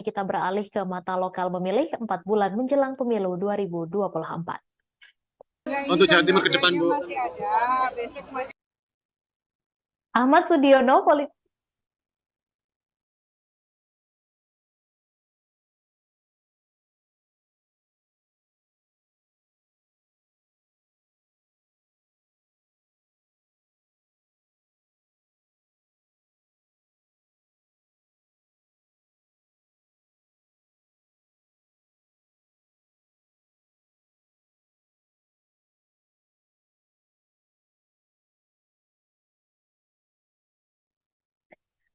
Kita beralih ke mata lokal memilih 4 bulan menjelang pemilu 2024. Untuk Jawa Timur ke depan, Bu. Masih ada, besok masih. Ahmad Sudiono,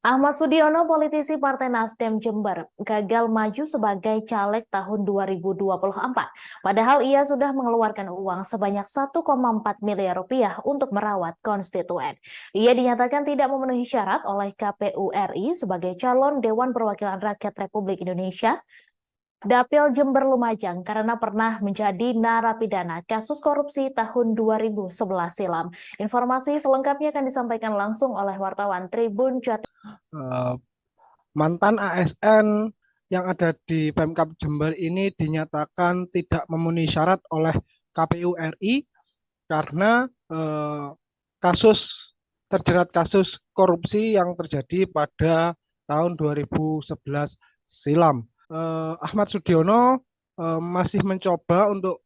Ahmad Sudiono, politisi Partai Nasdem Jember, gagal maju sebagai caleg tahun 2024. Padahal ia sudah mengeluarkan uang sebanyak 1,4 miliar rupiah untuk merawat konstituen. Ia dinyatakan tidak memenuhi syarat oleh KPU RI sebagai calon Dewan Perwakilan Rakyat Republik Indonesia Dapil Jember Lumajang karena pernah menjadi narapidana kasus korupsi tahun 2011 silam. Informasi selengkapnya akan disampaikan langsung oleh wartawan Tribun Jawa. Mantan ASN yang ada di Pemkab Jember ini dinyatakan tidak memenuhi syarat oleh KPU RI karena terjerat kasus korupsi yang terjadi pada tahun 2011 silam. Ahmad Sudiono masih mencoba untuk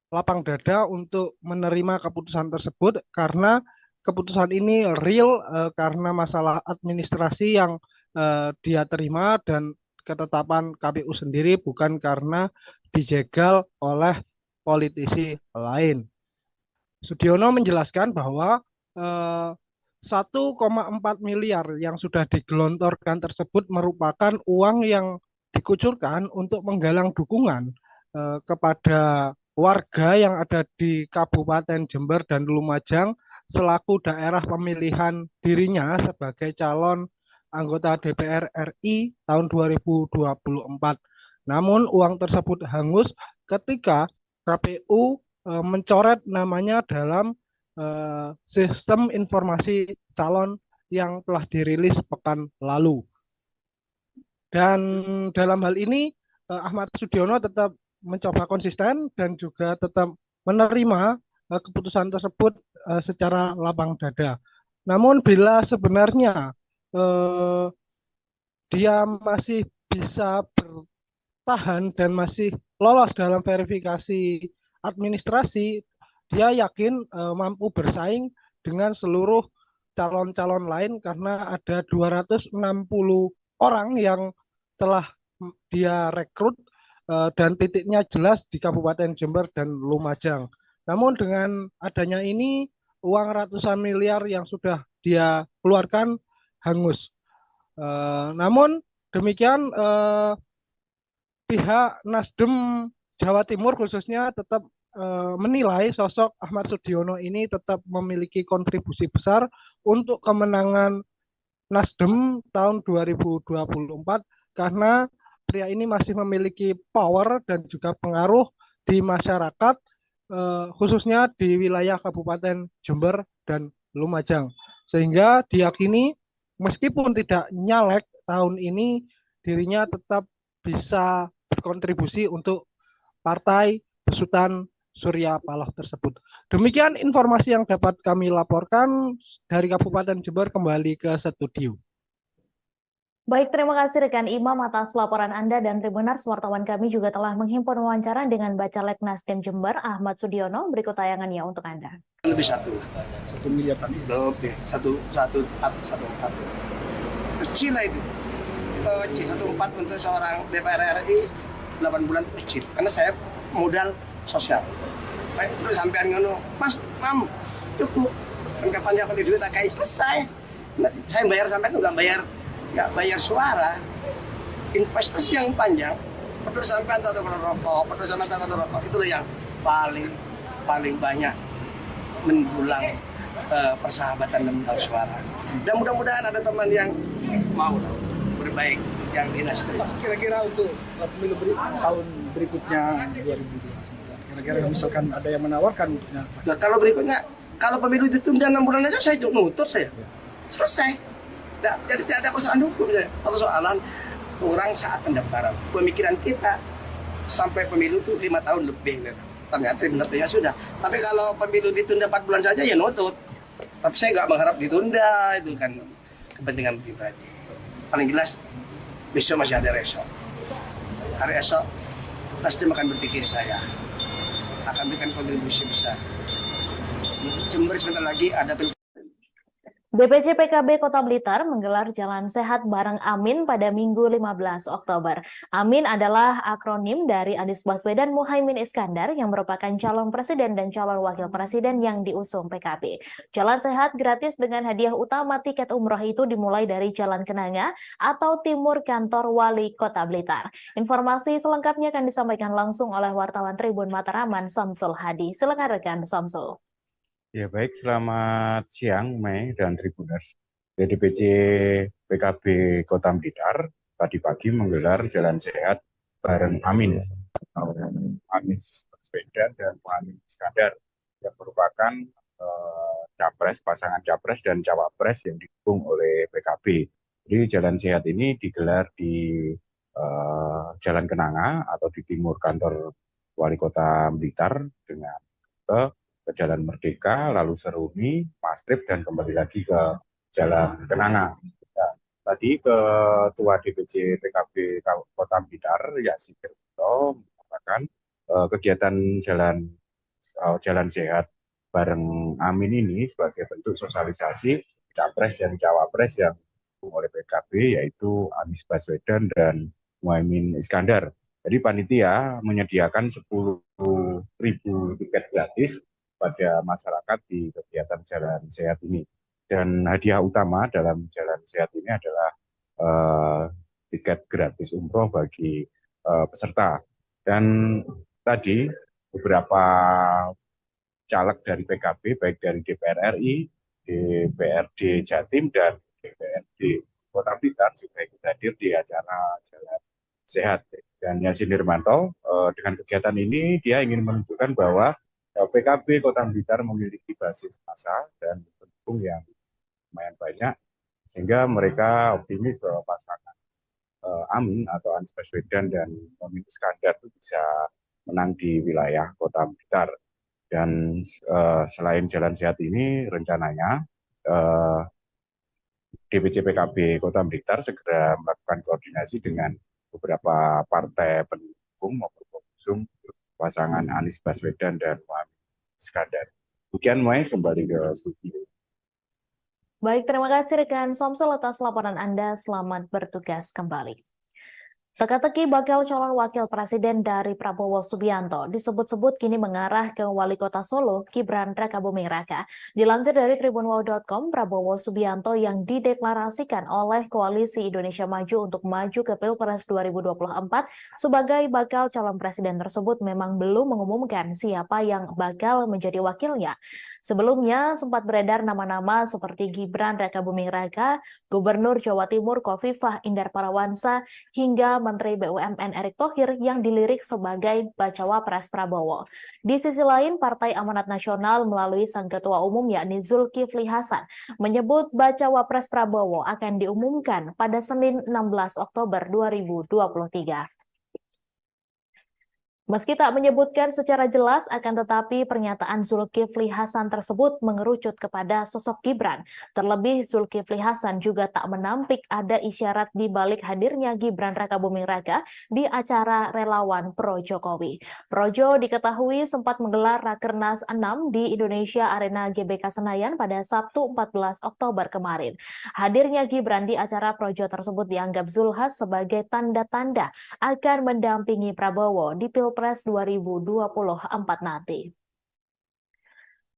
lapang dada untuk menerima keputusan tersebut karena keputusan ini real karena masalah administrasi yang dia terima dan ketetapan KPU sendiri, bukan karena dijegal oleh politisi lain. Sudiono menjelaskan bahwa 1,4 miliar yang sudah digelontorkan tersebut merupakan uang yang dikucurkan untuk menggalang dukungan kepada warga yang ada di Kabupaten Jember dan Lumajang selaku daerah pemilihan dirinya sebagai calon anggota DPR RI tahun 2024. Namun uang tersebut hangus ketika KPU mencoret namanya dalam sistem informasi calon yang telah dirilis pekan lalu. Dan dalam hal ini Ahmad Sudiono tetap mencoba konsisten dan juga tetap menerima keputusan tersebut secara lapang dada. Namun bila sebenarnya dia masih bisa bertahan dan masih lolos dalam verifikasi administrasi, dia yakin mampu bersaing dengan seluruh calon-calon lain karena ada 260 orang yang telah dia rekrut dan titiknya jelas di Kabupaten Jember dan Lumajang. Namun dengan adanya ini uang ratusan miliar yang sudah dia keluarkan hangus. Namun demikian pihak Nasdem Jawa Timur khususnya tetap menilai sosok Ahmad Sudiono ini tetap memiliki kontribusi besar untuk kemenangan Nasdem tahun 2024 karena pria ini masih memiliki power dan juga pengaruh di masyarakat khususnya di wilayah Kabupaten Jember dan Lumajang, sehingga diyakini meskipun tidak nyalek tahun ini dirinya tetap bisa berkontribusi untuk partai besutan Surya Paloh tersebut. Demikian informasi yang dapat kami laporkan dari Kabupaten Jember. Kembali ke studio. Baik, terima kasih rekan Imam atas laporan Anda, dan Tribunars wartawan kami juga telah menghimpun wawancara dengan Bacalek Nasdem Jember Ahmad Sudiono. Berikut tayangannya untuk Anda. Lebih 1 miliar tadi. Lebih 1,4 kecil lah itu. Kecil 1,4 untuk seorang DPR RI 8 bulan itu kecil. Karena saya modal sosial. Kayak udah sampean ngono, Mas, Mam, cukup. Kan kapan dia akan di duit tak kayak selesai. Nanti saya bayar sampai itu nggak bayar suara. Investasi yang panjang, peduli sampean atau rokok, peduli sampean atau rokok, itulah yang paling banyak mendulang persahabatan dan mendulang suara. Dan mudah-mudahan ada teman yang mau berbaik yang di Nasdem. Kira-kira untuk pemilu tahun berikutnya 2029, kira-kira misalkan ada yang menawarkan untuknya. Nah, kalau berikutnya, kalau pemilu ditunda 6 bulan aja saya nuntut saya. Selesai. Jadi tidak ada persoalan hukum saya. Persoalan kurang saat pendaftaran. Pemikiran kita sampai pemilu itu 5 tahun lebih. Gitu. Ternyata benar ya sudah. Tapi kalau pemilu ditunda 4 bulan saja ya nutut. Tapi saya nggak mengharap ditunda, itu kan kepentingan pribadi. Paling jelas besok masih ada esok. Hari esok Nasdem akan berpikir saya akan berikan kontribusi besar. Jember sebentar lagi ada DPC PKB Kota Blitar menggelar Jalan Sehat bareng Amin pada Minggu 15 Oktober. Amin adalah akronim dari Anies Baswedan Muhaimin Iskandar yang merupakan calon presiden dan calon wakil presiden yang diusung PKB. Jalan Sehat gratis dengan hadiah utama tiket umroh itu dimulai dari Jalan Kenanga atau timur kantor Wali Kota Blitar. Informasi selengkapnya akan disampaikan langsung oleh wartawan Tribun Mataraman Samsul Hadi. Silakan rekan Samsul. Ya baik, selamat siang Mei dan Tribuners. DPC PKB Kota Blitar tadi pagi menggelar Jalan Sehat bareng Amin, Anies Baswedan dan Muhaimin Iskandar yang merupakan pasangan capres dan cawapres yang didukung oleh PKB. Jadi Jalan Sehat ini digelar di Jalan Kenanga atau di timur kantor Wali Kota Blitar dengan ke Jalan Merdeka, lalu Seruni, Mastrip, dan kembali lagi ke Jalan Kenanga. Ya, tadi Ketua DPC PKB Kota Blitar, Yasir mengatakan kegiatan Jalan Sehat bareng Amin ini sebagai bentuk sosialisasi capres dan cawapres yang didukung oleh PKB, yaitu Anies Baswedan dan Muhaimin Iskandar. Jadi panitia menyediakan 10.000 tiket gratis pada masyarakat di kegiatan Jalan Sehat ini. Dan hadiah utama dalam Jalan Sehat ini adalah tiket gratis umroh bagi peserta. Dan tadi beberapa caleg dari PKB, baik dari DPR RI, DPRD Jatim, dan DPRD Kota Blitar juga ikut hadir di acara Jalan Sehat. Dan Yassin Nirmanto dengan kegiatan ini dia ingin menunjukkan bahwa PKB Kota Blitar memiliki basis massa dan pendukung yang lumayan banyak, sehingga mereka optimis bahwa pasangan Amin atau Anies Baswedan dan Muhaimin Iskandar itu bisa menang di wilayah Kota Blitar. Dan selain Jalan Sehat ini, rencananya DPC PKB Kota Blitar segera melakukan koordinasi dengan beberapa partai pendukung maupun pengusung pasangan Anies Baswedan dan Muhaimin Iskandar. Demikian Mai, kembali ke studio. Baik, terima kasih rekan Samsul atas laporan Anda. Selamat bertugas kembali. Teka-teki bakal calon wakil presiden dari Prabowo Subianto disebut-sebut kini mengarah ke Wali Kota Solo, Gibran Rakabuming Raka. Dilansir dari tribunwow.com, Prabowo Subianto yang dideklarasikan oleh Koalisi Indonesia Maju untuk maju ke Pilpres 2024 sebagai bakal calon presiden tersebut memang belum mengumumkan siapa yang bakal menjadi wakilnya. Sebelumnya sempat beredar nama-nama seperti Gibran Rakabuming Raka, Gubernur Jawa Timur Khofifah Indar Parawansa, hingga Menteri BUMN Erick Thohir yang dilirik sebagai bacawa pres Prabowo. Di sisi lain, Partai Amanat Nasional melalui sang ketua umum yakni Zulkifli Hasan menyebut bacawa pres Prabowo akan diumumkan pada Senin 16 Oktober 2023. Meski tak menyebutkan secara jelas, akan tetapi pernyataan Zulkifli Hasan tersebut mengerucut kepada sosok Gibran. Terlebih Zulkifli Hasan juga tak menampik ada isyarat di balik hadirnya Gibran Rakabuming Raka di acara relawan pro Jokowi. Projo diketahui sempat menggelar Rakernas 6 di Indonesia Arena GBK Senayan pada Sabtu 14 Oktober kemarin. Hadirnya Gibran di acara Projo tersebut dianggap Zulhas sebagai tanda-tanda akan mendampingi Prabowo di Pilpres 2024 nanti.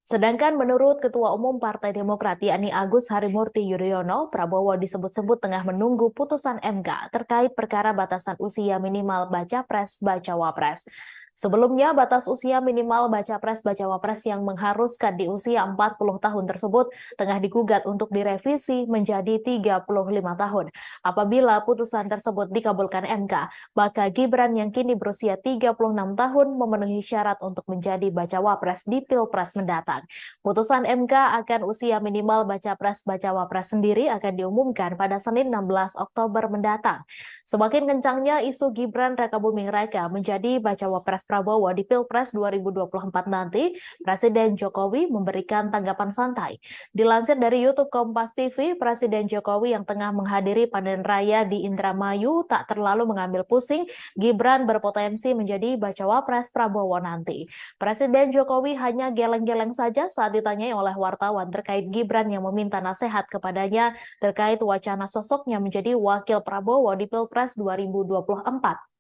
Sedangkan menurut Ketua Umum Partai Demokrat yakni Agus Harimurti Yudhoyono, Prabowo disebut-sebut tengah menunggu putusan MK terkait perkara batasan usia minimal baca pres bacawa pres. Sebelumnya, batas usia minimal baca pres-bacawa pres yang mengharuskan di usia 40 tahun tersebut tengah digugat untuk direvisi menjadi 35 tahun. Apabila putusan tersebut dikabulkan MK, maka Gibran yang kini berusia 36 tahun memenuhi syarat untuk menjadi bacawa pres di Pilpres mendatang. Putusan MK akan usia minimal baca pres-bacawa pres sendiri akan diumumkan pada Senin 16 Oktober mendatang. Semakin kencangnya isu Gibran Rakabuming Raka menjadi bacawa pres Prabowo di Pilpres 2024 nanti, Presiden Jokowi memberikan tanggapan santai. Dilansir dari YouTube Kompas TV, Presiden Jokowi yang tengah menghadiri panen raya di Indramayu tak terlalu mengambil pusing Gibran berpotensi menjadi bacawa pres Prabowo nanti. Presiden Jokowi hanya geleng-geleng saja saat ditanyai oleh wartawan terkait Gibran yang meminta nasihat kepadanya terkait wacana sosoknya menjadi wakil Prabowo di Pilpres 2024.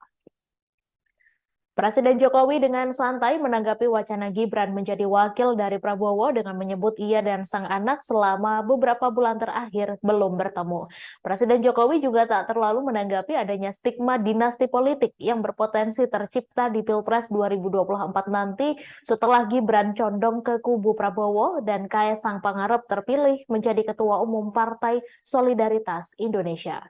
Presiden Jokowi dengan santai menanggapi wacana Gibran menjadi wakil dari Prabowo dengan menyebut ia dan sang anak selama beberapa bulan terakhir belum bertemu. Presiden Jokowi juga tak terlalu menanggapi adanya stigma dinasti politik yang berpotensi tercipta di Pilpres 2024 nanti setelah Gibran condong ke kubu Prabowo dan Kaesang Pangarep terpilih menjadi Ketua Umum Partai Solidaritas Indonesia.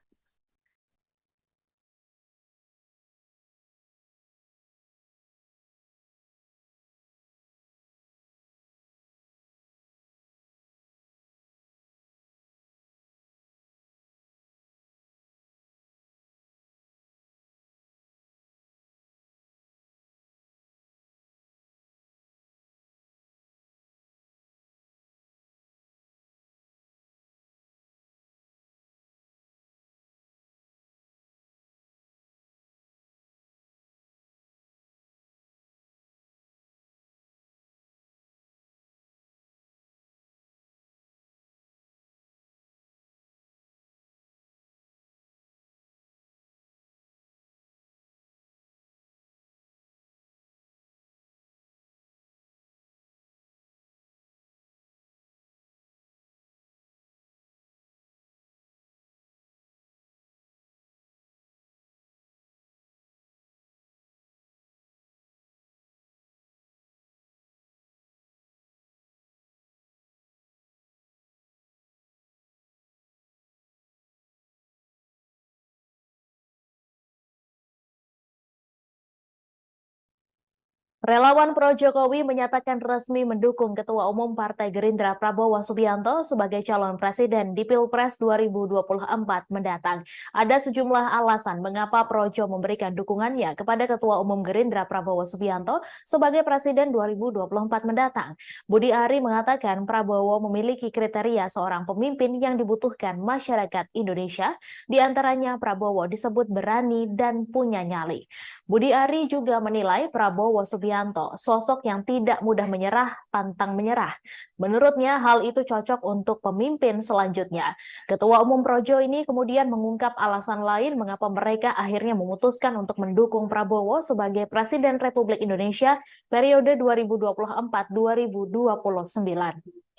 Relawan pro Jokowi menyatakan resmi mendukung Ketua Umum Partai Gerindra Prabowo Subianto sebagai calon presiden di Pilpres 2024 mendatang. Ada sejumlah alasan mengapa Projo memberikan dukungannya kepada Ketua Umum Gerindra Prabowo Subianto sebagai presiden 2024 mendatang. Budi Ari mengatakan Prabowo memiliki kriteria seorang pemimpin yang dibutuhkan masyarakat Indonesia, di antaranya Prabowo disebut berani dan punya nyali. Budi Ari juga menilai Prabowo Subianto sosok yang tidak mudah menyerah, pantang menyerah. Menurutnya hal itu cocok untuk pemimpin selanjutnya. Ketua Umum Projo ini kemudian mengungkap alasan lain mengapa mereka akhirnya memutuskan untuk mendukung Prabowo sebagai Presiden Republik Indonesia periode 2024-2029.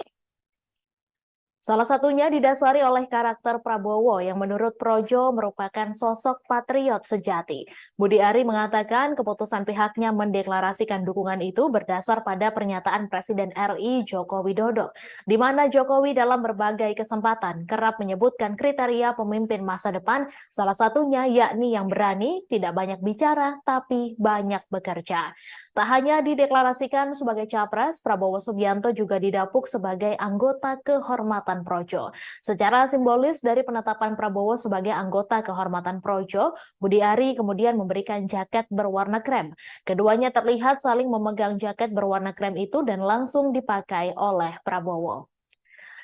Salah satunya didasari oleh karakter Prabowo yang menurut Projo merupakan sosok patriot sejati. Budi Ari mengatakan keputusan pihaknya mendeklarasikan dukungan itu berdasar pada pernyataan Presiden RI Joko Widodo, di mana Jokowi dalam berbagai kesempatan kerap menyebutkan kriteria pemimpin masa depan, salah satunya yakni yang berani, tidak banyak bicara, tapi banyak bekerja. Tak hanya dideklarasikan sebagai capres, Prabowo Subianto juga didapuk sebagai anggota kehormatan Projo. Secara simbolis dari penetapan Prabowo sebagai anggota kehormatan Projo, Budi Ari kemudian memberikan jaket berwarna krem. Keduanya terlihat saling memegang jaket berwarna krem itu dan langsung dipakai oleh Prabowo.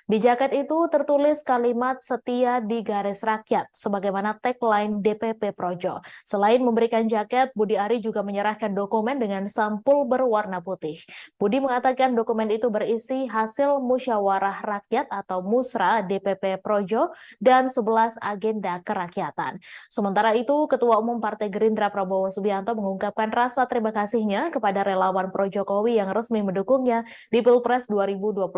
Di jaket itu tertulis kalimat setia di garis rakyat, sebagaimana tagline DPP Projo. Selain memberikan jaket, Budi Ari juga menyerahkan dokumen dengan sampul berwarna putih. Budi mengatakan dokumen itu berisi hasil musyawarah rakyat atau musra DPP Projo dan 11 agenda kerakyatan. Sementara itu, Ketua Umum Partai Gerindra Prabowo Subianto mengungkapkan rasa terima kasihnya kepada relawan pro Jokowi yang resmi mendukungnya di Pilpres 2024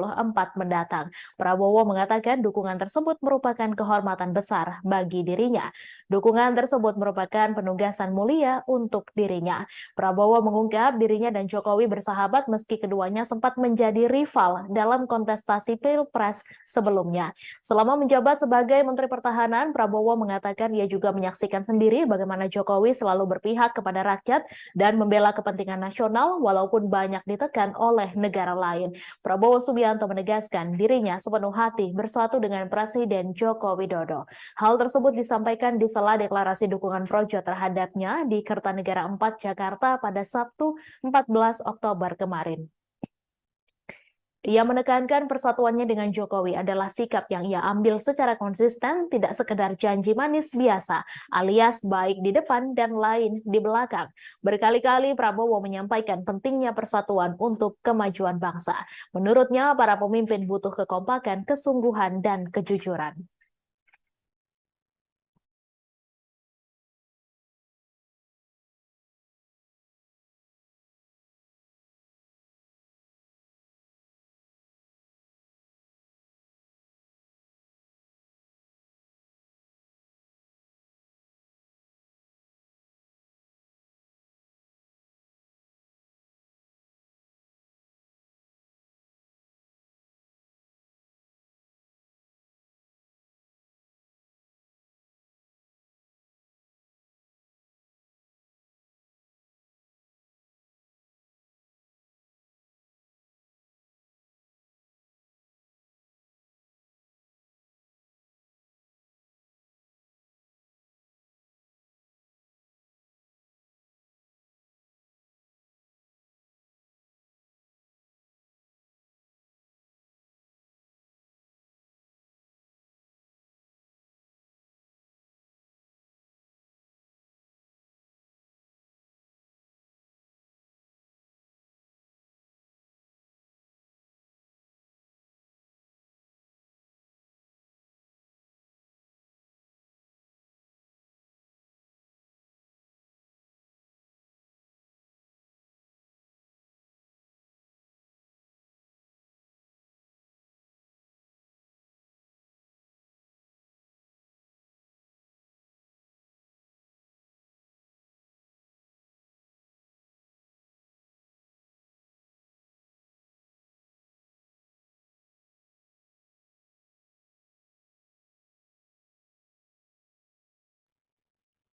mendatang. Prabowo mengatakan dukungan tersebut merupakan kehormatan besar bagi dirinya. Dukungan tersebut merupakan penugasan mulia untuk dirinya. Prabowo mengungkap dirinya dan Jokowi bersahabat meski keduanya sempat menjadi rival dalam kontestasi Pilpres sebelumnya. Selama menjabat sebagai Menteri Pertahanan, Prabowo mengatakan ia juga menyaksikan sendiri bagaimana Jokowi selalu berpihak kepada rakyat dan membela kepentingan nasional walaupun banyak ditekan oleh negara lain. Prabowo Subianto menegaskan dirinya sepenuh hati bersatu dengan Presiden Joko Widodo. Hal tersebut disampaikan di sela deklarasi dukungan Projo terhadapnya di Kertanegara 4 Jakarta pada Sabtu 14 Oktober kemarin. Ia menekankan persatuannya dengan Jokowi adalah sikap yang ia ambil secara konsisten, tidak sekedar janji manis biasa, alias baik di depan dan lain di belakang. Berkali-kali Prabowo menyampaikan pentingnya persatuan untuk kemajuan bangsa. Menurutnya, para pemimpin butuh kekompakan, kesungguhan, dan kejujuran.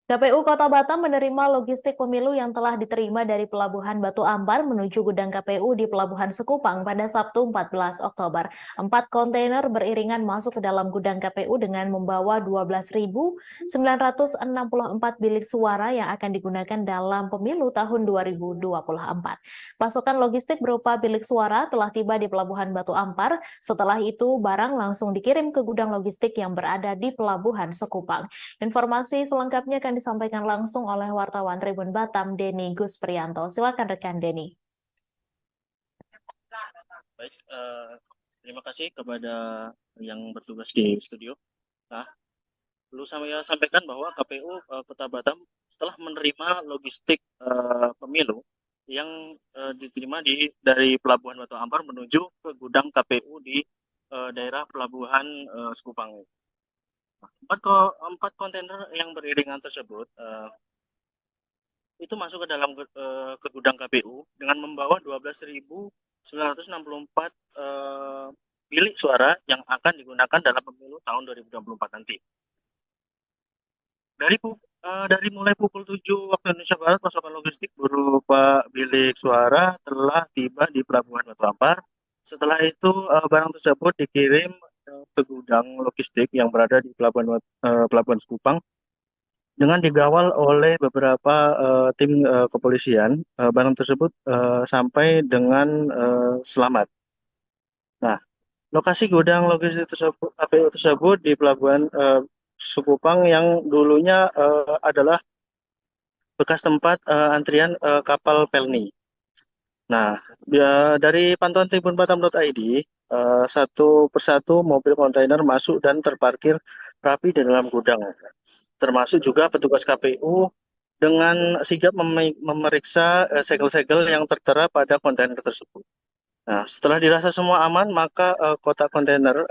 KPU Kota Batam menerima logistik pemilu yang telah diterima dari Pelabuhan Batu Ampar menuju gudang KPU di Pelabuhan Sekupang pada Sabtu 14 Oktober. 4 kontainer beriringan masuk ke dalam gudang KPU dengan membawa 12.964 bilik suara yang akan digunakan dalam pemilu tahun 2024. Pasokan logistik berupa bilik suara telah tiba di Pelabuhan Batu Ampar. Setelah itu, barang langsung dikirim ke gudang logistik yang berada di Pelabuhan Sekupang. Informasi selengkapnya akan disampaikan langsung oleh wartawan Tribun Batam, Denny Gusprianto. Silakan rekan Denny. Baik, terima kasih kepada yang bertugas di studio. Nah, perlu saya sampaikan bahwa KPU Kota Batam setelah menerima logistik pemilu yang diterima dari Pelabuhan Batu Ampar menuju ke gudang KPU di daerah Pelabuhan Sekupang. 4 kontainer yang beriringan tersebut itu masuk ke dalam ke gudang KPU dengan membawa 12.964 bilik suara yang akan digunakan dalam pemilu tahun 2024 nanti. Dari mulai pukul 7 waktu Indonesia Barat, pasokan logistik berupa bilik suara telah tiba di Pelabuhan Batu Ampar. Setelah itu barang tersebut dikirim ke gudang logistik yang berada di Pelabuhan Sekupang dengan digawal oleh beberapa tim kepolisian. Barang tersebut sampai dengan selamat. Nah, lokasi gudang logistik tersebut, KPU tersebut di Pelabuhan Sekupang yang dulunya adalah bekas tempat antrian kapal Pelni. Nah, dari pantauan tribunbatam.id, satu persatu mobil kontainer masuk dan terparkir rapi di dalam gudang. Termasuk juga petugas KPU dengan sigap memeriksa segel-segel yang tertera pada kontainer tersebut. Nah, setelah dirasa semua aman, maka kotak kontainer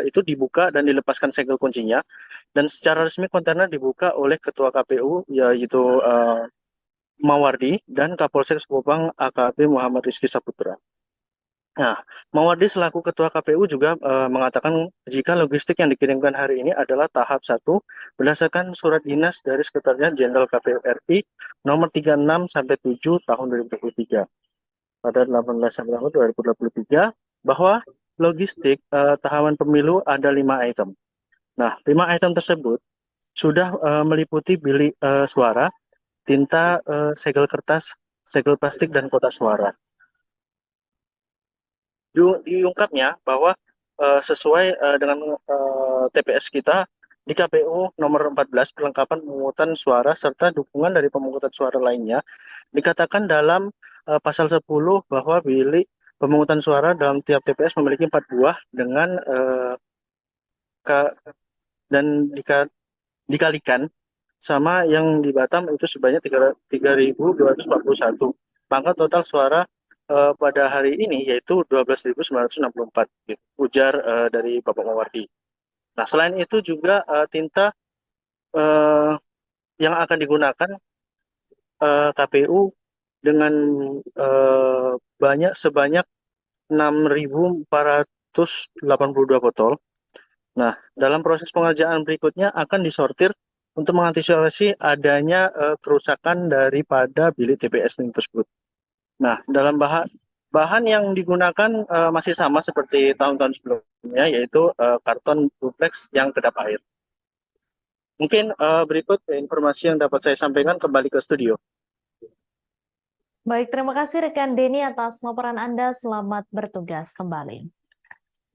itu dibuka dan dilepaskan segel kuncinya. Dan secara resmi kontainer dibuka oleh Ketua KPU, yaitu Mawardi, dan Kapolsek Sekupang AKP Muhammad Rizky Saputra. Nah, Mawardi selaku Ketua KPU juga mengatakan jika logistik yang dikirimkan hari ini adalah tahap 1 berdasarkan surat dinas dari Sekretariat Jenderal KPU RI nomor 36/7 tahun 2023 pada 18 September 2023 bahwa logistik tahapan pemilu ada 5 item. Nah, 5 item tersebut sudah meliputi bilik suara, tinta, segel kertas, segel plastik, dan kotak suara. Diungkapnya bahwa sesuai dengan TPS kita di KPU nomor 14 perlengkapan pemungutan suara serta dukungan dari pemungutan suara lainnya dikatakan dalam pasal 10 bahwa bilik pemungutan suara dalam tiap TPS memiliki 4 buah dengan dan dikalikan sama yang di Batam itu sebanyak 3.241. Maka total suara pada hari ini yaitu 12.964, gitu, ujar dari Bapak Mawardi. Nah, selain itu juga tinta yang akan digunakan KPU dengan sebanyak 6.482 botol. Nah, dalam proses pengerjaan berikutnya akan disortir untuk mengantisipasi adanya kerusakan daripada bilik TPS tersebut. Nah, dalam bahan yang digunakan masih sama seperti tahun-tahun sebelumnya, yaitu karton duplex yang kedap air. Mungkin berikut informasi yang dapat saya sampaikan, kembali ke studio. Baik, terima kasih rekan Denny atas laporan Anda. Selamat bertugas kembali.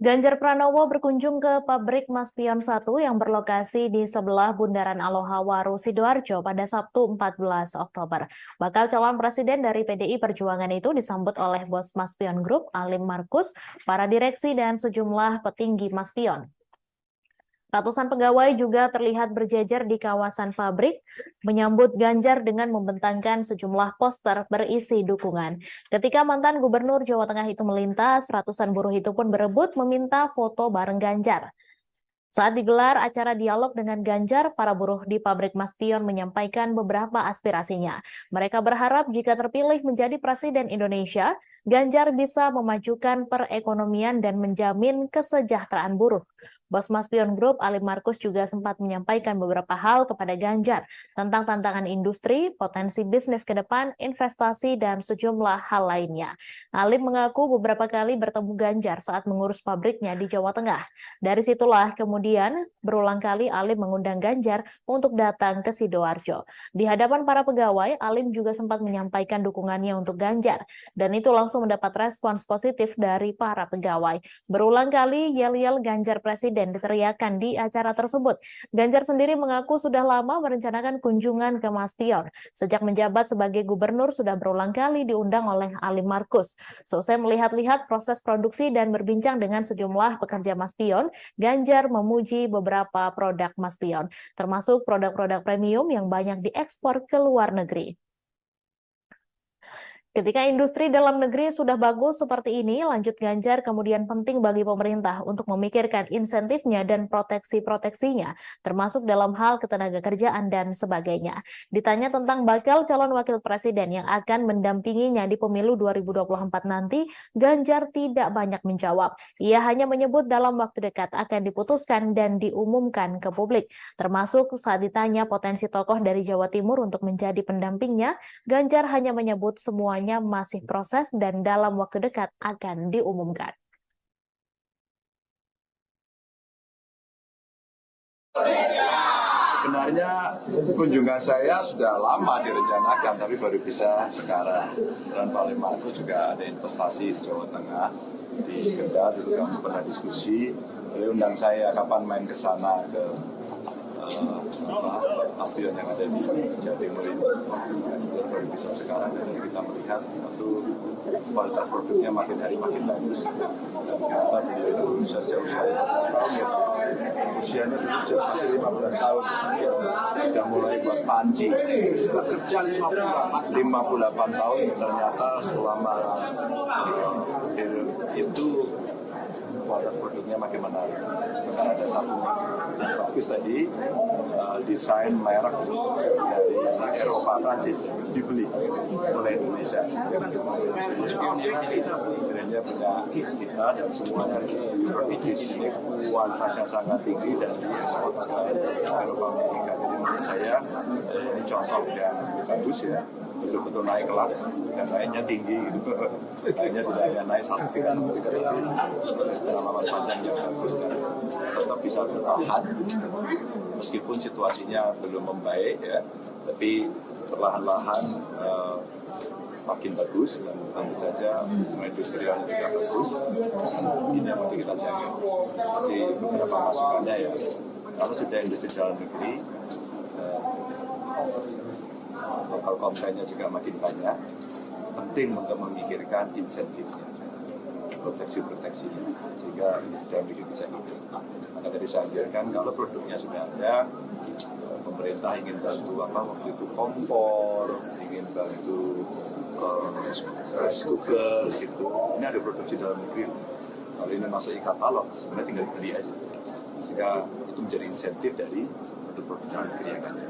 Ganjar Pranowo berkunjung ke pabrik Maspion 1 yang berlokasi di sebelah Bundaran Aloha Waru, Sidoarjo pada Sabtu 14 Oktober. Bakal calon presiden dari PDI Perjuangan itu disambut oleh bos Maspion Group, Alim Markus, para direksi dan sejumlah petinggi Maspion. Ratusan pegawai juga terlihat berjejer di kawasan pabrik, menyambut Ganjar dengan membentangkan sejumlah poster berisi dukungan. Ketika mantan Gubernur Jawa Tengah itu melintas, ratusan buruh itu pun berebut meminta foto bareng Ganjar. Saat digelar acara dialog dengan Ganjar, para buruh di pabrik Maspion menyampaikan beberapa aspirasinya. Mereka berharap jika terpilih menjadi Presiden Indonesia, Ganjar bisa memajukan perekonomian dan menjamin kesejahteraan buruh. Bos Maspion Group, Alim Markus, juga sempat menyampaikan beberapa hal kepada Ganjar tentang tantangan industri, potensi bisnis ke depan, investasi, dan sejumlah hal lainnya. Alim mengaku beberapa kali bertemu Ganjar saat mengurus pabriknya di Jawa Tengah. Dari situlah kemudian berulang kali Alim mengundang Ganjar untuk datang ke Sidoarjo. Di hadapan para pegawai, Alim juga sempat menyampaikan dukungannya untuk Ganjar, dan itu langsung mendapat respons positif dari para pegawai. Berulang kali yel-yel Ganjar Presiden diteriakan di acara tersebut. Ganjar sendiri mengaku sudah lama merencanakan kunjungan ke Maspion. Sejak menjabat sebagai gubernur sudah berulang kali diundang oleh Alim Markus. Selesai melihat-lihat proses produksi dan berbincang dengan sejumlah pekerja Maspion, Ganjar memuji beberapa produk Maspion, termasuk produk-produk premium yang banyak diekspor ke luar negeri. Ketika industri dalam negeri sudah bagus seperti ini, lanjut Ganjar, kemudian penting bagi pemerintah untuk memikirkan insentifnya dan proteksi-proteksinya, termasuk dalam hal ketenagakerjaan dan sebagainya. Ditanya tentang bakal calon wakil presiden yang akan mendampinginya di pemilu 2024 nanti, Ganjar tidak banyak menjawab. Ia hanya menyebut dalam waktu dekat akan diputuskan dan diumumkan ke publik. Termasuk saat ditanya potensi tokoh dari Jawa Timur untuk menjadi pendampingnya, Ganjar hanya menyebut semuanya masih proses dan dalam waktu dekat akan diumumkan. Sebenarnya kunjungan saya sudah lama direncanakan, tapi baru bisa sekarang. Dan Pak Alim Markus juga ada investasi di Jawa Tengah, di Kendal, dulu kami pernah diskusi. Beliau undang saya kapan main ke sana, ke Maspion yang ada di Jawa Timur ini. Baru bisa sekarang, dan kita melihat melihat satu kualitas produknya makin hari makin bagus. Dan ternyata beliau berusaha sejak usia 15 tahun ya. Usianya dulu masih 15 tahun. Sudah mulai buat panci. Bekerja 58 tahun ternyata selama itu kualitas produknya makin menarik. Bahkan ada satu yang bagus tadi, desain merek dari Eropa, Prancis dibeli oleh Indonesia. Brandnya punya kita dan semuanya berpikir di sini kualitasnya sangat tinggi dan diekspor ke Eropa, Amerika. Jadi menurut saya ini contoh yang bagus ya. Betul-betul naik kelas dan naiknya tinggi gitu. Naiknya tidak hanya naik satu tingkat tapi pengalaman panjang yang bagus dan tetap bisa bertahan meskipun situasinya belum membaik ya, tapi perlahan-lahan makin bagus dan tentu saja industrialnya juga bagus. Ini yang perlu kita jaga. Jadi beberapa masukannya ya, kalau sudah industri dalam negeri lokal kontennya juga makin banyak, penting untuk memikirkan insentifnya, proteksi-proteksinya, sehingga industri dalam negeri bisa hidup. Maka tadi saya ajarkan kalau produknya sudah ada, pemerintah ingin bantu waktu itu kompor, ingin bantu rice cooker gitu. Ini ada produksi dalam negeri. Kalau ini masuk e-katalog, sebenarnya tinggal beli aja. Sehingga itu menjadi insentif dari produk-produk dalam negeri yang ada.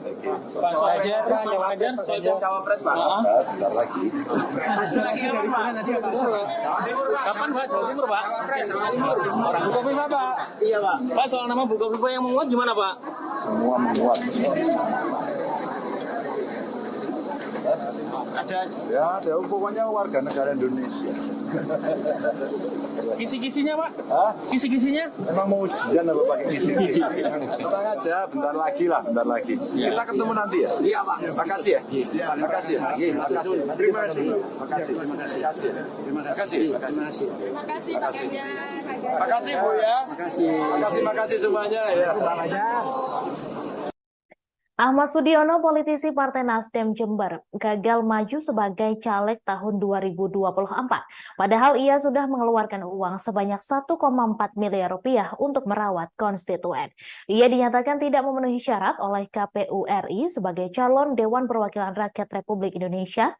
Pak Soeharto, cawapres Pak. Bentar lagi. Kapan Pak? Jawa Timur Pak? Orang Bukoviva Pak. Iya Pak. Pak, soal nama Bukoviva yang menguat gimana Pak? Semua menguat. Ada pokoknya warga negara Indonesia. Kisi-kisinya Pak? Hah? Kisi-kisinya? Emang mau ujian apa pakai kisi-kisi? Tenang aja, bentar lagi lah, bentar lagi. Kita ketemu nanti ya? Iya Pak. Makasih ya? Makasih ya? Terima kasih. Makasih. Makasih Bu ya. Makasih semuanya ya. Ahmad Sudiono, politisi Partai Nasdem Jember, gagal maju sebagai caleg tahun 2024. Padahal ia sudah mengeluarkan uang sebanyak 1,4 miliar rupiah untuk merawat konstituen. Ia dinyatakan tidak memenuhi syarat oleh KPU RI sebagai calon Dewan Perwakilan Rakyat Republik Indonesia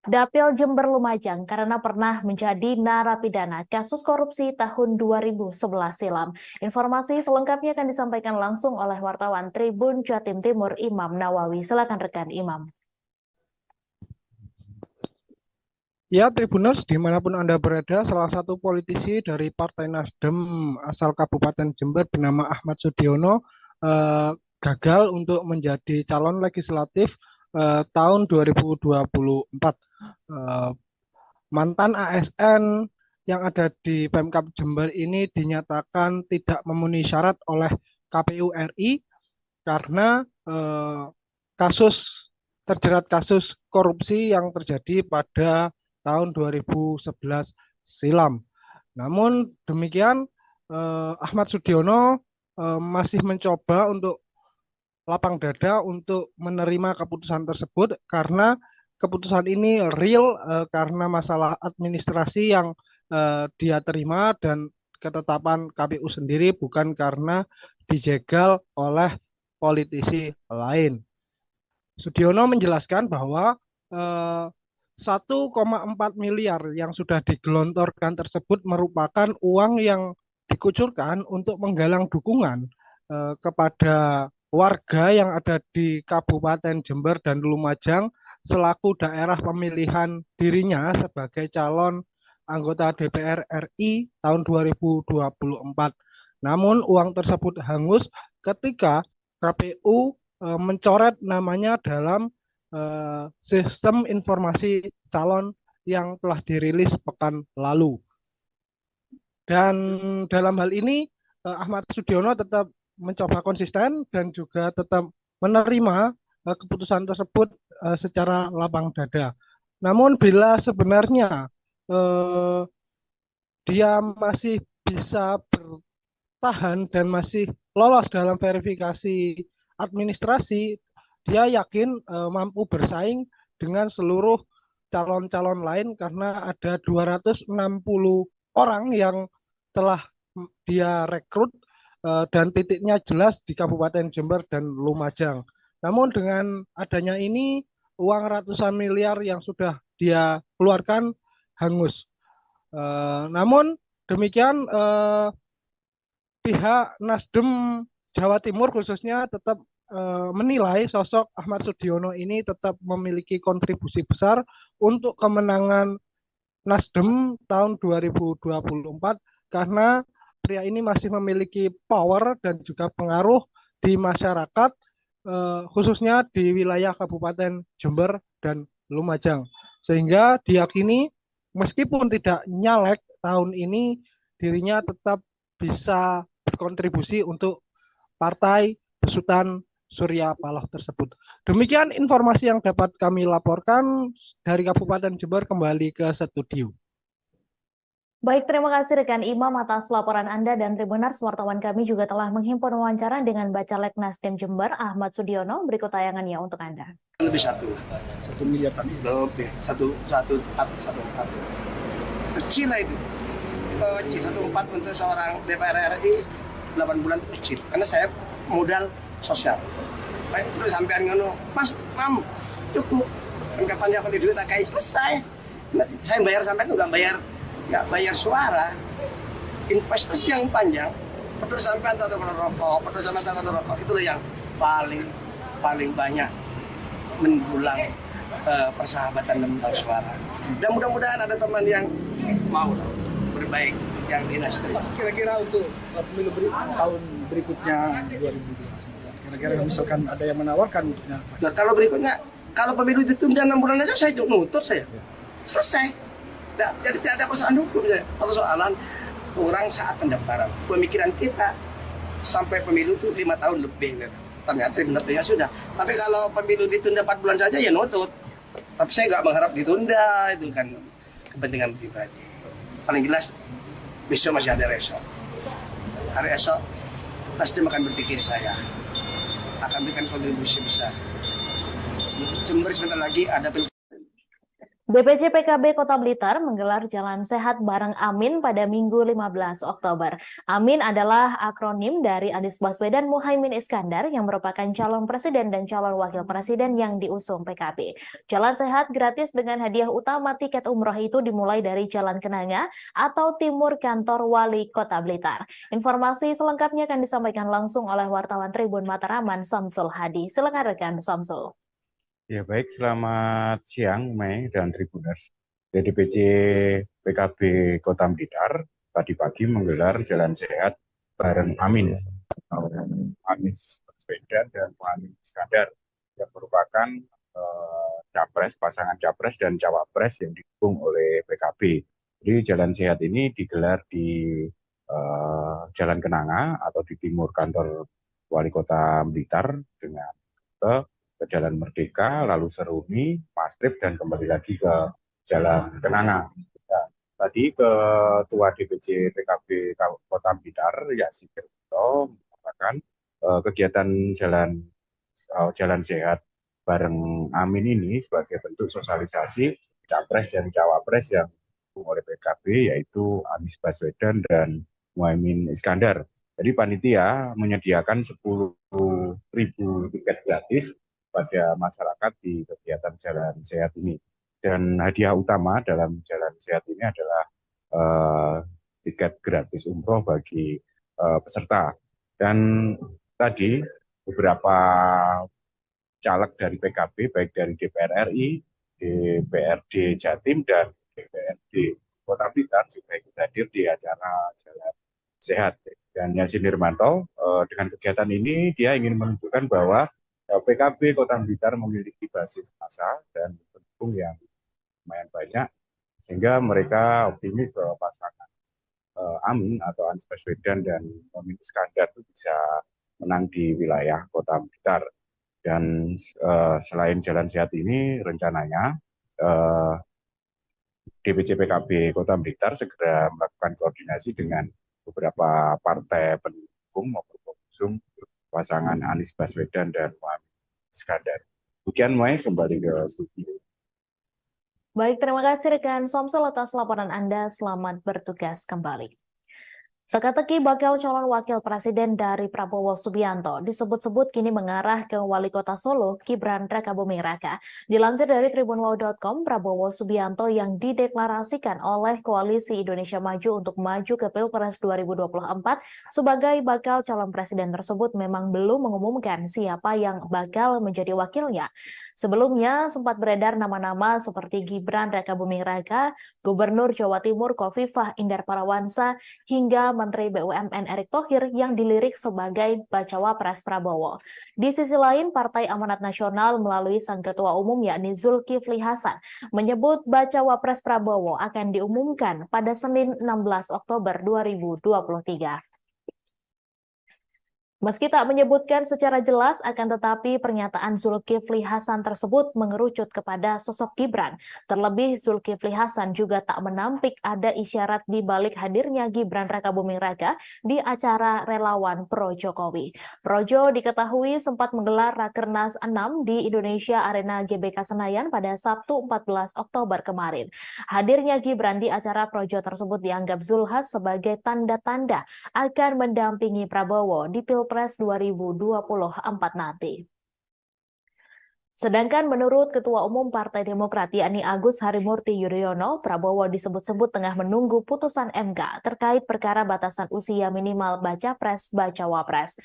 Dapil Jember Lumajang karena pernah menjadi narapidana kasus korupsi tahun 2011 silam. Informasi selengkapnya akan disampaikan langsung oleh wartawan Tribun Jatim Timur Imam Nawawi. Silakan rekan Imam. Ya, Tribuners, dimanapun Anda berada, salah satu politisi dari Partai Nasdem asal Kabupaten Jember bernama Ahmad Sudiono gagal untuk menjadi calon legislatif tahun 2024. Mantan ASN yang ada di Pemkab Jember ini dinyatakan tidak memenuhi syarat oleh KPU RI karena terjerat kasus korupsi yang terjadi pada tahun 2011 silam. Namun demikian Ahmad Sudiono masih mencoba untuk lapang dada untuk menerima keputusan tersebut karena keputusan ini real karena masalah administrasi yang dia terima dan ketetapan KPU sendiri, bukan karena dijegal oleh politisi lain. Sudiono menjelaskan bahwa 1,4 miliar yang sudah digelontorkan tersebut merupakan uang yang dikucurkan untuk menggalang dukungan kepada warga yang ada di Kabupaten Jember dan Lumajang selaku daerah pemilihan dirinya sebagai calon anggota DPR RI tahun 2024. Namun uang tersebut hangus ketika KPU mencoret namanya dalam sistem informasi calon yang telah dirilis pekan lalu. Dan dalam hal ini Ahmad Sudiono tetap mencoba konsisten dan juga tetap menerima keputusan tersebut secara lapang dada. Namun bila sebenarnya dia masih bisa bertahan dan masih lolos dalam verifikasi administrasi, dia yakin mampu bersaing dengan seluruh calon-calon lain karena ada 260 orang yang telah dia rekrut dan titiknya jelas di Kabupaten Jember dan Lumajang. Namun dengan adanya ini uang ratusan miliar yang sudah dia keluarkan hangus. Namun demikian pihak Nasdem Jawa Timur khususnya tetap menilai sosok Ahmad Sudiono ini tetap memiliki kontribusi besar untuk kemenangan Nasdem tahun 2024 karena pria ini masih memiliki power dan juga pengaruh di masyarakat khususnya di wilayah Kabupaten Jember dan Lumajang. Sehingga diyakini meskipun tidak nyalek tahun ini dirinya tetap bisa berkontribusi untuk Partai Besutan Surya Paloh tersebut. Demikian informasi yang dapat kami laporkan dari Kabupaten Jember. Kembali ke studio. Baik, terima kasih rekan Imam atas laporan Anda, dan Tribuners wartawan kami juga telah menghimpun wawancara dengan Bacalek Nasdem Jember Ahmad Sudiono. Berikut tayangannya untuk Anda. Lebih 1 miliar tadi. lebih 1,4 kecil lah itu. C14 untuk seorang DPR RI 8 bulan itu kecil karena saya modal sosial. Baik, udah sampean ngono, Mas, Mam, cukup. Kan kapan dia akan duit tak kayak selesai. Nanti saya bayar sampai itu nggak bayar suara. Investasi yang panjang, peduli sampean tak rokok, itulah yang paling banyak mendulang persahabatan dan mendulang suara. Dan mudah-mudahan ada teman yang mau berbaik yang di Nasdem. Kira-kira untuk pemilu tahun berikutnya 2029, kira-kira misalkan ada yang menawarkan untuknya. Nah, kalau pemilu ditunda 6 bulan aja saya nutut saya. Selesai. Jadi tidak ada persoalan hukum saya. Persoalan orang saat pendaftaran. Pemikiran kita sampai pemilu itu 5 tahun lebih. Ternyata benar-benar sudah. Tapi kalau pemilu ditunda 4 bulan saja ya nutut. Tapi saya nggak mengharap ditunda, itu kan kepentingan pribadi. Paling jelas besok masih ada esok. Hari esok Nasdem akan berpikir saya akan berikan kontribusi besar. Jember sebentar lagi ada DPC PKB Kota Blitar menggelar Jalan Sehat bareng Amin pada Minggu 15 Oktober. Amin adalah akronim dari Anies Baswedan Muhaimin Iskandar yang merupakan calon presiden dan calon wakil presiden yang diusung PKB. Jalan Sehat gratis dengan hadiah utama tiket umroh itu dimulai dari Jalan Kenanga atau timur kantor Wali Kota Blitar. Informasi selengkapnya akan disampaikan langsung oleh wartawan Tribun Mataraman Samsul Hadi. Silakan rekan Samsul. Ya baik, selamat siang Mei dan Tribuners. DPC PKB Kota Blitar tadi pagi menggelar Jalan Sehat bareng Amin, Anies Baswedan dan Muhaimin Iskandar yang merupakan pasangan capres dan cawapres yang didukung oleh PKB. Jadi Jalan Sehat ini digelar di Jalan Kenanga atau di timur kantor Wali Kota Blitar dengan ke Jalan Merdeka, lalu Seruni, Mastrip, dan kembali lagi ke Jalan Kenanga. Nah, tadi Ketua DPC PKB Kota Blitar, Yasin Kerto, mengatakan kegiatan Jalan Sehat bareng Amin ini sebagai bentuk sosialisasi capres dan cawapres yang didukung oleh PKB, yaitu Anies Baswedan dan Muhaimin Iskandar. Jadi panitia menyediakan 10.000 tiket gratis pada masyarakat di kegiatan Jalan Sehat ini. Dan hadiah utama dalam Jalan Sehat ini adalah tiket gratis umroh bagi peserta. Dan tadi beberapa caleg dari PKB, baik dari DPR RI, DPRD Jatim, dan DPRD Kota Blitar juga ikut hadir di acara Jalan Sehat. Dan Yasin Nirmanto, dengan kegiatan ini dia ingin menunjukkan bahwa PKB Kota Blitar memiliki basis massa dan pendukung yang lumayan banyak, sehingga mereka optimis bahwa pasangan Amin atau Anies Baswedan dan Muhaimin Iskandar itu bisa menang di wilayah Kota Blitar. Dan selain Jalan Sehat ini, rencananya DPC PKB Kota Blitar segera melakukan koordinasi dengan beberapa partai pendukung maupun pengusung pasangan Anies Baswedan dan Muhaimin Iskandar. Demikian Mai, kembali ke studio. Baik, terima kasih rekan Somsel atas laporan Anda. Selamat bertugas kembali. Teka-teki bakal calon wakil presiden dari Prabowo Subianto disebut-sebut kini mengarah ke wali kota Solo, Gibran Rakabuming Raka. Dilansir dari tribunwall.com, Prabowo Subianto yang dideklarasikan oleh Koalisi Indonesia Maju untuk maju ke Pilpres 2024 sebagai bakal calon presiden tersebut memang belum mengumumkan siapa yang bakal menjadi wakilnya. Sebelumnya sempat beredar nama-nama seperti Gibran Rakabuming Raka, Gubernur Jawa Timur Khofifah Indar Parawansa, hingga Menteri BUMN Erick Thohir yang dilirik sebagai bacawa pres Prabowo. Di sisi lain, Partai Amanat Nasional melalui sang ketua umum yakni Zulkifli Hasan menyebut bacawa pres Prabowo akan diumumkan pada Senin 16 Oktober 2023. Meski tak menyebutkan secara jelas, akan tetapi pernyataan Zulkifli Hasan tersebut mengerucut kepada sosok Gibran. Terlebih Zulkifli Hasan juga tak menampik ada isyarat di balik hadirnya Gibran Rakabuming Raka di acara relawan Pro Jokowi. Projo diketahui sempat menggelar Rakernas 6 di Indonesia Arena GBK Senayan pada Sabtu 14 Oktober kemarin. Hadirnya Gibran di acara Projo tersebut dianggap Zulhas sebagai tanda-tanda akan mendampingi Prabowo di Pilpres 2024 nanti. Sedangkan menurut Ketua Umum Partai Demokrat yakni Agus Harimurti Yudhoyono, Prabowo disebut-sebut tengah menunggu putusan MK terkait perkara batasan usia minimal baca pres bacawa pres.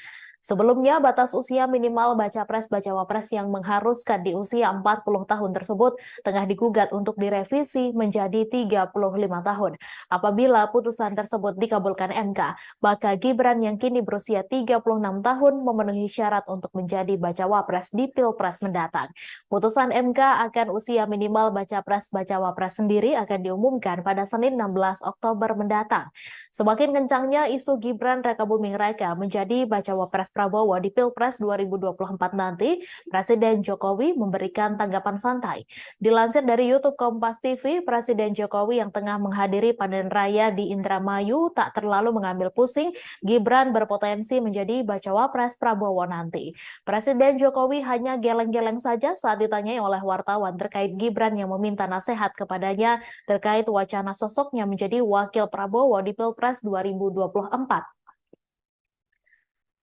Sebelumnya, batas usia minimal baca pres bacawa pres yang mengharuskan di usia 40 tahun tersebut tengah digugat untuk direvisi menjadi 35 tahun. Apabila putusan tersebut dikabulkan MK, maka Gibran yang kini berusia 36 tahun memenuhi syarat untuk menjadi bacawa pres di Pilpres mendatang. Putusan MK akan usia minimal baca pres bacawa pres sendiri akan diumumkan pada Senin 16 Oktober mendatang. Semakin kencangnya isu Gibran Rakabuming Raka menjadi bacawa pres Prabowo di Pilpres 2024 nanti, Presiden Jokowi memberikan tanggapan santai. Dilansir dari YouTube Kompas TV, Presiden Jokowi yang tengah menghadiri panen raya di Indramayu tak terlalu mengambil pusing Gibran berpotensi menjadi bacawa pres Prabowo nanti. Presiden Jokowi hanya geleng-geleng saja saat ditanyai oleh wartawan terkait Gibran yang meminta nasihat kepadanya terkait wacana sosoknya menjadi wakil Prabowo di Pilpres 2024.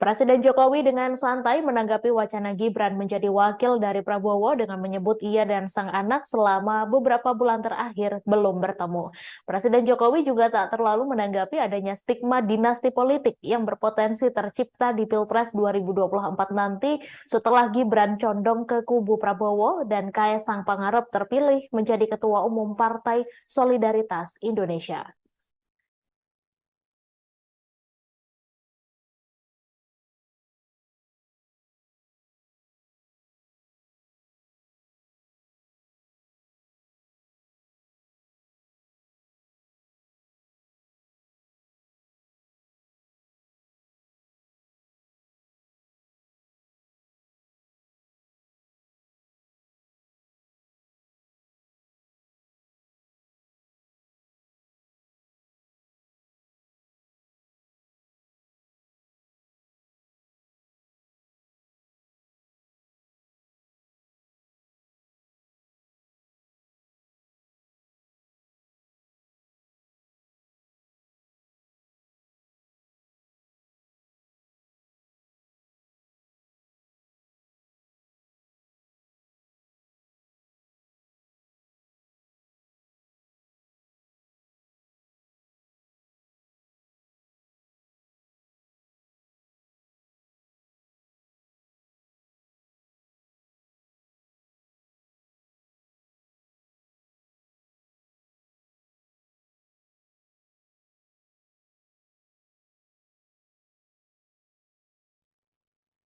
Presiden Jokowi dengan santai menanggapi wacana Gibran menjadi wakil dari Prabowo dengan menyebut ia dan sang anak selama beberapa bulan terakhir belum bertemu. Presiden Jokowi juga tak terlalu menanggapi adanya stigma dinasti politik yang berpotensi tercipta di Pilpres 2024 nanti setelah Gibran condong ke kubu Prabowo dan Kaesang Pangarep terpilih menjadi Ketua Umum Partai Solidaritas Indonesia.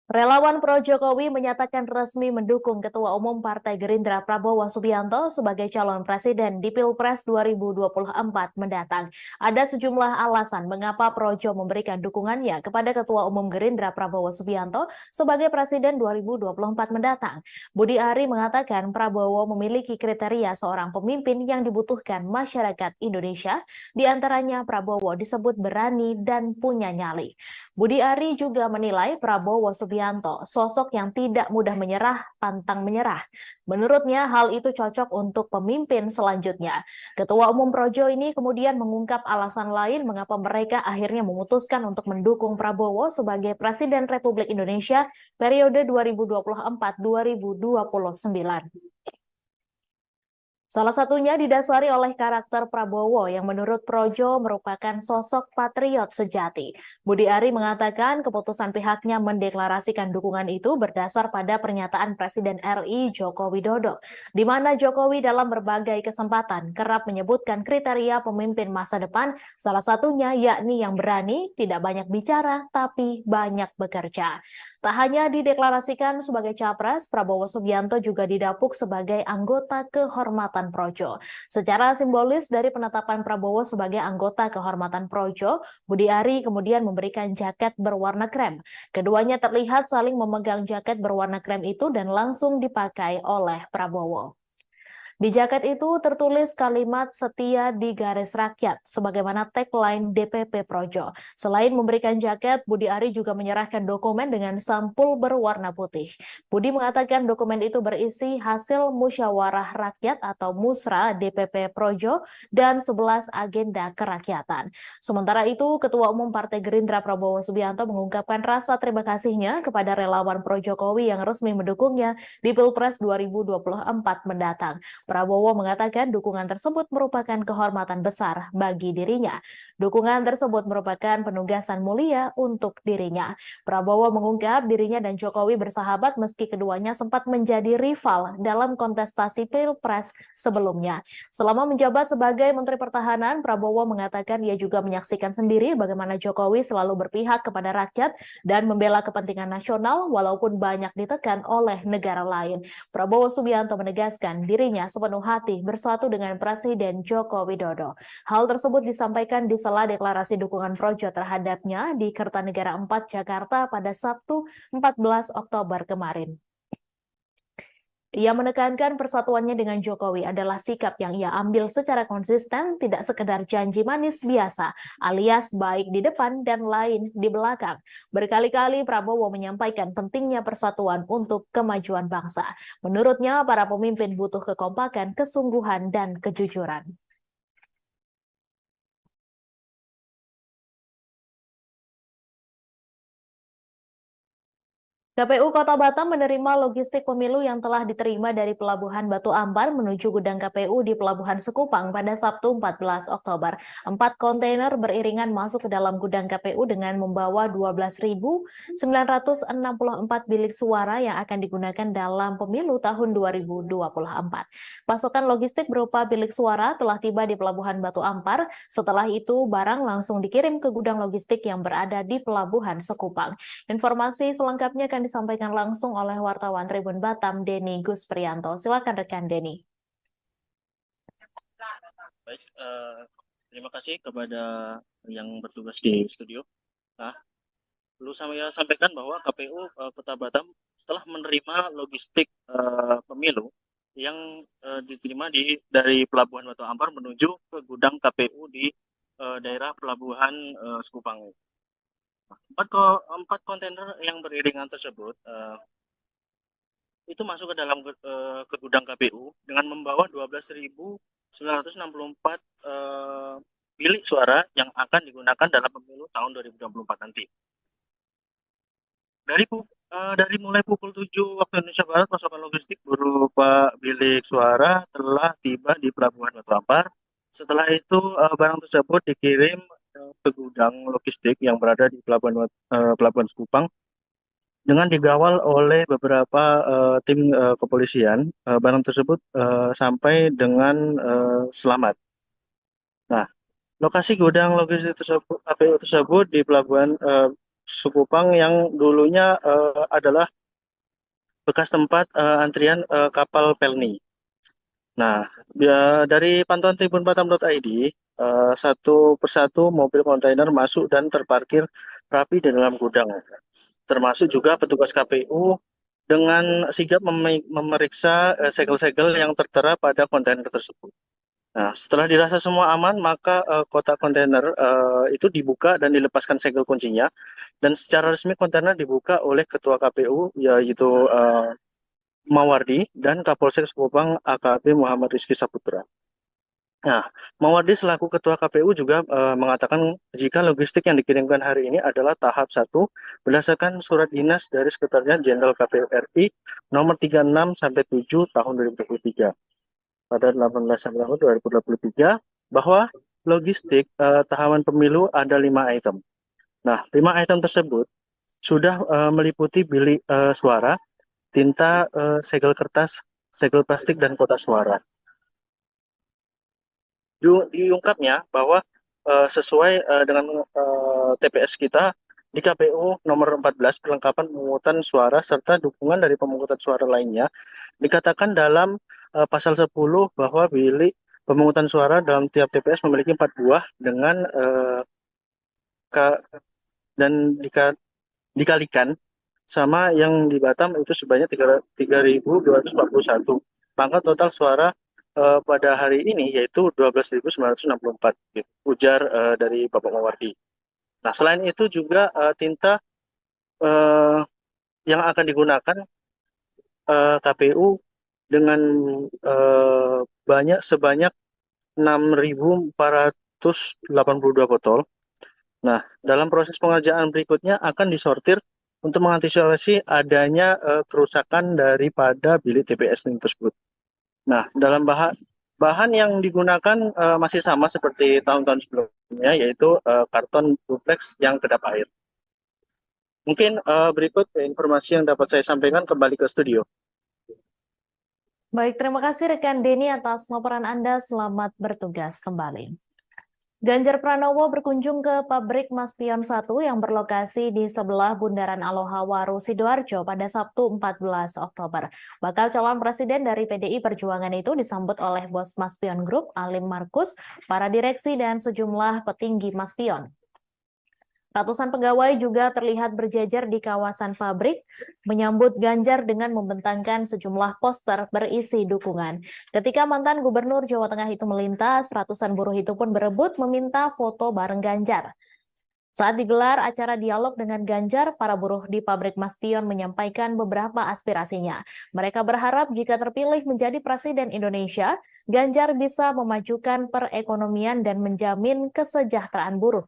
Relawan Pro Jokowi menyatakan resmi mendukung Ketua Umum Partai Gerindra Prabowo Subianto sebagai calon presiden di Pilpres 2024 mendatang. Ada sejumlah alasan mengapa Projo memberikan dukungannya kepada Ketua Umum Gerindra Prabowo Subianto sebagai presiden 2024 mendatang. Budi Ari mengatakan Prabowo memiliki kriteria seorang pemimpin yang dibutuhkan masyarakat Indonesia, di antaranya Prabowo disebut berani dan punya nyali. Budi Ari juga menilai Prabowo Subianto Subianto, sosok yang tidak mudah menyerah, pantang menyerah. Menurutnya, hal itu cocok untuk pemimpin selanjutnya. Ketua Umum Projo ini kemudian mengungkap alasan lain mengapa mereka akhirnya memutuskan untuk mendukung Prabowo sebagai Presiden Republik Indonesia periode 2024-2029. Salah satunya didasari oleh karakter Prabowo yang menurut Projo merupakan sosok patriot sejati. Budi Ari mengatakan keputusan pihaknya mendeklarasikan dukungan itu berdasar pada pernyataan Presiden RI Joko Widodo, di mana Jokowi dalam berbagai kesempatan kerap menyebutkan kriteria pemimpin masa depan, salah satunya yakni yang berani, tidak banyak bicara, tapi banyak bekerja. Tak hanya dideklarasikan sebagai capres, Prabowo Subianto juga didapuk sebagai anggota kehormatan Projo. Secara simbolis dari penetapan Prabowo sebagai anggota kehormatan Projo, Budi Ari kemudian memberikan jaket berwarna krem. Keduanya terlihat saling memegang jaket berwarna krem itu dan langsung dipakai oleh Prabowo. Di jaket itu tertulis kalimat setia di garis rakyat, sebagaimana tagline DPP Projo. Selain memberikan jaket, Budi Ari juga menyerahkan dokumen dengan sampul berwarna putih. Budi mengatakan dokumen itu berisi hasil musyawarah rakyat atau musra DPP Projo dan 11 agenda kerakyatan. Sementara itu, Ketua Umum Partai Gerindra Prabowo Subianto mengungkapkan rasa terima kasihnya kepada relawan Pro Jokowi yang resmi mendukungnya di Pilpres 2024 mendatang. Prabowo mengatakan dukungan tersebut merupakan kehormatan besar bagi dirinya. Dukungan tersebut merupakan penugasan mulia untuk dirinya. Prabowo mengungkap dirinya dan Jokowi bersahabat meski keduanya sempat menjadi rival dalam kontestasi Pilpres sebelumnya. Selama menjabat sebagai Menteri Pertahanan, Prabowo mengatakan ia juga menyaksikan sendiri bagaimana Jokowi selalu berpihak kepada rakyat dan membela kepentingan nasional walaupun banyak ditekan oleh negara lain. Prabowo Subianto menegaskan dirinya sepenuh hati bersatu dengan Presiden Joko Widodo. Hal tersebut disampaikan di sela deklarasi dukungan Projo terhadapnya di Kertanegara 4 Jakarta pada Sabtu 14 Oktober kemarin. Ia menekankan persatuannya dengan Jokowi adalah sikap yang ia ambil secara konsisten, tidak sekedar janji manis biasa, alias baik di depan dan lain di belakang. Berkali-kali Prabowo menyampaikan pentingnya persatuan untuk kemajuan bangsa. Menurutnya, para pemimpin butuh kekompakan, kesungguhan, dan kejujuran. KPU Kota Batam menerima logistik pemilu yang telah diterima dari Pelabuhan Batu Ampar menuju gudang KPU di Pelabuhan Sekupang pada Sabtu 14 Oktober. 4 kontainer beriringan masuk ke dalam gudang KPU dengan membawa 12.964 bilik suara yang akan digunakan dalam pemilu tahun 2024. Pasokan logistik berupa bilik suara telah tiba di Pelabuhan Batu Ampar. Setelah itu, barang langsung dikirim ke gudang logistik yang berada di Pelabuhan Sekupang. Informasi selengkapnya akan disampaikan langsung oleh wartawan Tribun Batam, Denny Gusprianto. Silakan rekan Denny. Baik, terima kasih kepada yang bertugas di studio. Nah, perlu saya sampaikan bahwa KPU Kota Batam setelah menerima logistik pemilu yang diterima dari Pelabuhan Batu Ampar menuju ke gudang KPU di daerah Pelabuhan Sekupang. 4 kontainer yang beriringan tersebut itu masuk ke dalam ke gudang KPU dengan membawa 12.964 bilik suara yang akan digunakan dalam pemilu tahun 2024 nanti. Dari mulai pukul 7 waktu Indonesia Barat, pasokan logistik berupa bilik suara telah tiba di Pelabuhan Batu Ampar. Setelah itu barang tersebut dikirim ke gudang logistik yang berada di Pelabuhan Sekupang dengan dikawal oleh beberapa tim kepolisian. Barang tersebut sampai dengan selamat. Nah, lokasi gudang logistik tersebut, KPU tersebut di Pelabuhan Sekupang yang dulunya adalah bekas tempat antrian kapal Pelni. Nah, dari pantauan tribunbatam.id, satu persatu mobil kontainer masuk dan terparkir rapi di dalam gudang. Termasuk juga petugas KPU dengan sigap memeriksa segel-segel yang tertera pada kontainer tersebut. Nah, setelah dirasa semua aman, maka kotak kontainer itu dibuka dan dilepaskan segel kuncinya. Dan secara resmi kontainer dibuka oleh Ketua KPU, yaitu Mawardi, dan Kapolsek Sekupang AKP Muhammad Rizky Saputra. Nah, Mawardi selaku Ketua KPU juga mengatakan jika logistik yang dikirimkan hari ini adalah tahap 1 berdasarkan surat dinas dari Sekretariat Jenderal KPU RI nomor 36/7 tahun 2023 pada 18 September 2023 bahwa logistik tahapan pemilu ada 5 item. Nah, 5 item tersebut sudah meliputi bilik suara, tinta, segel kertas, segel plastik, dan kotak suara. Diungkapnya bahwa sesuai dengan TPS kita di KPU nomor 14 perlengkapan pemungutan suara serta dukungan dari pemungutan suara lainnya dikatakan dalam pasal 10 bahwa bilik pemungutan suara dalam tiap TPS memiliki 4 buah dengan dan dikalikan sama yang di Batam itu sebanyak 3.241. Maka total suara pada hari ini yaitu 12.964, gitu, ujar dari Bapak Mawardi. Nah, selain itu juga tinta yang akan digunakan KPU dengan sebanyak 6.482 botol. Nah, dalam proses pengerjaan berikutnya akan disortir untuk mengantisipasi adanya kerusakan daripada bilik TPS tersebut. Nah, dalam bahan yang digunakan masih sama seperti tahun-tahun sebelumnya, yaitu karton duplex yang kedap air. Mungkin berikut informasi yang dapat saya sampaikan, kembali ke studio. Baik, terima kasih rekan Denny atas laporan Anda. Selamat bertugas kembali. Ganjar Pranowo berkunjung ke pabrik Maspion 1 yang berlokasi di sebelah Bundaran Aloha Waru, Sidoarjo pada Sabtu 14 Oktober. Bakal calon presiden dari PDI Perjuangan itu disambut oleh bos Maspion Group, Alim Markus, para direksi, dan sejumlah petinggi Maspion. Ratusan pegawai juga terlihat berjejer di kawasan pabrik, menyambut Ganjar dengan membentangkan sejumlah poster berisi dukungan. Ketika mantan Gubernur Jawa Tengah itu melintas, ratusan buruh itu pun berebut meminta foto bareng Ganjar. Saat digelar acara dialog dengan Ganjar, para buruh di pabrik Maspion menyampaikan beberapa aspirasinya. Mereka berharap jika terpilih menjadi Presiden Indonesia, Ganjar bisa memajukan perekonomian dan menjamin kesejahteraan buruh.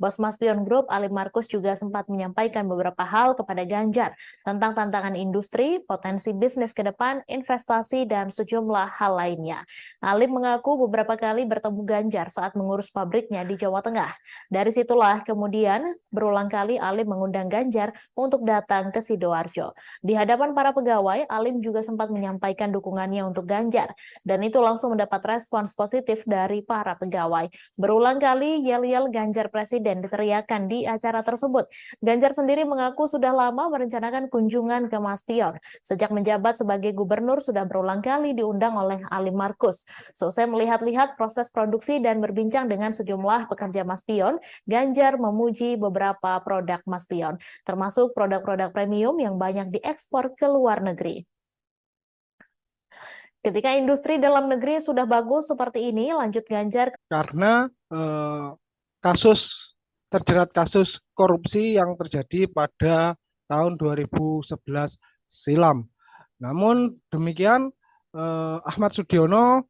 Bos Maspion Group, Alim Markus, juga sempat menyampaikan beberapa hal kepada Ganjar tentang tantangan industri, potensi bisnis ke depan, investasi, dan sejumlah hal lainnya. Alim mengaku beberapa kali bertemu Ganjar saat mengurus pabriknya di Jawa Tengah. Dari situlah kemudian berulang kali Alim mengundang Ganjar untuk datang ke Sidoarjo. Di hadapan para pegawai, Alim juga sempat menyampaikan dukungannya untuk Ganjar, dan itu langsung mendapat respons positif dari para pegawai. Berulang kali yel-yel Ganjar Presiden diteriakan di acara tersebut. Ganjar sendiri mengaku sudah lama merencanakan kunjungan ke Maspion. Sejak menjabat sebagai gubernur sudah berulang kali diundang oleh Alim Markus. Selesai melihat-lihat proses produksi dan berbincang dengan sejumlah pekerja Maspion, Ganjar memuji beberapa produk Maspion, termasuk produk-produk premium yang banyak diekspor ke luar negeri. Ketika industri dalam negeri sudah bagus seperti ini, lanjut Ganjar. Karena terjerat kasus korupsi yang terjadi pada tahun 2011 silam. Namun demikian, Ahmad Sudiono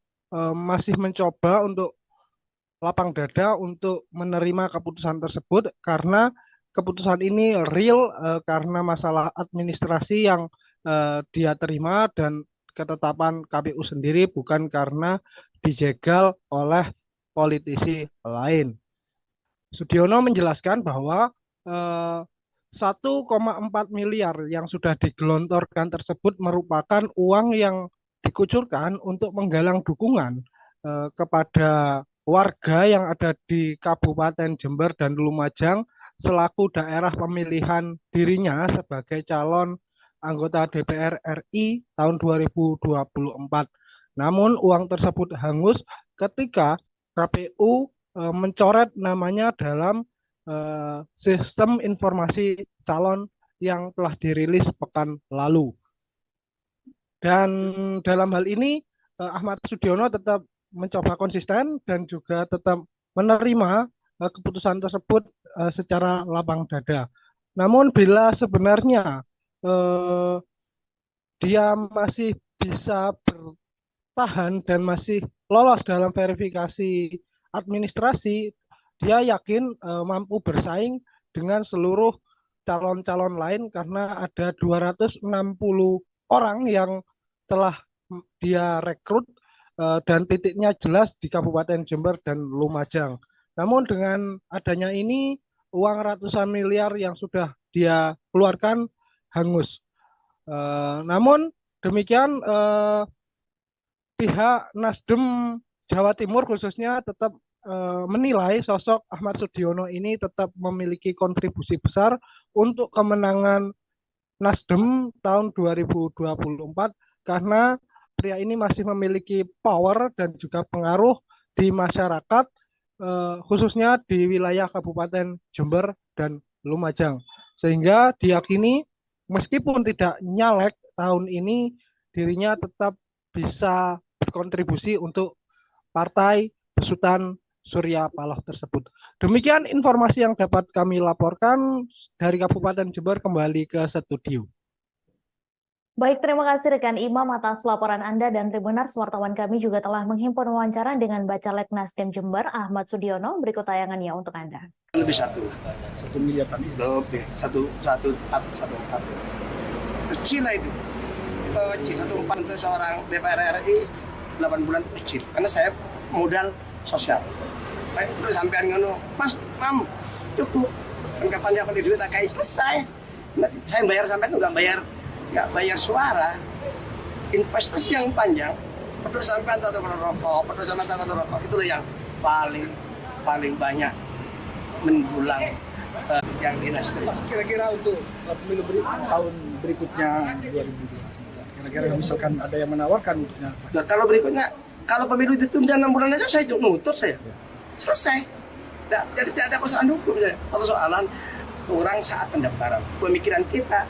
masih mencoba untuk lapang dada untuk menerima keputusan tersebut karena keputusan ini real karena masalah administrasi yang dia terima dan ketetapan KPU sendiri, bukan karena dijegal oleh politisi lain. Sudiono menjelaskan bahwa 1,4 miliar yang sudah digelontorkan tersebut merupakan uang yang dikucurkan untuk menggalang dukungan kepada warga yang ada di Kabupaten Jember dan Lumajang selaku daerah pemilihan dirinya sebagai calon anggota DPR RI tahun 2024. Namun uang tersebut hangus ketika KPU mencoret namanya dalam sistem informasi calon yang telah dirilis pekan lalu. Dan dalam hal ini Ahmad Sudiono tetap mencoba konsisten dan juga tetap menerima keputusan tersebut secara lapang dada. Namun bila sebenarnya eh, dia masih bisa bertahan dan masih lolos dalam verifikasi administrasi, dia yakin mampu bersaing dengan seluruh calon-calon lain karena ada 260 orang yang telah dia rekrut dan titiknya jelas di Kabupaten Jember dan Lumajang. Namun dengan adanya ini, uang ratusan miliar yang sudah dia keluarkan hangus. Namun demikian, pihak Nasdem Jawa Timur khususnya tetap menilai sosok Ahmad Sudiono ini tetap memiliki kontribusi besar untuk kemenangan Nasdem tahun 2024 karena pria ini masih memiliki power dan juga pengaruh di masyarakat, khususnya di wilayah Kabupaten Jember dan Lumajang. Sehingga diyakini meskipun tidak nyalek tahun ini, dirinya tetap bisa berkontribusi untuk partai besutan Surya Paloh tersebut. Demikian informasi yang dapat kami laporkan dari Kabupaten Jember. Kembali ke studio. Baik, terima kasih rekan Imam atas laporan Anda, dan Tribuners, wartawan kami juga telah menghimpun wawancara dengan Bacalek Nasdem Jember Ahmad Sudiono. Berikut tayangannya untuk Anda. Lebih 1 miliar tadi. lebih 1,4 kecil lah itu. Kecil 1,4 untuk seorang DPR RI 8 bulan itu kecil karena saya modal sosial. Kayak udah sampean ngono, Mas, Mam, cukup. Kan kapan dia akan duit tak kayak selesai. Nanti saya bayar sampai itu nggak bayar suara. Investasi yang panjang, peduli sampean tak rokok, peduli sampean tak rokok, itulah yang paling banyak mendulang yang dinasti. Kira-kira untuk pemilu tahun berikutnya 2029, kira-kira misalkan ada yang menawarkan untuknya apa? Nah, kalau pemilu ditunda 6 bulan aja saya nutut saya. Selesai. Jadi tidak ada persoalan hukum saya. Persoalan orang saat pendaftaran. Pemikiran kita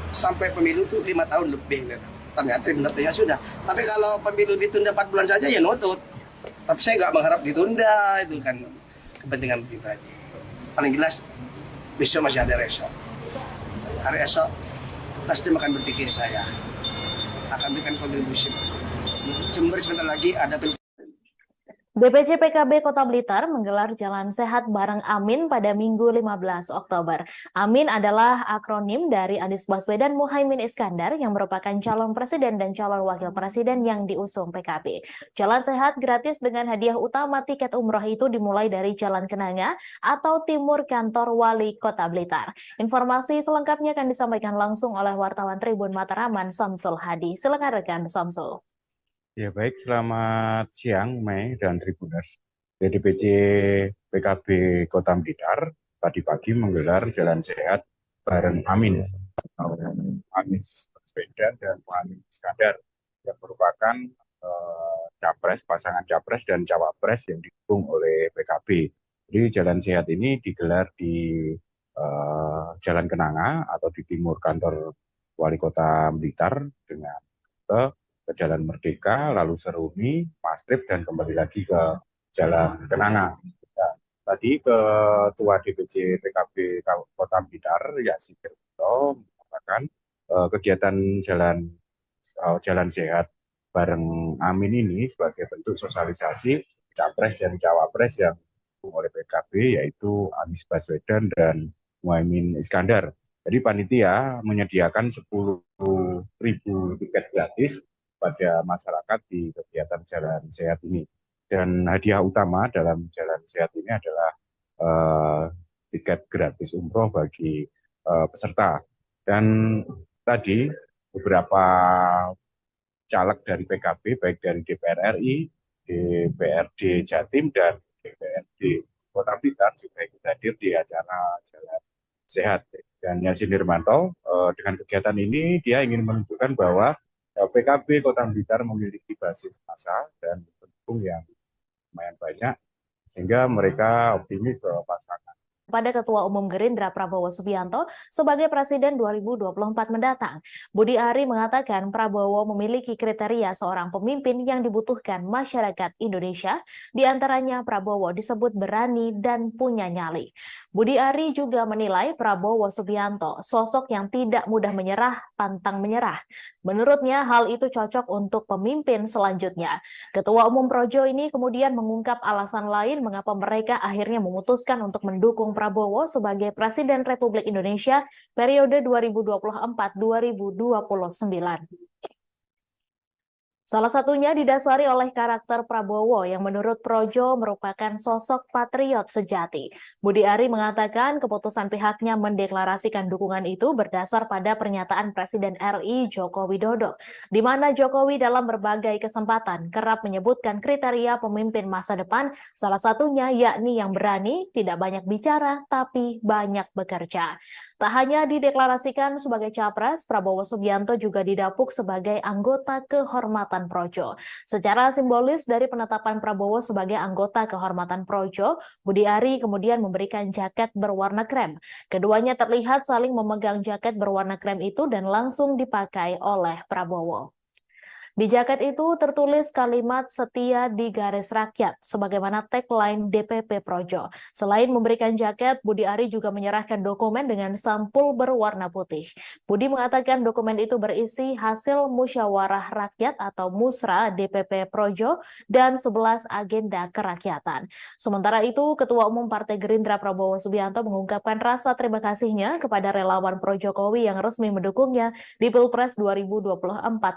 sampai pemilu itu 5 tahun lebih. Ternyata pendaftarannya sudah. Tapi kalau pemilu ditunda 4 bulan saja ya nutut. Tapi saya nggak mengharap ditunda, itu kan kepentingan pribadi. Paling jelas besok masih ada esok. Hari esok Nasdem akan berpikir saya akan berikan kontribusi. Jember sebentar lagi ada DPC PKB Kota Blitar menggelar Jalan Sehat bareng Amin pada Minggu 15 Oktober. Amin adalah akronim dari Anies Baswedan Muhaimin Iskandar yang merupakan calon presiden dan calon wakil presiden yang diusung PKB. Jalan Sehat gratis dengan hadiah utama tiket umroh itu dimulai dari Jalan Kenanga atau timur kantor Wali Kota Blitar. Informasi selengkapnya akan disampaikan langsung oleh wartawan Tribun Mataraman Samsul Hadi. Silakan rekan Samsul. Ya baik, selamat siang Mei dan Tribuners. DPC PKB Kota Blitar tadi pagi menggelar Jalan Sehat bareng Amin, Anies Baswedan dan Muhaimin Iskandar yang merupakan pasangan capres dan cawapres yang didukung oleh PKB. Jadi Jalan Sehat ini digelar di Jalan Kenanga atau di timur kantor Wali Kota Blitar dengan ke Jalan Merdeka, lalu Seruni, Mastrip, dan kembali lagi ke Jalan Kenanga. Ya, tadi Ketua DPC PKB Kota Blitar, Yasin Kerto, mengatakan kegiatan Jalan Sehat bareng Amin ini sebagai bentuk sosialisasi capres dan cawapres yang didukung oleh PKB, yaitu Anies Baswedan dan Muhaimin Iskandar. Jadi panitia menyediakan 10.000 tiket gratis pada masyarakat di kegiatan Jalan Sehat ini. Dan hadiah utama dalam Jalan Sehat ini adalah tiket gratis umroh bagi peserta. Dan tadi beberapa caleg dari PKB, baik dari DPR RI, DPRD Jatim, dan DPRD Kota Blitar juga ikut hadir di acara Jalan Sehat. Dan Yasin Nirmanto, dengan kegiatan ini dia ingin menunjukkan bahwa PKB Kota Blitar memiliki basis massa dan pendukung yang lumayan banyak, sehingga mereka optimis bahwa pasangan pada Ketua Umum Gerindra Prabowo Subianto sebagai Presiden 2024 mendatang. Budi Ari mengatakan Prabowo memiliki kriteria seorang pemimpin yang dibutuhkan masyarakat Indonesia, di antaranya Prabowo disebut berani dan punya nyali. Budi Ari juga menilai Prabowo Subianto sosok yang tidak mudah menyerah, pantang menyerah. Menurutnya hal itu cocok untuk pemimpin selanjutnya. Ketua Umum Projo ini kemudian mengungkap alasan lain mengapa mereka akhirnya memutuskan untuk mendukung Prabowo sebagai Presiden Republik Indonesia periode 2024-2029. Salah satunya didasari oleh karakter Prabowo yang menurut Projo merupakan sosok patriot sejati. Budi Ari mengatakan keputusan pihaknya mendeklarasikan dukungan itu berdasar pada pernyataan Presiden RI Joko Widodo, di mana Jokowi dalam berbagai kesempatan kerap menyebutkan kriteria pemimpin masa depan, salah satunya yakni yang berani, tidak banyak bicara, tapi banyak bekerja. Tak hanya dideklarasikan sebagai capres, Prabowo Subianto juga didapuk sebagai anggota kehormatan Projo. Secara simbolis dari penetapan Prabowo sebagai anggota kehormatan Projo, Budi Ari kemudian memberikan jaket berwarna krem. Keduanya terlihat saling memegang jaket berwarna krem itu dan langsung dipakai oleh Prabowo. Di jaket itu tertulis kalimat setia di garis rakyat, sebagaimana tagline DPP Projo. Selain memberikan jaket, Budi Ari juga menyerahkan dokumen dengan sampul berwarna putih. Budi mengatakan dokumen itu berisi hasil musyawarah rakyat atau musra DPP Projo dan 11 agenda kerakyatan. Sementara itu, Ketua Umum Partai Gerindra Prabowo Subianto mengungkapkan rasa terima kasihnya kepada relawan Pro Jokowi yang resmi mendukungnya di Pilpres 2024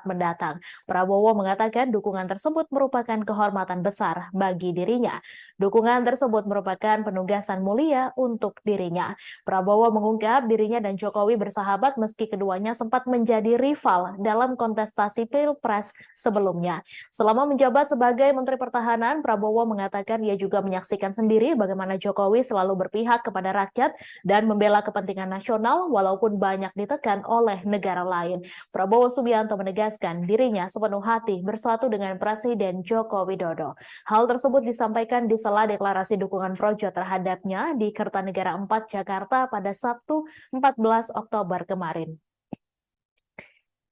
mendatang. Prabowo mengatakan dukungan tersebut merupakan kehormatan besar bagi dirinya. Dukungan tersebut merupakan penugasan mulia untuk dirinya. Prabowo mengungkap dirinya dan Jokowi bersahabat meski keduanya sempat menjadi rival dalam kontestasi Pilpres sebelumnya. Selama menjabat sebagai Menteri Pertahanan, Prabowo mengatakan ia juga menyaksikan sendiri bagaimana Jokowi selalu berpihak kepada rakyat dan membela kepentingan nasional walaupun banyak ditekan oleh negara lain. Prabowo Subianto menegaskan dirinya sepenuh hati bersatu dengan Presiden Joko Widodo. Hal tersebut disampaikan di sela deklarasi dukungan Projo terhadapnya di Kertanegara 4 Jakarta pada Sabtu 14 Oktober kemarin.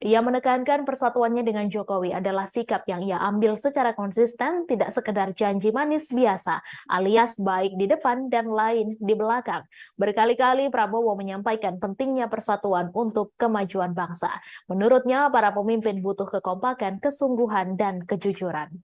Ia menekankan persatuannya dengan Jokowi adalah sikap yang ia ambil secara konsisten, tidak sekedar janji manis biasa, alias baik di depan dan lain di belakang. Berkali-kali Prabowo menyampaikan pentingnya persatuan untuk kemajuan bangsa. Menurutnya, para pemimpin butuh kekompakan, kesungguhan, dan kejujuran.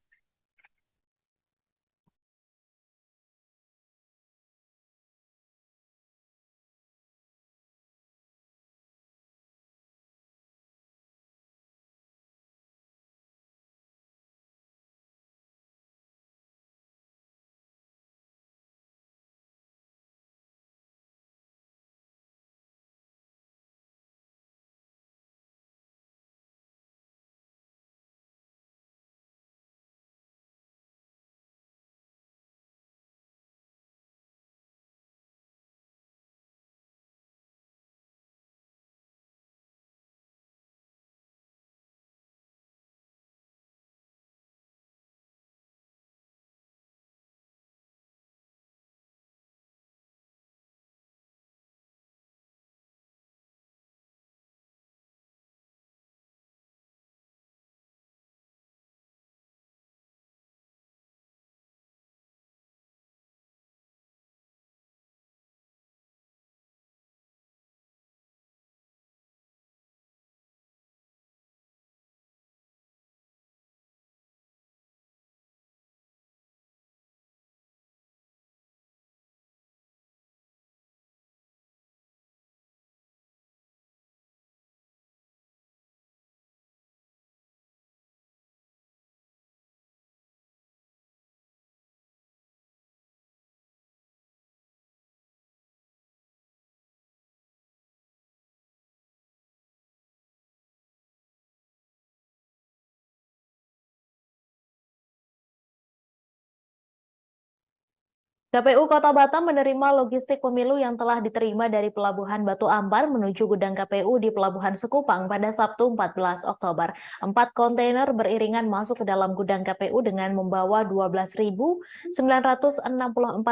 KPU Kota Batam menerima logistik pemilu yang telah diterima dari Pelabuhan Batu Ampar menuju gudang KPU di Pelabuhan Sekupang pada Sabtu 14 Oktober. 4 kontainer beriringan masuk ke dalam gudang KPU dengan membawa 12.964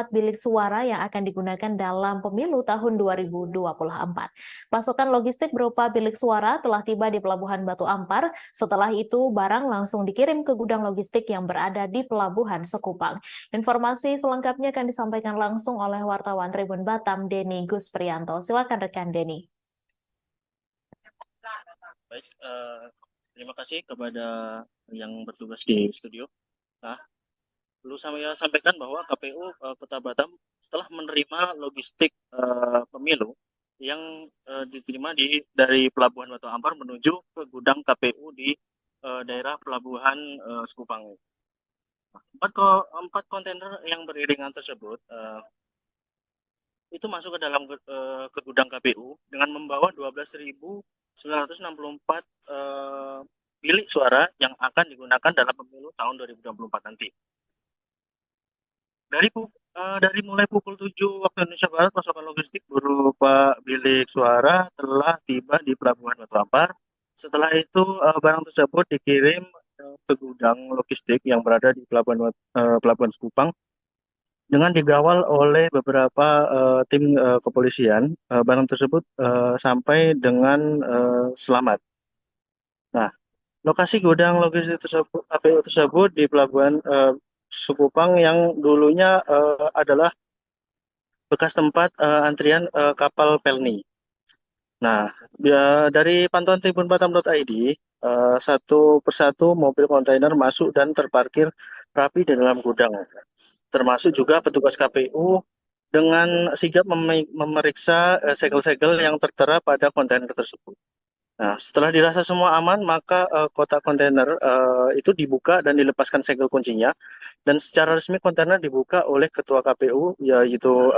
bilik suara yang akan digunakan dalam pemilu tahun 2024. Pasokan logistik berupa bilik suara telah tiba di Pelabuhan Batu Ampar. Setelah itu, barang langsung dikirim ke gudang logistik yang berada di Pelabuhan Sekupang. Informasi selengkapnya akan disampaikan langsung oleh wartawan Tribun Batam, Denny Gusprianto. Silakan rekan Denny. Baik, terima kasih kepada yang bertugas di studio. Nah, perlu saya sampaikan bahwa KPU Kota Batam setelah menerima logistik pemilu yang diterima dari Pelabuhan Batu Ampar menuju ke gudang KPU di daerah Pelabuhan Sekupang. 4 kontainer yang beriringan tersebut itu masuk ke dalam ke gudang KPU dengan membawa 12.964 bilik suara yang akan digunakan dalam pemilu tahun 2024 nanti. Dari mulai pukul 7 waktu Indonesia Barat, pasokan logistik berupa bilik suara telah tiba di Pelabuhan Batu Ampar. Setelah itu barang tersebut dikirim ke gudang logistik yang berada di Pelabuhan Sekupang dengan digawal oleh beberapa tim kepolisian. Barang tersebut sampai dengan selamat. Nah, lokasi gudang logistik tersebut, KPU tersebut di Pelabuhan Sekupang yang dulunya adalah bekas tempat antrian kapal Pelni. Nah, dari pantauan tribunbatam.id, satu persatu mobil kontainer masuk dan terparkir rapi di dalam gudang. Termasuk juga petugas KPU dengan sigap memeriksa segel-segel yang tertera pada kontainer tersebut. Nah, setelah dirasa semua aman, maka kotak kontainer itu dibuka dan dilepaskan segel kuncinya. Dan secara resmi kontainer dibuka oleh Ketua KPU, yaitu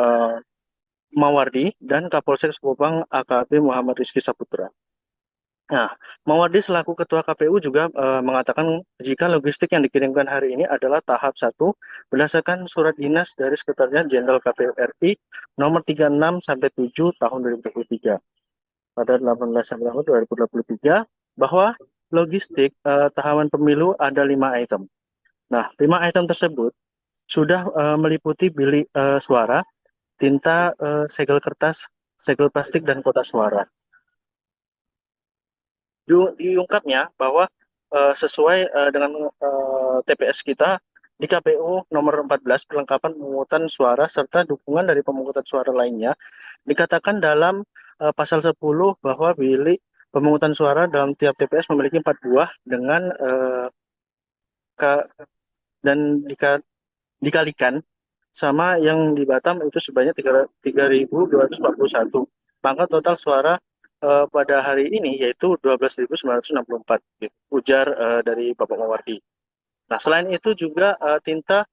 Mawardi dan Kapolsek Sekupang AKP Muhammad Rizky Saputra. Nah, Mawardi selaku Ketua KPU juga mengatakan jika logistik yang dikirimkan hari ini adalah tahap 1 berdasarkan surat dinas dari Sekretariat Jenderal KPU RI nomor 36/7 tahun 2023 pada 18 September 2023 bahwa logistik tahapan pemilu ada 5 item. Nah, 5 item tersebut sudah meliputi bilik suara, tinta, segel kertas, segel plastik, dan kotak suara. Diungkapnya bahwa sesuai dengan TPS kita di KPU nomor 14 perlengkapan pemungutan suara serta dukungan dari pemungutan suara lainnya dikatakan dalam pasal 10 bahwa bilik pemungutan suara dalam tiap TPS memiliki 4 buah dengan dan dikalikan sama yang di Batam itu sebanyak 3.241. Maka total suara pada hari ini yaitu 12.964, gitu, ujar dari Bapak Mawardi. Nah, selain itu juga tinta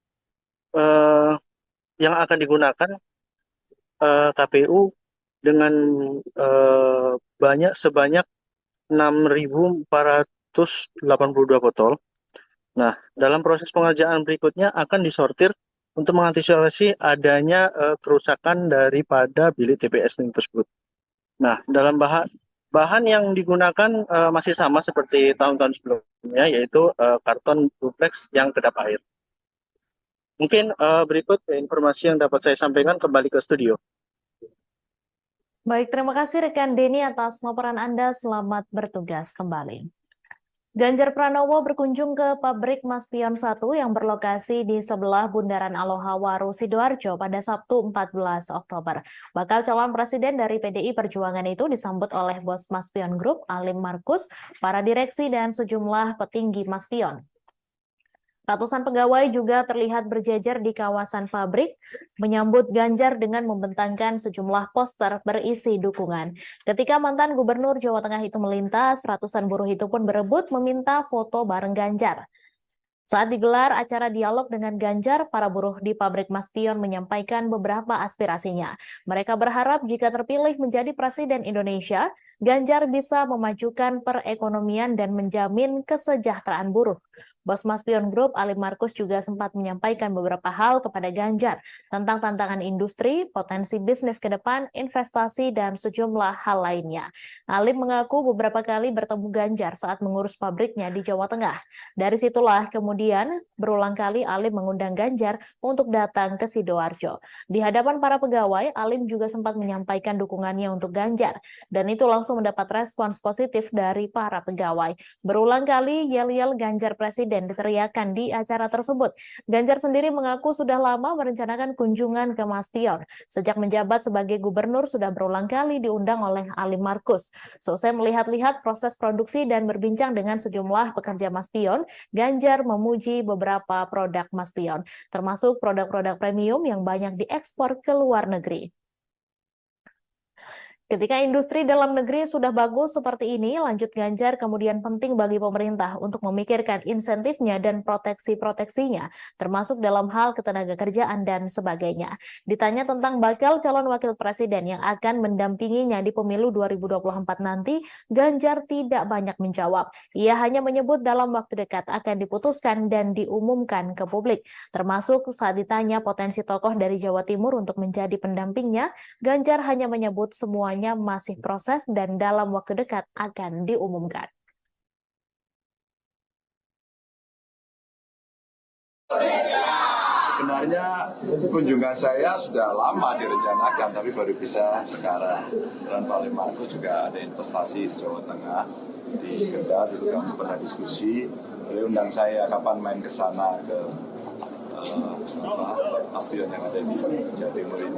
yang akan digunakan KPU dengan sebanyak 6.482 botol. Nah, dalam proses pengerjaan berikutnya akan disortir untuk mengantisipasi adanya kerusakan daripada bilik TPS tersebut. Nah, dalam bahan yang digunakan masih sama seperti tahun-tahun sebelumnya, yaitu karton duplex yang kedap air. Mungkin berikut informasi yang dapat saya sampaikan, kembali ke studio. Baik, terima kasih rekan Denny atas laporan Anda. Selamat bertugas kembali. Ganjar Pranowo berkunjung ke pabrik Maspion 1 yang berlokasi di sebelah Bundaran Aloha Waru, Sidoarjo pada Sabtu 14 Oktober. Bakal calon presiden dari PDI Perjuangan itu disambut oleh bos Maspion Group, Alim Markus, para direksi dan sejumlah petinggi Maspion. Ratusan pegawai juga terlihat berjejer di kawasan pabrik, menyambut Ganjar dengan membentangkan sejumlah poster berisi dukungan. Ketika mantan Gubernur Jawa Tengah itu melintas, ratusan buruh itu pun berebut meminta foto bareng Ganjar. Saat digelar acara dialog dengan Ganjar, para buruh di pabrik Maspion menyampaikan beberapa aspirasinya. Mereka berharap jika terpilih menjadi Presiden Indonesia, Ganjar bisa memajukan perekonomian dan menjamin kesejahteraan buruh. Bos Maspion Group Ali Markus juga sempat menyampaikan beberapa hal kepada Ganjar tentang tantangan industri, potensi bisnis ke depan, investasi, dan sejumlah hal lainnya. Ali mengaku beberapa kali bertemu Ganjar saat mengurus pabriknya di Jawa Tengah. Dari situlah kemudian berulang kali Alim mengundang Ganjar untuk datang ke Sidoarjo. Di hadapan para pegawai, Alim juga sempat menyampaikan dukungannya untuk Ganjar, dan itu langsung mendapat respons positif dari para pegawai. Berulang kali yel-yel Ganjar Presiden diteriakan di acara tersebut. Ganjar sendiri mengaku sudah lama merencanakan kunjungan ke Maspion. Sejak menjabat sebagai gubernur sudah berulang kali diundang oleh Ali Markus. Selesai melihat-lihat proses produksi dan berbincang dengan sejumlah pekerja Maspion, Ganjar memuji beberapa produk Maspion, termasuk produk-produk premium yang banyak diekspor ke luar negeri. Ketika industri dalam negeri sudah bagus seperti ini, lanjut Ganjar, kemudian penting bagi pemerintah untuk memikirkan insentifnya dan proteksi-proteksinya, termasuk dalam hal ketenagakerjaan dan sebagainya. Ditanya tentang bakal calon wakil presiden yang akan mendampinginya di pemilu 2024 nanti, Ganjar tidak banyak menjawab. Ia hanya menyebut dalam waktu dekat akan diputuskan dan diumumkan ke publik. Termasuk saat ditanya potensi tokoh dari Jawa Timur untuk menjadi pendampingnya, Ganjar hanya menyebut semuanya masih proses dan dalam waktu dekat akan diumumkan. Sebenarnya kunjungan saya sudah lama direncanakan, tapi baru bisa sekarang. Dan Pak Markus juga ada investasi di Jawa Tengah, di Kendal, itu kami pernah diskusi. Beliau undang saya kapan main ke sana ke Maspion yang ada di Jawa Timur ini.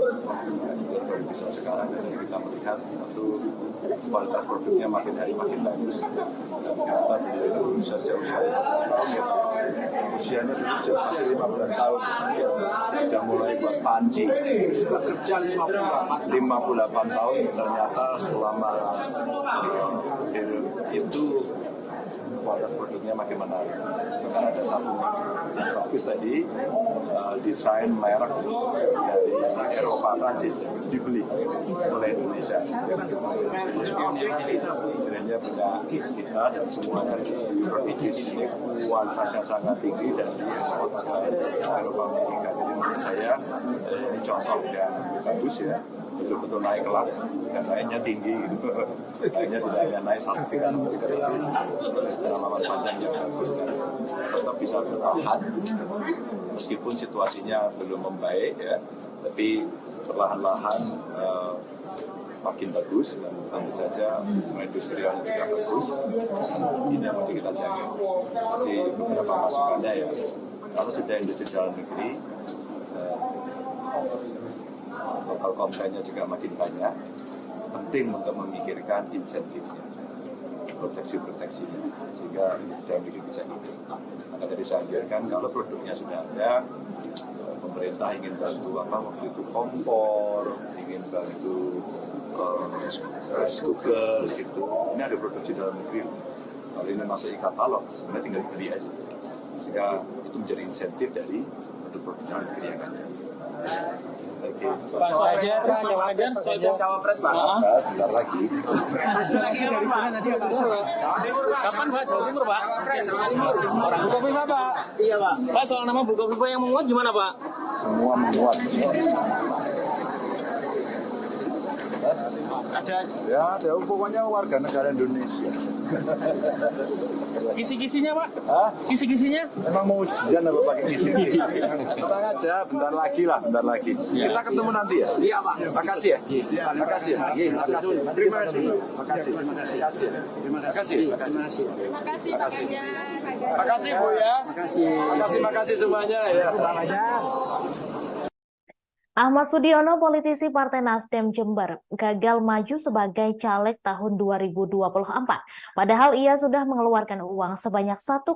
Baru bisa sekarang, jadi kita melihat itu kualitas produknya makin hari makin bagus. Dan ternyata beliau bisa sejauh-usia 15 tahun ya. Usianya dulu masih 15 tahun. Sudah mulai buat panci. Sudah kerja 58 tahun, ternyata selama itu kualitas produknya makin menarik. Karena ada satu yang bagus tadi, desain merek dari Eropa, Prancis dibeli oleh Indonesia. Akhirnya punya kita dan semuanya di sini kualitasnya sangat tinggi dan diekspor ke Eropa Amerika. Jadi menurut saya ini contoh yang bagus ya. Betul-betul naik kelas dan naiknya tinggi gitu. Naiknya tidak hanya naik satu tingkat tapi proses pengalaman panjang yang bagus dan tetap bisa bertahan meskipun situasinya belum membaik ya, tapi perlahan-lahan makin bagus dan tentu saja industrialnya juga bagus. Ini yang mesti kita jaga. Jadi beberapa masukannya ya, kalau sudah industri dalam negeri lokal kontennya juga makin banyak, penting untuk memikirkan insentifnya, proteksi-proteksinya, sehingga dalam negeri bisa gitu. Maka tadi saya anjurkan kalau produknya sudah ada, pemerintah ingin bantu apa waktu itu kompor, ingin bantu rice cooker gitu. Ini ada produksi dalam negeri. Kalau ini masuk e-katalog, sebenarnya tinggal beli aja. Sehingga itu menjadi insentif dari produk-produk dalam negeri yang ada. Pak Soejar, cawapres Pak. Bentar lagi. Kapan Pak? Jawa Timur Pak? Orang Bukoviva Pak. Iya Pak. Pak, soal nama Bukoviva yang menguat gimana Pak? Semua menguat. ada pokoknya warga negara Indonesia. Kisi-kisinya Pak? Hah? Kisi-kisinya? Emang mau ujian apa pakai kisi-kisi? Tenang aja, bentar lagi. Kita ketemu nanti ya? Iya Pak. Makasih ya? Makasih ya? Terima kasih. Makasih Bu ya. Makasih semuanya ya. Ahmad Sudiono, politisi Partai Nasdem Jember, gagal maju sebagai caleg tahun 2024. Padahal ia sudah mengeluarkan uang sebanyak 1,4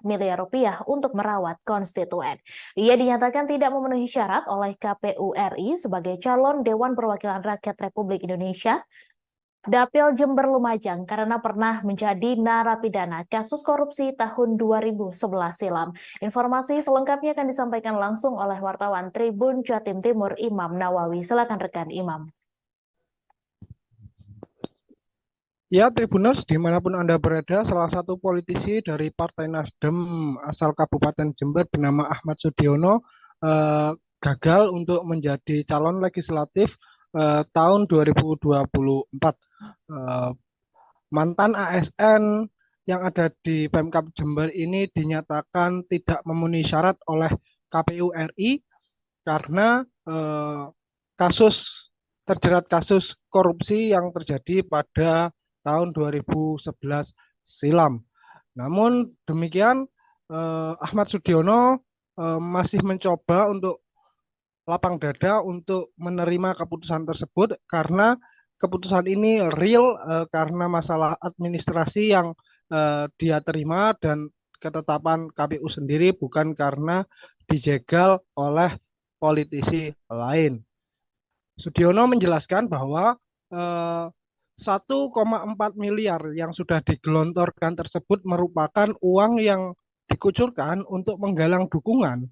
miliar rupiah untuk merawat konstituen. Ia dinyatakan tidak memenuhi syarat oleh KPU RI sebagai calon Dewan Perwakilan Rakyat Republik Indonesia Dapil Jember Lumajang karena pernah menjadi narapidana kasus korupsi tahun 2011 silam. Informasi selengkapnya akan disampaikan langsung oleh wartawan Tribun Jatim Timur Imam Nawawi. Silakan rekan Imam. Ya, Tribuners, dimanapun Anda berada, salah satu politisi dari Partai Nasdem asal Kabupaten Jember bernama Ahmad Sudiono gagal untuk menjadi calon legislatif tahun 2024. Eh, Mantan ASN yang ada di Pemkab Jember ini dinyatakan tidak memenuhi syarat oleh KPU RI karena terjerat kasus korupsi yang terjadi pada tahun 2011 silam. Namun demikian, Ahmad Sudiono masih mencoba untuk lapang dada untuk menerima keputusan tersebut karena keputusan ini real karena masalah administrasi yang dia terima dan ketetapan KPU sendiri, bukan karena dijegal oleh politisi lain. Sudiono menjelaskan bahwa 1,4 miliar yang sudah digelontorkan tersebut merupakan uang yang dikucurkan untuk menggalang dukungan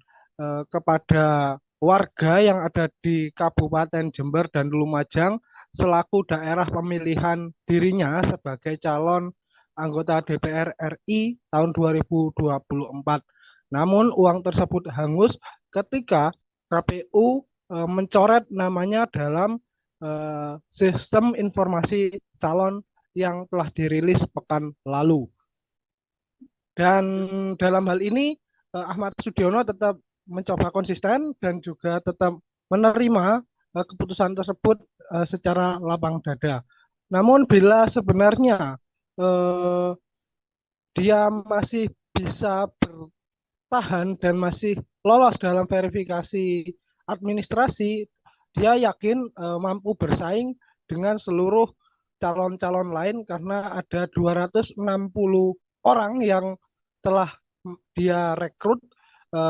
kepada warga yang ada di Kabupaten Jember dan Lumajang selaku daerah pemilihan dirinya sebagai calon anggota DPR RI tahun 2024. Namun uang tersebut hangus ketika KPU mencoret namanya dalam sistem informasi calon yang telah dirilis pekan lalu. Dan dalam hal ini Ahmad Sudiono tetap mencoba konsisten dan juga tetap menerima keputusan tersebut secara lapang dada. Namun bila sebenarnya dia masih bisa bertahan dan masih lolos dalam verifikasi administrasi, dia yakin mampu bersaing dengan seluruh calon-calon lain karena ada 260 orang yang telah dia rekrut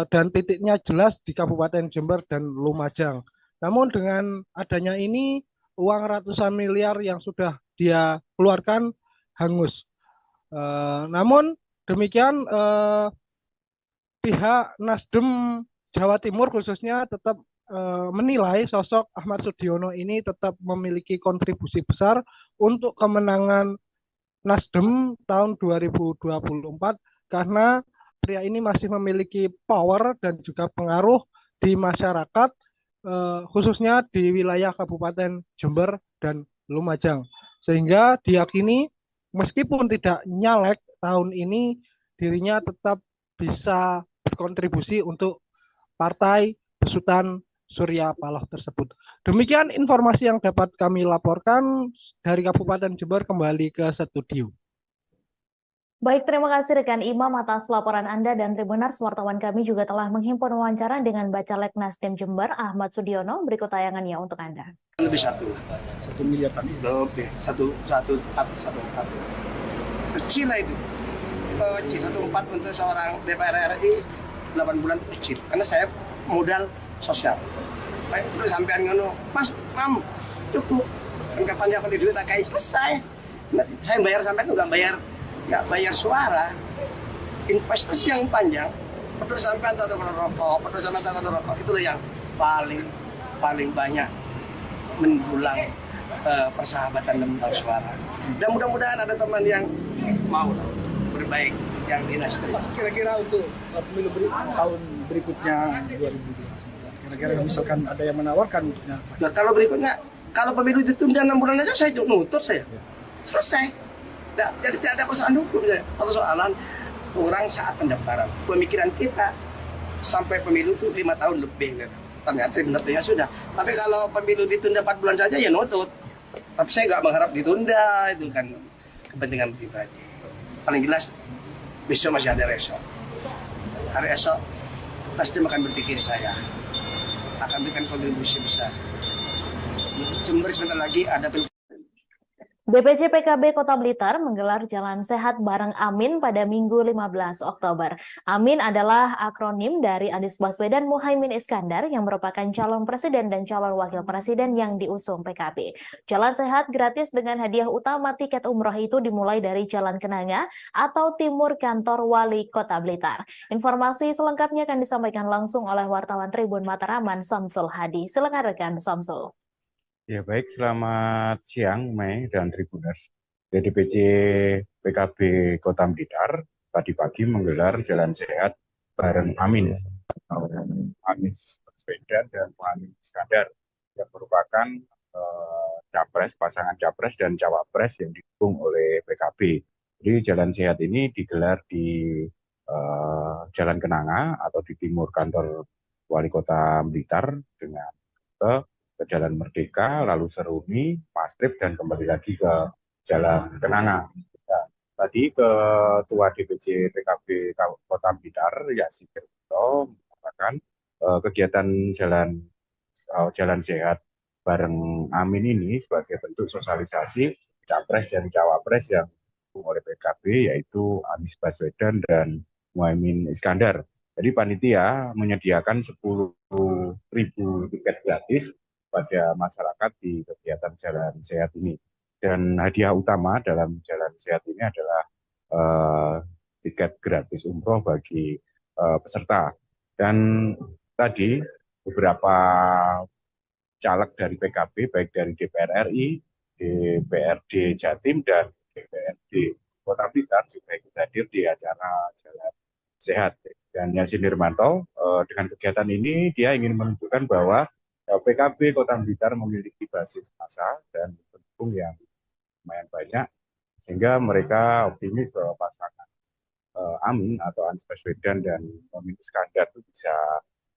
dan titiknya jelas di Kabupaten Jember dan Lumajang. Namun dengan adanya ini, uang ratusan miliar yang sudah dia keluarkan hangus. Namun demikian pihak Nasdem Jawa Timur khususnya tetap menilai sosok Ahmad Sudiono ini tetap memiliki kontribusi besar untuk kemenangan Nasdem tahun 2024 karena pria ini masih memiliki power dan juga pengaruh di masyarakat khususnya di wilayah Kabupaten Jember dan Lumajang, sehingga diyakini meskipun tidak nyalek tahun ini dirinya tetap bisa berkontribusi untuk partai besutan Surya Paloh tersebut. Demikian informasi yang dapat kami laporkan dari Kabupaten Jember. Kembali ke studio. Baik, terima kasih rekan Imam atas laporan Anda, dan Tribuners, wartawan kami juga telah menghimpun wawancara dengan Bacalek Nasdem Jember Ahmad Sudiono. Berikut tayangannya untuk Anda. Lebih 1 miliar tadi. Lebih 1,4 kecil lah itu. Kecil 1,4 untuk seorang DPR RI 8 bulan itu kecil. Karena saya modal sosial. Baik, udah sampean ngono, Mas, Mam, cukup. Kan kapan dia akan di duit tak kayak selesai. Nanti saya bayar sampai itu nggak bayar suara. Investasi yang panjang, peduli sampean tak rokok, itulah yang paling banyak mendulang persahabatan dan mendulang suara. Dan mudah-mudahan ada teman yang mau berbaik yang di Nasdem. Kira-kira untuk pemilu tahun berikutnya 2022, kira-kira misalkan ada yang menawarkan untuknya. Nah, kalau pemilu ditunda 6 bulan aja saya nutut saya. Selesai. Jadi tidak ada persoalan hukum saya. Persoalan orang saat pendaftaran. Pemikiran kita sampai pemilu itu 5 tahun lebih. Ternyata benar-benar sudah. Tapi kalau pemilu ditunda 4 bulan saja ya nutut. Tapi saya nggak mengharap ditunda, itu kan kepentingan pribadi. Paling jelas besok masih ada esok. Hari esok Nasdem akan berpikir saya akan berikan kontribusi besar. Jember sebentar lagi ada DPC PKB Kota Blitar menggelar Jalan Sehat bareng Amin pada Minggu 15 Oktober. Amin adalah akronim dari Anies Baswedan Muhaimin Iskandar yang merupakan calon presiden dan calon wakil presiden yang diusung PKB. Jalan Sehat gratis dengan hadiah utama tiket umroh itu dimulai dari Jalan Kenanga atau timur kantor Wali Kota Blitar. Informasi selengkapnya akan disampaikan langsung oleh wartawan Tribun Mataraman Samsul Hadi. Silakan rekan Samsul. Ya baik, selamat siang Mei dan Tribuners. DPC PKB Kota Blitar tadi pagi menggelar jalan sehat bareng Amin, Anies Baswedan dan Muhaimin Iskandar yang merupakan pasangan capres dan cawapres yang didukung oleh PKB. Jadi jalan sehat ini digelar di Jalan Kenanga atau di timur kantor Wali Kota Blitar dengan ke Jalan Merdeka, lalu Seruni, Mastrip, dan kembali lagi ke Jalan Kenanga. Nah, tadi Ketua DPC PKB Kota Blitar, Yasin Kerto, mengatakan kegiatan jalan sehat bareng Amin ini sebagai bentuk sosialisasi capres dan cawapres yang didukung oleh PKB, yaitu Anies Baswedan dan Muhaimin Iskandar. Jadi panitia menyediakan 10.000 tiket gratis pada masyarakat di kegiatan jalan sehat ini. Dan hadiah utama dalam jalan sehat ini adalah tiket gratis umroh bagi peserta. Dan tadi beberapa caleg dari PKB, baik dari DPR RI, DPRD Jatim, dan DPRD Kota Blitar juga ikut hadir di acara jalan sehat. Dan Yasin Nirmanto dengan kegiatan ini dia ingin menunjukkan bahwa PKB Kota Blitar memiliki basis massa dan pendukung yang lumayan banyak, sehingga mereka optimis bahwa pasangan Amin atau Anies Baswedan dan Muhaimin Iskandar itu bisa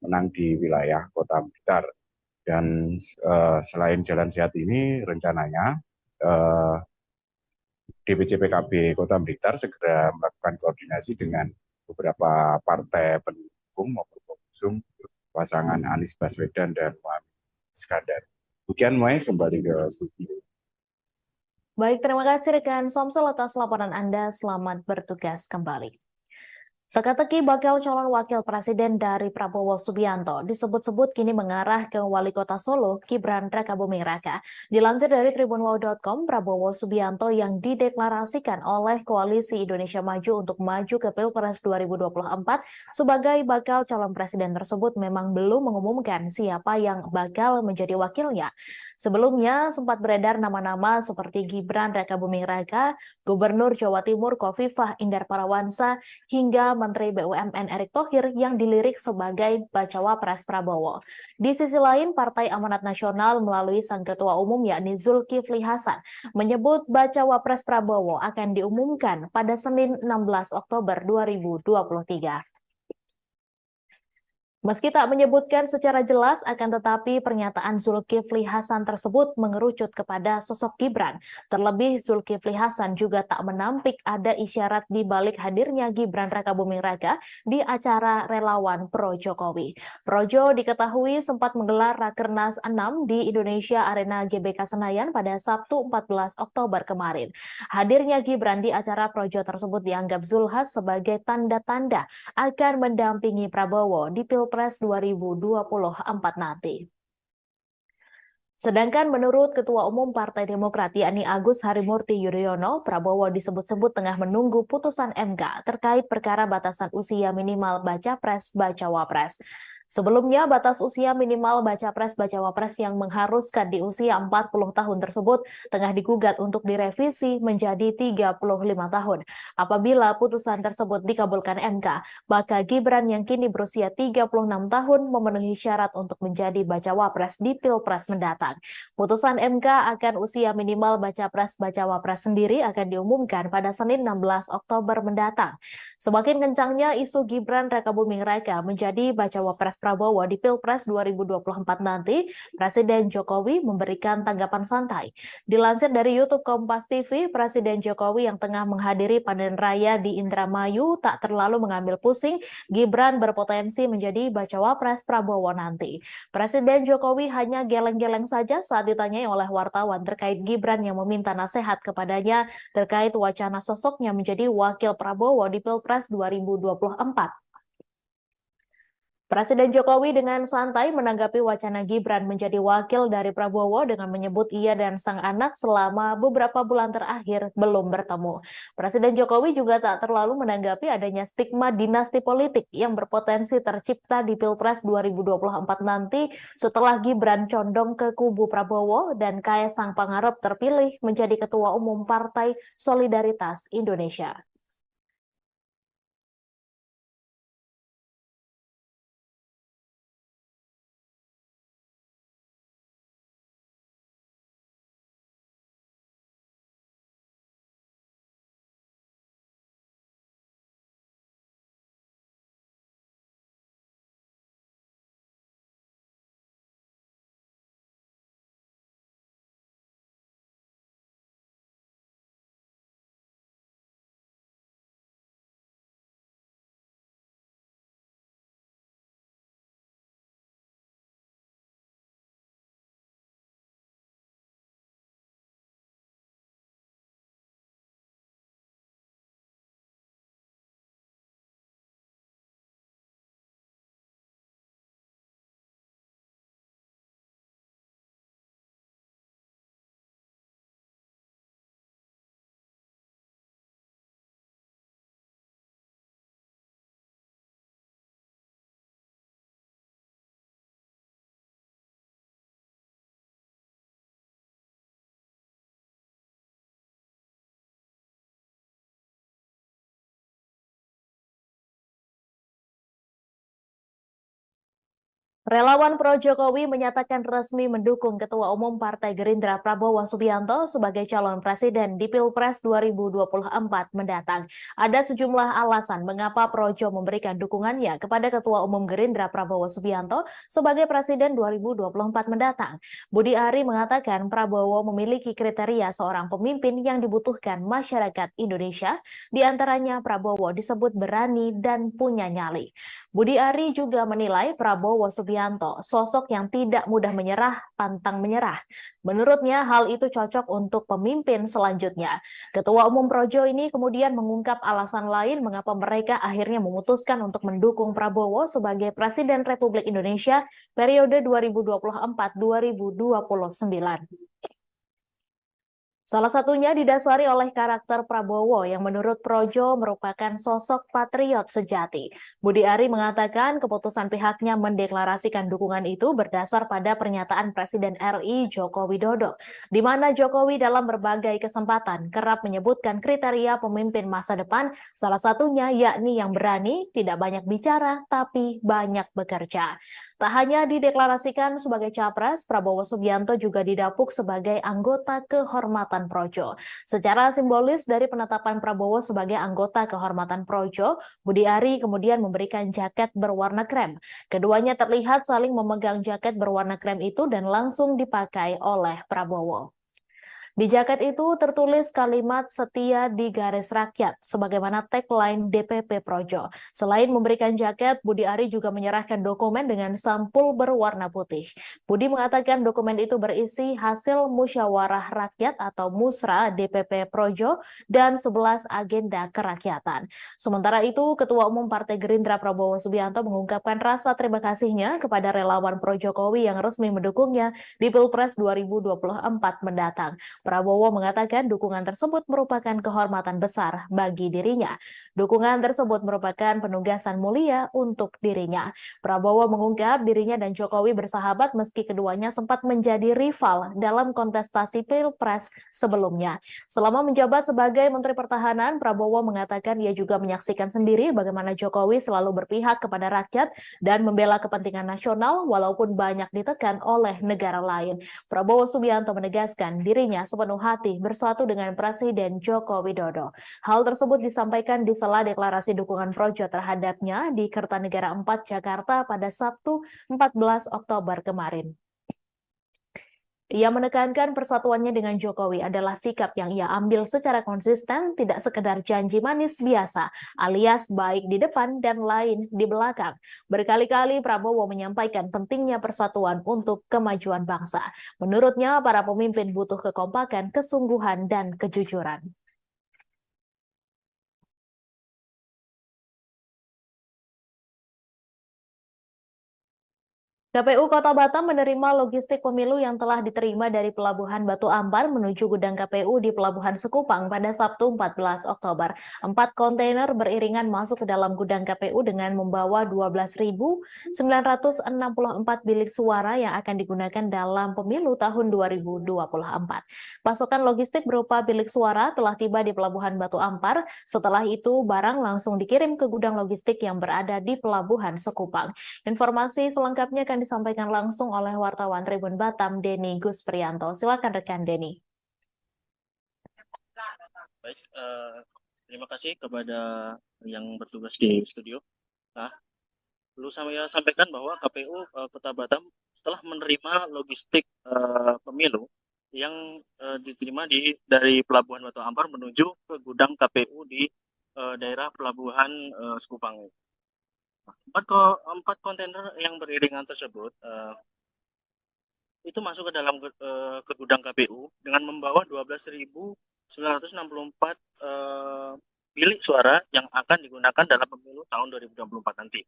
menang di wilayah Kota Blitar. Dan selain jalan sehat ini, rencananya DPC PKB Kota Blitar segera melakukan koordinasi dengan beberapa partai pendukung maupun pengusung pasangan Anies Baswedan dan Muhaimin Iskandar. Demikian, Mai, kembali ke studio. Baik, terima kasih rekan Somsel atas laporan Anda. Selamat bertugas kembali. Teka-teki bakal calon wakil presiden dari Prabowo Subianto disebut-sebut kini mengarah ke Wali Kota Solo, Gibran Rakabuming Raka. Dilansir dari tribunwol.com, Prabowo Subianto yang dideklarasikan oleh Koalisi Indonesia Maju untuk maju ke Pilpres 2024 sebagai bakal calon presiden tersebut memang belum mengumumkan siapa yang bakal menjadi wakilnya. Sebelumnya sempat beredar nama-nama seperti Gibran Rakabuming Raka, Gubernur Jawa Timur Khofifah Indar Parawansa, hingga Menteri BUMN Erick Thohir yang dilirik sebagai bacawa pres Prabowo. Di sisi lain, Partai Amanat Nasional melalui sang ketua umum yakni Zulkifli Hasan menyebut bacawa pres Prabowo akan diumumkan pada Senin 16 Oktober 2023. Meski tak menyebutkan secara jelas, akan tetapi pernyataan Zulkifli Hasan tersebut mengerucut kepada sosok Gibran. Terlebih Zulkifli Hasan juga tak menampik ada isyarat di balik hadirnya Gibran Rakabuming Raka di acara relawan pro Jokowi. Projo diketahui sempat menggelar Rakernas 6 di Indonesia Arena GBK Senayan pada Sabtu 14 Oktober kemarin. Hadirnya Gibran di acara Projo tersebut dianggap Zulhas sebagai tanda-tanda akan mendampingi Prabowo di Pilpres 2024 nanti. Sedangkan menurut Ketua Umum Partai Demokrat yakni Agus Harimurti Yudhoyono, Prabowo disebut-sebut tengah menunggu putusan MK terkait perkara batasan usia minimal baca pres-bacawa pres. Sebelumnya, batas usia minimal baca pres-bacawa pres yang mengharuskan di usia 40 tahun tersebut tengah digugat untuk direvisi menjadi 35 tahun. Apabila putusan tersebut dikabulkan MK, maka Gibran yang kini berusia 36 tahun memenuhi syarat untuk menjadi bacawa pres di Pilpres mendatang. Putusan MK akan usia minimal baca pres-bacawa pres sendiri akan diumumkan pada Senin 16 Oktober mendatang. Semakin kencangnya isu Gibran Rakabuming Raka menjadi bacawa pres Prabowo di Pilpres 2024 nanti, Presiden Jokowi memberikan tanggapan santai. Dilansir dari YouTube Kompas TV, Presiden Jokowi yang tengah menghadiri panen raya di Indramayu tak terlalu mengambil pusing Gibran berpotensi menjadi bacawa pres Prabowo nanti. Presiden Jokowi hanya geleng-geleng saja saat ditanyai oleh wartawan terkait Gibran yang meminta nasihat kepadanya terkait wacana sosoknya menjadi wakil Prabowo di Pilpres 2024. Presiden Jokowi dengan santai menanggapi wacana Gibran menjadi wakil dari Prabowo dengan menyebut ia dan sang anak selama beberapa bulan terakhir belum bertemu. Presiden Jokowi juga tak terlalu menanggapi adanya stigma dinasti politik yang berpotensi tercipta di Pilpres 2024 nanti setelah Gibran condong ke kubu Prabowo dan Kaesang Pangarep terpilih menjadi Ketua Umum Partai Solidaritas Indonesia. Relawan pro Jokowi menyatakan resmi mendukung Ketua Umum Partai Gerindra Prabowo Subianto sebagai calon presiden di Pilpres 2024 mendatang. Ada sejumlah alasan mengapa Projo memberikan dukungannya kepada Ketua Umum Gerindra Prabowo Subianto sebagai presiden 2024 mendatang. Budi Ari mengatakan Prabowo memiliki kriteria seorang pemimpin yang dibutuhkan masyarakat Indonesia, di antaranya Prabowo disebut berani dan punya nyali. Budi Ari juga menilai Prabowo Subianto sosok yang tidak mudah menyerah, pantang menyerah. Menurutnya hal itu cocok untuk pemimpin selanjutnya. Ketua Umum Projo ini kemudian mengungkap alasan lain mengapa mereka akhirnya memutuskan untuk mendukung Prabowo sebagai Presiden Republik Indonesia periode 2024-2029. Salah satunya didasari oleh karakter Prabowo yang menurut Projo merupakan sosok patriot sejati. Budi Ari mengatakan keputusan pihaknya mendeklarasikan dukungan itu berdasar pada pernyataan Presiden RI Joko Widodo, di mana Jokowi dalam berbagai kesempatan kerap menyebutkan kriteria pemimpin masa depan, salah satunya yakni yang berani, tidak banyak bicara, tapi banyak bekerja. Tak hanya dideklarasikan sebagai capres, Prabowo Subianto juga didapuk sebagai anggota kehormatan Projo. Secara simbolis dari penetapan Prabowo sebagai anggota kehormatan Projo, Budi Ari kemudian memberikan jaket berwarna krem. Keduanya terlihat saling memegang jaket berwarna krem itu dan langsung dipakai oleh Prabowo. Di jaket itu tertulis kalimat setia di garis rakyat, sebagaimana tagline DPP Projo. Selain memberikan jaket, Budi Ari juga menyerahkan dokumen dengan sampul berwarna putih. Budi mengatakan dokumen itu berisi hasil musyawarah rakyat atau musra DPP Projo dan 11 agenda kerakyatan. Sementara itu, Ketua Umum Partai Gerindra Prabowo Subianto mengungkapkan rasa terima kasihnya kepada relawan Pro Jokowi yang resmi mendukungnya di Pilpres 2024 mendatang. Prabowo mengatakan dukungan tersebut merupakan kehormatan besar bagi dirinya. Dukungan tersebut merupakan penugasan mulia untuk dirinya. Prabowo mengungkap dirinya dan Jokowi bersahabat meski keduanya sempat menjadi rival dalam kontestasi Pilpres sebelumnya. Selama menjabat sebagai Menteri Pertahanan, Prabowo mengatakan ia juga menyaksikan sendiri bagaimana Jokowi selalu berpihak kepada rakyat dan membela kepentingan nasional walaupun banyak ditekan oleh negara lain. Prabowo Subianto menegaskan dirinya sepenuh hati bersatu dengan Presiden Joko Widodo. Hal tersebut disampaikan di sela deklarasi dukungan Projo terhadapnya di Kertanegara 4 Jakarta pada Sabtu 14 Oktober kemarin. Ia menekankan persatuannya dengan Jokowi adalah sikap yang ia ambil secara konsisten, tidak sekedar janji manis biasa, alias baik di depan dan lain di belakang. Berkali-kali Prabowo menyampaikan pentingnya persatuan untuk kemajuan bangsa. Menurutnya, para pemimpin butuh kekompakan, kesungguhan, dan kejujuran. KPU Kota Batam menerima logistik pemilu yang telah diterima dari Pelabuhan Batu Ampar menuju gudang KPU di Pelabuhan Sekupang pada Sabtu 14 Oktober. 4 kontainer beriringan masuk ke dalam gudang KPU dengan membawa 12.964 bilik suara yang akan digunakan dalam pemilu tahun 2024. Pasokan logistik berupa bilik suara telah tiba di Pelabuhan Batu Ampar. Setelah itu, barang langsung dikirim ke gudang logistik yang berada di Pelabuhan Sekupang. Informasi selengkapnya akan disampaikan langsung oleh wartawan Tribun Batam, Denny Gusprianto. Silakan rekan Denny. Baik, terima kasih kepada yang bertugas di studio. Nah, perlu saya sampaikan bahwa KPU Kota Batam setelah menerima logistik pemilu yang diterima dari Pelabuhan Batu Ampar menuju ke gudang KPU di daerah Pelabuhan Sekupang. 4 kontainer yang beriringan tersebut itu masuk ke dalam ke gudang KPU dengan membawa 12.964 bilik suara yang akan digunakan dalam pemilu tahun 2024 nanti.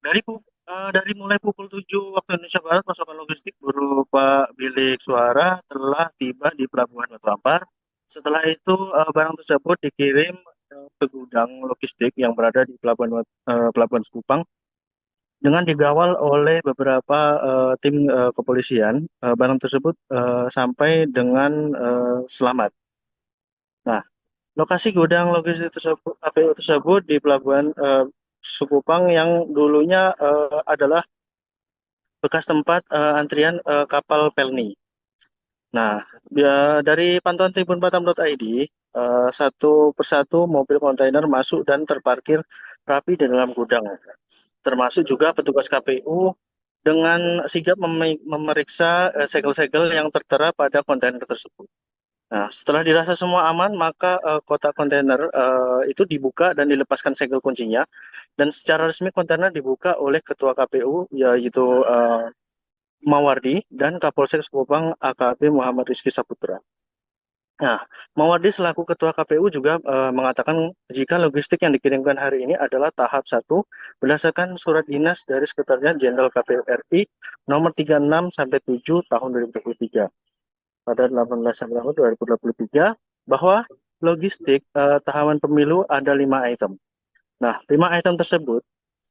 Dari mulai pukul 7 waktu Indonesia Barat, pasokan logistik berupa bilik suara telah tiba di Pelabuhan Batu Ampar. Setelah itu barang tersebut dikirim ke gudang logistik yang berada di Pelabuhan Sekupang dengan dikawal oleh beberapa tim kepolisian. Barang tersebut sampai dengan selamat. Nah, lokasi gudang logistik tersebut, KPU tersebut di Pelabuhan Sekupang yang dulunya adalah bekas tempat antrian kapal Pelni. Nah, dari pantauan tribunbatam.id, satu persatu mobil kontainer masuk dan terparkir rapi di dalam gudang. Termasuk juga petugas KPU dengan sigap memeriksa segel-segel yang tertera pada kontainer tersebut. Nah, setelah dirasa semua aman, maka kotak kontainer itu dibuka dan dilepaskan segel kuncinya. Dan secara resmi kontainer dibuka oleh Ketua KPU, yaitu Mawardi dan Kapolsek Sekupang AKP Muhammad Rizky Saputra. Nah, Mawardi selaku Ketua KPU juga mengatakan jika logistik yang dikirimkan hari ini adalah tahap 1 berdasarkan surat dinas dari Sekretariat Jenderal KPU RI nomor 36/7 tahun 2023 pada 18/2023 bahwa logistik tahapan pemilu ada 5 item. Nah, 5 item tersebut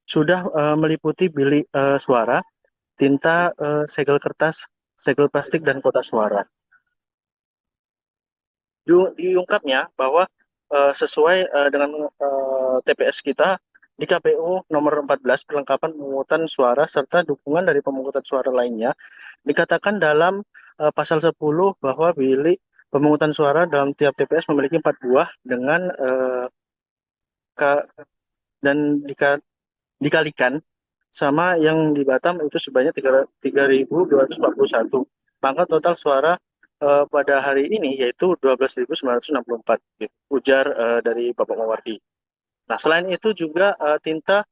sudah meliputi bilik suara, tinta, segel kertas, segel plastik, dan kotak suara. Diungkapnya bahwa sesuai dengan TPS kita di KPU nomor 14 perlengkapan pemungutan suara serta dukungan dari pemungutan suara lainnya dikatakan dalam pasal 10 bahwa bilik pemungutan suara dalam tiap TPS memiliki 4 buah dengan dan dikalikan sama yang di Batam itu sebanyak 3.241. Maka total suara pada hari ini yaitu 12.964, gitu, ujar dari Bapak Mawardi. Nah, selain itu juga tinta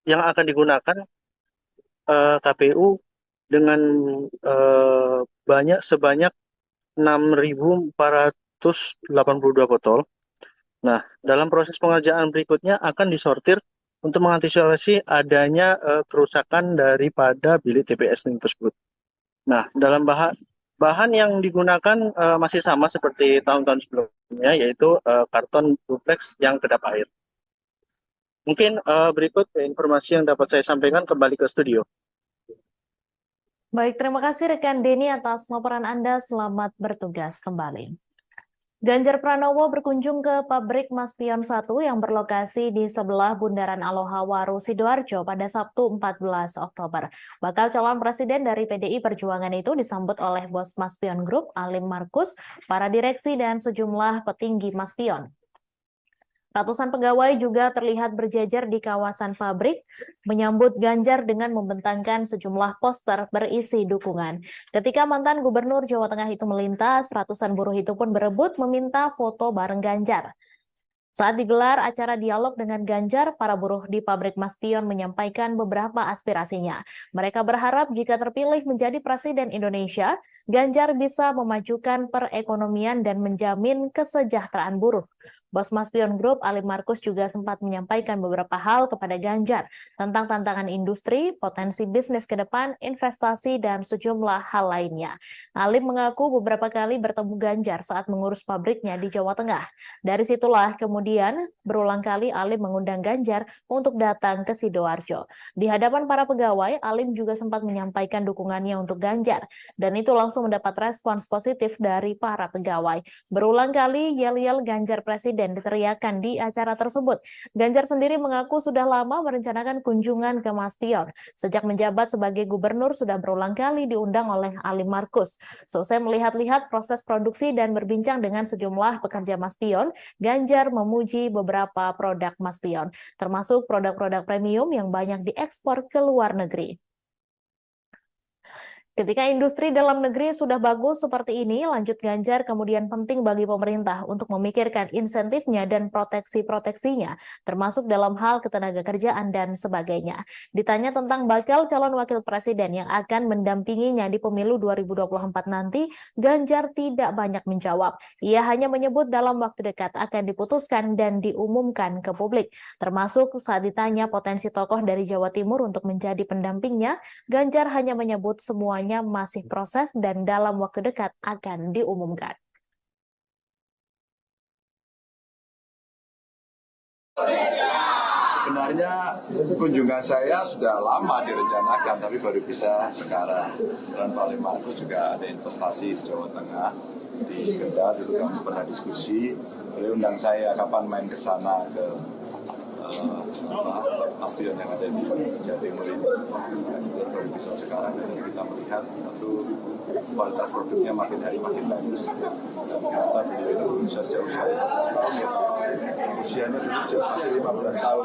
yang akan digunakan KPU dengan sebanyak 6.482 botol. Nah, dalam proses pengerjaan berikutnya akan disortir untuk mengantisipasi adanya kerusakan daripada bilik TPS tersebut. Nah, dalam bahan yang digunakan masih sama seperti tahun-tahun sebelumnya, yaitu karton duplex yang kedap air. Mungkin berikut informasi yang dapat saya sampaikan, kembali ke studio. Baik, terima kasih rekan Denny atas laporan Anda. Selamat bertugas kembali. Ganjar Pranowo berkunjung ke pabrik Maspion 1 yang berlokasi di sebelah Bundaran Aloha Waru, Sidoarjo pada Sabtu 14 Oktober. Bakal calon presiden dari PDI Perjuangan itu disambut oleh bos Maspion Group, Alim Markus, para direksi, dan sejumlah petinggi Maspion. Ratusan pegawai juga terlihat berjajar di kawasan pabrik, menyambut Ganjar dengan membentangkan sejumlah poster berisi dukungan. Ketika mantan Gubernur Jawa Tengah itu melintas, ratusan buruh itu pun berebut meminta foto bareng Ganjar. Saat digelar acara dialog dengan Ganjar, para buruh di pabrik Maspion menyampaikan beberapa aspirasinya. Mereka berharap jika terpilih menjadi Presiden Indonesia, Ganjar bisa memajukan perekonomian dan menjamin kesejahteraan buruh. Bos Maspion Group, Ali Markus juga sempat menyampaikan beberapa hal kepada Ganjar tentang tantangan industri, potensi bisnis ke depan, investasi, dan sejumlah hal lainnya. Ali mengaku beberapa kali bertemu Ganjar saat mengurus pabriknya di Jawa Tengah. Dari situlah kemudian berulang kali Alim mengundang Ganjar untuk datang ke Sidoarjo. Di hadapan para pegawai, Alim juga sempat menyampaikan dukungannya untuk Ganjar, dan itu langsung mendapat respons positif dari para pegawai. Berulang kali yel-yel Ganjar Presiden diteriakan di acara tersebut. Ganjar sendiri mengaku sudah lama merencanakan kunjungan ke Maspion. Sejak menjabat sebagai gubernur sudah berulang kali diundang oleh Ali Markus. Selesai melihat-lihat proses produksi dan berbincang dengan sejumlah pekerja Maspion, Ganjar memuji beberapa produk Maspion, termasuk produk-produk premium yang banyak diekspor ke luar negeri. Ketika industri dalam negeri sudah bagus seperti ini, lanjut Ganjar kemudian penting bagi pemerintah untuk memikirkan insentifnya dan proteksi-proteksinya, termasuk dalam hal ketenaga kerjaan dan sebagainya. Ditanya tentang bakal calon wakil presiden yang akan mendampinginya di pemilu 2024 nanti, Ganjar tidak banyak menjawab. Ia hanya menyebut dalam waktu dekat akan diputuskan dan diumumkan ke publik. Termasuk saat ditanya potensi tokoh dari Jawa Timur untuk menjadi pendampingnya, Ganjar hanya menyebut semuanya masih proses dan dalam waktu dekat akan diumumkan. Sebenarnya kunjungan saya sudah lama direncanakan, tapi baru bisa sekarang. Dan Pak Markus juga ada investasi di Jawa Tengah, di Kendal, dulu kami pernah diskusi. Beliau undang saya kapan main ke sana ke Maspion yang ada di Jawa Timur ini. Dan baru bisa sekarang, jadi kita melihat satu kualitas produknya makin hari makin bagus. Dan ternyata beliau itu bisa sejauh-usia 15 tahun ya. Usianya dulu masih 15 tahun.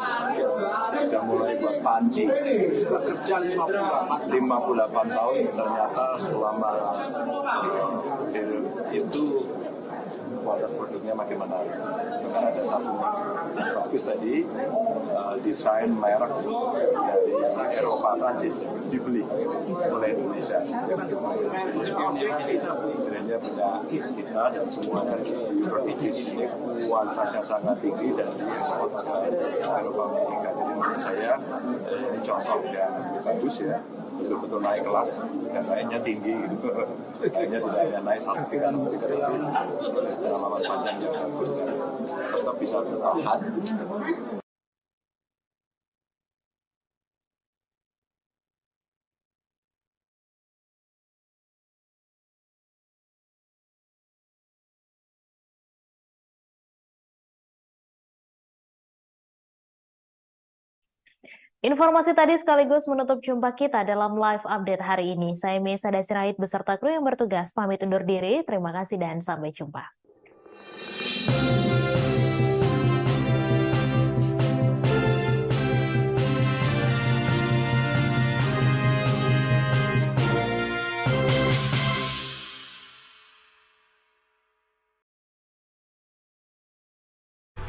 Sudah mulai buat panci. Sudah kerja 58 tahun, ternyata selama itu kualitas produknya makin menarik. Bahkan ada satu bagus tadi, desain merek dari Eropa, Prancis dibeli oleh Indonesia. Brandnya punya kita dan semuanya berpikir ini kualitasnya sangat tinggi dan diekspor ke Eropa Amerika. Jadi menurut saya ini contoh yang bagus ya. Betul-betul naik kelas dan naiknya tinggi gitu. Naiknya tidak hanya naik satu tingkat tapi proses pengalaman panjang yang bagus dan tetap bisa bertahan. Informasi tadi sekaligus menutup jumpa kita dalam live update hari ini. Saya Mesa Dasirahid beserta kru yang bertugas pamit undur diri. Terima kasih dan sampai jumpa.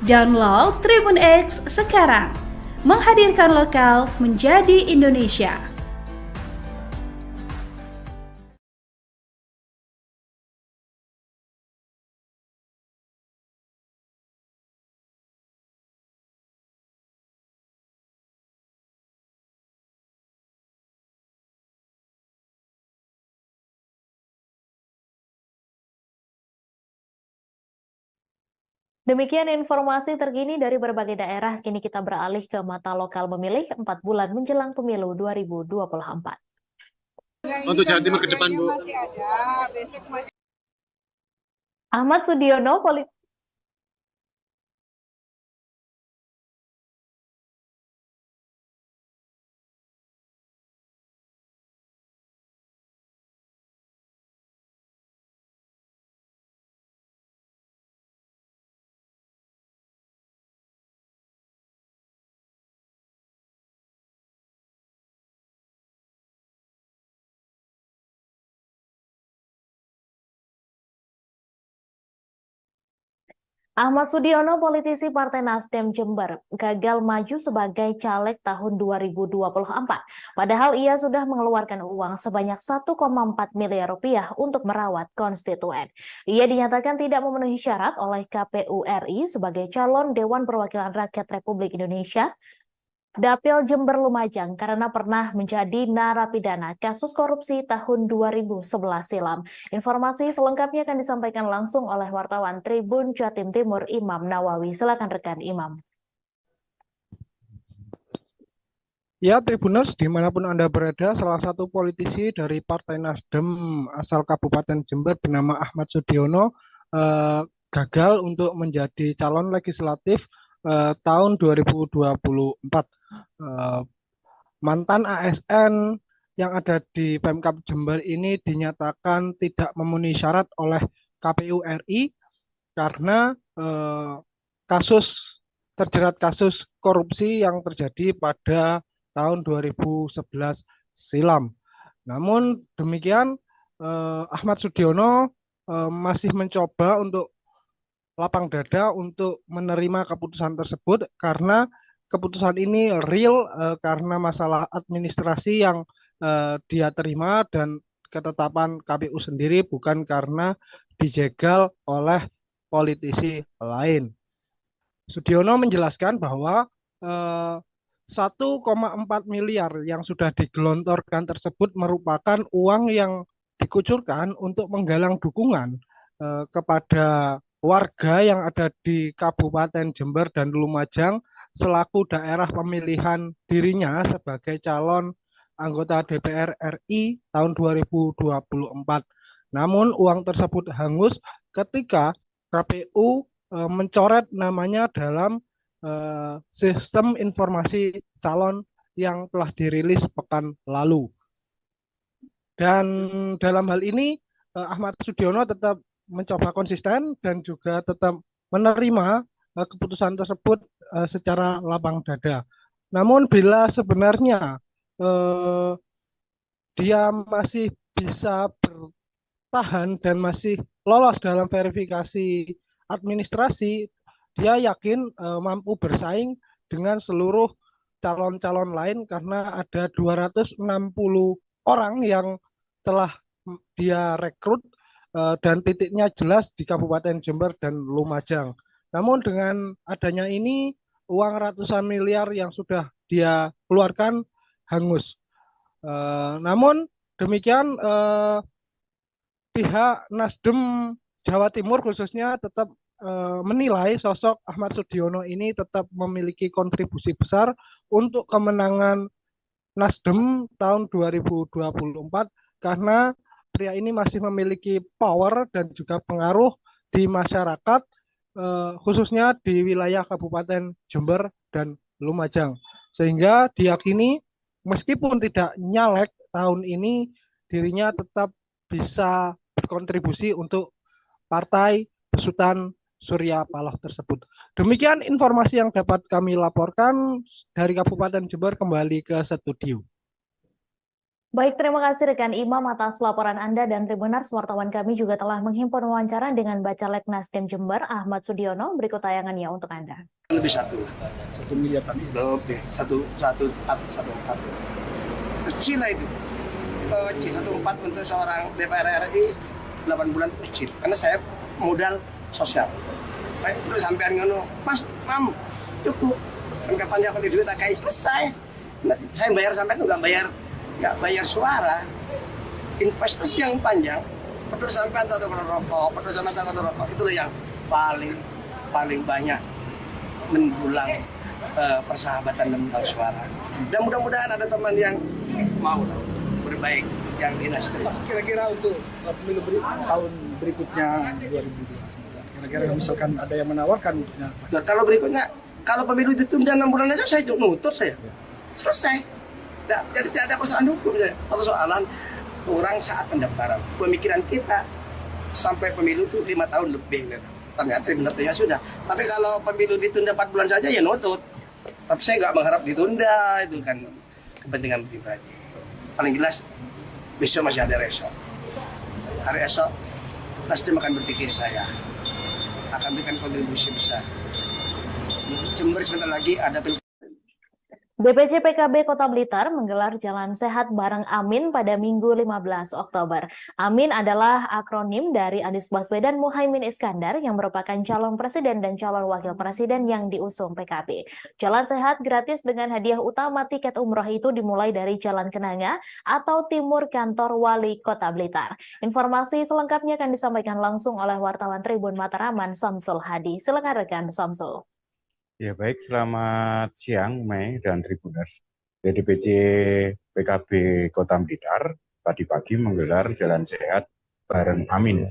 Download Tribun X sekarang. Menghadirkan lokal menjadi Indonesia. Demikian informasi terkini dari berbagai daerah. Kini kita beralih ke mata lokal pemilih 4 bulan menjelang pemilu 2024. Untuk Jawa Timur ke depan, Bu. Masih ada, besok masih Ahmad Sudiono, Ahmad Sudiono, politisi Partai Nasdem Jember, gagal maju sebagai caleg tahun 2024. Padahal ia sudah mengeluarkan uang sebanyak 1,4 miliar rupiah untuk merawat konstituen. Ia dinyatakan tidak memenuhi syarat oleh KPU RI sebagai calon Dewan Perwakilan Rakyat Republik Indonesia Dapil Jember Lumajang karena pernah menjadi narapidana kasus korupsi tahun 2011 silam. Informasi selengkapnya akan disampaikan langsung oleh wartawan Tribun Jatim Timur Imam Nawawi. Silakan rekan Imam. Ya, Tribuners, dimanapun Anda berada, salah satu politisi dari Partai Nasdem asal Kabupaten Jember bernama Ahmad Sudiono gagal untuk menjadi calon legislatif tahun 2024. Mantan ASN yang ada di Pemkab Jember ini dinyatakan tidak memenuhi syarat oleh KPU RI karena terjerat kasus korupsi yang terjadi pada tahun 2011 silam. Namun demikian Ahmad Sudiono masih mencoba untuk lapang dada untuk menerima keputusan tersebut karena keputusan ini real karena masalah administrasi yang dia terima dan ketetapan KPU sendiri, bukan karena dijegal oleh politisi lain. Sudiono menjelaskan bahwa 1,4 miliar yang sudah digelontorkan tersebut merupakan uang yang dikucurkan untuk menggalang dukungan kepada warga yang ada di Kabupaten Jember dan Lumajang selaku daerah pemilihan dirinya sebagai calon anggota DPR RI tahun 2024. Namun uang tersebut hangus ketika KPU mencoret namanya dalam sistem informasi calon yang telah dirilis pekan lalu. Dan dalam hal ini Ahmad Sudiono tetap mencoba konsisten dan juga tetap menerima keputusan tersebut secara lapang dada. Namun bila sebenarnya dia masih bisa bertahan dan masih lolos dalam verifikasi administrasi, dia yakin mampu bersaing dengan seluruh calon-calon lain karena ada 260 orang yang telah dia rekrut dan titiknya jelas di Kabupaten Jember dan Lumajang. Namun dengan adanya ini, uang ratusan miliar yang sudah dia keluarkan hangus. Namun demikian pihak Nasdem Jawa Timur khususnya tetap menilai sosok Ahmad Sudiono ini tetap memiliki kontribusi besar untuk kemenangan Nasdem tahun 2024 karena pria ini masih memiliki power dan juga pengaruh di masyarakat, khususnya di wilayah Kabupaten Jember dan Lumajang. Sehingga diyakini meskipun tidak nyalek tahun ini, dirinya tetap bisa berkontribusi untuk partai besutan Surya Paloh tersebut. Demikian informasi yang dapat kami laporkan dari Kabupaten Jember. Kembali ke studio. Baik, terima kasih rekan Imam atas laporan Anda, dan Tribuners, wartawan kami juga telah menghimpun wawancara dengan Bacalek Nasdem Jember Ahmad Sudiono. Berikut tayangannya untuk Anda. Lebih 1 miliar tadi. Lebih 1,4 kecil lah itu. 1,4 untuk seorang DPR RI 8 bulan itu kecil. Karena saya modal sosial. Baik, udah sampean ngono, Mas, Mam, cukup. Kan kapan dia akan di duit tak kayak selesai. Nanti saya bayar sampai itu nggak bayar suara. Investasi yang panjang, peduli sampai atau rokok, itulah yang paling banyak mendulang persahabatan dan mendulang suara. Dan mudah-mudahan ada teman yang mau berbaik yang di Nasdem. Kira-kira untuk pemilu tahun berikutnya 2029, kira-kira misalkan ada yang menawarkan untuknya. Nah, kalau pemilu ditunda 6 bulan aja saya nutut saya. Selesai. Jadi tidak ada persoalan hukum. Persoalan orang saat pendaftaran. Pemikiran kita sampai pemilu itu 5 tahun lebih. Ternyata pendaftarannya sudah. Tapi kalau pemilu ditunda 4 bulan saja ya nutut. Tapi saya nggak mengharap ditunda, itu kan kepentingan pribadi. Paling jelas besok masih ada esok. Hari esok Nasdem akan berpikir saya akan kami kan kontribusi besar. Jember sebentar lagi ada DPC PKB Kota Blitar menggelar Jalan Sehat bareng Amin pada Minggu 15 Oktober. Amin adalah akronim dari Anies Baswedan Muhaimin Iskandar yang merupakan calon presiden dan calon wakil presiden yang diusung PKB. Jalan Sehat gratis dengan hadiah utama tiket umroh itu dimulai dari Jalan Kenanga atau timur kantor Wali Kota Blitar. Informasi selengkapnya akan disampaikan langsung oleh wartawan Tribun Mataraman Samsul Hadi. Silakan rekan Samsul. Ya baik, selamat siang Mei dan Tribuners. DPC PKB Kota Blitar tadi pagi menggelar Jalan Sehat bareng Amin,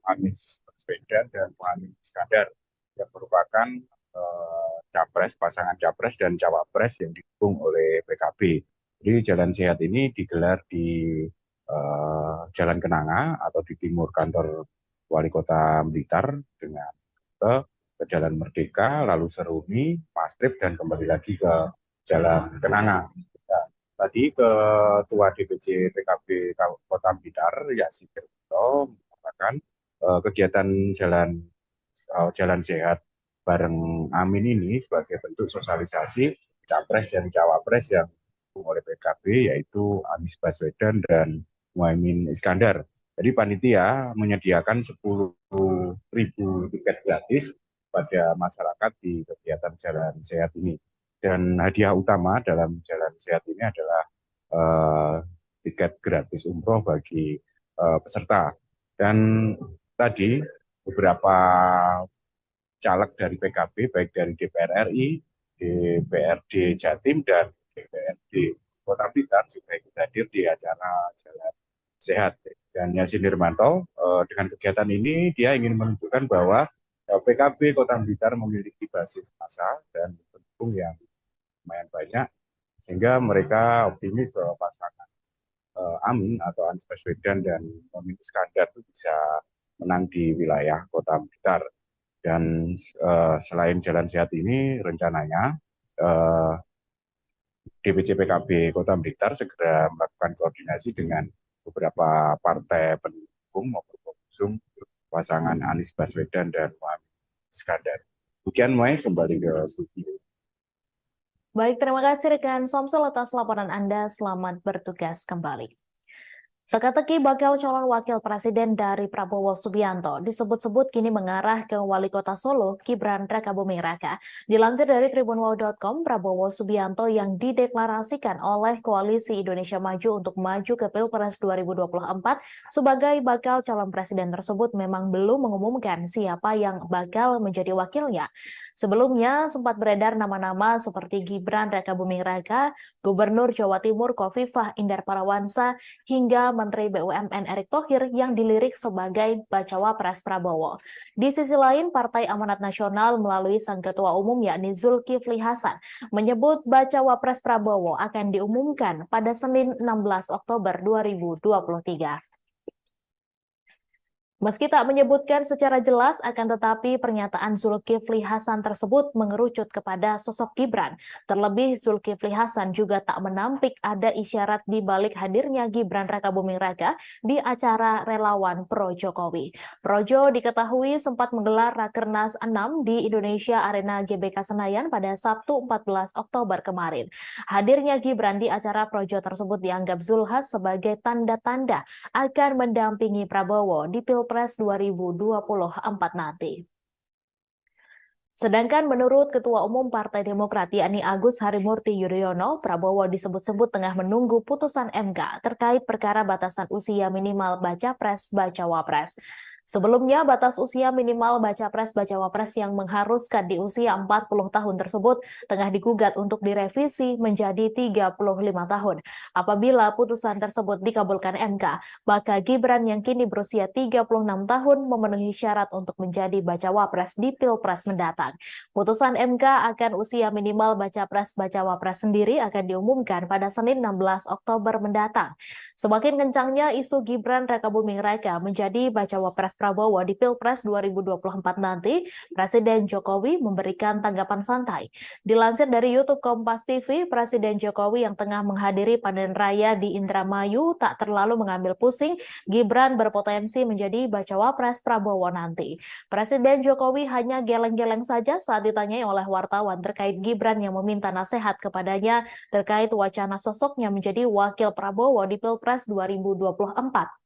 Anies Baswedan dan Muhaimin Iskandar yang merupakan pasangan capres dan cawapres yang didukung oleh PKB. Jadi Jalan Sehat ini digelar di Jalan Kenanga atau di timur kantor Wali Kota Blitar dengan ke Jalan Merdeka, lalu Seruni, Mastrip, dan kembali lagi ke Jalan Kenanga. Ya, tadi Ketua DPC PKB Kota Blitar, Yasin Kerto, mengatakan kegiatan Jalan Sehat bareng Amin ini sebagai bentuk sosialisasi capres dan cawapres yang didukung oleh PKB, yaitu Anies Baswedan dan Muhaimin Iskandar. Jadi panitia menyediakan 10.000 tiket gratis pada masyarakat di kegiatan Jalan Sehat ini. Dan hadiah utama dalam Jalan Sehat ini adalah tiket gratis umroh bagi peserta. Dan tadi beberapa caleg dari PKB, baik dari DPR RI, DPRD Jatim, dan DPRD Kota Blitar juga ikut hadir di acara Jalan Sehat. Dan Yasin Nirmanto, dengan kegiatan ini dia ingin menunjukkan bahwa PKB Kota Blitar memiliki basis massa dan pendukung yang lumayan banyak, sehingga mereka optimis bahwa pasangan Amin atau Anies Baswedan dan Muhaimin Iskandar itu bisa menang di wilayah Kota Blitar. Dan selain Jalan Sehat ini, rencananya DPC PKB Kota Blitar segera melakukan koordinasi dengan beberapa partai pendukung maupun pengusung pasangan Anies Baswedan dan Muhaimin Iskandar. Demikian Mai, kembali ke studio. Baik, terima kasih rekan Samsul atas laporan Anda. Selamat bertugas kembali. Teka-teki bakal calon wakil presiden dari Prabowo Subianto disebut-sebut kini mengarah ke Wali Kota Solo, Gibran Rakabuming Raka. Dilansir dari tribunwol.com, Prabowo Subianto yang dideklarasikan oleh Koalisi Indonesia Maju untuk maju ke Pilpres 2024 sebagai bakal calon presiden tersebut memang belum mengumumkan siapa yang bakal menjadi wakilnya. Sebelumnya sempat beredar nama-nama seperti Gibran Rakabuming Raka, Gubernur Jawa Timur Khofifah Indar Parawansa, hingga Menteri BUMN Erick Thohir yang dilirik sebagai bacawa pres Prabowo. Di sisi lain, Partai Amanat Nasional melalui sang ketua umum yakni Zulkifli Hasan menyebut bacawa pres Prabowo akan diumumkan pada Senin 16 Oktober 2023. Meski tak menyebutkan secara jelas, akan tetapi pernyataan Zulkifli Hasan tersebut mengerucut kepada sosok Gibran. Terlebih Zulkifli Hasan juga tak menampik ada isyarat di balik hadirnya Gibran Rakabuming Raka di acara relawan pro Jokowi. Projo diketahui sempat menggelar Rakernas 6 di Indonesia Arena GBK Senayan pada Sabtu 14 Oktober kemarin. Hadirnya Gibran di acara Projo tersebut dianggap Zulhas sebagai tanda-tanda akan mendampingi Prabowo di Pilpres 2024 nanti. Sedangkan menurut Ketua Umum Partai Demokrat yakni Agus Harimurti Yudhoyono, Prabowo disebut-sebut tengah menunggu putusan MK terkait perkara batasan usia minimal baca pres baca wapres. Sebelumnya, batas usia minimal baca pres baca wapres yang mengharuskan di usia 40 tahun tersebut tengah digugat untuk direvisi menjadi 35 tahun. Apabila putusan tersebut dikabulkan MK, maka Gibran yang kini berusia 36 tahun memenuhi syarat untuk menjadi baca wapres di Pilpres mendatang. Putusan MK akan usia minimal baca pres baca wapres sendiri akan diumumkan pada Senin 16 Oktober mendatang. Semakin kencangnya isu Gibran Rakabuming Raka menjadi baca wapres Cawapres Prabowo di Pilpres 2024 nanti, Presiden Jokowi memberikan tanggapan santai. Dilansir dari YouTube Kompas TV, Presiden Jokowi yang tengah menghadiri panen raya di Indramayu tak terlalu mengambil pusing Gibran berpotensi menjadi bacawa pres Prabowo nanti. Presiden Jokowi hanya geleng-geleng saja saat ditanyai oleh wartawan terkait Gibran yang meminta nasihat kepadanya terkait wacana sosoknya menjadi wakil Prabowo di Pilpres 2024.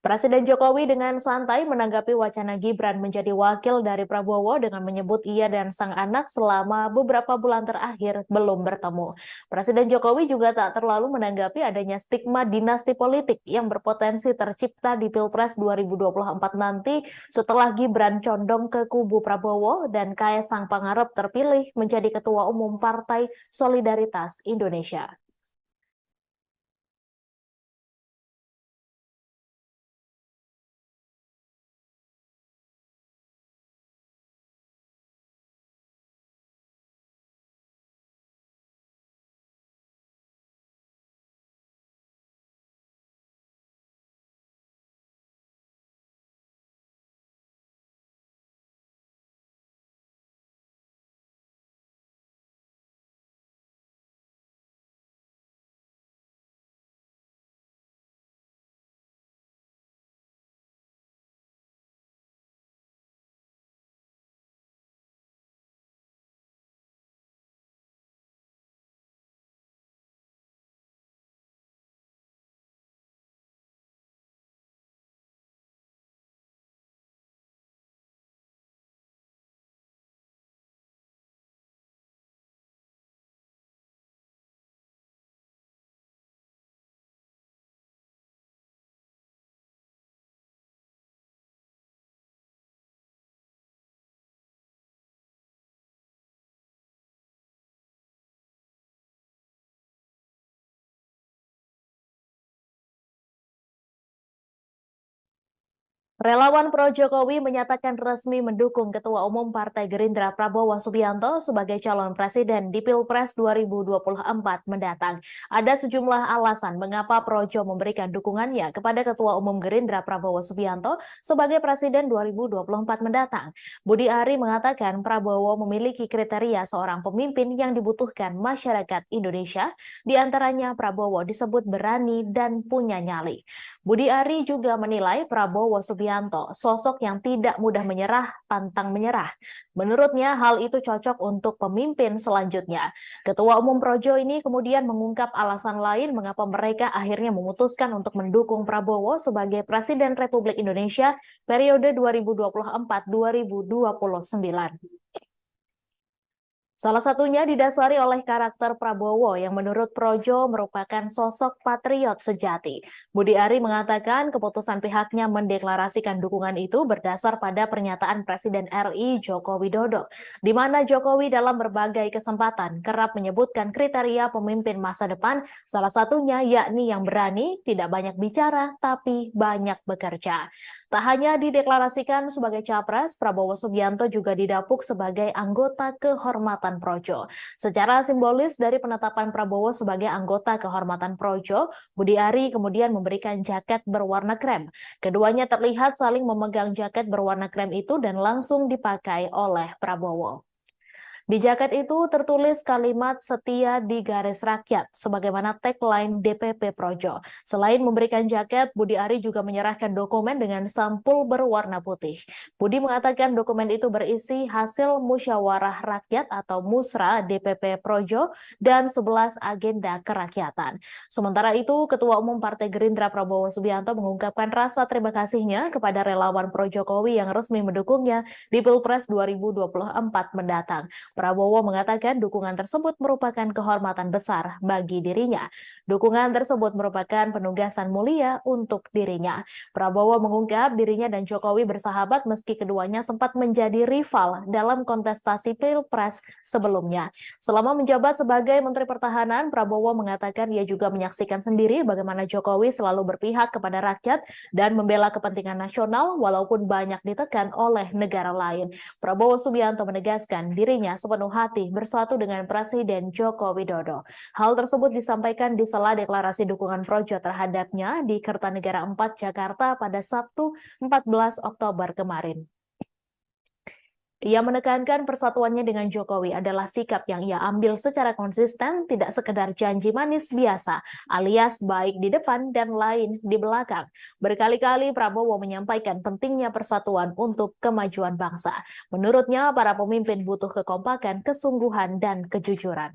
Presiden Jokowi dengan santai menanggapi wacana Gibran menjadi wakil dari Prabowo dengan menyebut ia dan sang anak selama beberapa bulan terakhir belum bertemu. Presiden Jokowi juga tak terlalu menanggapi adanya stigma dinasti politik yang berpotensi tercipta di Pilpres 2024 nanti setelah Gibran condong ke kubu Prabowo dan Kaesang Pangarep terpilih menjadi Ketua Umum Partai Solidaritas Indonesia. Relawan pro Jokowi menyatakan resmi mendukung Ketua Umum Partai Gerindra Prabowo Subianto sebagai calon presiden di Pilpres 2024 mendatang. Ada sejumlah alasan mengapa Projo memberikan dukungannya kepada Ketua Umum Gerindra Prabowo Subianto sebagai presiden 2024 mendatang. Budi Ari mengatakan Prabowo memiliki kriteria seorang pemimpin yang dibutuhkan masyarakat Indonesia, di antaranya Prabowo disebut berani dan punya nyali. Budi Ari juga menilai Prabowo Subianto sosok yang tidak mudah menyerah, pantang menyerah. Menurutnya hal itu cocok untuk pemimpin selanjutnya. Ketua Umum Projo ini kemudian mengungkap alasan lain mengapa mereka akhirnya memutuskan untuk mendukung Prabowo sebagai Presiden Republik Indonesia periode 2024-2029. Salah satunya didasari oleh karakter Prabowo yang menurut Projo merupakan sosok patriot sejati. Budi Ari mengatakan keputusan pihaknya mendeklarasikan dukungan itu berdasar pada pernyataan Presiden RI Joko Widodo, di mana Jokowi dalam berbagai kesempatan kerap menyebutkan kriteria pemimpin masa depan, salah satunya yakni yang berani, tidak banyak bicara, tapi banyak bekerja. Tak hanya dideklarasikan sebagai capres, Prabowo Subianto juga didapuk sebagai anggota kehormatan Projo. Secara simbolis dari penetapan Prabowo sebagai anggota kehormatan Projo, Budi Ari kemudian memberikan jaket berwarna krem. Keduanya terlihat saling memegang jaket berwarna krem itu dan langsung dipakai oleh Prabowo. Di jaket itu tertulis kalimat setia di garis rakyat, sebagaimana tagline DPP Projo. Selain memberikan jaket, Budi Ari juga menyerahkan dokumen dengan sampul berwarna putih. Budi mengatakan dokumen itu berisi hasil musyawarah rakyat atau musra DPP Projo dan 11 agenda kerakyatan. Sementara itu, Ketua Umum Partai Gerindra Prabowo Subianto mengungkapkan rasa terima kasihnya kepada relawan Pro Jokowi yang resmi mendukungnya di Pilpres 2024 mendatang. Prabowo mengatakan dukungan tersebut merupakan kehormatan besar bagi dirinya. Dukungan tersebut merupakan penugasan mulia untuk dirinya. Prabowo mengungkap dirinya dan Jokowi bersahabat meski keduanya sempat menjadi rival dalam kontestasi Pilpres sebelumnya. Selama menjabat sebagai Menteri Pertahanan, Prabowo mengatakan ia juga menyaksikan sendiri bagaimana Jokowi selalu berpihak kepada rakyat dan membela kepentingan nasional walaupun banyak ditekan oleh negara lain. Prabowo Subianto menegaskan dirinya sepenuh hati bersatu dengan Presiden Joko Widodo. Hal tersebut disampaikan di sela deklarasi dukungan Projo terhadapnya di Kertanegara 4 Jakarta pada Sabtu 14 Oktober kemarin. Ia menekankan persatuannya dengan Jokowi adalah sikap yang ia ambil secara konsisten, tidak sekedar janji manis biasa, alias baik di depan dan lain di belakang. Berkali-kali Prabowo menyampaikan pentingnya persatuan untuk kemajuan bangsa. Menurutnya, para pemimpin butuh kekompakan, kesungguhan, dan kejujuran.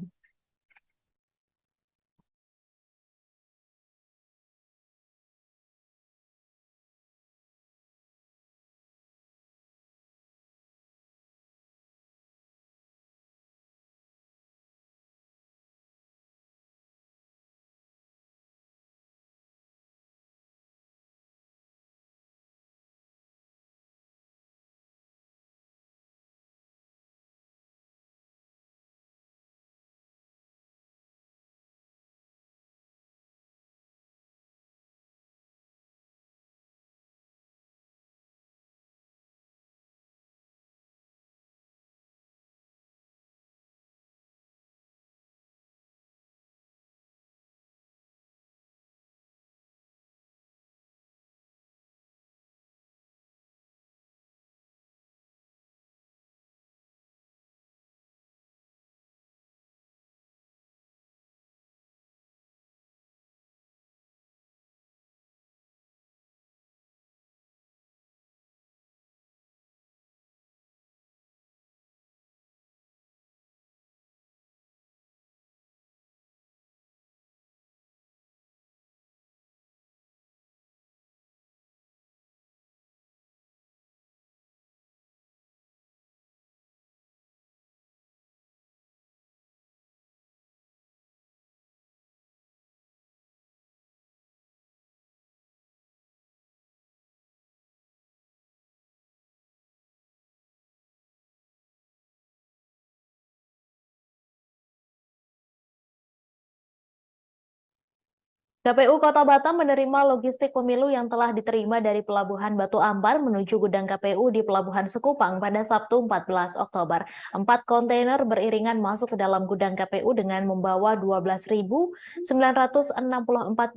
KPU Kota Batam menerima logistik pemilu yang telah diterima dari Pelabuhan Batu Ampar menuju gudang KPU di Pelabuhan Sekupang pada Sabtu 14 Oktober. 4 kontainer beriringan masuk ke dalam gudang KPU dengan membawa 12.964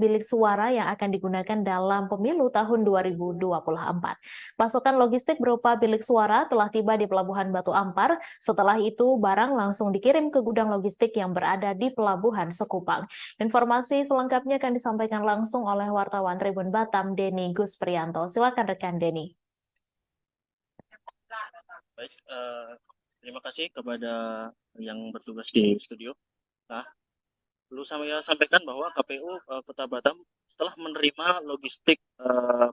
bilik suara yang akan digunakan dalam pemilu tahun 2024. Pasokan logistik berupa bilik suara telah tiba di Pelabuhan Batu Ampar. Setelah itu, barang langsung dikirim ke gudang logistik yang berada di Pelabuhan Sekupang. Informasi selengkapnya akan disampaikan langsung oleh wartawan Tribun Batam, Denny Gusprianto. Silakan rekan Denny. Baik, terima kasih kepada yang bertugas di studio. Nah, perlu saya sampaikan bahwa KPU Kota Batam setelah menerima logistik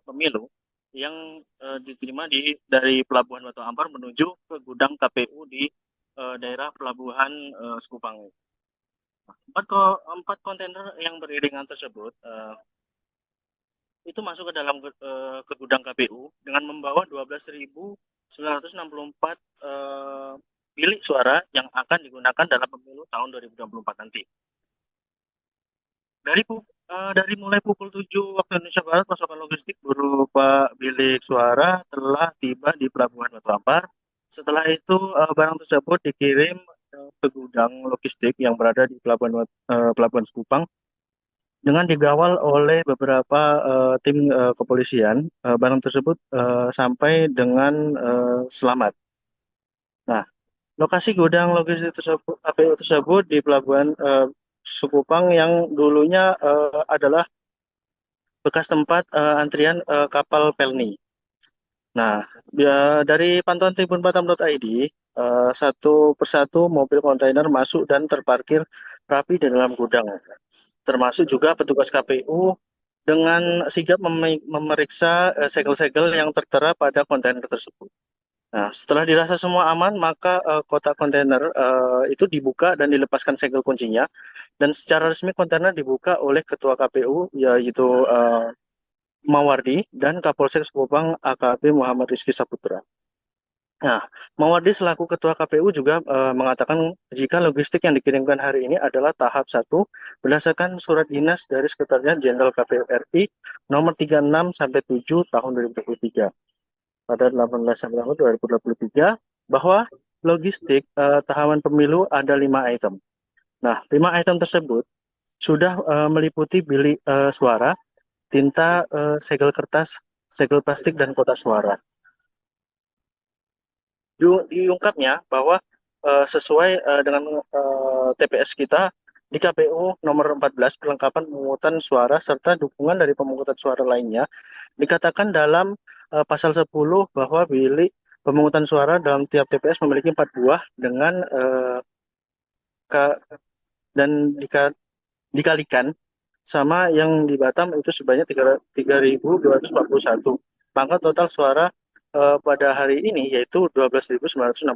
pemilu yang diterima dari Pelabuhan Batu Ampar menuju ke gudang KPU di daerah Pelabuhan Sekupang. 4 kontainer yang beriringan tersebut itu masuk ke dalam ke gudang KPU dengan membawa 12.964 bilik suara yang akan digunakan dalam pemilu tahun 2024 nanti. Dari mulai pukul 7 waktu Indonesia Barat, pasokan logistik berupa bilik suara telah tiba di Pelabuhan Batu Ampar. Setelah itu barang tersebut dikirim ke gudang logistik yang berada di Pelabuhan Sekupang dengan digawal oleh beberapa tim kepolisian. Barang tersebut sampai dengan selamat. Nah, lokasi gudang logistik tersebut, KPU tersebut di Pelabuhan Sekupang yang dulunya adalah bekas tempat antrian kapal Pelni. Nah, dari pantauan tribunbatam.id, satu persatu mobil kontainer masuk dan terparkir rapi di dalam gudang. Termasuk juga petugas KPU dengan sigap memeriksa segel-segel yang tertera pada kontainer tersebut. Nah, setelah dirasa semua aman, maka kotak kontainer itu dibuka dan dilepaskan segel kuncinya. Dan secara resmi kontainer dibuka oleh Ketua KPU, yaitu Mawardi dan Kapolsek Sekupang AKP Muhammad Rizky Saputra. Nah, Mawardi selaku Ketua KPU juga mengatakan jika logistik yang dikirimkan hari ini adalah tahap 1 berdasarkan surat dinas dari Sekretariat Jenderal KPU RI nomor 36/7 tahun 2023 pada 18 September 2023 bahwa logistik tahapan pemilu ada 5 item. Nah, 5 item tersebut sudah meliputi bilik suara, tinta, segel kertas, segel plastik, dan kotak suara. Diungkapnya bahwa sesuai dengan TPS kita di KPU nomor 14 perlengkapan pemungutan suara serta dukungan dari pemungutan suara lainnya dikatakan dalam pasal 10 bahwa bilik pemungutan suara dalam tiap TPS memiliki 4 buah dengan dan dikalikan sama yang di Batam itu sebanyak 3.241. Maka total suara pada hari ini yaitu 12.964,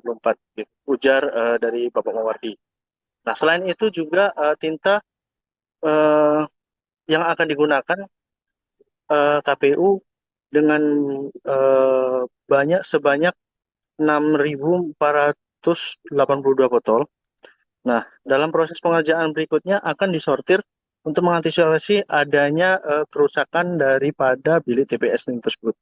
ujar dari Bapak Mawardi. Nah, selain itu juga tinta yang akan digunakan KPU dengan sebanyak 6.482 botol. Nah, dalam proses pengerjaan berikutnya akan disortir untuk mengantisipasi adanya kerusakan daripada bilik TPS tersebut.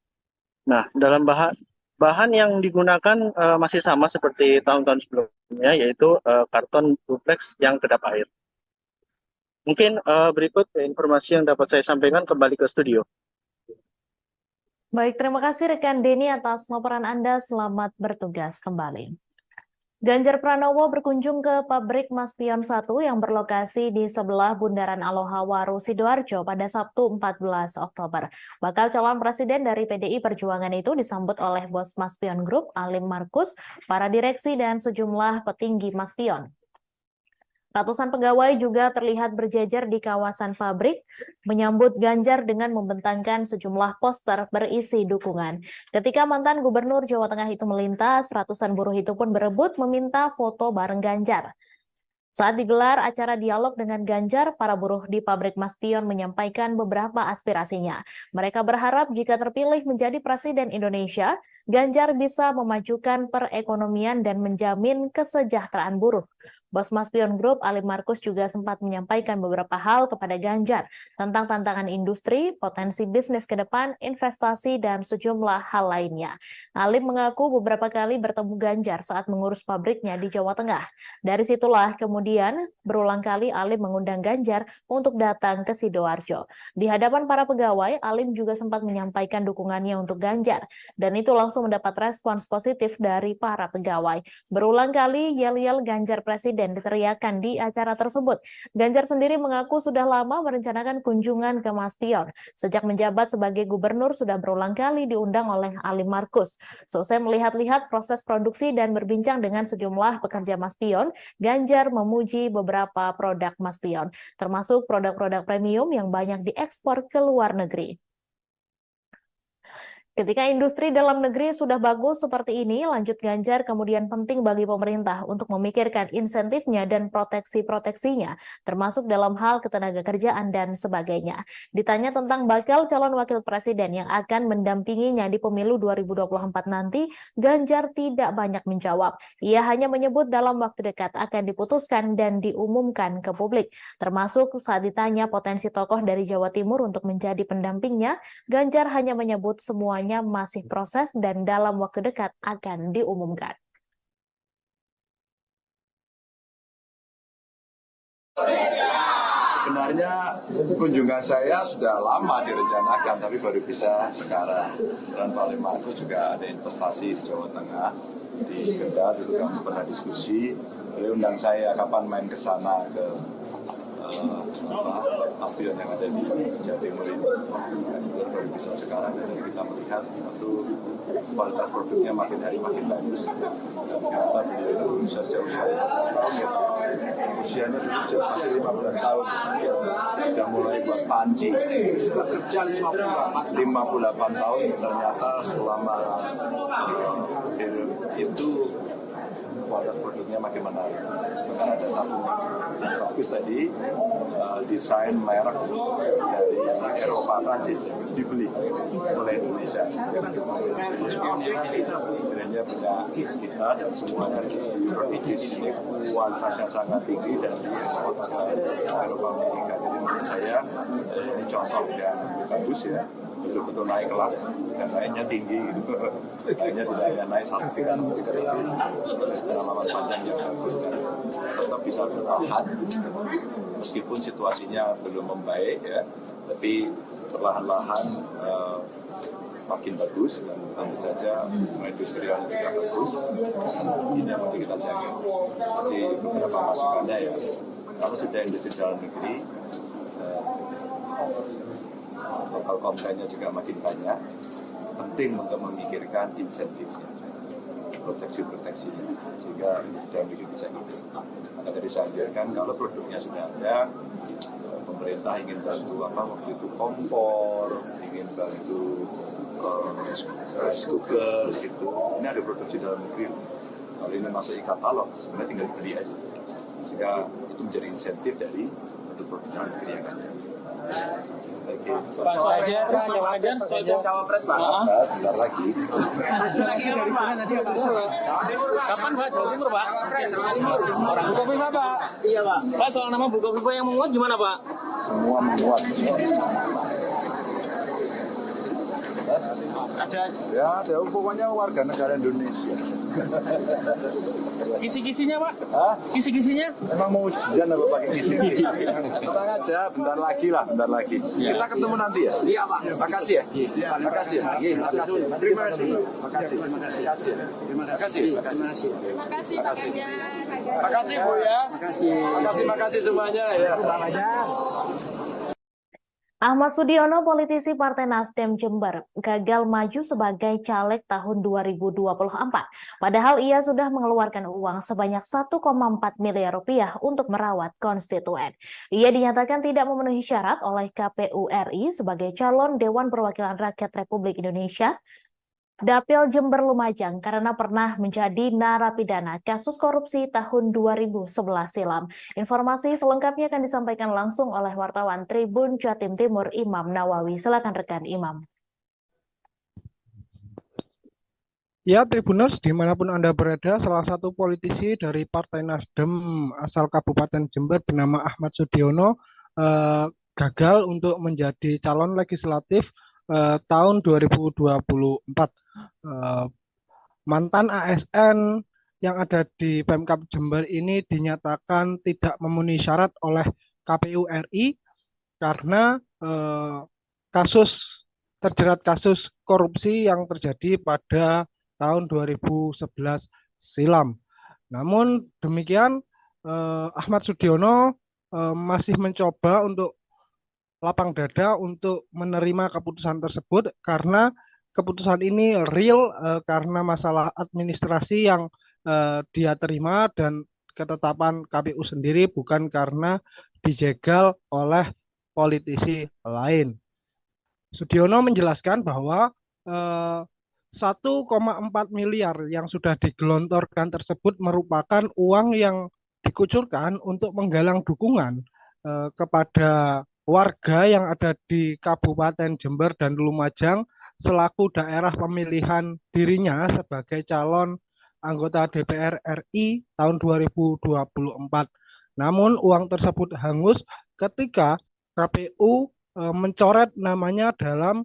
Nah, dalam bahan yang digunakan masih sama seperti tahun-tahun sebelumnya, yaitu karton duplex yang kedap air. Mungkin berikut informasi yang dapat saya sampaikan, kembali ke studio. Baik, terima kasih rekan Denny atas laporan Anda. Selamat bertugas kembali. Ganjar Pranowo berkunjung ke pabrik Maspion 1 yang berlokasi di sebelah Bundaran Aloha Waru, Sidoarjo pada Sabtu 14 Oktober. Bakal calon presiden dari PDI Perjuangan itu disambut oleh bos Maspion Group, Alim Markus, para direksi dan sejumlah petinggi Maspion. Ratusan pegawai juga terlihat berjejer di kawasan pabrik, menyambut Ganjar dengan membentangkan sejumlah poster berisi dukungan. Ketika mantan Gubernur Jawa Tengah itu melintas, ratusan buruh itu pun berebut meminta foto bareng Ganjar. Saat digelar acara dialog dengan Ganjar, para buruh di pabrik Maspion menyampaikan beberapa aspirasinya. Mereka berharap jika terpilih menjadi Presiden Indonesia, Ganjar bisa memajukan perekonomian dan menjamin kesejahteraan buruh. Bos Maspion Group, Alim Markus, juga sempat menyampaikan beberapa hal kepada Ganjar tentang tantangan industri, potensi bisnis ke depan, investasi, dan sejumlah hal lainnya. Alim mengaku beberapa kali bertemu Ganjar saat mengurus pabriknya di Jawa Tengah. Dari situlah kemudian berulang kali Alim mengundang Ganjar untuk datang ke Sidoarjo. Di hadapan para pegawai, Alim juga sempat menyampaikan dukungannya untuk Ganjar, dan itu langsung mendapat respons positif dari para pegawai. Berulang kali yel-yel Ganjar Presiden diteriakan di acara tersebut. Ganjar sendiri mengaku sudah lama merencanakan kunjungan ke Maspion. Sejak menjabat sebagai gubernur sudah berulang kali diundang oleh Alim Markus. Selesai melihat-lihat proses produksi dan berbincang dengan sejumlah pekerja Maspion, Ganjar memuji beberapa produk Maspion, termasuk produk-produk premium yang banyak diekspor ke luar negeri. Ketika industri dalam negeri sudah bagus seperti ini, lanjut Ganjar, kemudian penting bagi pemerintah untuk memikirkan insentifnya dan proteksi-proteksinya, termasuk dalam hal ketenaga kerjaan dan sebagainya. Ditanya tentang bakal calon wakil presiden yang akan mendampinginya di pemilu 2024 nanti, Ganjar tidak banyak menjawab. Ia hanya menyebut dalam waktu dekat akan diputuskan dan diumumkan ke publik. Termasuk saat ditanya potensi tokoh dari Jawa Timur untuk menjadi pendampingnya, Ganjar hanya menyebut semuanya masih proses dan dalam waktu dekat akan diumumkan. Sebenarnya kunjungan saya sudah lama direncanakan, tapi baru bisa sekarang. Dan Pak Alim Markus juga ada investasi di Jawa Tengah, di Kendal, dulu kami pernah diskusi. Beliau undang saya kapan main ke sana, ke Maspion yang ada di Jawa Timur ini. Baru bisa sekarang, jadi kita melihat itu kualitas produknya makin hari makin bagus. Dan ternyata beliau bisa sejauh 15 tahun ya. Usianya dulu masih 15 tahun. Sudah mulai buat panci. Kerja 58 tahun, ternyata selama itu kualitas produknya makin menarik. Bahkan ada satu bagus tadi, desain merek dari Eropa, Prancis dibeli oleh Indonesia. Kiranya punya kita dan semuanya di sini kualitasnya sangat tinggi dan diekspor ke Eropa Amerika. Jadi menurut saya ini contoh yang bagus ya. betul-betul naik kelas, dan naiknya tinggi gitu. Naiknya tidak hanya naik satu tingkat, proses pengalaman panjang yang bagus dan tetap bisa bertahan meskipun situasinya belum membaik ya, tapi perlahan-lahan makin bagus dan tentu saja industrialnya juga bagus. Ini yang perlu kita jaga. Jadi beberapa masukannya ya, kalau sudah industri dalam negeri, total kontennya juga makin banyak. Penting untuk memikirkan insentifnya, proteksi-proteksinya, sehingga industri dalam negeri bisa hidup. Maka tadi saya ajarkan kalau produknya sudah ada, pemerintah ingin bantu waktu itu kompor, ingin bantu rice cooker gitu. Ini ada produksi dalam negeri. Kalau ini masuk e-katalog, sebenarnya tinggal beli aja. Sehingga itu menjadi insentif dari produk dalam negeri yang ada. Pak soal cawapres Pak. Bentar lagi. Kapan Pak Jawa Timur Pak? Orang Bukoviva Pak. Iya Pak. Pak soal nama Bukoviva yang menguat gimana Pak? Semua menguat. Ada pokoknya warga negara Indonesia. Kisi-kisinya Pak? Hah? Kisi-kisinya? Emang mau ujian apa pakai kisi-kisi? Tenang aja, bentar lagi. Kita ketemu nanti ya? Iya Pak. Makasih ya? Makasih ya? Terima kasih. Makasih Bu ya. Makasih semuanya ya. Ahmad Sudiono, politisi Partai Nasdem Jember, gagal maju sebagai caleg tahun 2024. Padahal ia sudah mengeluarkan uang sebanyak 1,4 miliar rupiah untuk merawat konstituen. Ia dinyatakan tidak memenuhi syarat oleh KPU RI sebagai calon Dewan Perwakilan Rakyat Republik Indonesia Dapil Jember Lumajang karena pernah menjadi narapidana kasus korupsi tahun 2011 silam. Informasi selengkapnya akan disampaikan langsung oleh wartawan Tribun Jatim Timur Imam Nawawi. Silakan rekan Imam. Ya, Tribuners, dimanapun Anda berada, salah satu politisi dari Partai Nasdem asal Kabupaten Jember bernama Ahmad Sudiono gagal untuk menjadi calon legislatif tahun 2024. Mantan ASN yang ada di Pemkab Jember ini dinyatakan tidak memenuhi syarat oleh KPU RI karena terjerat kasus korupsi yang terjadi pada tahun 2011 silam. Namun demikian Ahmad Sudiono masih mencoba untuk lapang dada untuk menerima keputusan tersebut karena keputusan ini real karena masalah administrasi yang dia terima dan ketetapan KPU sendiri, bukan karena dijegal oleh politisi lain. Sudiono menjelaskan bahwa 1,4 miliar yang sudah digelontorkan tersebut merupakan uang yang dikucurkan untuk menggalang dukungan kepada warga yang ada di Kabupaten Jember dan Lumajang selaku daerah pemilihan dirinya sebagai calon anggota DPR RI tahun 2024. Namun uang tersebut hangus ketika KPU mencoret namanya dalam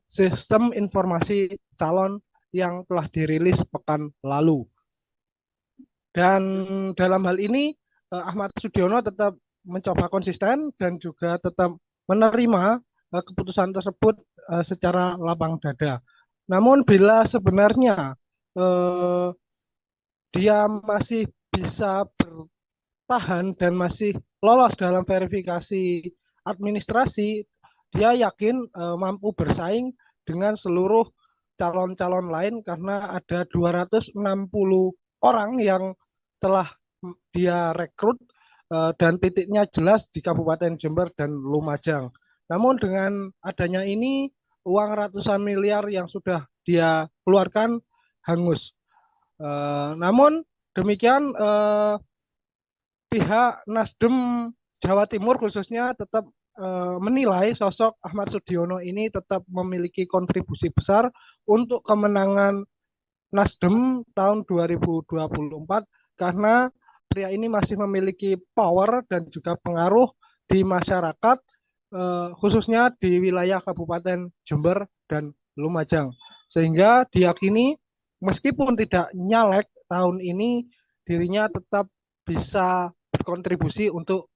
sistem informasi calon yang telah dirilis pekan lalu. Dan dalam hal ini Ahmad Sudiono tetap mencoba konsisten dan juga tetap menerima keputusan tersebut secara lapang dada. Namun bila sebenarnya dia masih bisa bertahan dan masih lolos dalam verifikasi administrasi, dia yakin mampu bersaing dengan seluruh calon-calon lain karena ada 260 orang yang telah dia rekrut dan titiknya jelas di Kabupaten Jember dan Lumajang. Namun dengan adanya ini, uang ratusan miliar yang sudah dia keluarkan hangus. Namun demikian pihak Nasdem Jawa Timur khususnya tetap menilai sosok Ahmad Sudiono ini tetap memiliki kontribusi besar untuk kemenangan Nasdem tahun 2024 karena pria ini masih memiliki power dan juga pengaruh di masyarakat khususnya di wilayah Kabupaten Jember dan Lumajang. Sehingga diyakini meskipun tidak nyalek tahun ini, dirinya tetap bisa berkontribusi untuk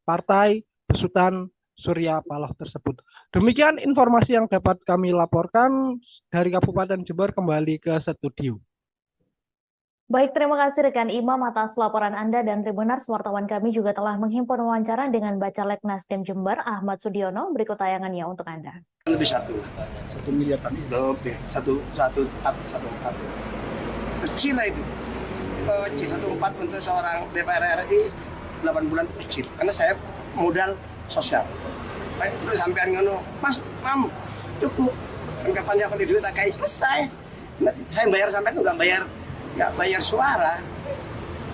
Partai Besutan Surya Paloh tersebut. Demikian informasi yang dapat kami laporkan dari Kabupaten Jember. Kembali ke studio. Baik, terima kasih rekan Imam atas laporan Anda, dan Tribuners, wartawan kami juga telah menghimpun wawancara dengan Bacalek Nasdem Jember, Ahmad Sudiono. Berikut tayangannya untuk Anda. Lebih 1 miliar tadi. Lebih, 1,4. Kecil lah itu. C14 untuk seorang DPR RI 8 bulan itu kecil. Karena saya modal sosial. Baik, udah sampean ngono, Mas, Mam, cukup. Kan kapan aku di duit tak kayak selesai. Nah, saya bayar sampai itu nggak bayar suara.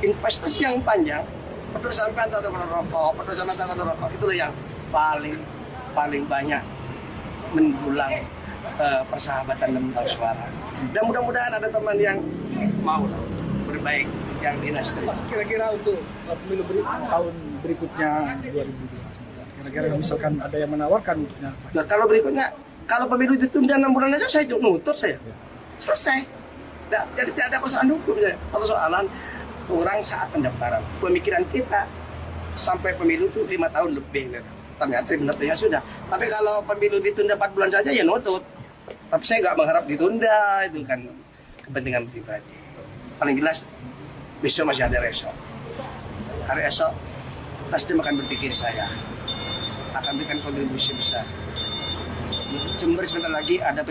Investasi yang panjang, peduli sampean tak rokok, peduli sampean tak rokok, itulah yang paling banyak mendulang persahabatan dan mendulang suara. Dan mudah-mudahan ada teman yang mau berbaik yang di Nasdem. Kira-kira untuk pemilu tahun berikutnya 2029, kira-kira misalkan ada yang menawarkan untuknya. Nah, kalau pemilu ditunda 6 bulan aja saya nutut saya. Selesai. Jadi tidak ada persoalan hukum saya. Kalau soalan orang saat pendaftaran, pemikiran kita sampai pemilu itu 5 tahun lebih. Ternyata benar ya sudah. Tapi kalau pemilu ditunda 4 bulan saja ya nutut. Tapi saya nggak mengharap ditunda, itu kan kepentingan pribadi. Paling jelas besok masih ada esok. Hari esok Nasdem akan berpikir saya akan berikan kontribusi besar. Jember sebentar lagi ada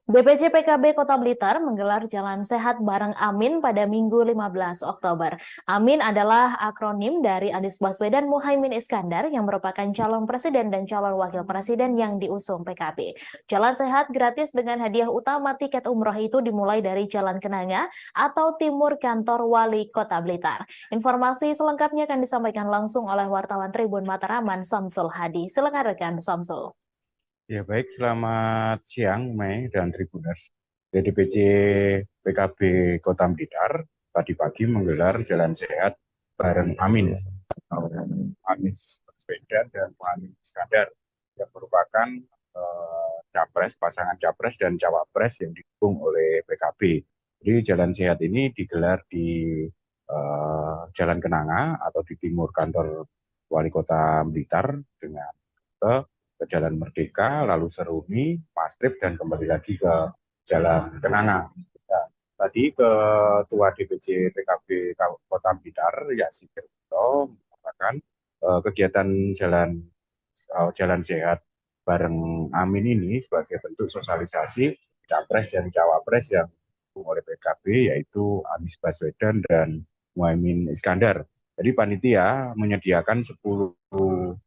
DPC PKB Kota Blitar menggelar Jalan Sehat bareng Amin pada Minggu 15 Oktober. Amin adalah akronim dari Anies Baswedan Muhaimin Iskandar yang merupakan calon presiden dan calon wakil presiden yang diusung PKB. Jalan Sehat gratis dengan hadiah utama tiket umroh itu dimulai dari Jalan Kenanga atau timur kantor Wali Kota Blitar. Informasi selengkapnya akan disampaikan langsung oleh wartawan Tribun Mataraman Samsul Hadi. Silakan rekan Samsul. Ya baik, selamat siang Mei dan Tribuners. DPC PKB Kota Blitar tadi pagi menggelar Jalan Sehat bareng Amin, Anies Baswedan dan Muhaimin Iskandar yang merupakan pasangan capres dan cawapres yang didukung oleh PKB. Jadi Jalan Sehat ini digelar di Jalan Kenanga atau di timur kantor Wali Kota Blitar dengan rute ke Jalan Merdeka, lalu Seruni, Mastrip, dan kembali lagi ke Jalan Kenanga. Nah, tadi Ketua DPC PKB Kota Blitar, Yasin Kerto, mengatakan kegiatan Jalan Sehat bareng Amin ini sebagai bentuk sosialisasi capres dan cawapres yang didukung oleh PKB, yaitu Anies Baswedan dan Muhaimin Iskandar. Jadi panitia menyediakan 10.000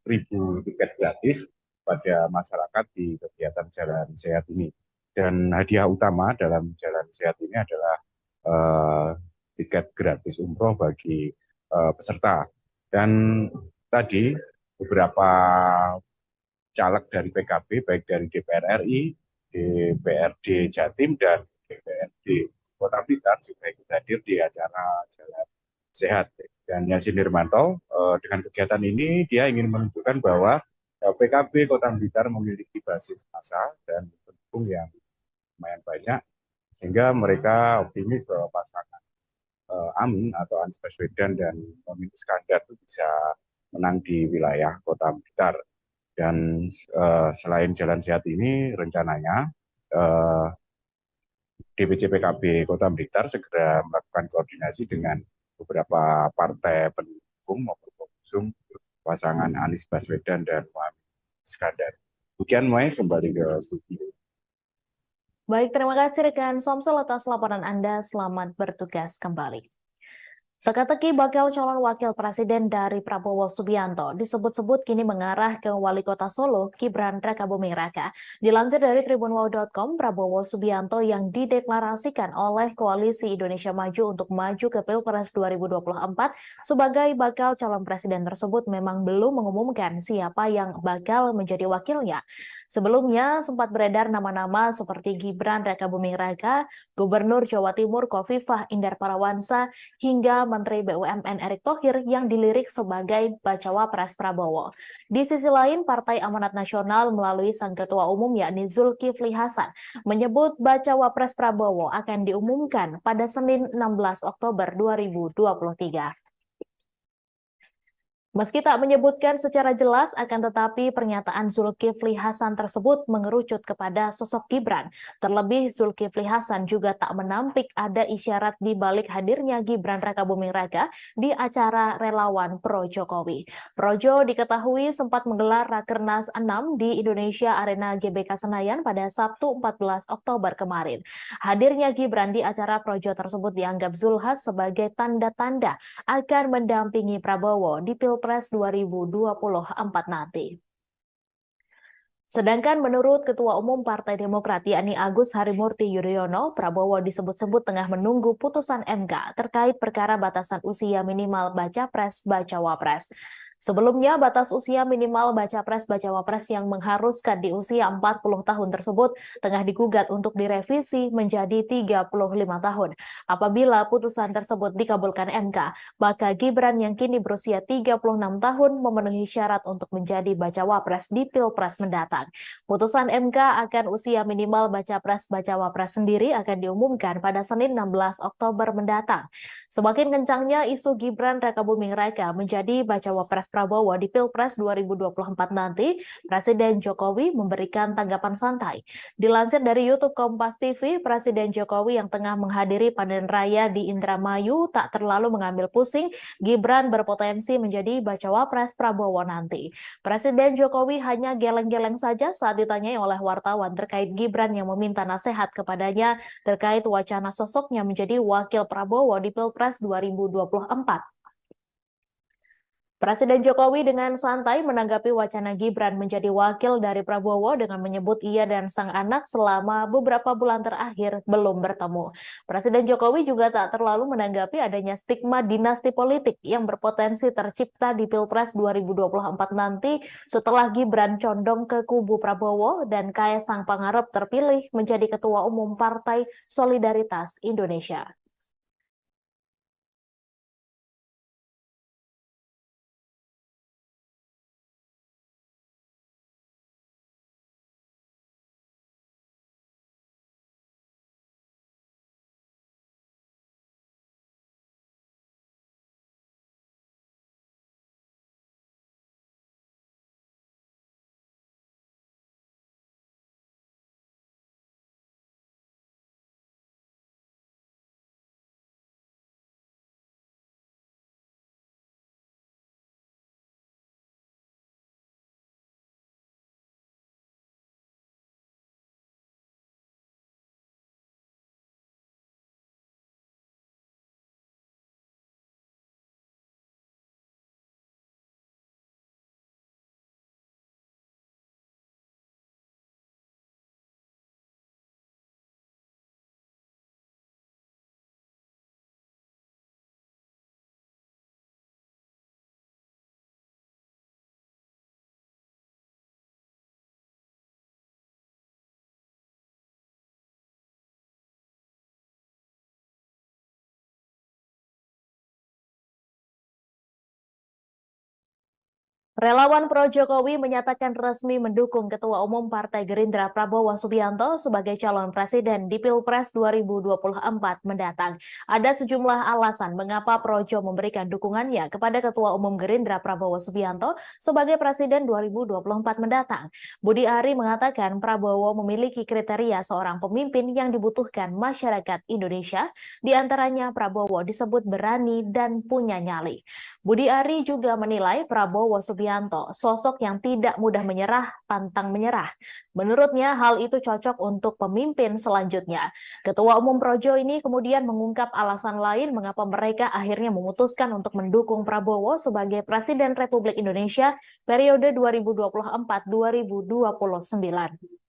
tiket gratis pada masyarakat di kegiatan Jalan Sehat ini. Dan hadiah utama dalam Jalan Sehat ini adalah tiket gratis umroh bagi peserta. Dan tadi beberapa caleg dari PKB, baik dari DPR RI, DPRD Jatim, dan DPRD Kota Blitar juga ikut hadir di acara Jalan Sehat. Dan Yasin Nirmanto, dengan kegiatan ini dia ingin menunjukkan bahwa PKB Kota Blitar memiliki basis massa dan pendukung yang lumayan banyak, sehingga mereka optimis bahwa pasangan Amin atau Anies Baswedan dan Muhaimin Iskandar itu bisa menang di wilayah Kota Blitar. Dan selain Jalan Sehat ini, rencananya DPC PKB Kota Blitar segera melakukan koordinasi dengan beberapa partai pendukung maupun pengusung pasangan Anies Baswedan dan Muhaimin Iskandar. Demikian Mai, kembali ke studio. Baik, terima kasih rekan Samsul atas laporan Anda. Selamat bertugas kembali. Teka-teki bakal calon wakil presiden dari Prabowo Subianto disebut-sebut kini mengarah ke Wali Kota Solo, Gibran Rakabuming Raka. Dilansir dari tribunwow.com, Prabowo Subianto yang dideklarasikan oleh Koalisi Indonesia Maju untuk maju ke Pilpres 2024 sebagai bakal calon presiden tersebut memang belum mengumumkan siapa yang bakal menjadi wakilnya. Sebelumnya sempat beredar nama-nama seperti Gibran Rakabuming Raka, Gubernur Jawa Timur Khofifah Indar Parawansa, hingga Menteri BUMN Erick Thohir yang dilirik sebagai bacawa pres Prabowo. Di sisi lain, Partai Amanat Nasional melalui sang ketua umum yakni Zulkifli Hasan menyebut bacawa pres Prabowo akan diumumkan pada Senin 16 Oktober 2023. Meski tak menyebutkan secara jelas, akan tetapi pernyataan Zulkifli Hasan tersebut mengerucut kepada sosok Gibran. Terlebih Zulkifli Hasan juga tak menampik ada isyarat di balik hadirnya Gibran Rakabuming Raka di acara relawan pro Jokowi. Projo diketahui sempat menggelar Rakernas 6 di Indonesia Arena GBK Senayan pada Sabtu 14 Oktober kemarin. Hadirnya Gibran di acara Projo tersebut dianggap Zulhas sebagai tanda-tanda akan mendampingi Prabowo di Pilpres 2024 nanti. Sedangkan menurut Ketua Umum Partai Demokrat yakni Agus Harimurti Yudhoyono, Prabowo disebut-sebut tengah menunggu putusan MK terkait perkara batasan usia minimal baca pres bacawa pres. Sebelumnya, batas usia minimal baca pres bacawa pres yang mengharuskan di usia 40 tahun tersebut tengah digugat untuk direvisi menjadi 35 tahun. Apabila putusan tersebut dikabulkan MK, maka Gibran yang kini berusia 36 tahun memenuhi syarat untuk menjadi bacawa pres di Pilpres mendatang. Putusan MK akan usia minimal baca pres bacawa pres sendiri akan diumumkan pada Senin 16 Oktober mendatang. Semakin kencangnya isu Gibran Rakabuming Raka menjadi bacawa pres Prabowo di Pilpres 2024 nanti, Presiden Jokowi memberikan tanggapan santai. Dilansir dari YouTube Kompas TV, Presiden Jokowi yang tengah menghadiri panen raya di Indramayu tak terlalu mengambil pusing Gibran berpotensi menjadi bacawa pres Prabowo nanti. Presiden Jokowi hanya geleng-geleng saja saat ditanyai oleh wartawan terkait Gibran yang meminta nasihat kepadanya terkait wacana sosoknya menjadi wakil Prabowo di Pilpres 2024. Presiden Jokowi dengan santai menanggapi wacana Gibran menjadi wakil dari Prabowo dengan menyebut ia dan sang anak selama beberapa bulan terakhir belum bertemu. Presiden Jokowi juga tak terlalu menanggapi adanya stigma dinasti politik yang berpotensi tercipta di Pilpres 2024 nanti setelah Gibran condong ke kubu Prabowo dan Kaesang Pangarep terpilih menjadi Ketua Umum Partai Solidaritas Indonesia. Relawan pro Jokowi menyatakan resmi mendukung Ketua Umum Partai Gerindra Prabowo Subianto sebagai calon presiden di Pilpres 2024 mendatang. Ada sejumlah alasan mengapa Projo memberikan dukungannya kepada Ketua Umum Gerindra Prabowo Subianto sebagai presiden 2024 mendatang. Budi Ari mengatakan Prabowo memiliki kriteria seorang pemimpin yang dibutuhkan masyarakat Indonesia, di antaranya Prabowo disebut berani dan punya nyali. Budi Ari juga menilai Prabowo Subianto sosok yang tidak mudah menyerah, pantang menyerah. Menurutnya hal itu cocok untuk pemimpin selanjutnya. Ketua Umum Projo ini kemudian mengungkap alasan lain mengapa mereka akhirnya memutuskan untuk mendukung Prabowo sebagai Presiden Republik Indonesia periode 2024-2029.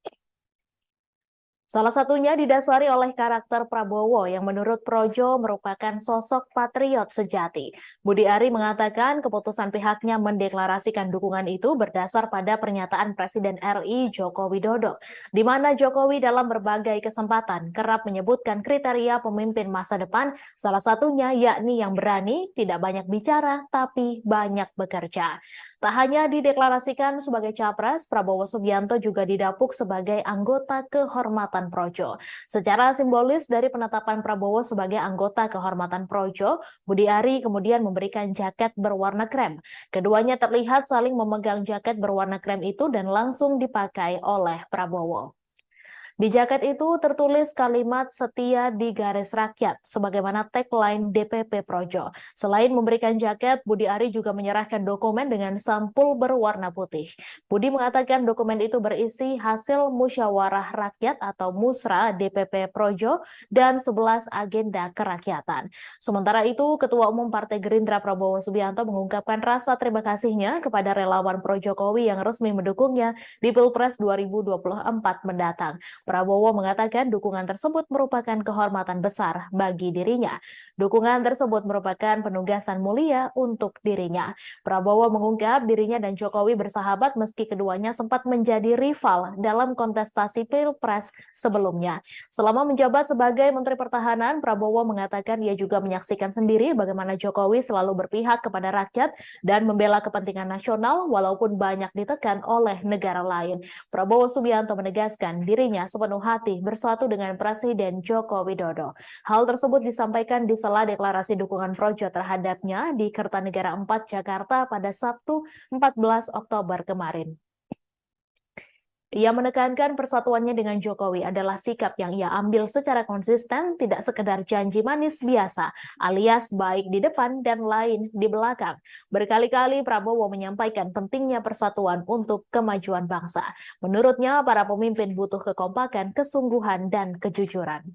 Salah satunya didasari oleh karakter Prabowo yang menurut Projo merupakan sosok patriot sejati. Budi Ari mengatakan keputusan pihaknya mendeklarasikan dukungan itu berdasar pada pernyataan Presiden RI Joko Widodo, di mana Jokowi dalam berbagai kesempatan kerap menyebutkan kriteria pemimpin masa depan, salah satunya yakni yang berani, tidak banyak bicara, tapi banyak bekerja. Tak hanya dideklarasikan sebagai capres, Prabowo Subianto juga didapuk sebagai anggota kehormatan Projo. Secara simbolis dari penetapan Prabowo sebagai anggota kehormatan Projo, Budi Ari kemudian memberikan jaket berwarna krem. Keduanya terlihat saling memegang jaket berwarna krem itu dan langsung dipakai oleh Prabowo. Di jaket itu tertulis kalimat setia di garis rakyat, sebagaimana tagline DPP Projo. Selain memberikan jaket, Budi Ari juga menyerahkan dokumen dengan sampul berwarna putih. Budi mengatakan dokumen itu berisi hasil musyawarah rakyat atau musra DPP Projo dan 11 agenda kerakyatan. Sementara itu, Ketua Umum Partai Gerindra Prabowo Subianto mengungkapkan rasa terima kasihnya kepada relawan Pro Jokowi yang resmi mendukungnya di Pilpres 2024 mendatang. Prabowo mengatakan dukungan tersebut merupakan kehormatan besar bagi dirinya. Dukungan tersebut merupakan penugasan mulia untuk dirinya. Prabowo mengungkap dirinya dan Jokowi bersahabat meski keduanya sempat menjadi rival dalam kontestasi Pilpres sebelumnya. Selama menjabat sebagai Menteri Pertahanan, Prabowo mengatakan ia juga menyaksikan sendiri bagaimana Jokowi selalu berpihak kepada rakyat dan membela kepentingan nasional walaupun banyak ditekan oleh negara lain. Prabowo Subianto menegaskan dirinya sepenuh hati bersatu dengan Presiden Joko Widodo. Hal tersebut disampaikan di sela deklarasi dukungan Projo terhadapnya di Kertanegara 4 Jakarta pada Sabtu 14 Oktober kemarin. Ia menekankan persatuannya dengan Jokowi adalah sikap yang ia ambil secara konsisten, tidak sekedar janji manis biasa, alias baik di depan dan lain di belakang. Berkali-kali Prabowo menyampaikan pentingnya persatuan untuk kemajuan bangsa. Menurutnya, para pemimpin butuh kekompakan, kesungguhan, dan kejujuran.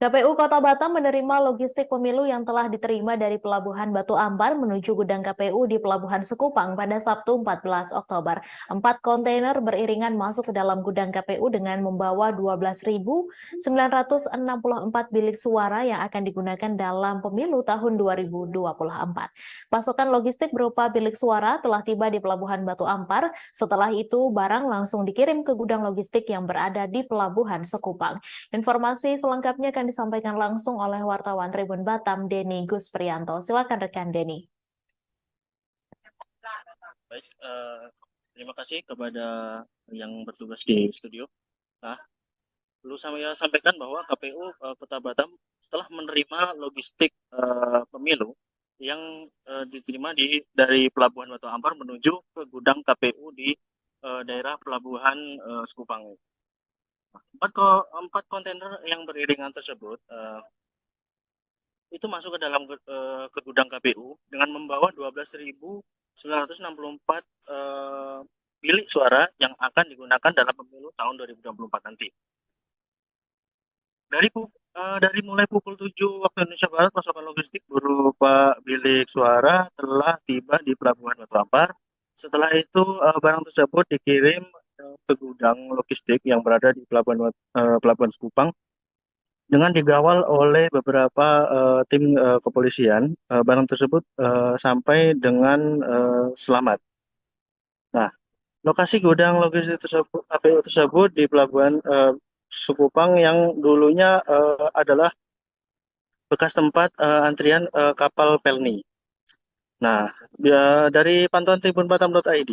KPU Kota Batam menerima logistik pemilu yang telah diterima dari Pelabuhan Batu Ampar menuju gudang KPU di Pelabuhan Sekupang pada Sabtu 14 Oktober. 4 kontainer beriringan masuk ke dalam gudang KPU dengan membawa 12.964 bilik suara yang akan digunakan dalam pemilu tahun 2024. Pasokan logistik berupa bilik suara telah tiba di Pelabuhan Batu Ampar. Setelah itu, barang langsung dikirim ke gudang logistik yang berada di Pelabuhan Sekupang. Informasi selengkapnya akan disampaikan langsung oleh wartawan Tribun Batam, Denny Gusprianto. Silakan rekan Denny. Baik, terima kasih kepada yang bertugas di studio. Nah, perlu saya sampaikan bahwa KPU Kota Batam setelah menerima logistik pemilu yang diterima dari Pelabuhan Batu Ampar menuju ke gudang KPU di daerah Pelabuhan Sekupang. 4 kontainer yang beriringan tersebut itu masuk ke dalam ke gudang KPU dengan membawa 12.964 bilik suara yang akan digunakan dalam pemilu tahun 2024 nanti. Dari mulai pukul 7 waktu Indonesia Barat, pasokan logistik berupa bilik suara telah tiba di Pelabuhan Batu Ampar. Setelah itu barang tersebut dikirim ke gudang logistik yang berada di Pelabuhan Sekupang dengan dikawal oleh beberapa tim kepolisian. Barang tersebut sampai dengan selamat. Nah, lokasi gudang logistik tersebut, KPU tersebut di Pelabuhan Sekupang yang dulunya adalah bekas tempat antrian kapal Pelni. Nah, dari pantauan tribunbatam.id,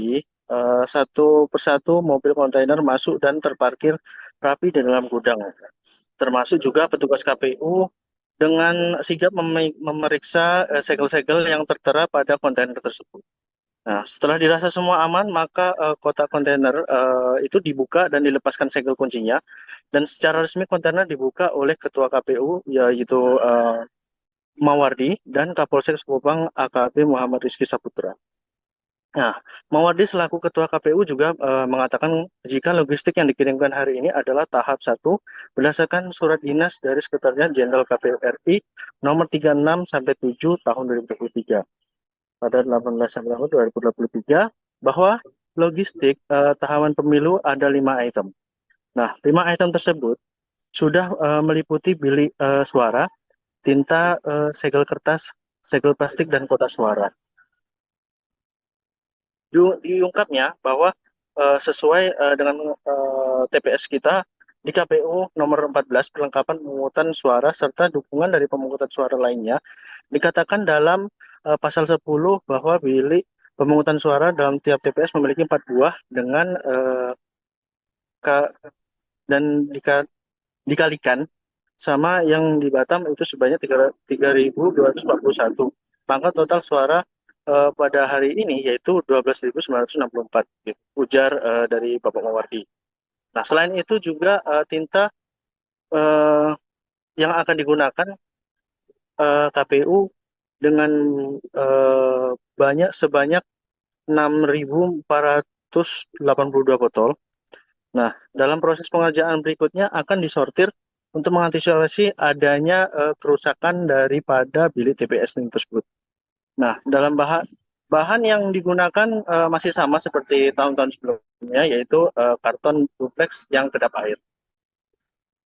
satu persatu mobil kontainer masuk dan terparkir rapi di dalam gudang. Termasuk juga petugas KPU dengan sigap memeriksa segel-segel yang tertera pada kontainer tersebut. Nah, setelah dirasa semua aman, maka kotak kontainer itu dibuka dan dilepaskan segel kuncinya. Dan secara resmi kontainer dibuka oleh Ketua KPU, yaitu Mawardi dan Kapolsek Sekupang AKP Muhammad Rizky Saputra. Nah, Mawardi selaku Ketua KPU juga mengatakan jika logistik yang dikirimkan hari ini adalah tahap 1 berdasarkan surat dinas dari Sekretariat Jenderal KPU RI nomor 36/7 tahun 2023. pada 18 September 2023 bahwa logistik tahapan pemilu ada 5 item. Nah, 5 item tersebut sudah meliputi bilik suara, tinta, segel kertas, segel plastik, dan kotak suara. Diungkapnya bahwa sesuai dengan TPS kita di KPU nomor 14 perlengkapan pemungutan suara serta dukungan dari pemungutan suara lainnya dikatakan dalam pasal 10 bahwa bilik pemungutan suara dalam tiap TPS memiliki 4 buah dengan dan dikalikan sama yang di Batam itu sebanyak 3.241. Maka total suara pada hari ini yaitu 12.964, gitu, ujar dari Bapak Mawardi. Nah, selain itu juga tinta yang akan digunakan KPU dengan sebanyak 6.482 botol. Nah, dalam proses pengerjaan berikutnya akan disortir untuk mengantisipasi adanya kerusakan daripada bilik TPS tersebut. Nah, dalam bahan yang digunakan masih sama seperti tahun-tahun sebelumnya, yaitu karton duplex yang kedap air.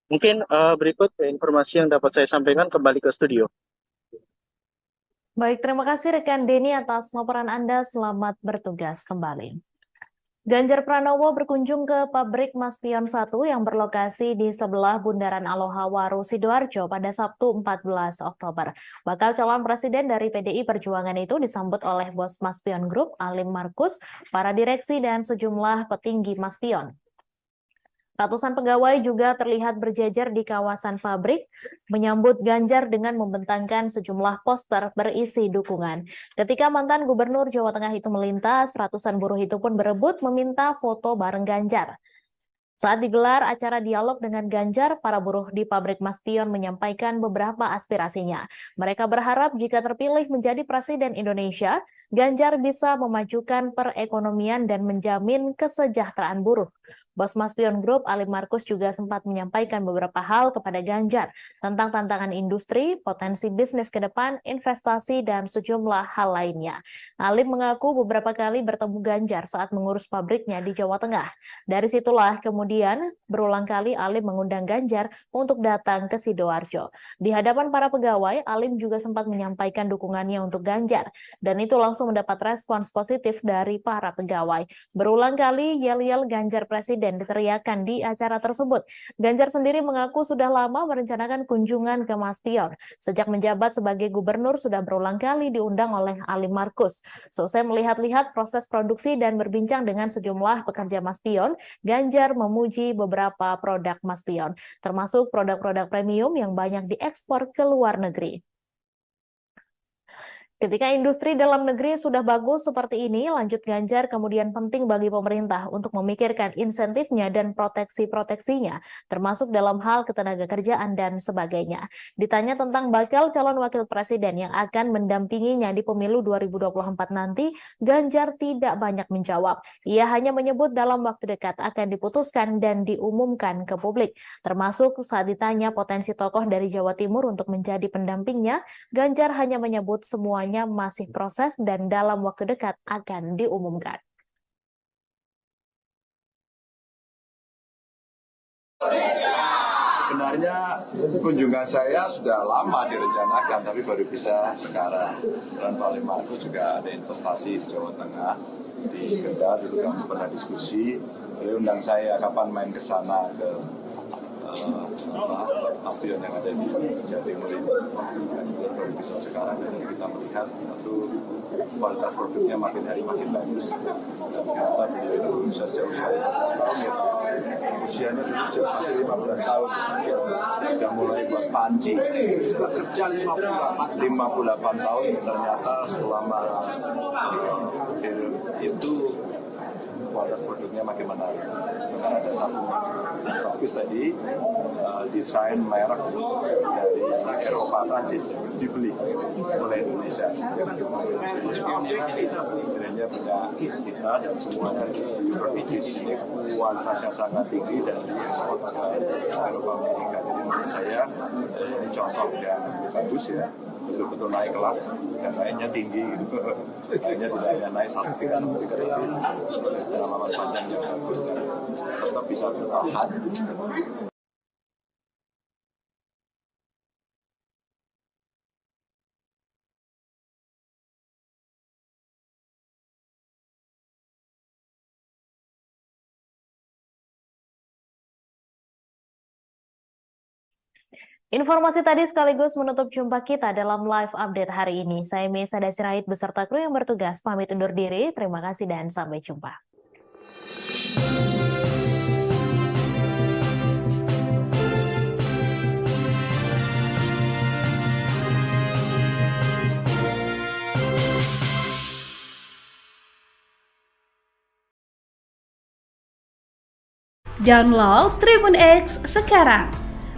Mungkin berikut informasi yang dapat saya sampaikan, kembali ke studio. Baik, terima kasih rekan Denny atas laporan Anda. Selamat bertugas kembali. Ganjar Pranowo berkunjung ke pabrik Maspion 1 yang berlokasi di sebelah Bundaran Aloha Waru, Sidoarjo pada Sabtu 14 Oktober. Bakal calon presiden dari PDI Perjuangan itu disambut oleh bos Maspion Group, Alim Markus, para direksi dan sejumlah petinggi Maspion. Ratusan pegawai juga terlihat berjejer di kawasan pabrik, menyambut Ganjar dengan membentangkan sejumlah poster berisi dukungan. Ketika mantan Gubernur Jawa Tengah itu melintas, ratusan buruh itu pun berebut meminta foto bareng Ganjar. Saat digelar acara dialog dengan Ganjar, para buruh di pabrik Maspion menyampaikan beberapa aspirasinya. Mereka berharap jika terpilih menjadi Presiden Indonesia, Ganjar bisa memajukan perekonomian dan menjamin kesejahteraan buruh. Bos Maspion Group, Alim Markus, juga sempat menyampaikan beberapa hal kepada Ganjar tentang tantangan industri, potensi bisnis ke depan, investasi, dan sejumlah hal lainnya. Alim mengaku beberapa kali bertemu Ganjar saat mengurus pabriknya di Jawa Tengah. Dari situlah kemudian berulang kali Alim mengundang Ganjar untuk datang ke Sidoarjo. Di hadapan para pegawai, Alim juga sempat menyampaikan dukungannya untuk Ganjar, dan itu langsung mendapat respons positif dari para pegawai. Berulang kali yel-yel Ganjar Presiden diteriakan di acara tersebut. Ganjar sendiri mengaku sudah lama merencanakan kunjungan ke Maspion. Sejak menjabat sebagai gubernur sudah berulang kali diundang oleh Alim Markus. Selesai melihat-lihat proses produksi dan berbincang dengan sejumlah pekerja Maspion, Ganjar memuji beberapa produk Maspion, termasuk produk-produk premium yang banyak diekspor ke luar negeri. Ketika industri dalam negeri sudah bagus seperti ini, lanjut Ganjar, kemudian penting bagi pemerintah untuk memikirkan insentifnya dan proteksi-proteksinya, termasuk dalam hal ketenaga kerjaan dan sebagainya. Ditanya tentang bakal calon wakil presiden yang akan mendampinginya di pemilu 2024 nanti, Ganjar tidak banyak menjawab. Ia hanya menyebut dalam waktu dekat akan diputuskan dan diumumkan ke publik. Termasuk saat ditanya potensi tokoh dari Jawa Timur untuk menjadi pendampingnya, Ganjar hanya menyebut semuanya masih proses dan dalam waktu dekat akan diumumkan. Sebenarnya kunjungan saya sudah lama direncanakan, tapi baru bisa sekarang. Dan Pak Alim Markus juga ada investasi di Jawa Tengah, di Kendal, dulu kami pernah diskusi. Beliau undang saya kapan main ke sana, ke Maspion yang ada di Jawa Timur ini. Dan baru bisa sekarang, jadi kita melihat itu kualitas produknya makin hari makin bagus. Dan ternyata beliau bisa sejauh 15 tahun ya. Usianya dulu masih 15 tahun. Sudah mulai buat panci. Kerja 58 tahun, ternyata selama itu kualitas produknya makin menarik. Karena ada satu bagus tadi, desain merek dari Eropa, Prancis dibeli oleh Indonesia. Kiranya punya kita dan semuanya berpikir ini kualitasnya sangat tinggi dan diekspor ke Eropa, Amerika. Jadi menurut saya ini contoh yang bagus ya betul-betul naik kelas, dan naiknya tinggi gitu. Naiknya tidak hanya naik 1,3 sampai 3, proses pengalaman panjang yang bagus dan tetap bisa bertahan. Informasi tadi sekaligus menutup jumpa kita dalam live update hari ini. Saya Mesa Dasirahid beserta kru yang bertugas pamit undur diri. Terima kasih dan sampai jumpa. Download Tribun X sekarang.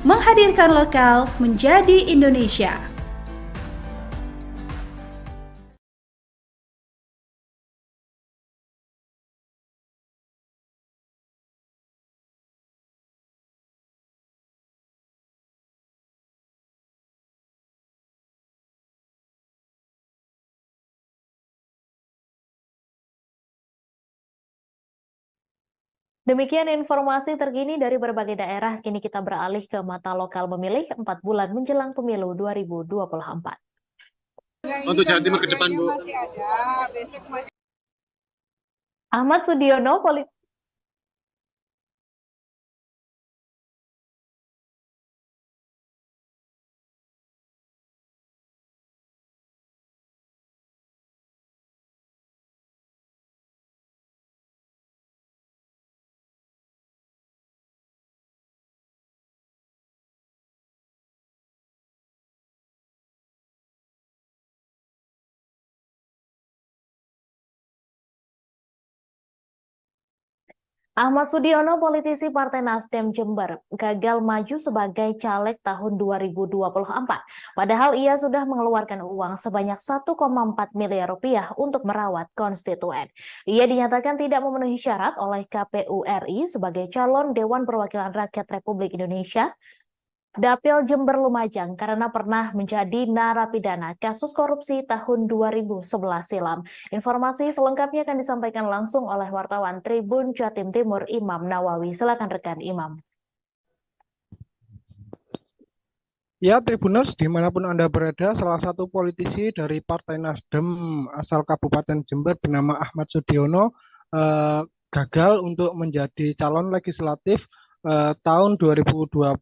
Menghadirkan lokal menjadi Indonesia. Demikian informasi terkini dari berbagai daerah. Kini kita beralih ke mata lokal memilih 4 bulan menjelang pemilu 2024. Untuk Jawa Timur ke depan, Bu. Masih ada, besok masih. Ahmad Sudiono, Ahmad Sudiono, politisi Partai Nasdem Jember, gagal maju sebagai caleg tahun 2024. Padahal ia sudah mengeluarkan uang sebanyak 1,4 miliar rupiah untuk merawat konstituen. Ia dinyatakan tidak memenuhi syarat oleh KPU RI sebagai calon Dewan Perwakilan Rakyat Republik Indonesia Dapil Jember Lumajang karena pernah menjadi narapidana kasus korupsi tahun 2011 silam. Informasi selengkapnya akan disampaikan langsung oleh wartawan Tribun Jatim Timur Imam Nawawi. Silakan rekan Imam. Ya, Tribuners, dimanapun Anda berada, salah satu politisi dari Partai Nasdem asal Kabupaten Jember bernama Ahmad Sudiono gagal untuk menjadi calon legislatif tahun 2024.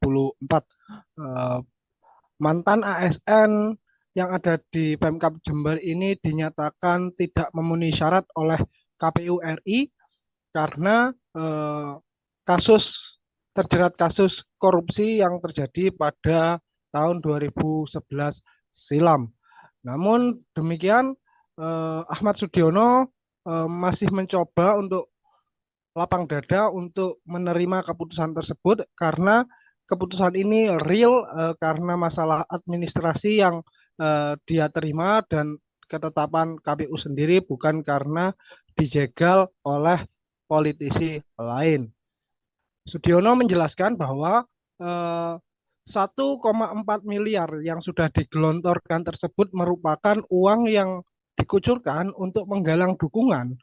Mantan ASN yang ada di Pemkab Jember ini dinyatakan tidak memenuhi syarat oleh KPU RI karena terjerat kasus korupsi yang terjadi pada tahun 2011 silam. Namun demikian Ahmad Sudiono masih mencoba untuk lapang dada untuk menerima keputusan tersebut karena keputusan ini real karena masalah administrasi yang dia terima dan ketetapan KPU sendiri, bukan karena dijegal oleh politisi lain. Sudiono menjelaskan bahwa 1,4 miliar yang sudah digelontorkan tersebut merupakan uang yang dikucurkan untuk menggalang dukungan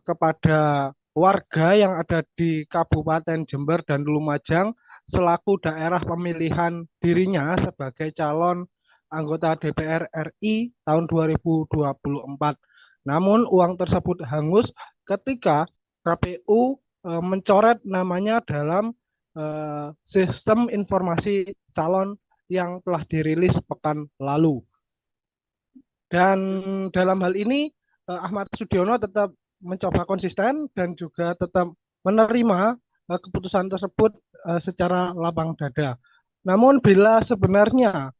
kepada warga yang ada di Kabupaten Jember dan Lumajang selaku daerah pemilihan dirinya sebagai calon anggota DPR RI tahun 2024. Namun uang tersebut hangus ketika KPU mencoret namanya dalam sistem informasi calon yang telah dirilis pekan lalu. Dan dalam hal ini Ahmad Sudiono tetap mencoba konsisten dan juga tetap menerima keputusan tersebut secara lapang dada. Namun bila sebenarnya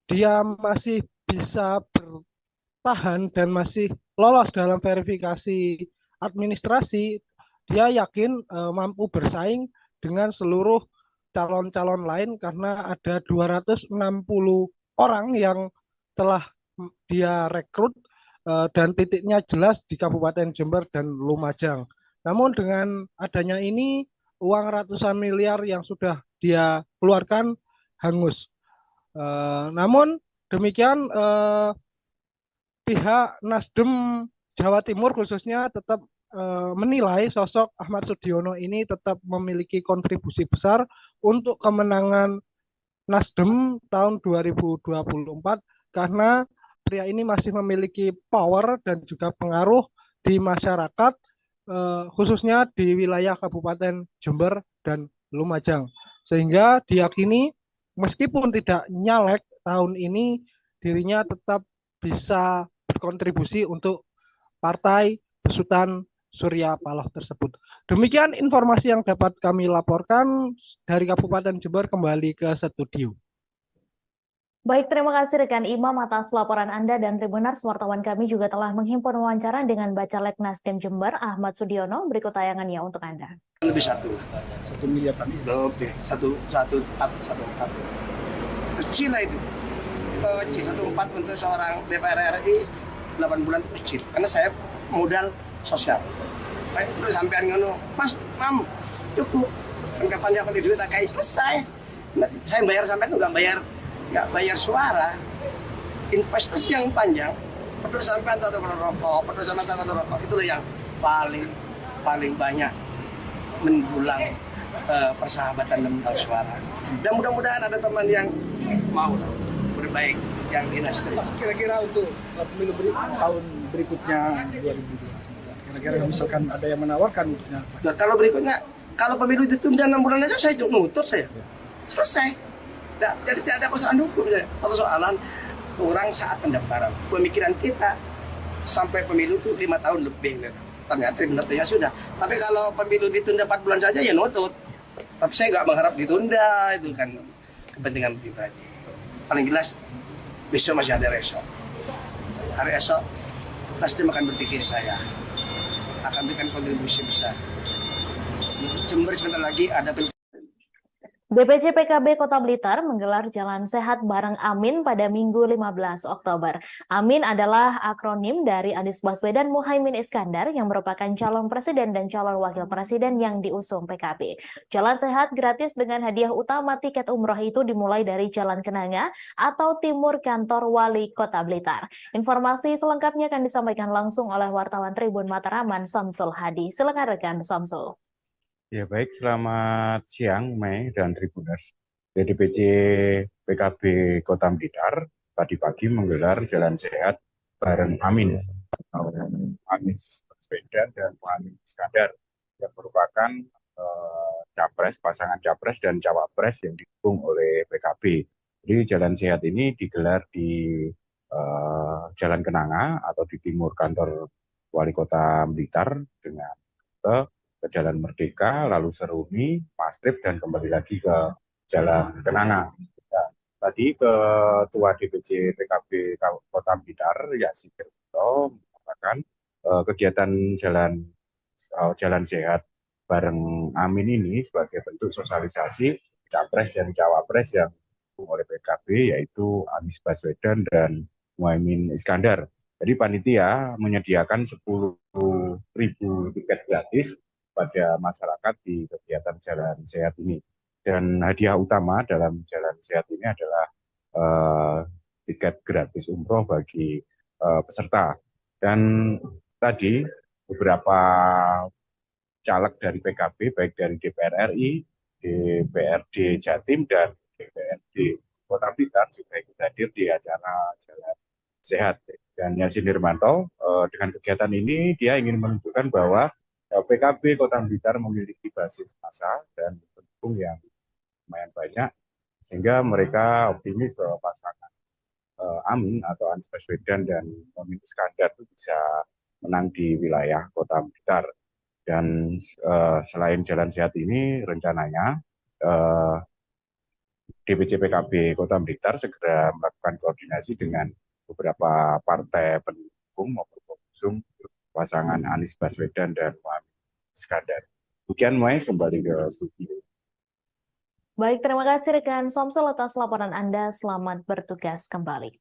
dia masih bisa bertahan dan masih lolos dalam verifikasi administrasi, dia yakin mampu bersaing dengan seluruh calon-calon lain karena ada 260 orang yang telah dia rekrut dan titiknya jelas di Kabupaten Jember dan Lumajang. Namun dengan adanya ini, uang ratusan miliar yang sudah dia keluarkan hangus. Namun demikian pihak Nasdem Jawa Timur khususnya tetap menilai sosok Ahmad Sudiono ini tetap memiliki kontribusi besar untuk kemenangan Nasdem tahun 2024 karena pria ini masih memiliki power dan juga pengaruh di masyarakat khususnya di wilayah Kabupaten Jember dan Lumajang. Sehingga diyakini meskipun tidak nyalek tahun ini dirinya tetap bisa berkontribusi untuk Partai Besutan Surya Paloh tersebut. Demikian informasi yang dapat kami laporkan dari Kabupaten Jember. Kembali ke studio. Baik, terima kasih rekan Imam atas laporan Anda, dan Tribuners, wartawan kami juga telah menghimpun wawancara dengan Bacalek Nasdem Jember Ahmad Sudiono. Berikut tayangannya untuk Anda. Lebih 1 miliar tadi. Lebih 1,4 kecil lah itu. 1,4 untuk seorang DPR RI 8 bulan itu kecil. Karena saya modal sosial. Kayak udah sampean ngono, Mas, Mam, cukup. Kan kapan aku di duit tak kayak selesai. Nanti saya bayar sampai itu nggak bayar suara. Investasi yang panjang, peduli sampean atau rokok, peduli sampean atau rokok, itulah yang paling banyak mendulang persahabatan dan mendulang suara. Dan mudah-mudahan ada teman yang mau berbaik yang di Nasdem. Kira-kira untuk pemilu tahun berikutnya 2029, kira-kira misalkan ada yang menawarkan untuknya. Nah, kalau pemilu ditunda 6 bulan aja saya nutut saya. Selesai. Jadi tidak ada persoalan hukum saya. Persoalan orang saat pendaftaran. Pemikiran kita sampai pemilu itu 5 tahun lebih. Ternyata ya sudah. Tapi kalau pemilu ditunda 4 bulan saja ya nutut. Tapi saya nggak mengharap ditunda, itu kan kepentingan pribadi. Paling jelas besok masih ada esok. Hari esok Nasdem akan berpikir saya akan berikan kontribusi besar. Jember sebentar lagi ada DPC PKB Kota Blitar menggelar Jalan Sehat bareng Amin pada Minggu 15 Oktober. Amin adalah akronim dari Anies Baswedan Muhaimin Iskandar yang merupakan calon presiden dan calon wakil presiden yang diusung PKB. Jalan Sehat gratis dengan hadiah utama tiket umroh itu dimulai dari Jalan Kenanga atau timur kantor Wali Kota Blitar. Informasi selengkapnya akan disampaikan langsung oleh wartawan Tribun Mataraman Samsul Hadi. Silakan rekan Samsul. Ya baik, selamat siang Mei dan Tribuners. DPC PKB Kota Blitar tadi pagi menggelar Jalan Sehat bareng Amin, Anies Baswedan dan Muhaimin Iskandar yang merupakan pasangan capres dan cawapres yang didukung oleh PKB. Jadi Jalan Sehat ini digelar di Jalan Kenanga atau di timur kantor Wali Kota Blitar dengan ke Jalan Merdeka, lalu Seruni, Mastrip, dan kembali lagi ke Jalan Kenanga. Nah, tadi Ketua DPC PKB Kota Blitar, Yasin Kerto, mengatakan kegiatan Jalan Sehat bareng Amin ini sebagai bentuk sosialisasi capres dan cawapres yang didukung oleh PKB, yaitu Anies Baswedan dan Muhaimin Iskandar. Jadi panitia menyediakan 10.000 tiket gratis pada masyarakat di kegiatan Jalan Sehat ini. Dan hadiah utama dalam Jalan Sehat ini adalah tiket gratis umroh bagi peserta. Dan tadi beberapa caleg dari PKB, baik dari DPR RI, DPRD Jatim, dan DPRD Kota Blitar juga ikut hadir di acara Jalan Sehat. Dan Yasin Nirmanto, dengan kegiatan ini dia ingin menunjukkan bahwa PKB Kota Blitar memiliki basis massa dan pendukung yang lumayan banyak, sehingga mereka optimis bahwa pasangan Amin atau Anies Baswedan dan Muhaimin Iskandar itu bisa menang di wilayah Kota Blitar. Dan selain Jalan Sehat ini, rencananya DPC PKB Kota Blitar segera melakukan koordinasi dengan beberapa partai pendukung maupun pengusung pasangan Anies Baswedan dan Muhaimin Iskandar. Demikian Mai, kembali ke studio. Baik, terima kasih rekan Samsul atas laporan Anda. Selamat bertugas kembali.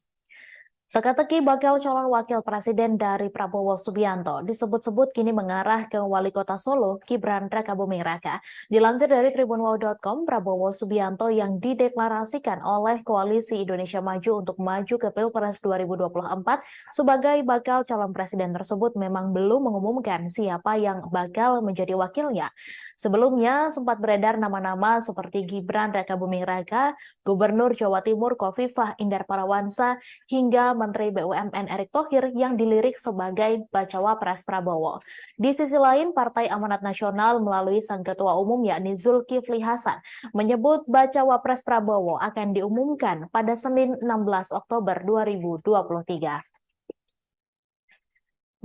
Teka-teki bakal calon wakil presiden dari Prabowo Subianto disebut-sebut kini mengarah ke wali kota Solo, Gibran Rakabuming Raka. Dilansir dari tribunwau.com, Prabowo Subianto yang dideklarasikan oleh Koalisi Indonesia Maju untuk maju ke Pilpres 2024 sebagai bakal calon presiden tersebut memang belum mengumumkan siapa yang bakal menjadi wakilnya. Sebelumnya sempat beredar nama-nama seperti Gibran Rakabuming Raka, Gubernur Jawa Timur Khofifah Indar Parawansa, hingga Menteri BUMN Erick Thohir yang dilirik sebagai bacawa pres Prabowo. Di sisi lain, Partai Amanat Nasional melalui sang ketua umum yakni Zulkifli Hasan menyebut bacawa pres Prabowo akan diumumkan pada Senin 16 Oktober 2023.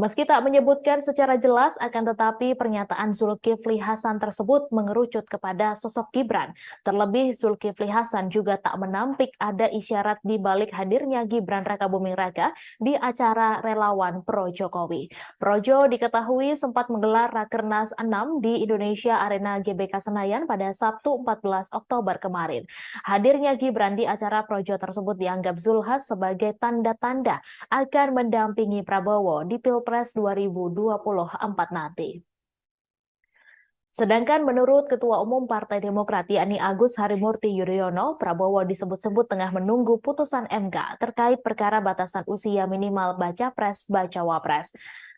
Meski tak menyebutkan secara jelas, akan tetapi pernyataan Zulkifli Hasan tersebut mengerucut kepada sosok Gibran. Terlebih Zulkifli Hasan juga tak menampik ada isyarat di balik hadirnya Gibran Rakabuming Raka di acara relawan Pro Jokowi. Projo diketahui sempat menggelar Rakernas 6 di Indonesia Arena GBK Senayan pada Sabtu 14 Oktober kemarin. Hadirnya Gibran di acara Projo tersebut dianggap Zulhas sebagai tanda-tanda akan mendampingi Prabowo di Pilpres 2024 nanti. Sedangkan menurut Ketua Umum Partai Demokrat yakni Agus Harimurti Yudhoyono, Prabowo disebut-sebut tengah menunggu putusan MK terkait perkara batasan usia minimal baca pres-bacawa pres.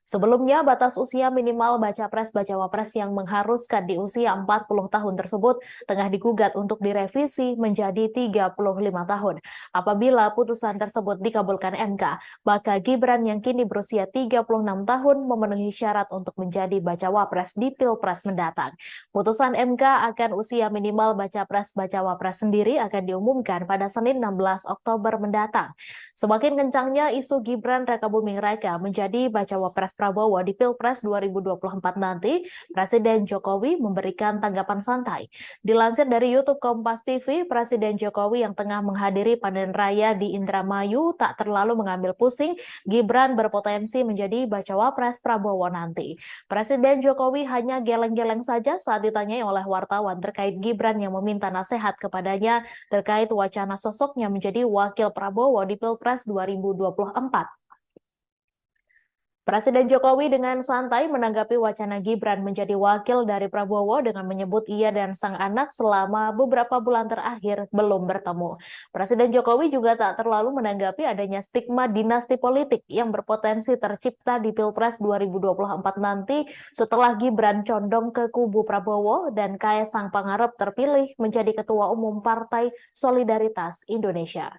Sebelumnya, batas usia minimal baca pres-bacawa pres yang mengharuskan di usia 40 tahun tersebut tengah digugat untuk direvisi menjadi 35 tahun. Apabila putusan tersebut dikabulkan MK, maka Gibran yang kini berusia 36 tahun memenuhi syarat untuk menjadi bacawa pres di Pilpres mendatang. Putusan MK akan usia minimal baca pres-bacawa pres sendiri akan diumumkan pada Senin 16 Oktober mendatang. Semakin kencangnya isu Gibran Rakabuming Raka menjadi bacawa pres Prabowo di Pilpres 2024 nanti, Presiden Jokowi memberikan tanggapan santai. Dilansir dari YouTube Kompas TV, Presiden Jokowi yang tengah menghadiri panen raya di Indramayu tak terlalu mengambil pusing Gibran berpotensi menjadi bacawa pres Prabowo nanti. Presiden Jokowi hanya geleng-geleng saja saat ditanyai oleh wartawan terkait Gibran yang meminta nasihat kepadanya terkait wacana sosoknya menjadi wakil Prabowo di Pilpres 2024. Presiden Jokowi dengan santai menanggapi wacana Gibran menjadi wakil dari Prabowo dengan menyebut ia dan sang anak selama beberapa bulan terakhir belum bertemu. Presiden Jokowi juga tak terlalu menanggapi adanya stigma dinasti politik yang berpotensi tercipta di Pilpres 2024 nanti setelah Gibran condong ke kubu Prabowo dan Kaesang Pangarep terpilih menjadi Ketua Umum Partai Solidaritas Indonesia.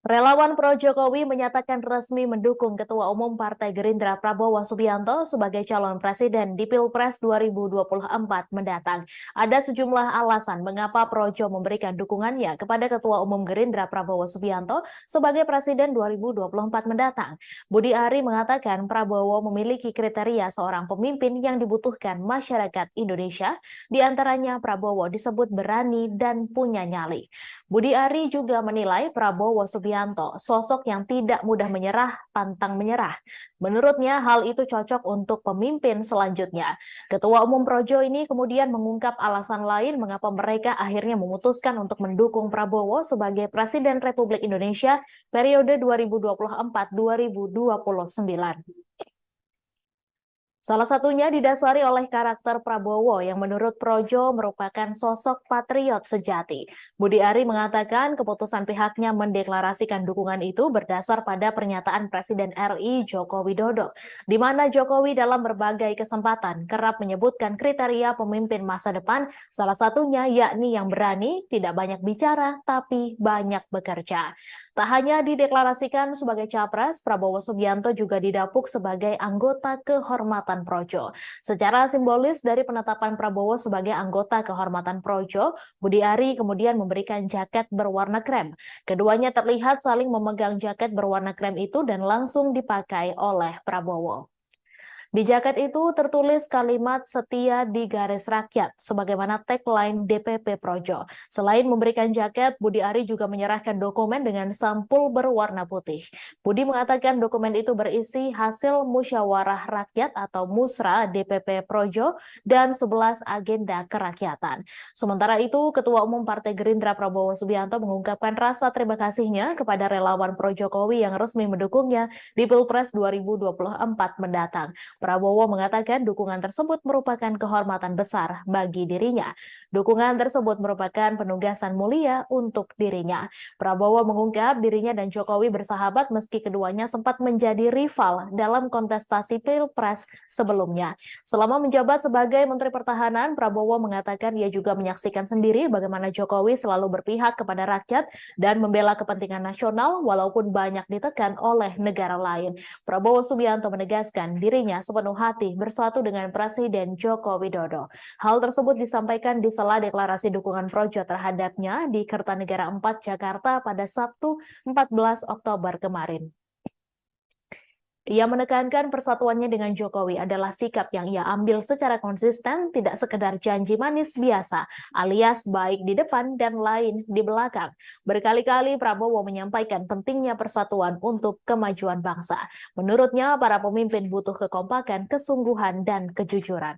Relawan Pro Jokowi menyatakan resmi mendukung Ketua Umum Partai Gerindra Prabowo Subianto sebagai calon presiden di Pilpres 2024 mendatang. Ada sejumlah alasan mengapa Projo memberikan dukungannya kepada Ketua Umum Gerindra Prabowo Subianto sebagai presiden 2024 mendatang. Budi Ari mengatakan Prabowo memiliki kriteria seorang pemimpin yang dibutuhkan masyarakat Indonesia, di antaranya Prabowo disebut berani dan punya nyali. Budi Ari juga menilai Prabowo Subianto Subianto, sosok yang tidak mudah menyerah, pantang menyerah. Menurutnya, hal itu cocok untuk pemimpin selanjutnya. Ketua Umum Projo ini kemudian mengungkap alasan lain mengapa mereka akhirnya memutuskan untuk mendukung Prabowo sebagai Presiden Republik Indonesia periode 2024-2029. Salah satunya didasari oleh karakter Prabowo yang menurut Projo merupakan sosok patriot sejati. Budi Ari mengatakan keputusan pihaknya mendeklarasikan dukungan itu berdasar pada pernyataan Presiden RI Joko Widodo, di mana Jokowi dalam berbagai kesempatan kerap menyebutkan kriteria pemimpin masa depan, salah satunya yakni yang berani, tidak banyak bicara, tapi banyak bekerja. Tak hanya dideklarasikan sebagai capres, Prabowo Subianto juga didapuk sebagai anggota kehormatan Projo. Secara simbolis dari penetapan Prabowo sebagai anggota kehormatan Projo, Budi Ari kemudian memberikan jaket berwarna krem. Keduanya terlihat saling memegang jaket berwarna krem itu dan langsung dipakai oleh Prabowo. Di jaket itu tertulis kalimat setia di garis rakyat, sebagaimana tagline DPP Projo. Selain memberikan jaket, Budi Ari juga menyerahkan dokumen dengan sampul berwarna putih. Budi mengatakan dokumen itu berisi hasil musyawarah rakyat atau musra DPP Projo dan 11 agenda kerakyatan. Sementara itu, Ketua Umum Partai Gerindra Prabowo Subianto mengungkapkan rasa terima kasihnya kepada relawan Pro Jokowi yang resmi mendukungnya di Pilpres 2024 mendatang. Prabowo mengatakan dukungan tersebut merupakan kehormatan besar bagi dirinya. Dukungan tersebut merupakan penugasan mulia untuk dirinya. Prabowo mengungkap dirinya dan Jokowi bersahabat meski keduanya sempat menjadi rival dalam kontestasi Pilpres sebelumnya. Selama menjabat sebagai Menteri Pertahanan, Prabowo mengatakan ia juga menyaksikan sendiri bagaimana Jokowi selalu berpihak kepada rakyat dan membela kepentingan nasional walaupun banyak ditekan oleh negara lain. Prabowo Subianto menegaskan dirinya sepenuh hati bersatu dengan Presiden Joko Widodo. Hal tersebut disampaikan di sela deklarasi dukungan Projo terhadapnya di Kertanegara 4 Jakarta pada Sabtu 14 Oktober kemarin. Ia menekankan persatuannya dengan Jokowi adalah sikap yang ia ambil secara konsisten, tidak sekedar janji manis biasa, alias baik di depan dan lain di belakang. Berkali-kali Prabowo menyampaikan pentingnya persatuan untuk kemajuan bangsa. Menurutnya, para pemimpin butuh kekompakan, kesungguhan, dan kejujuran.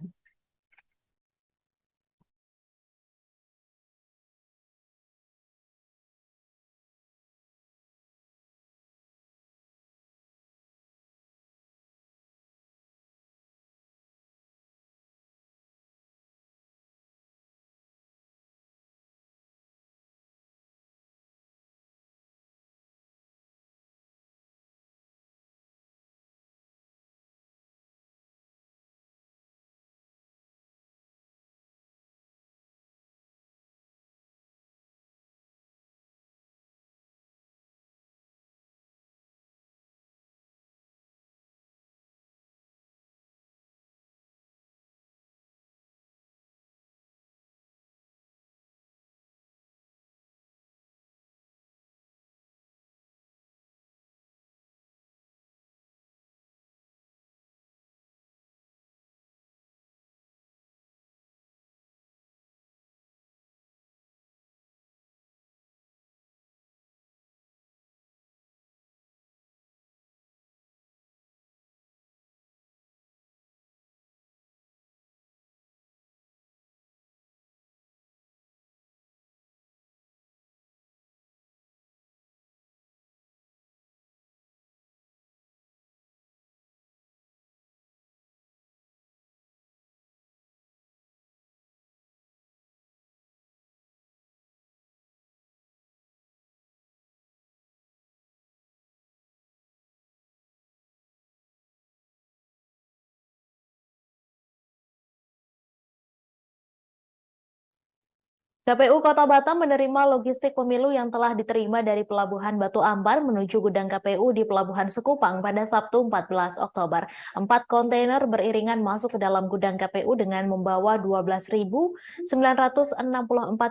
KPU Kota Batam menerima logistik pemilu yang telah diterima dari Pelabuhan Batu Ampar menuju gudang KPU di Pelabuhan Sekupang pada Sabtu 14 Oktober. 4 kontainer beriringan masuk ke dalam gudang KPU dengan membawa 12.964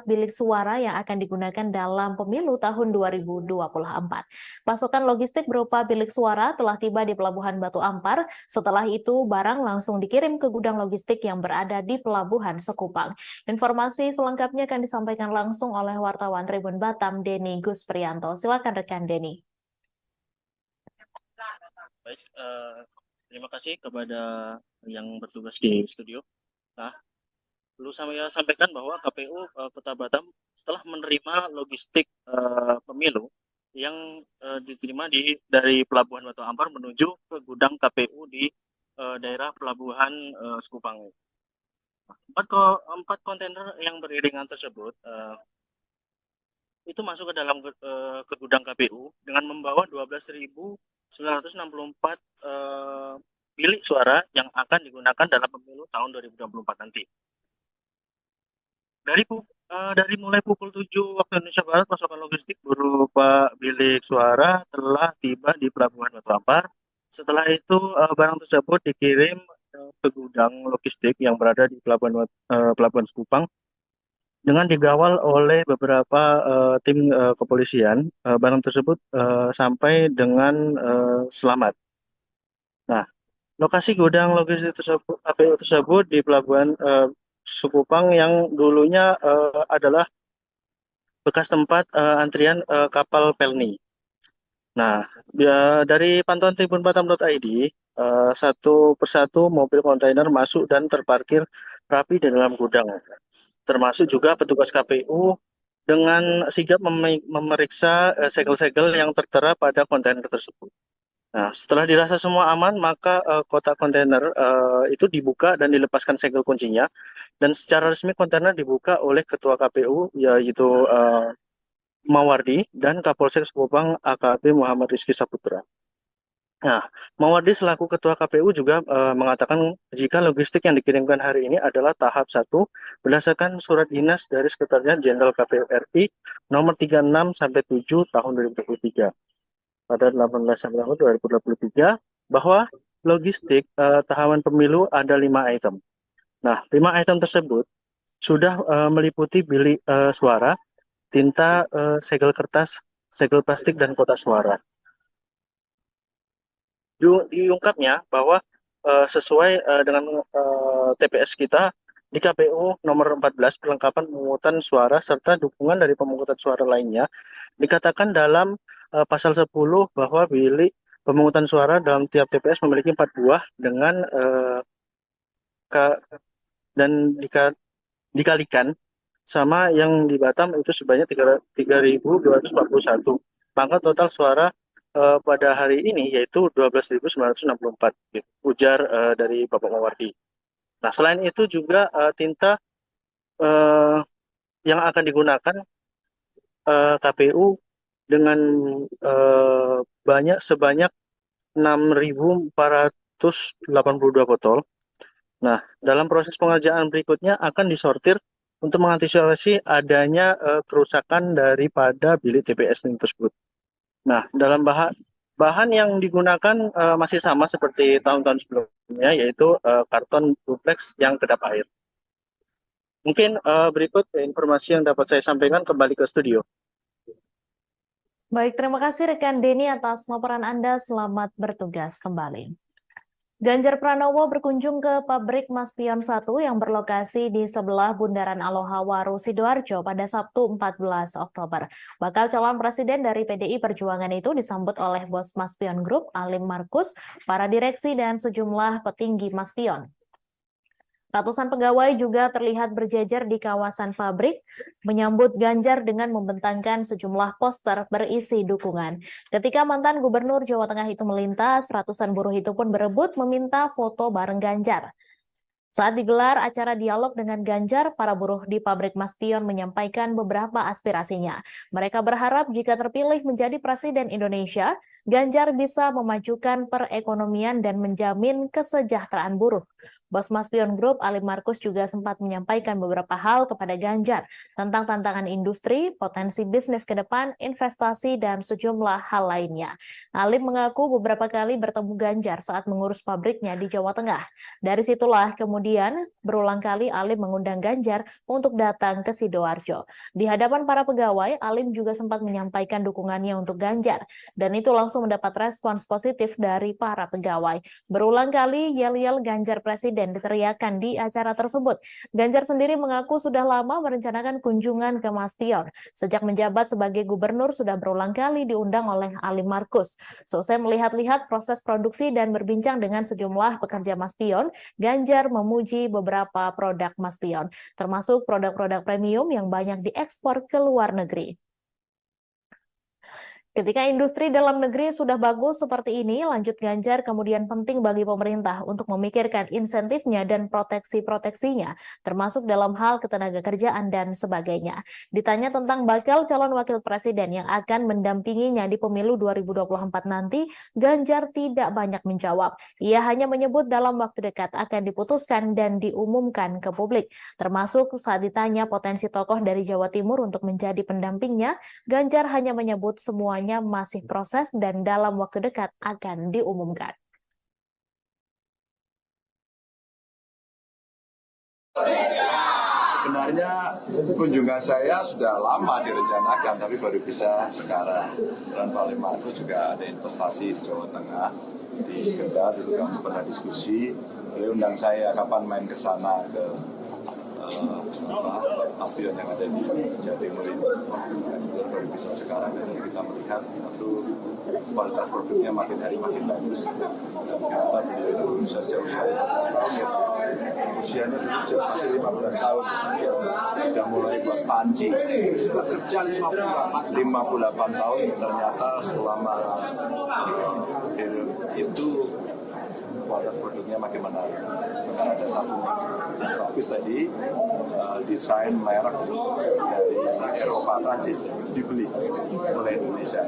bilik suara yang akan digunakan dalam pemilu tahun 2024. Pasokan logistik berupa bilik suara telah tiba di Pelabuhan Batu Ampar. Setelah itu, barang langsung dikirim ke gudang logistik yang berada di Pelabuhan Sekupang. Informasi selengkapnya akan disampaikan langsung oleh wartawan Tribun Batam, Denny Gusprianto. Silakan rekan Denny. Baik, terima kasih kepada yang bertugas di studio. Nah, perlu saya sampaikan bahwa KPU Kota Batam setelah menerima logistik pemilu yang diterima dari Pelabuhan Batu Ampar menuju ke gudang KPU di daerah Pelabuhan Sekupang. Empat kontainer yang beriringan tersebut itu masuk ke dalam ke gudang KPU dengan membawa 12.964 bilik suara yang akan digunakan dalam pemilu tahun 2024 nanti. Dari mulai pukul 7 waktu Indonesia Barat, pasokan logistik berupa bilik suara telah tiba di Pelabuhan Batu Ampar. Setelah itu barang tersebut dikirim ke gudang logistik yang berada di Pelabuhan Sekupang dengan dikawal oleh beberapa tim kepolisian. Barang tersebut sampai dengan selamat. Nah, lokasi gudang logistik tersebut, KPU tersebut di Pelabuhan Sekupang yang dulunya adalah bekas tempat antrian kapal Pelni. Nah, dari pantauan tribunbatam.id, satu persatu mobil kontainer masuk dan terparkir rapi di dalam gudang. Termasuk juga petugas KPU dengan sigap memeriksa segel-segel yang tertera pada kontainer tersebut. Nah, setelah dirasa semua aman, maka kotak kontainer itu dibuka dan dilepaskan segel kuncinya. Dan secara resmi kontainer dibuka oleh Ketua KPU, yaitu Mawardi, dan Kapolsek Sekupang AKP Muhammad Rizky Saputra. Nah, Mawardi selaku Ketua KPU juga mengatakan jika logistik yang dikirimkan hari ini adalah tahap 1 berdasarkan surat dinas dari Sekretariat Jenderal KPU RI nomor 36/7 tahun 2023 pada 18 September 2023 bahwa logistik tahapan pemilu ada 5 item. Nah, 5 item tersebut sudah meliputi bilik suara, tinta, segel kertas, segel plastik, dan kotak suara. Diungkapnya bahwa sesuai dengan TPS kita di KPU nomor 14 perlengkapan pemungutan suara serta dukungan dari pemungutan suara lainnya dikatakan dalam pasal 10 bahwa bilik pemungutan suara dalam tiap TPS memiliki 4 buah dengan dikalikan sama yang di Batam itu sebanyak 3.241. Maka total suara pada hari ini yaitu 12.964, ujar dari Bapak Mawardi. Nah, selain itu juga tinta yang akan digunakan KPU dengan sebanyak 6.482 botol. Nah, dalam proses pengerjaan berikutnya akan disortir untuk mengantisipasi adanya kerusakan daripada bilik TPS tersebut. Nah, dalam bahan yang digunakan masih sama seperti tahun-tahun sebelumnya, yaitu karton duplex yang kedap air. Mungkin berikut informasi yang dapat saya sampaikan, kembali ke studio. Baik, terima kasih rekan Denny atas laporan Anda. Selamat bertugas kembali. Ganjar Pranowo berkunjung ke pabrik Maspion 1 yang berlokasi di sebelah Bundaran Aloha Waru, Sidoarjo pada Sabtu 14 Oktober. Bakal calon presiden dari PDI Perjuangan itu disambut oleh bos Maspion Group, Alim Markus, para direksi dan sejumlah petinggi Maspion. Ratusan pegawai juga terlihat berjejer di kawasan pabrik, menyambut Ganjar dengan membentangkan sejumlah poster berisi dukungan. Ketika mantan Gubernur Jawa Tengah itu melintas, ratusan buruh itu pun berebut meminta foto bareng Ganjar. Saat digelar acara dialog dengan Ganjar, para buruh di pabrik Maspion menyampaikan beberapa aspirasinya. Mereka berharap jika terpilih menjadi Presiden Indonesia, Ganjar bisa memajukan perekonomian dan menjamin kesejahteraan buruh. Bos Maspion Group, Alim Markus, juga sempat menyampaikan beberapa hal kepada Ganjar tentang tantangan industri, potensi bisnis ke depan, investasi, dan sejumlah hal lainnya. Alim mengaku beberapa kali bertemu Ganjar saat mengurus pabriknya di Jawa Tengah. Dari situlah kemudian berulang kali Alim mengundang Ganjar untuk datang ke Sidoarjo. Di hadapan para pegawai, Alim juga sempat menyampaikan dukungannya untuk Ganjar, dan itu langsung mendapat respons positif dari para pegawai. Berulang kali yel-yel Ganjar Presiden Presiden diteriakan di acara tersebut. Ganjar sendiri mengaku sudah lama merencanakan kunjungan ke Mas Pion. Sejak menjabat sebagai gubernur sudah berulang kali diundang oleh Ali Markus. Selesai melihat-lihat proses produksi dan berbincang dengan sejumlah pekerja Mas Pion, Ganjar memuji beberapa produk Mas Pion, termasuk produk-produk premium yang banyak diekspor ke luar negeri. Ketika industri dalam negeri sudah bagus seperti ini, lanjut Ganjar, kemudian penting bagi pemerintah untuk memikirkan insentifnya dan proteksi-proteksinya, termasuk dalam hal ketenagakerjaan dan sebagainya. Ditanya tentang bakal calon wakil presiden yang akan mendampinginya di pemilu 2024 nanti, Ganjar tidak banyak menjawab. Ia hanya menyebut dalam waktu dekat akan diputuskan dan diumumkan ke publik. Termasuk saat ditanya potensi tokoh dari Jawa Timur untuk menjadi pendampingnya, Ganjar hanya menyebut semuanya masih proses dan dalam waktu dekat akan diumumkan. Sebenarnya kunjungan saya sudah lama direncanakan, tapi baru bisa sekarang. Dan Pak Markus juga ada investasi di Jawa Tengah, di Kendal, dulu kami pernah diskusi. Beliau undang saya kapan main ke sana ke Mas Pion yang ada di Jawa Timur ini. Baru bisa sekarang, dan kita melihat itu kualitas produknya makin hari makin bagus. Dan ternyata beliau berusaha sejauh 15 tahun ya. Usianya dulu masih 15 tahun. Sudah mulai buat panci. Kerja 58 tahun, ternyata selama itu kualitas produknya makin menarik. Karena ada satu bagus tadi, desain merek dari Eropa, Prancis dibeli oleh Indonesia.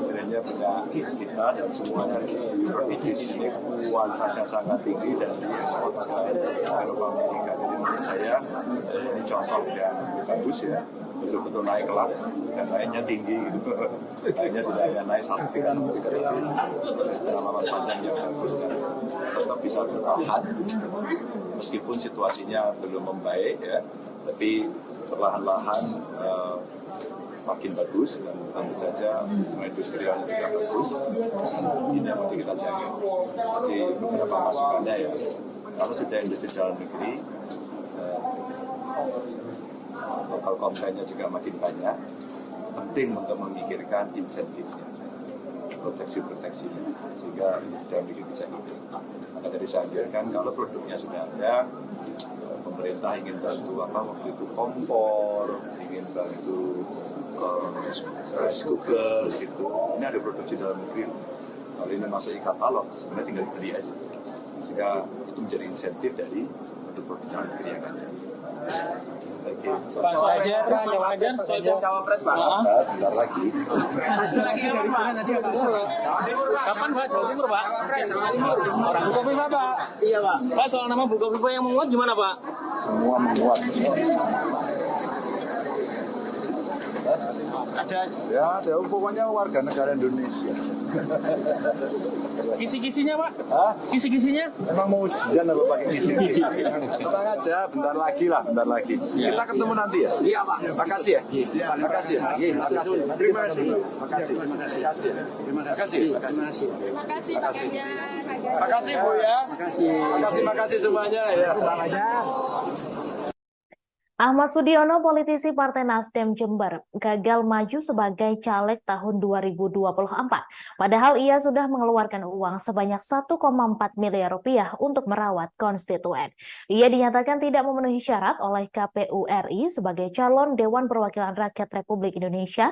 Brandnya punya kita dan semuanya di sini kualitasnya sangat tinggi dan diekspor ke Eropa, Amerika. Jadi menurut saya ini contoh yang bagus ya. Betul-betul naik kelas dan naiknya tinggi gitu. Naiknya tidak hanya naik satu tingkat, proses pengalaman panjang yang bagus dan tetap bisa bertahan meskipun situasinya belum membaik ya, tapi perlahan-lahan makin bagus dan tentu saja industrialnya juga bagus. Ini yang mesti kita jaga. Jadi beberapa masukannya ya, kalau sudah industri dalam negeri lokal kontennya juga makin banyak, penting untuk memikirkan insentifnya, proteksi-proteksinya, sehingga dalam negeri bisa hidup. Maka tadi saya anjurkan kalau produknya sudah ada, pemerintah ingin bantu waktu itu kompor, ingin bantu rice cooker gitu. Ini ada produksi dalam negeri. Kalau ini masuk e-katalog, sebenarnya tinggal beli aja. Sehingga itu menjadi insentif dari produk-produk dalam negeri yang ada. Pak Soeja, Cawapres Pak. Bentar lagi. Kapan Pak Jawa Timur Pak? Orang Bukoviva Pak. Iya Pak. Pak soal nama Bukoviva yang menguat gimana Pak? Semua menguat. Ada pokoknya warga negara Indonesia. Kisi-kisinya Pak? Hah? Kisi-kisinya? Emang mau ujian apa pakai kisi-kisi? Tenang aja, bentar lagi lah, bentar lagi. Kita ketemu nanti ya? Iya Pak. Makasih ya? Makasih ya? Makasih. Terima kasih. Makasih. Makasih. Makasih Bu ya. Makasih semuanya ya. Ahmad Sudiono, politisi Partai Nasdem Jember, gagal maju sebagai caleg tahun 2024. Padahal ia sudah mengeluarkan uang sebanyak 1,4 miliar rupiah untuk merawat konstituen. Ia dinyatakan tidak memenuhi syarat oleh KPU RI sebagai calon Dewan Perwakilan Rakyat Republik Indonesia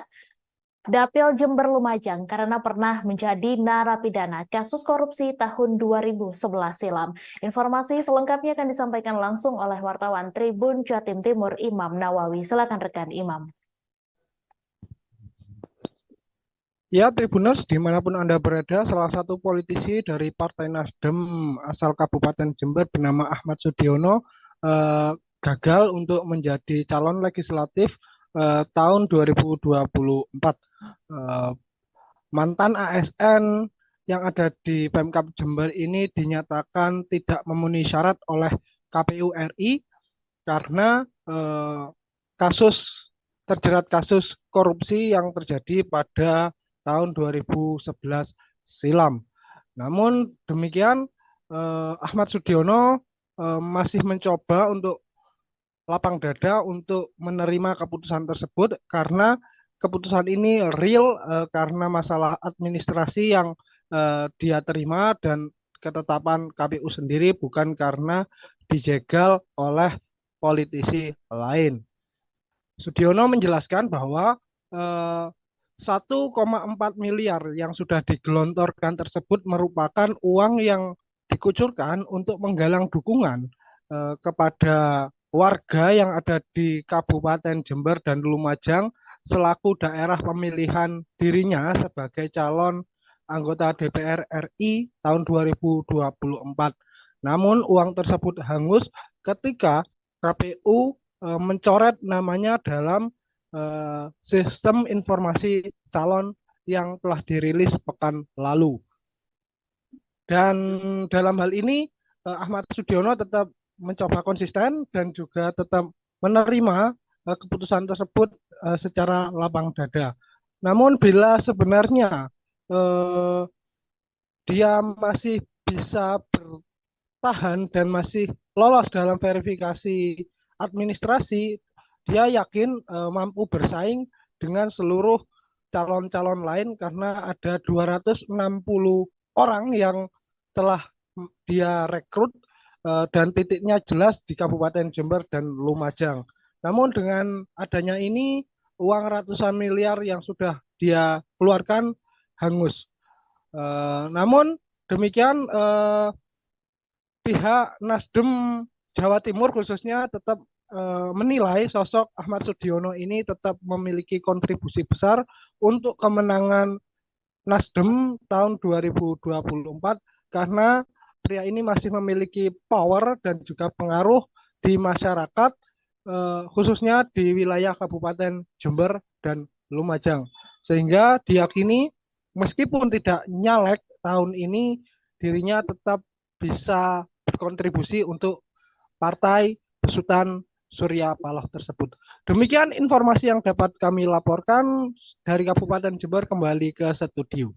Dapil Jember Lumajang karena pernah menjadi narapidana kasus korupsi tahun 2011 silam. Informasi selengkapnya akan disampaikan langsung oleh wartawan Tribun Jatim Timur Imam Nawawi. Silakan rekan Imam. Ya, Tribuners, dimanapun Anda berada, salah satu politisi dari Partai Nasdem asal Kabupaten Jember bernama Ahmad Sudiono gagal untuk menjadi calon legislatif tahun 2024. Mantan ASN yang ada di Pemkab Jember ini dinyatakan tidak memenuhi syarat oleh KPU RI karena terjerat kasus korupsi yang terjadi pada tahun 2011 silam. Namun demikian Ahmad Sudiono masih mencoba untuk lapang dada untuk menerima keputusan tersebut karena keputusan ini real karena masalah administrasi yang dia terima dan ketetapan KPU sendiri, bukan karena dijegal oleh politisi lain. Sudiono menjelaskan bahwa 1,4 miliar yang sudah digelontorkan tersebut merupakan uang yang dikucurkan untuk menggalang dukungan kepada warga yang ada di Kabupaten Jember dan Lumajang selaku daerah pemilihan dirinya sebagai calon anggota DPR RI tahun 2024. Namun uang tersebut hangus ketika KPU mencoret namanya dalam sistem informasi calon yang telah dirilis pekan lalu. Dan dalam hal ini Ahmad Sudiono tetap mencoba konsisten dan juga tetap menerima keputusan tersebut secara lapang dada. Namun bila sebenarnya dia masih bisa bertahan dan masih lolos dalam verifikasi administrasi, dia yakin mampu bersaing dengan seluruh calon-calon lain karena ada 260 orang yang telah dia rekrut dan titiknya jelas di Kabupaten Jember dan Lumajang. Namun dengan adanya ini, uang ratusan miliar yang sudah dia keluarkan hangus. Namun demikian pihak Nasdem Jawa Timur khususnya tetap menilai sosok Ahmad Sudiono ini tetap memiliki kontribusi besar untuk kemenangan Nasdem tahun 2024 karena pria ini masih memiliki power dan juga pengaruh di masyarakat khususnya di wilayah Kabupaten Jember dan Lumajang, sehingga diyakini meskipun tidak nyalek tahun ini dirinya tetap bisa berkontribusi untuk partai besutan Surya Paloh tersebut. Demikian informasi yang dapat kami laporkan dari Kabupaten Jember. Kembali ke studio.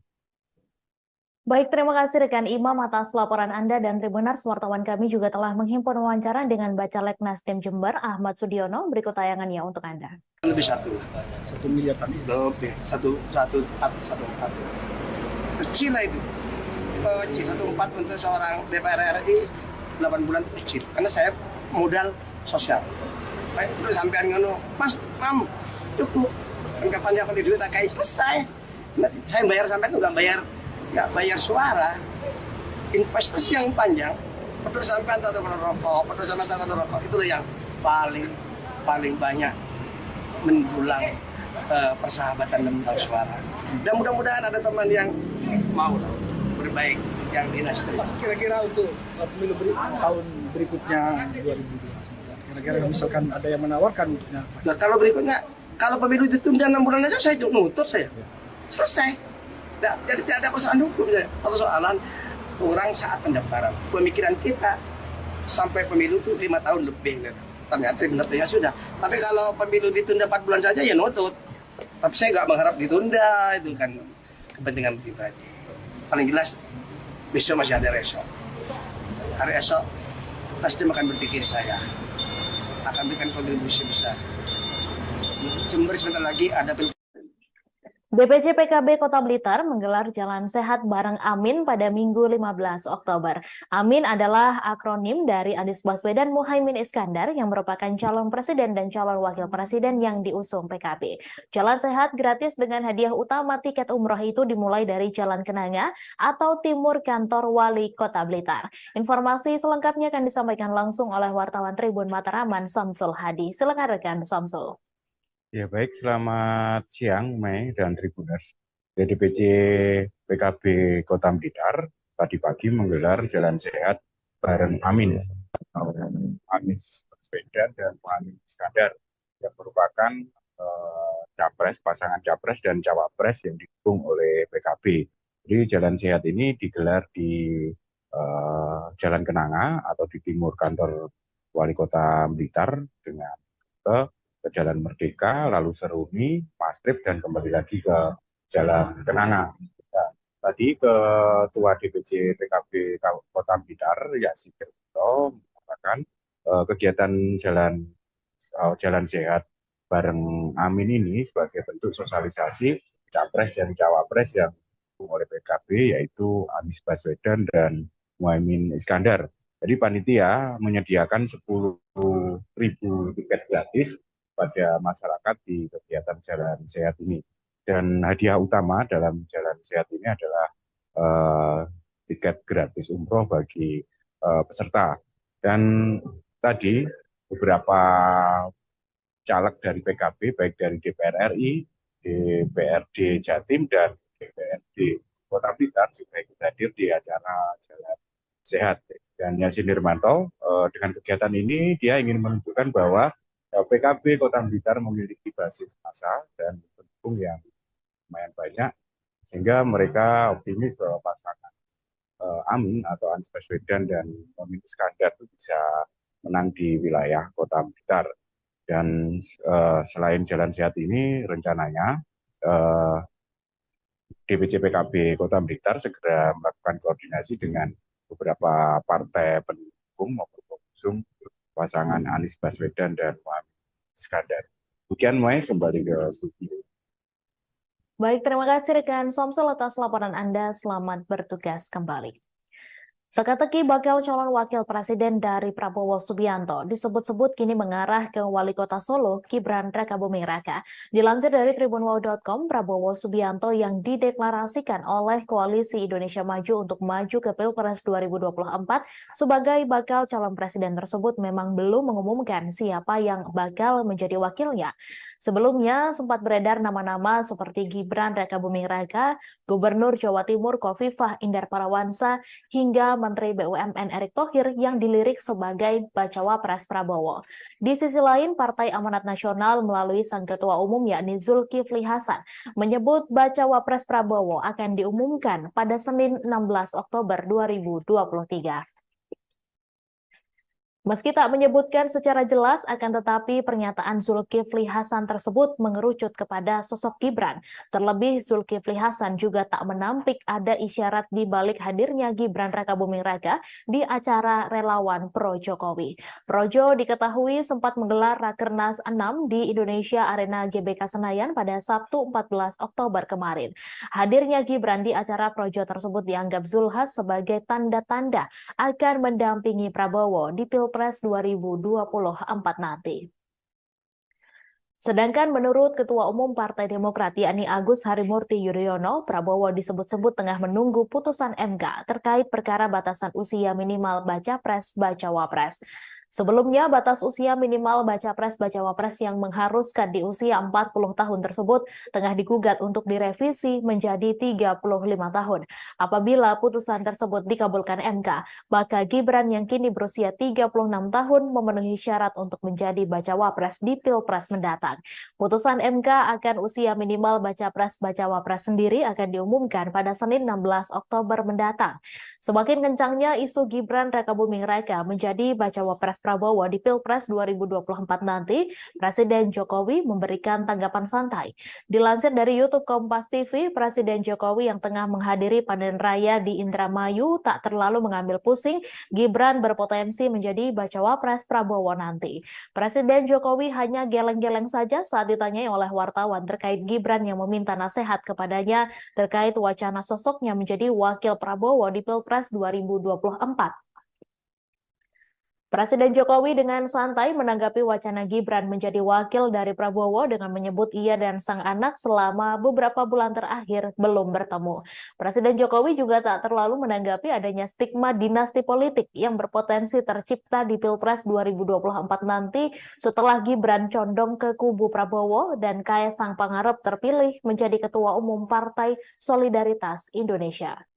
Baik, terima kasih rekan Imam atas laporan Anda, dan Tribuners, wartawan kami juga telah menghimpun wawancara dengan Bacalek Nasdem Jember Ahmad Sudiono. Berikut tayangannya untuk Anda. Lebih 1 miliar tadi. Lebih 1,4 kecil lah itu. 1,4 untuk seorang DPR RI 8 bulan itu kecil karena saya modal sosial. Baik, udah sampean ngono, Mas, Mam, cukup. Kan kapan aku di duit tak kayak selesai. Nanti saya bayar sampai itu nggak bayar suara. Investasi yang panjang, peduli sampean tak rokok, peduli sampean tak rokok, itulah yang paling banyak mendulang persahabatan dan mendulang suara. Dan mudah-mudahan ada teman yang mau berbaik yang di Nasdem. Kira-kira untuk pemilu tahun berikutnya 2029, kira-kira misalkan ada yang menawarkan untuknya. Nah, kalau berikutnya, kalau pemilu ditunda 6 bulan aja saya nutut saya. Selesai. Jadi tidak ada persoalan hukum saya. Persoalan orang saat pendaftaran. Pemikiran kita sampai pemilu itu 5 tahun lebih. Ternyata benar ya sudah. Tapi kalau pemilu ditunda 4 bulan saja ya nutut. Tapi saya nggak mengharap ditunda, itu kan kepentingan pribadi. Paling jelas besok masih ada esok. Hari esok Nasdem akan berpikir saya akan berikan kontribusi besar. Jember sebentar lagi ada DPC PKB Kota Blitar menggelar Jalan Sehat bareng Amin pada Minggu 15 Oktober. Amin adalah akronim dari Anies Baswedan Muhaimin Iskandar yang merupakan calon presiden dan calon wakil presiden yang diusung PKB. Jalan Sehat gratis dengan hadiah utama tiket umroh itu dimulai dari Jalan Kenanga atau timur kantor Wali Kota Blitar. Informasi selengkapnya akan disampaikan langsung oleh wartawan Tribun Mataraman Samsul Hadi. Silakan rekan Samsul. Ya baik, selamat siang Mei dan Tribuners. DPC PKB Kota Blitar tadi pagi menggelar Jalan Sehat bareng Amin, Anies Baswedan dan Muhaimin Iskandar yang merupakan pasangan capres dan cawapres yang didukung oleh PKB. Jadi Jalan Sehat ini digelar di Jalan Kenanga atau di timur kantor Wali Kota Blitar dengan ke Jalan Merdeka, lalu Seruni, Mastrip, dan kembali lagi ke Jalan Kenanga. Tadi Ketua DPC PKB Kota Blitar, Yasin Kerto, mengatakan kegiatan jalan sehat bareng Amin ini sebagai bentuk sosialisasi capres dan cawapres yang didukung oleh PKB, yaitu Anies Baswedan dan Muhaimin Iskandar. Jadi panitia menyediakan 10.000 tiket gratis pada masyarakat di kegiatan jalan sehat ini. Dan hadiah utama dalam jalan sehat ini adalah tiket gratis umroh bagi peserta. Dan tadi beberapa caleg dari PKB, baik dari DPR RI, DPRD Jatim, dan DPRD Kota Blitar juga ikut hadir di acara Jalan Sehat. Dan Yasin Nirmanto, dengan kegiatan ini dia ingin menunjukkan bahwa PKB Kota Blitar memiliki basis massa dan pendukung yang lumayan banyak, sehingga mereka optimis bahwa pasangan Amin atau Anies Baswedan dan Muhaimin Iskandar itu bisa menang di wilayah Kota Blitar. Dan selain jalan sehat ini, rencananya DPC PKB Kota Blitar segera melakukan koordinasi dengan beberapa partai pendukung maupun pengusung pasangan Anies Baswedan dan Muhaimin Iskandar. Demikian, Mai, kembali ke studio. Baik, terima kasih rekan Somsel atas laporan Anda. Selamat bertugas kembali. Teka-teki bakal calon wakil presiden dari Prabowo Subianto disebut-sebut kini mengarah ke wali kota Solo, Gibran Rakabuming Raka. Dilansir dari tribunwau.com, Prabowo Subianto yang dideklarasikan oleh Koalisi Indonesia Maju untuk maju ke Pilpres 2024 sebagai bakal calon presiden tersebut memang belum mengumumkan siapa yang bakal menjadi wakilnya. Sebelumnya sempat beredar nama-nama seperti Gibran Rakabuming Raka, Gubernur Jawa Timur Khofifah Indar Parawansa, hingga Menteri BUMN Erick Thohir yang dilirik sebagai bacawa pres Prabowo. Di sisi lain, Partai Amanat Nasional melalui sang ketua umum yakni Zulkifli Hasan menyebut bacawa pres Prabowo akan diumumkan pada Senin 16 Oktober 2023. Meski tak menyebutkan secara jelas, akan tetapi pernyataan Zulkifli Hasan tersebut mengerucut kepada sosok Gibran. Terlebih Zulkifli Hasan juga tak menampik ada isyarat di balik hadirnya Gibran Rakabuming Raka di acara relawan Pro Jokowi. Projo diketahui sempat menggelar Rakernas 6 di Indonesia Arena GBK Senayan pada Sabtu 14 Oktober kemarin. Hadirnya Gibran di acara Projo tersebut dianggap Zulhas sebagai tanda-tanda akan mendampingi Prabowo di Pilpres 2024 nanti. Sedangkan menurut Ketua Umum Partai Demokrat yakni Agus Harimurti Yudhoyono, Prabowo disebut-sebut tengah menunggu putusan MK terkait perkara batasan usia minimal baca pres-bacawa pres. Sebelumnya, batas usia minimal baca pres-bacawa pres yang mengharuskan di usia 40 tahun tersebut tengah digugat untuk direvisi menjadi 35 tahun. Apabila putusan tersebut dikabulkan MK, maka Gibran yang kini berusia 36 tahun memenuhi syarat untuk menjadi bacawa pres di Pilpres mendatang. Putusan MK akan usia minimal baca pres-bacawa pres sendiri akan diumumkan pada Senin 16 Oktober mendatang. Semakin kencangnya isu Gibran Rakabuming Raka menjadi bacawa pres Prabowo di Pilpres 2024 nanti, Presiden Jokowi memberikan tanggapan santai. Dilansir dari YouTube Kompas TV, Presiden Jokowi yang tengah menghadiri panen raya di Indramayu tak terlalu mengambil pusing Gibran berpotensi menjadi bacawa pres Prabowo nanti. Presiden Jokowi hanya geleng-geleng saja saat ditanyai oleh wartawan terkait Gibran yang meminta nasihat kepadanya terkait wacana sosoknya menjadi wakil Prabowo di Pilpres 2024. Presiden Jokowi dengan santai menanggapi wacana Gibran menjadi wakil dari Prabowo dengan menyebut ia dan sang anak selama beberapa bulan terakhir belum bertemu. Presiden Jokowi juga tak terlalu menanggapi adanya stigma dinasti politik yang berpotensi tercipta di Pilpres 2024 nanti setelah Gibran condong ke kubu Prabowo dan Kaesang Pangarep terpilih menjadi Ketua Umum Partai Solidaritas Indonesia.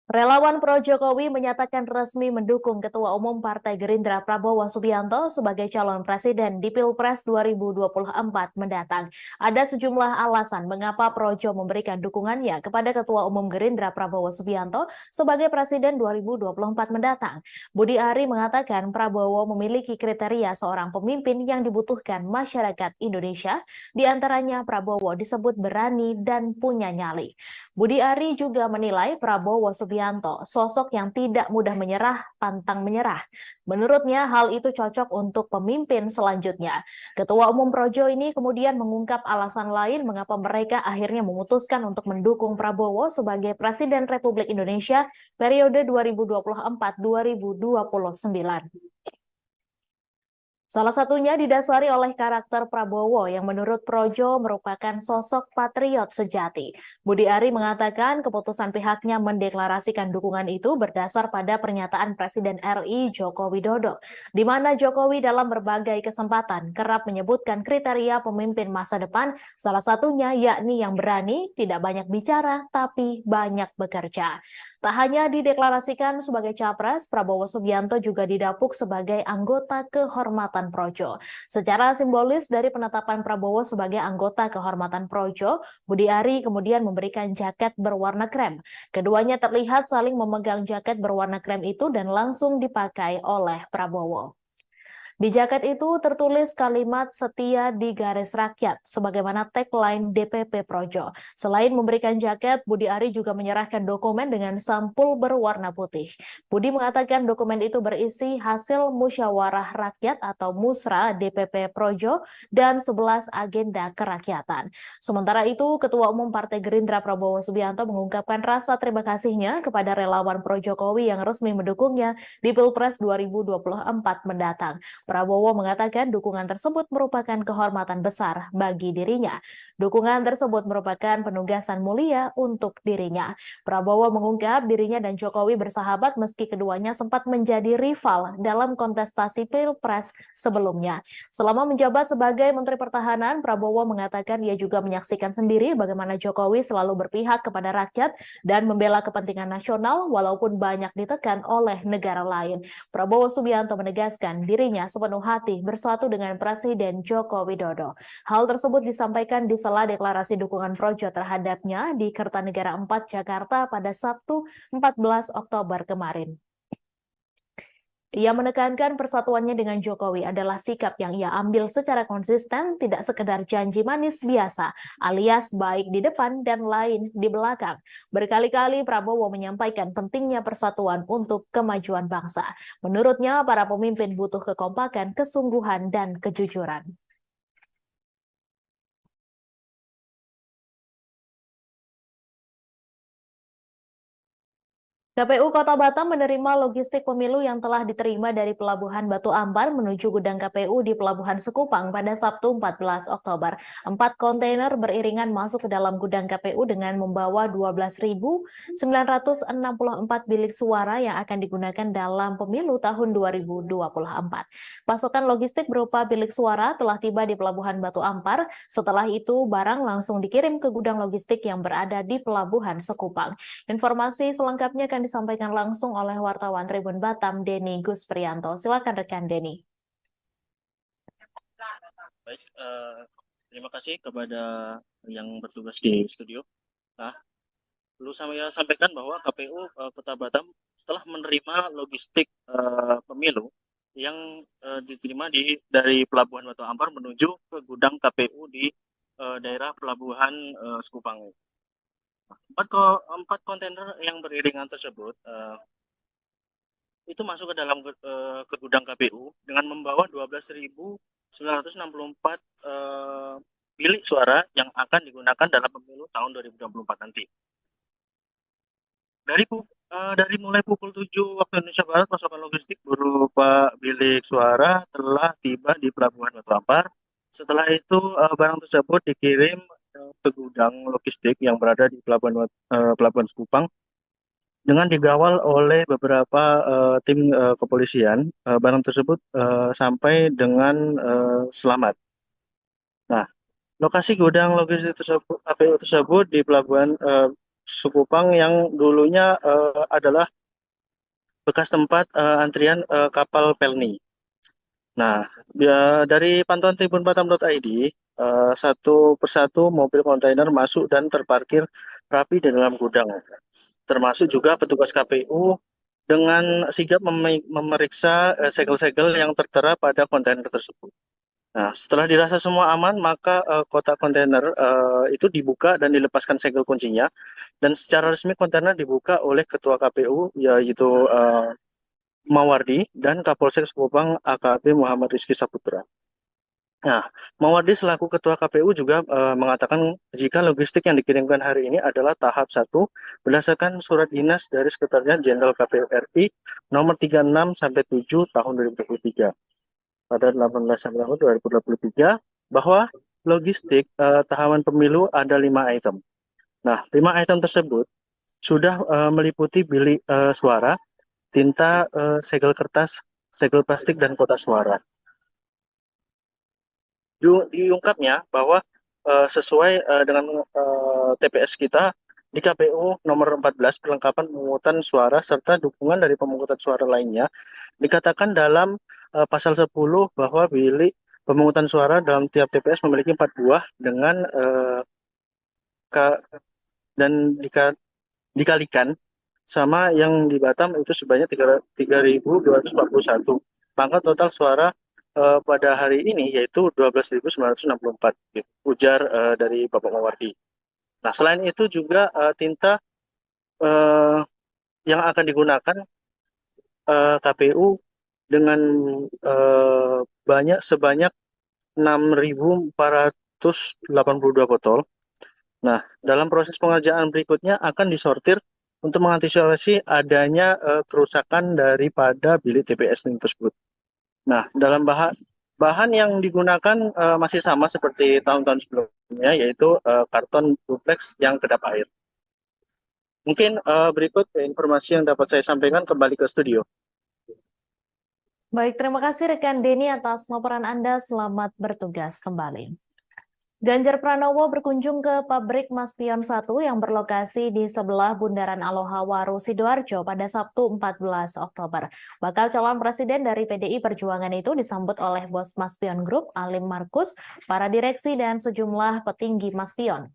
Relawan pro Jokowi menyatakan resmi mendukung Ketua Umum Partai Gerindra Prabowo Subianto sebagai calon presiden di Pilpres 2024 mendatang. Ada sejumlah alasan mengapa Projo memberikan dukungannya kepada Ketua Umum Gerindra Prabowo Subianto sebagai presiden 2024 mendatang. Budi Ari mengatakan Prabowo memiliki kriteria seorang pemimpin yang dibutuhkan masyarakat Indonesia, di antaranya Prabowo disebut berani dan punya nyali. Budi Ari juga menilai Prabowo Subianto sosok yang tidak mudah menyerah, pantang menyerah. Menurutnya hal itu cocok untuk pemimpin selanjutnya. Ketua Umum Projo ini kemudian mengungkap alasan lain mengapa mereka akhirnya memutuskan untuk mendukung Prabowo sebagai Presiden Republik Indonesia periode 2024-2029. Salah satunya didasari oleh karakter Prabowo yang menurut Projo merupakan sosok patriot sejati. Budi Ari mengatakan keputusan pihaknya mendeklarasikan dukungan itu berdasar pada pernyataan Presiden RI Joko Widodo, di mana Jokowi dalam berbagai kesempatan kerap menyebutkan kriteria pemimpin masa depan, salah satunya yakni yang berani, tidak banyak bicara, tapi banyak bekerja. Tak hanya dideklarasikan sebagai capres, Prabowo Subianto juga didapuk sebagai anggota kehormatan Projo. Secara simbolis dari penetapan Prabowo sebagai anggota kehormatan Projo, Budi Ari kemudian memberikan jaket berwarna krem. Keduanya terlihat saling memegang jaket berwarna krem itu dan langsung dipakai oleh Prabowo. Di jaket itu tertulis kalimat setia di garis rakyat, sebagaimana tagline DPP Projo. Selain memberikan jaket, Budi Ari juga menyerahkan dokumen dengan sampul berwarna putih. Budi mengatakan dokumen itu berisi hasil musyawarah rakyat atau musra DPP Projo dan 11 agenda kerakyatan. Sementara itu, Ketua Umum Partai Gerindra Prabowo Subianto mengungkapkan rasa terima kasihnya kepada relawan Pro Jokowi yang resmi mendukungnya di Pilpres 2024 mendatang. Prabowo mengatakan dukungan tersebut merupakan kehormatan besar bagi dirinya. Dukungan tersebut merupakan penugasan mulia untuk dirinya. Prabowo mengungkap dirinya dan Jokowi bersahabat meski keduanya sempat menjadi rival dalam kontestasi Pilpres sebelumnya. Selama menjabat sebagai Menteri Pertahanan, Prabowo mengatakan ia juga menyaksikan sendiri bagaimana Jokowi selalu berpihak kepada rakyat dan membela kepentingan nasional walaupun banyak ditekan oleh negara lain. Prabowo Subianto menegaskan dirinya sepenuh hati bersatu dengan Presiden Joko Widodo. Hal tersebut disampaikan di sela deklarasi dukungan Projo terhadapnya di Kertanegara 4 Jakarta pada Sabtu 14 Oktober kemarin. Ia menekankan persatuannya dengan Jokowi adalah sikap yang ia ambil secara konsisten, tidak sekedar janji manis biasa, alias baik di depan dan lain di belakang. Berkali-kali Prabowo menyampaikan pentingnya persatuan untuk kemajuan bangsa. Menurutnya, para pemimpin butuh kekompakan, kesungguhan, dan kejujuran. KPU Kota Batam menerima logistik pemilu yang telah diterima dari Pelabuhan Batu Ampar menuju gudang KPU di Pelabuhan Sekupang pada Sabtu 14 Oktober. 4 kontainer beriringan masuk ke dalam gudang KPU dengan membawa 12.964 bilik suara yang akan digunakan dalam pemilu tahun 2024. Pasokan logistik berupa bilik suara telah tiba di Pelabuhan Batu Ampar. Setelah itu, barang langsung dikirim ke gudang logistik yang berada di Pelabuhan Sekupang. Informasi selengkapnya akan disampaikan langsung oleh wartawan Tribun Batam, Denny Gusprianto. Silakan rekan Denny. Baik, terima kasih kepada yang bertugas di studio. Nah, perlu saya sampaikan bahwa KPU Kota Batam setelah menerima logistik pemilu yang diterima dari Pelabuhan Batu Ampar menuju ke gudang KPU di daerah Pelabuhan Sekupang. 4 kontainer yang beriringan tersebut itu masuk ke dalam ke gudang KPU dengan membawa 12.964 bilik suara yang akan digunakan dalam pemilu tahun 2024 nanti. Dari mulai pukul 7 waktu Indonesia Barat, pasokan logistik berupa bilik suara telah tiba di Pelabuhan Batu Ampar. Setelah itu barang tersebut dikirim ke gudang logistik yang berada di Pelabuhan Sekupang dengan digawal oleh beberapa tim kepolisian. Barang tersebut sampai dengan selamat. Nah, lokasi gudang logistik KPU tersebut di Pelabuhan Sekupang yang dulunya adalah bekas tempat antrian kapal Pelni. Nah, dari pantauan tribunbatam.id, satu persatu mobil kontainer masuk dan terparkir rapi di dalam gudang. Termasuk juga petugas KPU dengan sigap memeriksa segel-segel yang tertera pada kontainer tersebut. Nah, setelah dirasa semua aman, maka kotak kontainer itu dibuka dan dilepaskan segel kuncinya. Dan secara resmi kontainer dibuka oleh Ketua KPU, yaitu Mawardi, dan Kapolsek Sekupang AKP Muhammad Rizky Saputra. Nah, Mawardi selaku Ketua KPU juga mengatakan jika logistik yang dikirimkan hari ini adalah tahap 1 berdasarkan surat dinas dari Sekretariat Jenderal KPU RI nomor 36/7 tahun 2023. Pada 18 September 2023 bahwa logistik tahapan pemilu ada 5 item. Nah, 5 item tersebut sudah meliputi bilik suara, tinta, segel kertas, segel plastik, dan kotak suara. Diungkapnya bahwa sesuai dengan TPS kita di KPU nomor 14 perlengkapan pemungutan suara serta dukungan dari pemungutan suara lainnya dikatakan dalam pasal 10 bahwa bilik pemungutan suara dalam tiap TPS memiliki 4 buah dengan dikalikan sama yang di Batam itu sebanyak 3.241. Maka total suara pada hari ini yaitu 12.964, ujar dari Bapak Mawardi. Nah, selain itu juga tinta yang akan digunakan KPU dengan sebanyak 6.482 botol. Nah, dalam proses pengerjaan berikutnya akan disortir untuk mengantisipasi adanya kerusakan daripada bilik TPS tersebut. Nah, dalam bahan yang digunakan masih sama seperti tahun-tahun sebelumnya, yaitu karton duplex yang kedap air. Mungkin berikut informasi yang dapat saya sampaikan, kembali ke studio. Baik, terima kasih rekan Denny atas laporan Anda. Selamat bertugas kembali. Ganjar Pranowo berkunjung ke pabrik Maspion 1 yang berlokasi di sebelah Bundaran Aloha Waru, Sidoarjo pada Sabtu 14 Oktober. Bakal calon presiden dari PDI Perjuangan itu disambut oleh bos Maspion Group, Alim Markus, para direksi dan sejumlah petinggi Maspion.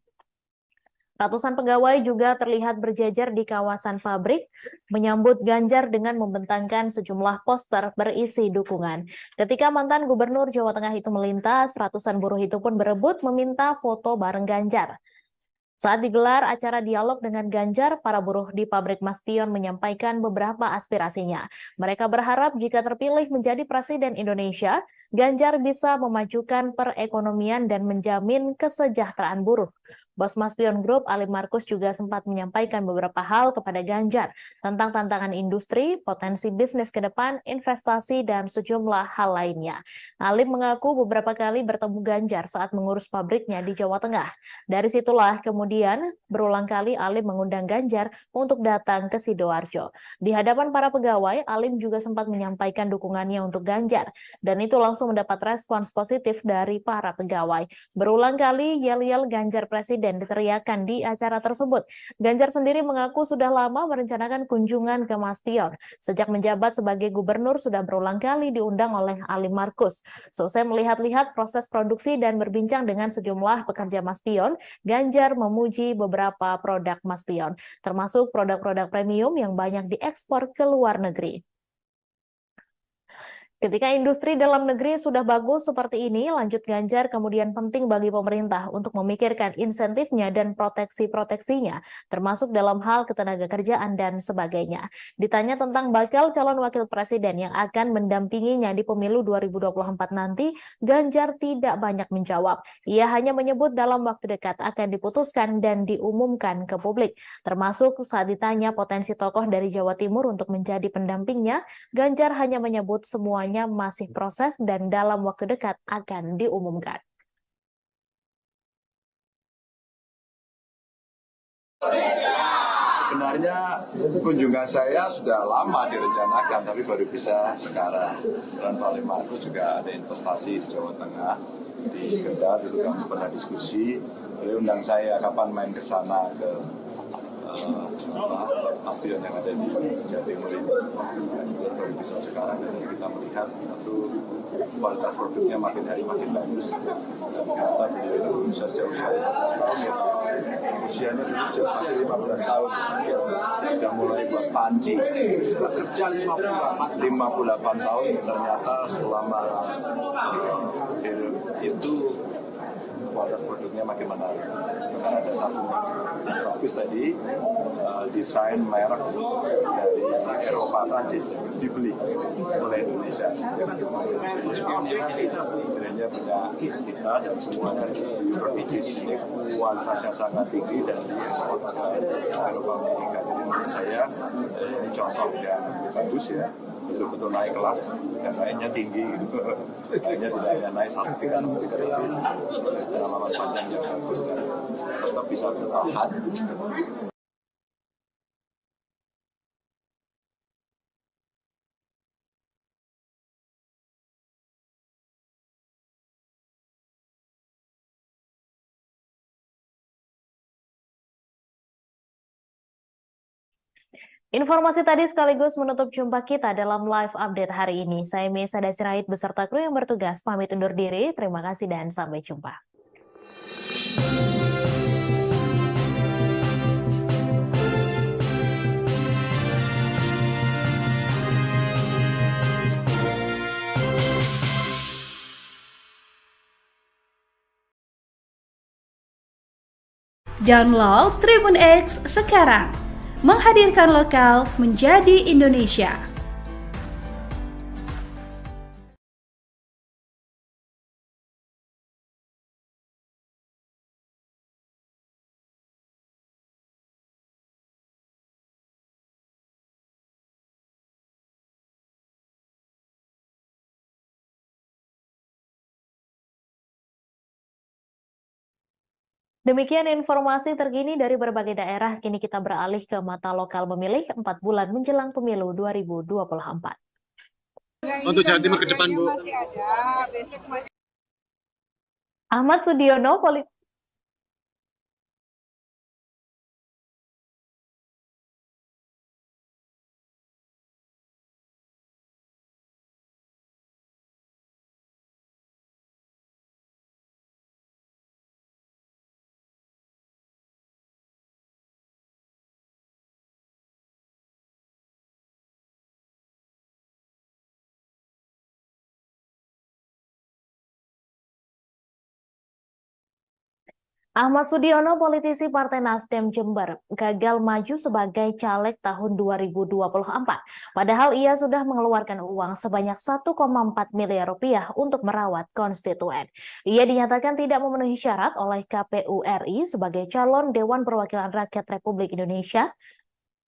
Ratusan pegawai juga terlihat berjajar di kawasan pabrik, menyambut Ganjar dengan membentangkan sejumlah poster berisi dukungan. Ketika mantan Gubernur Jawa Tengah itu melintas, ratusan buruh itu pun berebut meminta foto bareng Ganjar. Saat digelar acara dialog dengan Ganjar, para buruh di pabrik Maspion menyampaikan beberapa aspirasinya. Mereka berharap jika terpilih menjadi Presiden Indonesia, Ganjar bisa memajukan perekonomian dan menjamin kesejahteraan buruh. Bos Maspion Group, Alim Markus, juga sempat menyampaikan beberapa hal kepada Ganjar tentang tantangan industri, potensi bisnis ke depan, investasi, dan sejumlah hal lainnya. Alim mengaku beberapa kali bertemu Ganjar saat mengurus pabriknya di Jawa Tengah. Dari situlah kemudian berulang kali Alim mengundang Ganjar untuk datang ke Sidoarjo. Di hadapan para pegawai, Alim juga sempat menyampaikan dukungannya untuk Ganjar, dan itu langsung mendapat respons positif dari para pegawai. Berulang kali yel-yel Ganjar Presiden diteriakan di acara tersebut. Ganjar sendiri mengaku sudah lama merencanakan kunjungan ke Maspion. Sejak menjabat sebagai gubernur sudah berulang kali diundang oleh Alim Markus. Selesai melihat-lihat proses produksi dan berbincang dengan sejumlah pekerja Maspion, Ganjar memuji beberapa produk Maspion, termasuk produk-produk premium yang banyak diekspor ke luar negeri. Ketika industri dalam negeri sudah bagus seperti ini, lanjut Ganjar, kemudian penting bagi pemerintah untuk memikirkan insentifnya dan proteksi-proteksinya, termasuk dalam hal ketenaga kerjaan dan sebagainya. Ditanya tentang bakal calon wakil presiden yang akan mendampinginya di pemilu 2024 nanti, Ganjar tidak banyak menjawab. Ia hanya menyebut dalam waktu dekat akan diputuskan dan diumumkan ke publik. Termasuk saat ditanya potensi tokoh dari Jawa Timur untuk menjadi pendampingnya, Ganjar hanya menyebut semuanya masih proses dan dalam waktu dekat akan diumumkan. Sebenarnya kunjungan saya sudah lama direncanakan, tapi baru bisa sekarang. Dan Pak Alim Markus juga ada investasi di Jawa Tengah, di Kendal, dulu kami pernah diskusi. Beliau undang saya kapan main ke sana ke aspiran yang ada di Jawa Timur ini. Baru bisa sekarang dan kita melihat itu kualitas produknya makin hari makin bagus. Dan ternyata beliau bisa sejak usia 15 tahun ya. Usianya dulu masih 15 tahun. Sudah mulai buat panci. Kerja 58 tahun ternyata selama itu kualitas produknya makin menarik. Karena ada satu bagus tadi, desain merek dari Eropa Prancis dibeli oleh Indonesia. Akhirnya banyak kita dan semuanya berpikir di sini kualitasnya sangat tinggi dan diekspor ke Eropa Amerika. Jadi menurut saya ini contoh yang bagus ya. Betul-betul naik kelas dan naiknya tinggi gitu. Naiknya tidak hanya naik 1-3 tapi proses pengalaman panjang yang bagus dan tetap bisa bertahan. Informasi tadi sekaligus menutup jumpa kita dalam live update hari ini. Saya Mesa Dasirahid beserta kru yang bertugas pamit undur diri. Terima kasih dan sampai jumpa. Download Tribun X sekarang. Menghadirkan lokal menjadi Indonesia. Demikian informasi terkini dari berbagai daerah. Kini kita beralih ke mata lokal memilih 4 bulan menjelang pemilu 2024. Untuk Jawa Timur ke depan, Bu. Masih ada, besok masih. Ahmad Sudiono, Ahmad Sudiono, politisi Partai Nasdem Jember, gagal maju sebagai caleg tahun 2024. Padahal ia sudah mengeluarkan uang sebanyak 1,4 miliar rupiah untuk merawat konstituen. Ia dinyatakan tidak memenuhi syarat oleh KPU RI sebagai calon Dewan Perwakilan Rakyat Republik Indonesia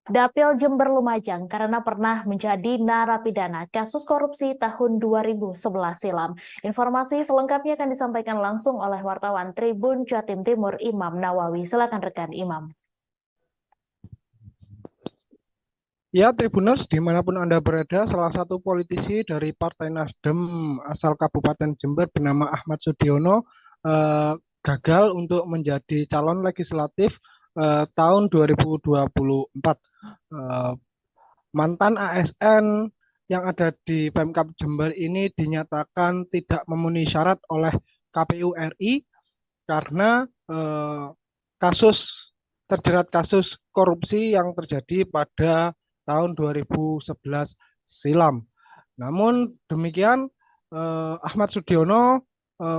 Dapil Jember Lumajang karena pernah menjadi narapidana kasus korupsi tahun 2011 silam. Informasi selengkapnya akan disampaikan langsung oleh wartawan Tribun Jatim Timur Imam Nawawi. Silakan rekan Imam. Ya, Tribuners, dimanapun Anda berada, salah satu politisi dari Partai Nasdem asal Kabupaten Jember bernama Ahmad Sudiono gagal untuk menjadi calon legislatif tahun 2024. Mantan ASN yang ada di Pemkab Jember ini dinyatakan tidak memenuhi syarat oleh KPU RI karena terjerat kasus korupsi yang terjadi pada tahun 2011 silam. Namun demikian Ahmad Sudiono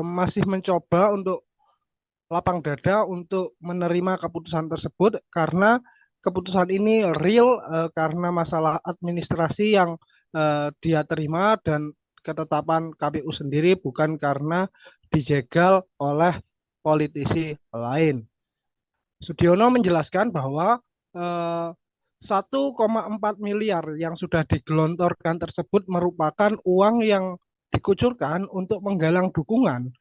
masih mencoba untuk lapang dada untuk menerima keputusan tersebut karena keputusan ini real karena masalah administrasi yang dia terima dan ketetapan KPU sendiri, bukan karena dijegal oleh politisi lain. Sudiono menjelaskan bahwa 1,4 miliar yang sudah digelontorkan tersebut merupakan uang yang dikucurkan untuk menggalang dukungan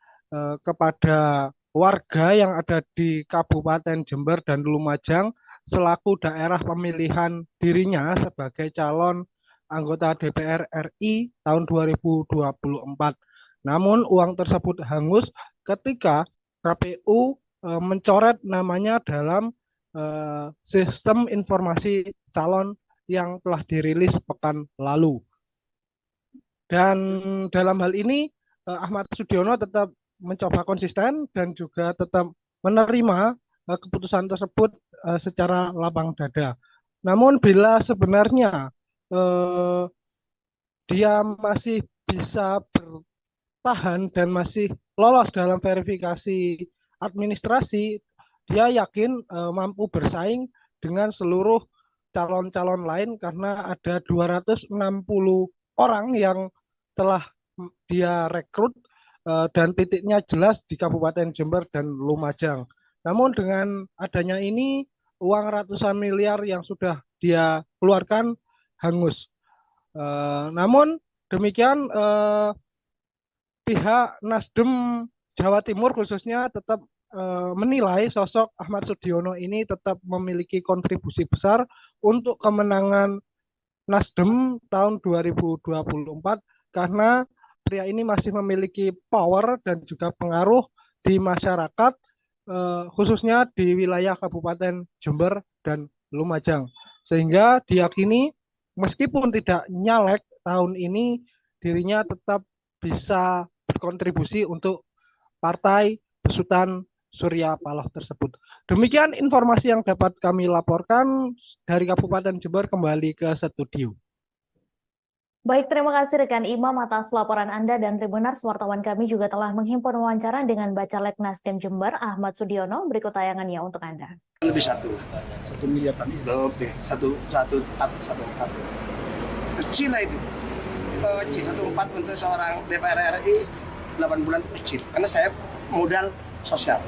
kepada warga yang ada di Kabupaten Jember dan Lumajang selaku daerah pemilihan dirinya sebagai calon anggota DPR RI tahun 2024. Namun uang tersebut hangus ketika KPU mencoret namanya dalam sistem informasi calon yang telah dirilis pekan lalu. Dan dalam hal ini Ahmad Sudiono tetap mencoba konsisten dan juga tetap menerima keputusan tersebut secara lapang dada. Namun bila sebenarnya dia masih bisa bertahan dan masih lolos dalam verifikasi administrasi, dia yakin mampu bersaing dengan seluruh calon-calon lain karena ada 260 orang yang telah dia rekrut dan titiknya jelas di Kabupaten Jember dan Lumajang. Namun dengan adanya ini, uang ratusan miliar yang sudah dia keluarkan hangus. Namun demikian pihak Nasdem Jawa Timur khususnya tetap menilai sosok Ahmad Sudiono ini tetap memiliki kontribusi besar untuk kemenangan Nasdem tahun 2024 karena pria ini masih memiliki power dan juga pengaruh di masyarakat khususnya di wilayah Kabupaten Jember dan Lumajang. Sehingga diyakini meskipun tidak nyalek tahun ini dirinya tetap bisa berkontribusi untuk partai besutan Surya Paloh tersebut. Demikian informasi yang dapat kami laporkan dari Kabupaten Jember. Kembali ke studio. Baik, terima kasih rekan Imam atas laporan Anda, dan Tribuners, wartawan kami juga telah menghimpun wawancara dengan Bacalek Nasdem Jember, Ahmad Sudiono. Berikut tayangannya untuk Anda. Lebih 1 miliar tadi. lebih 1,4 kecil lah itu. C14 untuk seorang DPR RI 8 bulan itu kecil karena saya modal sosial.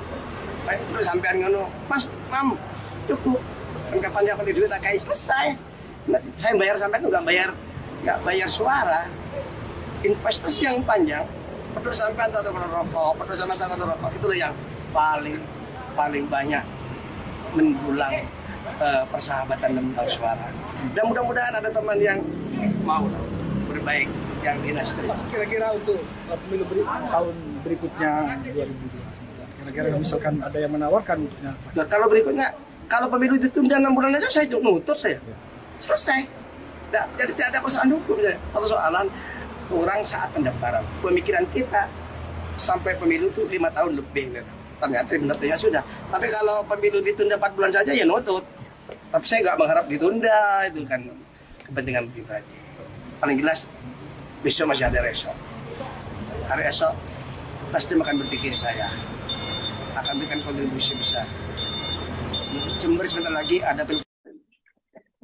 Baik, udah sampean ngono, Mas, Mam, cukup. Kan kapan dia akan duit tak kayak selesai. Nanti saya bayar sampean itu nggak bayar suara. Investasi yang panjang, peduli sampean atau rokok, peduli sampean atau rokok, itulah yang paling banyak mendulang persahabatan dan mendulang suara. Dan mudah-mudahan ada teman yang mau berbaik yang di Nasdem. Kira-kira untuk pemilu tahun berikutnya 2022. Kira-kira misalkan ada yang menawarkan untuknya apa? Nah, kalau pemilu ditunda 6 bulan aja saya nuntut saya. Selesai. Jadi tidak ada persoalan hukum saya. Persoalan orang saat pendaftaran. Pemikiran kita sampai pemilu itu 5 tahun lebih. Ternyata benar ya sudah. Tapi kalau pemilu ditunda 4 bulan saja ya nuntut. Tapi saya nggak mengharap ditunda, itu kan kepentingan kita. Paling jelas besok masih ada esok. Hari esok Nasdem akan berpikir saya akan berikan kontribusi besar. Jember sebentar lagi ada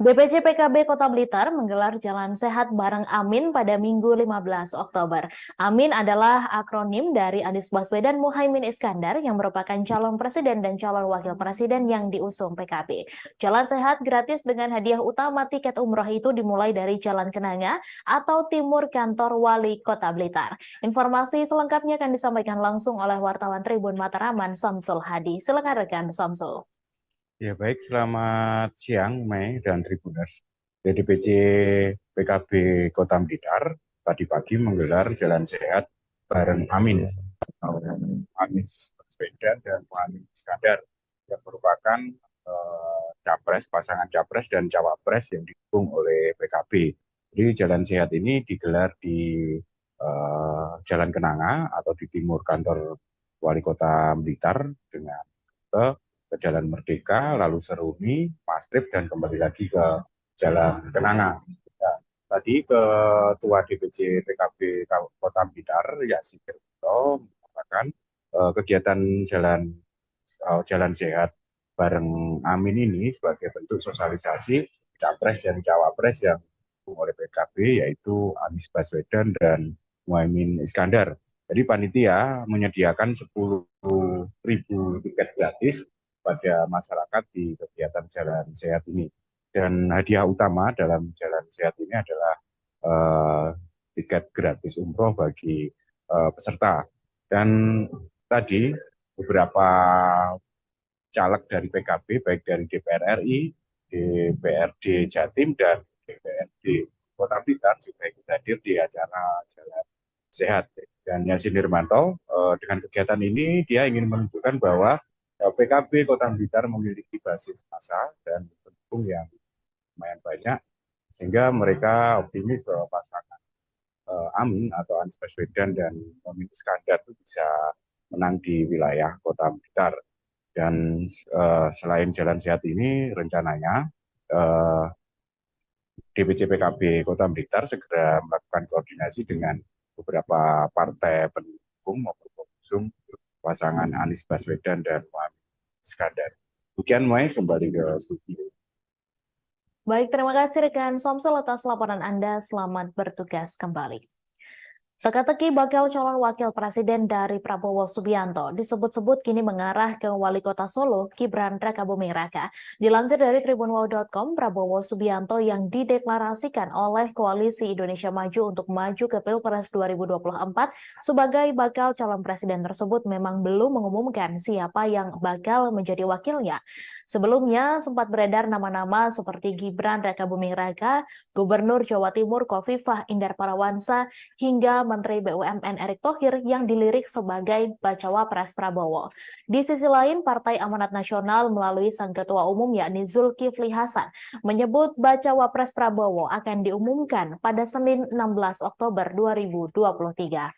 DPC PKB Kota Blitar menggelar Jalan Sehat bareng Amin pada Minggu 15 Oktober. Amin adalah akronim dari Anies Baswedan Muhaimin Iskandar yang merupakan calon presiden dan calon wakil presiden yang diusung PKB. Jalan Sehat gratis dengan hadiah utama tiket umroh itu dimulai dari Jalan Kenanga atau timur kantor Wali Kota Blitar. Informasi selengkapnya akan disampaikan langsung oleh wartawan Tribun Mataraman Samsul Hadi. Silakan rekan Samsul. Ya baik, selamat siang Mei dan Tribuners. DPC PKB Kota Blitar tadi pagi menggelar Jalan Sehat bareng Amin, Anies Baswedan dan Muhaimin Iskandar yang merupakan pasangan capres dan cawapres yang didukung oleh PKB. Jadi Jalan Sehat ini digelar di Jalan Kenanga atau di timur kantor Wali Kota Blitar dengan ke Jalan Merdeka, lalu Seruni, Mastrip, dan kembali lagi ke Jalan Kenanga. Ya, tadi Ketua DPC PKB Kota Blitar, Yasir mengatakan kegiatan Jalan Sehat bareng Amin ini sebagai bentuk sosialisasi capres dan cawapres yang didukung oleh PKB, yaitu Anies Baswedan dan Muhaimin Iskandar. Jadi panitia menyediakan 10.000 tiket gratis pada masyarakat di kegiatan Jalan Sehat ini. Dan hadiah utama dalam Jalan Sehat ini adalah tiket gratis umroh bagi peserta. Dan tadi beberapa caleg dari PKB, baik dari DPR RI, DPRD Jatim, dan DPRD Kota Blitar juga ikut hadir di acara Jalan Sehat. Dan Yassin Nirmanto dengan kegiatan ini dia ingin menunjukkan bahwa PKB Kota Blitar memiliki basis massa dan pendukung yang lumayan banyak, sehingga mereka optimis bahwa pasangan Amin atau Anies Baswedan dan Muhaimin Iskandar itu bisa menang di wilayah Kota Blitar. Dan selain jalan sehat ini, rencananya DPC PKB Kota Blitar segera melakukan koordinasi dengan beberapa partai pendukung maupun pengusung pasangan Anies Baswedan dan Muhaimin Iskandar. Demikian, Mai, kembali ke studio. Baik, terima kasih rekan Somsul atas laporan Anda. Selamat bertugas kembali. Teka-teki bakal calon wakil presiden dari Prabowo Subianto disebut-sebut kini mengarah ke wali kota Solo, Gibran Rakabuming Raka. Dilansir dari tribunwow.com, Prabowo Subianto yang dideklarasikan oleh Koalisi Indonesia Maju untuk maju ke Pilpres 2024 sebagai bakal calon presiden tersebut memang belum mengumumkan siapa yang bakal menjadi wakilnya. Sebelumnya sempat beredar nama-nama seperti Gibran Rakabuming Raka, Gubernur Jawa Timur Khofifah Indar Parawansa, hingga Menteri BUMN Erick Thohir yang dilirik sebagai bacawa pres Prabowo. Di sisi lain, Partai Amanat Nasional melalui sang ketua umum yakni Zulkifli Hasan menyebut bacawa pres Prabowo akan diumumkan pada Senin 16 Oktober 2023.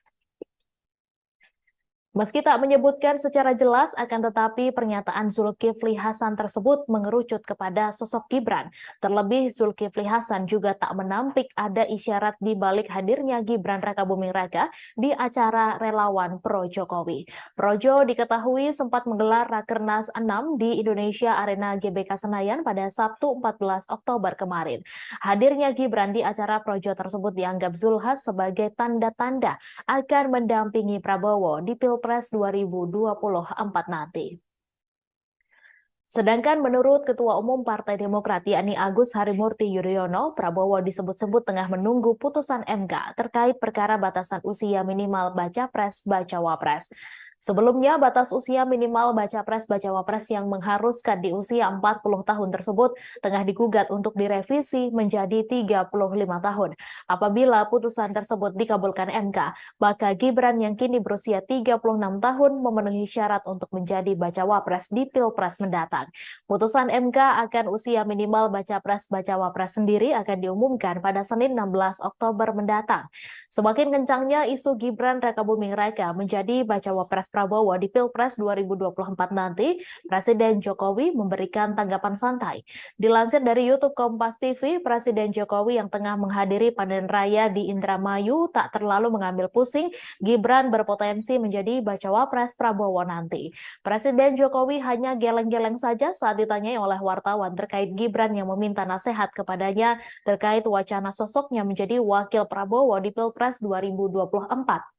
Meski tak menyebutkan secara jelas, akan tetapi pernyataan Zulkifli Hasan tersebut mengerucut kepada sosok Gibran. Terlebih Zulkifli Hasan juga tak menampik ada isyarat di balik hadirnya Gibran Rakabuming Raka di acara relawan Pro Jokowi. Projo diketahui sempat menggelar Rakernas 6 di Indonesia Arena GBK Senayan pada Sabtu 14 Oktober kemarin. Hadirnya Gibran di acara Projo tersebut dianggap Zulhas sebagai tanda-tanda akan mendampingi Prabowo di Pilpres 2024 nanti. Sedangkan menurut Ketua Umum Partai Demokrat yakni Agus Harimurti Yudhoyono, Prabowo disebut-sebut tengah menunggu putusan MK terkait perkara batasan usia minimal baca pres bacawa pres. Sebelumnya, batas usia minimal baca pres bacawa pres yang mengharuskan di usia 40 tahun tersebut tengah digugat untuk direvisi menjadi 35 tahun. Apabila putusan tersebut dikabulkan MK, maka Gibran yang kini berusia 36 tahun memenuhi syarat untuk menjadi bacawa pres di Pilpres mendatang. Putusan MK akan usia minimal baca pres bacawa pres sendiri akan diumumkan pada Senin 16 Oktober mendatang. Semakin kencangnya isu Gibran Rakabuming Raka menjadi bacawa pres Prabowo di Pilpres 2024 nanti, Presiden Jokowi memberikan tanggapan santai. Dilansir dari YouTube Kompas TV, Presiden Jokowi yang tengah menghadiri panen raya di Indramayu tak terlalu mengambil pusing Gibran berpotensi menjadi bacawa pres Prabowo nanti. Presiden Jokowi hanya geleng-geleng saja saat ditanyai oleh wartawan terkait Gibran yang meminta nasihat kepadanya terkait wacana sosoknya menjadi wakil Prabowo di Pilpres 2024.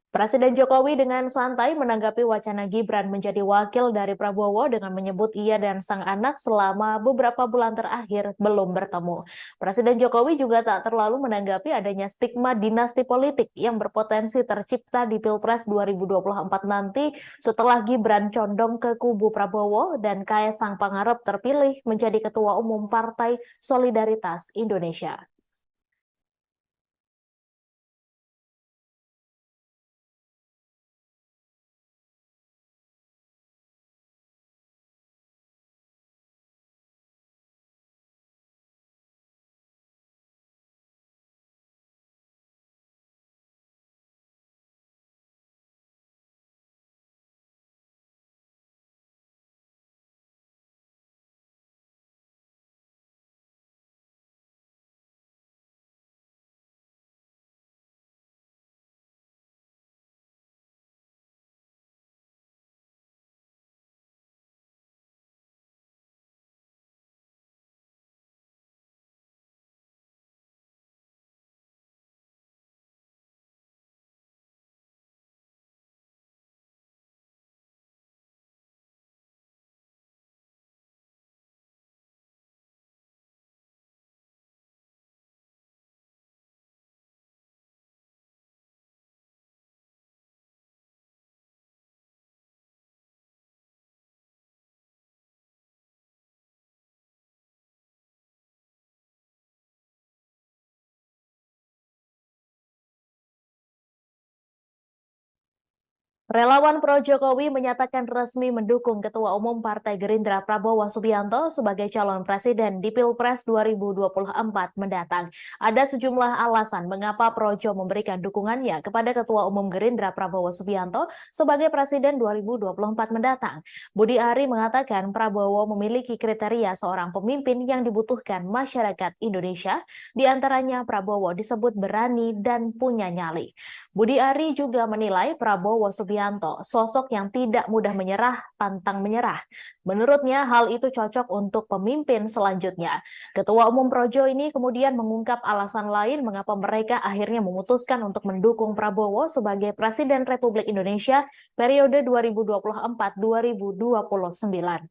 Presiden Jokowi dengan santai menanggapi wacana Gibran menjadi wakil dari Prabowo dengan menyebut ia dan sang anak selama beberapa bulan terakhir belum bertemu. Presiden Jokowi juga tak terlalu menanggapi adanya stigma dinasti politik yang berpotensi tercipta di Pilpres 2024 nanti setelah Gibran condong ke kubu Prabowo dan Kaesang Pangarep terpilih menjadi Ketua Umum Partai Solidaritas Indonesia. Relawan pro Jokowi menyatakan resmi mendukung Ketua Umum Partai Gerindra Prabowo Subianto sebagai calon presiden di Pilpres 2024 mendatang. Ada sejumlah alasan mengapa Projo memberikan dukungannya kepada Ketua Umum Gerindra Prabowo Subianto sebagai presiden 2024 mendatang. Budi Ari mengatakan Prabowo memiliki kriteria seorang pemimpin yang dibutuhkan masyarakat Indonesia, di antaranya Prabowo disebut berani dan punya nyali. Budi Ari juga menilai Prabowo Subianto sosok yang tidak mudah menyerah, pantang menyerah. Menurutnya hal itu cocok untuk pemimpin selanjutnya. Ketua Umum Projo ini kemudian mengungkap alasan lain mengapa mereka akhirnya memutuskan untuk mendukung Prabowo sebagai Presiden Republik Indonesia periode 2024-2029.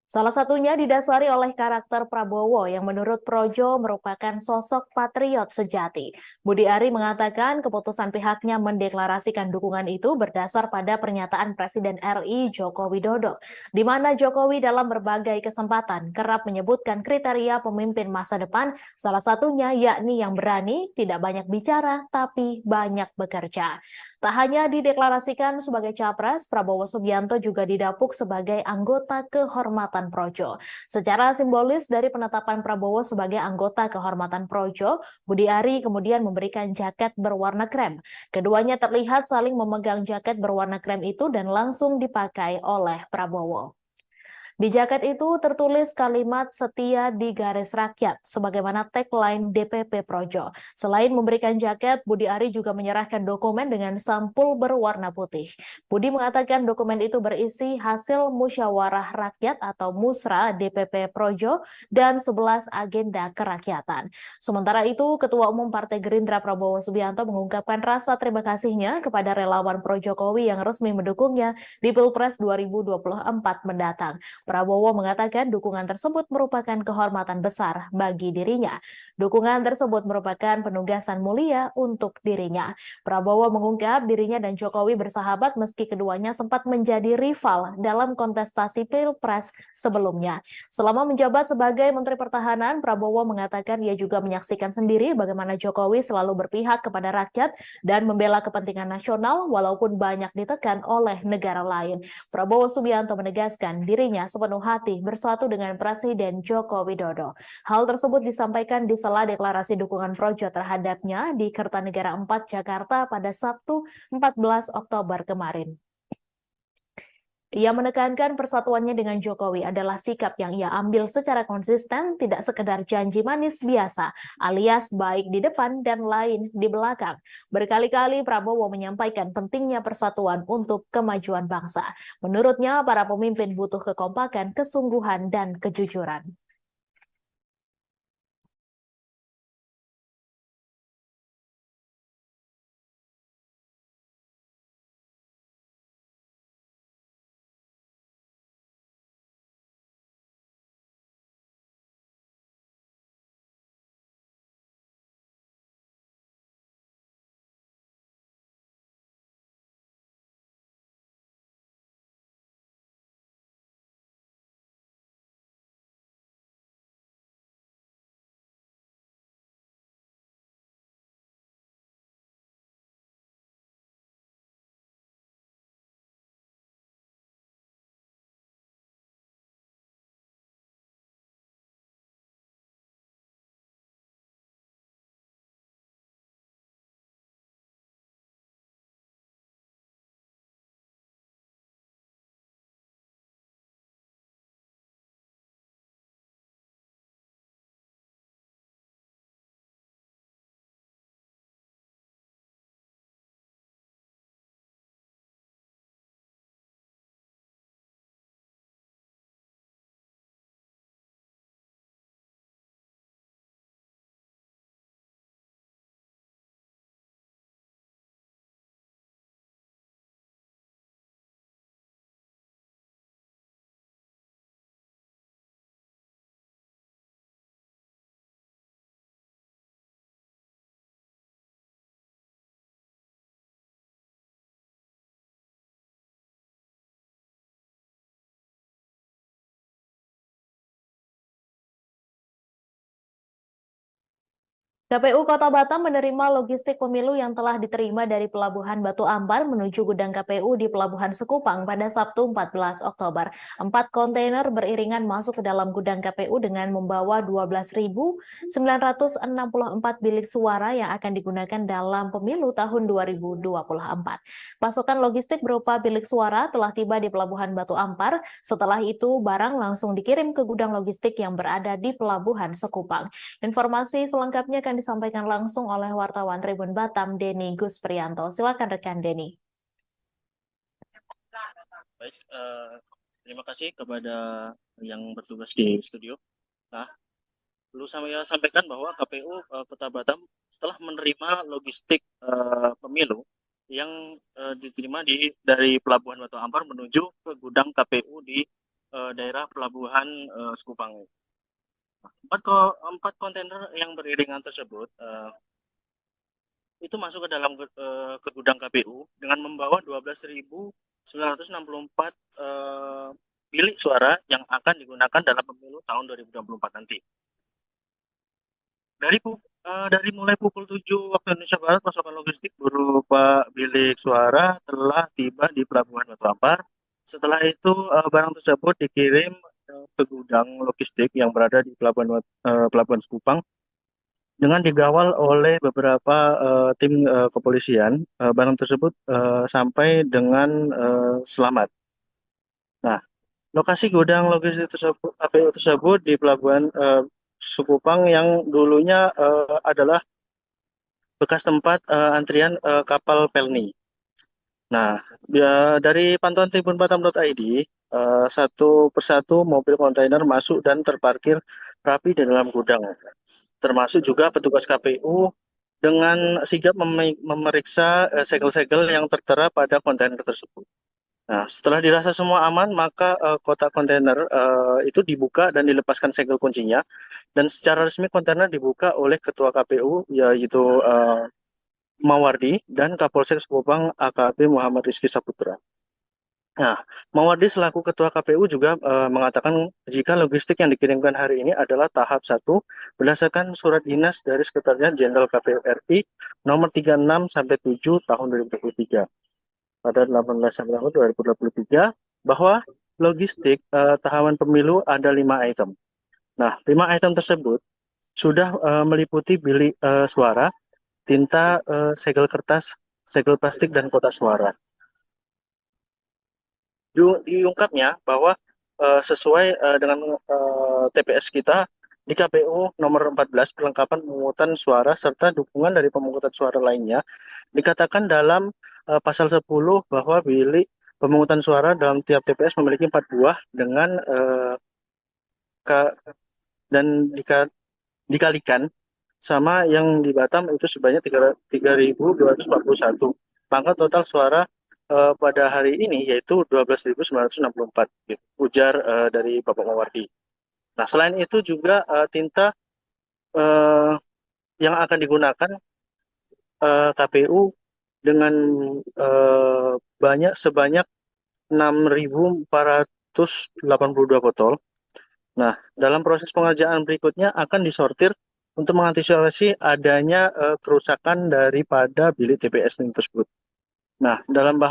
Salah satunya didasari oleh karakter Prabowo yang menurut Projo merupakan sosok patriot sejati. Budi Ari mengatakan keputusan pihaknya mendeklarasikan dukungan itu berdasar pada pernyataan Presiden RI Joko Widodo, di mana Jokowi dalam berbagai kesempatan kerap menyebutkan kriteria pemimpin masa depan, salah satunya yakni yang berani, tidak banyak bicara, tapi banyak bekerja. Tak hanya dideklarasikan sebagai capres, Prabowo Subianto juga didapuk sebagai anggota kehormatan Projo. Secara simbolis dari penetapan Prabowo sebagai anggota kehormatan Projo, Budi Ari kemudian memberikan jaket berwarna krem. Keduanya terlihat saling memegang jaket berwarna krem itu dan langsung dipakai oleh Prabowo. Di jaket itu tertulis kalimat setia di garis rakyat, sebagaimana tagline DPP Projo. Selain memberikan jaket, Budi Ari juga menyerahkan dokumen dengan sampul berwarna putih. Budi mengatakan dokumen itu berisi hasil musyawarah rakyat atau musra DPP Projo dan 11 agenda kerakyatan. Sementara itu, Ketua Umum Partai Gerindra Prabowo Subianto mengungkapkan rasa terima kasihnya kepada relawan Pro Jokowi yang resmi mendukungnya di Pilpres 2024 mendatang. Prabowo mengatakan dukungan tersebut merupakan kehormatan besar bagi dirinya. Dukungan tersebut merupakan penugasan mulia untuk dirinya. Prabowo mengungkap dirinya dan Jokowi bersahabat meski keduanya sempat menjadi rival dalam kontestasi Pilpres sebelumnya. Selama menjabat sebagai Menteri Pertahanan, Prabowo mengatakan ia juga menyaksikan sendiri bagaimana Jokowi selalu berpihak kepada rakyat dan membela kepentingan nasional walaupun banyak ditekan oleh negara lain. Prabowo Subianto menegaskan dirinya sepenuh hati bersatu dengan Presiden Joko Widodo. Hal tersebut disampaikan di sela deklarasi dukungan Projo terhadapnya di Kertanegara 4 Jakarta pada Sabtu 14 Oktober kemarin. Ia menekankan persatuannya dengan Jokowi adalah sikap yang ia ambil secara konsisten, tidak sekedar janji manis biasa, alias baik di depan dan lain di belakang. Berkali-kali Prabowo menyampaikan pentingnya persatuan untuk kemajuan bangsa. Menurutnya, para pemimpin butuh kekompakan, kesungguhan, dan kejujuran. KPU Kota Batam menerima logistik pemilu yang telah diterima dari Pelabuhan Batu Ampar menuju gudang KPU di Pelabuhan Sekupang pada Sabtu 14 Oktober. 4 kontainer beriringan masuk ke dalam gudang KPU dengan membawa 12.964 bilik suara yang akan digunakan dalam pemilu tahun 2024. Pasokan logistik berupa bilik suara telah tiba di Pelabuhan Batu Ampar. Setelah itu, barang langsung dikirim ke gudang logistik yang berada di Pelabuhan Sekupang. Informasi selengkapnya akan disampaikan langsung oleh wartawan Tribun Batam, Denny Gusprianto. Silakan rekan Denny. Baik, terima kasih kepada yang bertugas di studio. Nah, perlu saya sampaikan bahwa KPU Kota Batam setelah menerima logistik pemilu yang diterima dari Pelabuhan Batu Ampar menuju ke gudang KPU di daerah Pelabuhan Sekupang. 4 kontainer yang beriringan tersebut itu masuk ke dalam ke gudang KPU dengan membawa 12.964 bilik suara yang akan digunakan dalam pemilu tahun 2024 nanti. Dari mulai pukul 7 waktu Indonesia Barat, pasokan logistik berupa bilik suara telah tiba di Pelabuhan Batu Ampar. Setelah itu barang tersebut dikirim ke gudang logistik yang berada di Pelabuhan Sekupang dengan dikawal oleh beberapa tim kepolisian. Barang tersebut sampai dengan selamat. Nah, lokasi gudang logistik tersebut, KPU tersebut di Pelabuhan Sekupang yang dulunya adalah bekas tempat antrian kapal Pelni. Nah, dari pantauan tribunbatam.id, satu persatu mobil kontainer masuk dan terparkir rapi di dalam gudang. Termasuk juga petugas KPU dengan sigap memeriksa segel-segel yang tertera pada kontainer tersebut. Nah, setelah dirasa semua aman, maka kotak kontainer itu dibuka dan dilepaskan segel kuncinya. Dan secara resmi kontainer dibuka oleh Ketua KPU, yaitu Mawardi dan Kapolsek Sekupang AKP Muhammad Rizky Saputra. Nah, Mawardi selaku Ketua KPU juga mengatakan jika logistik yang dikirimkan hari ini adalah tahap 1 berdasarkan surat dinas dari Sekretariat Jenderal KPU RI nomor 36/7 tahun 2023 pada 18 September 2023 bahwa logistik tahapan pemilu ada 5 item. Nah, 5 item tersebut sudah meliputi bilik suara, tinta, segel kertas, segel plastik, dan kotak suara. Diungkapnya bahwa sesuai dengan TPS kita di KPU nomor 14 perlengkapan pemungutan suara serta dukungan dari pemungutan suara lainnya dikatakan dalam pasal 10 bahwa bilik pemungutan suara dalam tiap TPS memiliki 4 buah dengan dikalikan sama yang di Batam itu sebanyak 3.241. Maka total suara pada hari ini yaitu 12.964, gitu, ujar dari Bapak Mawardi. Nah, selain itu juga tinta yang akan digunakan KPU dengan sebanyak 6.482 botol. Nah, dalam proses pengerjaan berikutnya akan disortir untuk mengantisipasi adanya kerusakan daripada bilik TPS tersebut. Nah, dalam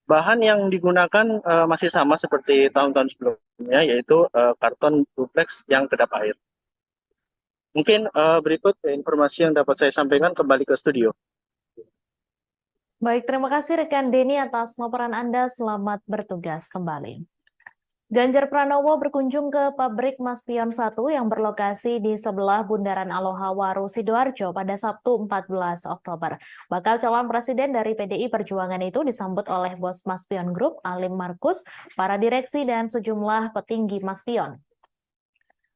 bahan yang digunakan masih sama seperti tahun-tahun sebelumnya, yaitu karton duplex yang kedap air. Mungkin berikut informasi yang dapat saya sampaikan, kembali ke studio. Baik, terima kasih rekan Denny atas laporan Anda. Selamat bertugas kembali. Ganjar Pranowo berkunjung ke pabrik Maspion 1 yang berlokasi di sebelah Bundaran Aloha Waru Sidoarjo pada Sabtu 14 Oktober. Bakal calon presiden dari PDI Perjuangan itu disambut oleh bos Maspion Group, Alim Markus, para direksi dan sejumlah petinggi Maspion.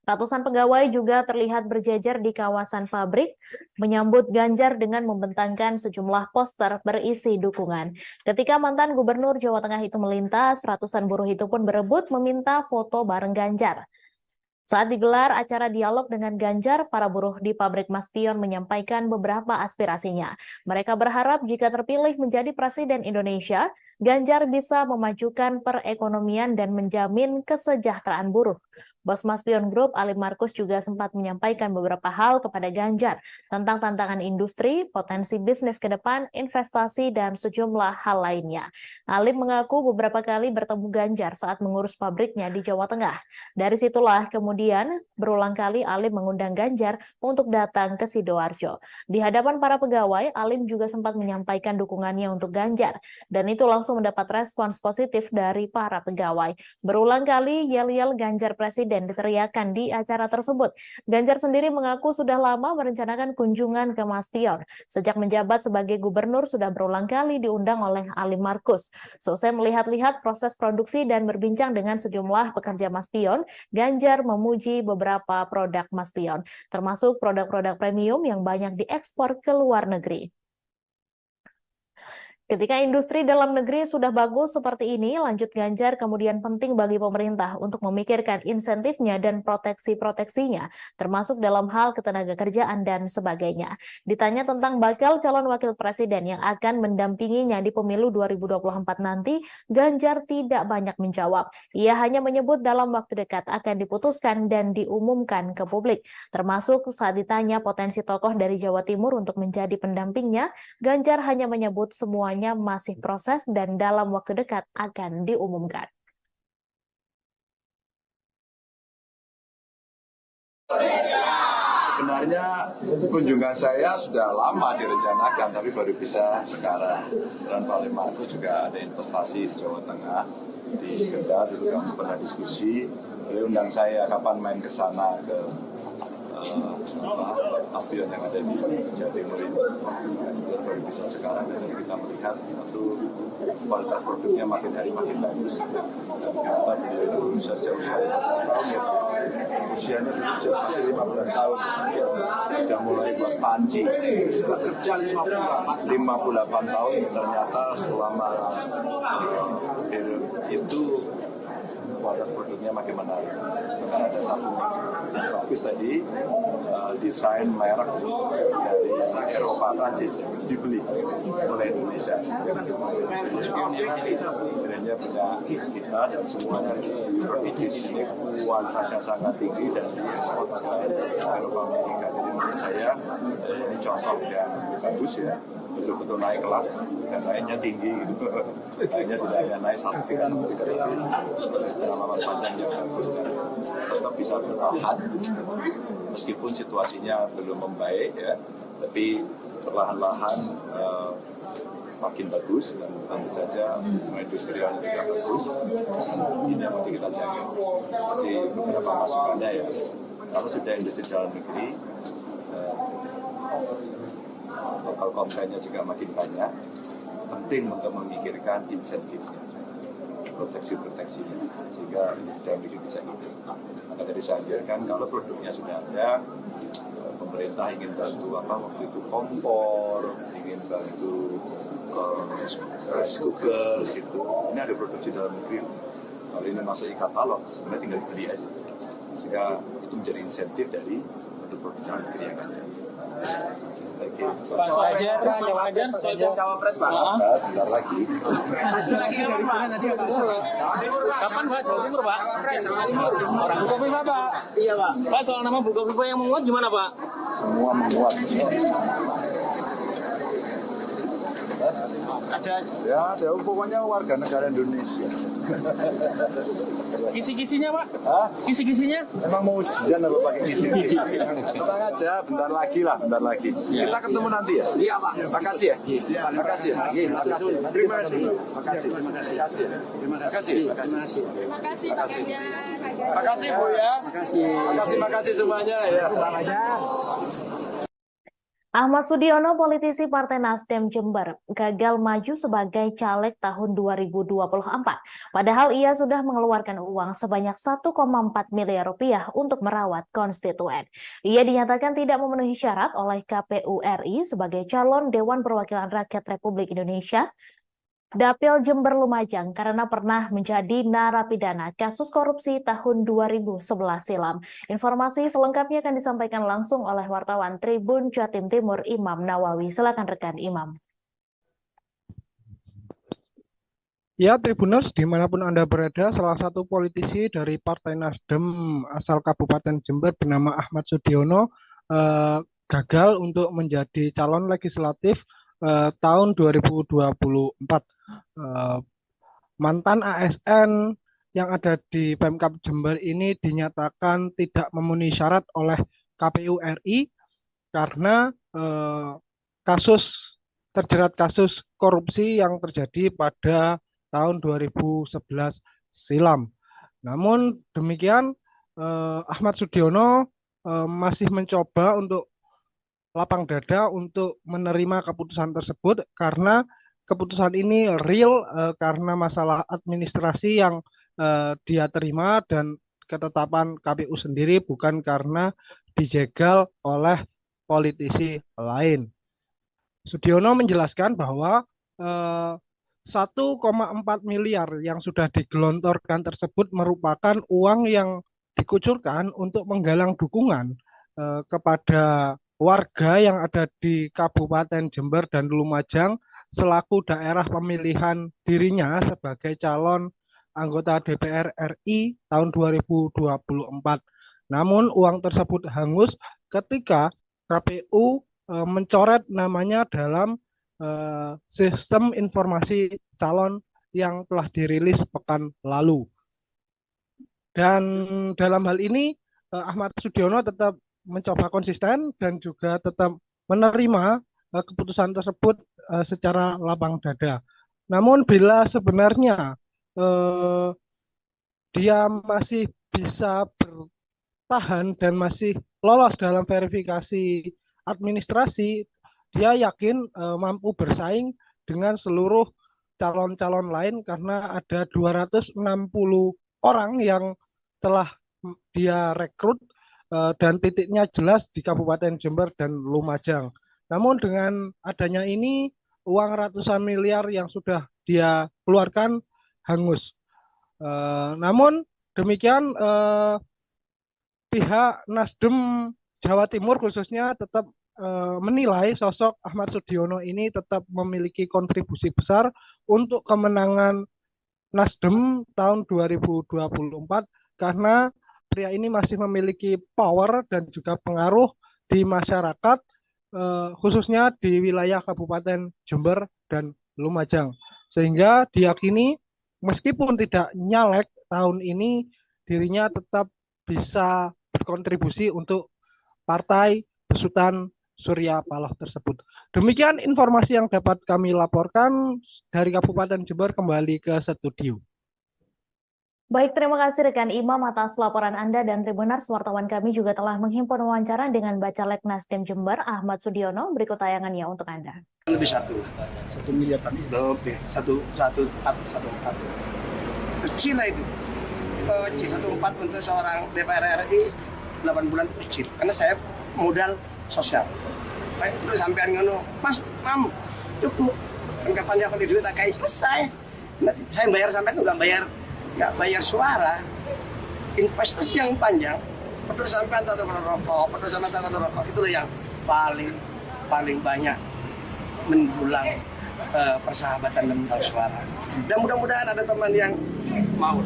Ratusan pegawai juga terlihat berjejer di kawasan pabrik, menyambut Ganjar dengan membentangkan sejumlah poster berisi dukungan. Ketika mantan Gubernur Jawa Tengah itu melintas, ratusan buruh itu pun berebut meminta foto bareng Ganjar. Saat digelar acara dialog dengan Ganjar, para buruh di pabrik Maspion menyampaikan beberapa aspirasinya. Mereka berharap jika terpilih menjadi Presiden Indonesia, Ganjar bisa memajukan perekonomian dan menjamin kesejahteraan buruh. Bos Maspion Group, Alim Markus juga sempat menyampaikan beberapa hal kepada Ganjar tentang tantangan industri, potensi bisnis ke depan, investasi, dan sejumlah hal lainnya. Alim mengaku beberapa kali bertemu Ganjar saat mengurus pabriknya di Jawa Tengah. Dari situlah kemudian berulang kali Alim mengundang Ganjar untuk datang ke Sidoarjo. Di hadapan para pegawai, Alim juga sempat menyampaikan dukungannya untuk Ganjar, dan itu langsung mendapat respons positif dari para pegawai. Berulang kali yel-yel Ganjar Presiden diteriakan di acara tersebut. Ganjar sendiri mengaku sudah lama merencanakan kunjungan ke Maspion. Sejak menjabat sebagai gubernur sudah berulang kali diundang oleh Alim Markus. Selesai melihat-lihat proses produksi dan berbincang dengan sejumlah pekerja Maspion, Ganjar memuji beberapa produk Maspion, termasuk produk-produk premium yang banyak diekspor ke luar negeri. Ketika industri dalam negeri sudah bagus seperti ini, lanjut Ganjar, kemudian penting bagi pemerintah untuk memikirkan insentifnya dan proteksi-proteksinya, termasuk dalam hal ketenaga kerjaan dan sebagainya. Ditanya tentang bakal calon wakil presiden yang akan mendampinginya di pemilu 2024 nanti, Ganjar tidak banyak menjawab. Ia hanya menyebut dalam waktu dekat akan diputuskan dan diumumkan ke publik. Termasuk saat ditanya potensi tokoh dari Jawa Timur untuk menjadi pendampingnya, Ganjar hanya menyebut semuanya masih proses dan dalam waktu dekat akan diumumkan. Sebenarnya kunjungan saya sudah lama direncanakan, tapi baru bisa sekarang. Dan Pak Markus juga ada investasi di Jawa Tengah, di Kendal, dulu kami pernah diskusi. Beliau undang saya kapan main ke sana, ke Maspion yang ada di Jawa Timur ini. Baru bisa sekarang, dan kita melihat itu kualitas produknya makin hari makin bagus. Dan ternyata beliau berusaha sejak usia 15 tahun ya. Usianya dulu masih 15 tahun. Sudah mulai buat panci. Kerja 58 tahun, ternyata selama itu kualitas produknya makin menarik. Bahkan ada satu yang bagus tadi, desain merek dari Eropa, Prancis dibeli oleh Indonesia. Brandnya punya kita dan semuanya berpikir di sini kualitasnya sangat tinggi dan diekspor ke Eropa, Amerika. Jadi menurut saya ini contoh yang bagus ya. Betul-betul naik kelas dan naiknya tinggi gitu. Naiknya tidak hanya naik satu tingkat, proses pengalaman panjang yang bagus dan tetap bisa bertahan meskipun situasinya belum membaik ya, tapi perlahan-lahan makin bagus dan tentu saja industrialnya juga bagus. Ini yang mesti kita jaga. Jadi beberapa masukannya ya, kalau sudah industri dalam negeri, lokal kontennya juga makin banyak, penting untuk memikirkan insentifnya, proteksi-proteksinya, sehingga industri dalam negeri bisa hidup. Maka tadi saya ajarkan kalau produknya sudah ada, pemerintah ingin bantu waktu itu kompor, ingin bantu rice cooker gitu. Ini ada produksi dalam negeri. Kalau ini masuk e-katalog, sebenarnya tinggal beli aja. Sehingga itu menjadi insentif dari produk-produk dalam negeri yang ada. Pak Soeja, cawapres Pak. Bentar lagi. Kapan Pak Jawa Timur Pak? Orang Bukoviva Pak. Iya Pak. Pak soal nama Bukoviva yang menguat gimana Pak? Semua menguat. Ada pokoknya warga negara Indonesia. Kisi-kisinya Pak? Hah? Kisi-kisinya? Emang mau ujian apa pakai kisi-kisi? Tenang aja, bentar lagi. Kita ketemu nanti ya? Iya Pak. Makasih ya? Makasih ya? Terima kasih. Makasih Bu ya. Makasih semuanya ya. Ahmad Sudiono, politisi Partai Nasdem Jember, gagal maju sebagai caleg tahun 2024. Padahal ia sudah mengeluarkan uang sebanyak 1,4 miliar rupiah untuk merawat konstituen. Ia dinyatakan tidak memenuhi syarat oleh KPU RI sebagai calon Dewan Perwakilan Rakyat Republik Indonesia Dapil Jember Lumajang karena pernah menjadi narapidana kasus korupsi tahun 2011 silam. Informasi selengkapnya akan disampaikan langsung oleh wartawan Tribun Jatim Timur Imam Nawawi. Silakan rekan Imam. Ya, Tribuners, dimanapun Anda berada, salah satu politisi dari Partai Nasdem asal Kabupaten Jember bernama Ahmad Sudiono gagal untuk menjadi calon legislatif tahun 2024. Eh, Mantan ASN yang ada di Pemkab Jember ini dinyatakan tidak memenuhi syarat oleh KPU RI karena kasus terjerat kasus korupsi yang terjadi pada tahun 2011 silam. Namun demikian, Ahmad Sudiono masih mencoba untuk lapang dada untuk menerima keputusan tersebut karena keputusan ini real karena masalah administrasi yang dia terima dan ketetapan KPU sendiri, bukan karena dijegal oleh politisi lain. Sudiono menjelaskan bahwa 1,4 miliar yang sudah digelontorkan tersebut merupakan uang yang dikucurkan untuk menggalang dukungan kepada warga yang ada di Kabupaten Jember dan Lumajang selaku daerah pemilihan dirinya sebagai calon anggota DPR RI tahun 2024. Namun uang tersebut hangus ketika KPU mencoret namanya dalam sistem informasi calon yang telah dirilis pekan lalu. Dan dalam hal ini Ahmad Sudiono tetap mencoba konsisten dan juga tetap menerima keputusan tersebut secara lapang dada. Namun bila sebenarnya dia masih bisa bertahan dan masih lolos dalam verifikasi administrasi, dia yakin mampu bersaing dengan seluruh calon-calon lain karena ada 260 orang yang telah dia rekrut dan titiknya jelas di Kabupaten Jember dan Lumajang. Namun dengan adanya ini, uang ratusan miliar yang sudah dia keluarkan hangus. Namun demikian, pihak Nasdem Jawa Timur khususnya tetap menilai sosok Ahmad Sudiono ini tetap memiliki kontribusi besar untuk kemenangan Nasdem tahun 2024 karena pria ini masih memiliki power dan juga pengaruh di masyarakat khususnya di wilayah Kabupaten Jember dan Lumajang. Sehingga diyakini meskipun tidak nyalek tahun ini, dirinya tetap bisa berkontribusi untuk partai besutan Surya Paloh tersebut. Demikian informasi yang dapat kami laporkan dari Kabupaten Jember. Kembali ke studio. Baik, terima kasih rekan Imam atas laporan Anda, dan Tribuners, wartawan kami juga telah menghimpun wawancara dengan Bacalek Nasdem Jember Ahmad Sudiono. Berikut tayangannya untuk Anda. Lebih 1 miliar tadi. Lebih 1,4 kecil lah itu. Kecil 1,4 untuk seorang DPR RI 8 bulan itu kecil. Karena saya modal sosial. Baik, udah sampean ngono, Mas, Mam, cukup. Kan kapan dia akan duit tak kayak selesai. Nah, saya bayar sampai itu nggak bayar suara. Investasi yang panjang, peduli sampai tak rokok, itulah yang paling banyak mendulang persahabatan dan mendulang suara. Dan mudah-mudahan ada teman yang mau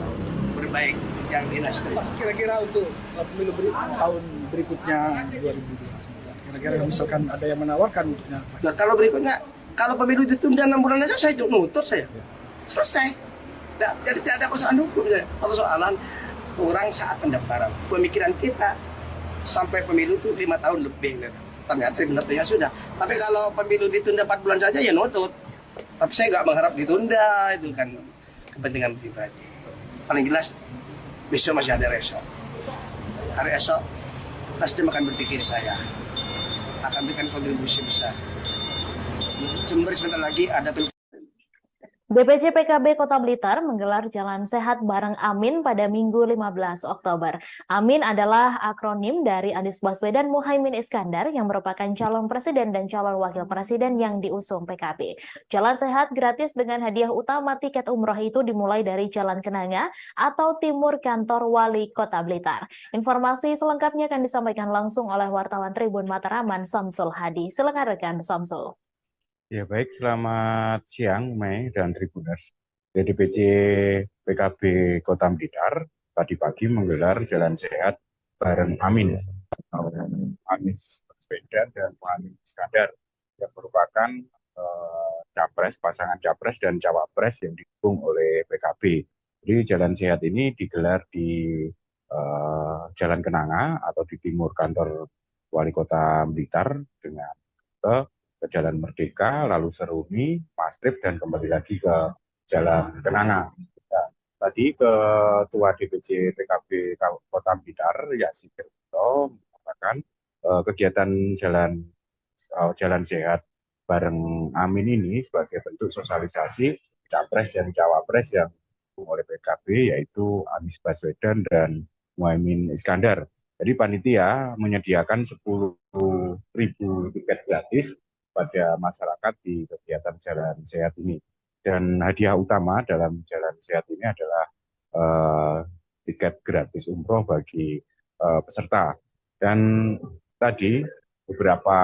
berbaik yang di Nasdem. Kira-kira untuk pemilu tahun berikutnya 2029, kira-kira misalkan ada yang menawarkan untuknya. Nah, kalau pemilu ditunda 6 bulan aja saya nutut saya. Selesai. Jadi tidak ada persoalan hukum saya. Persoalan orang saat pendaftaran. Pemikiran kita sampai pemilu itu 5 tahun lebih. Ternyata benar ya sudah. Tapi kalau pemilu ditunda 4 bulan saja ya nutut. Tapi saya nggak mengharap ditunda, itu kan kepentingan pribadi. Paling jelas besok masih ada esok. Hari esok Nasdem akan berpikir saya akan berikan kontribusi besar. Jember sebentar lagi ada DPC PKB Kota Blitar menggelar Jalan Sehat bareng Amin pada Minggu 15 Oktober. Amin adalah akronim dari Anies Baswedan Muhaimin Iskandar yang merupakan calon presiden dan calon wakil presiden yang diusung PKB. Jalan Sehat gratis dengan hadiah utama tiket umroh itu dimulai dari Jalan Kenanga atau timur kantor Wali Kota Blitar. Informasi selengkapnya akan disampaikan langsung oleh wartawan Tribun Mataraman Samsul Hadi. Silakan rekan Samsul. Ya baik, selamat siang Mei dan Tribuners. DPC PKB Kota Blitar tadi pagi menggelar jalan sehat bareng Amin, Anies Baswedan dan Muhaimin Iskandar yang merupakan pasangan capres dan cawapres yang didukung oleh PKB. Jadi jalan sehat ini digelar di Jalan Kenanga atau di timur kantor Wali Kota Blitar dengan ke Jalan Merdeka, lalu Seruni, Mastrip, dan kembali lagi ke Jalan Kenanga. Nah, tadi Ketua DPC PKB Kota Blitar, Yasin Kerto, mengatakan kegiatan jalan sehat bareng Amin ini sebagai bentuk sosialisasi capres dan cawapres yang didukung oleh PKB, yaitu Anies Baswedan dan Muhaimin Iskandar. Jadi panitia menyediakan 10.000 tiket gratis pada masyarakat di kegiatan jalan sehat ini. Dan hadiah utama dalam jalan sehat ini adalah tiket gratis umroh bagi peserta. Dan tadi beberapa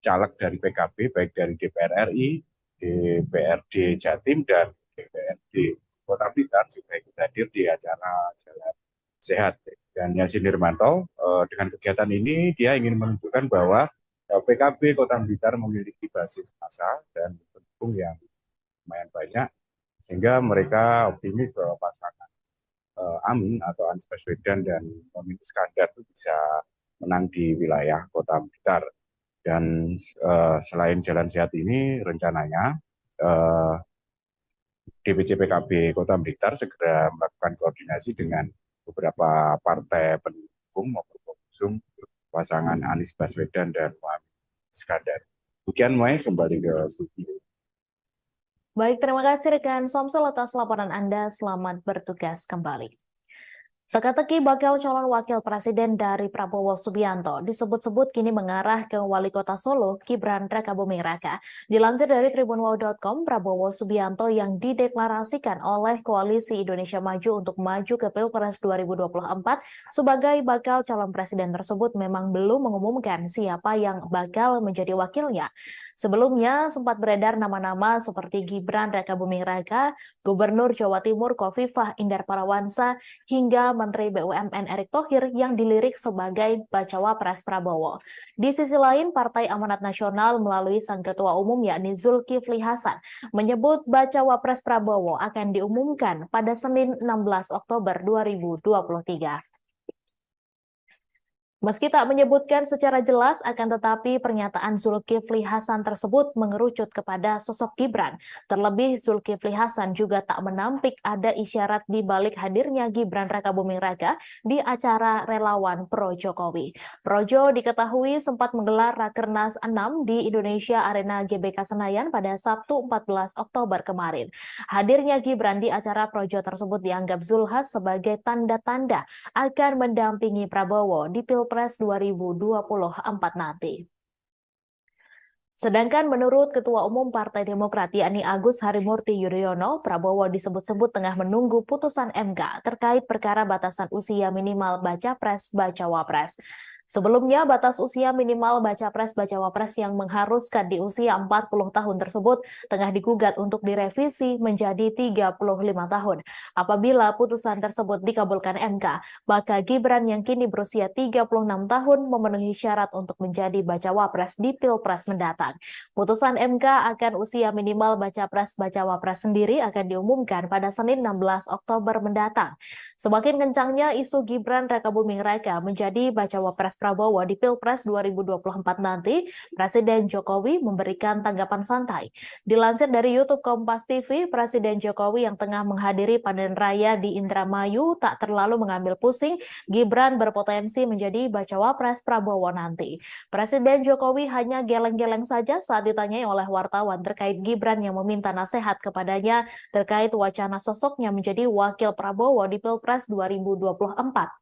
caleg dari PKB, baik dari DPR RI, DPRD Jatim, dan DPRD Kota Blitar juga ikut hadir di acara jalan sehat. Dan Yasin Nirmanto dengan kegiatan ini dia ingin menunjukkan bahwa PKB Kota Blitar memiliki basis massa dan pendukung yang lumayan banyak, sehingga mereka optimis bahwa pasangan Amin atau Anies Baswedan dan Muhaimin Iskandar itu bisa menang di wilayah Kota Blitar. Dan selain jalan sehat ini, rencananya DPC PKB Kota Blitar segera melakukan koordinasi dengan beberapa partai pendukung maupun pengusung pasangan Anies Baswedan dan Muhaimin Iskandar. Demikian, Mai, kembali ke studio. Baik, terima kasih rekan Somsel atas laporan Anda. Selamat bertugas kembali. Teka-teki bakal calon wakil presiden dari Prabowo Subianto disebut-sebut kini mengarah ke Wali Kota Solo, Gibran Rakabuming Raka. Dilansir dari tribunwol.com, Prabowo Subianto yang dideklarasikan oleh Koalisi Indonesia Maju untuk maju ke Pilpres 2024 sebagai bakal calon presiden tersebut memang belum mengumumkan siapa yang bakal menjadi wakilnya. Sebelumnya sempat beredar nama-nama seperti Gibran Rakabuming Raka, Gubernur Jawa Timur Khofifah Indar Parawansa, hingga Menteri BUMN Erick Thohir yang dilirik sebagai bacawa pres Prabowo. Di sisi lain, Partai Amanat Nasional melalui sang ketua umum yakni Zulkifli Hasan menyebut bacawa pres Prabowo akan diumumkan pada Senin 16 Oktober 2023. Meski tak menyebutkan secara jelas, akan tetapi pernyataan Zulkifli Hasan tersebut mengerucut kepada sosok Gibran. Terlebih Zulkifli Hasan juga tak menampik ada isyarat di balik hadirnya Gibran Rakabuming Raka di acara relawan Pro Jokowi. Projo diketahui sempat menggelar Rakernas 6 di Indonesia Arena GBK Senayan pada Sabtu 14 Oktober kemarin. Hadirnya Gibran di acara Projo tersebut dianggap Zulhas sebagai tanda-tanda akan mendampingi Prabowo di Pilpres 2024 nanti. Sedangkan menurut Ketua Umum Partai Demokrat yakni Agus Harimurti Yudhoyono, Prabowo disebut-sebut tengah menunggu putusan MK terkait perkara batasan usia minimal baca pres bacawa pres. Sebelumnya, batas usia minimal baca pres bacawa pres yang mengharuskan di usia 40 tahun tersebut tengah digugat untuk direvisi menjadi 35 tahun. Apabila putusan tersebut dikabulkan MK, maka Gibran yang kini berusia 36 tahun memenuhi syarat untuk menjadi bacawa pres di Pilpres mendatang. Putusan MK akan usia minimal baca pres bacawa pres sendiri akan diumumkan pada Senin 16 Oktober mendatang. Semakin kencangnya isu Gibran Rakabuming Raka menjadi bacawa pres Prabowo di Pilpres 2024 nanti, Presiden Jokowi memberikan tanggapan santai. Dilansir dari YouTube Kompas TV, Presiden Jokowi yang tengah menghadiri panen raya di Indramayu tak terlalu mengambil pusing Gibran berpotensi menjadi bacawa pres Prabowo nanti. Presiden Jokowi hanya geleng-geleng saja saat ditanyai oleh wartawan terkait Gibran yang meminta nasihat kepadanya terkait wacana sosoknya menjadi wakil Prabowo di Pilpres 2024.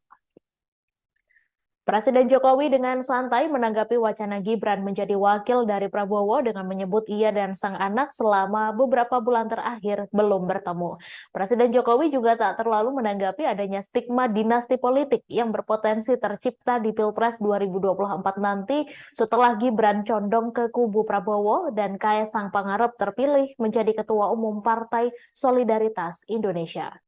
Presiden Jokowi dengan santai menanggapi wacana Gibran menjadi wakil dari Prabowo dengan menyebut ia dan sang anak selama beberapa bulan terakhir belum bertemu. Presiden Jokowi juga tak terlalu menanggapi adanya stigma dinasti politik yang berpotensi tercipta di Pilpres 2024 nanti setelah Gibran condong ke kubu Prabowo dan Kaesang Pangarep terpilih menjadi Ketua Umum Partai Solidaritas Indonesia.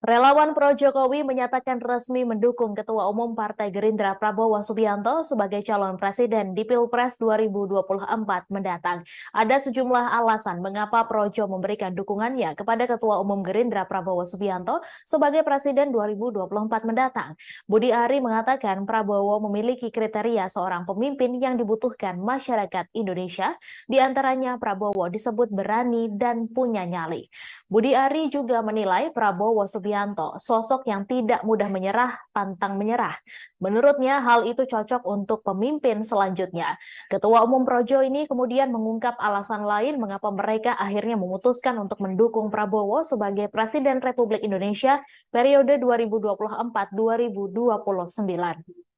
Relawan pro Jokowi menyatakan resmi mendukung Ketua Umum Partai Gerindra Prabowo Subianto sebagai calon presiden di Pilpres 2024 mendatang. Ada sejumlah alasan mengapa Projo memberikan dukungannya kepada Ketua Umum Gerindra Prabowo Subianto sebagai presiden 2024 mendatang. Budi Ari mengatakan Prabowo memiliki kriteria seorang pemimpin yang dibutuhkan masyarakat Indonesia, di antaranya Prabowo disebut berani dan punya nyali. Budi Ari juga menilai Prabowo Subianto sosok yang tidak mudah menyerah, pantang menyerah. Menurutnya hal itu cocok untuk pemimpin selanjutnya. Ketua Umum Projo ini kemudian mengungkap alasan lain mengapa mereka akhirnya memutuskan untuk mendukung Prabowo sebagai Presiden Republik Indonesia periode 2024-2029.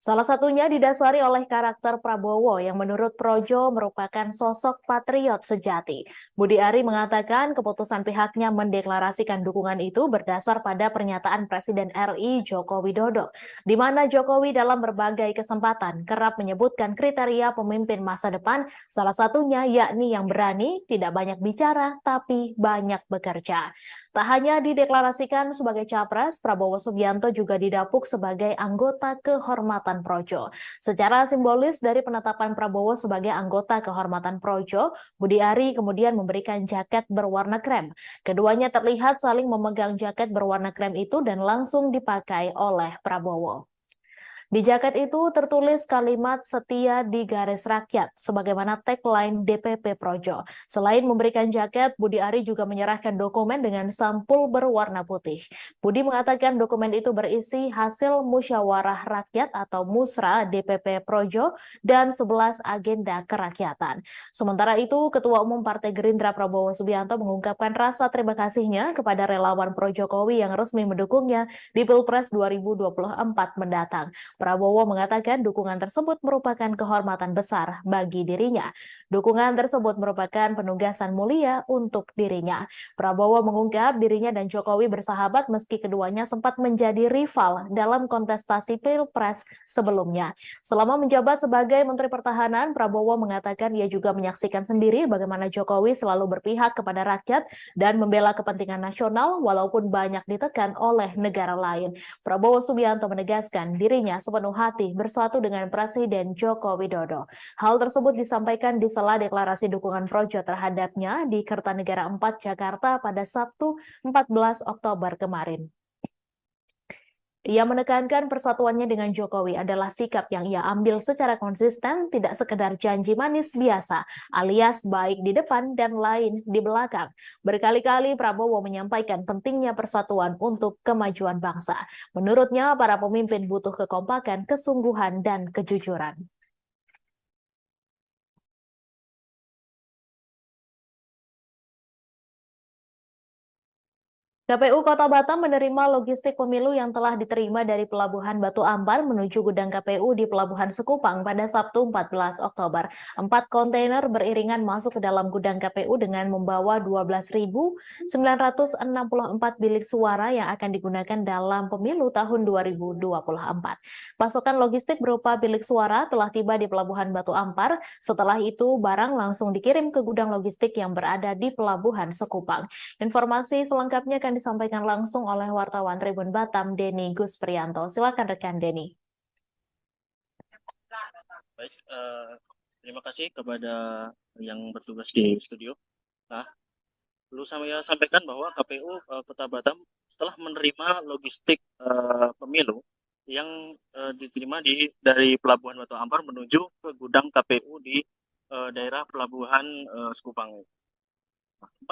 Salah satunya didasari oleh karakter Prabowo yang menurut Projo merupakan sosok patriot sejati. Budi Ari mengatakan keputusan pihaknya mendeklarasikan dukungan itu berdasar pada pernyataan Presiden RI Joko Widodo, di mana Jokowi dalam berbagai kesempatan kerap menyebutkan kriteria pemimpin masa depan, salah satunya yakni yang berani, tidak banyak bicara, tapi banyak bekerja. Tak hanya dideklarasikan sebagai capres, Prabowo Subianto juga didapuk sebagai anggota kehormatan Projo. Secara simbolis dari penetapan Prabowo sebagai anggota kehormatan Projo, Budi Ari kemudian memberikan jaket berwarna krem. Keduanya terlihat saling memegang jaket berwarna krem itu dan langsung dipakai oleh Prabowo. Di jaket itu tertulis kalimat setia di garis rakyat, sebagaimana tagline DPP Projo. Selain memberikan jaket, Budi Ari juga menyerahkan dokumen dengan sampul berwarna putih. Budi mengatakan dokumen itu berisi hasil musyawarah rakyat atau musra DPP Projo dan 11 agenda kerakyatan. Sementara itu, Ketua Umum Partai Gerindra Prabowo Subianto mengungkapkan rasa terima kasihnya kepada relawan Pro Jokowi yang resmi mendukungnya di Pilpres 2024 mendatang. Prabowo mengatakan dukungan tersebut merupakan kehormatan besar bagi dirinya. Dukungan tersebut merupakan penugasan mulia untuk dirinya. Prabowo mengungkap dirinya dan Jokowi bersahabat meski keduanya sempat menjadi rival dalam kontestasi Pilpres sebelumnya. Selama menjabat sebagai Menteri Pertahanan, Prabowo mengatakan ia juga menyaksikan sendiri bagaimana Jokowi selalu berpihak kepada rakyat dan membela kepentingan nasional walaupun banyak ditekan oleh negara lain. Prabowo Subianto menegaskan dirinya sepenuh hati bersatu dengan Presiden Joko Widodo. Hal tersebut disampaikan di sela deklarasi dukungan Projo terhadapnya di Kertanegara 4 Jakarta pada Sabtu 14 Oktober kemarin. Ia menekankan persatuannya dengan Jokowi adalah sikap yang ia ambil secara konsisten, tidak sekedar janji manis biasa, alias baik di depan dan lain di belakang. Berkali-kali Prabowo menyampaikan pentingnya persatuan untuk kemajuan bangsa. Menurutnya, para pemimpin butuh kekompakan, kesungguhan, dan kejujuran. KPU Kota Batam menerima logistik pemilu yang telah diterima dari Pelabuhan Batu Ampar menuju gudang KPU di Pelabuhan Sekupang pada Sabtu 14 Oktober. 4 kontainer beriringan masuk ke dalam gudang KPU dengan membawa 12.964 bilik suara yang akan digunakan dalam pemilu tahun 2024. Pasokan logistik berupa bilik suara telah tiba di Pelabuhan Batu Ampar. Setelah itu, barang langsung dikirim ke gudang logistik yang berada di Pelabuhan Sekupang. Informasi selengkapnya akan disampaikan langsung oleh wartawan Tribun Batam, Denny Gusprianto. Silakan rekan Denny. Baik, terima kasih kepada yang bertugas di studio. Nah, perlu saya sampaikan bahwa KPU Kota Batam setelah menerima logistik pemilu yang diterima dari Pelabuhan Batu Ampar menuju ke gudang KPU di daerah Pelabuhan Sekupang. 4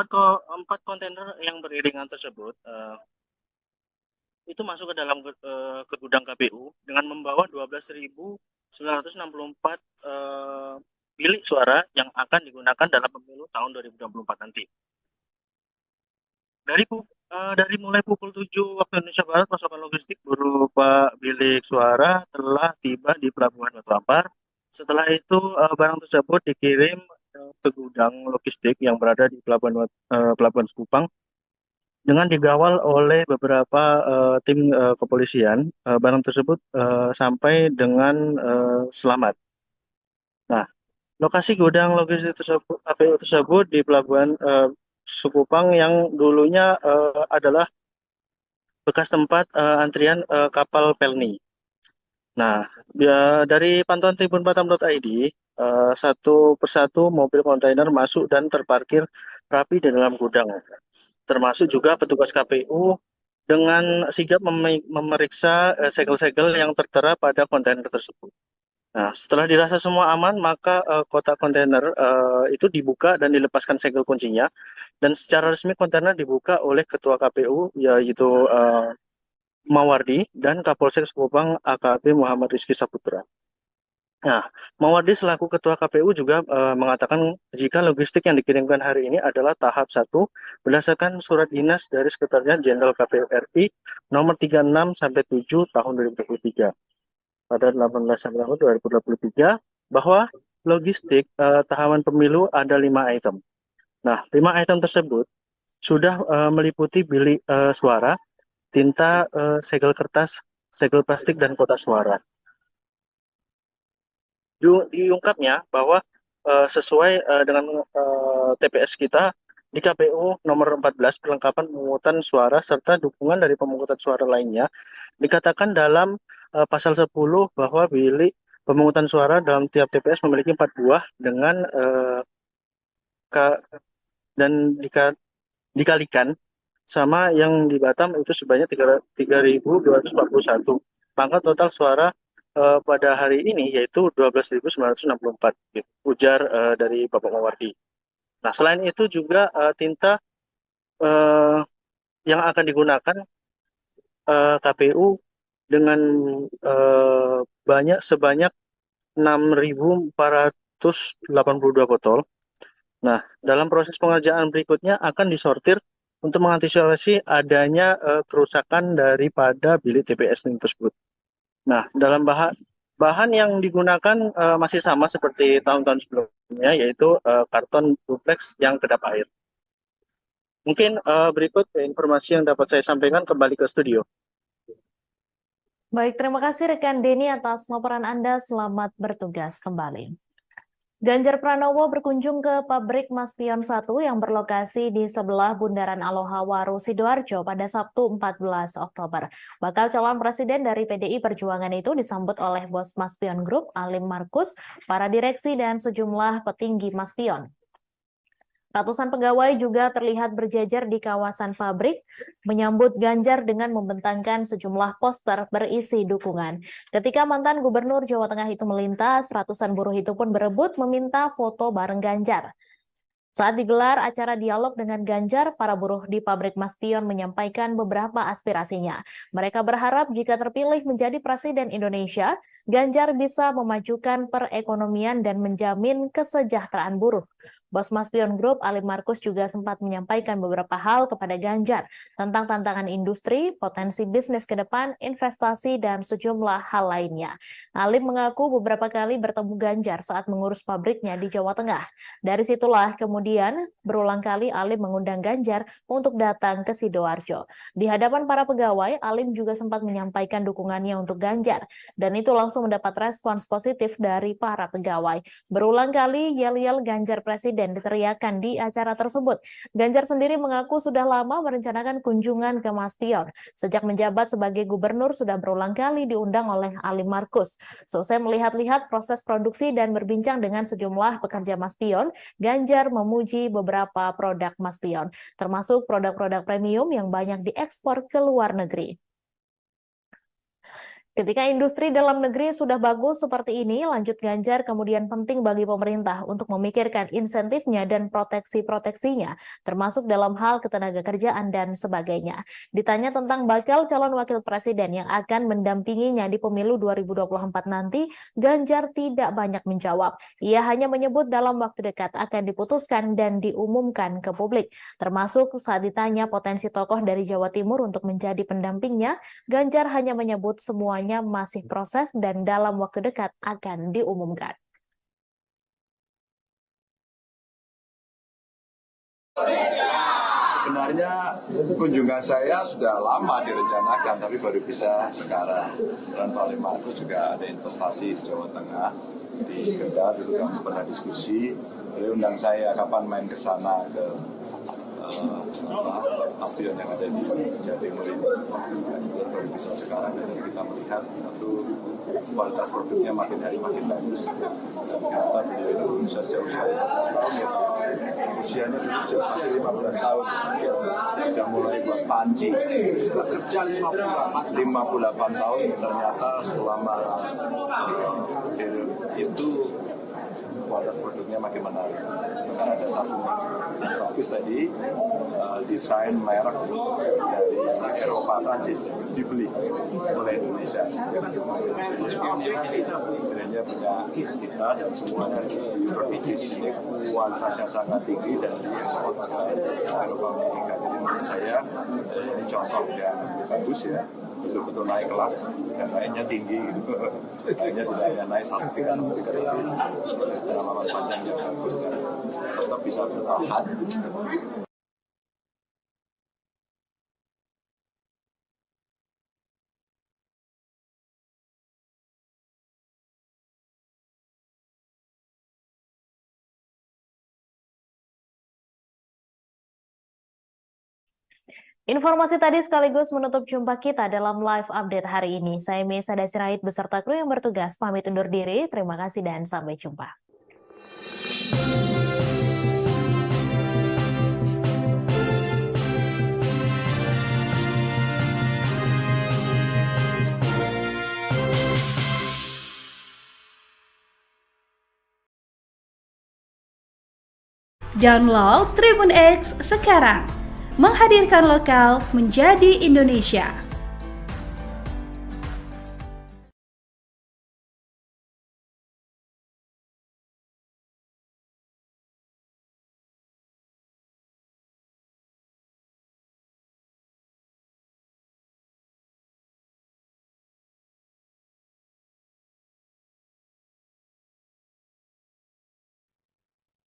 kontainer yang beriringan tersebut itu masuk ke dalam ke gudang KPU dengan membawa 12.964 bilik suara yang akan digunakan dalam pemilu tahun 2024 nanti. Dari mulai pukul 7 waktu Indonesia Barat, pasokan logistik berupa bilik suara telah tiba di Pelabuhan Batu Ampar. Setelah itu barang tersebut dikirim ke gudang logistik yang berada di Pelabuhan Sekupang dengan dikawal oleh beberapa tim kepolisian. Barang tersebut sampai dengan selamat. Nah, lokasi gudang logistik tersebut, KPU tersebut di Pelabuhan Sekupang yang dulunya adalah bekas tempat antrian kapal Pelni. Nah, dari pantauan tribunbatam.id, satu persatu mobil kontainer masuk dan terparkir rapi di dalam gudang. Termasuk juga petugas KPU dengan sigap memeriksa segel-segel yang tertera pada kontainer tersebut. Nah, setelah dirasa semua aman, maka kotak kontainer itu dibuka dan dilepaskan segel kuncinya. Dan secara resmi kontainer dibuka oleh Ketua KPU, yaitu Mawardi dan Kapolsek Sekupang AKP Muhammad Rizky Saputra. Nah, Mawardi selaku Ketua KPU juga mengatakan jika logistik yang dikirimkan hari ini adalah tahap 1 berdasarkan surat dinas dari Sekretariat Jenderal KPU RI nomor 36/7 tahun 2023 pada 18 September 2023 bahwa logistik tahapan pemilu ada 5 item. Nah, 5 item tersebut sudah meliputi bilik suara, tinta, segel kertas, segel plastik, dan kotak suara. Diungkapnya bahwa sesuai dengan TPS kita di KPU nomor 14 perlengkapan pemungutan suara serta dukungan dari pemungutan suara lainnya dikatakan dalam pasal 10 bahwa bilik pemungutan suara dalam tiap TPS memiliki 4 buah dengan dikalikan sama yang di Batam itu sebanyak 3.241. Maka total suara pada hari ini yaitu 12.964, gitu, ujar dari Bapak Mawardi. Nah, selain itu juga tinta yang akan digunakan KPU dengan sebanyak 6.482 botol. Nah, dalam proses pengerjaan berikutnya akan disortir untuk mengantisipasi adanya kerusakan daripada bilik TPS tersebut. Nah, dalam bahan yang digunakan masih sama seperti tahun-tahun sebelumnya, yaitu karton duplex yang kedap air. Mungkin berikut informasi yang dapat saya sampaikan, kembali ke studio. Baik, terima kasih rekan Denny atas laporan Anda. Selamat bertugas kembali. Ganjar Pranowo berkunjung ke pabrik Maspion 1 yang berlokasi di sebelah Bundaran Aloha Waru, Sidoarjo pada Sabtu 14 Oktober. Bakal calon presiden dari PDI Perjuangan itu disambut oleh bos Maspion Group, Alim Markus, para direksi dan sejumlah petinggi Maspion. Ratusan pegawai juga terlihat berjajar di kawasan pabrik, menyambut Ganjar dengan membentangkan sejumlah poster berisi dukungan. Ketika mantan Gubernur Jawa Tengah itu melintas, ratusan buruh itu pun berebut meminta foto bareng Ganjar. Saat digelar acara dialog dengan Ganjar, para buruh di pabrik Maspion menyampaikan beberapa aspirasinya. Mereka berharap jika terpilih menjadi Presiden Indonesia, Ganjar bisa memajukan perekonomian dan menjamin kesejahteraan buruh. Bos Maspion Group, Ali Markus juga sempat menyampaikan beberapa hal kepada Ganjar tentang tantangan industri, potensi bisnis ke depan, investasi, dan sejumlah hal lainnya. Ali mengaku beberapa kali bertemu Ganjar saat mengurus pabriknya di Jawa Tengah. Dari situlah kemudian berulang kali Ali mengundang Ganjar untuk datang ke Sidoarjo. Di hadapan para pegawai, Alim juga sempat menyampaikan dukungannya untuk Ganjar, dan itu langsung mendapat respons positif dari para pegawai. Berulang kali yel-yel Ganjar Presiden diteriakan di acara tersebut. Ganjar sendiri mengaku sudah lama merencanakan kunjungan ke Maspion. Sejak menjabat sebagai gubernur sudah berulang kali diundang oleh Ali Markus. Selesai melihat-lihat proses produksi dan berbincang dengan sejumlah pekerja Maspion, Ganjar memuji beberapa produk Maspion, termasuk produk-produk premium yang banyak diekspor ke luar negeri. Ketika industri dalam negeri sudah bagus seperti ini, lanjut Ganjar kemudian penting bagi pemerintah untuk memikirkan insentifnya dan proteksi-proteksinya, termasuk dalam hal ketenagakerjaan dan sebagainya. Ditanya tentang bakal calon wakil presiden yang akan mendampinginya di pemilu 2024 nanti, Ganjar tidak banyak menjawab. Ia hanya menyebut dalam waktu dekat akan diputuskan dan diumumkan ke publik. Termasuk saat ditanya potensi tokoh dari Jawa Timur untuk menjadi pendampingnya, Ganjar hanya menyebut semuanya masih proses dan dalam waktu dekat akan diumumkan. Sebenarnya kunjungan saya sudah lama direncanakan, tapi baru bisa sekarang. Dan Pak Markus juga ada investasi di Jawa Tengah, di Kendal, dulu kami pernah diskusi. Beliau undang saya kapan main ke sana, ke Maspion yang ada di Jawa Timur ini. Baru bisa sekarang, dan kita melihat itu kualitas produknya makin hari makin bagus. Dan ternyata beliau itu usia sejauh 15 tahun ya. Usianya masih 15 tahun. Sudah mulai buat panci. Kerja 58 tahun, ternyata selama itu kualitas produknya makin menarik. Bahkan ada satu yang bagus tadi, desain merek dari Eropa, Prancis dibeli oleh Indonesia. Brandnya punya kita dan semuanya berpikir di sini kualitasnya sangat tinggi dan diekspor ke Eropa, Amerika. Jadi menurut saya ini contoh yang bagus ya. Betul-betul naik kelas dan naiknya tinggi gitu. Naiknya tidak hanya naik satu tingkat lebih, proses pengalaman panjang yang bagus dan tetap bisa bertahan. Informasi tadi sekaligus menutup jumpa kita dalam live update hari ini. Saya Mesa Dasirahid beserta kru yang bertugas pamit undur diri. Terima kasih dan sampai jumpa. Download Tribun X sekarang. Menghadirkan lokal menjadi Indonesia.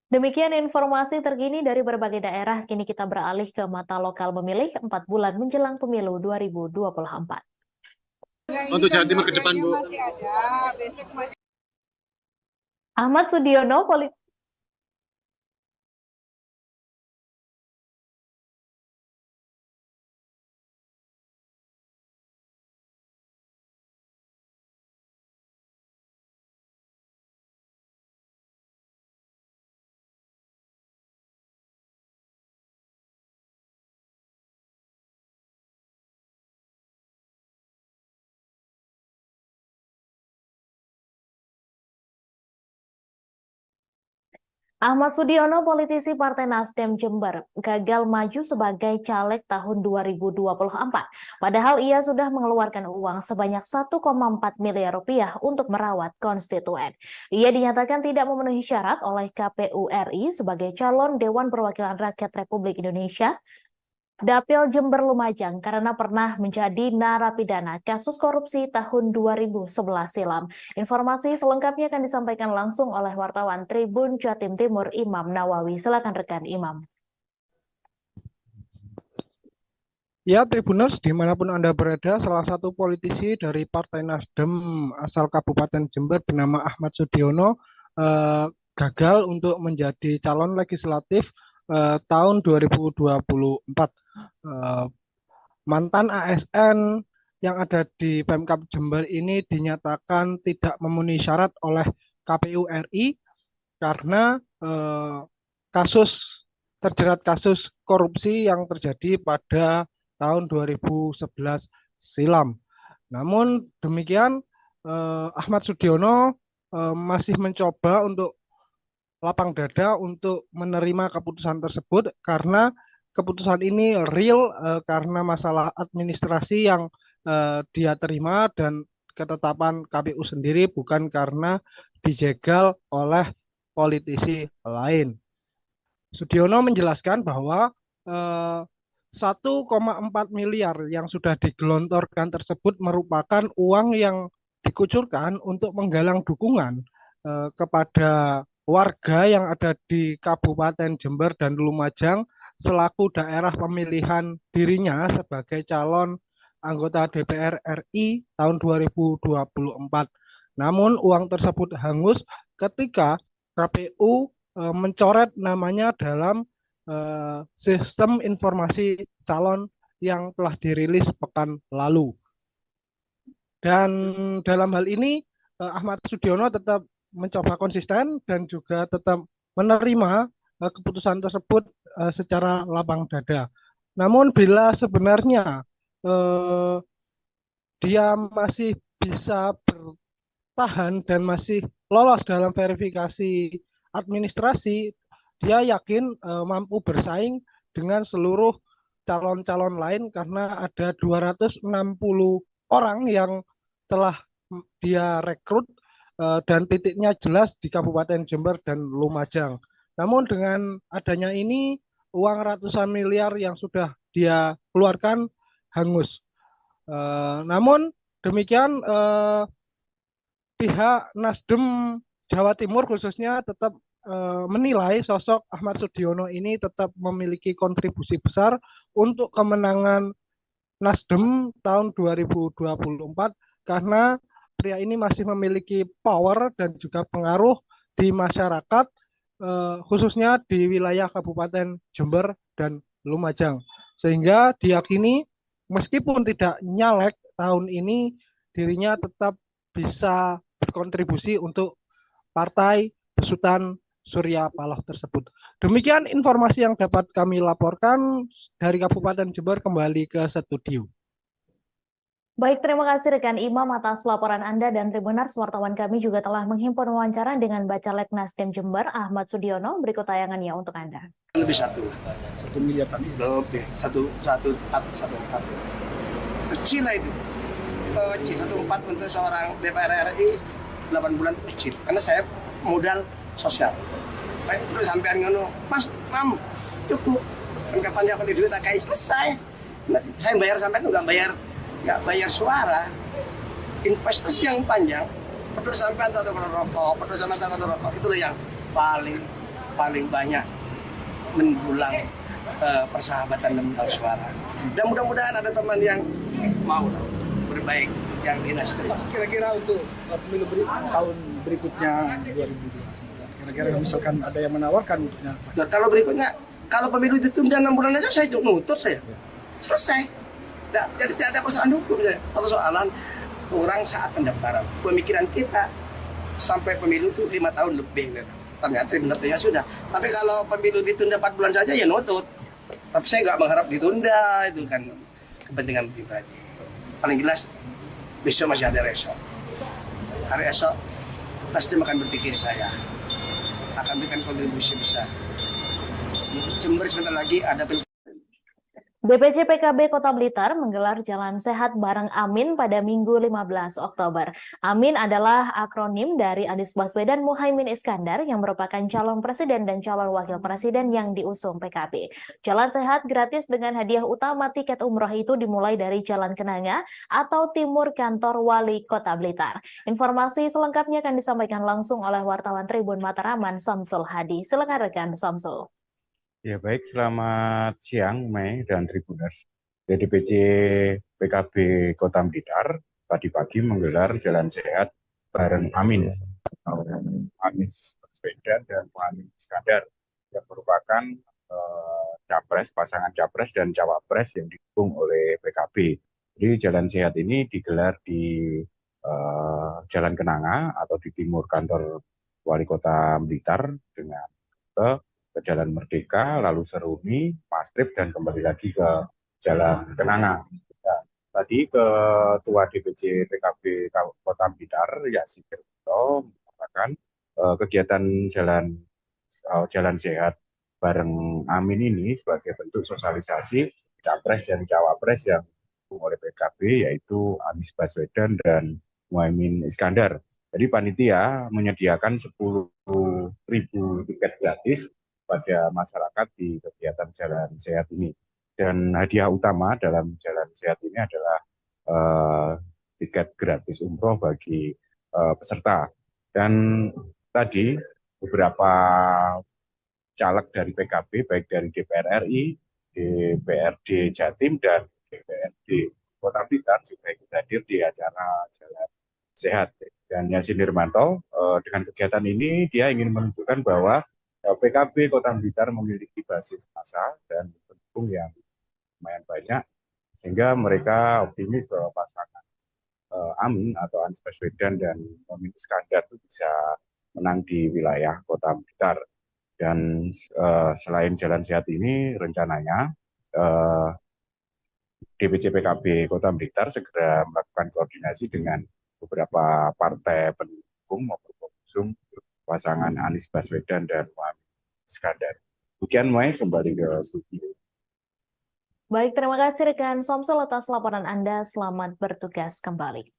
Demikian informasi terkini dari berbagai daerah. Kini kita beralih ke mata lokal memilih 4 bulan menjelang pemilu 2024. Untuk Jawa Timur ke depan, Bu. Ahmad Sudiono, Ahmad Sudiono, politisi Partai Nasdem Jember, gagal maju sebagai caleg tahun 2024. Padahal ia sudah mengeluarkan uang sebanyak 1,4 miliar rupiah untuk merawat konstituen. Ia dinyatakan tidak memenuhi syarat oleh KPU RI sebagai calon Dewan Perwakilan Rakyat Republik Indonesia Dapil Jember Lumajang karena pernah menjadi narapidana kasus korupsi tahun 2011 silam. Informasi selengkapnya akan disampaikan langsung oleh wartawan Tribun Jatim Timur Imam Nawawi. Silakan rekan Imam. Ya, Tribuners, dimanapun Anda berada, salah satu politisi dari Partai Nasdem asal Kabupaten Jember bernama Ahmad Sudiono gagal untuk menjadi calon legislatif tahun 2024. Mantan ASN yang ada di Pemkab Jember ini dinyatakan tidak memenuhi syarat oleh KPU RI karena terjerat kasus korupsi yang terjadi pada tahun 2011 silam. Namun demikian Ahmad Sudiono masih mencoba untuk lapang dada untuk menerima keputusan tersebut karena keputusan ini real karena masalah administrasi yang dia terima dan ketetapan KPU sendiri, bukan karena dijegal oleh politisi lain. Sudiono menjelaskan bahwa 1,4 miliar yang sudah digelontorkan tersebut merupakan uang yang dikucurkan untuk menggalang dukungan kepada warga yang ada di Kabupaten Jember dan Lumajang selaku daerah pemilihan dirinya sebagai calon anggota DPR RI tahun 2024. Namun uang tersebut hangus ketika KPU mencoret namanya dalam sistem informasi calon yang telah dirilis pekan lalu. Dan dalam hal ini Ahmad Sudiono tetap mencoba konsisten dan juga tetap menerima keputusan tersebut secara lapang dada. Namun bila sebenarnya dia masih bisa bertahan dan masih lolos dalam verifikasi administrasi, dia yakin mampu bersaing dengan seluruh calon-calon lain karena ada 260 orang yang telah dia rekrut dan titiknya jelas di Kabupaten Jember dan Lumajang. Namun dengan adanya ini, uang ratusan miliar yang sudah dia keluarkan hangus. Namun demikian pihak Nasdem Jawa Timur khususnya tetap menilai sosok Ahmad Sudiono ini tetap memiliki kontribusi besar untuk kemenangan Nasdem tahun 2024 karena pria ini masih memiliki power dan juga pengaruh di masyarakat, khususnya di wilayah Kabupaten Jember dan Lumajang. Sehingga diyakini meskipun tidak nyalek tahun ini, dirinya tetap bisa berkontribusi untuk partai besutan Surya Paloh tersebut. Demikian informasi yang dapat kami laporkan dari Kabupaten Jember. Kembali ke studio. Baik, terima kasih rekan Imam atas laporan Anda, dan Tribuners, wartawan kami juga telah menghimpun wawancara dengan Bacalek Nasdem Jember, Ahmad Sudiono. Berikut tayangannya untuk Anda. Lebih 1 miliar tadi. Lebih, 1,4. Kecil lah itu. Kecil, 1,4 untuk seorang DPR RI 8 bulan itu kecil. Karena saya modal sosial. Kayak udah sampean ngono, Mas, Mam, cukup. Kan kapan dia akan duit tak kayak selesai. Nanti saya bayar sampean itu nggak bayar suara. Investasi yang panjang, peduli sampean atau rokok, peduli sampean atau rokok, itulah yang paling banyak mendulang persahabatan dan mendulang suara. Dan mudah-mudahan ada teman yang mau berbaik yang di Nasdem. Kira-kira untuk pemilu tahun berikutnya 2022, kira-kira misalkan ada yang menawarkan untuknya. Nah, kalau berikutnya, kalau pemilu ditunda 6 bulan aja saya nutut saya. Selesai. Jadi tidak ada persoalan hukum saya. Persoalan orang saat pendaftaran. Pemikiran kita sampai pemilu itu 5 tahun lebih. Ternyata benar ya sudah. Tapi kalau pemilu ditunda 4 bulan saja ya nutut. Tapi saya nggak mengharap ditunda, itu kan kepentingan pribadi. Paling jelas besok masih ada esok. Hari esok Nasdem akan berpikir saya. akan berikan kontribusi besar. Jember sebentar lagi ada DPC PKB Kota Blitar menggelar Jalan Sehat bareng Amin pada Minggu 15 Oktober. Amin adalah akronim dari Anies Baswedan Muhaimin Iskandar yang merupakan calon presiden dan calon wakil presiden yang diusung PKB. Jalan Sehat gratis dengan hadiah utama tiket umroh itu dimulai dari Jalan Kenanga atau timur kantor Wali Kota Blitar. Informasi selengkapnya akan disampaikan langsung oleh wartawan Tribun Mataraman Samsul Hadi. Silakan rekan Samsul. Ya baik, selamat siang Mei dan Tribuners. DPC PKB Kota Blitar tadi pagi menggelar Jalan Sehat bareng Amin, Anies Baswedan dan Muhaimin Iskandar yang merupakan pasangan capres dan cawapres yang didukung oleh PKB. Jadi Jalan Sehat ini digelar di Jalan Kenanga atau di timur kantor Wali Kota Blitar dengan ke Jalan Merdeka, lalu Seruni, Mastrip, dan kembali lagi ke Jalan Kenanga. Ya, tadi Ketua DPC PKB Kota Blitar, Yasin Kerto, mengatakan kegiatan Jalan Sehat bareng Amin ini sebagai bentuk sosialisasi capres dan cawapres yang didukung oleh PKB, yaitu Anies Baswedan dan Muhaimin Iskandar. Jadi panitia menyediakan 10.000 tiket gratis pada masyarakat di kegiatan Jalan Sehat ini. Dan hadiah utama dalam Jalan Sehat ini adalah tiket gratis umroh bagi peserta. Dan tadi beberapa caleg dari PKB, baik dari DPR RI, DPRD Jatim, dan DPRD Kota Blitar juga ikut hadir di acara Jalan Sehat. Dan Yasin Nirmanto, dengan kegiatan ini dia ingin menunjukkan bahwa PKB Kota Blitar memiliki basis massa dan pendukung yang lumayan banyak, sehingga mereka optimis bahwa pasangan Amin atau Anies Baswedan dan Muhaimin Iskandar itu bisa menang di wilayah Kota Blitar. Dan selain Jalan Sehat ini, rencananya DPC PKB Kota Blitar segera melakukan koordinasi dengan beberapa partai pendukung maupun pengusung pasangan Anies Baswedan dan Muhaimin Iskandar. Demikian Mai, kembali ke studio. Baik, terima kasih rekan Samsul atas laporan Anda. Selamat bertugas kembali.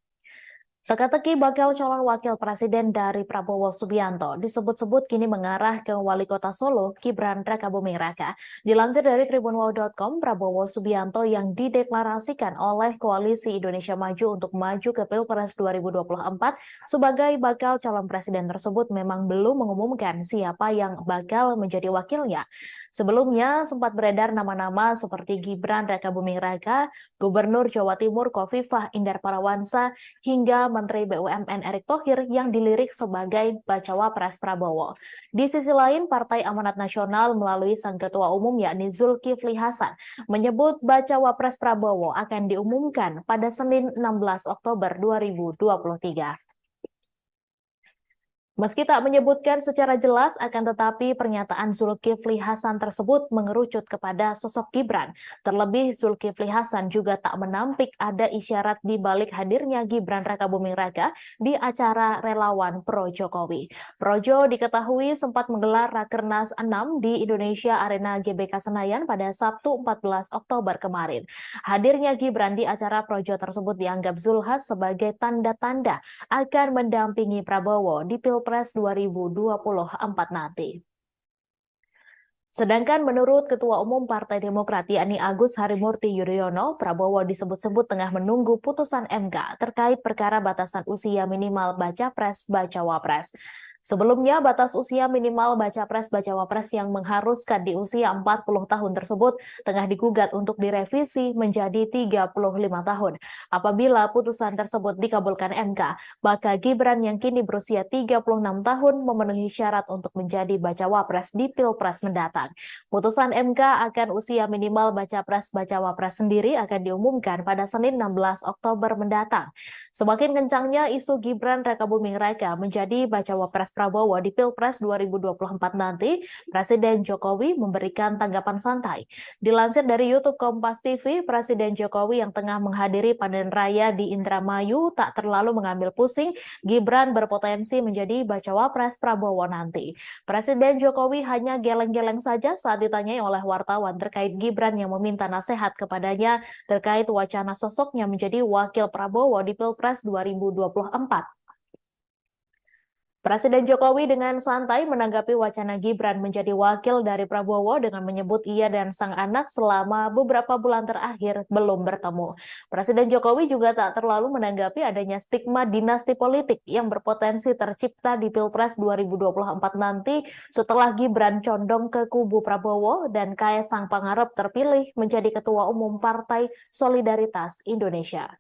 Teka-teki bakal calon wakil presiden dari Prabowo Subianto disebut-sebut kini mengarah ke Wali Kota Solo, Gibran Rakabuming Raka. Dilansir dari tribunwol.com, Prabowo Subianto yang dideklarasikan oleh Koalisi Indonesia Maju untuk maju ke Pilpres 2024 sebagai bakal calon presiden tersebut memang belum mengumumkan siapa yang bakal menjadi wakilnya. Sebelumnya sempat beredar nama-nama seperti Gibran Rakabuming Raka, Gubernur Jawa Timur Khofifah Indar Parawansa, hingga Menteri BUMN Erick Thohir yang dilirik sebagai bacawa pres Prabowo. Di sisi lain, Partai Amanat Nasional melalui sang ketua umum yakni Zulkifli Hasan menyebut bacawa pres Prabowo akan diumumkan pada Senin 16 Oktober 2023. Meski tak menyebutkan secara jelas, akan tetapi pernyataan Zulkifli Hasan tersebut mengerucut kepada sosok Gibran. Terlebih Zulkifli Hasan juga tak menampik ada isyarat di balik hadirnya Gibran Rakabuming Raka di acara relawan Pro Jokowi. Projo diketahui sempat menggelar Rakernas 6 di Indonesia Arena GBK Senayan pada Sabtu 14 Oktober kemarin. Hadirnya Gibran di acara Projo tersebut dianggap Zulhas sebagai tanda-tanda akan mendampingi Prabowo di Pilpres 2024 nanti. Sedangkan menurut Ketua Umum Partai Demokrat yakni Agus Harimurti Yudhoyono, Prabowo disebut-sebut tengah menunggu putusan MK terkait perkara batasan usia minimal baca pres bacawa pres. Sebelumnya, batas usia minimal baca pres bacawa pres yang mengharuskan di usia 40 tahun tersebut tengah digugat untuk direvisi menjadi 35 tahun. Apabila putusan tersebut dikabulkan MK, maka Gibran yang kini berusia 36 tahun memenuhi syarat untuk menjadi bacawa pres di Pilpres mendatang. Putusan MK akan usia minimal baca pres bacawa pres sendiri akan diumumkan pada Senin 16 Oktober mendatang. Semakin kencangnya isu Gibran Rakabuming Raka menjadi bacawa pres Prabowo di Pilpres 2024 nanti, Presiden Jokowi memberikan tanggapan santai. Dilansir dari YouTube Kompas TV, Presiden Jokowi yang tengah menghadiri panen raya di Indramayu tak terlalu mengambil pusing Gibran berpotensi menjadi bacawa pres Prabowo nanti. Presiden Jokowi hanya geleng-geleng saja saat ditanyai oleh wartawan terkait Gibran yang meminta nasihat kepadanya terkait wacana sosoknya menjadi wakil Prabowo di Pilpres 2024. Presiden Jokowi dengan santai menanggapi wacana Gibran menjadi wakil dari Prabowo dengan menyebut ia dan sang anak selama beberapa bulan terakhir belum bertemu. Presiden Jokowi juga tak terlalu menanggapi adanya stigma dinasti politik yang berpotensi tercipta di Pilpres 2024 nanti setelah Gibran condong ke kubu Prabowo dan Kaesang Pangarep terpilih menjadi Ketua Umum Partai Solidaritas Indonesia.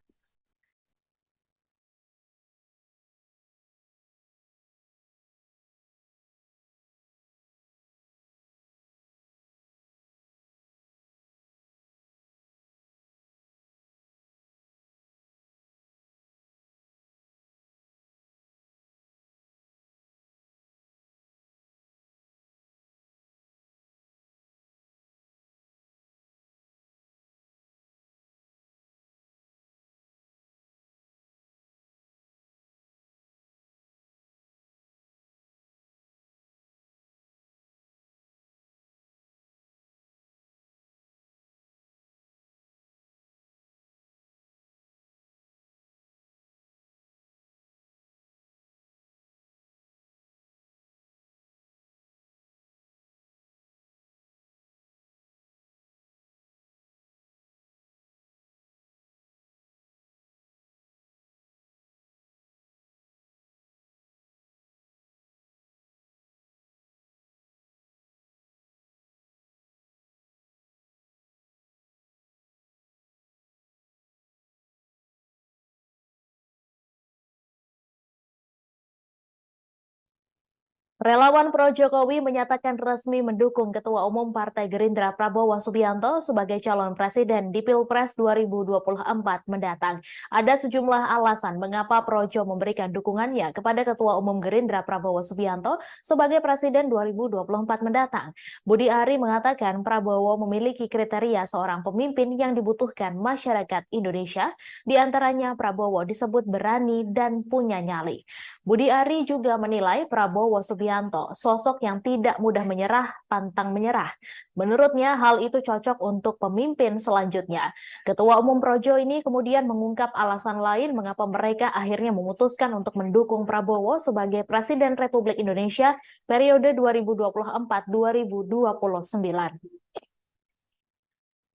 Relawan pro Jokowi menyatakan resmi mendukung Ketua Umum Partai Gerindra Prabowo Subianto sebagai calon presiden di Pilpres 2024 mendatang. Ada sejumlah alasan mengapa Projo memberikan dukungannya kepada Ketua Umum Gerindra Prabowo Subianto sebagai presiden 2024 mendatang. Budi Ari mengatakan Prabowo memiliki kriteria seorang pemimpin yang dibutuhkan masyarakat Indonesia, di antaranya Prabowo disebut berani dan punya nyali. Budi Ari juga menilai Prabowo Subianto sosok yang tidak mudah menyerah, pantang menyerah. Menurutnya hal itu cocok untuk pemimpin selanjutnya. Ketua Umum Projo ini kemudian mengungkap alasan lain mengapa mereka akhirnya memutuskan untuk mendukung Prabowo sebagai Presiden Republik Indonesia periode 2024-2029.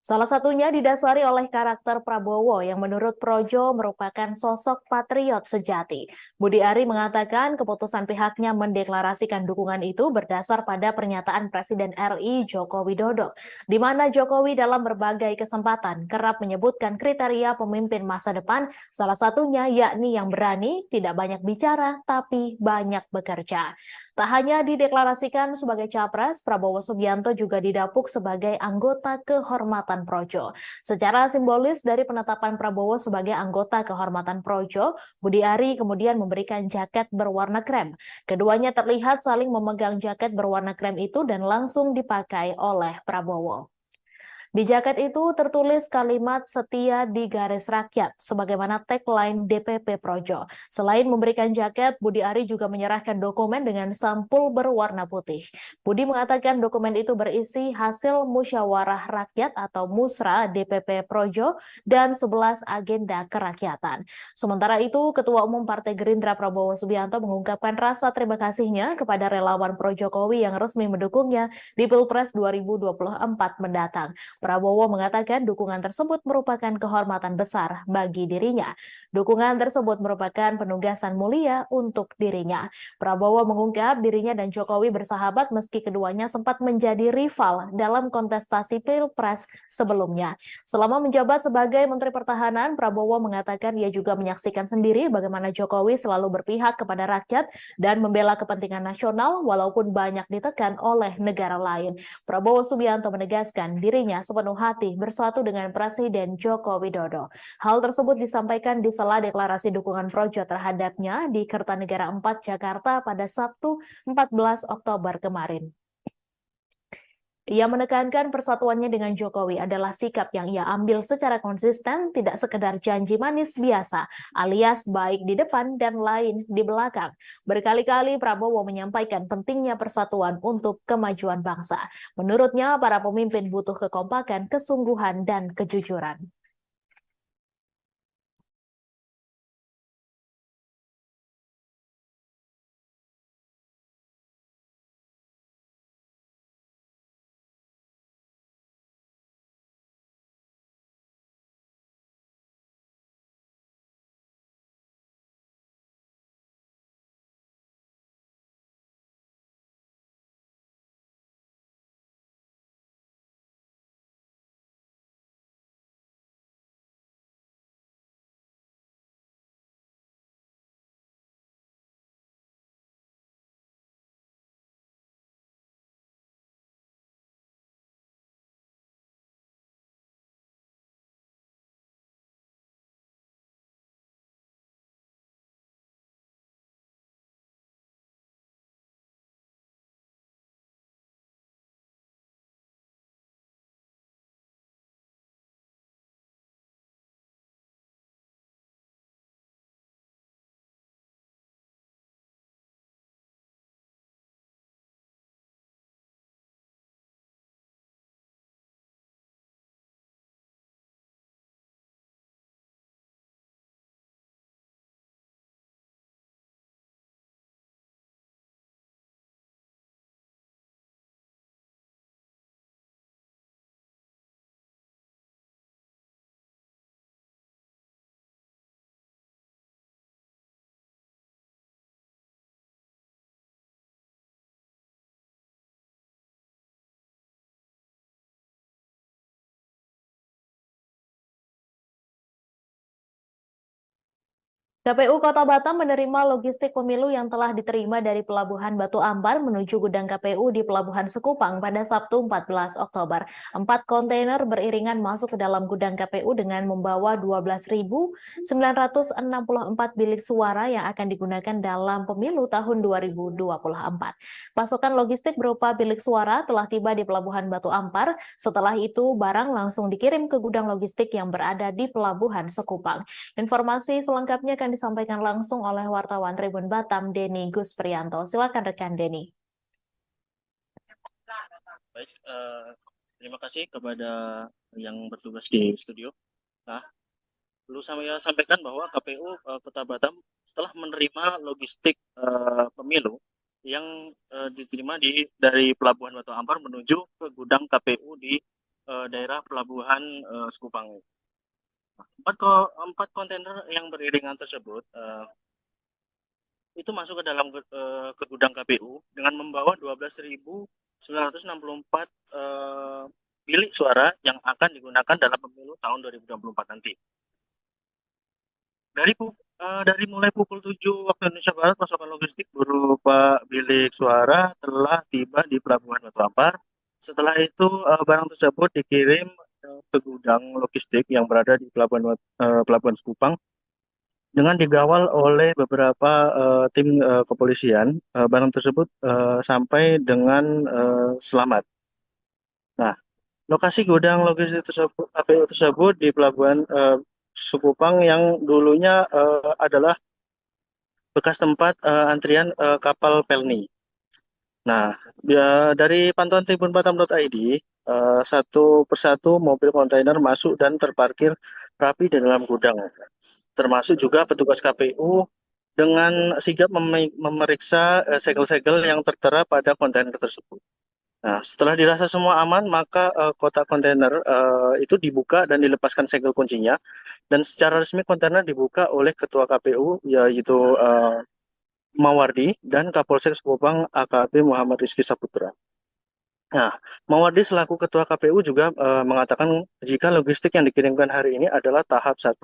Salah satunya didasari oleh karakter Prabowo yang menurut Projo merupakan sosok patriot sejati. Budi Ari mengatakan keputusan pihaknya mendeklarasikan dukungan itu berdasar pada pernyataan Presiden RI Joko Widodo, di mana Jokowi dalam berbagai kesempatan kerap menyebutkan kriteria pemimpin masa depan, salah satunya yakni yang berani, tidak banyak bicara, tapi banyak bekerja. Tak hanya dideklarasikan sebagai capres, Prabowo Subianto juga didapuk sebagai anggota kehormatan Projo. Secara simbolis dari penetapan Prabowo sebagai anggota kehormatan Projo, Budi Ari kemudian memberikan jaket berwarna krem. Keduanya terlihat saling memegang jaket berwarna krem itu dan langsung dipakai oleh Prabowo. Di jaket itu tertulis kalimat setia di garis rakyat, sebagaimana tagline DPP Projo. Selain memberikan jaket, Budi Ari juga menyerahkan dokumen dengan sampul berwarna putih. Budi mengatakan dokumen itu berisi hasil musyawarah rakyat atau musra DPP Projo dan 11 agenda kerakyatan. Sementara itu, Ketua Umum Partai Gerindra Prabowo Subianto mengungkapkan rasa terima kasihnya kepada relawan Pro Jokowi yang resmi mendukungnya di Pilpres 2024 mendatang. Prabowo mengatakan dukungan tersebut merupakan kehormatan besar bagi dirinya. Dukungan tersebut merupakan penugasan mulia untuk dirinya. Prabowo mengungkap dirinya dan Jokowi bersahabat meski keduanya sempat menjadi rival dalam kontestasi Pilpres sebelumnya. Selama menjabat sebagai Menteri Pertahanan, Prabowo mengatakan ia juga menyaksikan sendiri bagaimana Jokowi selalu berpihak kepada rakyat dan membela kepentingan nasional walaupun banyak ditekan oleh negara lain. Prabowo Subianto menegaskan dirinya sepenuh hati bersatu dengan Presiden Joko Widodo. Hal tersebut disampaikan di sela deklarasi dukungan Projo terhadapnya di Kertanegara 4 Jakarta pada Sabtu 14 Oktober kemarin. Ia menekankan persatuannya dengan Jokowi adalah sikap yang ia ambil secara konsisten, tidak sekedar janji manis biasa, alias baik di depan dan lain di belakang. Berkali-kali Prabowo menyampaikan pentingnya persatuan untuk kemajuan bangsa. Menurutnya, para pemimpin butuh kekompakan, kesungguhan, dan kejujuran. KPU Kota Batam menerima logistik pemilu yang telah diterima dari Pelabuhan Batu Ampar menuju gudang KPU di Pelabuhan Sekupang pada Sabtu 14 Oktober. 4 kontainer beriringan masuk ke dalam gudang KPU dengan membawa 12.964 bilik suara yang akan digunakan dalam pemilu tahun 2024. Pasokan logistik berupa bilik suara telah tiba di Pelabuhan Batu Ampar. Setelah itu, barang langsung dikirim ke gudang logistik yang berada di Pelabuhan Sekupang. Informasi selengkapnya akan disampaikan langsung oleh wartawan Tribun Batam, Denny Gusprianto. Silakan rekan Denny. Baik, terima kasih kepada yang bertugas di studio. Nah, perlu saya sampaikan bahwa KPU Kota Batam setelah menerima logistik pemilu yang diterima dari Pelabuhan Batu Ampar menuju ke gudang KPU di daerah Pelabuhan Sekupang. 4 kontainer yang beriringan tersebut itu masuk ke dalam ke gudang KPU dengan membawa 12.964 bilik suara yang akan digunakan dalam pemilu tahun 2024 nanti. Dari mulai pukul 7 waktu Indonesia Barat, pasokan logistik berupa bilik suara telah tiba di Pelabuhan Batu Ampar. Setelah itu barang tersebut dikirim ke gudang logistik yang berada di Pelabuhan Sekupang dengan dikawal oleh beberapa tim kepolisian. Barang tersebut sampai dengan selamat. Nah, lokasi gudang logistik tersebut, KPU tersebut di Pelabuhan Sekupang yang dulunya adalah bekas tempat antrian kapal Pelni. Nah, dari pantauan tribunbatam.id, satu persatu mobil kontainer masuk dan terparkir rapi di dalam gudang. Termasuk juga petugas KPU dengan sigap memeriksa segel-segel yang tertera pada kontainer tersebut. Nah, setelah dirasa semua aman, maka kotak kontainer itu dibuka dan dilepaskan segel kuncinya. Dan secara resmi kontainer dibuka oleh Ketua KPU, yaitu Mawardi dan Kapolsek Sekupang AKP Muhammad Rizky Saputra. Nah, Mawardi selaku Ketua KPU juga mengatakan jika logistik yang dikirimkan hari ini adalah tahap 1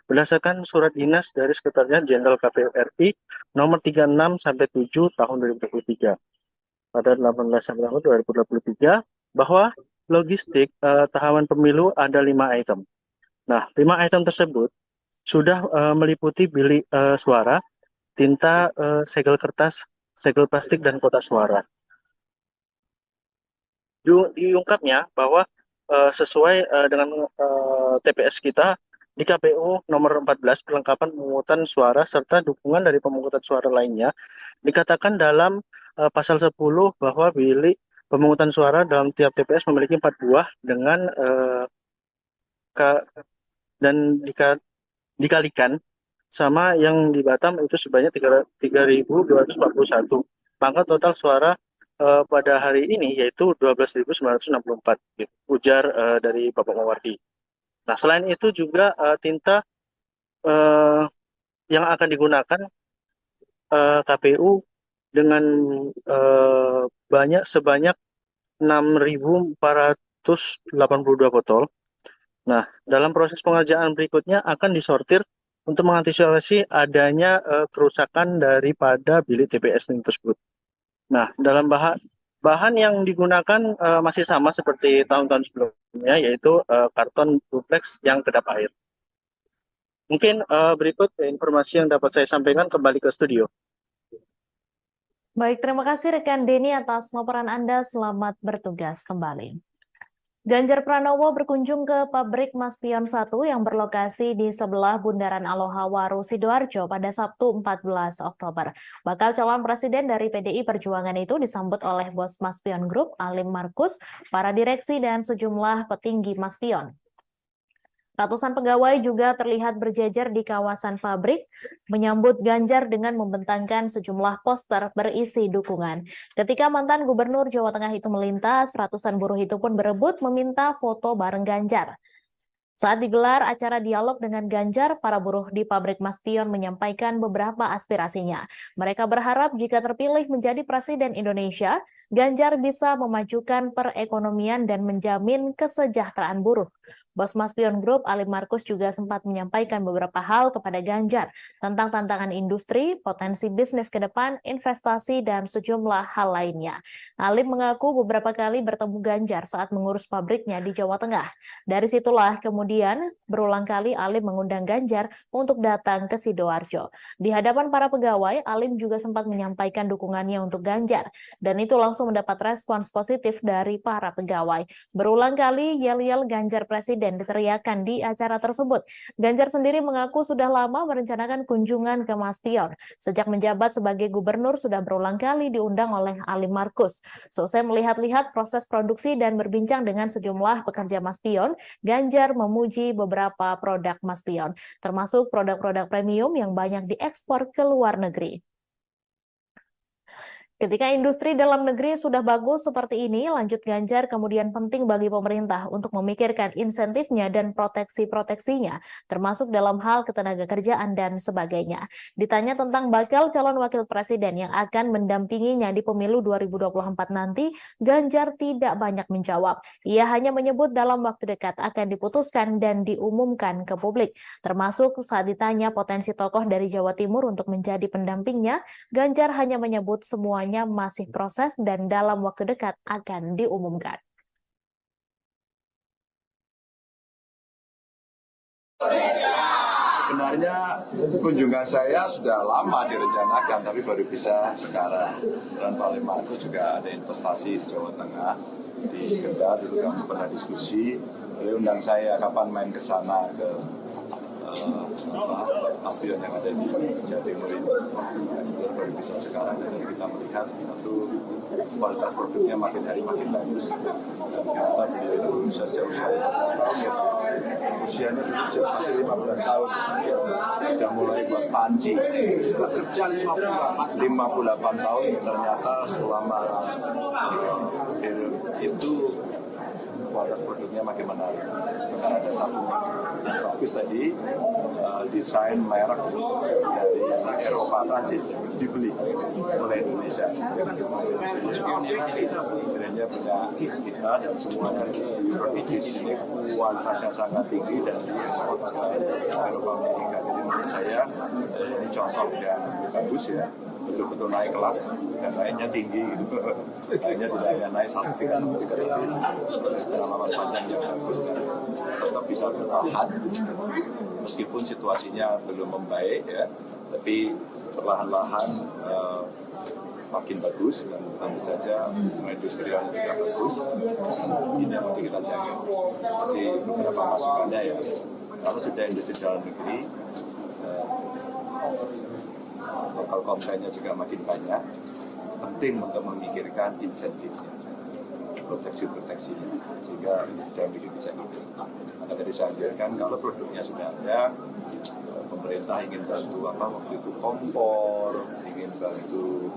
berdasarkan surat dinas dari Sekretariat Jenderal KPU RI nomor 36/7 tahun 2023 pada 18 September 2023 bahwa logistik tahapan pemilu ada 5 item. Nah, 5 item tersebut sudah meliputi bilik suara, tinta, segel kertas, segel plastik, dan kotak suara. Diungkapnya bahwa sesuai dengan TPS kita di KPU nomor 14 perlengkapan pemungutan suara serta dukungan dari pemungutan suara lainnya dikatakan dalam pasal 10 bahwa bilik pemungutan suara dalam tiap TPS memiliki 4 buah dengan dan dikalikan sama yang di Batam itu sebanyak 3.241. Maka total suara pada hari ini yaitu 12.964, gitu, ujar dari Bapak Mawardi. Nah, selain itu juga tinta yang akan digunakan KPU dengan sebanyak 6.482 botol. Nah, dalam proses pengerjaan berikutnya akan disortir untuk mengantisipasi adanya kerusakan daripada bilik TPS tersebut. Nah, dalam bahan yang digunakan masih sama seperti tahun-tahun sebelumnya, yaitu karton duplex yang kedap air. Mungkin berikut informasi yang dapat saya sampaikan, kembali ke studio. Baik, terima kasih rekan Denny atas laporan Anda. Selamat bertugas kembali. Ganjar Pranowo berkunjung ke pabrik Maspion 1 yang berlokasi di sebelah Bundaran Aloha Waru, Sidoarjo pada Sabtu 14 Oktober. Bakal calon presiden dari PDI Perjuangan itu disambut oleh bos Maspion Group, Alim Markus, para direksi dan sejumlah petinggi Maspion. Ratusan pegawai juga terlihat berjejer di kawasan pabrik, menyambut Ganjar dengan membentangkan sejumlah poster berisi dukungan. Ketika mantan Gubernur Jawa Tengah itu melintas, ratusan buruh itu pun berebut meminta foto bareng Ganjar. Saat digelar acara dialog dengan Ganjar, para buruh di pabrik Maspion menyampaikan beberapa aspirasinya. Mereka berharap jika terpilih menjadi Presiden Indonesia, Ganjar bisa memajukan perekonomian dan menjamin kesejahteraan buruh. Bos Maspion Group, Alim Markus, juga sempat menyampaikan beberapa hal kepada Ganjar tentang tantangan industri, potensi bisnis ke depan, investasi, dan sejumlah hal lainnya. Alim mengaku beberapa kali bertemu Ganjar saat mengurus pabriknya di Jawa Tengah. Dari situlah kemudian berulang kali Alim mengundang Ganjar untuk datang ke Sidoarjo. Di hadapan para pegawai, Alim juga sempat menyampaikan dukungannya untuk Ganjar, dan itu langsung mendapat respons positif dari para pegawai. Berulang kali yel-yel Ganjar Presiden diteriakan di acara tersebut. Ganjar sendiri mengaku sudah lama merencanakan kunjungan ke Maspion. Sejak menjabat sebagai gubernur sudah berulang kali diundang oleh Alim Markus. Selesai melihat-lihat proses produksi dan berbincang dengan sejumlah pekerja Maspion, Ganjar memuji beberapa produk Maspion, termasuk produk-produk premium yang banyak diekspor ke luar negeri. Ketika industri dalam negeri sudah bagus seperti ini, lanjut Ganjar, kemudian penting bagi pemerintah untuk memikirkan insentifnya dan proteksi-proteksinya, termasuk dalam hal ketenagakerjaan dan sebagainya. Ditanya tentang bakal calon wakil presiden yang akan mendampinginya di pemilu 2024 nanti, Ganjar tidak banyak menjawab. Ia hanya menyebut dalam waktu dekat akan diputuskan dan diumumkan ke publik. Termasuk saat ditanya potensi tokoh dari Jawa Timur untuk menjadi pendampingnya, Ganjar hanya menyebut semuanya masih proses dan dalam waktu dekat akan diumumkan. Sebenarnya kunjungan saya sudah lama direncanakan, tapi baru bisa sekarang. Dan Pak Alim Markus juga ada investasi di Jawa Tengah, di Kendal, dulu kami pernah diskusi. Beliau undang saya kapan main ke sana, ke Maspion yang ada di Jawa Timur ini. Baru bisa sekarang, dan kita melihat itu kualitas produknya makin hari makin bagus. Dan ternyata beliau sejak usia 15 tahun ya, usianya masih 15 tahun, sudah mulai buat panci. Kerja 58 tahun, ternyata selama itu kualitas produknya makin menarik. Bahkan ada satu yang bagus tadi, desain merek dari Eropa, Prancis dibeli oleh Indonesia. Brandnya punya kita dan semuanya berpikir di sini kualitasnya sangat tinggi dan diekspor ke Eropa, Amerika. Jadi menurut saya ini contoh yang bagus ya. betul-betul naik kelas dan naiknya tinggi gitu. Naiknya tidak hanya naik 1 tingkat sampai 3 tapi proses pengalaman panjang yang bagus dan tetap bisa bertahan meskipun situasinya belum membaik ya, tapi perlahan-lahan makin bagus dan tentu saja industrialnya juga bagus. Ini yang nanti kita jaga. Jadi beberapa masukannya ya, kalau sudah industri dalam negeri, lokal kontennya juga makin banyak. Penting untuk memikirkan insentifnya, proteksi-proteksinya, sehingga industri dalam negeri bisa hidup. Maka tadi saya anjurkan kalau produknya sudah ada, pemerintah ingin bantu waktu itu kompor, ingin bantu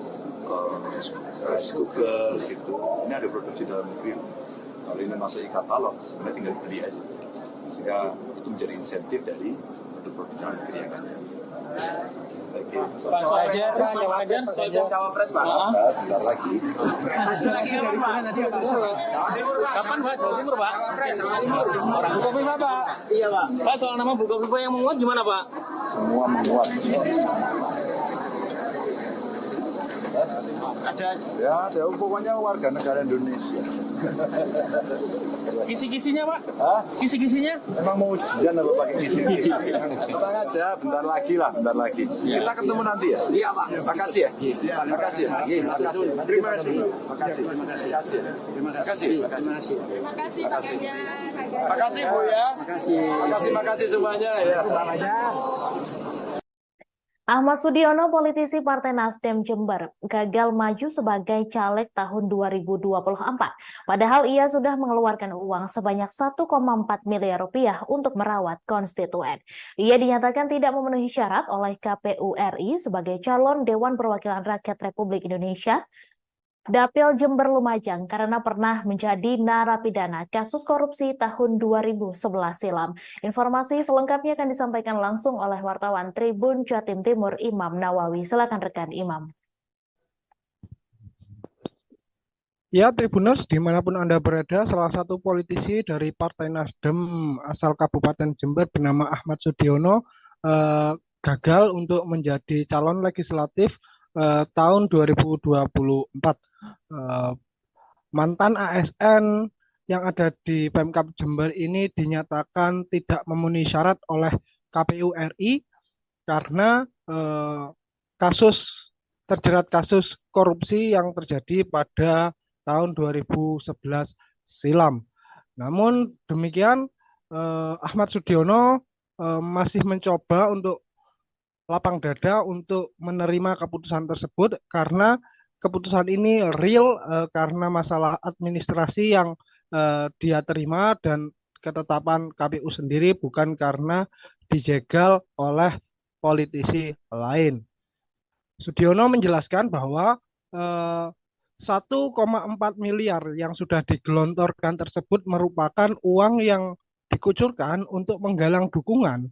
rice cooker gitu. Ini ada produksi dalam negeri. Kalau ini masuk e-katalog, sebenarnya tinggal beli aja. Sehingga itu menjadi insentif dari produk-produk dalam negeri yang ada. Pak Soejar, soal cawapres Pak. Bentar lagi. Kapan Pak Jawa Timur Pak? Orang Bukoviva Pak. Iya Pak. Pak soal nama Bukoviva yang menguat gimana Pak? Semua menguat. Ada pokoknya warga negara Indonesia. Kisi-kisinya Pak? Hah? Kisi-kisinya? Emang mau ujian apa pakai kisi-kisi? Tenang aja, bentar lagi. Kita ketemu nanti ya? Iya Pak. Makasih ya? Makasih ya? Terima kasih. Makasih Bu ya. Makasih semuanya ya. Ahmad Sudiono, politisi Partai Nasdem Jember, gagal maju sebagai caleg tahun 2024. Padahal ia sudah mengeluarkan uang sebanyak 1,4 miliar rupiah untuk merawat konstituen. Ia dinyatakan tidak memenuhi syarat oleh KPU RI sebagai calon Dewan Perwakilan Rakyat Republik Indonesia Dapil Jember Lumajang karena pernah menjadi narapidana kasus korupsi tahun 2011 silam. Informasi selengkapnya akan disampaikan langsung oleh wartawan Tribun Jatim Timur Imam Nawawi. Silakan rekan Imam. Ya, Tribuners, dimanapun Anda berada, salah satu politisi dari Partai Nasdem asal Kabupaten Jember bernama Ahmad Sudiono gagal untuk menjadi calon legislatif tahun 2024. Mantan ASN yang ada di Pemkab Jember ini dinyatakan tidak memenuhi syarat oleh KPU RI karena terjerat kasus korupsi yang terjadi pada tahun 2011 silam. Namun demikian, Ahmad Sudiono masih mencoba untuk lapang dada untuk menerima keputusan tersebut karena keputusan ini real karena masalah administrasi yang dia terima dan ketetapan KPU sendiri, bukan karena dijegal oleh politisi lain. Sudiono menjelaskan bahwa 1,4 miliar yang sudah digelontorkan tersebut merupakan uang yang dikucurkan untuk menggalang dukungan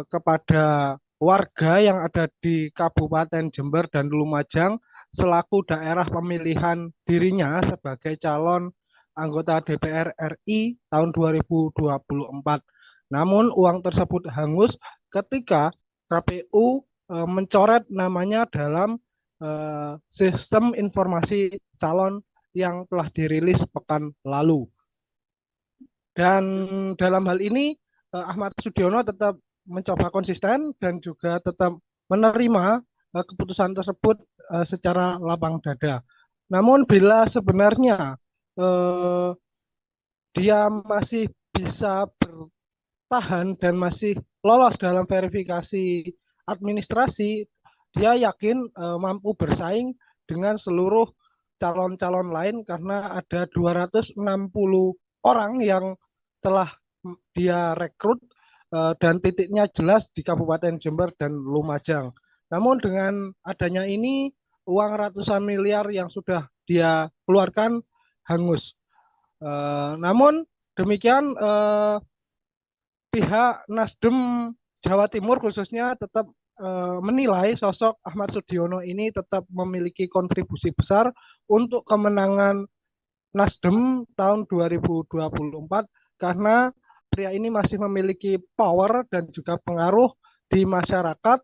kepada warga yang ada di Kabupaten Jember dan Lumajang selaku daerah pemilihan dirinya sebagai calon anggota DPR RI tahun 2024. Namun uang tersebut hangus ketika KPU mencoret namanya dalam sistem informasi calon yang telah dirilis pekan lalu. Dan dalam hal ini Ahmad Sudiono tetap mencoba konsisten dan juga tetap menerima keputusan tersebut secara lapang dada. Namun bila sebenarnya dia masih bisa bertahan dan masih lolos dalam verifikasi administrasi, dia yakin mampu bersaing dengan seluruh calon-calon lain karena ada 260 orang yang telah dia rekrut dan titiknya jelas di Kabupaten Jember dan Lumajang. Namun dengan adanya ini, uang ratusan miliar yang sudah dia keluarkan hangus. Namun demikian, pihak Nasdem Jawa Timur khususnya tetap menilai sosok Ahmad Sudiono ini tetap memiliki kontribusi besar untuk kemenangan Nasdem tahun 2024 karena pria ini masih memiliki power dan juga pengaruh di masyarakat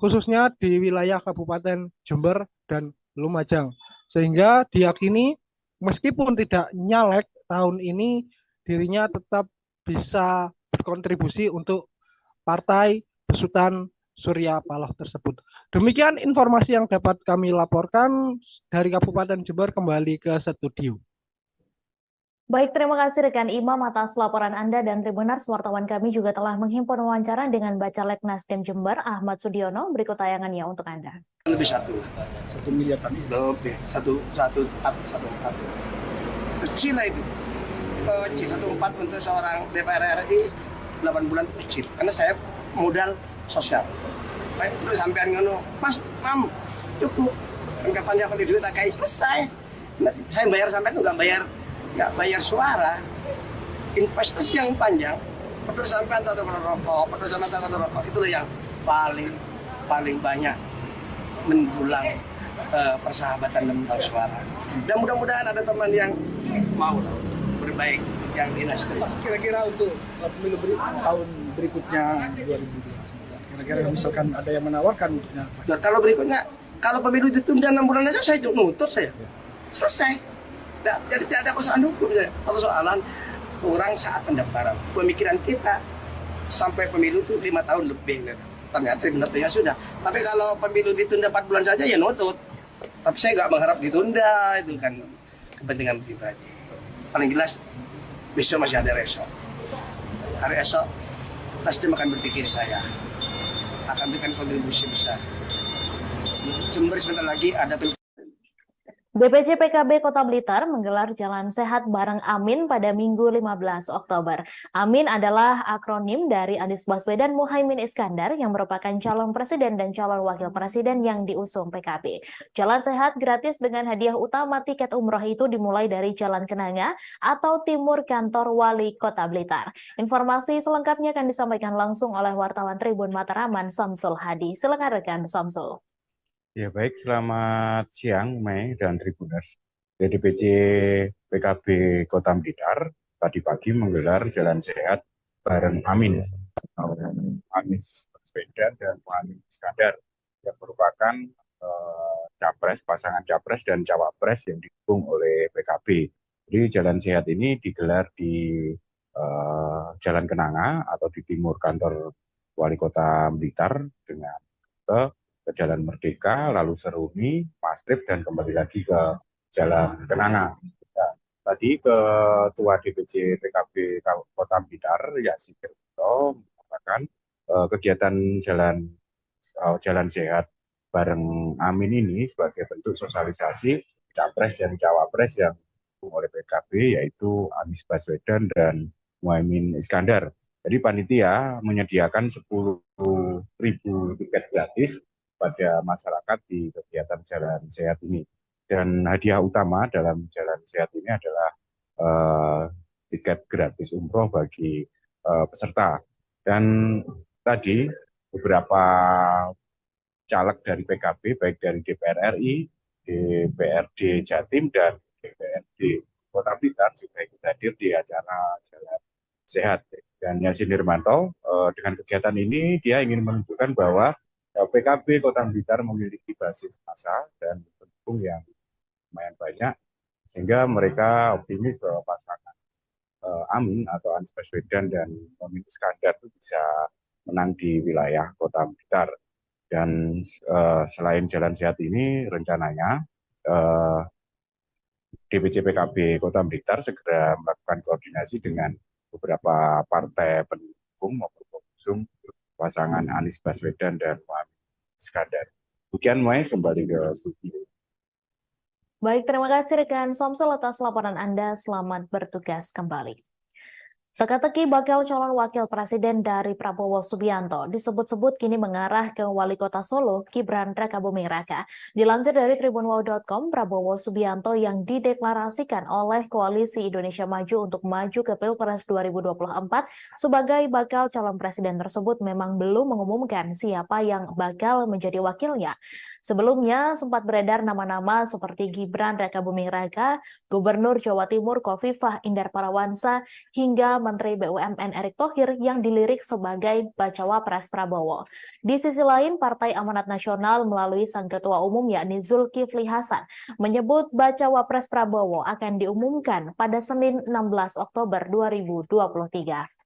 khususnya di wilayah Kabupaten Jember dan Lumajang. Sehingga diyakini meskipun tidak nyalek tahun ini, dirinya tetap bisa berkontribusi untuk Partai Besutan Surya Paloh tersebut. Demikian informasi yang dapat kami laporkan dari Kabupaten Jember. Kembali ke studio. Baik, terima kasih rekan Imam atas laporan Anda, dan Tribuners, wartawan kami juga telah menghimpun wawancara dengan Bacalek Nasdem Jember Ahmad Sudiono. Berikut tayangannya untuk Anda. Lebih 1 miliar tadi. lebih 1,4 kecil lah itu. C14 untuk seorang DPR RI 8 bulan itu kecil, karena saya modal sosial. Baik, terus sampean ngono, Mas, Mam, cukup. Kan kapan aku di duit tak kayak selesai. Saya bayar sampai itu nggak bayar suara. Investasi yang panjang, peduli sampai atau rokok, itulah yang paling banyak mendulang persahabatan dan mendulang suara. Dan mudah-mudahan ada teman yang mau berbaik yang dinasti. Kira-kira untuk pemilu tahun berikutnya 2029, kira-kira misalkan ada yang menawarkan untuknya. Nah, kalau pemilu ditunda 6 bulan aja saya nutut saya. Selesai. Jadi tidak ada persoalan hukum saya. Persoalan orang saat pendaftaran. Pemikiran kita sampai pemilu itu 5 tahun lebih. Ternyata benar ya sudah. Tapi kalau pemilu ditunda 4 bulan saja ya nutut. Tapi saya nggak mengharap ditunda, itu kan kepentingan pribadi. Paling jelas besok masih ada esok. Hari esok Nasdem akan berpikir saya akan berikan kontribusi besar. Jember sebentar lagi ada DPC PKB Kota Blitar menggelar Jalan Sehat bareng Amin pada Minggu 15 Oktober. Amin adalah akronim dari Anies Baswedan Muhaimin Iskandar yang merupakan calon presiden dan calon wakil presiden yang diusung PKB. Jalan Sehat gratis dengan hadiah utama tiket umroh itu dimulai dari Jalan Kenanga atau timur kantor Wali Kota Blitar. Informasi selengkapnya akan disampaikan langsung oleh wartawan Tribun Mataraman Samsul Hadi. Silakan rekan Samsul. Ya baik, selamat siang Mei dan Tribuners. DPC PKB Kota Blitar tadi pagi menggelar Jalan Sehat bareng Amin, Anies Baswedan dan Muhaimin Iskandar yang merupakan pasangan capres dan cawapres yang didukung oleh PKB. Jadi Jalan Sehat ini digelar di Jalan Kenanga atau di timur kantor Wali Kota Blitar dengan ke Jalan Merdeka, lalu Seruni, Mastrip, dan kembali lagi ke Jalan Kenanga. Nah, tadi Ketua DPC PKB Kota Blitar, Yasin Kerto, mengatakan kegiatan Jalan Sehat bareng Amin ini sebagai bentuk sosialisasi capres dan cawapres yang didukung oleh PKB, yaitu Anies Baswedan dan Muhaimin Iskandar. Jadi panitia menyediakan 10.000 tiket gratis pada masyarakat di kegiatan Jalan Sehat ini. Dan hadiah utama dalam Jalan Sehat ini adalah tiket gratis umroh bagi peserta. Dan tadi beberapa caleg dari PKB, baik dari DPR RI, DPRD Jatim, dan DPRD Kota Blitar juga ikut hadir di acara Jalan Sehat. Dan Yasin Nirmanto, dengan kegiatan ini dia ingin menunjukkan bahwa PKB Kota Blitar memiliki basis massa dan pendukung yang lumayan banyak, sehingga mereka optimis bahwa pasangan Amin atau Anies Baswedan dan Muhaimin Iskandar itu bisa menang di wilayah Kota Blitar. Dan selain Jalan Sehat ini, rencananya DPC PKB Kota Blitar segera melakukan koordinasi dengan beberapa partai pendukung maupun pengusung pasangan Anies Baswedan dan Muhaimin Iskandar. Demikian Mai, kembali ke studio. Baik, terima kasih rekan Somsel atas laporan Anda. Selamat bertugas kembali. Teka-teki bakal calon wakil presiden dari Prabowo Subianto disebut-sebut kini mengarah ke Wali Kota Solo, Gibran Rakabuming Raka. Dilansir dari tribunwow.com, Prabowo Subianto yang dideklarasikan oleh Koalisi Indonesia Maju untuk maju ke Pilpres 2024 sebagai bakal calon presiden tersebut memang belum mengumumkan siapa yang bakal menjadi wakilnya. Sebelumnya sempat beredar nama-nama seperti Gibran Rakabuming Raka, Gubernur Jawa Timur Khofifah Indar Parawansa, hingga Menteri BUMN Erick Thohir yang dilirik sebagai bacawa pres Prabowo. Di sisi lain, Partai Amanat Nasional melalui sang ketua umum yakni Zulkifli Hasan menyebut bacawa pres Prabowo akan diumumkan pada Senin 16 Oktober 2023.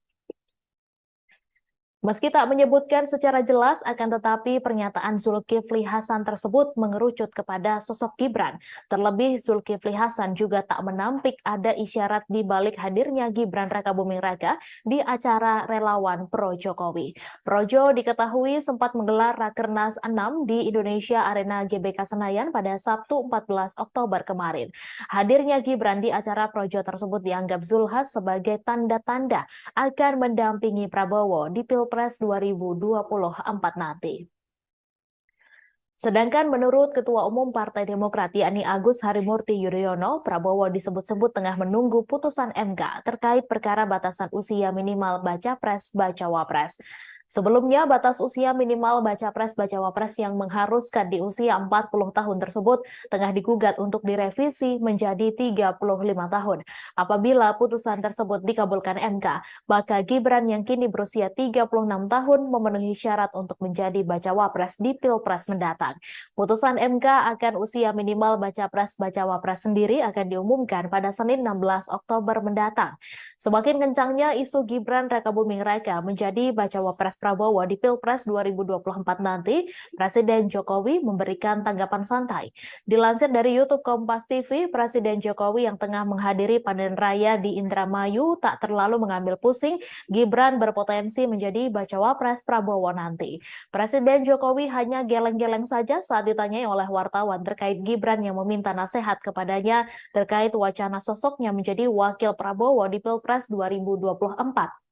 Meski tak menyebutkan secara jelas, akan tetapi pernyataan Zulkifli Hasan tersebut mengerucut kepada sosok Gibran. Terlebih Zulkifli Hasan juga tak menampik ada isyarat di balik hadirnya Gibran Rakabuming Raka di acara relawan pro Jokowi. Projo diketahui sempat menggelar Rakernas 6 di Indonesia Arena GBK Senayan pada Sabtu 14 Oktober kemarin. Hadirnya Gibran di acara Projo tersebut dianggap Zulhas sebagai tanda-tanda akan mendampingi Prabowo di Pilpres 2024 nanti. Sedangkan menurut Ketua Umum Partai Demokrat yakni Agus Harimurti Yudhoyono, Prabowo disebut-sebut tengah menunggu putusan MK terkait perkara batasan usia minimal baca pres bacawa pres. Sebelumnya, batas usia minimal baca pres bacawa pres yang mengharuskan di usia 40 tahun tersebut tengah digugat untuk direvisi menjadi 35 tahun. Apabila putusan tersebut dikabulkan MK, maka Gibran yang kini berusia 36 tahun memenuhi syarat untuk menjadi bacawa pres di Pilpres mendatang. Putusan MK akan usia minimal baca pres bacawa pres sendiri akan diumumkan pada Senin 16 Oktober mendatang. Semakin kencangnya isu Gibran Rakabuming Raka menjadi bacawa pres Prabowo di Pilpres 2024 nanti, Presiden Jokowi memberikan tanggapan santai. Dilansir dari YouTube Kompas TV, Presiden Jokowi yang tengah menghadiri panen raya di Indramayu tak terlalu mengambil pusing Gibran berpotensi menjadi bacawa pres Prabowo nanti. Presiden Jokowi hanya geleng-geleng saja saat ditanyai oleh wartawan terkait Gibran yang meminta nasihat kepadanya terkait wacana sosoknya menjadi wakil Prabowo di Pilpres 2024.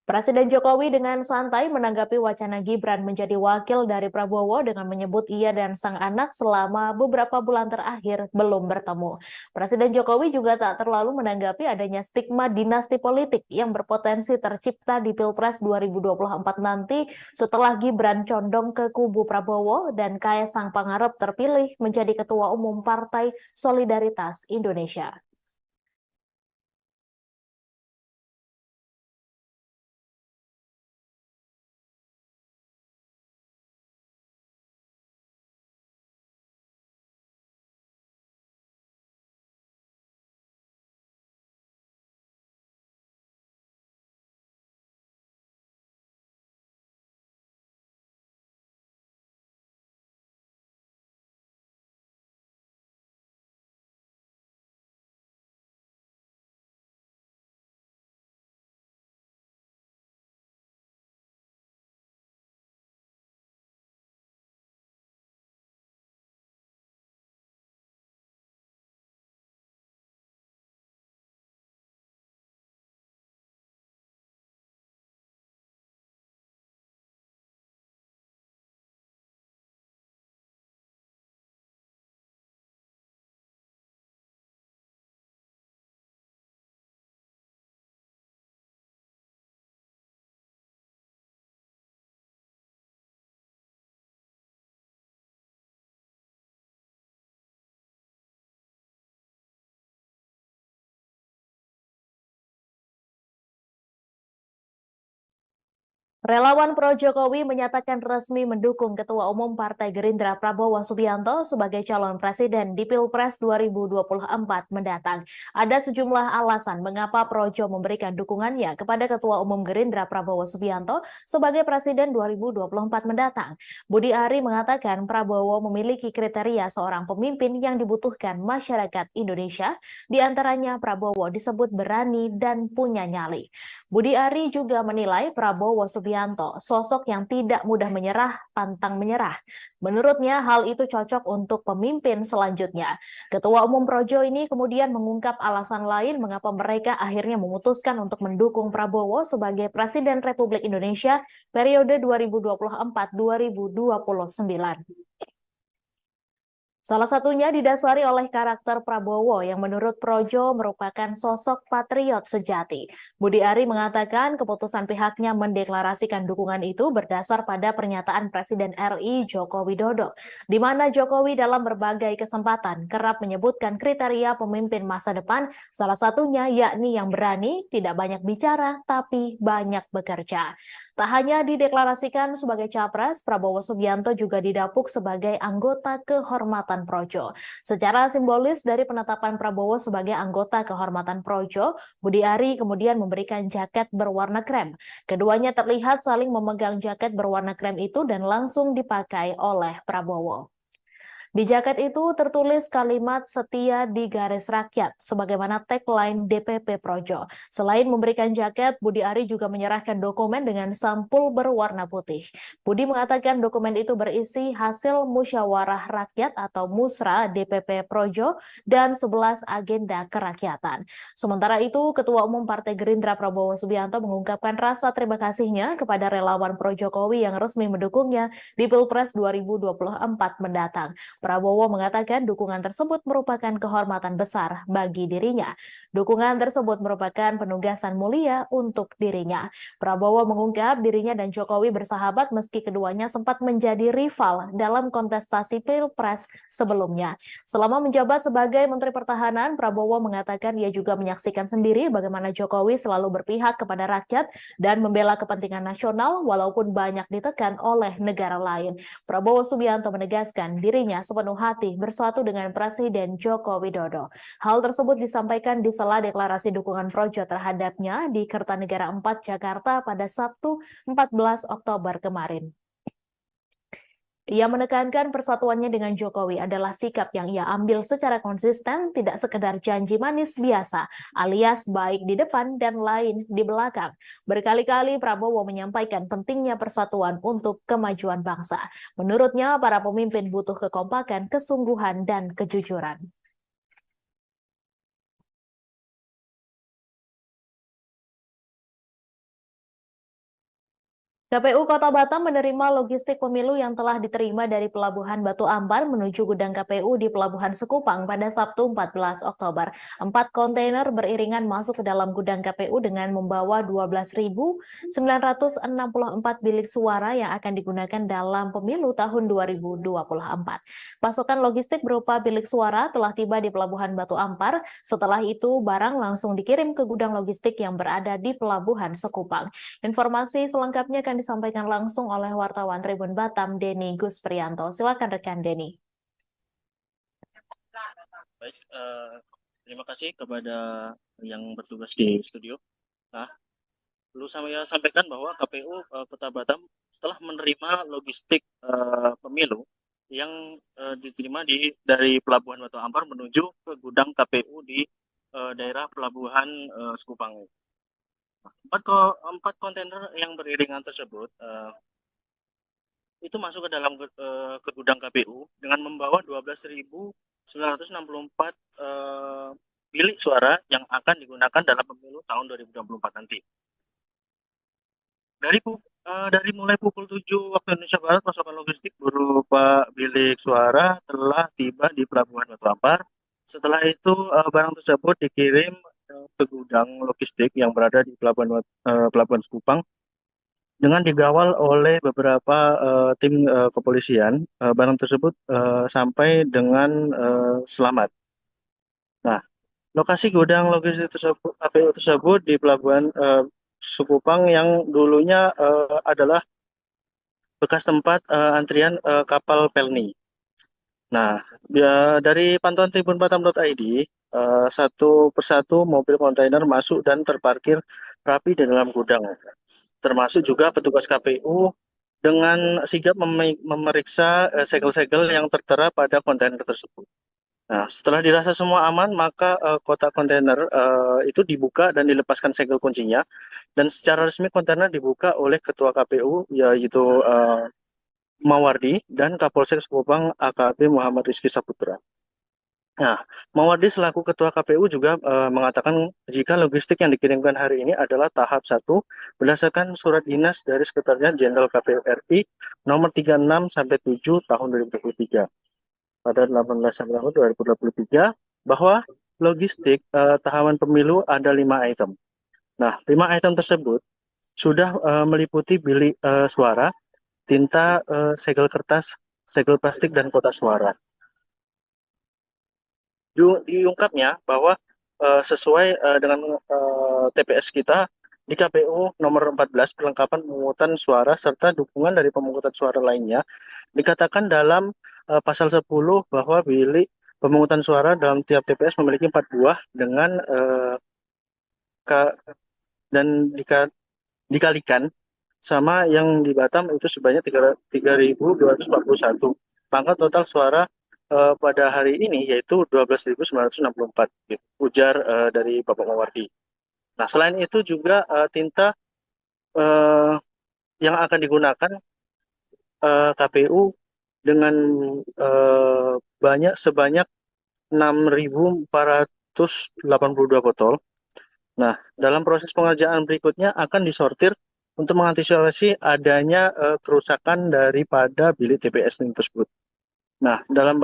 Presiden Jokowi dengan santai menanggapi wacana Gibran menjadi wakil dari Prabowo dengan menyebut ia dan sang anak selama beberapa bulan terakhir belum bertemu. Presiden Jokowi juga tak terlalu menanggapi adanya stigma dinasti politik yang berpotensi tercipta di Pilpres 2024 nanti setelah Gibran condong ke kubu Prabowo dan Kaesang Pangarep terpilih menjadi Ketua Umum Partai Solidaritas Indonesia. Relawan pro Jokowi menyatakan resmi mendukung Ketua Umum Partai Gerindra Prabowo Subianto sebagai calon presiden di Pilpres 2024 mendatang. Ada sejumlah alasan mengapa Projo memberikan dukungannya kepada Ketua Umum Gerindra Prabowo Subianto sebagai presiden 2024 mendatang. Budi Ari mengatakan Prabowo memiliki kriteria seorang pemimpin yang dibutuhkan masyarakat Indonesia, di antaranya Prabowo disebut berani dan punya nyali. Budi Ari juga menilai Prabowo Subianto sosok yang tidak mudah menyerah, pantang menyerah. Menurutnya hal itu cocok untuk pemimpin selanjutnya. Ketua Umum Projo ini kemudian mengungkap alasan lain mengapa mereka akhirnya memutuskan untuk mendukung Prabowo sebagai Presiden Republik Indonesia periode 2024-2029. Salah satunya didasari oleh karakter Prabowo yang menurut Projo merupakan sosok patriot sejati. Budi Ari mengatakan keputusan pihaknya mendeklarasikan dukungan itu berdasar pada pernyataan Presiden RI Joko Widodo, di mana Jokowi dalam berbagai kesempatan kerap menyebutkan kriteria pemimpin masa depan, salah satunya yakni yang berani, tidak banyak bicara, tapi banyak bekerja. Tak hanya dideklarasikan sebagai capres, Prabowo Subianto juga didapuk sebagai anggota kehormatan Projo. Secara simbolis dari penetapan Prabowo sebagai anggota kehormatan Projo, Budi Ari kemudian memberikan jaket berwarna krem. Keduanya terlihat saling memegang jaket berwarna krem itu dan langsung dipakai oleh Prabowo. Di jaket itu tertulis kalimat setia di garis rakyat, sebagaimana tagline DPP Projo. Selain memberikan jaket, Budi Ari juga menyerahkan dokumen dengan sampul berwarna putih. Budi mengatakan dokumen itu berisi hasil musyawarah rakyat atau musra DPP Projo dan 11 agenda kerakyatan. Sementara itu, Ketua Umum Partai Gerindra Prabowo Subianto mengungkapkan rasa terima kasihnya kepada relawan Pro Jokowi yang resmi mendukungnya di Pilpres 2024 mendatang. Prabowo mengatakan dukungan tersebut merupakan kehormatan besar bagi dirinya. Dukungan tersebut merupakan penugasan mulia untuk dirinya. Prabowo mengungkap dirinya dan Jokowi bersahabat meski keduanya sempat menjadi rival dalam kontestasi Pilpres sebelumnya. Selama menjabat sebagai Menteri Pertahanan, Prabowo mengatakan ia juga menyaksikan sendiri bagaimana Jokowi selalu berpihak kepada rakyat dan membela kepentingan nasional walaupun banyak ditekan oleh negara lain. Prabowo Subianto menegaskan dirinya sepenuh hati bersatu dengan Presiden Joko Widodo. Hal tersebut disampaikan di sela deklarasi dukungan Projo terhadapnya di Kertanegara 4 Jakarta pada Sabtu 14 Oktober kemarin. Ia menekankan persatuannya dengan Jokowi adalah sikap yang ia ambil secara konsisten, tidak sekedar janji manis biasa, alias baik di depan dan lain di belakang. Berkali-kali Prabowo menyampaikan pentingnya persatuan untuk kemajuan bangsa. Menurutnya, para pemimpin butuh kekompakan, kesungguhan, dan kejujuran. KPU Kota Batam menerima logistik pemilu yang telah diterima dari Pelabuhan Batu Ampar menuju gudang KPU di Pelabuhan Sekupang pada Sabtu 14 Oktober. 4 kontainer beriringan masuk ke dalam gudang KPU dengan membawa 12.964 bilik suara yang akan digunakan dalam pemilu tahun 2024. Pasokan logistik berupa bilik suara telah tiba di Pelabuhan Batu Ampar. Setelah itu, barang langsung dikirim ke gudang logistik yang berada di Pelabuhan Sekupang. Informasi selengkapnya akan disampaikan langsung oleh wartawan Tribun Batam, Denny Gusprianto. Silakan rekan Denny. Baik, terima kasih kepada yang bertugas di studio. Nah, perlu saya sampaikan bahwa KPU Kota Batam setelah menerima logistik pemilu yang diterima dari Pelabuhan Batu Ampar menuju ke gudang KPU di daerah Pelabuhan Sekupang. 4 kontainer yang beriringan tersebut itu masuk ke dalam ke gudang KPU dengan membawa 12.964 bilik suara yang akan digunakan dalam pemilu tahun 2024 nanti. Dari mulai pukul 7 waktu Indonesia Barat, pasokan logistik berupa bilik suara telah tiba di Pelabuhan Batu Ampar. Setelah itu barang tersebut dikirim ke gudang logistik yang berada di Pelabuhan Sekupang dengan digawal oleh beberapa tim kepolisian. Barang tersebut sampai dengan selamat. Nah, lokasi gudang logistik tersebut, KPU tersebut di Pelabuhan Sekupang yang dulunya adalah bekas tempat antrian kapal Pelni. Nah, dari pantauan tribunbatam.id, satu persatu mobil kontainer masuk dan terparkir rapi di dalam gudang. Termasuk juga petugas KPU dengan sigap memeriksa segel-segel yang tertera pada kontainer tersebut. Nah, setelah dirasa semua aman, maka kotak kontainer itu dibuka dan dilepaskan segel kuncinya. Dan secara resmi kontainer dibuka oleh Ketua KPU, yaitu Mawardi dan Kapolsek Sekupang AKP Muhammad Rizky Saputra. Nah, Mawardi selaku Ketua KPU juga mengatakan jika logistik yang dikirimkan hari ini adalah tahap 1 berdasarkan surat dinas dari Sekretariat Jenderal KPU RI nomor 36/7 tahun 2023. pada 18 September 2023 bahwa logistik tahapan pemilu ada 5 item. Nah, 5 item tersebut sudah meliputi bilik suara, tinta, segel kertas, segel plastik, dan kotak suara. Diungkapnya bahwa sesuai dengan TPS kita di KPU nomor 14 perlengkapan pemungutan suara serta dukungan dari pemungutan suara lainnya dikatakan dalam pasal 10 bahwa bilik pemungutan suara dalam tiap TPS memiliki 4 buah dengan dan dikalikan sama yang di Batam itu sebanyak 3.241. Maka total suara pada hari ini yaitu 12.964, gitu, ujar dari Bapak Mawardi. Nah, selain itu juga tinta yang akan digunakan KPU dengan sebanyak 6.482 botol. Nah, dalam proses pengerjaan berikutnya akan disortir untuk mengantisipasi adanya kerusakan daripada bilik TPS tersebut. Nah, dalam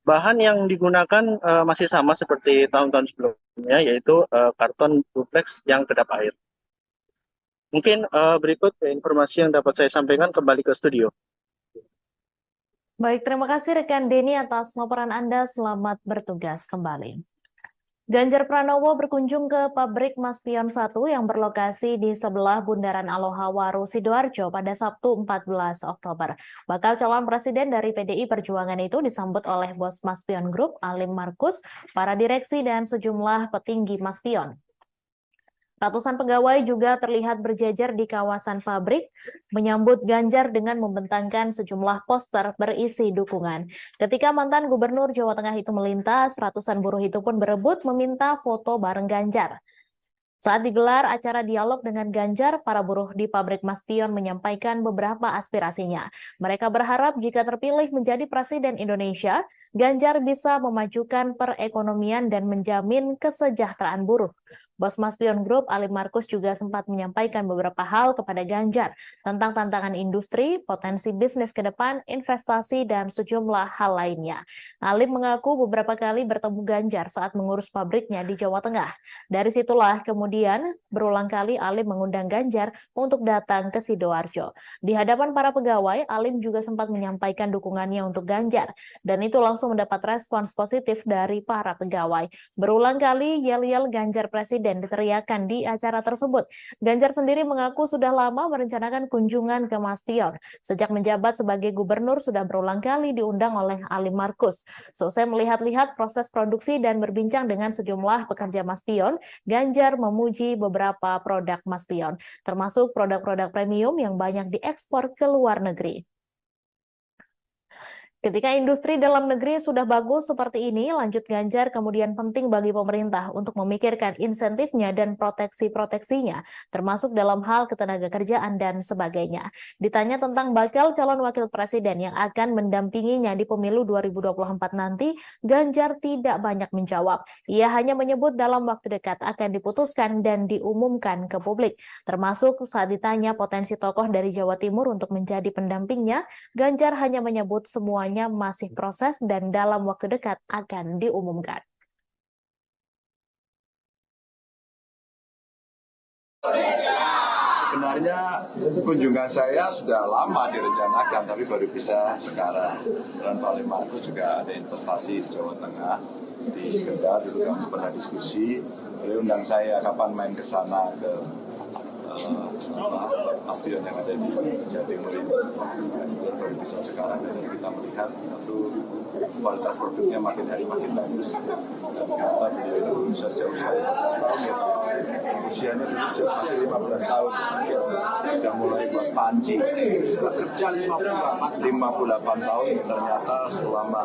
bahan yang digunakan masih sama seperti tahun-tahun sebelumnya, yaitu karton duplex yang kedap air. Mungkin berikut informasi yang dapat saya sampaikan, kembali ke studio. Baik, terima kasih rekan Denny atas laporan Anda. Selamat bertugas kembali. Ganjar Pranowo berkunjung ke pabrik Maspion 1 yang berlokasi di sebelah Bundaran Aloha Waru, Sidoarjo pada Sabtu 14 Oktober. Bakal calon presiden dari PDI Perjuangan itu disambut oleh bos Maspion Group, Alim Markus, para direksi dan sejumlah petinggi Maspion. Ratusan pegawai juga terlihat berjejer di kawasan pabrik, menyambut Ganjar dengan membentangkan sejumlah poster berisi dukungan. Ketika mantan Gubernur Jawa Tengah itu melintas, ratusan buruh itu pun berebut meminta foto bareng Ganjar. Saat digelar acara dialog dengan Ganjar, para buruh di pabrik Maspion menyampaikan beberapa aspirasinya. Mereka berharap jika terpilih menjadi Presiden Indonesia, Ganjar bisa memajukan perekonomian dan menjamin kesejahteraan buruh. Bos Maspion Group, Alim Markus, juga sempat menyampaikan beberapa hal kepada Ganjar tentang tantangan industri, potensi bisnis ke depan, investasi, dan sejumlah hal lainnya. Alim mengaku beberapa kali bertemu Ganjar saat mengurus pabriknya di Jawa Tengah. Dari situlah kemudian berulang kali Alim mengundang Ganjar untuk datang ke Sidoarjo. Di hadapan para pegawai, Alim juga sempat menyampaikan dukungannya untuk Ganjar, dan itu langsung mendapat respons positif dari para pegawai. Berulang kali yel-yel Ganjar Presiden diteriakan di acara tersebut. Ganjar sendiri mengaku sudah lama merencanakan kunjungan ke Maspion. Sejak menjabat sebagai gubernur sudah berulang kali diundang oleh Alim Markus. Selesai melihat-lihat proses produksi dan berbincang dengan sejumlah pekerja Maspion, Ganjar memuji beberapa produk Maspion, termasuk produk-produk premium yang banyak diekspor ke luar negeri. Ketika industri dalam negeri sudah bagus seperti ini, lanjut Ganjar, kemudian penting bagi pemerintah untuk memikirkan insentifnya dan proteksi-proteksinya, termasuk dalam hal ketenagakerjaan dan sebagainya. Ditanya tentang bakal calon wakil presiden yang akan mendampinginya di pemilu 2024 nanti, Ganjar tidak banyak menjawab. Ia hanya menyebut dalam waktu dekat akan diputuskan dan diumumkan ke publik. Termasuk saat ditanya potensi tokoh dari Jawa Timur untuk menjadi pendampingnya, Ganjar hanya menyebut semuanya masih proses dan dalam waktu dekat akan diumumkan. Sebenarnya kunjungan saya sudah lama direncanakan, tapi baru bisa sekarang. Dan Pak Alim Markus juga ada investasi di Jawa Tengah, di Kendal, dulu kami pernah diskusi. Beliau undang saya kapan main ke sana, ke Maspion yang ada di Jawa Timur ini. Baru bisa sekarang, dan kita melihat satu kualitas produknya makin hari makin bagus. Dan ternyata beliau itu sejauh saya 15 tahun ya. Usianya dulu masih 15 tahun. Sudah mulai buat panci. Kerja 58 tahun, ternyata selama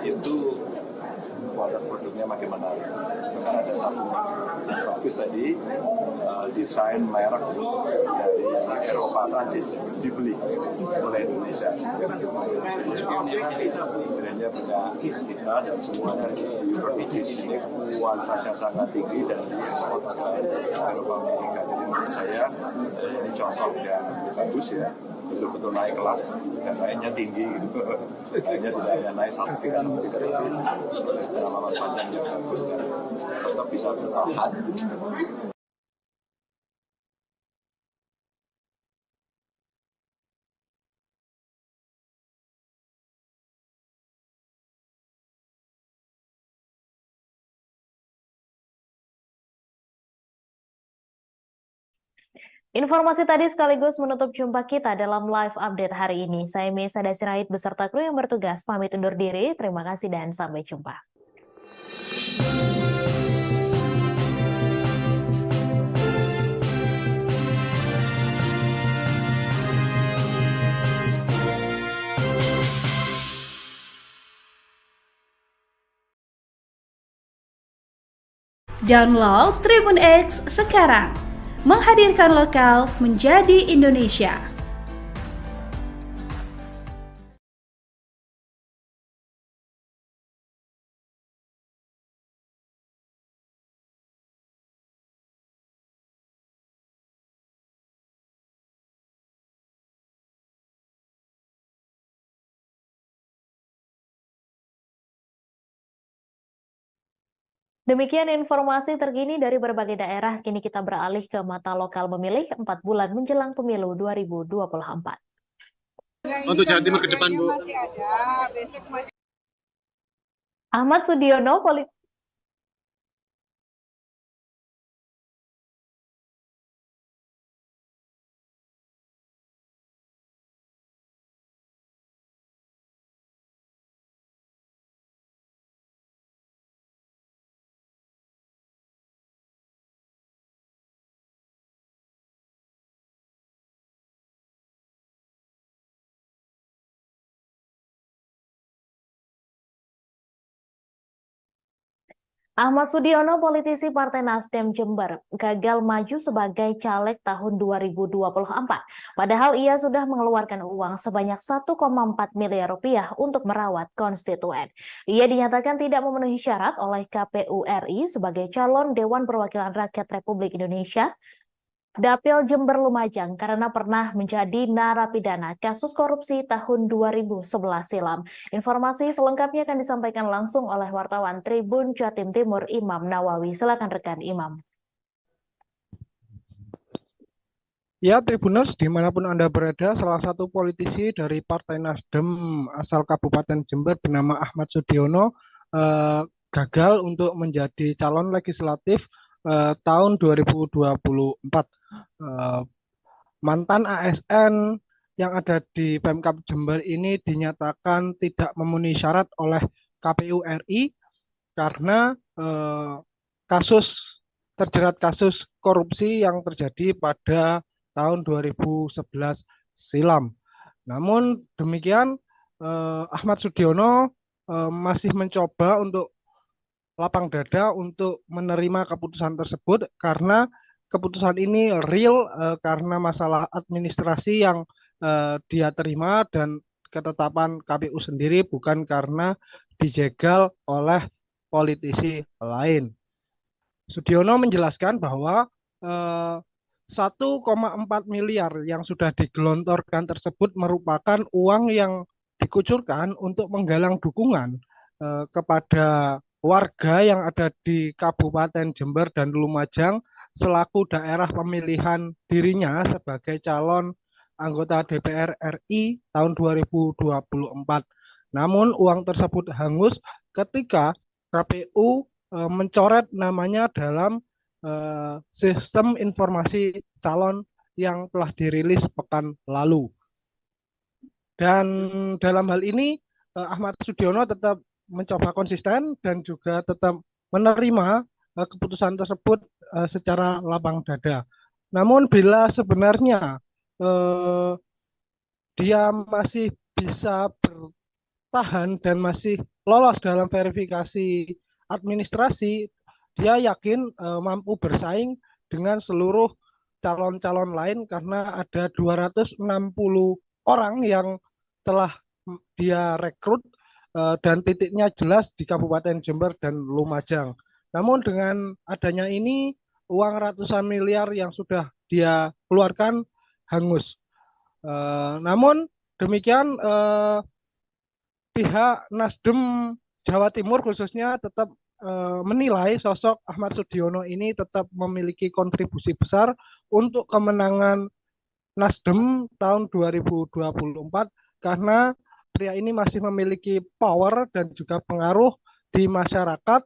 itu kualitas produknya makin menarik. Bahkan ada satu bagus tadi, desain merek dari Eropa, Prancis dibeli oleh Indonesia. Brandnya punya kita dan semuanya berpikir di sini kualitasnya sangat tinggi dan diekspor ke Eropa, Amerika. Jadi menurut saya ini contoh yang bagus ya, betul-betul naik kelas dan naiknya tinggi gitu. Hanya tidak hanya naik 1,3 proses pengalaman panjang yang bagus dan tetap bisa bertahan. Informasi tadi sekaligus menutup jumpa kita dalam live update hari ini. Saya Mesa Dasirahid beserta kru yang bertugas pamit undur diri. Terima kasih dan sampai jumpa. Download Tribun X sekarang, menghadirkan lokal menjadi Indonesia. Demikian informasi terkini dari berbagai daerah. Kini kita beralih ke mata lokal memilih 4 bulan menjelang pemilu 2024. Untuk Jawa Timur ke depan, Bu. Ahmad Sudiono, Ahmad Sudiono, politisi Partai Nasdem Jember, gagal maju sebagai caleg tahun 2024. Padahal ia sudah mengeluarkan uang sebanyak 1,4 miliar rupiah untuk merawat konstituen. Ia dinyatakan tidak memenuhi syarat oleh KPU RI sebagai calon Dewan Perwakilan Rakyat Republik Indonesia Dapil Jember Lumajang karena pernah menjadi narapidana kasus korupsi tahun 2011 silam. Informasi selengkapnya akan disampaikan langsung oleh wartawan Tribun Jatim Timur Imam Nawawi. Silakan rekan Imam. Ya, Tribuners, dimanapun Anda berada, salah satu politisi dari Partai Nasdem asal Kabupaten Jember bernama Ahmad Sudiono gagal untuk menjadi calon legislatif tahun 2024. Mantan ASN yang ada di Pemkab Jember ini dinyatakan tidak memenuhi syarat oleh KPU RI karena terjerat kasus korupsi yang terjadi pada tahun 2011 silam. Namun demikian, Ahmad Sudiono masih mencoba untuk lapang dada untuk menerima keputusan tersebut karena keputusan ini real karena masalah administrasi yang dia terima dan ketetapan KPU sendiri, bukan karena dijegal oleh politisi lain. Sudiono menjelaskan bahwa 1,4 miliar yang sudah digelontorkan tersebut merupakan uang yang dikucurkan untuk menggalang dukungan kepada warga yang ada di Kabupaten Jember dan Lumajang selaku daerah pemilihan dirinya sebagai calon anggota DPR RI tahun 2024. Namun uang tersebut hangus ketika KPU mencoret namanya dalam sistem informasi calon yang telah dirilis pekan lalu. Dan dalam hal ini Ahmad Sudiono tetap mencoba konsisten dan juga tetap menerima keputusan tersebut secara lapang dada. Namun bila sebenarnya dia masih bisa bertahan dan masih lolos dalam verifikasi administrasi, dia yakin mampu bersaing dengan seluruh calon-calon lain karena ada 260 orang yang telah dia rekrut dan titiknya jelas di Kabupaten Jember dan Lumajang. Namun dengan adanya ini, uang ratusan miliar yang sudah dia keluarkan hangus. Namun demikian, pihak Nasdem Jawa Timur khususnya tetap menilai sosok Ahmad Sudiono ini tetap memiliki kontribusi besar untuk kemenangan Nasdem tahun 2024 karena pria ini masih memiliki power dan juga pengaruh di masyarakat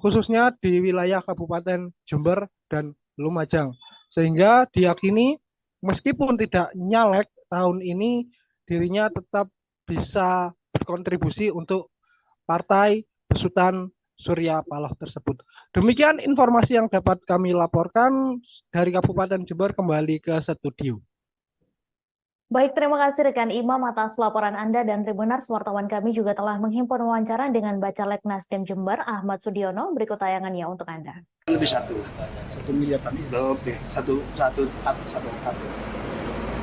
khususnya di wilayah Kabupaten Jember dan Lumajang. Sehingga diyakini meskipun tidak nyalek tahun ini dirinya tetap bisa berkontribusi untuk Partai Besutan Surya Paloh tersebut. Demikian informasi yang dapat kami laporkan dari Kabupaten Jember. Kembali ke studio. Baik, terima kasih rekan Imam atas laporan Anda, dan Tribuners, wartawan kami juga telah menghimpun wawancara dengan Bacalek Nasdem Jember Ahmad Sudiono. Berikut tayangannya untuk Anda. Lebih 1 miliar tadi. Lebih 1,4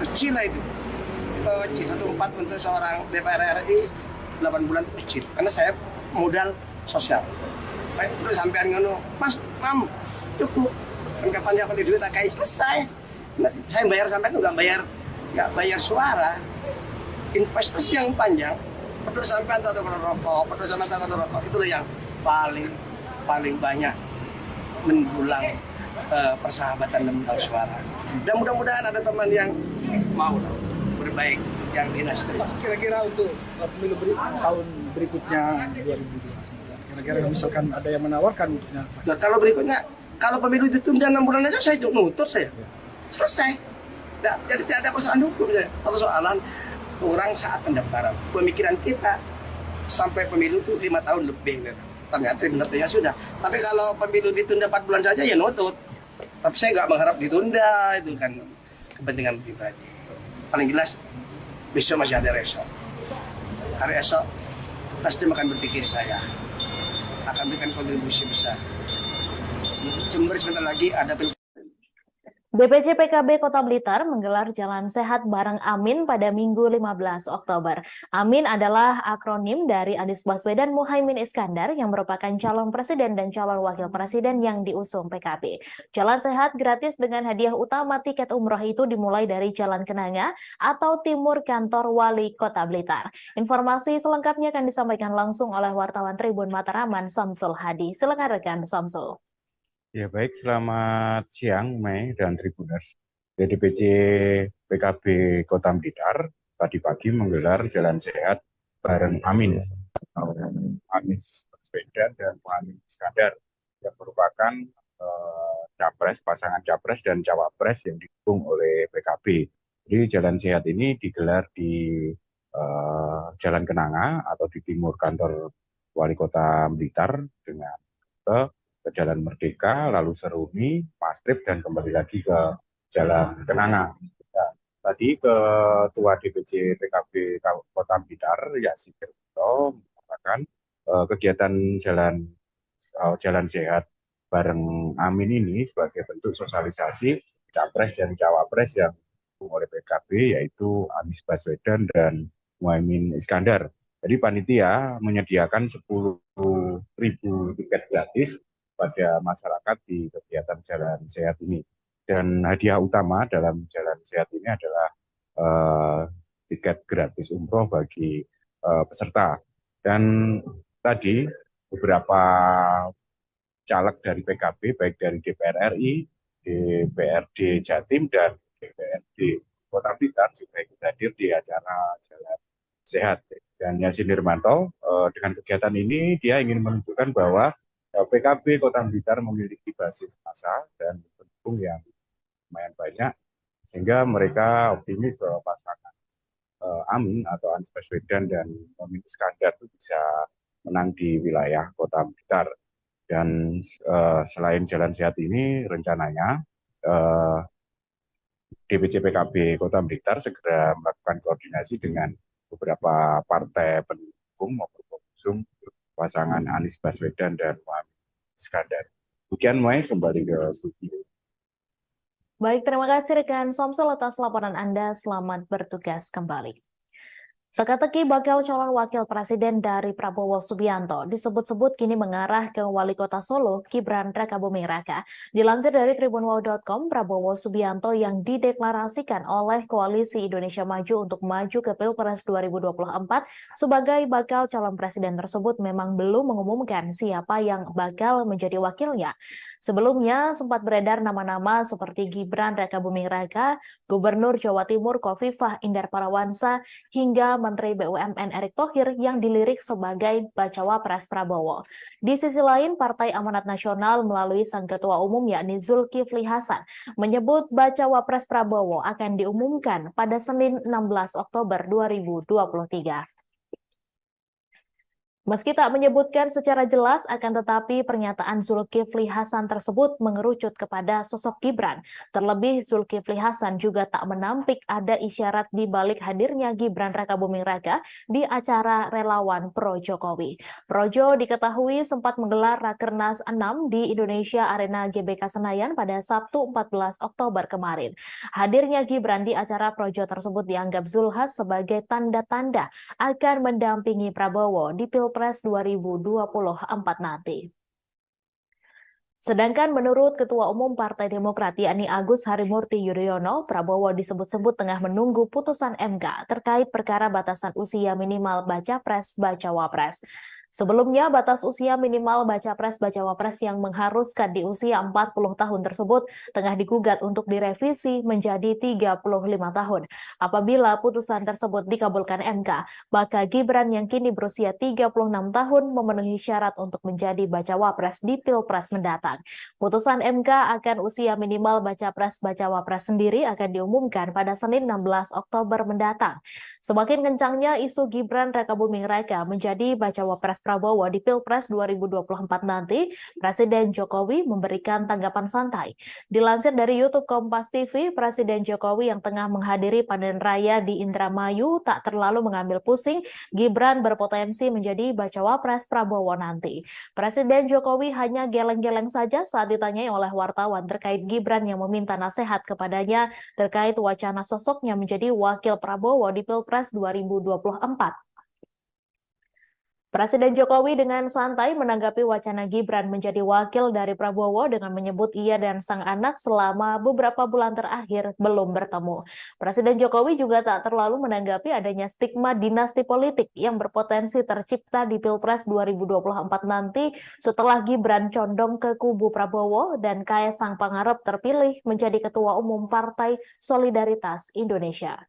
kecil lah itu. C14 untuk seorang DPR RI 8 bulan itu kecil karena saya modal sosial. Baik, udah sampean ngono, Mas, Mam, cukup. Kan kapan dia duit tak kayak selesai. Nah, saya bayar sampai itu nggak bayar suara. Investasi yang panjang, peduli sampean tak rokok, itulah yang paling banyak mendulang persahabatan dan mendulang suara. Dan mudah-mudahan ada teman yang mau berbaik yang di Nasdem. Kira-kira untuk pemilu tahun berikutnya 2029, kira-kira misalkan ada yang menawarkan untuknya. Nah, kalau pemilu ditunda 6 bulan aja saya nuntut selesai. Jadi tidak ada persoalan hukum saya. Persoalan orang saat pendaftaran. Pemikiran kita sampai pemilu itu 5 tahun lebih. Ternyata benar sudah. Tapi kalau pemilu ditunda 4 bulan saja ya nutut. Tapi saya nggak mengharap ditunda, itu kan kepentingan pribadi. Paling jelas besok masih ada esok. Hari esok Nasdem akan berpikir saya akan berikan kontribusi besar. Jember sebentar lagi ada DPC PKB Kota Blitar menggelar Jalan Sehat bareng Amin pada Minggu 15 Oktober. Amin adalah akronim dari Anies Baswedan Muhaimin Iskandar yang merupakan calon presiden dan calon wakil presiden yang diusung PKB. Jalan Sehat gratis dengan hadiah utama tiket umroh itu dimulai dari Jalan Kenanga atau timur kantor Wali Kota Blitar. Informasi selengkapnya akan disampaikan langsung oleh wartawan Tribun Mataraman Samsul Hadi. Silakan rekan Samsul. Ya baik, selamat siang Mei dan Tribuners. DPC PKB Kota Blitar tadi pagi menggelar Jalan Sehat bareng Amin, Anies Baswedan dan Muhaimin Iskandar yang merupakan pasangan capres dan cawapres yang didukung oleh PKB. Jadi Jalan Sehat ini digelar di Jalan Kenanga atau di timur kantor Wali Kota Blitar dengan ke Jalan Merdeka, lalu Seruni, Mastrip, dan kembali lagi ke Jalan Kenanga. Nah, tadi Ketua DPC PKB Kota Blitar, Yasin Kerto, mengatakan kegiatan Jalan Sehat bareng Amin ini sebagai bentuk sosialisasi capres dan cawapres yang oleh PKB, yaitu Anies Baswedan dan Muhaimin Iskandar. Jadi panitia menyediakan 10.000 tiket gratis pada masyarakat di kegiatan Jalan Sehat ini. Dan hadiah utama dalam Jalan Sehat ini adalah tiket gratis umroh bagi peserta. Dan tadi beberapa caleg dari PKB, baik dari DPR RI, DPRD Jatim, dan DPRD Kota Blitar juga ikut hadir di acara Jalan Sehat. Dan Yasin Nirmanto, dengan kegiatan ini dia ingin menunjukkan bahwa PKB Kota Blitar memiliki basis massa dan pendukung yang lumayan banyak, sehingga mereka optimis bahwa pasangan Amin atau Anies Baswedan dan Muhaimin Iskandar itu bisa menang di wilayah Kota Blitar. Dan selain Jalan Sehat ini, rencananya DPC PKB Kota Blitar segera melakukan koordinasi dengan beberapa partai pendukung maupun pengusung pasangan Anies Baswedan dan Muhaimin Iskandar. Demikian Mai, kembali ke studio. Baik, terima kasih rekan Somsul atas laporan Anda. Selamat bertugas kembali. Teka-teki bakal calon wakil presiden dari Prabowo Subianto disebut-sebut kini mengarah ke Wali Kota Solo, Gibran Rakabuming Raka. Dilansir dari tribunwol.com, Prabowo Subianto yang dideklarasikan oleh Koalisi Indonesia Maju untuk maju ke Pilpres 2024 sebagai bakal calon presiden tersebut memang belum mengumumkan siapa yang bakal menjadi wakilnya. Sebelumnya sempat beredar nama-nama seperti Gibran Rakabuming Raka, Gubernur Jawa Timur Khofifah Indar Parawansa, hingga Menteri BUMN Erick Thohir yang dilirik sebagai bacawa pres Prabowo. Di sisi lain, Partai Amanat Nasional melalui sang ketua umum yakni Zulkifli Hasan menyebut bacawa pres Prabowo akan diumumkan pada Senin 16 Oktober 2023. Meski tak menyebutkan secara jelas, akan tetapi pernyataan Zulkifli Hasan tersebut mengerucut kepada sosok Gibran. Terlebih Zulkifli Hasan juga tak menampik ada isyarat di balik hadirnya Gibran Rakabuming Raka di acara relawan pro Jokowi. Projo diketahui sempat menggelar Rakernas 6 di Indonesia Arena GBK Senayan pada Sabtu 14 Oktober kemarin. Hadirnya Gibran di acara Projo tersebut dianggap Zulhas sebagai tanda-tanda akan mendampingi Prabowo di Pilpres 2024 nanti. Sedangkan menurut Ketua Umum Partai Demokrat yakni Agus Harimurti Yudhoyono, Prabowo disebut-sebut tengah menunggu putusan MK terkait perkara batasan usia minimal baca pres bacawa pres. Sebelumnya, batas usia minimal baca pres bacawa pres yang mengharuskan di usia 40 tahun tersebut tengah digugat untuk direvisi menjadi 35 tahun. Apabila putusan tersebut dikabulkan MK, maka Gibran yang kini berusia 36 tahun memenuhi syarat untuk menjadi bacawa pres di Pilpres mendatang. Putusan MK akan usia minimal baca pres bacawa pres sendiri akan diumumkan pada Senin 16 Oktober mendatang. Semakin kencangnya isu Gibran Rakabuming Raka menjadi bacawa pres Prabowo di Pilpres 2024 nanti, Presiden Jokowi memberikan tanggapan santai. Dilansir dari YouTube Kompas TV, Presiden Jokowi yang tengah menghadiri panen raya di Indramayu tak terlalu mengambil pusing Gibran berpotensi menjadi bacawa pres Prabowo nanti. Presiden Jokowi hanya geleng-geleng saja saat ditanyai oleh wartawan terkait Gibran yang meminta nasihat kepadanya terkait wacana sosoknya menjadi wakil Prabowo di Pilpres 2024. Presiden Jokowi dengan santai menanggapi wacana Gibran menjadi wakil dari Prabowo dengan menyebut ia dan sang anak selama beberapa bulan terakhir belum bertemu. Presiden Jokowi juga tak terlalu menanggapi adanya stigma dinasti politik yang berpotensi tercipta di Pilpres 2024 nanti setelah Gibran condong ke kubu Prabowo dan Kaesang Pangarep terpilih menjadi Ketua Umum Partai Solidaritas Indonesia.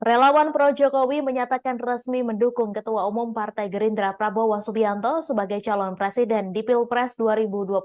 Relawan pro Jokowi menyatakan resmi mendukung Ketua Umum Partai Gerindra Prabowo Subianto sebagai calon presiden di Pilpres 2024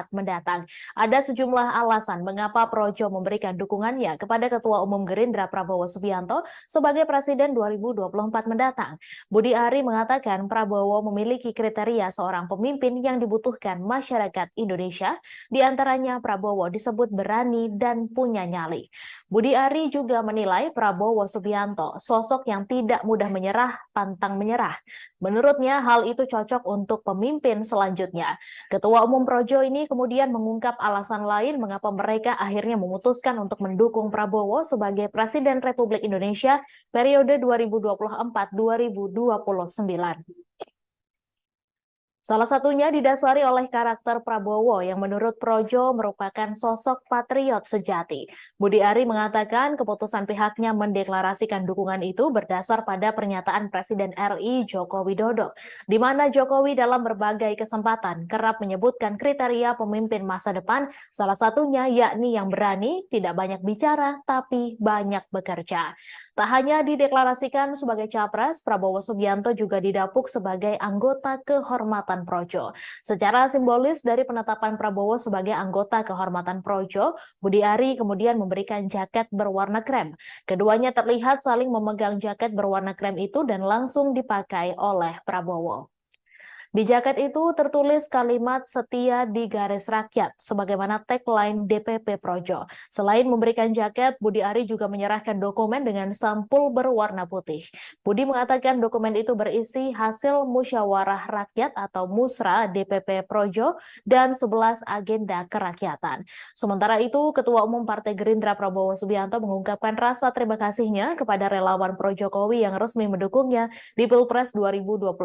mendatang. Ada sejumlah alasan mengapa Projo memberikan dukungannya kepada Ketua Umum Gerindra Prabowo Subianto sebagai presiden 2024 mendatang. Budi Ari mengatakan Prabowo memiliki kriteria seorang pemimpin yang dibutuhkan masyarakat Indonesia, di antaranya Prabowo disebut berani dan punya nyali. Budi Ari juga menilai Prabowo Subianto Subianto, sosok yang tidak mudah menyerah, pantang menyerah. Menurutnya, hal itu cocok untuk pemimpin selanjutnya. Ketua Umum Projo ini kemudian mengungkap alasan lain mengapa mereka akhirnya memutuskan untuk mendukung Prabowo sebagai Presiden Republik Indonesia periode 2024-2029. Salah satunya didasari oleh karakter Prabowo yang menurut Projo merupakan sosok patriot sejati. Budi Ari mengatakan keputusan pihaknya mendeklarasikan dukungan itu berdasar pada pernyataan Presiden RI Joko Widodo, di mana Jokowi dalam berbagai kesempatan kerap menyebutkan kriteria pemimpin masa depan, salah satunya yakni yang berani, tidak banyak bicara, tapi banyak bekerja. Tak hanya dideklarasikan sebagai capres, Prabowo Subianto juga didapuk sebagai anggota kehormatan Projo. Secara simbolis dari penetapan Prabowo sebagai anggota kehormatan Projo, Budi Ari kemudian memberikan jaket berwarna krem. Keduanya terlihat saling memegang jaket berwarna krem itu dan langsung dipakai oleh Prabowo. Di jaket itu tertulis kalimat setia di garis rakyat, sebagaimana tagline DPP Projo. Selain memberikan jaket, Budi Ari juga menyerahkan dokumen dengan sampul berwarna putih. Budi mengatakan dokumen itu berisi hasil musyawarah rakyat atau musra DPP Projo dan 11 agenda kerakyatan. Sementara itu, Ketua Umum Partai Gerindra Prabowo Subianto mengungkapkan rasa terima kasihnya kepada relawan Pro Jokowi yang resmi mendukungnya di Pilpres 2024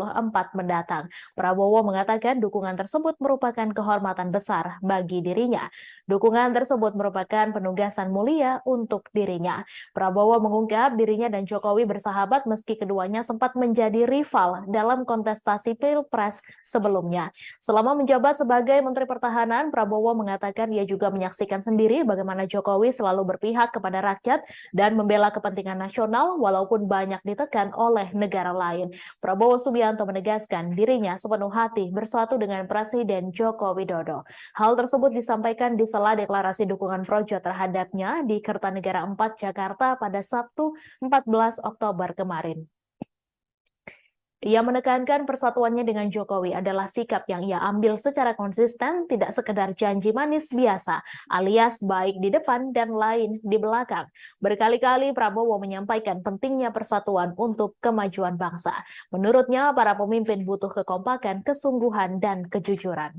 mendatang. Prabowo mengatakan dukungan tersebut merupakan kehormatan besar bagi dirinya. Dukungan tersebut merupakan penugasan mulia untuk dirinya. Prabowo mengungkap dirinya dan Jokowi bersahabat meski keduanya sempat menjadi rival dalam kontestasi Pilpres sebelumnya. Selama menjabat sebagai Menteri Pertahanan, Prabowo mengatakan ia juga menyaksikan sendiri bagaimana Jokowi selalu berpihak kepada rakyat dan membela kepentingan nasional walaupun banyak ditekan oleh negara lain. Prabowo Subianto menegaskan dirinya sepenuh hati bersatu dengan Presiden Joko Widodo. Hal tersebut disampaikan di sela deklarasi dukungan Projo terhadapnya di Kertanegara 4 Jakarta pada Sabtu 14 Oktober kemarin. Ia menekankan persatuannya dengan Jokowi adalah sikap yang ia ambil secara konsisten, tidak sekedar janji manis biasa, alias baik di depan dan lain di belakang. Berkali-kali Prabowo menyampaikan pentingnya persatuan untuk kemajuan bangsa. Menurutnya, para pemimpin butuh kekompakan, kesungguhan, dan kejujuran.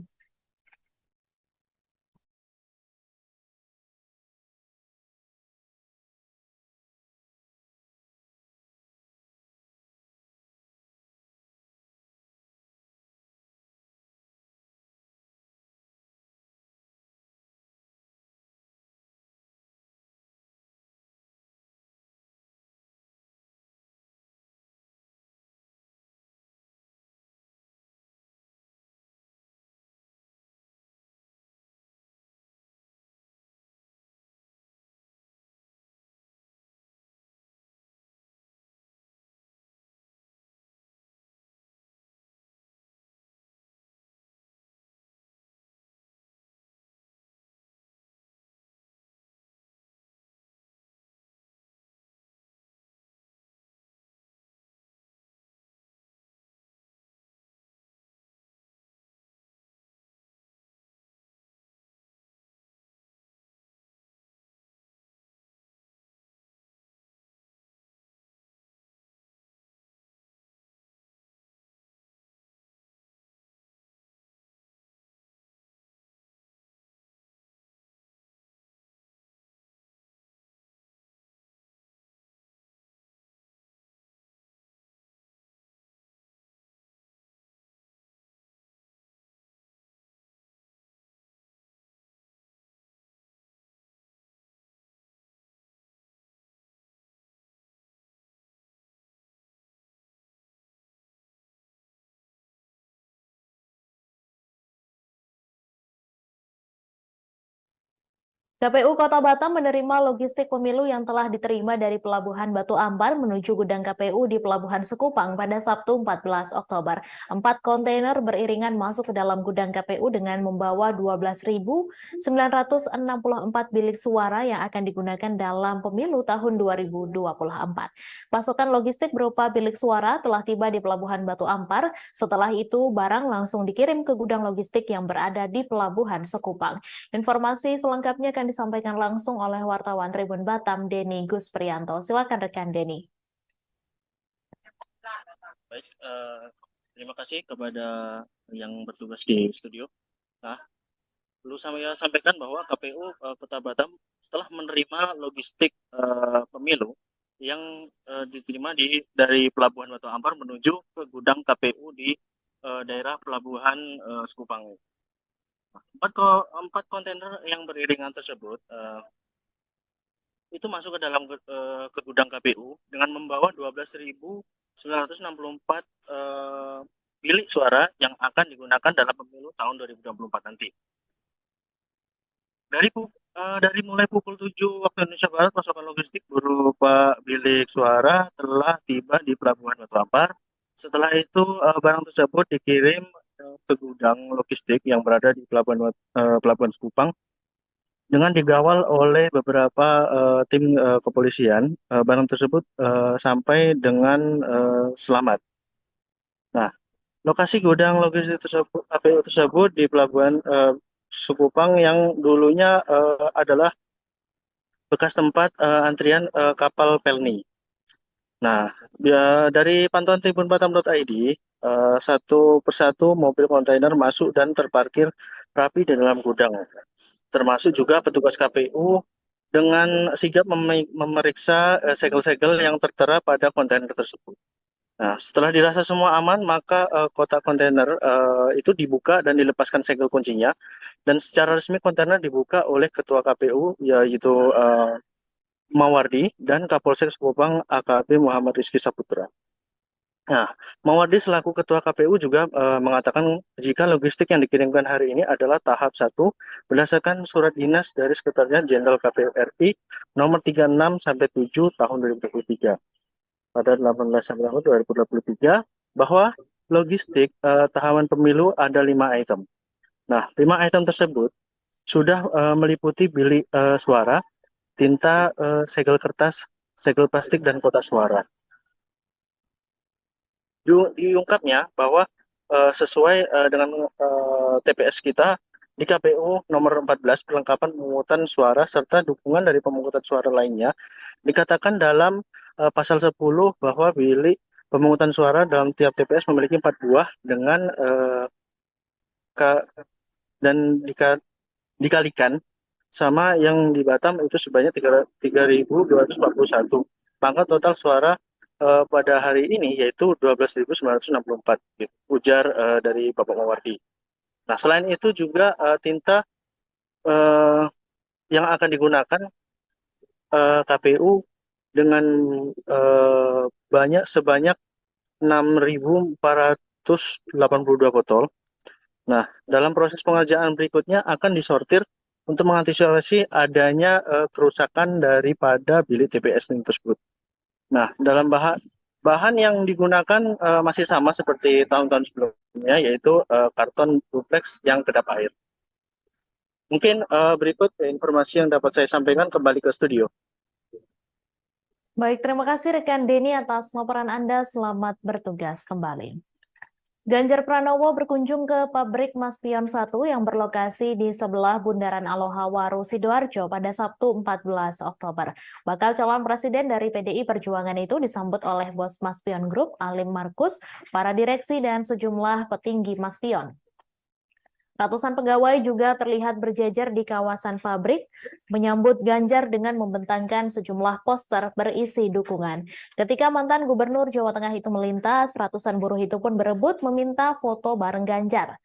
KPU Kota Batam menerima logistik pemilu yang telah diterima dari Pelabuhan Batu Ampar menuju gudang KPU di Pelabuhan Sekupang pada Sabtu 14 Oktober. 4 kontainer beriringan masuk ke dalam gudang KPU dengan membawa 12.964 bilik suara yang akan digunakan dalam pemilu tahun 2024. Pasokan logistik berupa bilik suara telah tiba di Pelabuhan Batu Ampar. Setelah itu, barang langsung dikirim ke gudang logistik yang berada di Pelabuhan Sekupang. Informasi selengkapnya akan akan disampaikan langsung oleh wartawan Tribun Batam, Denny Gusprianto. Silakan rekan Denny. Baik, terima kasih kepada yang bertugas di studio. Nah, perlu saya sampaikan bahwa KPU Kota Batam setelah menerima logistik pemilu yang diterima dari Pelabuhan Batu Ampar menuju ke gudang KPU di daerah Pelabuhan Sekupang. Empat kontainer yang beriringan tersebut itu masuk ke dalam ke gudang KPU dengan membawa 12.964 bilik suara yang akan digunakan dalam pemilu tahun 2024 nanti. Dari mulai pukul 7 waktu Indonesia Barat, pasokan logistik berupa bilik suara telah tiba di Pelabuhan Batu Ampar. Setelah itu barang tersebut dikirim ke gudang logistik yang berada di Pelabuhan Sekupang dengan dikawal oleh beberapa tim kepolisian. Barang tersebut sampai dengan selamat. Nah, lokasi gudang logistik tersebut, KPU tersebut di Pelabuhan Sekupang yang dulunya adalah bekas tempat antrian kapal Pelni. Nah, dari pantauan tribunbatam.id, satu persatu mobil kontainer masuk dan terparkir rapi di dalam gudang. Termasuk juga petugas KPU dengan sigap memeriksa segel-segel yang tertera pada kontainer tersebut. Nah, setelah dirasa semua aman, maka kotak kontainer itu dibuka dan dilepaskan segel kuncinya. Dan secara resmi kontainer dibuka oleh Ketua KPU, yaitu Mawardi dan Kapolsek Sekupang AKP Muhammad Rizky Saputra. Nah, Mawardi selaku Ketua KPU juga mengatakan jika logistik yang dikirimkan hari ini adalah tahap 1 berdasarkan surat dinas dari Sekretariat Jenderal KPU RI nomor 36/7 tahun 2023 pada 18/2023 bahwa logistik tahapan pemilu ada 5 item. Nah, 5 item tersebut sudah meliputi bilik suara, tinta, segel kertas, segel plastik, dan kotak suara. Diungkapnya bahwa sesuai dengan TPS kita di KPU nomor 14 perlengkapan pemungutan suara serta dukungan dari pemungutan suara lainnya dikatakan dalam pasal 10 bahwa bilik pemungutan suara dalam tiap TPS memiliki 4 buah dengan dan dikalikan sama yang di Batam itu sebanyak 3.241. Maka total suara pada hari ini yaitu 12.964, gitu, ujar dari Bapak Mawardi. Nah, selain itu juga tinta yang akan digunakan KPU dengan sebanyak 6.482 botol. Nah, dalam proses pengerjaan berikutnya akan disortir untuk mengantisipasi adanya kerusakan daripada bilik TPS tersebut. Nah, dalam bahan yang digunakan masih sama seperti tahun-tahun sebelumnya, yaitu karton duplex yang kedap air. Mungkin berikut informasi yang dapat saya sampaikan, kembali ke studio. Baik, terima kasih rekan Denny atas laporan Anda. Selamat bertugas kembali. Ganjar Pranowo berkunjung ke pabrik Maspion 1 yang berlokasi di sebelah Bundaran Aloha Waru, Sidoarjo pada Sabtu 14 Oktober. Bakal calon presiden dari PDI Perjuangan itu disambut oleh bos Maspion Group, Alim Markus, para direksi dan sejumlah petinggi Maspion. Ratusan pegawai juga terlihat berjejer di kawasan pabrik, menyambut Ganjar dengan membentangkan sejumlah poster berisi dukungan. Ketika mantan Gubernur Jawa Tengah itu melintas, ratusan buruh itu pun berebut meminta foto bareng Ganjar.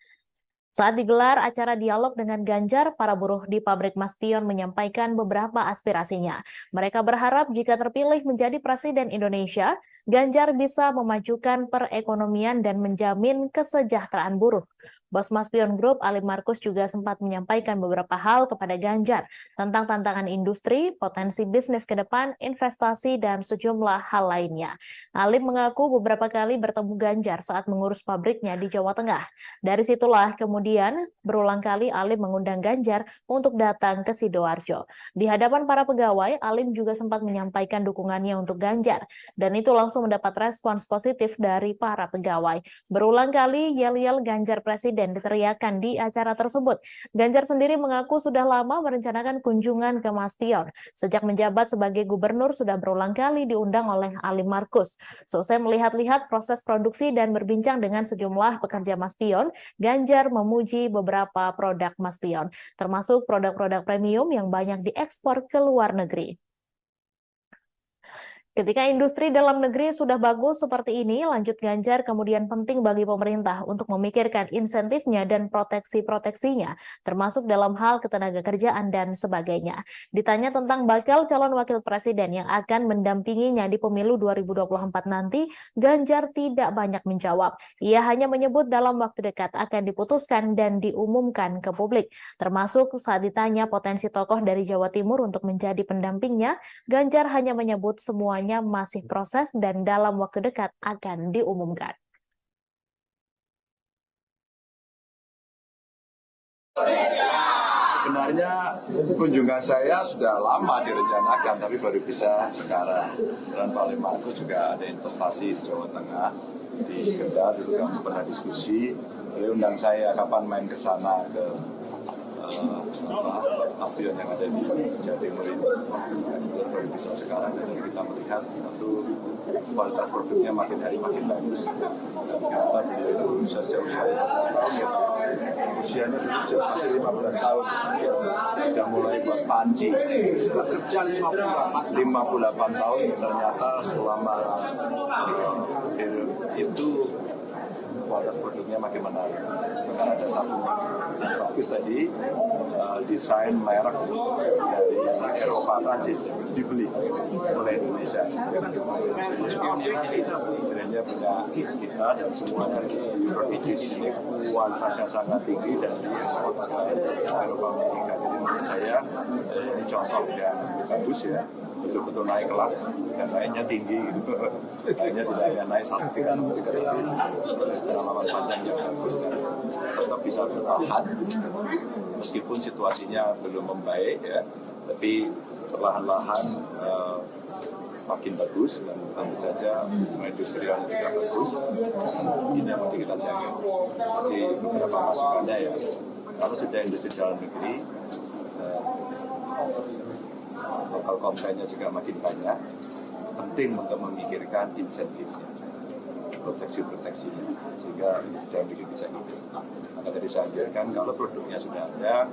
Saat digelar acara dialog dengan Ganjar, para buruh di pabrik Maspion menyampaikan beberapa aspirasinya. Mereka berharap jika terpilih menjadi Presiden Indonesia, Ganjar bisa memajukan perekonomian dan menjamin kesejahteraan buruh. Bos Maspion Group, Alim Markus, juga sempat menyampaikan beberapa hal kepada Ganjar tentang tantangan industri, potensi bisnis ke depan, investasi, dan sejumlah hal lainnya. Alim mengaku beberapa kali bertemu Ganjar saat mengurus pabriknya di Jawa Tengah. Dari situlah kemudian berulang kali Alim mengundang Ganjar untuk datang ke Sidoarjo. Di hadapan para pegawai, Alim juga sempat menyampaikan dukungannya untuk Ganjar, dan itu langsung mendapat respons positif dari para pegawai. Berulang kali yel-yel Ganjar Presiden Presiden diteriakan di acara tersebut. Ganjar sendiri mengaku sudah lama merencanakan kunjungan ke Mas Pion. Sejak menjabat sebagai gubernur sudah berulang kali diundang oleh Ali Markus. Selesai melihat-lihat proses produksi dan berbincang dengan sejumlah pekerja Mas Pion, Ganjar memuji beberapa produk Mas Pion, termasuk produk-produk premium yang banyak diekspor ke luar negeri. Ketika industri dalam negeri sudah bagus seperti ini, lanjut Ganjar, kemudian penting bagi pemerintah untuk memikirkan insentifnya dan proteksi-proteksinya, termasuk dalam hal ketenagakerjaan dan sebagainya. Ditanya tentang bakal calon wakil presiden yang akan mendampinginya di pemilu 2024 nanti, Ganjar tidak banyak menjawab. Ia hanya menyebut dalam waktu dekat akan diputuskan dan diumumkan ke publik. Termasuk saat ditanya potensi tokoh dari Jawa Timur untuk menjadi pendampingnya, Ganjar hanya menyebut semuanya masih proses dan dalam waktu dekat akan diumumkan. Sebenarnya kunjungan saya sudah lama direncanakan, tapi baru bisa sekarang. Dan Pak Markus juga ada investasi di Jawa Tengah, di Kendal, dulu kami pernah diskusi. Beliau undang saya kapan main ke sana ke Mas Pion yang ada di Jawa Timur ini. Baru bisa sekarang, jadi kita melihat tentu kualitas produknya makin hari makin bagus. Ternyata beliau sejauh 15 tahun ya, usianya dulu masih 15 tahun, sudah mulai buat panci. Kerja 58 tahun, ternyata selama itu kualitas produknya makin menarik. Bahkan ada satu yang bagus tadi, desain merek dari Eropa, Prancis dibeli oleh Indonesia. Brandnya punya kita dan semuanya di sini kualitasnya sangat tinggi dan diekspor ke Eropa Amerika. Jadi menurut saya ini contoh yang bagus ya. Betul-betul naik kelas dan naiknya tinggi gitu. Naiknya tidak hanya naik 1 3 tapi proses pengalaman panjang yang bagus dan tetap bisa bertahan meskipun situasinya belum membaik ya, tapi perlahan-lahan makin bagus dan tentu saja industrialnya juga bagus. Ini yang mesti kita jaga. Jadi beberapa masukannya ya, kalau sudah industri dalam negeri lokal kontennya juga makin banyak, penting untuk memikirkan insentifnya, proteksi-proteksinya, sehingga dalam negeri bisa gitu. Maka tadi saya ajarkan kalau produknya sudah ada,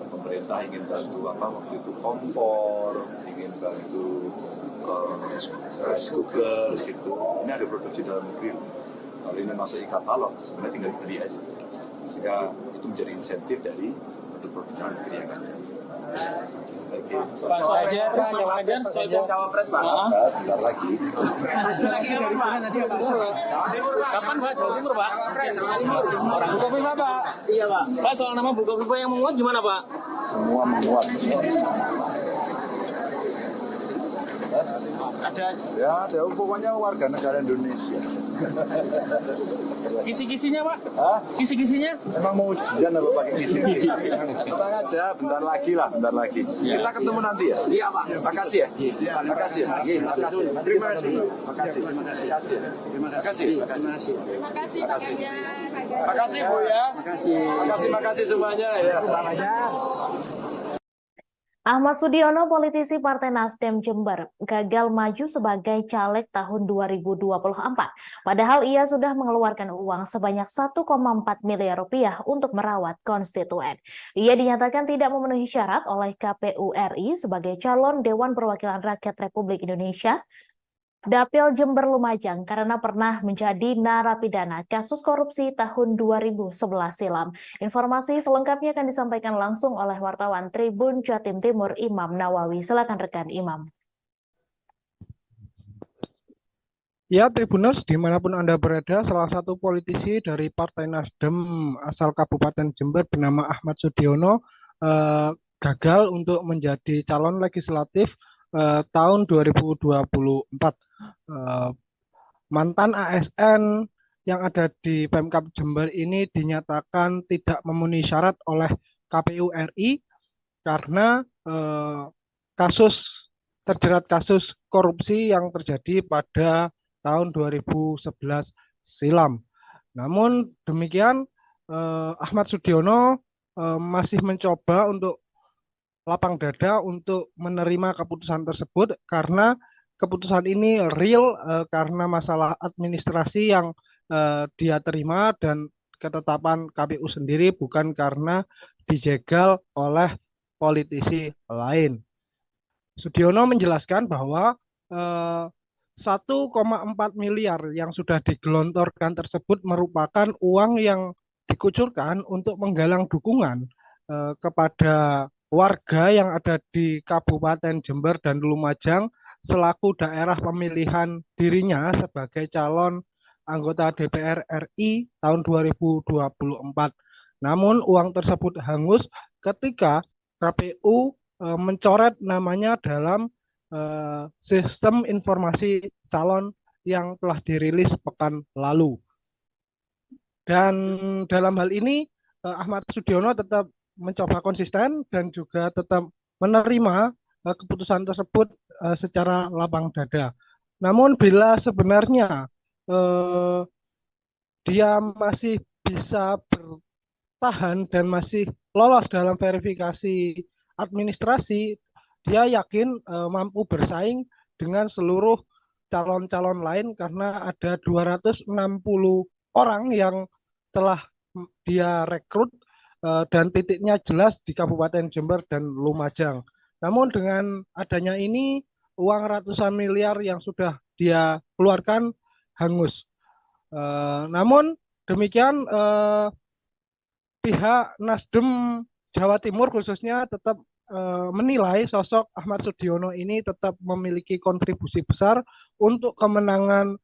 pemerintah ingin bantu apa waktu itu kompor, ingin bantu rice cooker gitu. Ini ada produksi dalam negeri. Kalau ini masuk e-katalog, sebenarnya tinggal beli aja. Sehingga itu menjadi insentif dari produk dalam negeri yang ada. Pak Soejar, cawapres Pak. Bentar lagi. Kapan Pak Jawa Timur Pak? Orang Bukoviva Pak. Iya Pak. Pak soal nama Bukoviva yang menguat gimana Pak? Semua menguat. Ada pokoknya warga negara Indonesia. Kisi-kisinya Pak? Hah? Kisi-kisinya? Emang mau ujian apa pakai kisi-kisi? Tenang aja, bentar lagi lah, bentar lagi. Kita ketemu nanti ya? Iya Pak. Makasih ya? Makasih ya? Makasih. Terima kasih. Makasih. Makasih. Terima kasih. Makasih Pak Ganjar. Makasih Bu ya. Makasih semuanya ya. Ahmad Sudiono, politisi Partai Nasdem Jember, gagal maju sebagai caleg tahun 2024. Padahal ia sudah mengeluarkan uang sebanyak 1,4 miliar rupiah untuk merawat konstituen. Ia dinyatakan tidak memenuhi syarat oleh KPU RI sebagai calon Dewan Perwakilan Rakyat Republik Indonesia Dapil Jember Lumajang karena pernah menjadi narapidana kasus korupsi tahun 2011 silam. Informasi selengkapnya akan disampaikan langsung oleh wartawan Tribun Jatim Timur Imam Nawawi. Silakan rekan Imam. Ya, Tribuners, dimanapun Anda berada, salah satu politisi dari Partai Nasdem asal Kabupaten Jember bernama Ahmad Sudiono gagal untuk menjadi calon legislatif tahun 2024. Mantan ASN yang ada di Pemkab Jember ini dinyatakan tidak memenuhi syarat oleh KPU RI karena terjerat kasus korupsi yang terjadi pada tahun 2011 silam. Namun demikian, Ahmad Sudiono masih mencoba untuk lapang dada untuk menerima keputusan tersebut karena keputusan ini real karena masalah administrasi yang dia terima dan ketetapan KPU sendiri, bukan karena dijegal oleh politisi lain. Sudiono menjelaskan bahwa 1,4 miliar yang sudah digelontorkan tersebut merupakan uang yang dikucurkan untuk menggalang dukungan kepada warga yang ada di Kabupaten Jember dan Lumajang selaku daerah pemilihan dirinya sebagai calon anggota DPR RI tahun 2024. Namun uang tersebut hangus ketika KPU mencoret namanya dalam sistem informasi calon yang telah dirilis pekan lalu. Dan dalam hal ini Ahmad Sudiono tetap mencoba konsisten dan juga tetap menerima keputusan tersebut secara lapang dada. Namun bila sebenarnya dia masih bisa bertahan dan masih lolos dalam verifikasi administrasi, dia yakin mampu bersaing dengan seluruh calon-calon lain karena ada 260 orang yang telah dia rekrut dan titiknya jelas di Kabupaten Jember dan Lumajang. Namun dengan adanya ini, uang ratusan miliar yang sudah dia keluarkan hangus. Namun demikian pihak Nasdem Jawa Timur khususnya tetap menilai sosok Ahmad Sudiono ini tetap memiliki kontribusi besar untuk kemenangan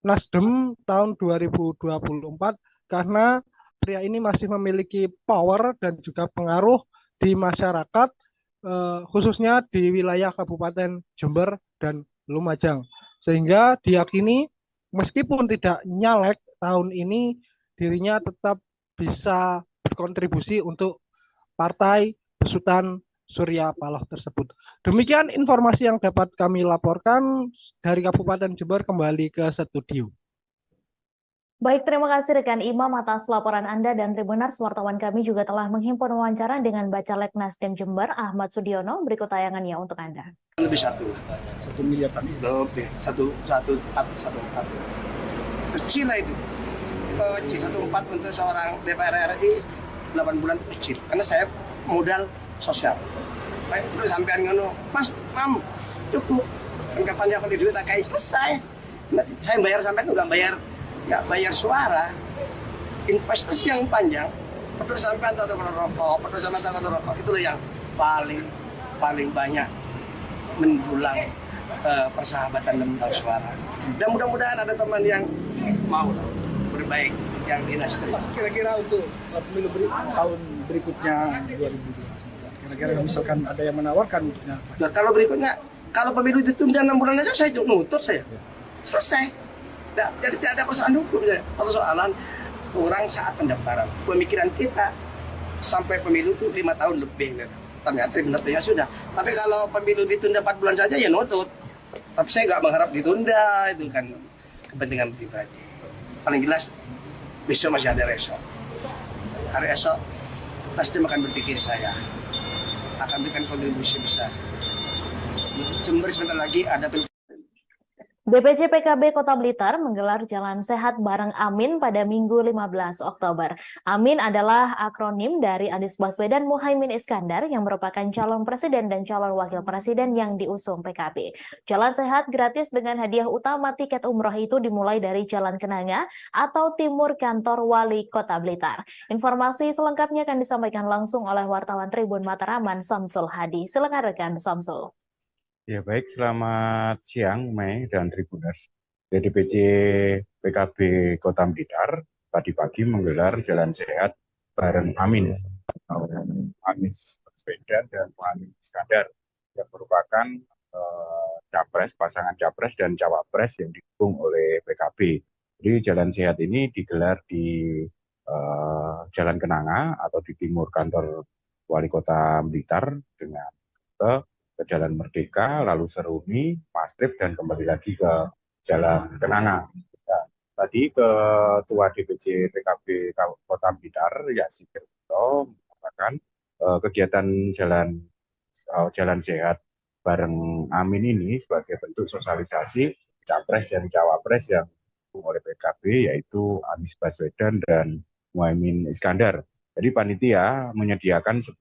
Nasdem tahun 2024 karena pria ini masih memiliki power dan juga pengaruh di masyarakat, khususnya di wilayah Kabupaten Jember dan Lumajang. Sehingga diyakini meskipun tidak nyalek tahun ini, dirinya tetap bisa berkontribusi untuk partai besutan Surya Paloh tersebut. Demikian informasi yang dapat kami laporkan dari Kabupaten Jember. Kembali ke studio. Baik, terima kasih rekan Imam atas laporan Anda, dan Tribuners, wartawan kami juga telah menghimpun wawancara dengan Bacalek Nasdem Jember Ahmad Sudiono. Berikut tayangannya untuk Anda. Lebih 1 miliar tadi. Lebih 1,4 kecil lah itu. Kecil 1,4 untuk seorang DPR RI 8 bulan itu kecil. Karena saya modal sosial. Baik, udah sampean ngono, Mas, Mam, cukup. Dan kapan dia akan di duit tak kayak selesai. Nanti saya bayar sampai itu nggak bayar suara. Investasi yang panjang, peduli sampean atau rokok, peduli sampean atau rokok, itulah yang paling banyak mendulang persahabatan dan mendulang suara. Dan mudah-mudahan ada teman yang mau berbaik yang di Nasdem. Kira-kira untuk pemilu tahun berikutnya 2029, kira-kira misalkan ada yang menawarkan untuknya. Nah, kalau pemilu ditunda 6 bulan aja saya nutut saya. Selesai. Jadi tidak ada persoalan hukum ya. Persoalan orang saat pendaftaran. Pemikiran kita sampai pemilu itu 5 tahun lebih. Gitu. Ternyata benar-benar sudah. Tapi kalau pemilu ditunda 4 bulan saja ya nutut. Tapi saya nggak mengharap ditunda, itu kan kepentingan pribadi. Paling jelas besok masih ada esok. Hari esok Nasdem akan berpikir saya akan berikan kontribusi besar. Jember sebentar lagi ada DPC PKB Kota Blitar menggelar Jalan Sehat bareng Amin pada Minggu 15 Oktober. Amin adalah akronim dari Anies Baswedan Muhaimin Iskandar yang merupakan calon presiden dan calon wakil presiden yang diusung PKB. Jalan Sehat gratis dengan hadiah utama tiket umroh itu dimulai dari Jalan Kenanga atau timur kantor Wali Kota Blitar. Informasi selengkapnya akan disampaikan langsung oleh wartawan Tribun Mataraman Samsul Hadi. Silakan rekan Samsul. Ya baik, selamat siang Mei dan Tribuners. DPC PKB Kota Blitar tadi pagi menggelar Jalan Sehat bareng Amin, Anies Baswedan dan Muhaimin Iskandar yang merupakan pasangan capres dan cawapres yang didukung oleh PKB. Jadi Jalan Sehat ini digelar di Jalan Kenanga atau di timur kantor Wali Kota Blitar dengan ke Jalan Merdeka, lalu Seruni, Mastrip, dan kembali lagi ke Jalan Kenanga. Tadi Ketua DPC PKB Kota Blitar, Yasin Kerto, mengatakan kegiatan jalan sehat bareng Amin ini sebagai bentuk sosialisasi capres dan cawapres yang didukung oleh PKB, yaitu Anies Baswedan dan Muhaimin Iskandar. Jadi panitia menyediakan 10.000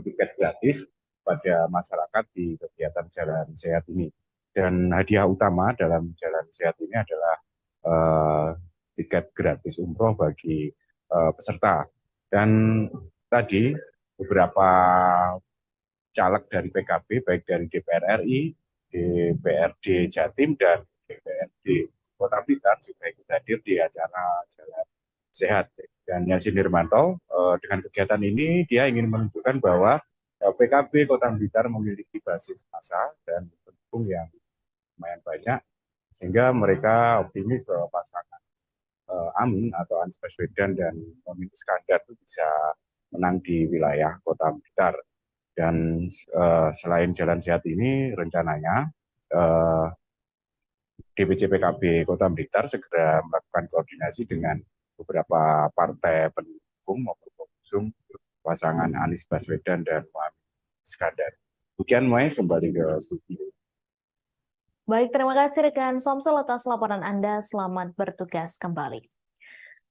tiket gratis pada masyarakat di kegiatan jalan sehat ini. Dan hadiah utama dalam jalan sehat ini adalah uh, tiket gratis umroh bagi peserta. Dan tadi beberapa caleg dari PKB, baik dari DPR RI, DPRD Jatim, dan DPRD Kota Blitar juga ikut hadir di acara Jalan Sehat. Dan Yasin Nirmanto, dengan kegiatan ini dia ingin menunjukkan bahwa PKB Kota Blitar memiliki basis massa dan pendukung yang lumayan banyak, sehingga mereka optimis bahwa pasangan Amin atau Anies Baswedan dan Muhaimin Iskandar itu bisa menang di wilayah Kota Blitar. Dan selain jalan sehat ini, rencananya DPC PKB Kota Blitar segera melakukan koordinasi dengan beberapa partai pendukung maupun pengusung pasangan Anies Baswedan dan Muhaimin Iskandar. Demikian, Mai, kembali ke studio. Baik, terima kasih rekan Somsel atas laporan Anda. Selamat bertugas kembali.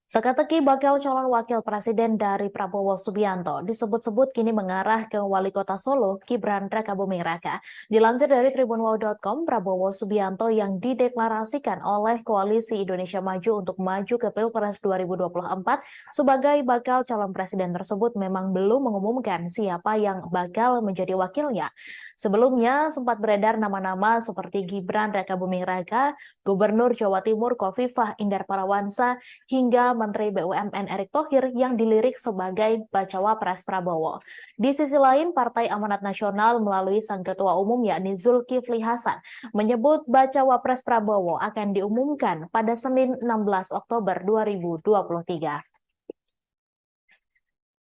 Teka-teki bakal calon wakil presiden dari Prabowo Subianto disebut-sebut kini mengarah ke wali kota Solo, Gibran Rakabuming Raka. Dilansir dari tribunwol.com, Prabowo Subianto yang dideklarasikan oleh Koalisi Indonesia Maju untuk maju ke Pilpres 2024 sebagai bakal calon presiden tersebut memang belum mengumumkan siapa yang bakal menjadi wakilnya. Sebelumnya sempat beredar nama-nama seperti Gibran Rakabuming Raka, Gubernur Jawa Timur Khofifah Indar Parawansa, hingga Menteri BUMN Erick Thohir yang dilirik sebagai bacawa pres Prabowo. Di sisi lain, Partai Amanat Nasional melalui sang ketua umum yakni Zulkifli Hasan menyebut bacawa pres Prabowo akan diumumkan pada Senin 16 Oktober 2023.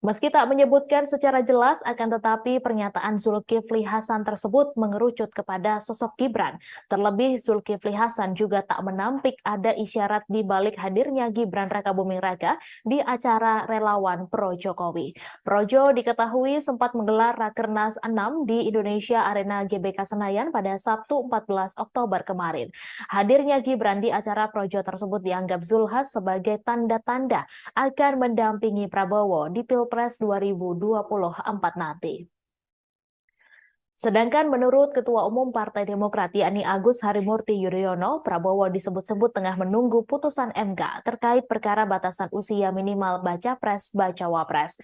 Meski tak menyebutkan secara jelas, akan tetapi pernyataan Zulkifli Hasan tersebut mengerucut kepada sosok Gibran. Terlebih Zulkifli Hasan juga tak menampik ada isyarat di balik hadirnya Gibran Rakabuming Raka di acara relawan Pro Jokowi. Projo diketahui sempat menggelar Rakernas 6 di Indonesia Arena GBK Senayan pada Sabtu 14 Oktober kemarin. Hadirnya Gibran di acara Projo tersebut dianggap Zulhas sebagai tanda-tanda akan mendampingi Prabowo di Pilpres 2024 nanti. Sedangkan menurut Ketua Umum Partai Demokrat yakni Agus Harimurti Yudhoyono, Prabowo disebut-sebut tengah menunggu putusan MK terkait perkara batasan usia minimal baca pres baca wapres.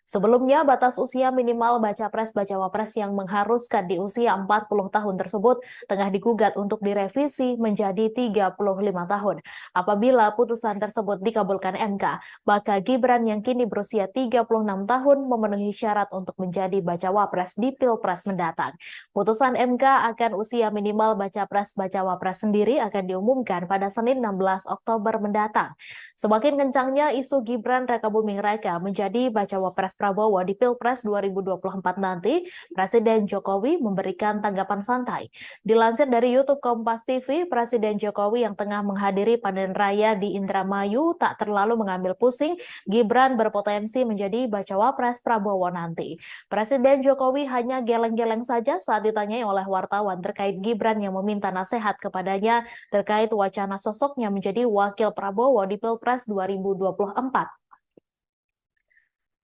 Sebelumnya, batas usia minimal baca pres baca wapres yang mengharuskan di usia 40 tahun tersebut tengah digugat untuk direvisi menjadi 35 tahun. Apabila putusan tersebut dikabulkan MK, maka Gibran yang kini berusia 36 tahun memenuhi syarat untuk menjadi baca wapres di Pilpres mendatang. Putusan MK akan usia minimal baca pres baca wapres sendiri akan diumumkan pada Senin 16 Oktober mendatang. Semakin kencangnya isu Gibran Rakabuming Raka menjadi bacawa pres Prabowo di Pilpres 2024 nanti, Presiden Jokowi memberikan tanggapan santai. Dilansir dari YouTube Kompas TV, Presiden Jokowi yang tengah menghadiri panen raya di Indramayu tak terlalu mengambil pusing Gibran berpotensi menjadi bacawa pres Prabowo nanti. Presiden Jokowi hanya geleng-geleng saja saat ditanyai oleh wartawan terkait Gibran yang meminta nasihat kepadanya terkait wacana sosoknya menjadi wakil Prabowo di Pilpres 2024.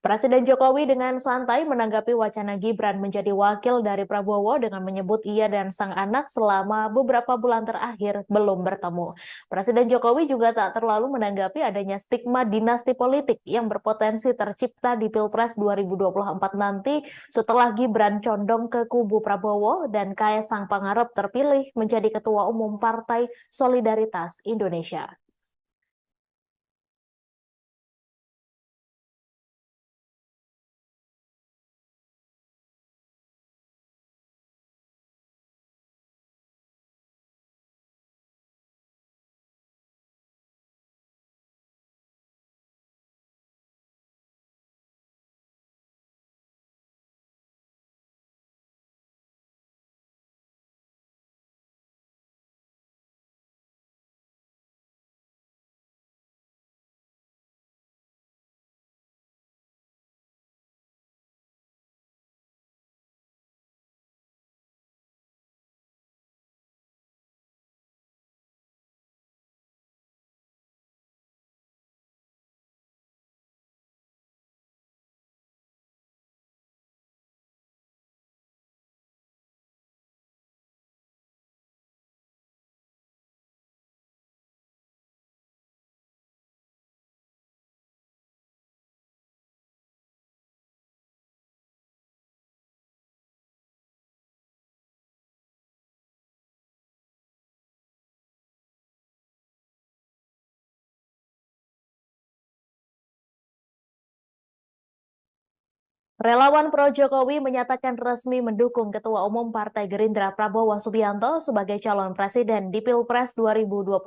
Presiden Jokowi dengan santai menanggapi wacana Gibran menjadi wakil dari Prabowo dengan menyebut ia dan sang anak selama beberapa bulan terakhir belum bertemu. Presiden Jokowi juga tak terlalu menanggapi adanya stigma dinasti politik yang berpotensi tercipta di Pilpres 2024 nanti setelah Gibran condong ke kubu Prabowo dan Kaesang Pangarep terpilih menjadi Ketua Umum Partai Solidaritas Indonesia. Relawan pro Jokowi menyatakan resmi mendukung Ketua Umum Partai Gerindra Prabowo Subianto sebagai calon presiden di Pilpres 2024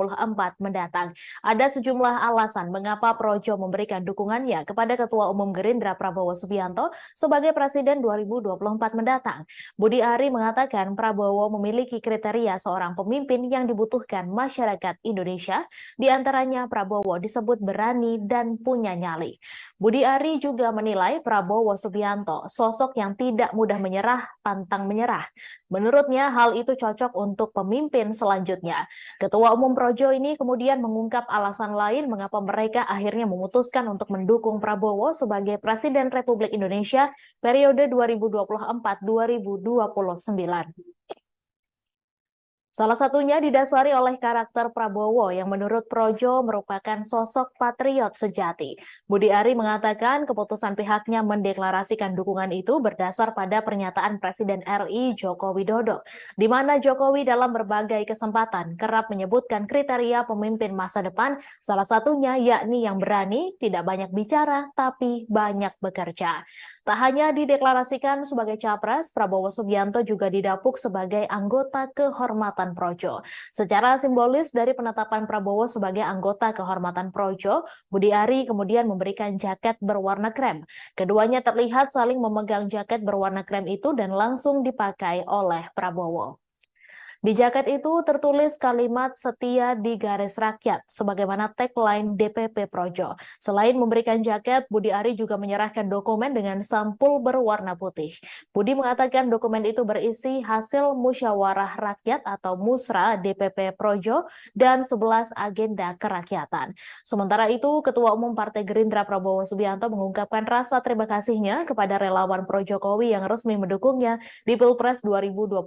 mendatang. Ada sejumlah alasan mengapa Projo memberikan dukungannya kepada Ketua Umum Gerindra Prabowo Subianto sebagai presiden 2024 mendatang. Budi Ari mengatakan Prabowo memiliki kriteria seorang pemimpin yang dibutuhkan masyarakat Indonesia, di antaranya Prabowo disebut berani dan punya nyali. Budi Ari juga menilai Prabowo Subianto sosok yang tidak mudah menyerah, pantang menyerah. Menurutnya hal itu cocok untuk pemimpin selanjutnya. Ketua Umum Projo ini kemudian mengungkap alasan lain mengapa mereka akhirnya memutuskan untuk mendukung Prabowo sebagai Presiden Republik Indonesia periode 2024-2029. Salah satunya didasari oleh karakter Prabowo yang menurut Projo merupakan sosok patriot sejati. Budi Ari mengatakan keputusan pihaknya mendeklarasikan dukungan itu berdasar pada pernyataan Presiden RI Joko Widodo, di mana Jokowi dalam berbagai kesempatan kerap menyebutkan kriteria pemimpin masa depan, salah satunya yakni yang berani, tidak banyak bicara, tapi banyak bekerja. Tak hanya dideklarasikan sebagai capres, Prabowo Subianto juga didapuk sebagai anggota kehormatan Projo. Secara simbolis dari penetapan Prabowo sebagai anggota kehormatan Projo, Budi Ari kemudian memberikan jaket berwarna krem. Keduanya terlihat saling memegang jaket berwarna krem itu dan langsung dipakai oleh Prabowo. Di jaket itu tertulis kalimat setia di garis rakyat, sebagaimana tagline DPP Projo. Selain memberikan jaket, Budi Ari juga menyerahkan dokumen dengan sampul berwarna putih. Budi mengatakan dokumen itu berisi hasil musyawarah rakyat atau musra DPP Projo dan 11 agenda kerakyatan. Sementara itu, Ketua Umum Partai Gerindra Prabowo Subianto mengungkapkan rasa terima kasihnya kepada relawan Pro Jokowi yang resmi mendukungnya di Pilpres 2024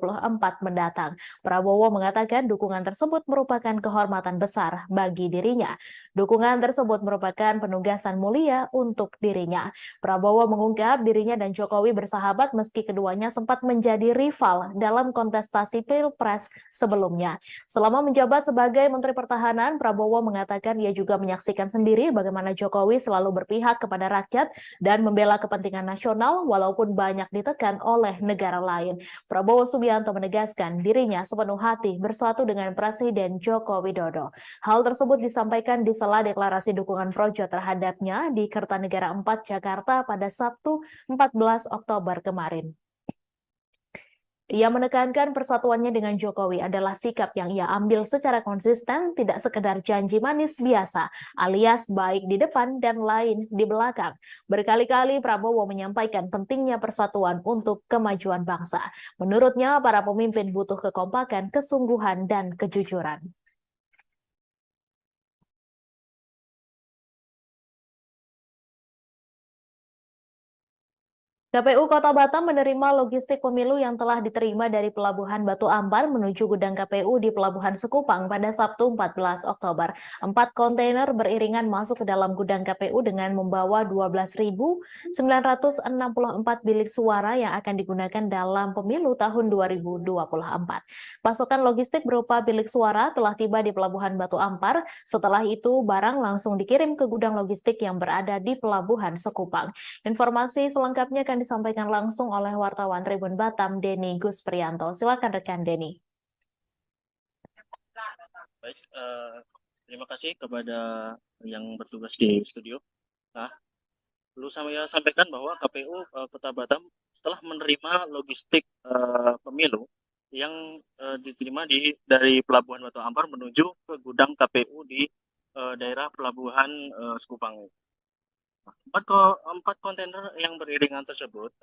mendatang. Prabowo mengatakan dukungan tersebut merupakan kehormatan besar bagi dirinya. Dukungan tersebut merupakan penugasan mulia untuk dirinya. Prabowo mengungkap dirinya dan Jokowi bersahabat meski keduanya sempat menjadi rival dalam kontestasi Pilpres sebelumnya. Selama menjabat sebagai Menteri Pertahanan, Prabowo mengatakan ia juga menyaksikan sendiri bagaimana Jokowi selalu berpihak kepada rakyat dan membela kepentingan nasional walaupun banyak ditekan oleh negara lain. Prabowo Subianto menegaskan dirinya sepenuh hati bersatu dengan Presiden Joko Widodo. Hal tersebut disampaikan di sela deklarasi dukungan Projo terhadapnya di Kertanegara 4 Jakarta pada Sabtu 14 Oktober kemarin. Ia menekankan persatuannya dengan Jokowi adalah sikap yang ia ambil secara konsisten, tidak sekedar janji manis biasa, alias baik di depan dan lain di belakang. Berkali-kali Prabowo menyampaikan pentingnya persatuan untuk kemajuan bangsa. Menurutnya, para pemimpin butuh kekompakan, kesungguhan, dan kejujuran. KPU Kota Batam menerima logistik pemilu yang telah diterima dari Pelabuhan Batu Ampar menuju gudang KPU di Pelabuhan Sekupang pada Sabtu 14 Oktober. 4 kontainer beriringan masuk ke dalam gudang KPU dengan membawa 12.964 bilik suara yang akan digunakan dalam pemilu tahun 2024. Pasokan logistik berupa bilik suara telah tiba di Pelabuhan Batu Ampar. Setelah itu, barang langsung dikirim ke gudang logistik yang berada di Pelabuhan Sekupang. Informasi selengkapnya akan disampaikan langsung oleh wartawan Tribun Batam, Denny Gusprianto. Silakan rekan Denny. Baik, terima kasih kepada yang bertugas di studio. Nah, perlu saya sampaikan bahwa KPU Kota Batam setelah menerima logistik pemilu yang diterima dari Pelabuhan Batu Ampar menuju ke gudang KPU di daerah Pelabuhan Sekupang. 4 kontainer yang beriringan tersebut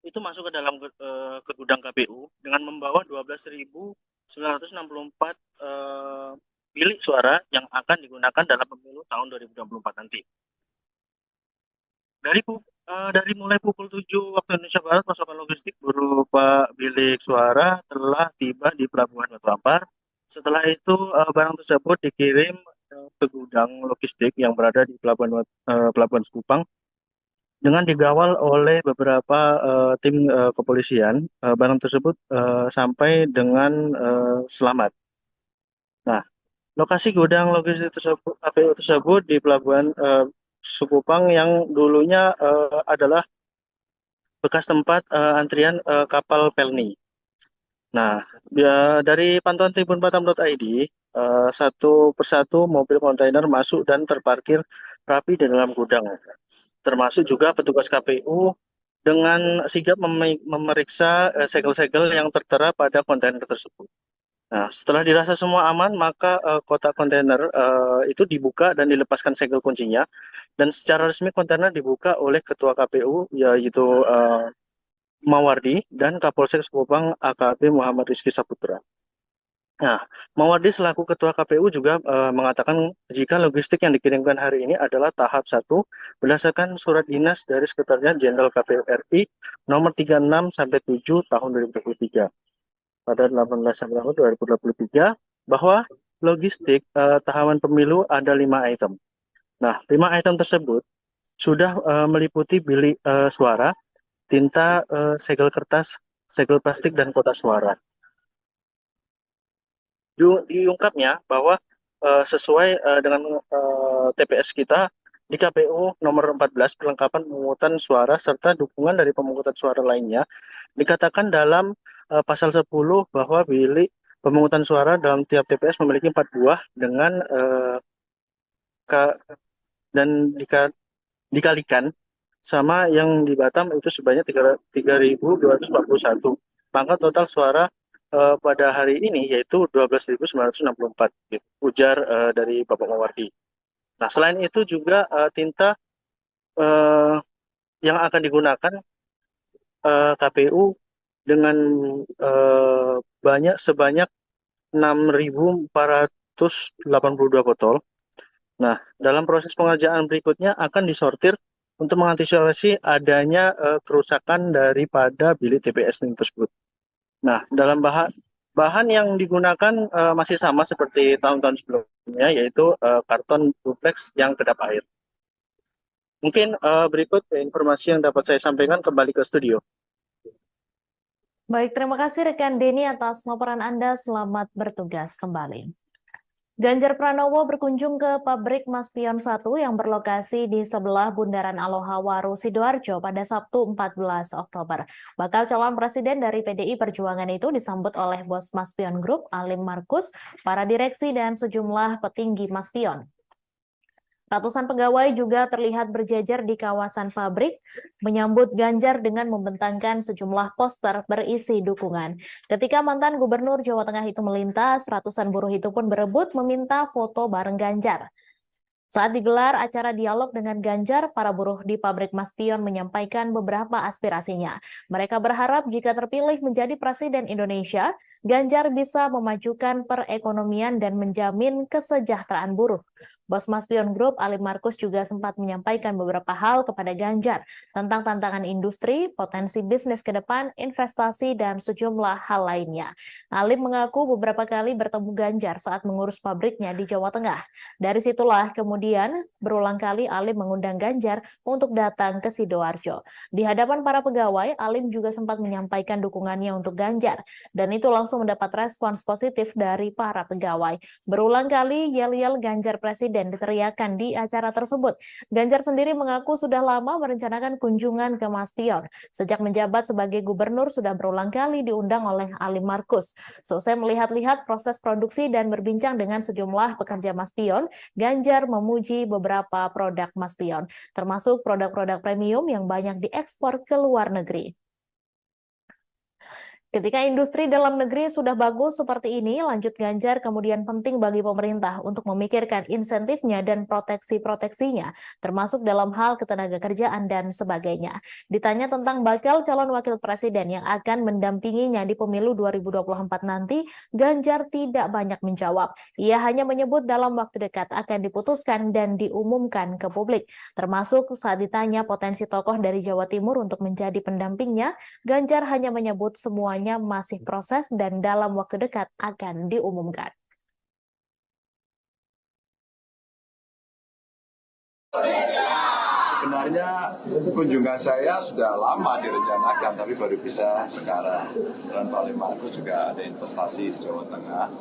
itu masuk ke dalam ke gudang KPU dengan membawa 12.964 bilik suara yang akan digunakan dalam pemilu tahun 2024 nanti. Dari mulai pukul 7 waktu Indonesia Barat, pasokan logistik berupa bilik suara telah tiba di Pelabuhan Batu Ampar. Setelah itu barang tersebut dikirim ke gudang logistik yang berada di Pelabuhan Sekupang dengan digawal oleh beberapa tim kepolisian. Barang tersebut sampai dengan selamat. Nah, lokasi gudang logistik KPU tersebut di Pelabuhan Sukupang yang dulunya adalah bekas tempat antrian kapal Pelni. Nah, dari pantauan tribunbatam.id, satu persatu mobil kontainer masuk dan terparkir rapi di dalam gudang. Termasuk juga petugas KPU dengan sigap memeriksa segel-segel yang tertera pada kontainer tersebut. Nah, setelah dirasa semua aman, maka kotak kontainer itu dibuka dan dilepaskan segel kuncinya. Dan secara resmi kontainer dibuka oleh Ketua KPU, yaitu Mawardi, dan Kapolsek Sukupang AKP Muhammad Rizky Saputra. Nah, Mawardi selaku Ketua KPU juga mengatakan jika logistik yang dikirimkan hari ini adalah tahap 1 berdasarkan surat dinas dari Sekretariat Jenderal KPU RI nomor 36/7 tahun 2023. Pada 18 September 2023 bahwa logistik tahapan pemilu ada 5 item. Nah, 5 item tersebut sudah meliputi bilik suara, tinta, segel kertas, segel plastik, dan kotak suara. Diungkapnya bahwa sesuai dengan TPS kita di KPU nomor 14 perlengkapan pemungutan suara serta dukungan dari pemungutan suara lainnya dikatakan dalam pasal 10 bahwa bilik pemungutan suara dalam tiap TPS memiliki 4 buah dengan dan dikalikan sama yang di Batam itu sebanyak 3.241. Maka total suara pada hari ini yaitu 12.964, gitu, ujar dari Bapak Mawardi. Nah, selain itu juga tinta yang akan digunakan KPU dengan sebanyak 6.482 botol. Nah, dalam proses pengerjaan berikutnya akan disortir untuk mengantisipasi adanya kerusakan daripada bilik TPS tersebut. Nah, dalam bahan yang digunakan masih sama seperti tahun-tahun sebelumnya, yaitu karton duplex yang kedap air. Mungkin berikut informasi yang dapat saya sampaikan, kembali ke studio. Baik, terima kasih rekan Denny atas laporan Anda. Selamat bertugas kembali. Ganjar Pranowo berkunjung ke pabrik Maspion 1 yang berlokasi di sebelah Bundaran Aloha Waru, Sidoarjo pada Sabtu 14 Oktober. Bakal calon presiden dari PDI Perjuangan itu disambut oleh bos Maspion Group, Alim Markus, para direksi dan sejumlah petinggi Maspion. Ratusan pegawai juga terlihat berjajar di kawasan pabrik, menyambut Ganjar dengan membentangkan sejumlah poster berisi dukungan. Ketika mantan Gubernur Jawa Tengah itu melintas, ratusan buruh itu pun berebut meminta foto bareng Ganjar. Saat digelar acara dialog dengan Ganjar, para buruh di pabrik Maspion menyampaikan beberapa aspirasinya. Mereka berharap jika terpilih menjadi presiden Indonesia, Ganjar bisa memajukan perekonomian dan menjamin kesejahteraan buruh. Bos Maspion Group, Alim Markus, juga sempat menyampaikan beberapa hal kepada Ganjar tentang tantangan industri, potensi bisnis ke depan, investasi, dan sejumlah hal lainnya. Alim mengaku beberapa kali bertemu Ganjar saat mengurus pabriknya di Jawa Tengah. Dari situlah kemudian berulang kali Alim mengundang Ganjar untuk datang ke Sidoarjo. Di hadapan para pegawai, Alim juga sempat menyampaikan dukungannya untuk Ganjar, dan itu langsung mendapat respons positif dari para pegawai. Berulang kali yel-yel Ganjar Presiden diteriakan di acara tersebut. Ganjar sendiri mengaku sudah lama merencanakan kunjungan ke Maspion. Sejak menjabat sebagai gubernur sudah berulang kali diundang oleh Alim Markus. Selesai melihat-lihat proses produksi dan berbincang dengan sejumlah pekerja Maspion, Ganjar memuji beberapa produk Maspion, termasuk produk-produk premium yang banyak diekspor ke luar negeri. Ketika industri dalam negeri sudah bagus seperti ini, lanjut Ganjar, kemudian penting bagi pemerintah untuk memikirkan insentifnya dan proteksi-proteksinya, termasuk dalam hal ketenaga kerjaan dan sebagainya. Ditanya tentang bakal calon wakil presiden yang akan mendampinginya di pemilu 2024 nanti, Ganjar tidak banyak menjawab. Ia hanya menyebut dalam waktu dekat akan diputuskan dan diumumkan ke publik. Termasuk saat ditanya potensi tokoh dari Jawa Timur untuk menjadi pendampingnya, Ganjar hanya menyebut semuanya masih proses dan dalam waktu dekat akan diumumkan. Sebenarnya kunjungan saya sudah lama direncanakan, tapi baru bisa sekarang. Dan Pak Alim Markus juga ada investasi di Jawa Tengah,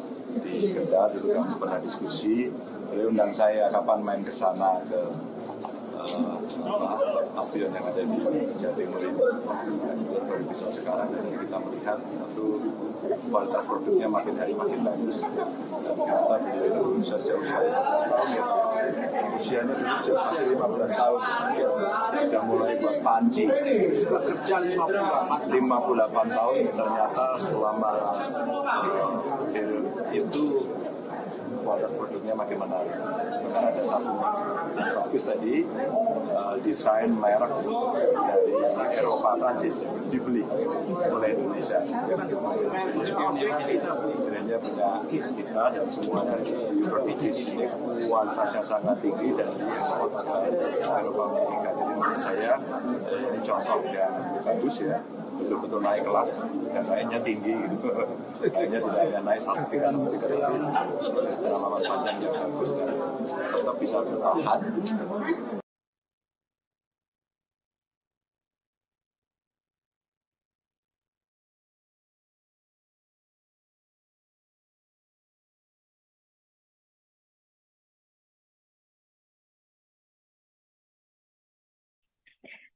di Kendal, dulu kami pernah diskusi. Beliau undang saya kapan main ke sana ke spion yang ada di Jawa Timur ini. Baru bisa sekarang, dan kita melihat tentu kualitas produknya makin hari makin bagus. Dan ternyata beliau itu sejauh usia 15 tahun ya. Usianya dulu masih 15 tahun. Sudah mulai buat panci. Kerja 58 tahun, ternyata selama itu kualitas produknya makin menarik. Bahkan ada satu bagus tadi, desain merek dari Eropa, Prancis dibeli oleh Indonesia. Brandnya punya kita dan semuanya berpikir ini kualitasnya sangat tinggi dan diekspor ke Eropa Amerika. Jadi menurut saya ini contoh yang bagus ya. Betul-betul naik kelas dan naiknya tinggi gitu. Naiknya tidak hanya naik satu tiga tapi proses pengalaman panjang yang bagus dan tetap bisa bertahan.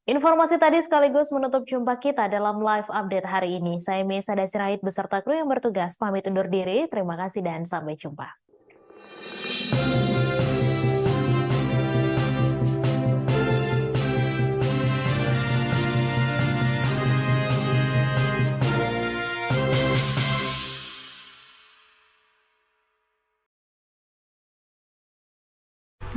Informasi tadi sekaligus menutup jumpa kita dalam live update hari ini. Saya Mesa Dasirahid beserta kru yang bertugas pamit undur diri. Terima kasih dan sampai jumpa.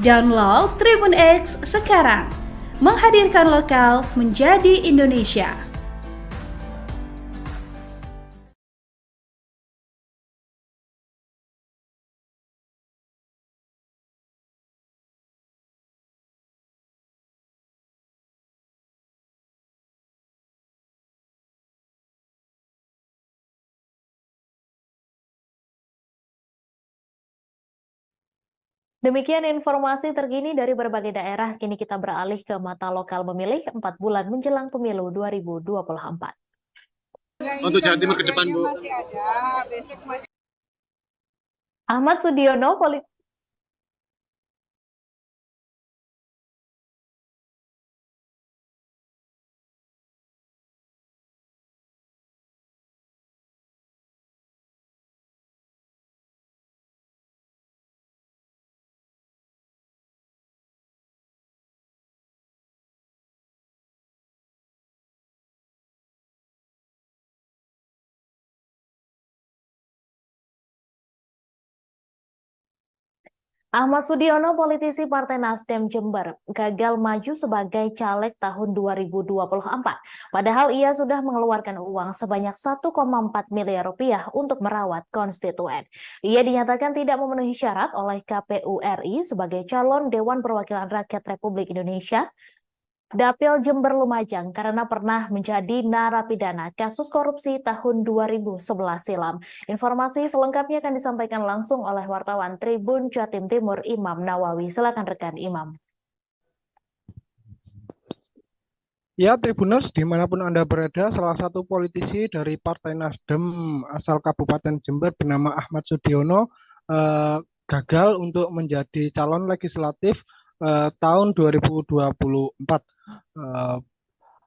Download Tribun X sekarang. Menghadirkan lokal menjadi Indonesia. Demikian informasi terkini dari berbagai daerah. Kini kita beralih ke mata lokal pemilih 4 bulan menjelang pemilu 2024. Untuk Jawa Timur ke depan, Bu. Ahmad Sudiono, Ahmad Sudiono, politisi Partai Nasdem Jember, gagal maju sebagai caleg tahun 2024. Padahal ia sudah mengeluarkan uang sebanyak 1,4 miliar rupiah untuk merawat konstituen. Ia dinyatakan tidak memenuhi syarat oleh KPU RI sebagai calon Dewan Perwakilan Rakyat Republik Indonesia Dapil Jember Lumajang karena pernah menjadi narapidana kasus korupsi tahun 2011 silam. Informasi selengkapnya akan disampaikan langsung oleh wartawan Tribun Jatim Timur Imam Nawawi. Silakan rekan Imam. Ya, Tribuners, dimanapun Anda berada, salah satu politisi dari Partai Nasdem asal Kabupaten Jember bernama Ahmad Sudiono gagal untuk menjadi calon legislatif tahun 2024.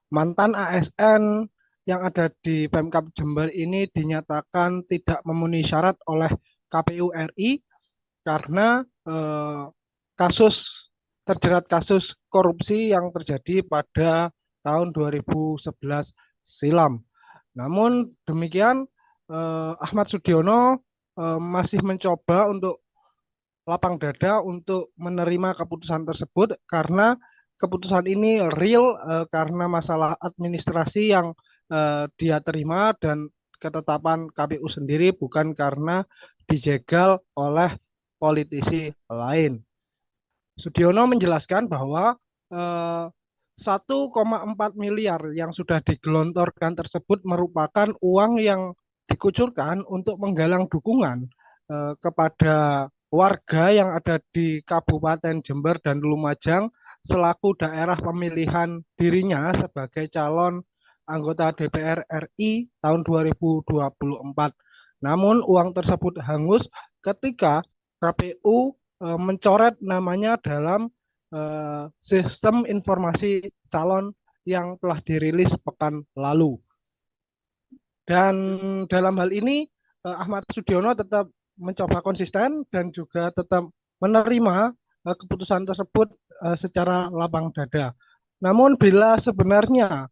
Mantan ASN yang ada di Pemkab Jember ini dinyatakan tidak memenuhi syarat oleh KPU RI karena terjerat kasus korupsi yang terjadi pada tahun 2011 silam. Namun demikian Ahmad Sudiono masih mencoba untuk lapang dada untuk menerima keputusan tersebut karena keputusan ini real karena masalah administrasi yang dia terima dan ketetapan KPU sendiri, bukan karena dijegal oleh politisi lain. Sudiono menjelaskan bahwa 1,4 miliar yang sudah digelontorkan tersebut merupakan uang yang dikucurkan untuk menggalang dukungan kepada warga yang ada di Kabupaten Jember dan Lumajang selaku daerah pemilihan dirinya sebagai calon anggota DPR RI tahun 2024. Namun uang tersebut hangus ketika KPU mencoret namanya dalam sistem informasi calon yang telah dirilis pekan lalu. Dan dalam hal ini Ahmad Sudiono tetap mencoba konsisten dan juga tetap menerima keputusan tersebut secara lapang dada. Namun bila sebenarnya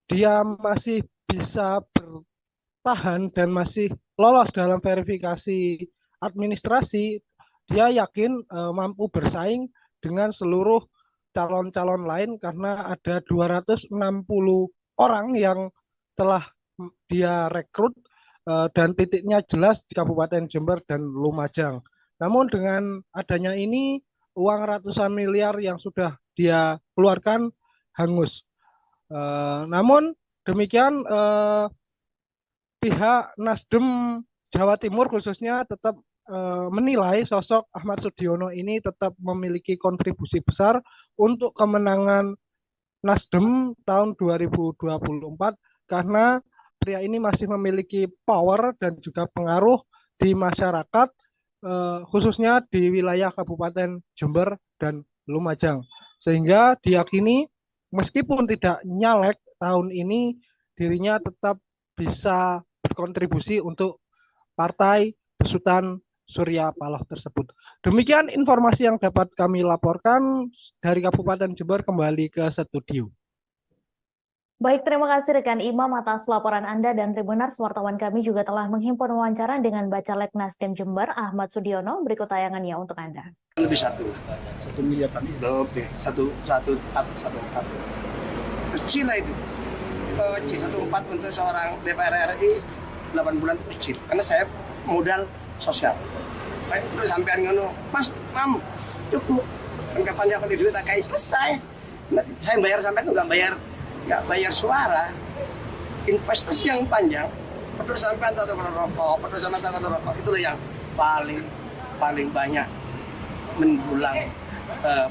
dia masih bisa bertahan dan masih lolos dalam verifikasi administrasi, dia yakin mampu bersaing dengan seluruh calon-calon lain karena ada 260 orang yang telah dia rekrut dan titiknya jelas di Kabupaten Jember dan Lumajang. Namun dengan adanya ini, uang ratusan miliar yang sudah dia keluarkan hangus. Namun demikian pihak Nasdem Jawa Timur khususnya tetap menilai sosok Ahmad Sudiono ini tetap memiliki kontribusi besar untuk kemenangan Nasdem tahun 2024 karena pria ini masih memiliki power dan juga pengaruh di masyarakat khususnya di wilayah Kabupaten Jember dan Lumajang, sehingga diyakini meskipun tidak nyalek tahun ini dirinya tetap bisa berkontribusi untuk Partai Besutan Surya Paloh tersebut. Demikian informasi yang dapat kami laporkan dari Kabupaten Jember. Kembali ke studio. Baik, terima kasih rekan Imam atas laporan Anda, dan Tribuners, wartawan kami juga telah menghimpun wawancara dengan Bacalek Nasdem Jember Ahmad Sudiono. Berikut tayangannya untuk Anda. Lebih 1 miliar tadi. lebih 1,4 kecil lah itu. C14 untuk seorang DPR RI 8 bulan itu kecil karena saya modal sosial. Baik, udah sampean ngono, Mas, Mam, cukup. Kan kapan dia akan duit tak kayak selesai. Nanti saya bayar sampean itu nggak bayar suara. Investasi yang panjang, peduli sampean atau rokok, peduli sampean atau rokok, itulah yang paling banyak mendulang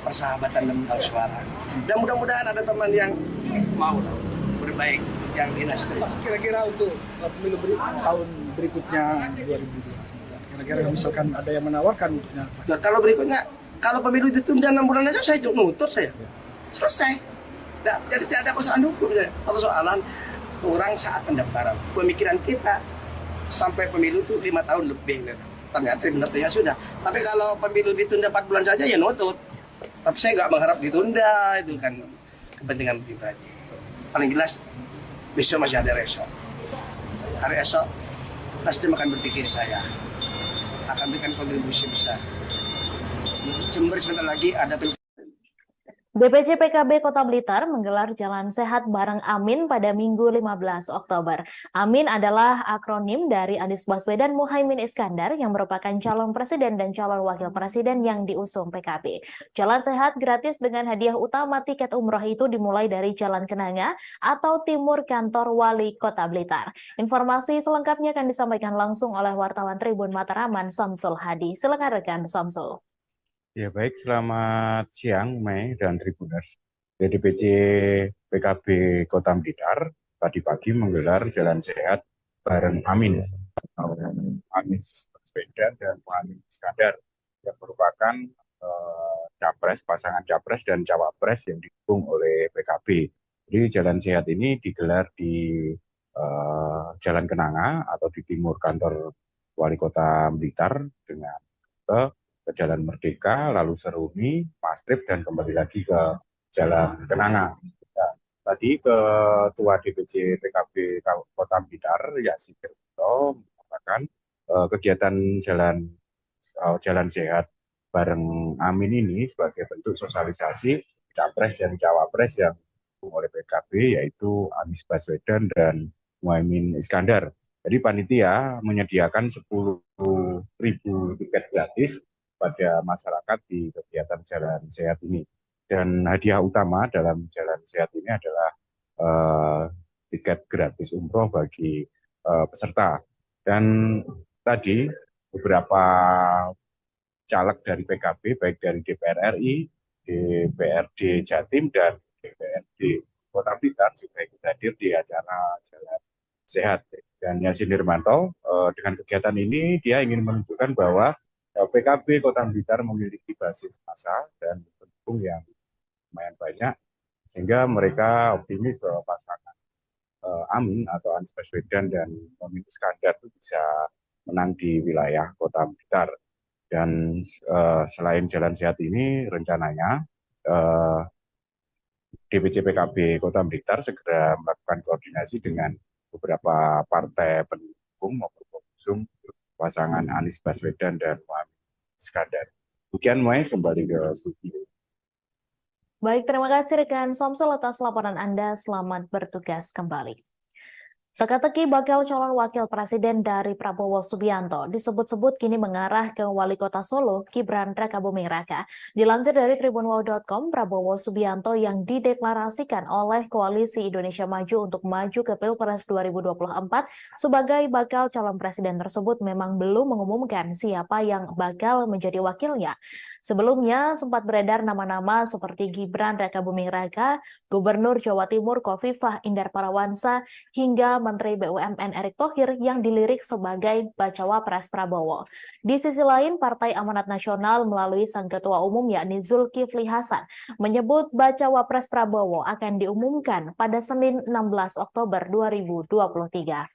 persahabatan dan mendulang suara. Dan mudah-mudahan ada teman yang mau berbaik yang di Nasdem. Kira-kira untuk pemilu tahun berikutnya 2029, kira-kira misalkan ada yang menawarkan untuknya. Nah, kalau berikutnya, kalau pemilu ditunda 6 bulan aja saya nutut saya. Selesai. Jadi tidak ada persoalan hukum saya. Persoalan orang saat pendaftaran. Pemikiran kita sampai pemilu itu 5 tahun lebih. Ternyata benar ya sudah. Tapi kalau pemilu ditunda 4 bulan saja ya nutut. Tapi saya nggak mengharap ditunda, itu kan kepentingan pribadi. Paling jelas besok masih ada esok. Hari esok Nasdem akan berpikir saya akan berikan kontribusi besar. Jember sebentar lagi ada DPC PKB Kota Blitar menggelar Jalan Sehat bareng Amin pada Minggu 15 Oktober. Amin adalah akronim dari Anies Baswedan Muhaimin Iskandar yang merupakan calon presiden dan calon wakil presiden yang diusung PKB. Jalan Sehat gratis dengan hadiah utama tiket umroh itu dimulai dari Jalan Kenanga atau timur kantor Wali Kota Blitar. Informasi selengkapnya akan disampaikan langsung oleh wartawan Tribun Mataraman Samsul Hadi. Silakan rekan Samsul. Ya baik, selamat siang Mei dan Tribuners. DPC PKB Kota Blitar tadi pagi menggelar Jalan Sehat bareng Amin, Anies Baswedan dan Muhaimin Iskandar yang merupakan pasangan capres dan cawapres yang didukung oleh PKB. Jadi Jalan Sehat ini digelar di Jalan Kenanga atau di timur kantor Wali Kota Blitar dengan ke Jalan Merdeka, lalu Seruni, Mastrip, dan kembali lagi ke Jalan Kenanga. Ya, tadi Ketua DPC PKB Kota Blitar, Yasir mengatakan kegiatan Jalan Sehat bareng Amin ini sebagai bentuk sosialisasi capres dan cawapres yang didukung oleh PKB, yaitu Anies Baswedan dan Muhaimin Iskandar. Jadi panitia menyediakan 10.000 tiket gratis pada masyarakat di kegiatan Jalan Sehat ini. Dan hadiah utama dalam Jalan Sehat ini adalah tiket gratis umroh bagi peserta. Dan tadi beberapa caleg dari PKB, baik dari DPR RI, DPRD Jatim, dan DPRD Kota Blitar juga ikut hadir di acara Jalan Sehat. Dan Yasin Nirmanto dengan kegiatan ini dia ingin menunjukkan bahwa PKB Kota Blitar memiliki basis massa dan pendukung yang lumayan banyak, sehingga mereka optimis bahwa pasangan Amin atau Anies Baswedan dan Mohaimin Iskandar itu bisa menang di wilayah Kota Blitar. Dan selain jalan sehat ini, rencananya DPC PKB Kota Blitar segera melakukan koordinasi dengan beberapa partai pendukung maupun pengusung pasangan Anies Baswedan dan Mohaimin Iskandar. Demikian, Mai, kembali ke studio. Baik, terima kasih rekan Somsul atas laporan Anda. Selamat bertugas kembali. Teka-teki bakal calon wakil presiden dari Prabowo Subianto disebut-sebut kini mengarah ke wali kota Solo, Gibran Rakabuming Raka. Dilansir dari tribunwol.com, Prabowo Subianto yang dideklarasikan oleh Koalisi Indonesia Maju untuk maju ke Pilpres 2024 sebagai bakal calon presiden tersebut memang belum mengumumkan siapa yang bakal menjadi wakilnya. Sebelumnya sempat beredar nama-nama seperti Gibran Rakabuming Raka, Gubernur Jawa Timur Khofifah Indar Parawansa, hingga Menteri BUMN Erick Thohir yang dilirik sebagai bacawa pres Prabowo. Di sisi lain, Partai Amanat Nasional melalui sang ketua umum yakni Zulkifli Hasan menyebut bacawa pres Prabowo akan diumumkan pada Senin 16 Oktober 2023.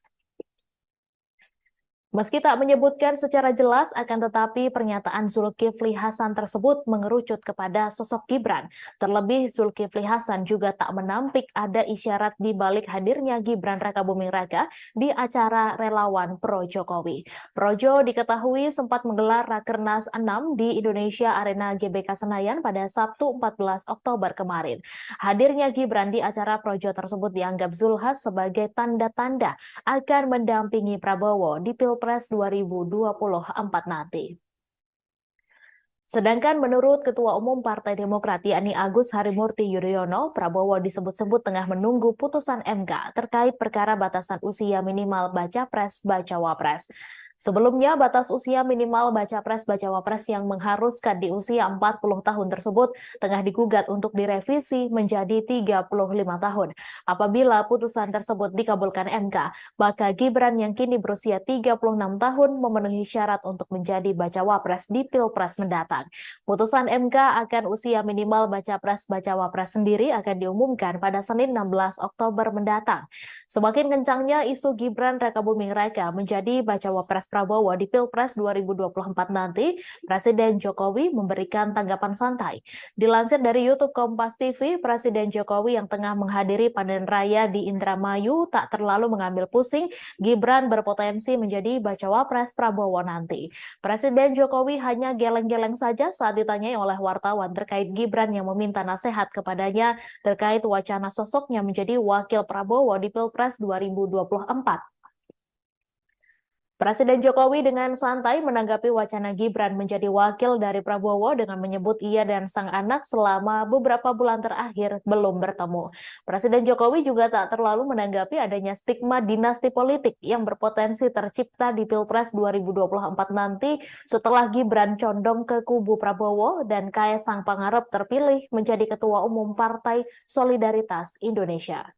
Meski tak menyebutkan secara jelas, akan tetapi pernyataan Zulkifli Hasan tersebut mengerucut kepada sosok Gibran. Terlebih Zulkifli Hasan juga tak menampik ada isyarat di balik hadirnya Gibran Rakabuming Raka di acara relawan Pro Jokowi. Projo diketahui sempat menggelar Rakernas 6 di Indonesia Arena GBK Senayan pada Sabtu 14 Oktober kemarin. Hadirnya Gibran di acara Projo tersebut dianggap Zulhas sebagai tanda-tanda akan mendampingi Prabowo di Pilpres 2024 nanti. Sedangkan menurut Ketua Umum Partai Demokrat yakni Agus Harimurti Yudhoyono, Prabowo disebut-sebut tengah menunggu putusan MK terkait perkara batasan usia minimal baca pres bacawa pres. Sebelumnya, batas usia minimal baca pres bacawa pres yang mengharuskan di usia 40 tahun tersebut tengah digugat untuk direvisi menjadi 35 tahun. Apabila putusan tersebut dikabulkan MK, maka Gibran yang kini berusia 36 tahun memenuhi syarat untuk menjadi bacawa pres di Pilpres mendatang. Putusan MK akan usia minimal baca pres bacawa pres sendiri akan diumumkan pada Senin 16 Oktober mendatang. Semakin kencangnya isu Gibran Rakabuming Raka menjadi bacawa pres Prabowo di Pilpres 2024 nanti, Presiden Jokowi memberikan tanggapan santai. Dilansir dari YouTube Kompas TV, Presiden Jokowi yang tengah menghadiri panen raya di Indramayu tak terlalu mengambil pusing Gibran berpotensi menjadi bacawa pres Prabowo nanti. Presiden Jokowi hanya geleng-geleng saja saat ditanyai oleh wartawan terkait Gibran yang meminta nasihat kepadanya terkait wacana sosoknya menjadi wakil Prabowo di Pilpres 2024. Presiden Jokowi dengan santai menanggapi wacana Gibran menjadi wakil dari Prabowo dengan menyebut ia dan sang anak selama beberapa bulan terakhir belum bertemu. Presiden Jokowi juga tak terlalu menanggapi adanya stigma dinasti politik yang berpotensi tercipta di Pilpres 2024 nanti setelah Gibran condong ke kubu Prabowo dan Kaesang Pangarep terpilih menjadi Ketua Umum Partai Solidaritas Indonesia.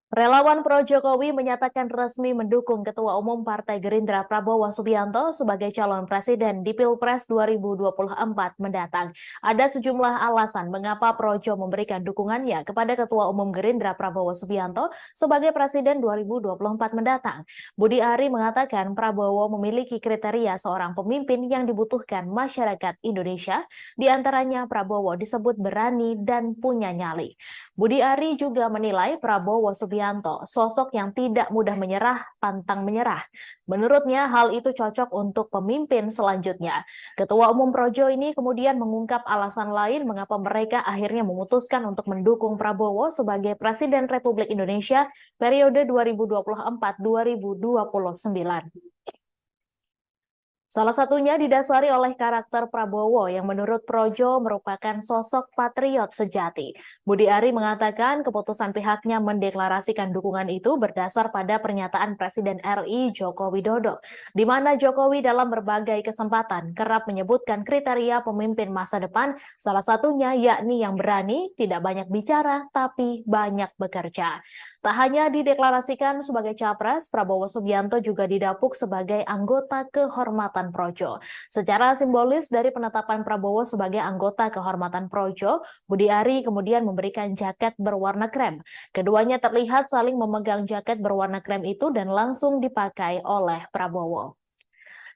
Relawan pro Jokowi menyatakan resmi mendukung Ketua Umum Partai Gerindra Prabowo Subianto sebagai calon presiden di Pilpres 2024 mendatang. Ada sejumlah alasan mengapa Projo memberikan dukungannya kepada Ketua Umum Gerindra Prabowo Subianto sebagai presiden 2024 mendatang. Budi Ari mengatakan Prabowo memiliki kriteria seorang pemimpin yang dibutuhkan masyarakat Indonesia, di antaranya Prabowo disebut berani dan punya nyali. Budi Ari juga menilai Prabowo Subianto sosok yang tidak mudah menyerah, pantang menyerah. Menurutnya hal itu cocok untuk pemimpin selanjutnya. Ketua Umum Projo ini kemudian mengungkap alasan lain mengapa mereka akhirnya memutuskan untuk mendukung Prabowo sebagai Presiden Republik Indonesia periode 2024-2029. Salah satunya didasari oleh karakter Prabowo yang menurut Projo merupakan sosok patriot sejati. Budi Ari mengatakan keputusan pihaknya mendeklarasikan dukungan itu berdasar pada pernyataan Presiden RI Joko Widodo, di mana Jokowi dalam berbagai kesempatan kerap menyebutkan kriteria pemimpin masa depan, salah satunya yakni yang berani, tidak banyak bicara, tapi banyak bekerja. Tak hanya dideklarasikan sebagai capres, Prabowo Subianto juga didapuk sebagai anggota kehormatan Projo. Secara simbolis dari penetapan Prabowo sebagai anggota kehormatan Projo, Budi Ari kemudian memberikan jaket berwarna krem. Keduanya terlihat saling memegang jaket berwarna krem itu dan langsung dipakai oleh Prabowo.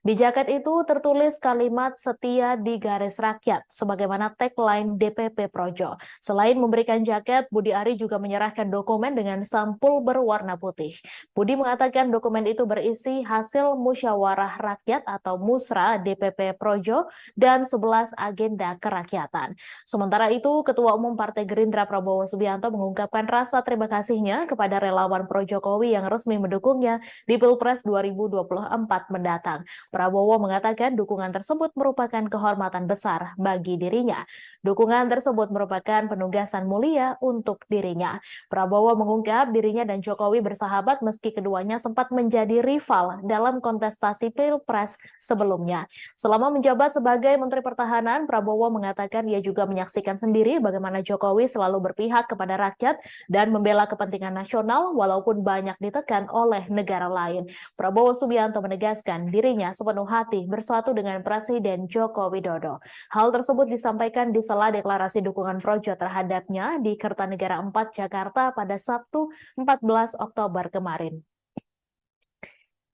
Di jaket itu tertulis kalimat setia di garis rakyat, sebagaimana tagline DPP Projo. Selain memberikan jaket, Budi Ari juga menyerahkan dokumen dengan sampul berwarna putih. Budi mengatakan dokumen itu berisi hasil musyawarah rakyat atau musra DPP Projo dan 11 agenda kerakyatan. Sementara itu, Ketua Umum Partai Gerindra Prabowo Subianto mengungkapkan rasa terima kasihnya kepada relawan Pro Jokowi yang resmi mendukungnya di Pilpres 2024 mendatang. Prabowo mengatakan dukungan tersebut merupakan kehormatan besar bagi dirinya. Dukungan tersebut merupakan penugasan mulia untuk dirinya. Prabowo mengungkap dirinya dan Jokowi bersahabat meski keduanya sempat menjadi rival dalam kontestasi Pilpres sebelumnya. Selama menjabat sebagai Menteri Pertahanan, Prabowo mengatakan ia juga menyaksikan sendiri bagaimana Jokowi selalu berpihak kepada rakyat dan membela kepentingan nasional walaupun banyak ditekan oleh negara lain. Prabowo Subianto menegaskan dirinya sepenuh hati bersatu dengan Presiden Joko Widodo. Hal tersebut disampaikan di sela deklarasi dukungan Projo terhadapnya di Kertanegara 4 Jakarta pada Sabtu 14 Oktober kemarin.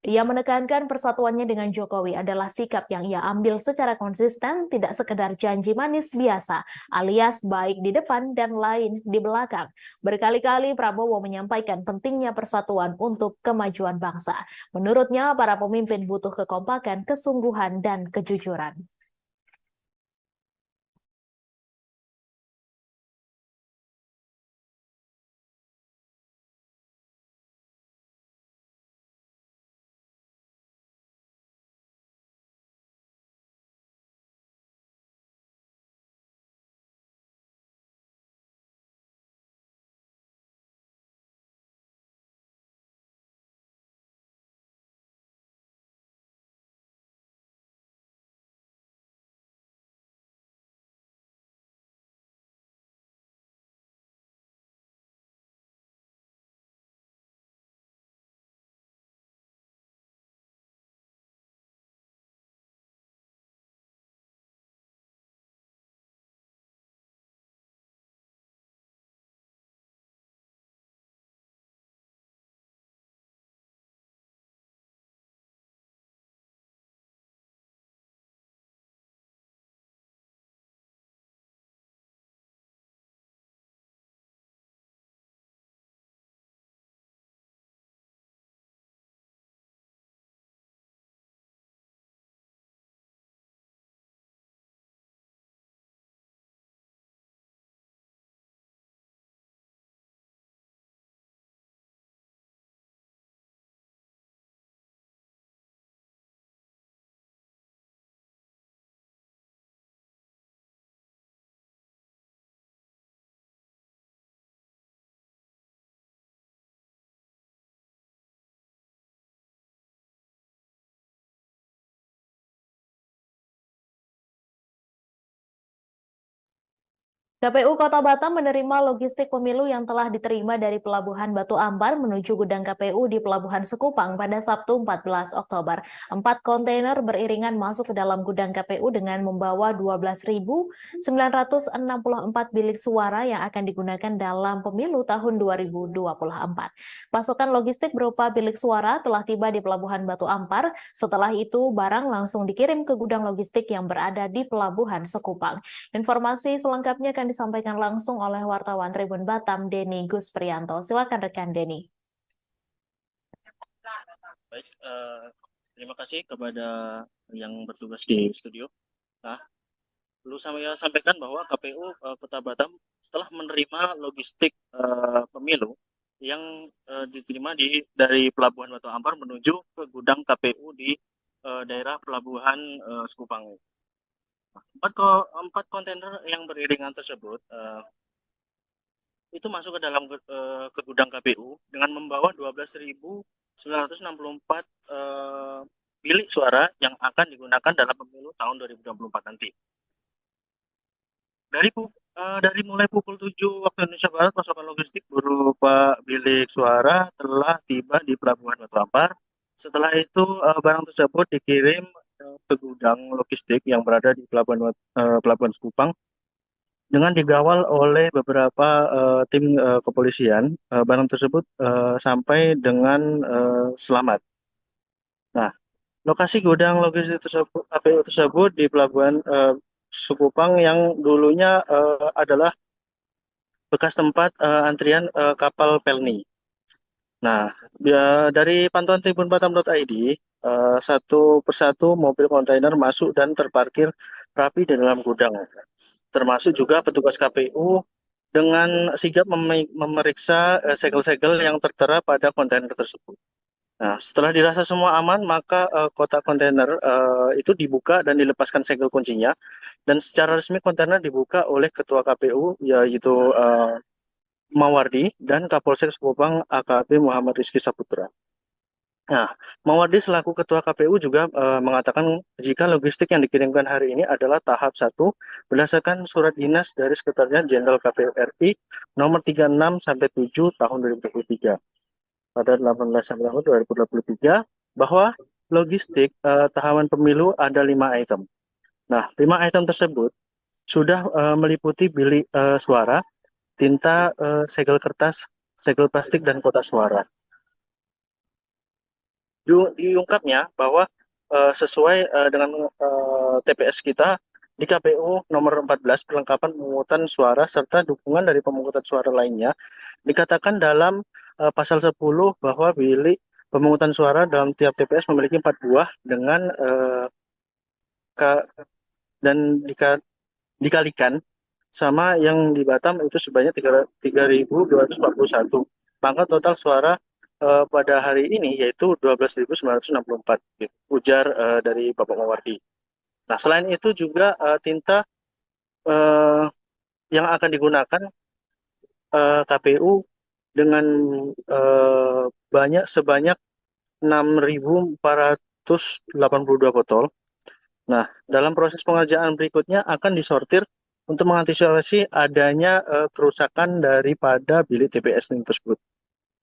Ia menekankan persatuannya dengan Jokowi adalah sikap yang ia ambil secara konsisten, tidak sekedar janji manis biasa, alias baik di depan dan lain di belakang. Berkali-kali Prabowo menyampaikan pentingnya persatuan untuk kemajuan bangsa. Menurutnya, para pemimpin butuh kekompakan, kesungguhan, dan kejujuran. KPU Kota Batam menerima logistik pemilu yang telah diterima dari Pelabuhan Batu Ampar menuju gudang KPU di Pelabuhan Sekupang pada Sabtu 14 Oktober. 4 kontainer beriringan masuk ke dalam gudang KPU dengan membawa 12.964 bilik suara yang akan digunakan dalam pemilu tahun 2024. Pasokan logistik berupa bilik suara telah tiba di Pelabuhan Batu Ampar. Setelah itu, barang langsung dikirim ke gudang logistik yang berada di Pelabuhan Sekupang. Informasi selengkapnya akan disampaikan langsung oleh wartawan Tribun Batam, Denny Gusprianto. Silakan rekan Denny. Baik, terima kasih kepada yang bertugas di studio. Nah, perlu saya sampaikan bahwa KPU Kota Batam setelah menerima logistik pemilu yang diterima dari Pelabuhan Batu Ampar menuju ke gudang KPU di daerah Pelabuhan Sekupang. 4 kontainer yang beriringan tersebut itu masuk ke dalam ke gudang KPU dengan membawa 12.964 bilik suara yang akan digunakan dalam pemilu tahun 2024 nanti. Dari mulai pukul 7 waktu Indonesia Barat, pasokan logistik berupa bilik suara telah tiba di Pelabuhan Batu Ampar. Setelah itu barang tersebut dikirim ke gudang logistik yang berada di Pelabuhan Sekupang dengan dikawal oleh beberapa tim kepolisian. Barang tersebut sampai dengan selamat. Nah, lokasi gudang logistik tersebut, KPU tersebut di Pelabuhan Sekupang yang dulunya adalah bekas tempat antrian kapal Pelni. Nah, dari pantauan tribunbatam.id, satu persatu mobil kontainer masuk dan terparkir rapi di dalam gudang. Termasuk juga petugas KPU dengan sigap memeriksa segel-segel yang tertera pada kontainer tersebut. Nah, setelah dirasa semua aman, maka kotak kontainer itu dibuka dan dilepaskan segel kuncinya. Dan secara resmi kontainer dibuka oleh Ketua KPU, yaitu Mawardi dan Kapolsek Sekupang AKP Muhammad Rizky Saputra. Nah, Mawardi selaku Ketua KPU juga mengatakan jika logistik yang dikirimkan hari ini adalah tahap 1 berdasarkan surat dinas dari Sekretariat Jenderal KPU RI nomor 36/7 tahun 2023 pada 18 September 2023 bahwa logistik tahapan pemilu ada 5 item. Nah, 5 item tersebut sudah meliputi bilik suara, tinta, segel kertas, segel plastik, dan kotak suara. Diungkapnya bahwa sesuai dengan TPS kita di KPU nomor 14 perlengkapan pemungutan suara serta dukungan dari pemungutan suara lainnya dikatakan dalam pasal 10 bahwa bilik pemungutan suara dalam tiap TPS memiliki 4 buah dengan dikalikan sama yang di Batam itu sebanyak 3.241. Maka total suara pada hari ini yaitu 12.964, ujar dari Bapak Mawardi. Nah, selain itu juga tinta yang akan digunakan KPU dengan sebanyak 6.482 botol. Nah, dalam proses pengerjaan berikutnya akan disortir untuk mengantisipasi adanya kerusakan daripada bilik TPS tersebut.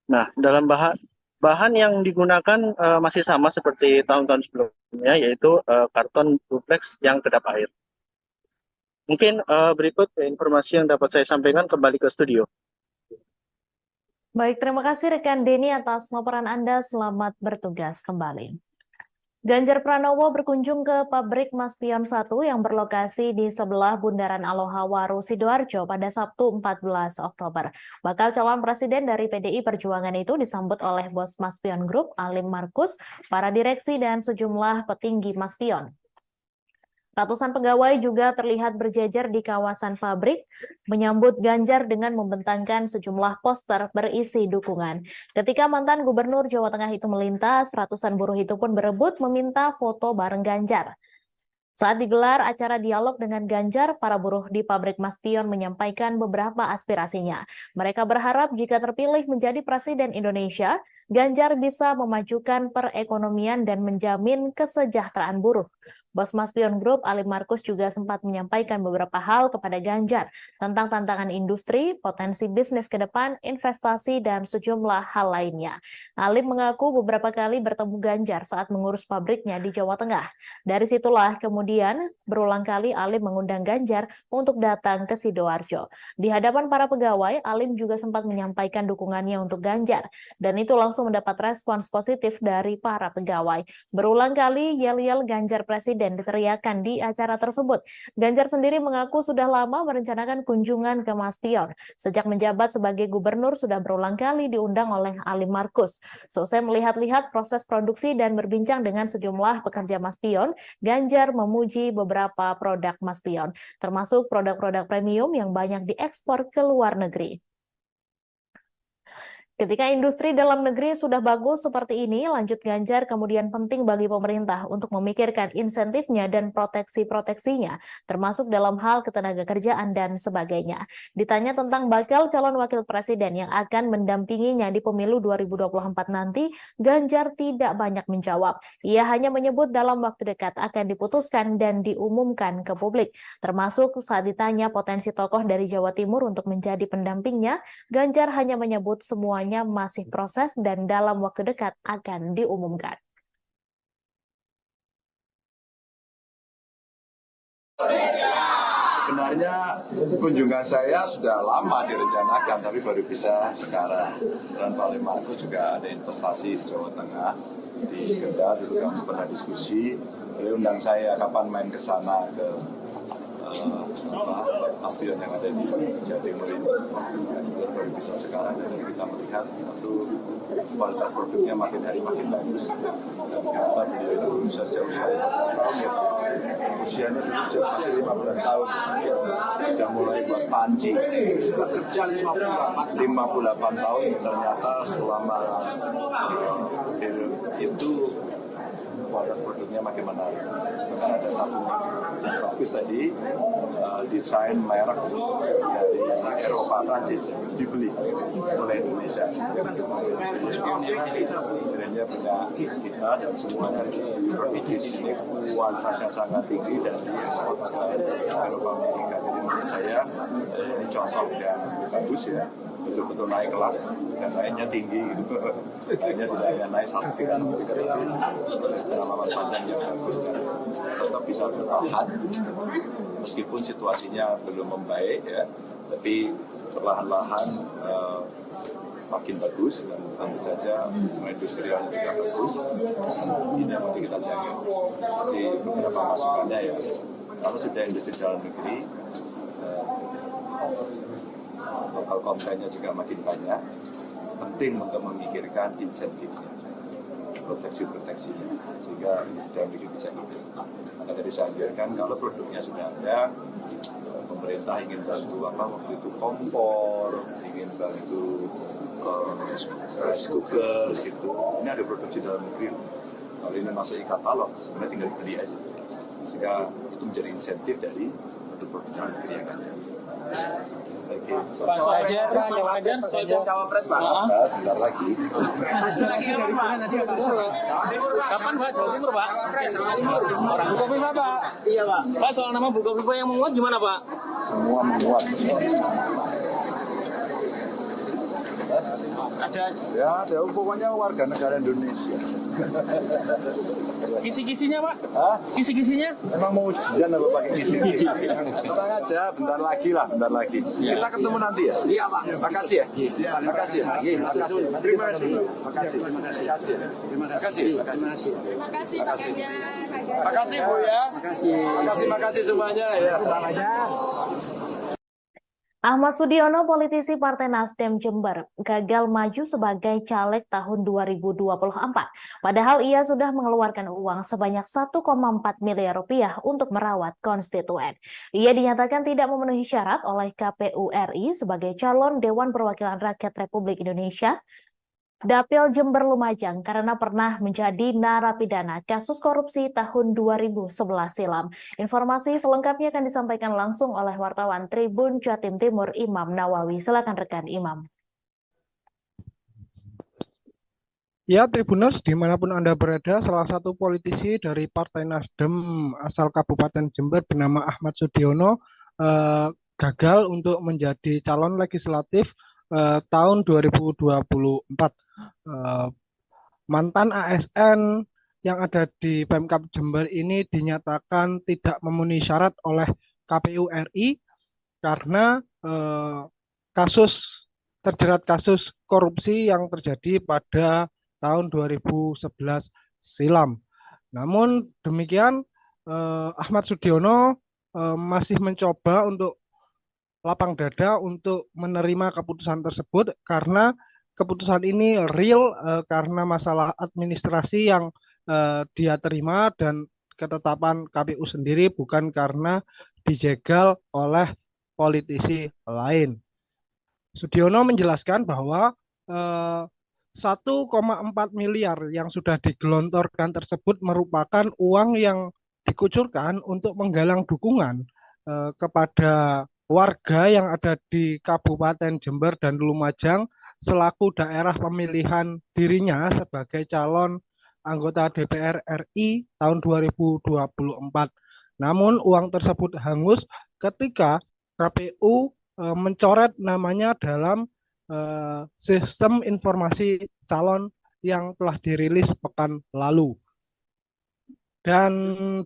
Nah, dalam bahan yang digunakan masih sama seperti tahun-tahun sebelumnya, yaitu karton duplex yang kedap air. Mungkin berikut informasi yang dapat saya sampaikan, kembali ke studio. Baik, terima kasih rekan Denny atas laporan Anda. Selamat bertugas kembali. Ganjar Pranowo berkunjung ke pabrik Maspion 1 yang berlokasi di sebelah Bundaran Aloha Waru, Sidoarjo pada Sabtu 14 Oktober. Bakal calon presiden dari PDI Perjuangan itu disambut oleh bos Maspion Group, Alim Markus, para direksi dan sejumlah petinggi Maspion. Ratusan pegawai juga terlihat berjejer di kawasan pabrik, menyambut Ganjar dengan membentangkan sejumlah poster berisi dukungan. Ketika mantan Gubernur Jawa Tengah itu melintas, ratusan buruh itu pun berebut meminta foto bareng Ganjar. Saat digelar acara dialog dengan Ganjar, para buruh di pabrik Maspion menyampaikan beberapa aspirasinya. Mereka berharap jika terpilih menjadi Presiden Indonesia, Ganjar bisa memajukan perekonomian dan menjamin kesejahteraan buruh. Bos Maspion Group, Alim Markus juga sempat menyampaikan beberapa hal kepada Ganjar tentang tantangan industri, potensi bisnis ke depan, investasi, dan sejumlah hal lainnya. Alim mengaku beberapa kali bertemu Ganjar saat mengurus pabriknya di Jawa Tengah. Dari situlah kemudian berulang kali Alim mengundang Ganjar untuk datang ke Sidoarjo. Di hadapan para pegawai, Alim juga sempat menyampaikan dukungannya untuk Ganjar, dan itu langsung mendapat respons positif dari para pegawai. Berulang kali yel-yel Ganjar Presiden diteriakan di acara tersebut. Ganjar sendiri mengaku sudah lama merencanakan kunjungan ke Maspion. Sejak menjabat sebagai gubernur sudah berulang kali diundang oleh Alim Markus. Selesai melihat-lihat proses produksi dan berbincang dengan sejumlah pekerja Maspion, Ganjar memuji beberapa produk Maspion, termasuk produk-produk premium yang banyak diekspor ke luar negeri. Ketika industri dalam negeri sudah bagus seperti ini, lanjut Ganjar, kemudian penting bagi pemerintah untuk memikirkan insentifnya dan proteksi-proteksinya, termasuk dalam hal ketenaga kerjaan dan sebagainya. Ditanya tentang bakal calon wakil presiden yang akan mendampinginya di pemilu 2024 nanti, Ganjar tidak banyak menjawab. Ia hanya menyebut dalam waktu dekat akan diputuskan dan diumumkan ke publik. Termasuk saat ditanya potensi tokoh dari Jawa Timur untuk menjadi pendampingnya, Ganjar hanya menyebut semuanya masih proses dan dalam waktu dekat akan diumumkan. Sebenarnya kunjungan saya sudah lama direncanakan, tapi baru bisa sekarang. Dan Pak Markus juga ada investasi di Jawa Tengah, di Kendal, dulu kami pernah diskusi. Beliau undang saya kapan main ke sana ke Maspion yang ada di Jawa Timur ini. Baru bisa sekarang, dan kita melihat itu kualitas produknya makin hari makin bagus. Dan ternyata beliau itu berusaha sejak usia 15 tahun ya. Usianya dulu masih 15 tahun. Sudah mulai buat panci. Kerja 58 tahun, ternyata selama itu kualitas produknya makin menarik. Bahkan ada satu yang bagus tadi, desain merek dari Eropa, Prancis dibeli oleh Indonesia. Brandnya punya kita dan semuanya berpikir di sini kualitasnya sangat tinggi dan diekspor ke Eropa, Amerika. Jadi menurut saya ini contoh yang bagus ya. Betul-betul naik kelas dan naiknya tinggi gitu. Akhirnya tidak hanya naik 1 tingkat, tapi proses pengalaman panjang yang bagus dan tetap bisa bertahan meskipun situasinya belum membaik ya, tapi perlahan-lahan makin bagus dan tentu saja industrialnya juga bagus. Ini yang penting kita jaga. Jadi beberapa masukannya ya, kalau sudah industri dalam negeri, lokal kontennya juga makin banyak, penting untuk memikirkan insentifnya, proteksi-proteksinya, sehingga dalam negeri bisa hidup. Maka tadi saya anjurkan kalau produknya sudah ada, pemerintah ingin bantu waktu itu kompor, ingin bantu rice cooker gitu. Ini ada produksi dalam negeri. Kalau ini masuk e-katalog, sebenarnya tinggal beli aja. Sehingga itu menjadi insentif dari produk-produk dalam negeri yang ada. Pak Soeja, Cawapres Pak. Bentar lagi. Kapan Pak Jawa Timur Pak? Orang Bukoviva Pak. Iya Pak. Pak, soal nama Bukoviva yang menguat gimana Pak? Semua menguat. Ada pokoknya warga negara Indonesia. Kisi-kisinya Pak? Hah? Kisi-kisinya? Emang mau ujian apa pakai kisi-kisi? Tenang aja, bentar lagi lah, bentar lagi. Kita ketemu nanti ya? Iya Pak. Makasih ya? Makasih ya? Terima kasih. Makasih. Makasih Bu ya. Makasih semuanya ya. Ahmad Sudiono, politisi Partai Nasdem Jember, gagal maju sebagai caleg tahun 2024. Padahal ia sudah mengeluarkan uang sebanyak 1,4 miliar rupiah untuk merawat konstituen. Ia dinyatakan tidak memenuhi syarat oleh KPU RI sebagai calon Dewan Perwakilan Rakyat Republik Indonesia Dapil Jember Lumajang karena pernah menjadi narapidana kasus korupsi tahun 2011 silam. Informasi selengkapnya akan disampaikan langsung oleh wartawan Tribun Jatim Timur Imam Nawawi. Silakan rekan Imam. Ya, Tribuners, dimanapun Anda berada, salah satu politisi dari Partai Nasdem asal Kabupaten Jember bernama Ahmad Sudiono gagal untuk menjadi calon legislatif tahun 2024. Eh, Mantan ASN yang ada di Pemkab Jember ini dinyatakan tidak memenuhi syarat oleh KPU RI karena terjerat kasus korupsi yang terjadi pada tahun 2011 silam. Namun demikian, Ahmad Sudiono masih mencoba untuk lapang dada untuk menerima keputusan tersebut karena keputusan ini real karena masalah administrasi yang dia terima dan ketetapan KPU sendiri, bukan karena dijegal oleh politisi lain. Sudiono menjelaskan bahwa 1,4 miliar yang sudah digelontorkan tersebut merupakan uang yang dikucurkan untuk menggalang dukungan kepada warga yang ada di Kabupaten Jember dan Lumajang selaku daerah pemilihan dirinya sebagai calon anggota DPR RI tahun 2024. Namun uang tersebut hangus ketika KPU mencoret namanya dalam sistem informasi calon yang telah dirilis pekan lalu. Dan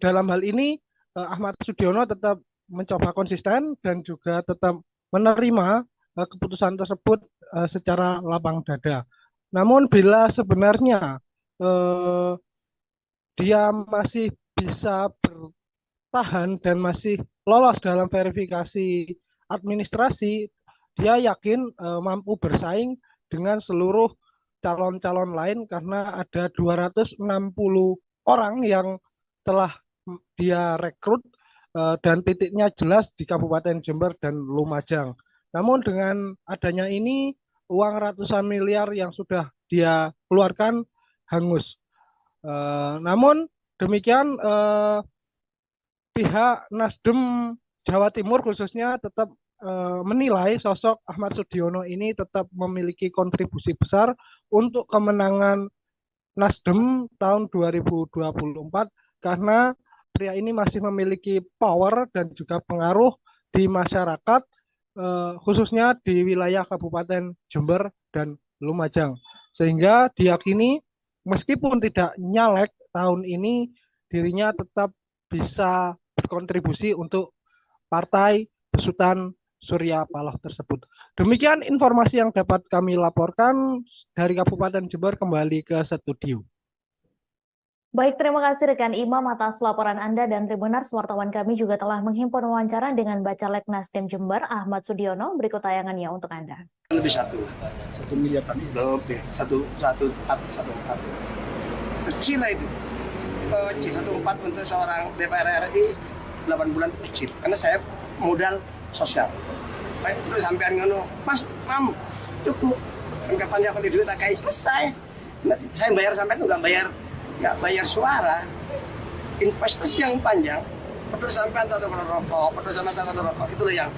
dalam hal ini Ahmad Sudiono tetap mencoba konsisten dan juga tetap menerima keputusan tersebut secara lapang dada. Namun bila sebenarnya dia masih bisa bertahan dan masih lolos dalam verifikasi administrasi, dia yakin mampu bersaing dengan seluruh calon-calon lain karena ada 260 orang yang telah dia rekrut dan titiknya jelas di Kabupaten Jember dan Lumajang. Namun dengan adanya ini, uang ratusan miliar yang sudah dia keluarkan hangus. Namun demikian, pihak Nasdem Jawa Timur khususnya tetap menilai sosok Ahmad Sudiono ini tetap memiliki kontribusi besar untuk kemenangan Nasdem tahun 2024 karena pria ini masih memiliki power dan juga pengaruh di masyarakat khususnya di wilayah Kabupaten Jember dan Lumajang. Sehingga diyakini meskipun tidak nyalek tahun ini, dirinya tetap bisa berkontribusi untuk partai besutan Surya Paloh tersebut. Demikian informasi yang dapat kami laporkan dari Kabupaten Jember. Kembali ke studio. Baik, terima kasih rekan Imam atas laporan Anda, dan Tribuners, wartawan kami juga telah menghimpun wawancara dengan Bacalek Nasdem Jember Ahmad Sudiono. Berikut tayangannya untuk Anda. Lebih 1 miliar tadi. Lebih 1,4 kecil lah itu. Kecil 1,4 untuk seorang DPR RI 8 bulan itu kecil. Karena saya modal sosial. Baik, udah sampean ngono, Mas, Mam, cukup. Kan kapan dia akan duit tak kayak selesai. Nanti saya bayar sampai itu nggak bayar suara. Investasi yang panjang, peduli sampean tak rokok, peduli sampean tak rokok, itulah yang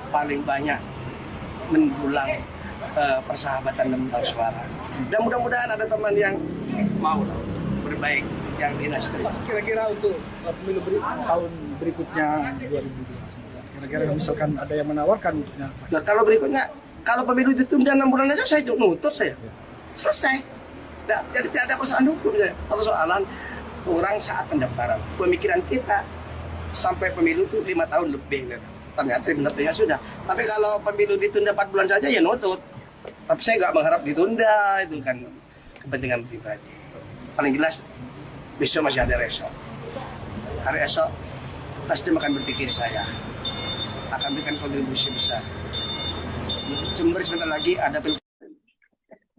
paling banyak mendulang persahabatan dan mendulang suara. Dan mudah-mudahan ada teman yang mau berbaik yang di Nasdem. Kira-kira untuk pemilu tahun berikutnya 2029, kira-kira misalkan ada yang menawarkan untuknya. Nah, kalau pemilu ditunda 6 bulan aja saya nutut saya. Selesai. Jadi tidak ada persoalan hukum saya. Persoalan orang saat pendaftaran. Pemikiran kita sampai pemilu itu 5 tahun lebih. Ternyata ya sudah. Tapi kalau pemilu ditunda 4 bulan saja ya nutut. Tapi saya nggak mengharap ditunda, itu kan kepentingan pribadi. Paling jelas besok masih ada esok. Hari esok Nasdem akan berpikir saya akan berikan kontribusi besar. Jember sebentar lagi ada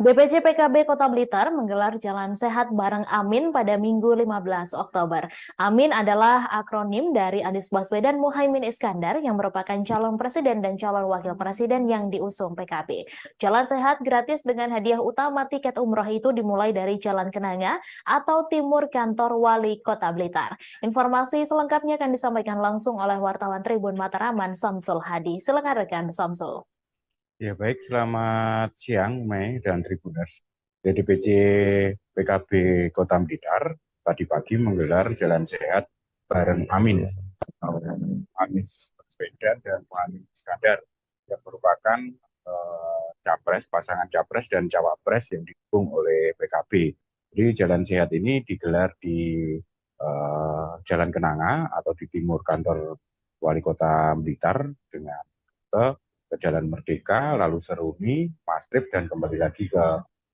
DPC PKB Kota Blitar menggelar Jalan Sehat bareng Amin pada Minggu 15 Oktober. Amin adalah akronim dari Anies Baswedan Muhaimin Iskandar yang merupakan calon presiden dan calon wakil presiden yang diusung PKB. Jalan Sehat gratis dengan hadiah utama tiket umroh itu dimulai dari Jalan Kenanga atau timur kantor Wali Kota Blitar. Informasi selengkapnya akan disampaikan langsung oleh wartawan Tribun Mataraman Samsul Hadi. Silakan rekan Samsul. Ya baik, selamat siang Mei dan Tribuners. DPC PKB Kota Blitar tadi pagi menggelar jalan sehat bareng Amin, Anies Baswedan dan Muhaimin Iskandar yang merupakan pasangan capres dan cawapres yang didukung oleh PKB. Jadi jalan sehat ini digelar di Jalan Kenanga atau di timur kantor Wali Kota Blitar dengan ke Jalan Merdeka, lalu Seruni, Mastrip, dan kembali lagi ke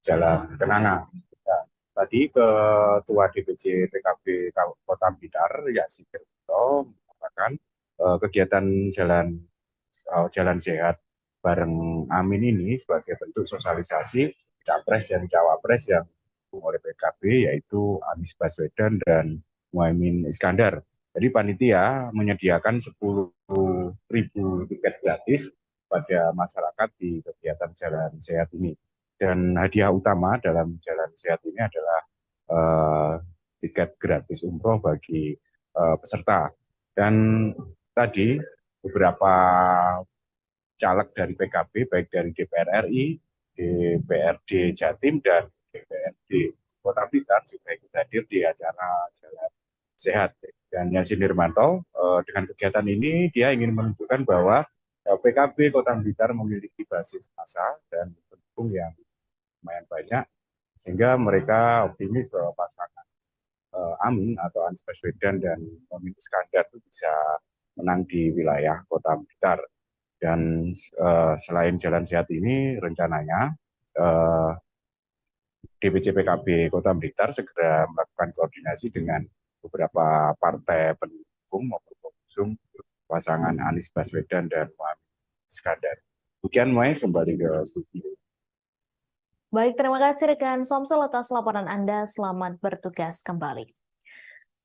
Jalan Kenanga. Nah, tadi Ketua DPC PKB Kota Blitar, Yasin Kerto, mengatakan kegiatan jalan sehat bareng Amin ini sebagai bentuk sosialisasi capres dan cawapres yang didukung oleh PKB, yaitu Anies Baswedan dan Muhaimin Iskandar. Jadi panitia menyediakan 10.000 tiket gratis pada masyarakat di kegiatan jalan sehat ini. Dan hadiah utama dalam jalan sehat ini adalah tiket gratis umroh bagi peserta. Dan tadi beberapa caleg dari PKB, baik dari DPR RI, DPRD Jatim, dan DPRD Kota Blitar juga ikut hadir di acara jalan sehat. Dan Yasin Nirmanto dengan kegiatan ini dia ingin menunjukkan bahwa PKB Kota Blitar memiliki basis massa dan pendukung yang lumayan banyak, sehingga mereka optimis bahwa pasangan Amin atau Anies Baswedan dan Muhaimin Iskandar itu bisa menang di wilayah Kota Blitar. Dan selain jalan sehat ini, rencananya DPC PKB Kota Blitar segera melakukan koordinasi dengan beberapa partai pendukung maupun pengusung pasangan Anies Baswedan dan Muhaimin Iskandar. Demikian, Mai, kembali ke studio. Baik, terima kasih rekan Somsel atas laporan Anda. Selamat bertugas kembali.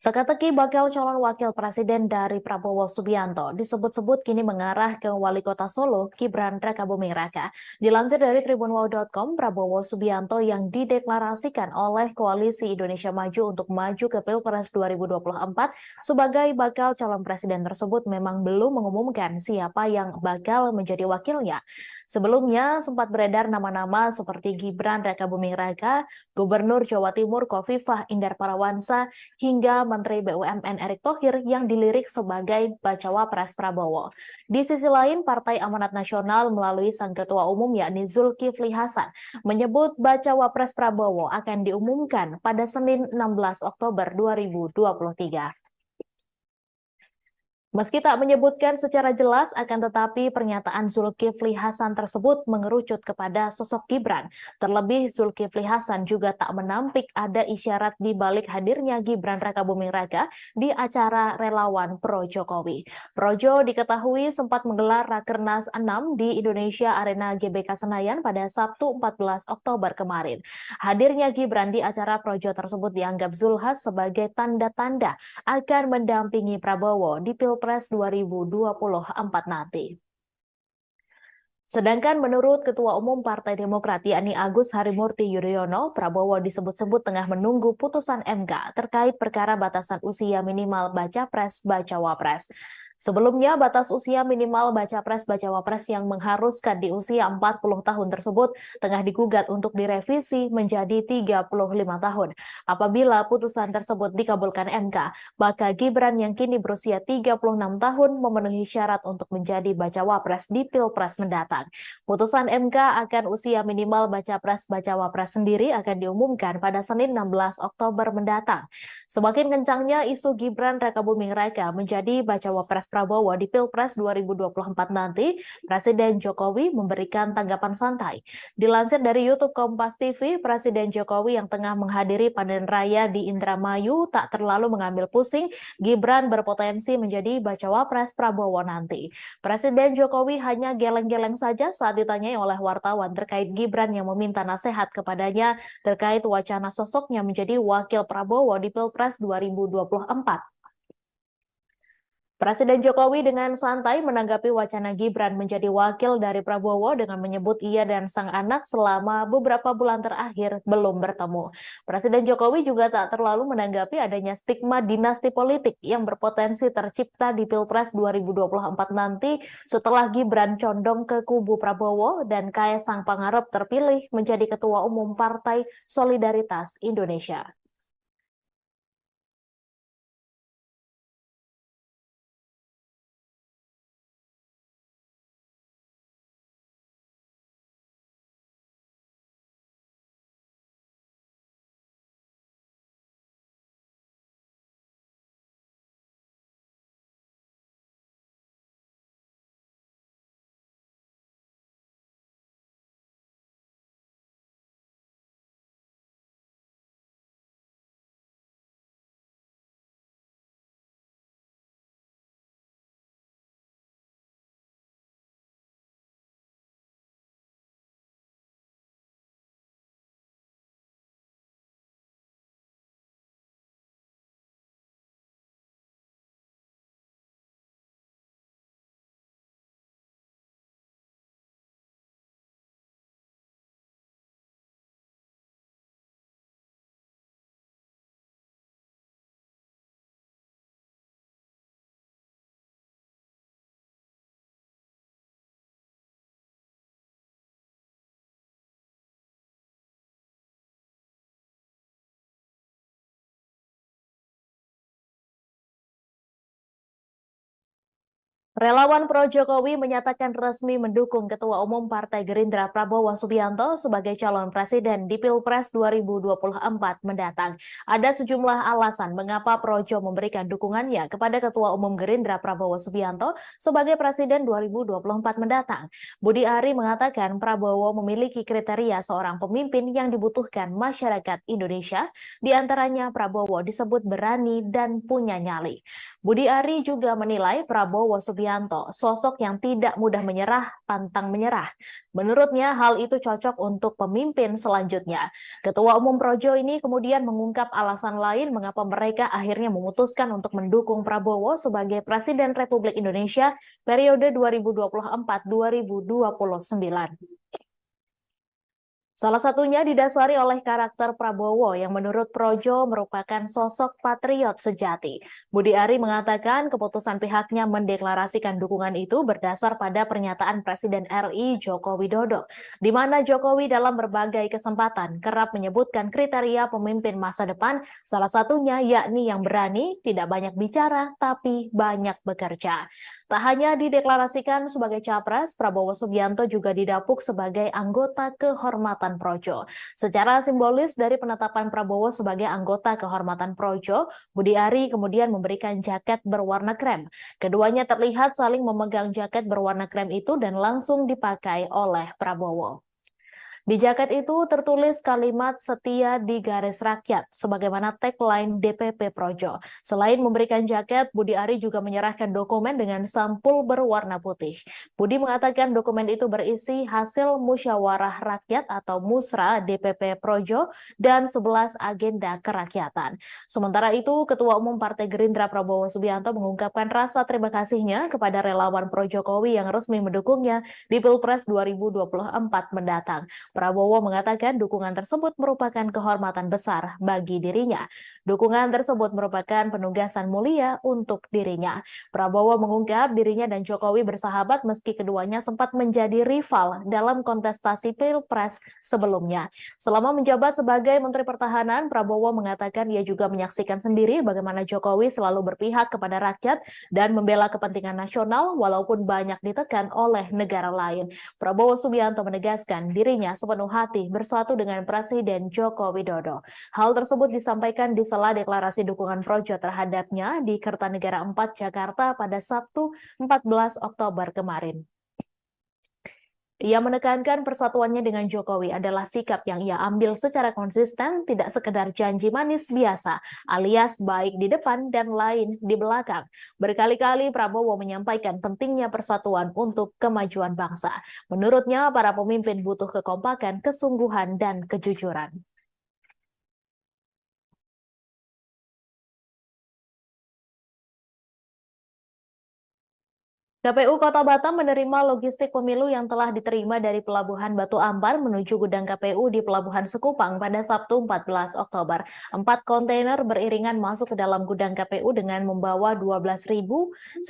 Teka-teki bakal calon wakil presiden dari Prabowo Subianto disebut-sebut kini mengarah ke Wali Kota Solo, Gibran Rakabuming Raka. Dilansir dari tribunwau.com, Prabowo Subianto yang dideklarasikan oleh Koalisi Indonesia Maju untuk maju ke Pilpres 2024 sebagai bakal calon presiden tersebut memang belum mengumumkan siapa yang bakal menjadi wakilnya. Sebelumnya sempat beredar nama-nama seperti Gibran Rakabuming Raka, Gubernur Jawa Timur Khofifah Indar Parawansa, hingga Menteri BUMN Erick Thohir yang dilirik sebagai bacawa pres Prabowo. Di sisi lain, Partai Amanat Nasional melalui sang ketua umum yakni Zulkifli Hasan menyebut bacawa pres Prabowo akan diumumkan pada Senin 16 Oktober 2023. Meski tak menyebutkan secara jelas, akan tetapi pernyataan Zulkifli Hasan tersebut mengerucut kepada sosok Gibran. Terlebih Zulkifli Hasan juga tak menampik ada isyarat di balik hadirnya Gibran Rakabuming Raka di acara relawan Pro Jokowi. Projo diketahui sempat menggelar Rakernas 6 di Indonesia Arena GBK Senayan pada Sabtu 14 Oktober kemarin. Hadirnya Gibran di acara Projo tersebut dianggap Zulhas sebagai tanda-tanda akan mendampingi Prabowo di Pilpres 2024 nanti. Sedangkan menurut Ketua Umum Partai Demokrat yakni Agus Harimurti Yudhoyono, Prabowo disebut-sebut tengah menunggu putusan MK terkait perkara batasan usia minimal baca pres bacawa pres. Sebelumnya, batas usia minimal baca pres bacawa pres yang mengharuskan di usia 40 tahun tersebut tengah digugat untuk direvisi menjadi 35 tahun. Apabila putusan tersebut dikabulkan MK, maka Gibran yang kini berusia 36 tahun memenuhi syarat untuk menjadi bacawa pres di Pilpres mendatang. Putusan MK akan usia minimal baca pres bacawa pres sendiri akan diumumkan pada Senin 16 Oktober mendatang. Semakin kencangnya isu Gibran Rakabuming Raka menjadi bacawa pres Prabowo di Pilpres 2024 nanti, Presiden Jokowi memberikan tanggapan santai. Dilansir dari YouTube Kompas TV, Presiden Jokowi yang tengah menghadiri panen raya di Indramayu tak terlalu mengambil pusing Gibran berpotensi menjadi bacawa pres Prabowo nanti. Presiden Jokowi hanya geleng-geleng saja saat ditanyai oleh wartawan terkait Gibran yang meminta nasihat kepadanya terkait wacana sosoknya menjadi wakil Prabowo di Pilpres 2024. Presiden Jokowi dengan santai menanggapi wacana Gibran menjadi wakil dari Prabowo dengan menyebut ia dan sang anak selama beberapa bulan terakhir belum bertemu. Presiden Jokowi juga tak terlalu menanggapi adanya stigma dinasti politik yang berpotensi tercipta di Pilpres 2024 nanti setelah Gibran condong ke kubu Prabowo dan Kaesang Pangarep terpilih menjadi Ketua Umum Partai Solidaritas Indonesia. Relawan pro Jokowi menyatakan resmi mendukung Ketua Umum Partai Gerindra Prabowo Subianto sebagai calon presiden di Pilpres 2024 mendatang. Ada sejumlah alasan mengapa Projo memberikan dukungannya kepada Ketua Umum Gerindra Prabowo Subianto sebagai presiden 2024 mendatang. Budi Ari mengatakan Prabowo memiliki kriteria seorang pemimpin yang dibutuhkan masyarakat Indonesia, di antaranya Prabowo disebut berani dan punya nyali. Budi Ari juga menilai Prabowo Subianto sosok yang tidak mudah menyerah, pantang menyerah. Menurutnya hal itu cocok untuk pemimpin selanjutnya. Ketua Umum Projo ini kemudian mengungkap alasan lain mengapa mereka akhirnya memutuskan untuk mendukung Prabowo sebagai Presiden Republik Indonesia periode 2024-2029. Salah satunya didasari oleh karakter Prabowo yang menurut Projo merupakan sosok patriot sejati. Budi Ari mengatakan keputusan pihaknya mendeklarasikan dukungan itu berdasar pada pernyataan Presiden RI Joko Widodo, di mana Jokowi dalam berbagai kesempatan kerap menyebutkan kriteria pemimpin masa depan, salah satunya yakni yang berani, tidak banyak bicara, tapi banyak bekerja. Tak hanya dideklarasikan sebagai capres, Prabowo Subianto juga didapuk sebagai anggota kehormatan Projo. Secara simbolis dari penetapan Prabowo sebagai anggota kehormatan Projo, Budi Ari kemudian memberikan jaket berwarna krem. Keduanya terlihat saling memegang jaket berwarna krem itu dan langsung dipakai oleh Prabowo. Di jaket itu tertulis kalimat setia di garis rakyat, sebagaimana tagline DPP Projo. Selain memberikan jaket, Budi Ari juga menyerahkan dokumen dengan sampul berwarna putih. Budi mengatakan dokumen itu berisi hasil musyawarah rakyat atau musra DPP Projo dan 11 agenda kerakyatan. Sementara itu, Ketua Umum Partai Gerindra Prabowo Subianto mengungkapkan rasa terima kasihnya kepada relawan Pro Jokowi yang resmi mendukungnya di Pilpres 2024 mendatang. Prabowo mengatakan dukungan tersebut merupakan kehormatan besar bagi dirinya. Dukungan tersebut merupakan penugasan mulia untuk dirinya. Prabowo mengungkap dirinya dan Jokowi bersahabat meski keduanya sempat menjadi rival dalam kontestasi Pilpres sebelumnya. Selama menjabat sebagai Menteri Pertahanan, Prabowo mengatakan ia juga menyaksikan sendiri bagaimana Jokowi selalu berpihak kepada rakyat dan membela kepentingan nasional walaupun banyak ditekan oleh negara lain. Prabowo Subianto menegaskan dirinya sepenuh hati bersatu dengan Presiden Joko Widodo. Hal tersebut disampaikan di sela deklarasi dukungan Projo terhadapnya di Kertanegara 4 Jakarta pada Sabtu 14 Oktober kemarin. Ia menekankan persatuannya dengan Jokowi adalah sikap yang ia ambil secara konsisten, tidak sekedar janji manis biasa, alias baik di depan dan lain di belakang. Berkali-kali Prabowo menyampaikan pentingnya persatuan untuk kemajuan bangsa. Menurutnya, para pemimpin butuh kekompakan, kesungguhan, dan kejujuran. KPU Kota Batam menerima logistik pemilu yang telah diterima dari Pelabuhan Batu Ampar menuju gudang KPU di Pelabuhan Sekupang pada Sabtu 14 Oktober. 4 kontainer beriringan masuk ke dalam gudang KPU dengan membawa 12.964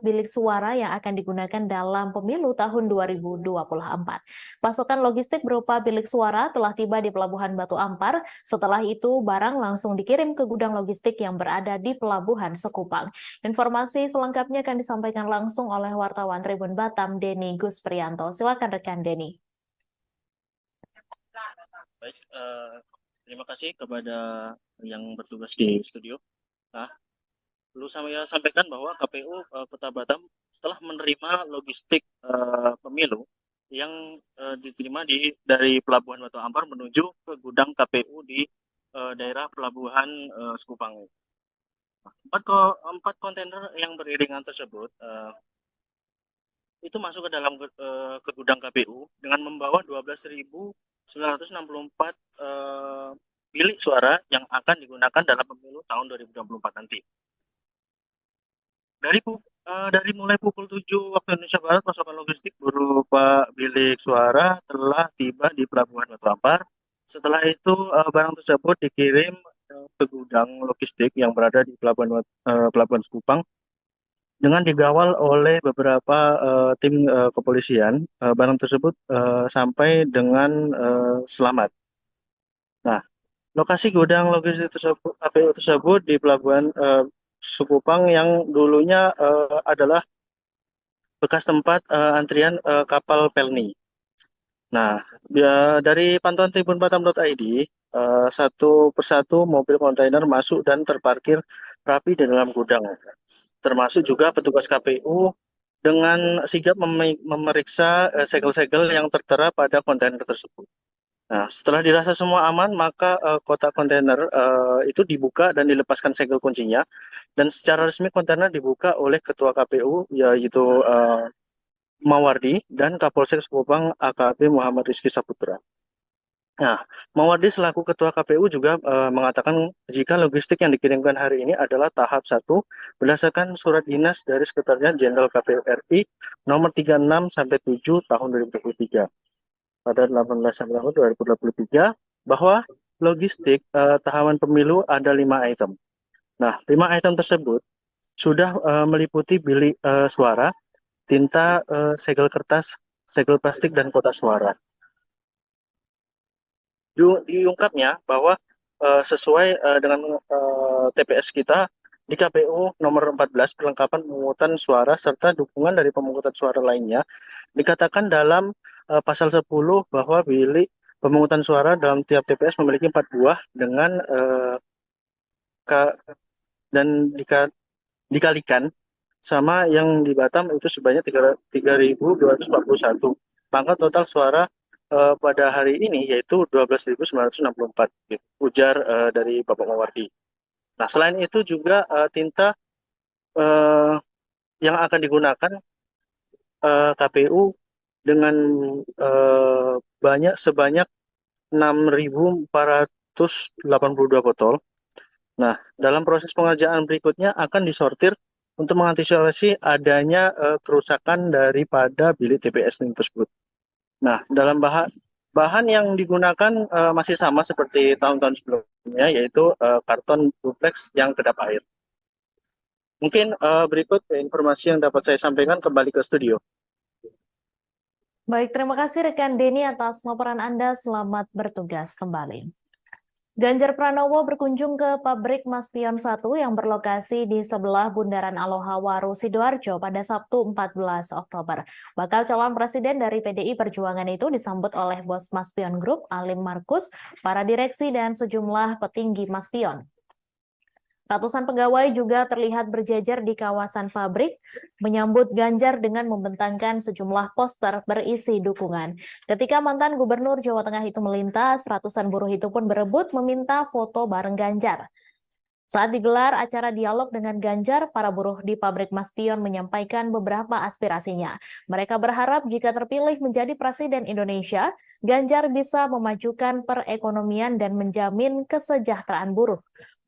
bilik suara yang akan digunakan dalam pemilu tahun 2024. Pasokan logistik berupa bilik suara telah tiba di Pelabuhan Batu Ampar. Setelah itu, barang langsung dikirim ke gudang logistik yang berada di Pelabuhan Sekupang. Informasi selengkapnya akan disampaikan langsung oleh wartawan Tribun Batam, Denny Gusprianto. Silakan rekan Denny. Baik, terima kasih kepada yang bertugas di studio. Nah, perlu saya sampaikan bahwa KPU Kota Batam setelah menerima logistik pemilu yang diterima dari Pelabuhan Batu Ampar menuju ke gudang KPU di daerah Pelabuhan Sekupang. 4 kontainer yang beriringan tersebut itu masuk ke dalam ke gudang KPU dengan membawa 12.964 bilik suara yang akan digunakan dalam pemilu tahun 2024 nanti. Dari mulai pukul 7 waktu Indonesia Barat, pasokan logistik berupa bilik suara telah tiba di Pelabuhan Batu Ampar. Setelah itu barang tersebut dikirim ke gudang logistik yang berada di Pelabuhan Sekupang dengan dikawal oleh beberapa tim kepolisian. Barang tersebut sampai dengan selamat. Nah, lokasi gudang logistik tersebut, KPU tersebut di Pelabuhan Sekupang yang dulunya adalah bekas tempat antrian kapal Pelni. Nah, dari pantauan tribunbatam.id, satu persatu mobil kontainer masuk dan terparkir rapi di dalam gudang. Termasuk juga petugas KPU dengan sigap memeriksa segel-segel yang tertera pada kontainer tersebut. Nah, setelah dirasa semua aman, maka kotak kontainer itu dibuka dan dilepaskan segel kuncinya. Dan secara resmi kontainer dibuka oleh Ketua KPU, yaitu Mawardi dan Kapolsek Sekupang AKP Muhammad Rizky Saputra. Nah, Mawardi selaku Ketua KPU juga mengatakan jika logistik yang dikirimkan hari ini adalah tahap 1 berdasarkan surat dinas dari Sekretariat Jenderal KPU RI nomor 36/7 tahun 2023 pada 18 September 2023 bahwa logistik tahapan pemilu ada 5 item. Nah, 5 item tersebut sudah meliputi bilik suara, tinta, segel kertas, segel plastik, dan kotak suara. Diungkapnya bahwa sesuai dengan TPS kita di KPU nomor 14 perlengkapan pemungutan suara serta dukungan dari pemungutan suara lainnya dikatakan dalam pasal 10 bahwa bilik pemungutan suara dalam tiap TPS memiliki 4 buah dengan dikalikan sama yang di Batam itu sebanyak 3.241. Maka total suara pada hari ini yaitu 12.964, ujar dari Bapak Mawardi. Nah, selain itu juga tinta yang akan digunakan KPU dengan sebanyak 6.482 botol. Nah, dalam proses pengerjaan berikutnya akan disortir untuk mengantisipasi adanya kerusakan daripada bilik TPS tersebut. Nah, dalam bahan yang digunakan masih sama seperti tahun-tahun sebelumnya, yaitu karton duplex yang kedap air. Mungkin berikut informasi yang dapat saya sampaikan, kembali ke studio. Baik, terima kasih rekan Denny atas laporan Anda. Selamat bertugas kembali. Ganjar Pranowo berkunjung ke pabrik Maspion 1 yang berlokasi di sebelah Bundaran Aloha Waru, Sidoarjo pada Sabtu 14 Oktober. Bakal calon presiden dari PDI Perjuangan itu disambut oleh bos Maspion Group, Alim Markus, para direksi dan sejumlah petinggi Maspion. Ratusan pegawai juga terlihat berjejer di kawasan pabrik, menyambut Ganjar dengan membentangkan sejumlah poster berisi dukungan. Ketika mantan Gubernur Jawa Tengah itu melintas, ratusan buruh itu pun berebut meminta foto bareng Ganjar. Saat digelar acara dialog dengan Ganjar, para buruh di pabrik Maspion menyampaikan beberapa aspirasinya. Mereka berharap jika terpilih menjadi Presiden Indonesia, Ganjar bisa memajukan perekonomian dan menjamin kesejahteraan buruh.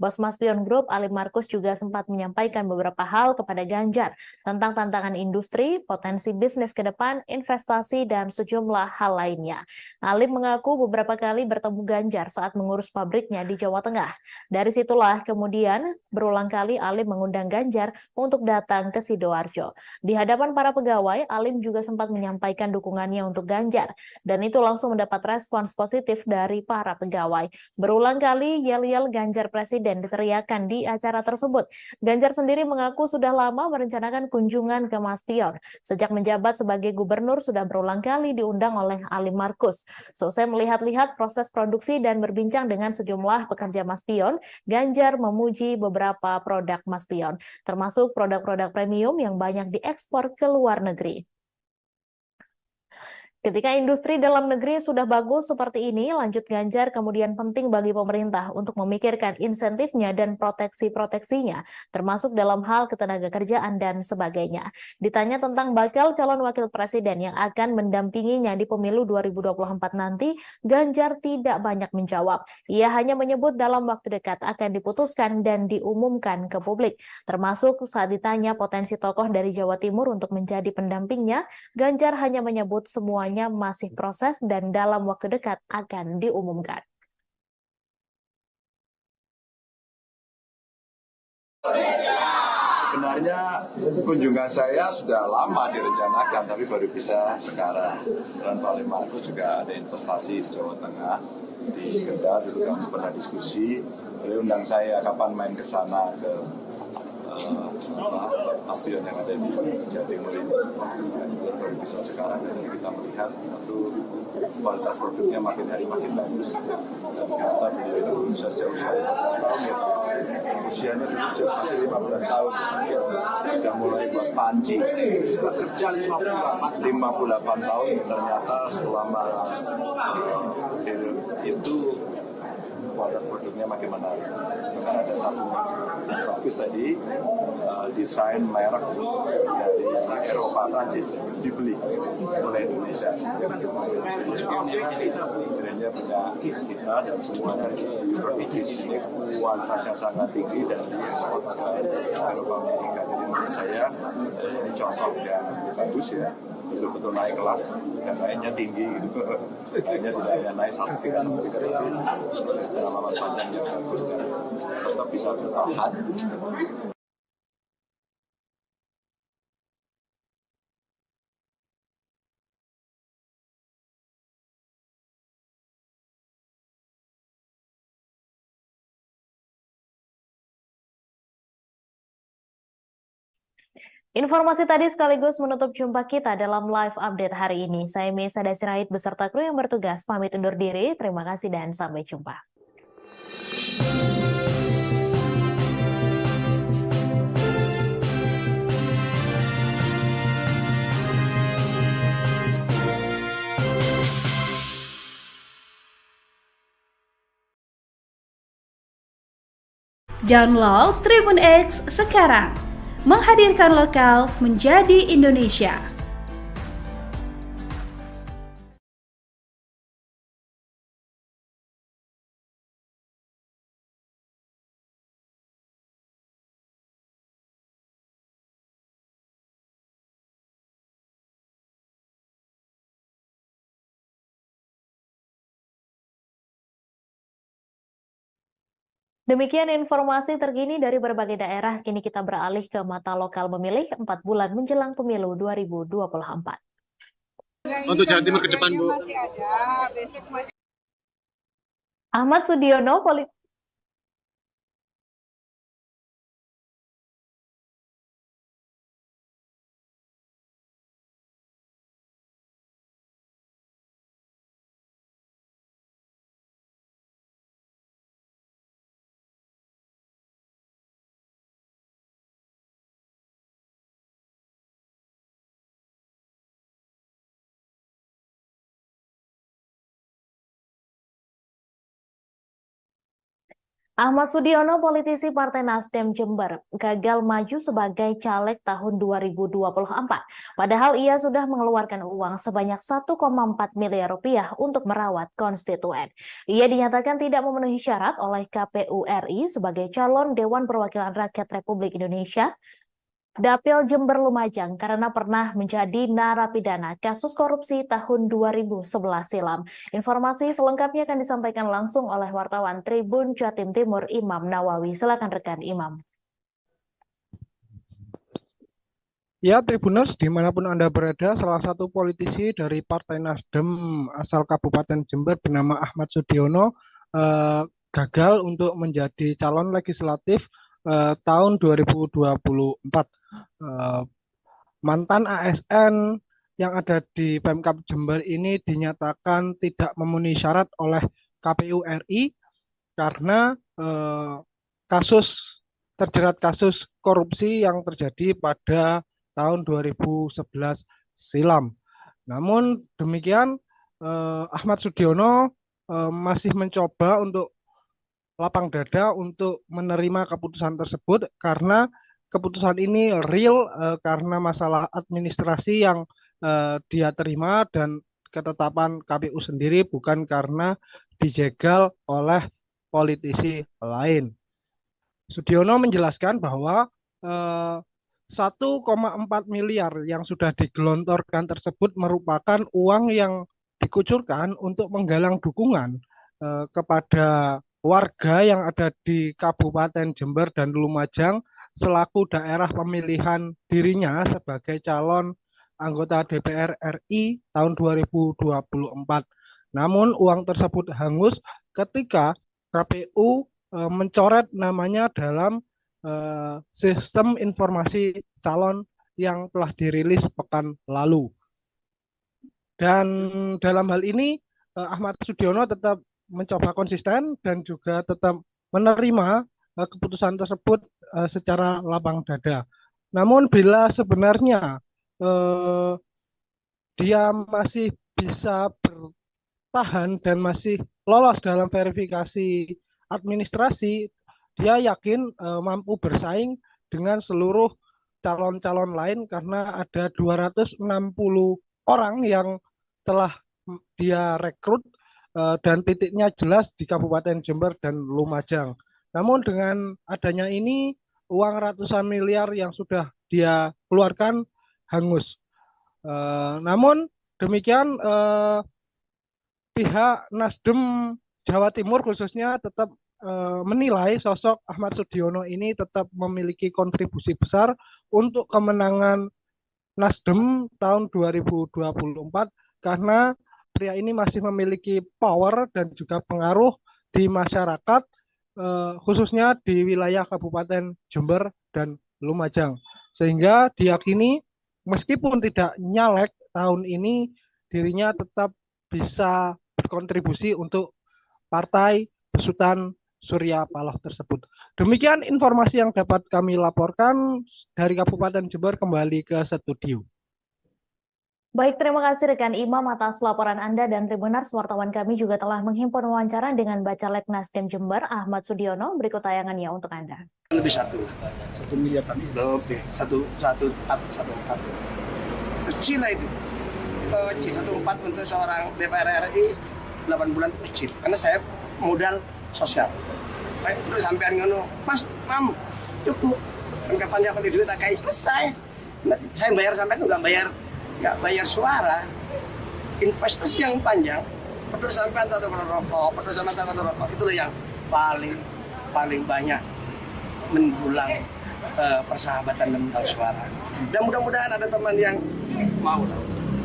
Bos Maspion Group, Ali Markus juga sempat menyampaikan beberapa hal kepada Ganjar tentang tantangan industri, potensi bisnis ke depan, investasi, dan sejumlah hal lainnya. Alim mengaku beberapa kali bertemu Ganjar saat mengurus pabriknya di Jawa Tengah. Dari situlah kemudian berulang kali Alim mengundang Ganjar untuk datang ke Sidoarjo. Di hadapan para pegawai, Alim juga sempat menyampaikan dukungannya untuk Ganjar, dan itu langsung mendapat respons positif dari para pegawai. Berulang kali yel-yel Ganjar Presiden diteriakan di acara tersebut. Ganjar sendiri mengaku sudah lama merencanakan kunjungan ke Maspion. Sejak menjabat sebagai gubernur sudah berulang kali diundang oleh Ali Markus. Selesai melihat-lihat proses produksi dan berbincang dengan sejumlah pekerja Maspion, Ganjar memuji beberapa produk Maspion, termasuk produk-produk premium yang banyak diekspor ke luar negeri. Ketika industri dalam negeri sudah bagus seperti ini, lanjut Ganjar, kemudian penting bagi pemerintah untuk memikirkan insentifnya dan proteksi-proteksinya, termasuk dalam hal ketenaga kerjaan dan sebagainya. Ditanya tentang bakal calon wakil presiden yang akan mendampinginya di pemilu 2024 nanti, Ganjar tidak banyak menjawab. Ia hanya menyebut dalam waktu dekat akan diputuskan dan diumumkan ke publik. Termasuk saat ditanya potensi tokoh dari Jawa Timur untuk menjadi pendampingnya, Ganjar hanya menyebut semuanya masih proses dan dalam waktu dekat akan diumumkan. Sebenarnya kunjungan saya sudah lama direncanakan, tapi baru bisa sekarang. Dan Pak Markus juga ada investasi di Jawa Tengah, di Kendal, dulu kami pernah diskusi. Beliau undang saya kapan main ke sana, ke Maspion yang ada di Jawa Timur ini. Baru bisa sekarang, dan kita melihat itu kualitas produknya makin hari makin bagus. Dan ternyata beliau itu bisa sejauh usia 15 tahun ya. Usianya dulu masih 15 tahun. Sudah mulai buat panci. Kerja 58 tahun, ternyata selama itu kualitas produknya makin menarik. Bahkan ada satu bagus tadi, desain merek dari Eropa, Prancis dibeli oleh Indonesia. Brandnya punya kita dan semuanya berpikir sini kualitasnya sangat tinggi dan diekspor ke Eropa, Amerika. Jadi menurut saya ini contoh yang bagus ya. Betul-betul naik kelas dan naiknya tinggi gitu. Naiknya tidak hanya naik satu tiga tapi proses pengalaman panjang yang bagus dan tetap bisa bertahan. Informasi tadi sekaligus menutup jumpa kita dalam live update hari ini. Saya Mesa Dasirahid beserta kru yang bertugas pamit undur diri. Terima kasih dan sampai jumpa. Download Tribun X sekarang. Menghadirkan lokal menjadi Indonesia. Demikian informasi terkini dari berbagai daerah. Kini kita beralih ke Mata Lokal Memilih 4 bulan menjelang pemilu 2024. Untuk Jawa Timur ke depan, Bu. Ahmad Sudiono, Ahmad Sudiono, politisi Partai Nasdem Jember, gagal maju sebagai caleg tahun 2024. Padahal ia sudah mengeluarkan uang sebanyak 1,4 miliar rupiah untuk merawat konstituen. Ia dinyatakan tidak memenuhi syarat oleh KPU RI sebagai calon Dewan Perwakilan Rakyat Republik Indonesia Dapil Jember Lumajang karena pernah menjadi narapidana kasus korupsi tahun 2011 silam. Informasi selengkapnya akan disampaikan langsung oleh wartawan Tribun Jatim Timur Imam Nawawi. Silakan rekan Imam. Ya, Tribuners, dimanapun Anda berada, salah satu politisi dari Partai Nasdem asal Kabupaten Jember bernama Ahmad Sudiono gagal untuk menjadi calon legislatif tahun 2024. Mantan ASN yang ada di Pemkab Jember ini dinyatakan tidak memenuhi syarat oleh KPU RI karena terjerat kasus korupsi yang terjadi pada tahun 2011 silam. Namun demikian, Ahmad Sudiono masih mencoba untuk lapang dada untuk menerima keputusan tersebut karena keputusan ini real karena masalah administrasi yang dia terima dan ketetapan KPU sendiri, bukan karena dijegal oleh politisi lain. Sudiono menjelaskan bahwa 1,4 miliar yang sudah digelontorkan tersebut merupakan uang yang dikucurkan untuk menggalang dukungan kepada warga yang ada di Kabupaten Jember dan Lumajang selaku daerah pemilihan dirinya sebagai calon anggota DPR RI tahun 2024. Namun uang tersebut hangus ketika KPU mencoret namanya dalam sistem informasi calon yang telah dirilis pekan lalu. Dan dalam hal ini Ahmad Sudiono tetap mencoba konsisten dan juga tetap menerima keputusan tersebut secara lapang dada. Namun bila sebenarnya dia masih bisa bertahan dan masih lolos dalam verifikasi administrasi, dia yakin mampu bersaing dengan seluruh calon-calon lain karena ada 260 orang yang telah dia rekrut dan titiknya jelas di Kabupaten Jember dan Lumajang. Namun dengan adanya ini, uang ratusan miliar yang sudah dia keluarkan hangus. Namun demikian, pihak Nasdem Jawa Timur khususnya tetap menilai sosok Ahmad Sudiono ini tetap memiliki kontribusi besar untuk kemenangan Nasdem tahun 2024 karena pria ini masih memiliki power dan juga pengaruh di masyarakat, khususnya di wilayah Kabupaten Jember dan Lumajang. Sehingga diyakini meskipun tidak nyalek tahun ini, dirinya tetap bisa berkontribusi untuk Partai Besutan Surya Paloh tersebut. Demikian informasi yang dapat kami laporkan dari Kabupaten Jember. Kembali ke studio. Baik, terima kasih rekan Imam atas laporan Anda, dan Tribuners, wartawan kami juga telah menghimpun wawancara dengan Bacalek Nasdem Jember, Ahmad Sudiono. Berikut tayangannya untuk Anda. Lebih 1 miliar tadi. Lebih, 1,4. Kecil lah itu. Kecil, 1,4 untuk seorang DPR RI 8 bulan itu kecil. Karena saya modal sosial. Kayak udah sampean ngono, Mas, Mam, cukup. Kan kapan dia akan duit tak kayak selesai. Nah, saya bayar sampai itu nggak bayar suara. Investasi yang panjang, peduli sampai atau rokok, itulah yang paling banyak mendulang persahabatan dan mendulang suara. Dan mudah-mudahan ada teman yang mau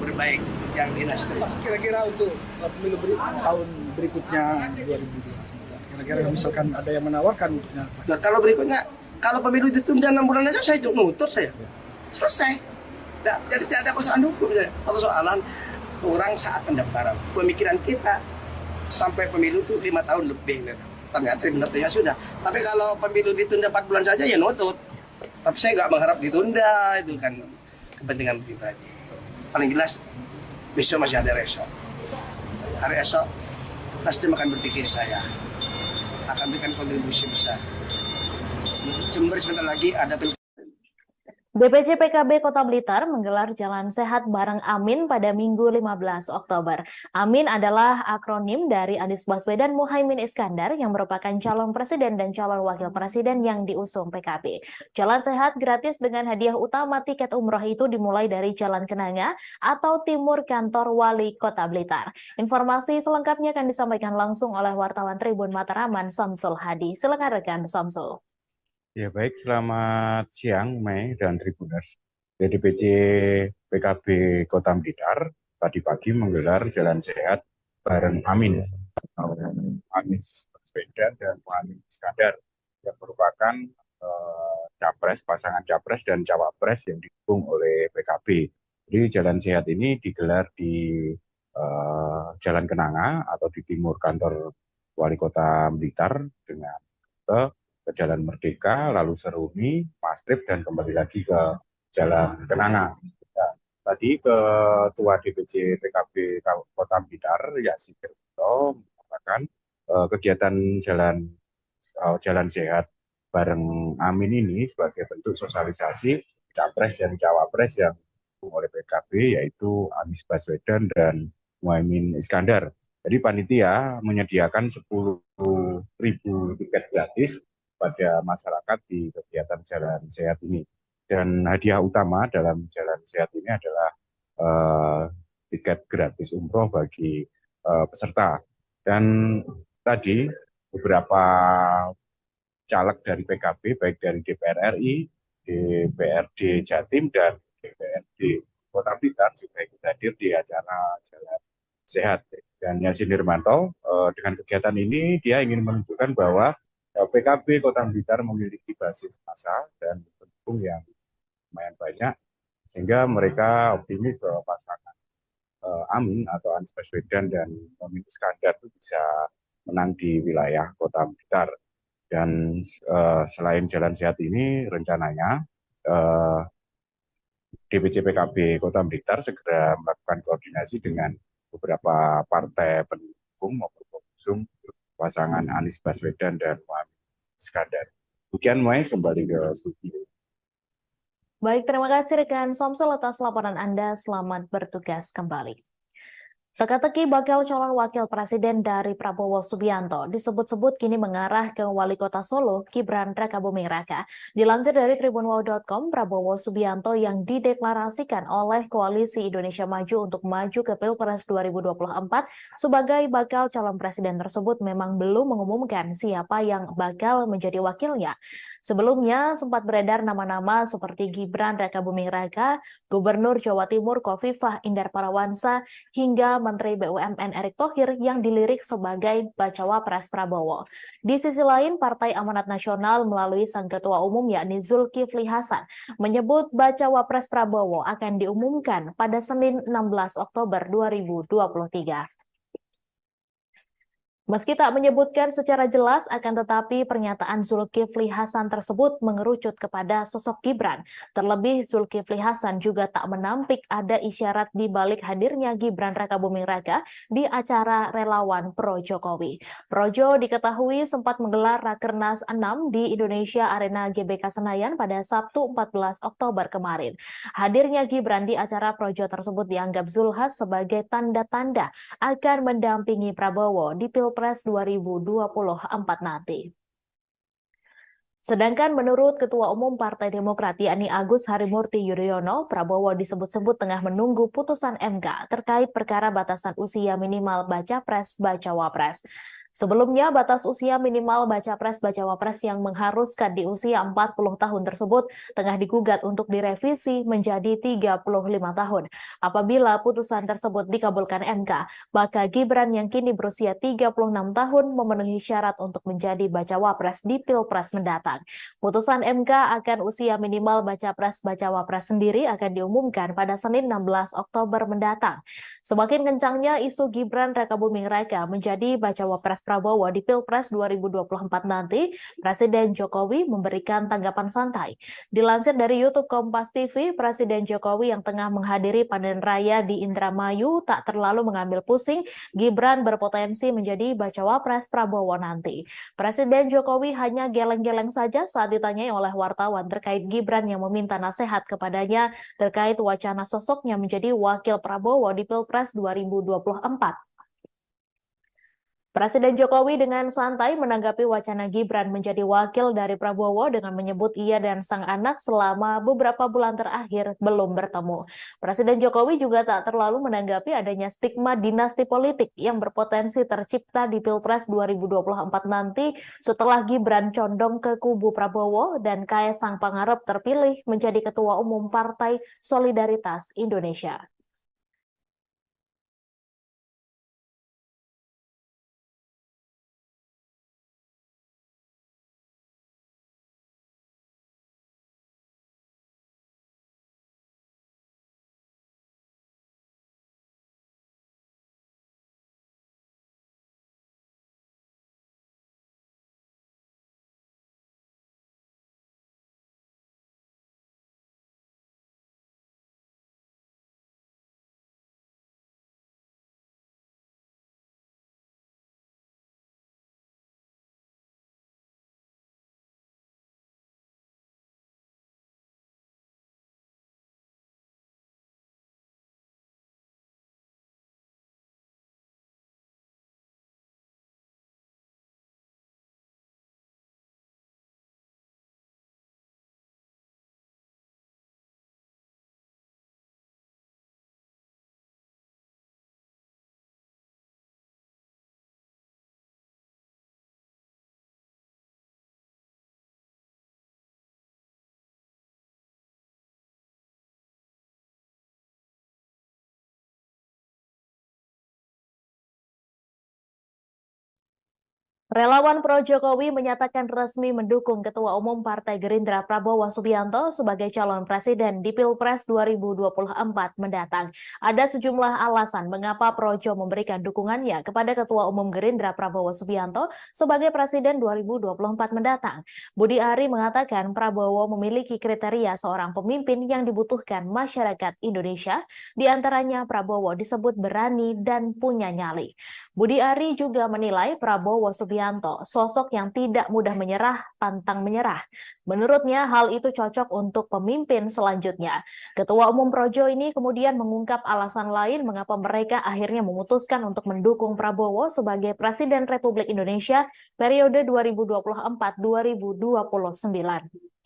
berbaik yang di Nasdem. Kira-kira untuk pemilu tahun berikutnya 2029, kira-kira misalkan ada yang menawarkan untuknya. Nah, kalau pemilu ditunda 6 bulan aja saya nutut saya. Selesai. Jadi tidak ada persoalan hukum saya. Persoalan orang saat pendaftaran. Pemikiran kita sampai pemilu itu 5 tahun lebih. Ternyata pendaftarnya sudah. Tapi kalau pemilu ditunda 4 bulan saja ya nutut. Tapi saya nggak mengharap ditunda, itu kan kepentingan pribadi. Paling jelas besok masih ada esok. Hari esok Nasdem akan berpikir saya. akan berikan kontribusi besar. Jember sebentar lagi ada pilkada. DPC PKB Kota Blitar menggelar Jalan Sehat bareng Amin pada Minggu 15 Oktober. Amin adalah akronim dari Anies Baswedan Muhaimin Iskandar yang merupakan calon presiden dan calon wakil presiden yang diusung PKB. Jalan Sehat gratis dengan hadiah utama tiket umroh itu dimulai dari Jalan Kenanga atau timur kantor Wali Kota Blitar. Informasi selengkapnya akan disampaikan langsung oleh wartawan Tribun Mataraman Samsul Hadi. Silakan rekan Samsul. Ya baik, selamat siang Mei dan Tribuners. DPC PKB Kota Blitar tadi pagi menggelar Jalan Sehat bareng Amin, Anies Baswedan dan Muhaimin Iskandar yang merupakan pasangan capres dan cawapres yang didukung oleh PKB. Jadi Jalan Sehat ini digelar di Jalan Kenanga atau di timur kantor Wali Kota Blitar dengan ke Jalan Merdeka, lalu Seruni, Mastrip, dan kembali lagi ke Jalan Kenanga. Ya, tadi Ketua DPC PKB Kota Blitar, Yasin Kerto, mengatakan kegiatan Jalan Sehat bareng Amin ini sebagai bentuk sosialisasi capres dan cawapres yang didukung oleh PKB, yaitu Anies Baswedan dan Muhaimin Iskandar. Jadi panitia menyediakan 10.000 tiket gratis pada masyarakat di kegiatan Jalan Sehat ini. Dan hadiah utama dalam Jalan Sehat ini adalah tiket gratis umroh bagi peserta. Dan tadi beberapa caleg dari PKB, baik dari DPR RI, DPRD Jatim, dan DPRD Kota Blitar juga ikut hadir di acara Jalan Sehat. Dan Yasin Nirmanto, dengan kegiatan ini dia ingin menunjukkan bahwa PKB Kota Blitar memiliki basis massa dan pendukung yang lumayan banyak, sehingga mereka optimis bahwa pasangan Amin atau Anies Baswedan dan Muhaimin Iskandar itu bisa menang di wilayah Kota Blitar. Dan selain Jalan Sehat ini, rencananya DPC PKB Kota Blitar segera melakukan koordinasi dengan beberapa partai pendukung maupun pengusung pasangan Anies Baswedan dan Muhaimin Iskandar. Demikian Mai, kembali ke studio. Baik, terima kasih rekan Somsel atas laporan Anda. Selamat bertugas kembali. Teka-teki bakal calon wakil presiden dari Prabowo Subianto disebut-sebut kini mengarah ke Wali Kota Solo, Gibran Rakabuming Raka. Dilansir dari tribunwol.com, Prabowo Subianto yang dideklarasikan oleh Koalisi Indonesia Maju untuk maju ke Pilpres 2024 sebagai bakal calon presiden tersebut memang belum mengumumkan siapa yang bakal menjadi wakilnya. Sebelumnya sempat beredar nama-nama seperti Gibran Rakabuming Raka, Gubernur Jawa Timur Khofifah Indar Parawansa, hingga Menteri BUMN Erick Thohir yang dilirik sebagai bacawa pres Prabowo. Di sisi lain, Partai Amanat Nasional melalui sang ketua umum yakni Zulkifli Hasan menyebut bacawa pres Prabowo akan diumumkan pada Senin 16 Oktober 2023. Meski tak menyebutkan secara jelas, akan tetapi pernyataan Zulkifli Hasan tersebut mengerucut kepada sosok Gibran. Terlebih Zulkifli Hasan juga tak menampik ada isyarat di balik hadirnya Gibran Rakabuming Raka di acara relawan Pro Jokowi. Projo diketahui sempat menggelar Rakernas 6 di Indonesia Arena GBK Senayan pada Sabtu 14 Oktober kemarin. Hadirnya Gibran di acara Projo tersebut dianggap Zulhas sebagai tanda-tanda akan mendampingi Prabowo di Pilpres 2024 nanti. Sedangkan menurut Ketua Umum Partai Demokrat yakni Agus Harimurti Yudhoyono, Prabowo disebut-sebut tengah menunggu putusan MK terkait perkara batasan usia minimal baca pres bacawa pres. Sebelumnya, batas usia minimal baca pres bacawa pres yang mengharuskan di usia 40 tahun tersebut tengah digugat untuk direvisi menjadi 35 tahun. Apabila putusan tersebut dikabulkan MK, maka Gibran yang kini berusia 36 tahun memenuhi syarat untuk menjadi bacawa pres di Pilpres mendatang. Putusan MK akan usia minimal baca pres bacawa pres sendiri akan diumumkan pada Senin 16 Oktober mendatang. Semakin kencangnya isu Gibran Rakabuming Raka menjadi bacawa pres Prabowo di Pilpres 2024 nanti, Presiden Jokowi memberikan tanggapan santai. Dilansir dari YouTube Kompas TV, Presiden Jokowi yang tengah menghadiri panen raya di Indramayu tak terlalu mengambil pusing Gibran berpotensi menjadi bacawa pres Prabowo nanti. Presiden Jokowi hanya geleng-geleng saja saat ditanyai oleh wartawan terkait Gibran yang meminta nasihat kepadanya terkait wacana sosoknya menjadi wakil Prabowo di Pilpres 2024. Presiden Jokowi dengan santai menanggapi wacana Gibran menjadi wakil dari Prabowo dengan menyebut ia dan sang anak selama beberapa bulan terakhir belum bertemu. Presiden Jokowi juga tak terlalu menanggapi adanya stigma dinasti politik yang berpotensi tercipta di Pilpres 2024 nanti setelah Gibran condong ke kubu Prabowo dan Kaesang Pangarep terpilih menjadi Ketua Umum Partai Solidaritas Indonesia. Relawan pro Jokowi menyatakan resmi mendukung Ketua Umum Partai Gerindra Prabowo Subianto sebagai calon presiden di Pilpres 2024 mendatang. Ada sejumlah alasan mengapa Projo memberikan dukungannya kepada Ketua Umum Gerindra Prabowo Subianto sebagai presiden 2024 mendatang. Budi Ari mengatakan Prabowo memiliki kriteria seorang pemimpin yang dibutuhkan masyarakat Indonesia, di antaranya Prabowo disebut berani dan punya nyali. Budi Ari juga menilai Prabowo Subianto sosok yang tidak mudah menyerah, pantang menyerah. Menurutnya hal itu cocok untuk pemimpin selanjutnya. Ketua Umum Projo ini kemudian mengungkap alasan lain mengapa mereka akhirnya memutuskan untuk mendukung Prabowo sebagai Presiden Republik Indonesia periode 2024-2029.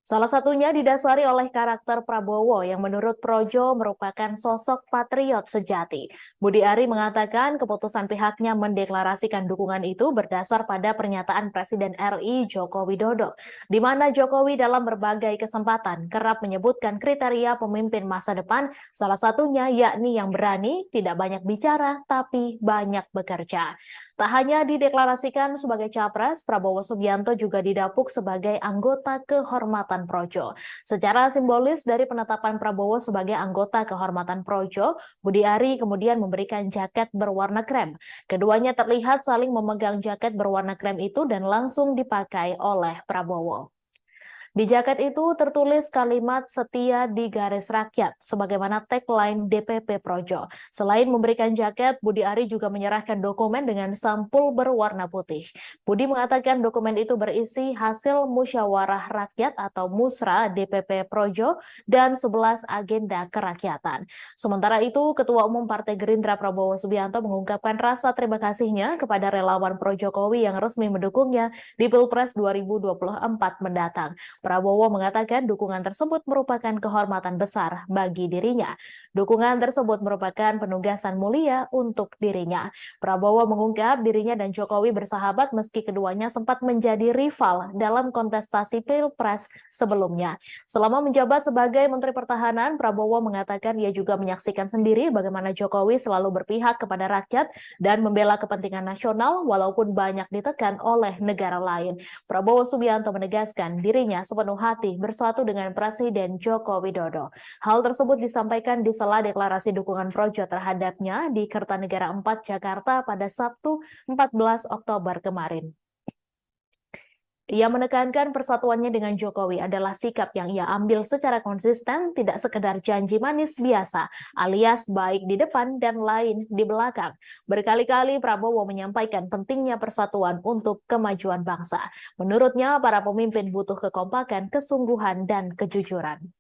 Salah satunya didasari oleh karakter Prabowo yang menurut Projo merupakan sosok patriot sejati. Budi Ari mengatakan keputusan pihaknya mendeklarasikan dukungan itu berdasar pada pernyataan Presiden RI Joko Widodo, di mana Jokowi dalam berbagai kesempatan kerap menyebutkan kriteria pemimpin masa depan, salah satunya yakni yang berani, tidak banyak bicara, tapi banyak bekerja. Tak hanya dideklarasikan sebagai capres, Prabowo Subianto juga didapuk sebagai anggota kehormatan Projo. Secara simbolis dari penetapan Prabowo sebagai anggota kehormatan Projo, Budi Ari kemudian memberikan jaket berwarna krem. Keduanya terlihat saling memegang jaket berwarna krem itu dan langsung dipakai oleh Prabowo. Di jaket itu tertulis kalimat setia di garis rakyat, sebagaimana tagline DPP Projo. Selain memberikan jaket, Budi Ari juga menyerahkan dokumen dengan sampul berwarna putih. Budi mengatakan dokumen itu berisi hasil musyawarah rakyat atau musra DPP Projo dan 11 agenda kerakyatan. Sementara itu, Ketua Umum Partai Gerindra Prabowo Subianto mengungkapkan rasa terima kasihnya kepada relawan Pro Jokowi yang resmi mendukungnya di Pilpres 2024 mendatang. Prabowo mengatakan dukungan tersebut merupakan kehormatan besar bagi dirinya. Dukungan tersebut merupakan penugasan mulia untuk dirinya. Prabowo mengungkap dirinya dan Jokowi bersahabat meski keduanya sempat menjadi rival dalam kontestasi Pilpres sebelumnya. Selama menjabat sebagai Menteri Pertahanan, Prabowo mengatakan ia juga menyaksikan sendiri bagaimana Jokowi selalu berpihak kepada rakyat dan membela kepentingan nasional walaupun banyak ditekan oleh negara lain. Prabowo Subianto menegaskan dirinya sepenuh hati bersatu dengan Presiden Joko Widodo. Hal tersebut disampaikan di sela deklarasi dukungan Projo terhadapnya di Kertanegara 4 Jakarta pada Sabtu 14 Oktober kemarin. Ia menekankan persatuannya dengan Jokowi adalah sikap yang ia ambil secara konsisten, tidak sekedar janji manis biasa, alias baik di depan dan lain di belakang. Berkali-kali Prabowo menyampaikan pentingnya persatuan untuk kemajuan bangsa. Menurutnya, para pemimpin butuh kekompakan, kesungguhan, dan kejujuran.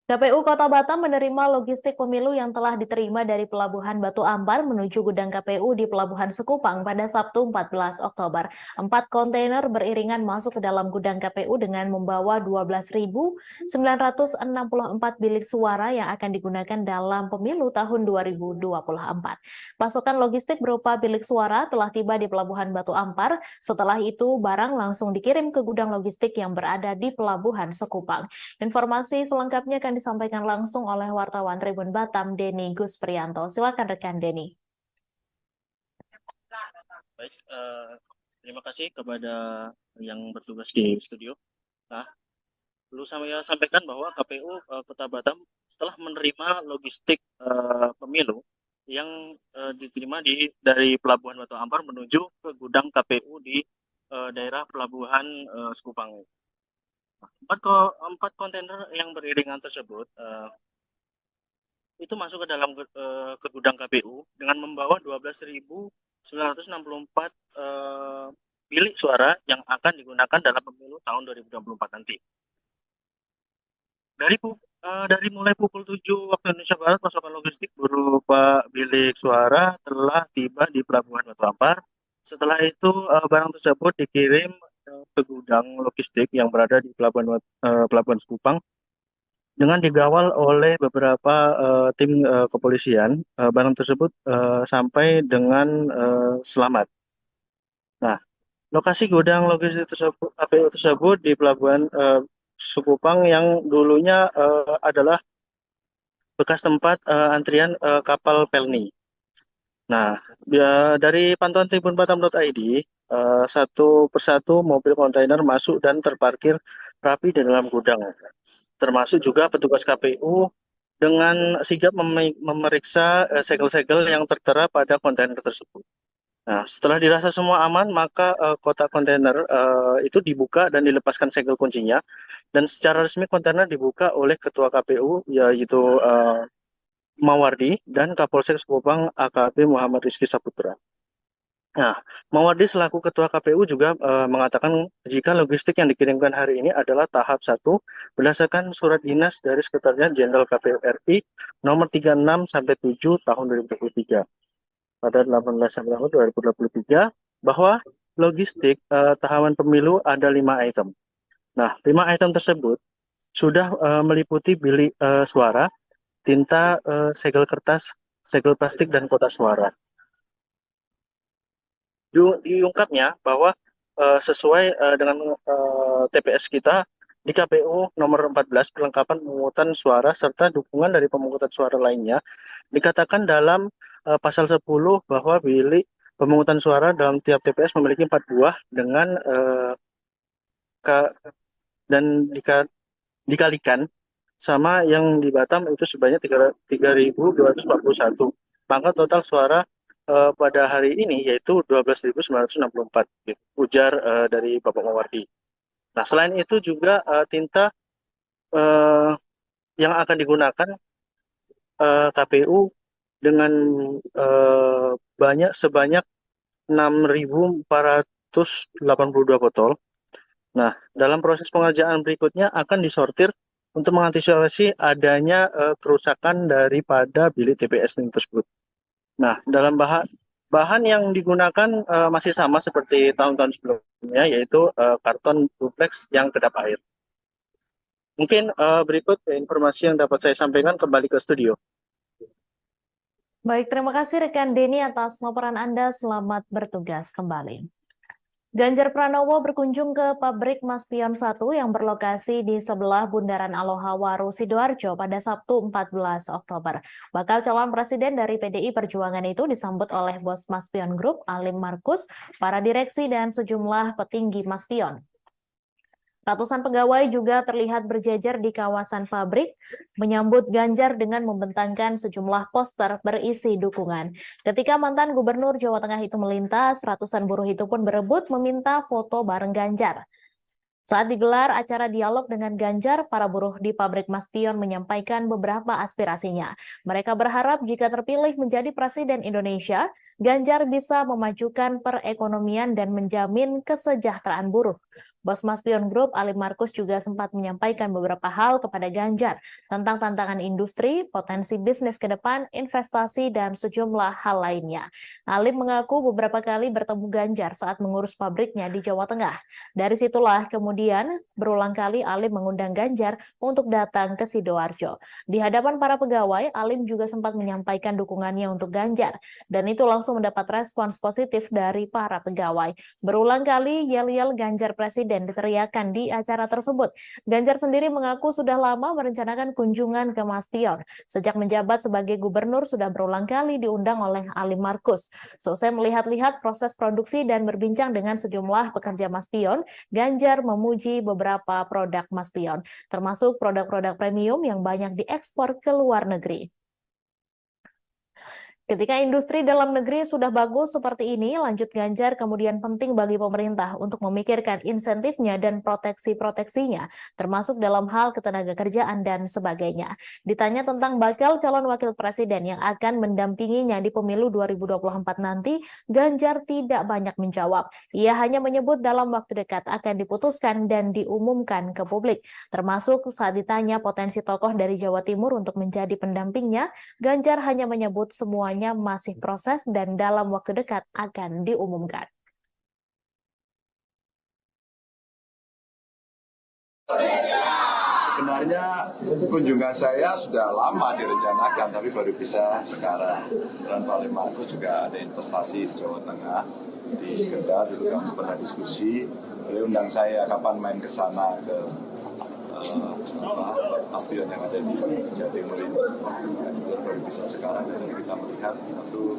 KPU Kota Batam menerima logistik pemilu yang telah diterima dari Pelabuhan Batu Ampar menuju gudang KPU di Pelabuhan Sekupang pada Sabtu 14 Oktober. 4 kontainer beriringan masuk ke dalam gudang KPU dengan membawa 12.964 bilik suara yang akan digunakan dalam pemilu tahun 2024. Pasokan logistik berupa bilik suara telah tiba di Pelabuhan Batu Ampar. Setelah itu, barang langsung dikirim ke gudang logistik yang berada di Pelabuhan Sekupang. Informasi selengkapnya akan disampaikan langsung oleh wartawan Tribun Batam, Denny Gusprianto. Silakan rekan Denny. Baik, terima kasih kepada yang bertugas di studio. Nah, perlu saya sampaikan bahwa KPU Kota Batam setelah menerima logistik pemilu yang diterima dari Pelabuhan Batu Ampar menuju ke gudang KPU di daerah Pelabuhan Sekupang. 4 kontainer yang beriringan tersebut itu masuk ke dalam ke gudang KPU dengan membawa 12.964 bilik suara yang akan digunakan dalam pemilu tahun 2024 nanti. Dari mulai pukul 7 waktu Indonesia Barat, pasokan logistik berupa bilik suara telah tiba di Pelabuhan Batu Ampar. Setelah itu barang tersebut dikirim ke gudang logistik yang berada di Pelabuhan Sekupang dengan dikawal oleh beberapa tim kepolisian. Barang tersebut sampai dengan selamat. Nah, lokasi gudang logistik tersebut, KPU tersebut di Pelabuhan Sekupang yang dulunya adalah bekas tempat antrian kapal Pelni. Nah, dari pantauan tribunbatam.id, satu persatu mobil kontainer masuk dan terparkir rapi di dalam gudang. Termasuk juga petugas KPU dengan sigap memeriksa segel-segel yang tertera pada kontainer tersebut. Nah, setelah dirasa semua aman, maka kotak kontainer itu dibuka dan dilepaskan segel kuncinya. Dan secara resmi kontainer dibuka oleh Ketua KPU, yaitu Mawardi dan Kapolsek Sekupang AKP Muhammad Rizky Saputra. Nah, Mawardi selaku Ketua KPU juga mengatakan jika logistik yang dikirimkan hari ini adalah tahap 1 berdasarkan surat dinas dari Sekretariat Jenderal KPU RI nomor 36/7 tahun 2023 pada 18 September 2023 bahwa logistik tahapan pemilu ada 5 item. Nah, 5 item tersebut sudah meliputi bilik suara, tinta, segel kertas, segel plastik, dan kotak suara. Diungkapnya bahwa sesuai dengan TPS kita di KPU nomor 14 perlengkapan pemungutan suara serta dukungan dari pemungutan suara lainnya dikatakan dalam pasal 10 bahwa bilik pemungutan suara dalam tiap TPS memiliki 4 buah dengan dan dikalikan sama yang di Batam itu sebanyak 3.241. Maka total suara pada hari ini yaitu 12.964, gitu, ujar dari Bapak Mawardi. Nah, selain itu juga tinta yang akan digunakan KPU dengan sebanyak 6.482 botol. Nah, dalam proses pengerjaan berikutnya akan disortir untuk mengantisipasi adanya kerusakan daripada bilik TPS tersebut. Nah, dalam bahan yang digunakan masih sama seperti tahun-tahun sebelumnya, yaitu karton duplex yang kedap air. Mungkin berikut informasi yang dapat saya sampaikan, kembali ke studio. Baik, terima kasih rekan Denny atas laporan Anda. Selamat bertugas kembali. Ganjar Pranowo berkunjung ke pabrik Maspion 1 yang berlokasi di sebelah Bundaran Aloha Waru, Sidoarjo pada Sabtu 14 Oktober. Bakal calon presiden dari PDI Perjuangan itu disambut oleh bos Maspion Group, Alim Markus, para direksi dan sejumlah petinggi Maspion. Ratusan pegawai juga terlihat berjejer di kawasan pabrik, menyambut Ganjar dengan membentangkan sejumlah poster berisi dukungan. Ketika mantan Gubernur Jawa Tengah itu melintas, ratusan buruh itu pun berebut meminta foto bareng Ganjar. Saat digelar acara dialog dengan Ganjar, para buruh di pabrik Maspion menyampaikan beberapa aspirasinya. Mereka berharap jika terpilih menjadi presiden Indonesia, Ganjar bisa memajukan perekonomian dan menjamin kesejahteraan buruh. Bos Maspion Group, Alim Markus, juga sempat menyampaikan beberapa hal kepada Ganjar tentang tantangan industri, potensi bisnis ke depan, investasi, dan sejumlah hal lainnya. Alim mengaku beberapa kali bertemu Ganjar saat mengurus pabriknya di Jawa Tengah. Dari situlah kemudian berulang kali Alim mengundang Ganjar untuk datang ke Sidoarjo. Di hadapan para pegawai, Alim juga sempat menyampaikan dukungannya untuk Ganjar, dan itu langsung mendapat respons positif dari para pegawai. Berulang kali yel-yel Ganjar Presiden diteriakan di acara tersebut. Ganjar sendiri mengaku sudah lama merencanakan kunjungan ke Maspion. Sejak menjabat sebagai gubernur sudah berulang kali diundang oleh Alim Markus. Selesai melihat-lihat proses produksi dan berbincang dengan sejumlah pekerja Maspion, Ganjar memuji beberapa produk Maspion, termasuk produk-produk premium yang banyak diekspor ke luar negeri. Ketika industri dalam negeri sudah bagus seperti ini, lanjut Ganjar, kemudian penting bagi pemerintah untuk memikirkan insentifnya dan proteksi-proteksinya, termasuk dalam hal ketenagakerjaan dan sebagainya. Ditanya tentang bakal calon wakil presiden yang akan mendampinginya di pemilu 2024 nanti, Ganjar tidak banyak menjawab. Ia hanya menyebut dalam waktu dekat akan diputuskan dan diumumkan ke publik. Termasuk saat ditanya potensi tokoh dari Jawa Timur untuk menjadi pendampingnya, Ganjar hanya menyebut semua masih proses dan dalam waktu dekat akan diumumkan. Sebenarnya kunjungan saya sudah lama direncanakan, tapi baru bisa sekarang. Dan Pak Alim Markus juga ada investasi di Jawa Tengah, di Kendal, dulu kami pernah diskusi. Beliau undang saya kapan main ke sana, ke Maspion yang ada di Jawa Timur ini. Baru bisa sekarang, dan kita melihat itu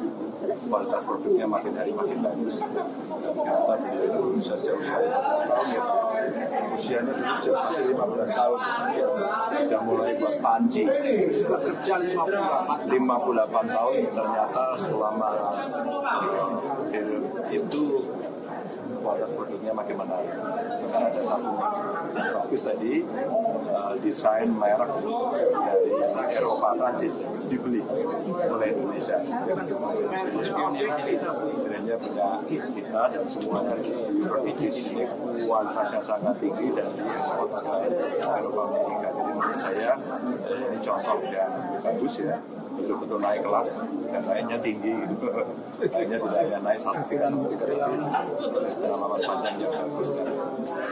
kualitas produknya makin hari makin bagus. Dan ternyata beliau bisa sejauh 15 tahun ya. Usianya masih 15 tahun. Sudah mulai buat panci. Kerja 58 tahun, ternyata selama itu kualitas produknya makin menarik. Karena ada satu yang bagus tadi, desain merek dari Eropa, Prancis dibeli oleh Indonesia. Brandnya punya kita dan semuanya di sini kualitasnya sangat tinggi dan diekspor ke Eropa, Amerika. Jadi menurut saya ini contoh yang bagus ya. betul-betul naik kelas dan naiknya tinggi gitu. Naiknya tidak hanya naik satu tingkat, proses pengalaman panjang yang bagus dan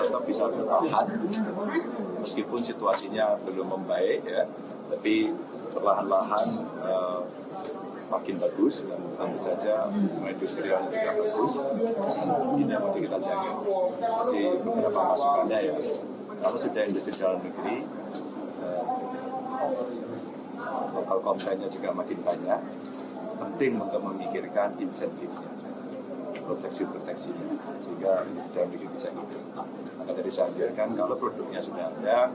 tetap bisa bertahan meskipun situasinya belum membaik ya, tapi perlahan-lahan makin bagus dan tentu saja industrialnya juga bagus. Ini yang mesti kita jaga. Jadi beberapa masukannya ya, kalau sudah industri dalam negeri, lokal kontennya juga makin banyak. Penting untuk memikirkan insentifnya, proteksi-proteksinya, sehingga industri dalam negeri bisa hidup. Maka tadi saya anjurkan kalau produknya sudah ada,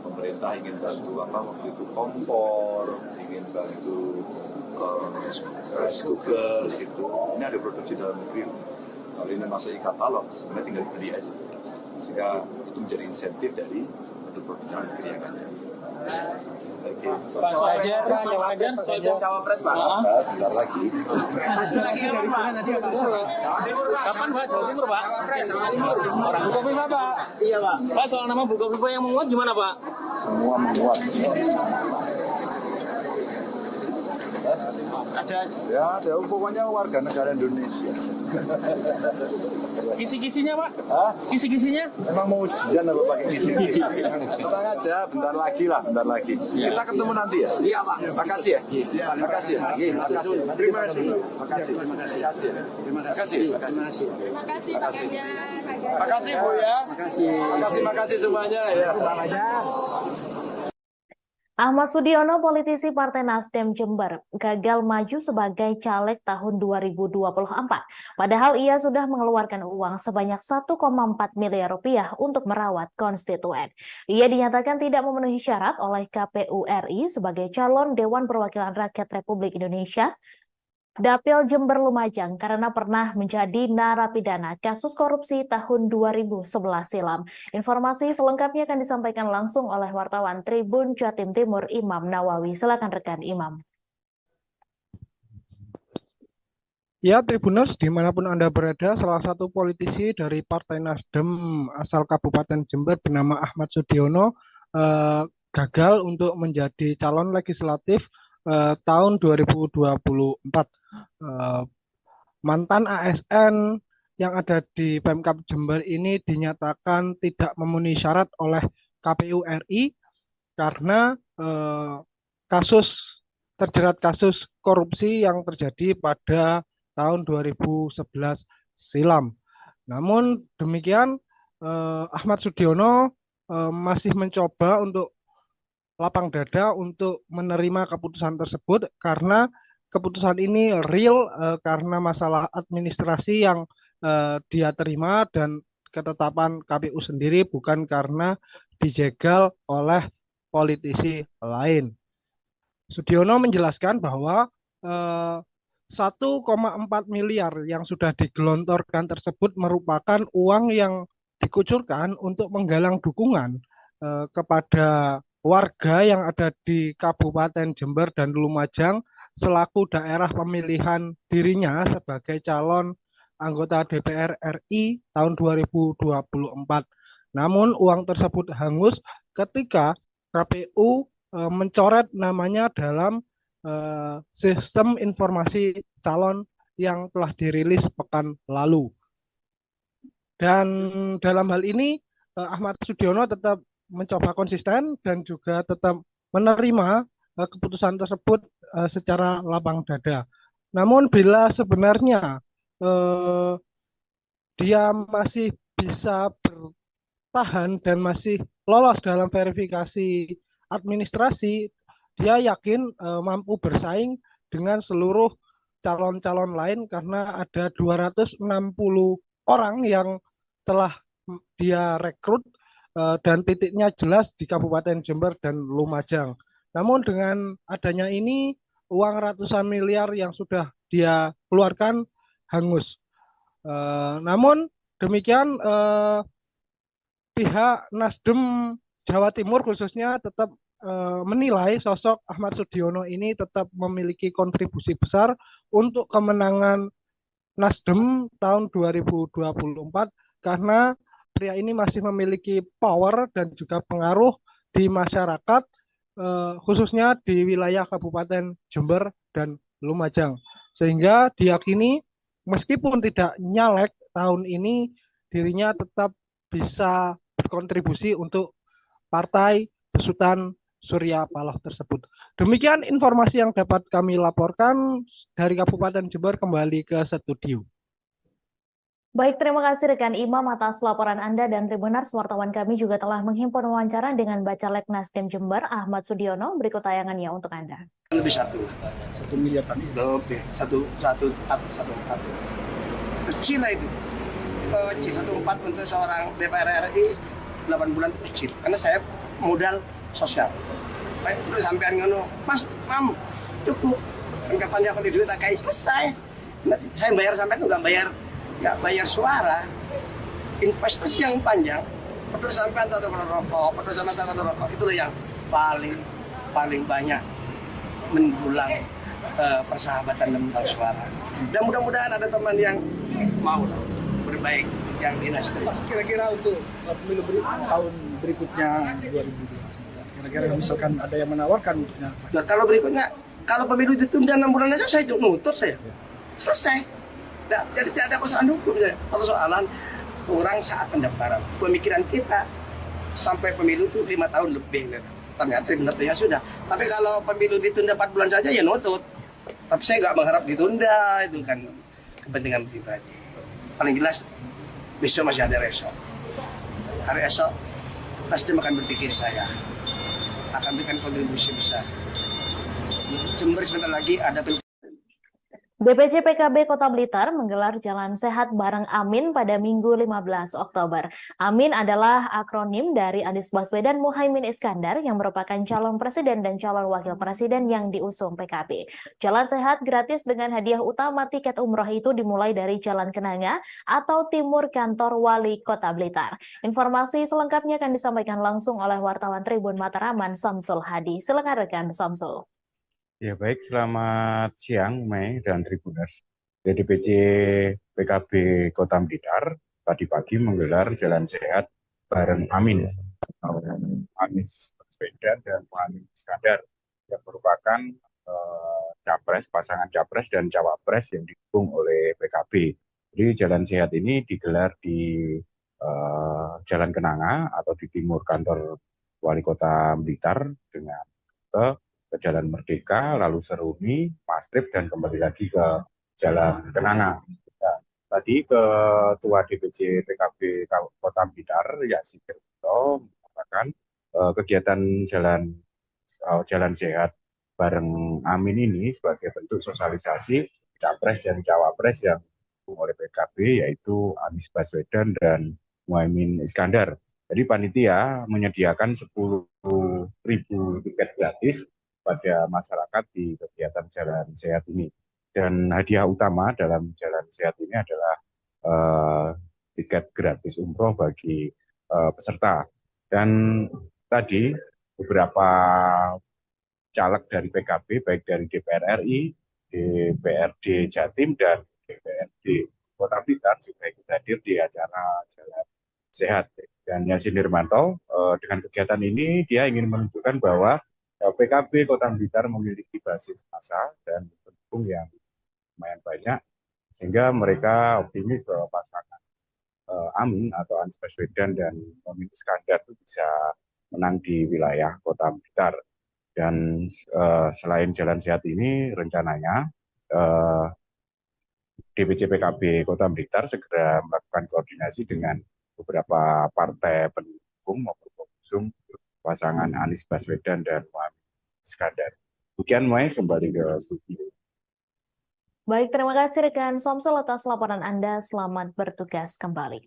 pemerintah ingin bantu waktu itu kompor, ingin bantu rice cooker gitu. Ini ada produksi dalam negeri. Kalau ini masuk e-katalog, sebenarnya tinggal beli aja. Sehingga itu menjadi insentif dari produk-produk dalam negeri yang ada. Pak Soejar, soal cawapres Pak. Bentar lagi. Kapan Pak? Jawa Timur Pak? Orang Bukoviva Pak? Iya Pak. Pak, soal nama Bukoviva yang menguat gimana Pak? Semua menguat. Ada pokoknya warga negara Indonesia. Kisi-kisinya Pak? Hah? Kisi-kisinya? Emang mau ujian apa pakai kisi-kisi? Tenang aja, bentar lagi. Kita ketemu nanti ya? Iya Pak. Makasih ya? Makasih ya? Terima kasih. Makasih Bu ya. Makasih semuanya ya. Ahmad Sudiono, politisi Partai Nasdem Jember, gagal maju sebagai caleg tahun 2024. Padahal ia sudah mengeluarkan uang sebanyak 1,4 miliar rupiah untuk merawat konstituen. Ia dinyatakan tidak memenuhi syarat oleh KPU RI sebagai calon Dewan Perwakilan Rakyat Republik Indonesia Dapil Jember Lumajang karena pernah menjadi narapidana kasus korupsi tahun 2011 silam. Informasi selengkapnya akan disampaikan langsung oleh wartawan Tribun Jatim Timur Imam Nawawi. Silakan rekan Imam. Ya, Tribuners, dimanapun Anda berada, salah satu politisi dari Partai Nasdem asal Kabupaten Jember bernama Ahmad Sudiono gagal untuk menjadi calon legislatif tahun 2024. Mantan ASN yang ada di Pemkab Jember ini dinyatakan tidak memenuhi syarat oleh KPU RI karena terjerat kasus korupsi yang terjadi pada tahun 2011 silam. Namun demikian, Ahmad Sudiono masih mencoba untuk lapang dada untuk menerima keputusan tersebut karena keputusan ini real karena masalah administrasi yang dia terima dan ketetapan KPU sendiri, bukan karena dijegal oleh politisi lain. Sudiono menjelaskan bahwa 1,4 miliar yang sudah digelontorkan tersebut merupakan uang yang dikucurkan untuk menggalang dukungan kepada warga yang ada di Kabupaten Jember dan Lumajang selaku daerah pemilihan dirinya sebagai calon anggota DPR RI tahun 2024. Namun uang tersebut hangus ketika KPU mencoret namanya dalam sistem informasi calon yang telah dirilis pekan lalu. Dan dalam hal ini Ahmad Sudiono tetap mencoba konsisten dan juga tetap menerima keputusan tersebut secara lapang dada. Namun bila sebenarnya dia masih bisa bertahan dan masih lolos dalam verifikasi administrasi, dia yakin mampu bersaing dengan seluruh calon-calon lain karena ada 260 orang yang telah dia rekrut dan titiknya jelas di Kabupaten Jember dan Lumajang. Namun dengan adanya ini, uang ratusan miliar yang sudah dia keluarkan hangus. Namun demikian pihak Nasdem Jawa Timur khususnya tetap menilai sosok Ahmad Sudiono ini tetap memiliki kontribusi besar untuk kemenangan Nasdem tahun 2024 karena pria ini masih memiliki power dan juga pengaruh di masyarakat khususnya di wilayah Kabupaten Jember dan Lumajang. Sehingga diyakini meskipun tidak nyalek tahun ini, dirinya tetap bisa berkontribusi untuk Partai Besutan Surya Paloh tersebut. Demikian informasi yang dapat kami laporkan dari Kabupaten Jember. Kembali ke studio. Baik, terima kasih rekan Imam atas laporan Anda, dan Tribuners, wartawan kami juga telah menghimpun wawancara dengan Bacalek Nasdem Jember Ahmad Sudiono. Berikut tayangannya untuk Anda. Lebih 1 miliar tadi. lebih 1,4 kecil lah itu. C14 untuk seorang DPR RI 8 bulan itu kecil, karena saya modal sosial. Baik, udah sampean ngono, Mas, Mam, cukup. Kan kapan dia akan di duit tak kayak selesai. Nanti saya bayar sampai itu nggak bayar suara. Investasi yang panjang, peduli sampean tak rokok, peduli sampean tak rokok, itulah yang paling banyak mendulang persahabatan dan mendulang suara. Dan mudah-mudahan ada teman yang mau berbaik yang dinas. Kira-kira untuk pemilu tahun berikutnya 2029, kira-kira misalkan ada yang menawarkan untuknya. Nah, kalau pemilu ditunda 6 bulan aja saya nutut saya. Selesai. Jadi tidak ada persoalan hukum saya. Persoalan orang saat pendaftaran. Pemikiran kita sampai pemilu itu 5 tahun lebih. Ternyata benar-benar sudah. Tapi kalau pemilu ditunda 4 bulan saja ya nutut. Tapi saya nggak mengharap ditunda, itu kan kepentingan pribadi. Paling jelas besok masih ada esok. Hari esok Nasdem akan berpikir saya akan berikan kontribusi besar. Jember sebentar lagi ada DPC PKB Kota Blitar menggelar Jalan Sehat bareng Amin pada Minggu 15 Oktober. Amin adalah akronim dari Anies Baswedan Muhaimin Iskandar yang merupakan calon presiden dan calon wakil presiden yang diusung PKB. Jalan Sehat gratis dengan hadiah utama tiket umroh itu dimulai dari Jalan Kenanga atau timur kantor Wali Kota Blitar. Informasi selengkapnya akan disampaikan langsung oleh wartawan Tribun Mataraman Samsul Hadi. Silakan rekan Samsul. Ya baik, selamat siang Mei dan Tribuners. DPC PKB Kota Blitar tadi pagi menggelar Jalan Sehat bareng Amin, Anies Baswedan dan Muhaimin Iskandar yang merupakan pasangan capres dan cawapres yang didukung oleh PKB. Jadi Jalan Sehat ini digelar di Jalan Kenanga atau di timur kantor Wali Kota Blitar dengan ke Jalan Merdeka, lalu Seruni, Mastrip, dan kembali lagi ke Jalan Kenanga. Nah, tadi Ketua DPC PKB Kota Blitar, Yasin Kerto, mengatakan kegiatan Jalan Sehat bareng Amin ini sebagai bentuk sosialisasi capres dan cawapres yang didukung oleh PKB, yaitu Anies Baswedan dan Muhaimin Iskandar. Jadi panitia menyediakan 10.000 tiket gratis pada masyarakat di kegiatan Jalan Sehat ini. Dan hadiah utama dalam Jalan Sehat ini adalah tiket gratis umroh bagi peserta. Dan tadi beberapa caleg dari PKB, baik dari DPR RI, DPRD Jatim, dan DPRD Kota Blitar juga ikut hadir di acara Jalan Sehat. Dan Yasin Nirmanto, dengan kegiatan ini dia ingin menunjukkan bahwa PKB Kota Blitar memiliki basis massa dan pendukung yang lumayan banyak, sehingga mereka optimis bahwa pasangan Amin atau Anies Baswedan dan Muhaimin Iskandar itu bisa menang di wilayah Kota Blitar. Dan selain Jalan Sehat ini, rencananya DPC PKB Kota Blitar segera melakukan koordinasi dengan beberapa partai pendukung maupun pengusung pasangan Anies Baswedan dan Muhaimin Iskandar. Demikian Mai, kembali ke studio. Baik, terima kasih rekan Somsul atas laporan Anda. Selamat bertugas kembali.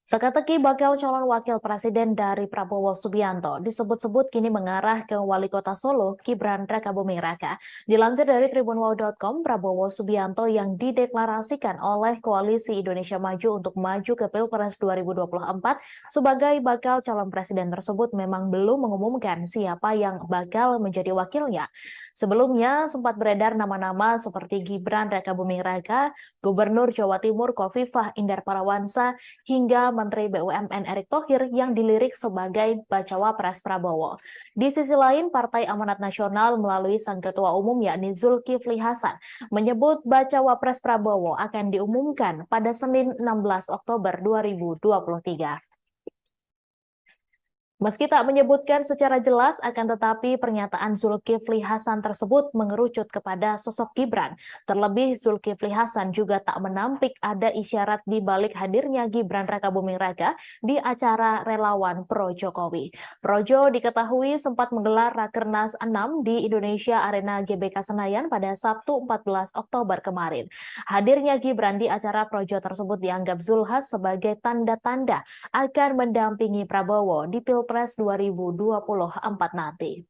Teka-teki bakal calon wakil presiden dari Prabowo Subianto disebut-sebut kini mengarah ke Wali Kota Solo, Gibran Rakabuming Raka. Dilansir dari tribunwol.com, Prabowo Subianto yang dideklarasikan oleh Koalisi Indonesia Maju untuk maju ke Pilpres 2024 sebagai bakal calon presiden tersebut memang belum mengumumkan siapa yang bakal menjadi wakilnya. Sebelumnya sempat beredar nama-nama seperti Gibran Rakabuming Raka, Gubernur Jawa Timur Khofifah Indar Parawansa, hingga Menteri BUMN Erick Thohir yang dilirik sebagai bacawa pres Prabowo. Di sisi lain, Partai Amanat Nasional melalui sang ketua umum yakni Zulkifli Hasan menyebut bacawa pres Prabowo akan diumumkan pada Senin 16 Oktober 2023. Meski tak menyebutkan secara jelas, akan tetapi pernyataan Zulkifli Hasan tersebut mengerucut kepada sosok Gibran. Terlebih Zulkifli Hasan juga tak menampik ada isyarat di balik hadirnya Gibran Rakabuming Raka di acara relawan pro Jokowi. Projo diketahui sempat menggelar Rakernas 6 di Indonesia Arena GBK Senayan pada Sabtu 14 Oktober kemarin. Hadirnya Gibran di acara Projo tersebut dianggap Zulhas sebagai tanda-tanda akan mendampingi Prabowo di Pilpres 2024 nanti.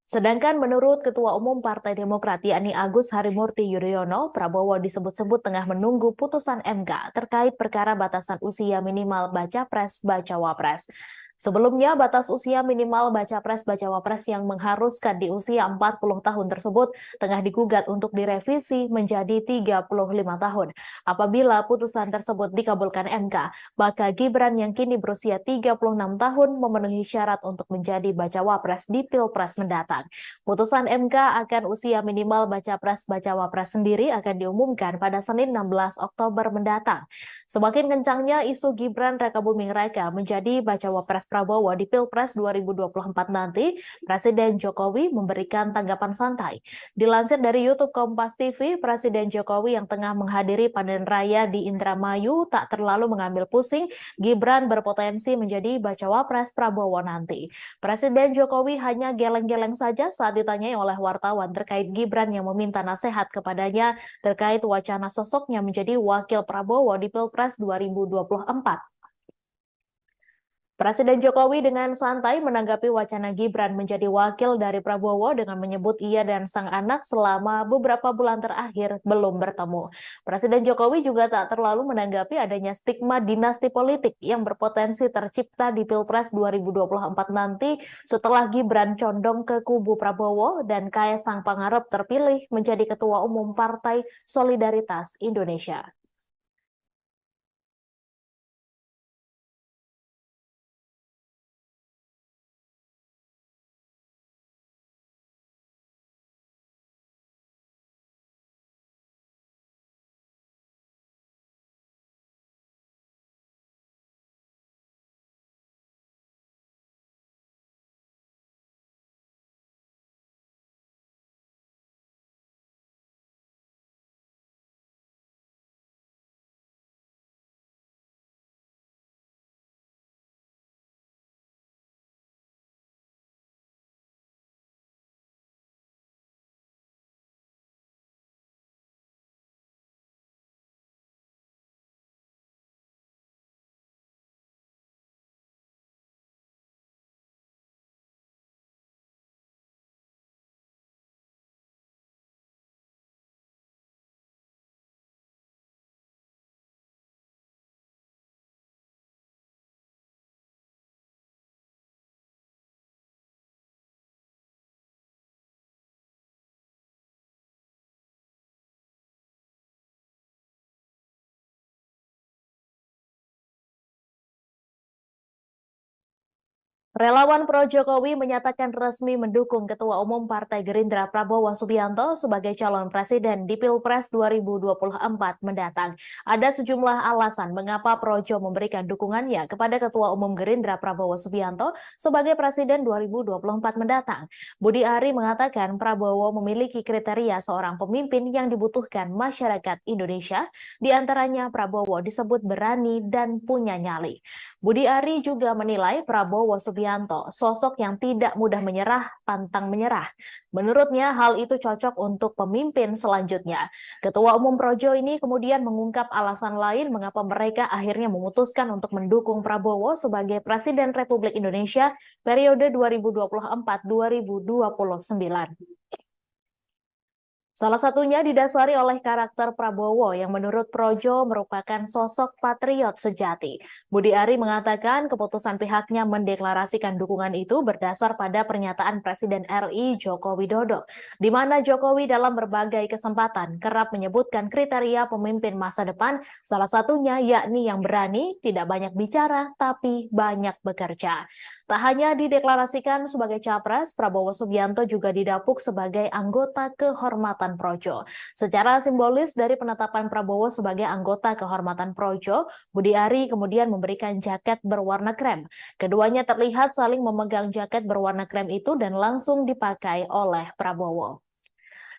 Sedangkan menurut Ketua Umum Partai Demokrat yakni Agus Harimurti Yudhoyono, Prabowo disebut-sebut tengah menunggu putusan MK terkait perkara batasan usia minimal baca pres bacawa pres. Sebelumnya, batas usia minimal baca pres bacawa pres yang mengharuskan di usia 40 tahun tersebut tengah digugat untuk direvisi menjadi 35 tahun. Apabila putusan tersebut dikabulkan MK, maka Gibran yang kini berusia 36 tahun memenuhi syarat untuk menjadi bacawa pres di Pilpres mendatang. Putusan MK akan usia minimal baca pres bacawa pres sendiri akan diumumkan pada Senin 16 Oktober mendatang. Semakin kencangnya isu Gibran Rakabuming Raka menjadi bacawa pres Prabowo di Pilpres 2024 nanti, Presiden Jokowi memberikan tanggapan santai. Dilansir dari YouTube Kompas TV, Presiden Jokowi yang tengah menghadiri panen raya di Indramayu tak terlalu mengambil pusing Gibran berpotensi menjadi bacawa pres Prabowo nanti. Presiden Jokowi hanya geleng-geleng saja saat ditanyai oleh wartawan terkait Gibran yang meminta nasihat kepadanya terkait wacana sosoknya menjadi wakil Prabowo di Pilpres 2024. Presiden Jokowi dengan santai menanggapi wacana Gibran menjadi wakil dari Prabowo dengan menyebut ia dan sang anak selama beberapa bulan terakhir belum bertemu. Presiden Jokowi juga tak terlalu menanggapi adanya stigma dinasti politik yang berpotensi tercipta di Pilpres 2024 nanti setelah Gibran condong ke kubu Prabowo dan Kaesang Pangarep terpilih menjadi Ketua Umum Partai Solidaritas Indonesia. Relawan pro Jokowi menyatakan resmi mendukung Ketua Umum Partai Gerindra Prabowo Subianto sebagai calon presiden di Pilpres 2024 mendatang. Ada sejumlah alasan mengapa Projo memberikan dukungannya kepada Ketua Umum Gerindra Prabowo Subianto sebagai presiden 2024 mendatang. Budi Ari mengatakan Prabowo memiliki kriteria seorang pemimpin yang dibutuhkan masyarakat Indonesia, di antaranya Prabowo disebut berani dan punya nyali. Budi Ari juga menilai Prabowo Subianto sosok yang tidak mudah menyerah, pantang menyerah. Menurutnya hal itu cocok untuk pemimpin selanjutnya. Ketua Umum Projo ini kemudian mengungkap alasan lain mengapa mereka akhirnya memutuskan untuk mendukung Prabowo sebagai Presiden Republik Indonesia periode 2024-2029. Salah satunya didasari oleh karakter Prabowo yang menurut Projo merupakan sosok patriot sejati. Budi Ari mengatakan keputusan pihaknya mendeklarasikan dukungan itu berdasar pada pernyataan Presiden RI Joko Widodo, di mana Jokowi dalam berbagai kesempatan kerap menyebutkan kriteria pemimpin masa depan, salah satunya yakni yang berani, tidak banyak bicara, tapi banyak bekerja. Tak hanya dideklarasikan sebagai capres, Prabowo Subianto juga didapuk sebagai anggota kehormatan Projo. Secara simbolis dari penetapan Prabowo sebagai anggota kehormatan Projo, Budi Ari kemudian memberikan jaket berwarna krem. Keduanya terlihat saling memegang jaket berwarna krem itu dan langsung dipakai oleh Prabowo.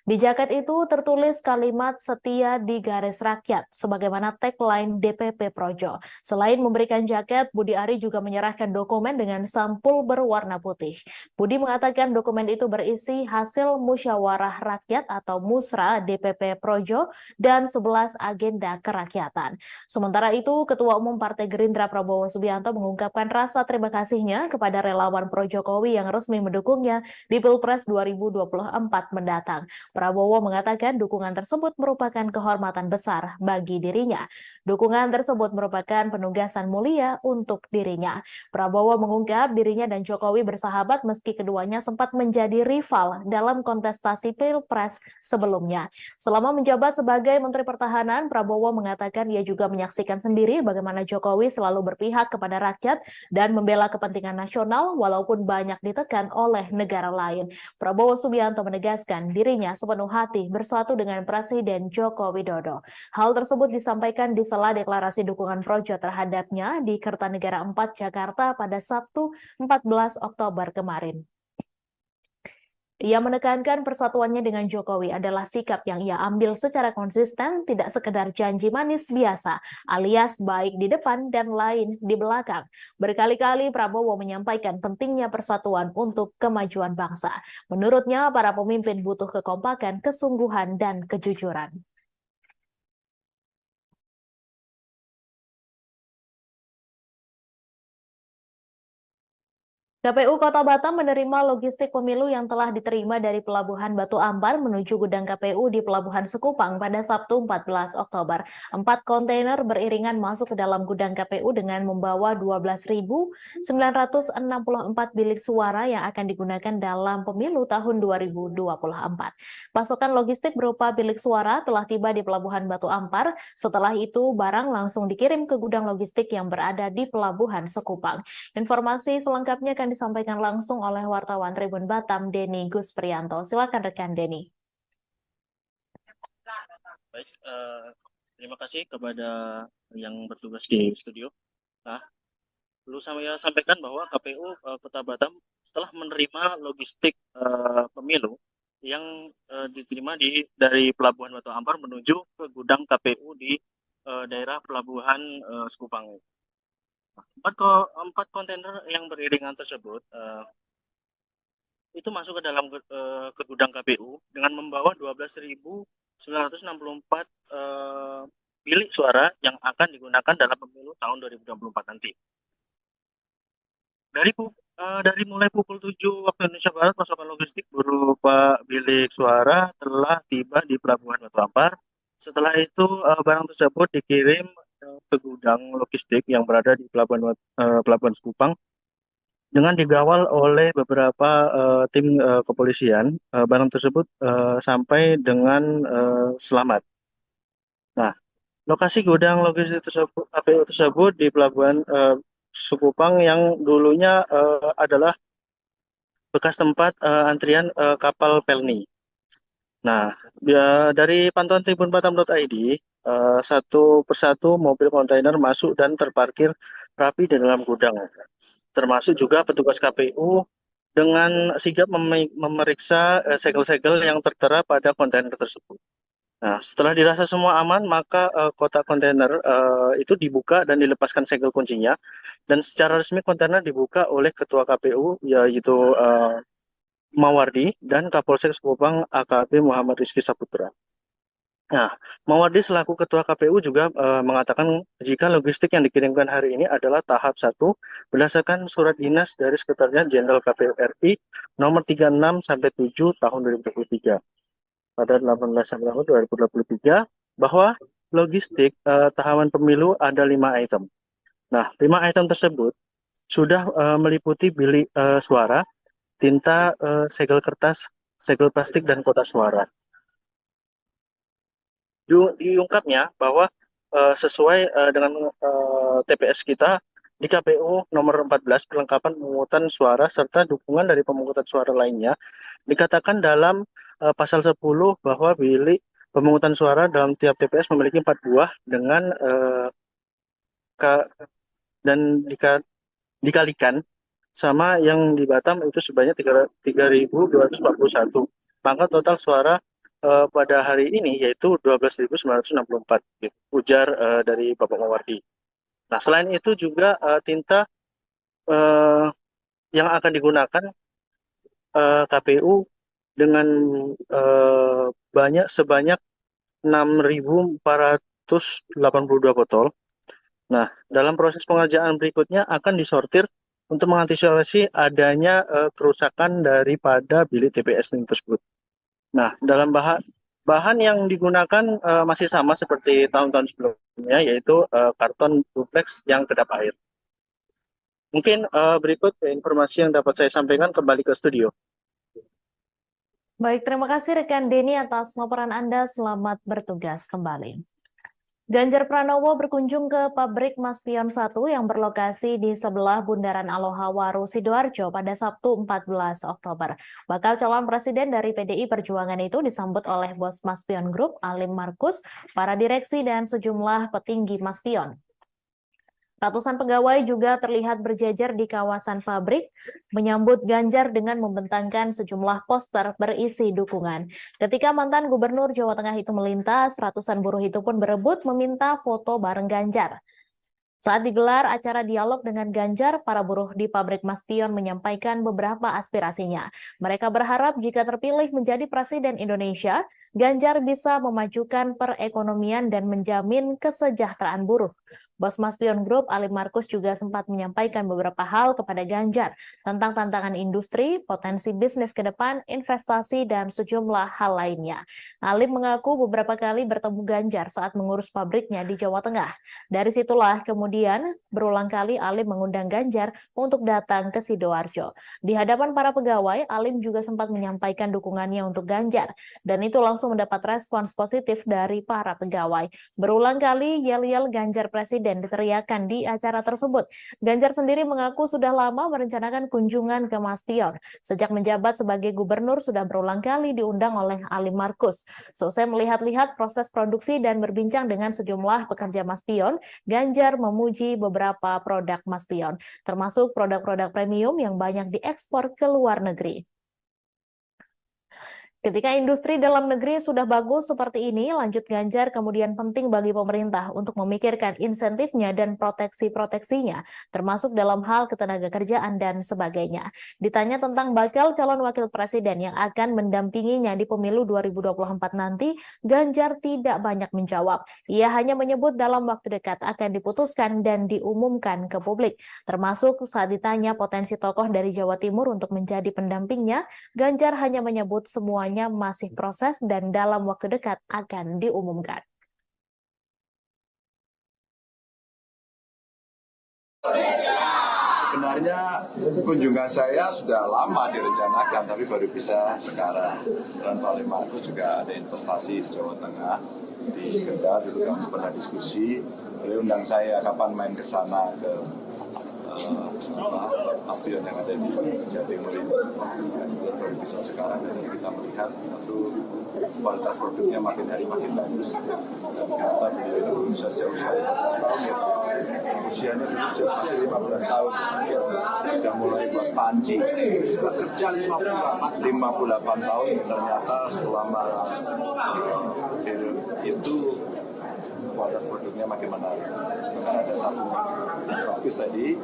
Di jaket itu tertulis kalimat setia di garis rakyat, sebagaimana tagline DPP Projo. Selain memberikan jaket, Budi Ari juga menyerahkan dokumen dengan sampul berwarna putih. Budi mengatakan dokumen itu berisi hasil musyawarah rakyat atau musra DPP Projo dan 11 agenda kerakyatan. Sementara itu, Ketua Umum Partai Gerindra Prabowo Subianto mengungkapkan rasa terima kasihnya kepada relawan Pro Jokowi yang resmi mendukungnya di Pilpres 2024 mendatang. Prabowo mengatakan dukungan tersebut merupakan kehormatan besar bagi dirinya. Dukungan tersebut merupakan penugasan mulia untuk dirinya. Prabowo mengungkap dirinya dan Jokowi bersahabat meski keduanya sempat menjadi rival dalam kontestasi Pilpres sebelumnya. Selama menjabat sebagai Menteri Pertahanan, Prabowo mengatakan ia juga menyaksikan sendiri bagaimana Jokowi selalu berpihak kepada rakyat dan membela kepentingan nasional walaupun banyak ditekan oleh negara lain. Prabowo Subianto menegaskan dirinya sepenuh hati bersatu dengan Presiden Joko Widodo. Hal tersebut disampaikan di sela deklarasi dukungan Projo terhadapnya di Kertanegara 4 Jakarta pada Sabtu 14 Oktober kemarin. Ia menekankan persatuannya dengan Jokowi adalah sikap yang ia ambil secara konsisten, tidak sekedar janji manis biasa, alias baik di depan dan lain di belakang. Berkali-kali Prabowo menyampaikan pentingnya persatuan untuk kemajuan bangsa. Menurutnya, para pemimpin butuh kekompakan, kesungguhan, dan kejujuran. KPU Kota Batam menerima logistik pemilu yang telah diterima dari Pelabuhan Batu Ampar menuju gudang KPU di Pelabuhan Sekupang pada Sabtu 14 Oktober. 4 kontainer beriringan masuk ke dalam gudang KPU dengan membawa 12.964 bilik suara yang akan digunakan dalam pemilu tahun 2024. Pasokan logistik berupa bilik suara telah tiba di Pelabuhan Batu Ampar. Setelah itu, barang langsung dikirim ke gudang logistik yang berada di Pelabuhan Sekupang. Informasi selengkapnya akan disampaikan langsung oleh wartawan Tribun Batam, Denny Gusprianto. Silakan rekan Denny. Baik, terima kasih kepada yang bertugas di studio. Nah, perlu saya sampaikan bahwa KPU Kota Batam setelah menerima logistik pemilu yang diterima dari Pelabuhan Batu Ampar menuju ke gudang KPU di daerah Pelabuhan Sekupang. 4 kontainer yang beriringan tersebut itu masuk ke dalam ke gudang KPU dengan membawa 12.964 bilik suara yang akan digunakan dalam pemilu tahun 2024 nanti. Dari mulai pukul 7 waktu Indonesia Barat, pasokan logistik berupa bilik suara telah tiba di Pelabuhan Batu Ampar. Setelah itu barang tersebut dikirim ke gudang logistik yang berada di Pelabuhan Sekupang dengan dikawal oleh beberapa tim kepolisian. Barang tersebut sampai dengan selamat. Nah, lokasi gudang logistik tersebut, KPU tersebut di Pelabuhan Sekupang yang dulunya adalah bekas tempat antrian kapal Pelni. Nah, dari pantauan tribunbatam.id, satu persatu mobil kontainer masuk dan terparkir rapi di dalam gudang. Termasuk juga petugas KPU dengan sigap memeriksa segel-segel yang tertera pada kontainer tersebut. Nah, setelah dirasa semua aman, maka kotak kontainer itu dibuka dan dilepaskan segel kuncinya. Dan secara resmi kontainer dibuka oleh Ketua KPU, yaitu Mawardi dan Kapolsek Sekupang AKP Muhammad Rizky Saputra. Nah, Mawardi selaku Ketua KPU juga mengatakan jika logistik yang dikirimkan hari ini adalah tahap 1 berdasarkan surat dinas dari Sekretariat Jenderal KPU RI nomor 36/7 tahun 2023. pada 18 September 2023 bahwa logistik tahapan pemilu ada 5 item. Nah, 5 item tersebut sudah meliputi bilik suara, tinta, segel kertas, segel plastik, dan kotak suara. Diungkapnya bahwa sesuai dengan TPS kita di KPU nomor 14 perlengkapan pemungutan suara serta dukungan dari pemungutan suara lainnya dikatakan dalam pasal 10 bahwa bilik pemungutan suara dalam tiap TPS memiliki 4 buah dengan dan dikalikan sama yang di Batam itu sebanyak 3.241. Maka total suara pada hari ini yaitu 12.964, gitu, ujar dari Bapak Mawardi. Nah, selain itu juga tinta yang akan digunakan KPU dengan sebanyak 6.482 botol. Nah, dalam proses pengerjaan berikutnya akan disortir untuk mengantisipasi adanya kerusakan daripada bilik TPS tersebut. Nah, dalam bahan yang digunakan masih sama seperti tahun-tahun sebelumnya, yaitu karton duplex yang kedap air. Mungkin berikut informasi yang dapat saya sampaikan, kembali ke studio. Baik, terima kasih rekan Denny atas laporan Anda. Selamat bertugas kembali. Ganjar Pranowo berkunjung ke pabrik Maspion 1 yang berlokasi di sebelah Bundaran Aloha Waru, Sidoarjo pada Sabtu 14 Oktober. Bakal calon presiden dari PDI Perjuangan itu disambut oleh bos Maspion Group, Alim Markus, para direksi dan sejumlah petinggi Maspion. Ratusan pegawai juga terlihat berjejer di kawasan pabrik, menyambut Ganjar dengan membentangkan sejumlah poster berisi dukungan. Ketika mantan Gubernur Jawa Tengah itu melintas, ratusan buruh itu pun berebut meminta foto bareng Ganjar. Saat digelar acara dialog dengan Ganjar, para buruh di pabrik Maspion menyampaikan beberapa aspirasinya. Mereka berharap jika terpilih menjadi presiden Indonesia, Ganjar bisa memajukan perekonomian dan menjamin kesejahteraan buruh. Bos Maspion Group, Alim Markus, juga sempat menyampaikan beberapa hal kepada Ganjar tentang tantangan industri, potensi bisnis ke depan, investasi, dan sejumlah hal lainnya. Alim mengaku beberapa kali bertemu Ganjar saat mengurus pabriknya di Jawa Tengah. Dari situlah kemudian berulang kali Alim mengundang Ganjar untuk datang ke Sidoarjo. Di hadapan para pegawai, Alim juga sempat menyampaikan dukungannya untuk Ganjar, dan itu langsung mendapat respons positif dari para pegawai. Berulang kali yel-yel Ganjar Presiden diteriakan di acara tersebut. Ganjar sendiri mengaku sudah lama merencanakan kunjungan ke Maspion. Sejak menjabat sebagai gubernur sudah berulang kali diundang oleh Alim Markus. Selesai melihat-lihat proses produksi dan berbincang dengan sejumlah pekerja Maspion, Ganjar memuji beberapa produk Maspion, termasuk produk-produk premium yang banyak diekspor ke luar negeri. Ketika industri dalam negeri sudah bagus seperti ini, lanjut Ganjar, kemudian penting bagi pemerintah untuk memikirkan insentifnya dan proteksi-proteksinya, termasuk dalam hal ketenagakerjaan dan sebagainya. Ditanya tentang bakal calon wakil presiden yang akan mendampinginya di pemilu 2024 nanti, Ganjar tidak banyak menjawab. Ia hanya menyebut dalam waktu dekat akan diputuskan dan diumumkan ke publik. Termasuk saat ditanya potensi tokoh dari Jawa Timur untuk menjadi pendampingnya, Ganjar hanya menyebut semua masih proses dan dalam waktu dekat akan diumumkan. Sebenarnya kunjungan saya sudah lama direncanakan, tapi baru bisa sekarang. Dan Pak Alim Markus juga ada investasi di Jawa Tengah, di Kendal, dulu kami pernah diskusi. Beliau undang saya kapan main ke sana ke Maspion yang ada di Jawa Timur ini. Baru bisa sekarang, dan kita melihat tentu kualitas produknya makin hari makin bagus. Dan ternyata beliau itu bisa sejauh usia 15 tahun ya. Usianya dulu masih 15 tahun. Sudah mulai buat panci. Kerja 58 tahun, ternyata selama itu kualitas produknya makin menarik. Karena ada satu bagus tadi,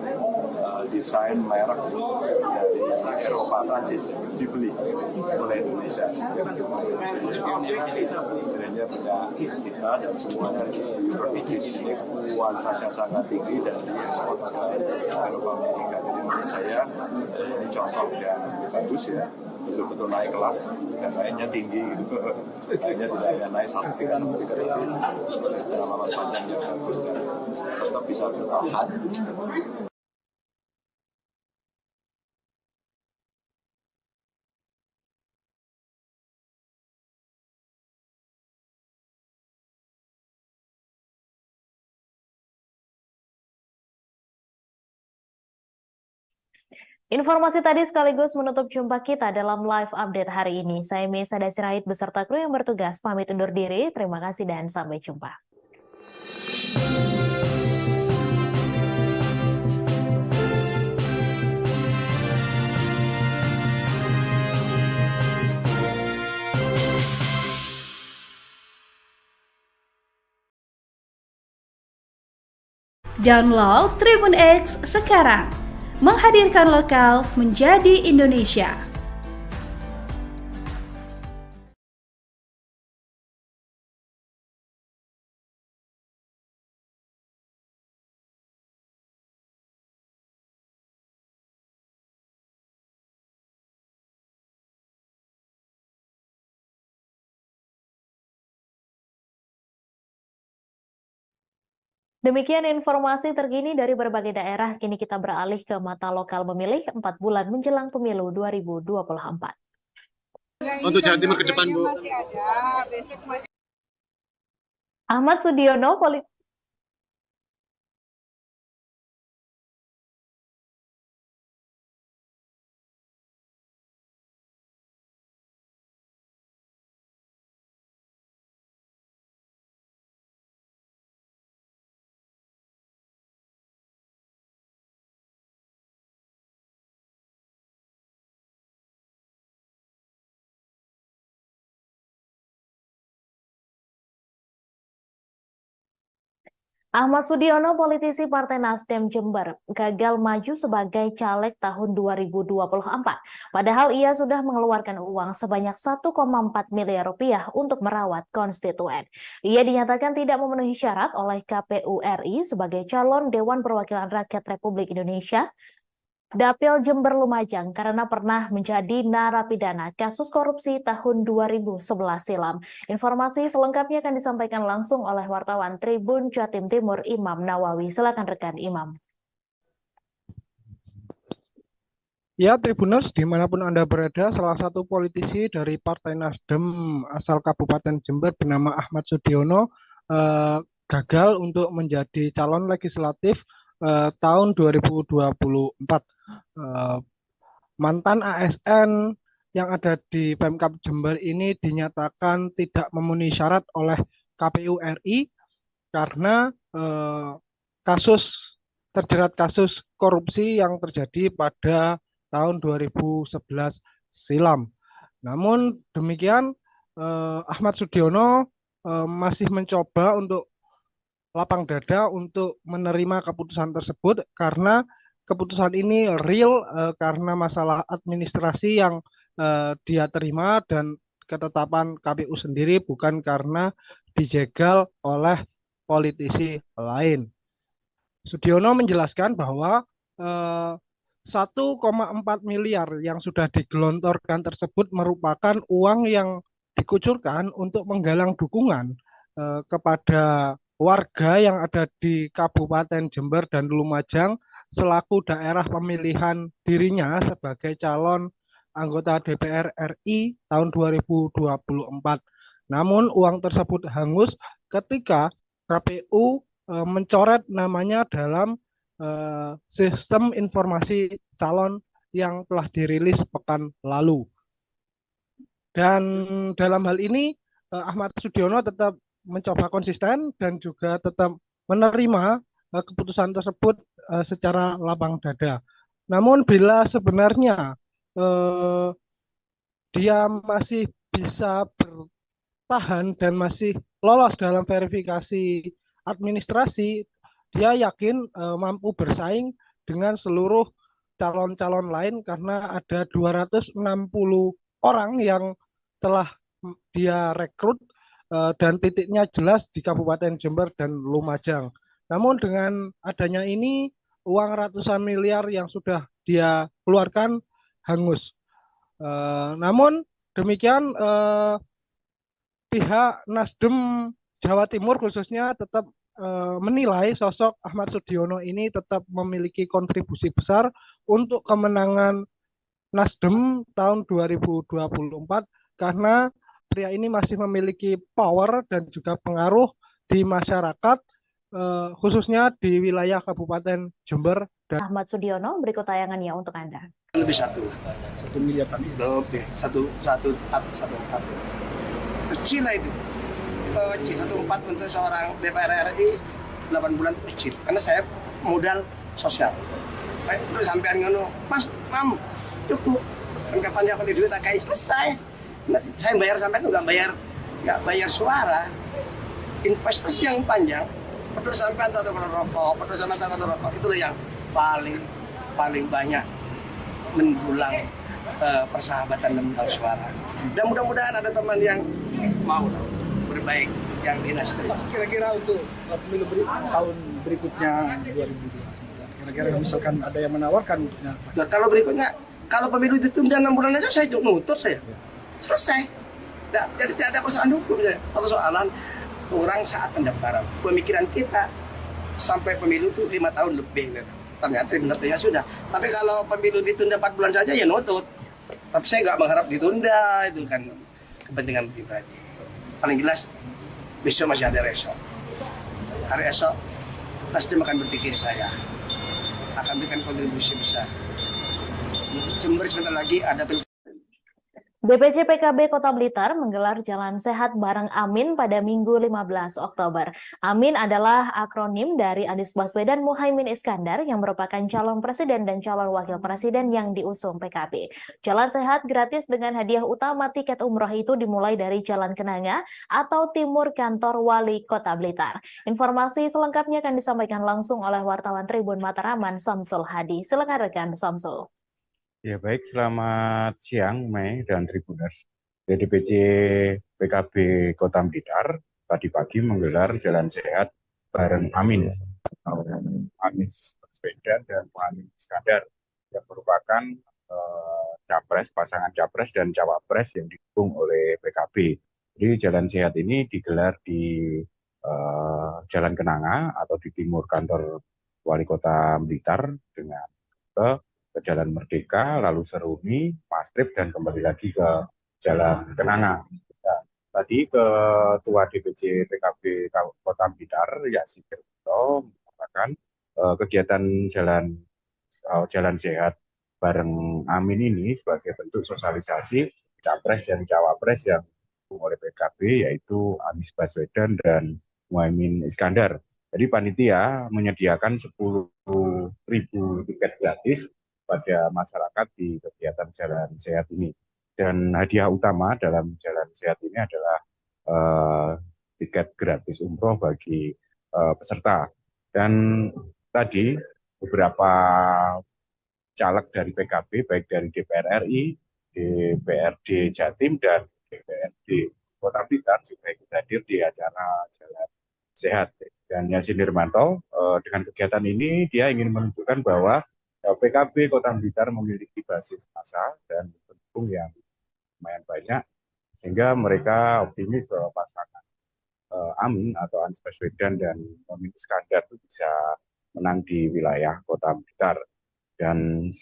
desain merek dari Eropa, Prancis dibeli oleh Indonesia. Akhirnya punya kita dan semuanya berpikir di sini kualitasnya sangat tinggi dan diekspor ke Eropa, Amerika. Jadi menurut saya ini contoh yang bagus ya. betul-betul naik kelas dan naiknya tinggi gitu. Naiknya tidak hanya naik 1 3 tapi proses pengalaman panjang yang bagus dan tetap bisa bertahan. Informasi tadi sekaligus menutup jumpa kita dalam live update hari ini. Saya Mesa Dasirahid beserta kru yang bertugas pamit undur diri. Terima kasih dan sampai jumpa. Download Tribun X sekarang. Menghadirkan lokal menjadi Indonesia. Demikian informasi terkini dari berbagai daerah. Kini kita beralih ke mata lokal memilih 4 bulan menjelang pemilu 2024. Untuk Jawa Timur ke depan, Bu. Ahmad Sudiono, Ahmad Sudiono, politisi Partai Nasdem Jember, gagal maju sebagai caleg tahun 2024. Padahal ia sudah mengeluarkan uang sebanyak 1,4 miliar rupiah untuk merawat konstituen. Ia dinyatakan tidak memenuhi syarat oleh KPU RI sebagai calon Dewan Perwakilan Rakyat Republik Indonesia Dapil Jember Lumajang karena pernah menjadi narapidana kasus korupsi tahun 2011 silam. Informasi selengkapnya akan disampaikan langsung oleh wartawan Tribun Jatim Timur Imam Nawawi. Silakan rekan Imam. Ya, Tribuners, dimanapun Anda berada, salah satu politisi dari Partai Nasdem asal Kabupaten Jember bernama Ahmad Sudiono gagal untuk menjadi calon legislatif tahun 2024. Mantan ASN yang ada di Pemkab Jember ini dinyatakan tidak memenuhi syarat oleh KPU RI karena terjerat kasus korupsi yang terjadi pada tahun 2011 silam. Namun demikian, Ahmad Sudiono masih mencoba untuk lapang dada untuk menerima keputusan tersebut karena keputusan ini real karena masalah administrasi yang dia terima dan ketetapan KPU sendiri, bukan karena dijegal oleh politisi lain. Sudiono menjelaskan bahwa 1,4 miliar yang sudah digelontorkan tersebut merupakan uang yang dikucurkan untuk menggalang dukungan kepada warga yang ada di Kabupaten Jember dan Lumajang selaku daerah pemilihan dirinya sebagai calon anggota DPR RI tahun 2024. Namun uang tersebut hangus ketika KPU mencoret namanya dalam sistem informasi calon yang telah dirilis pekan lalu. Dan dalam hal ini Ahmad Sudiono tetap mencoba konsisten dan juga tetap menerima keputusan tersebut secara lapang dada. Namun bila sebenarnya dia masih bisa bertahan dan masih lolos dalam verifikasi administrasi, dia yakin mampu bersaing dengan seluruh calon-calon lain karena ada 260 orang yang telah dia rekrut dan titiknya jelas di Kabupaten Jember dan Lumajang. Namun dengan adanya ini, uang ratusan miliar yang sudah dia keluarkan hangus. Namun demikian pihak Nasdem Jawa Timur khususnya tetap menilai sosok Ahmad Sudiono ini tetap memiliki kontribusi besar untuk kemenangan Nasdem tahun 2024 karena pria ini masih memiliki power dan juga pengaruh di masyarakat khususnya di wilayah Kabupaten Jember. Ahmad Sudiono, berikut tayangannya untuk Anda. Lebih 1 miliar tadi. lebih 1,4 kecil lah itu. C14 untuk seorang DPR RI 8 bulan itu kecil karena saya modal sosial. Udah sampean ngono, Mas, Mam, cukup. Kan kapan dia akan duit tak selesai. Nanti saya bayar sampai itu nggak bayar suara. Investasi yang panjang, peduli sampean tak rokok, itulah yang paling banyak mendulang persahabatan dan mendulang suara. Dan mudah-mudahan ada teman yang mau berbaik yang di Nasdem. Kira-kira untuk pemilu tahun berikutnya 2029, kira-kira misalkan ada yang menawarkan untuknya. Nah, kalau pemilu ditunda 6 bulan aja saya nuntut saya. Selesai. Jadi tidak ada persoalan hukum saya. Persoalan orang saat pendaftaran. Pemikiran kita sampai pemilu itu 5 tahun lebih. Ternyata benar ya sudah. Tapi kalau pemilu ditunda 4 bulan saja ya nutut. Tapi saya nggak mengharap ditunda, itu kan kepentingan pribadi. Paling jelas besok masih ada esok. Hari esok Nasdem akan berpikir saya akan berikan kontribusi besar. Jember sebentar lagi ada DPC PKB Kota Blitar menggelar Jalan Sehat bareng Amin pada Minggu 15 Oktober. Amin adalah akronim dari Anies Baswedan Muhaimin Iskandar yang merupakan calon presiden dan calon wakil presiden yang diusung PKB. Jalan Sehat gratis dengan hadiah utama tiket umroh itu dimulai dari Jalan Kenanga atau timur kantor Wali Kota Blitar. Informasi selengkapnya akan disampaikan langsung oleh wartawan Tribun Mataraman Samsul Hadi. Silakan rekan Samsul. Ya baik, selamat siang Mei dan Tribuners. DPC PKB Kota Blitar tadi pagi menggelar Jalan Sehat bareng Amin, Anies Baswedan dan Muhaimin Iskandar yang merupakan pasangan capres dan cawapres yang didukung oleh PKB. Jadi Jalan Sehat ini digelar di Jalan Kenanga atau di timur kantor Wali Kota Blitar dengan ke Jalan Merdeka, lalu Seruni, Mastrip, dan kembali lagi ke Jalan Kenanga. Nah, tadi Ketua DPC PKB Kota Blitar, Yasin Kerto, mengatakan kegiatan Jalan Sehat bareng Amin ini sebagai bentuk sosialisasi capres dan cawapres yang didukung oleh PKB, yaitu Anies Baswedan dan Muhaimin Iskandar. Jadi panitia menyediakan 10.000 tiket gratis pada masyarakat di kegiatan Jalan Sehat ini. Dan hadiah utama dalam Jalan Sehat ini adalah tiket gratis umroh bagi peserta. Dan tadi beberapa caleg dari PKB, baik dari DPR RI, DPRD Jatim, dan DPRD Kota Blitar juga ikut hadir di acara Jalan Sehat. Dan Yasin Nirmanto dengan kegiatan ini dia ingin menunjukkan bahwa PKB Kota Blitar memiliki basis massa dan pendukung yang lumayan banyak, sehingga mereka optimis bahwa pasangan Amin atau Anies Baswedan dan Muhaimin Iskandar itu bisa menang di wilayah Kota Blitar. Dan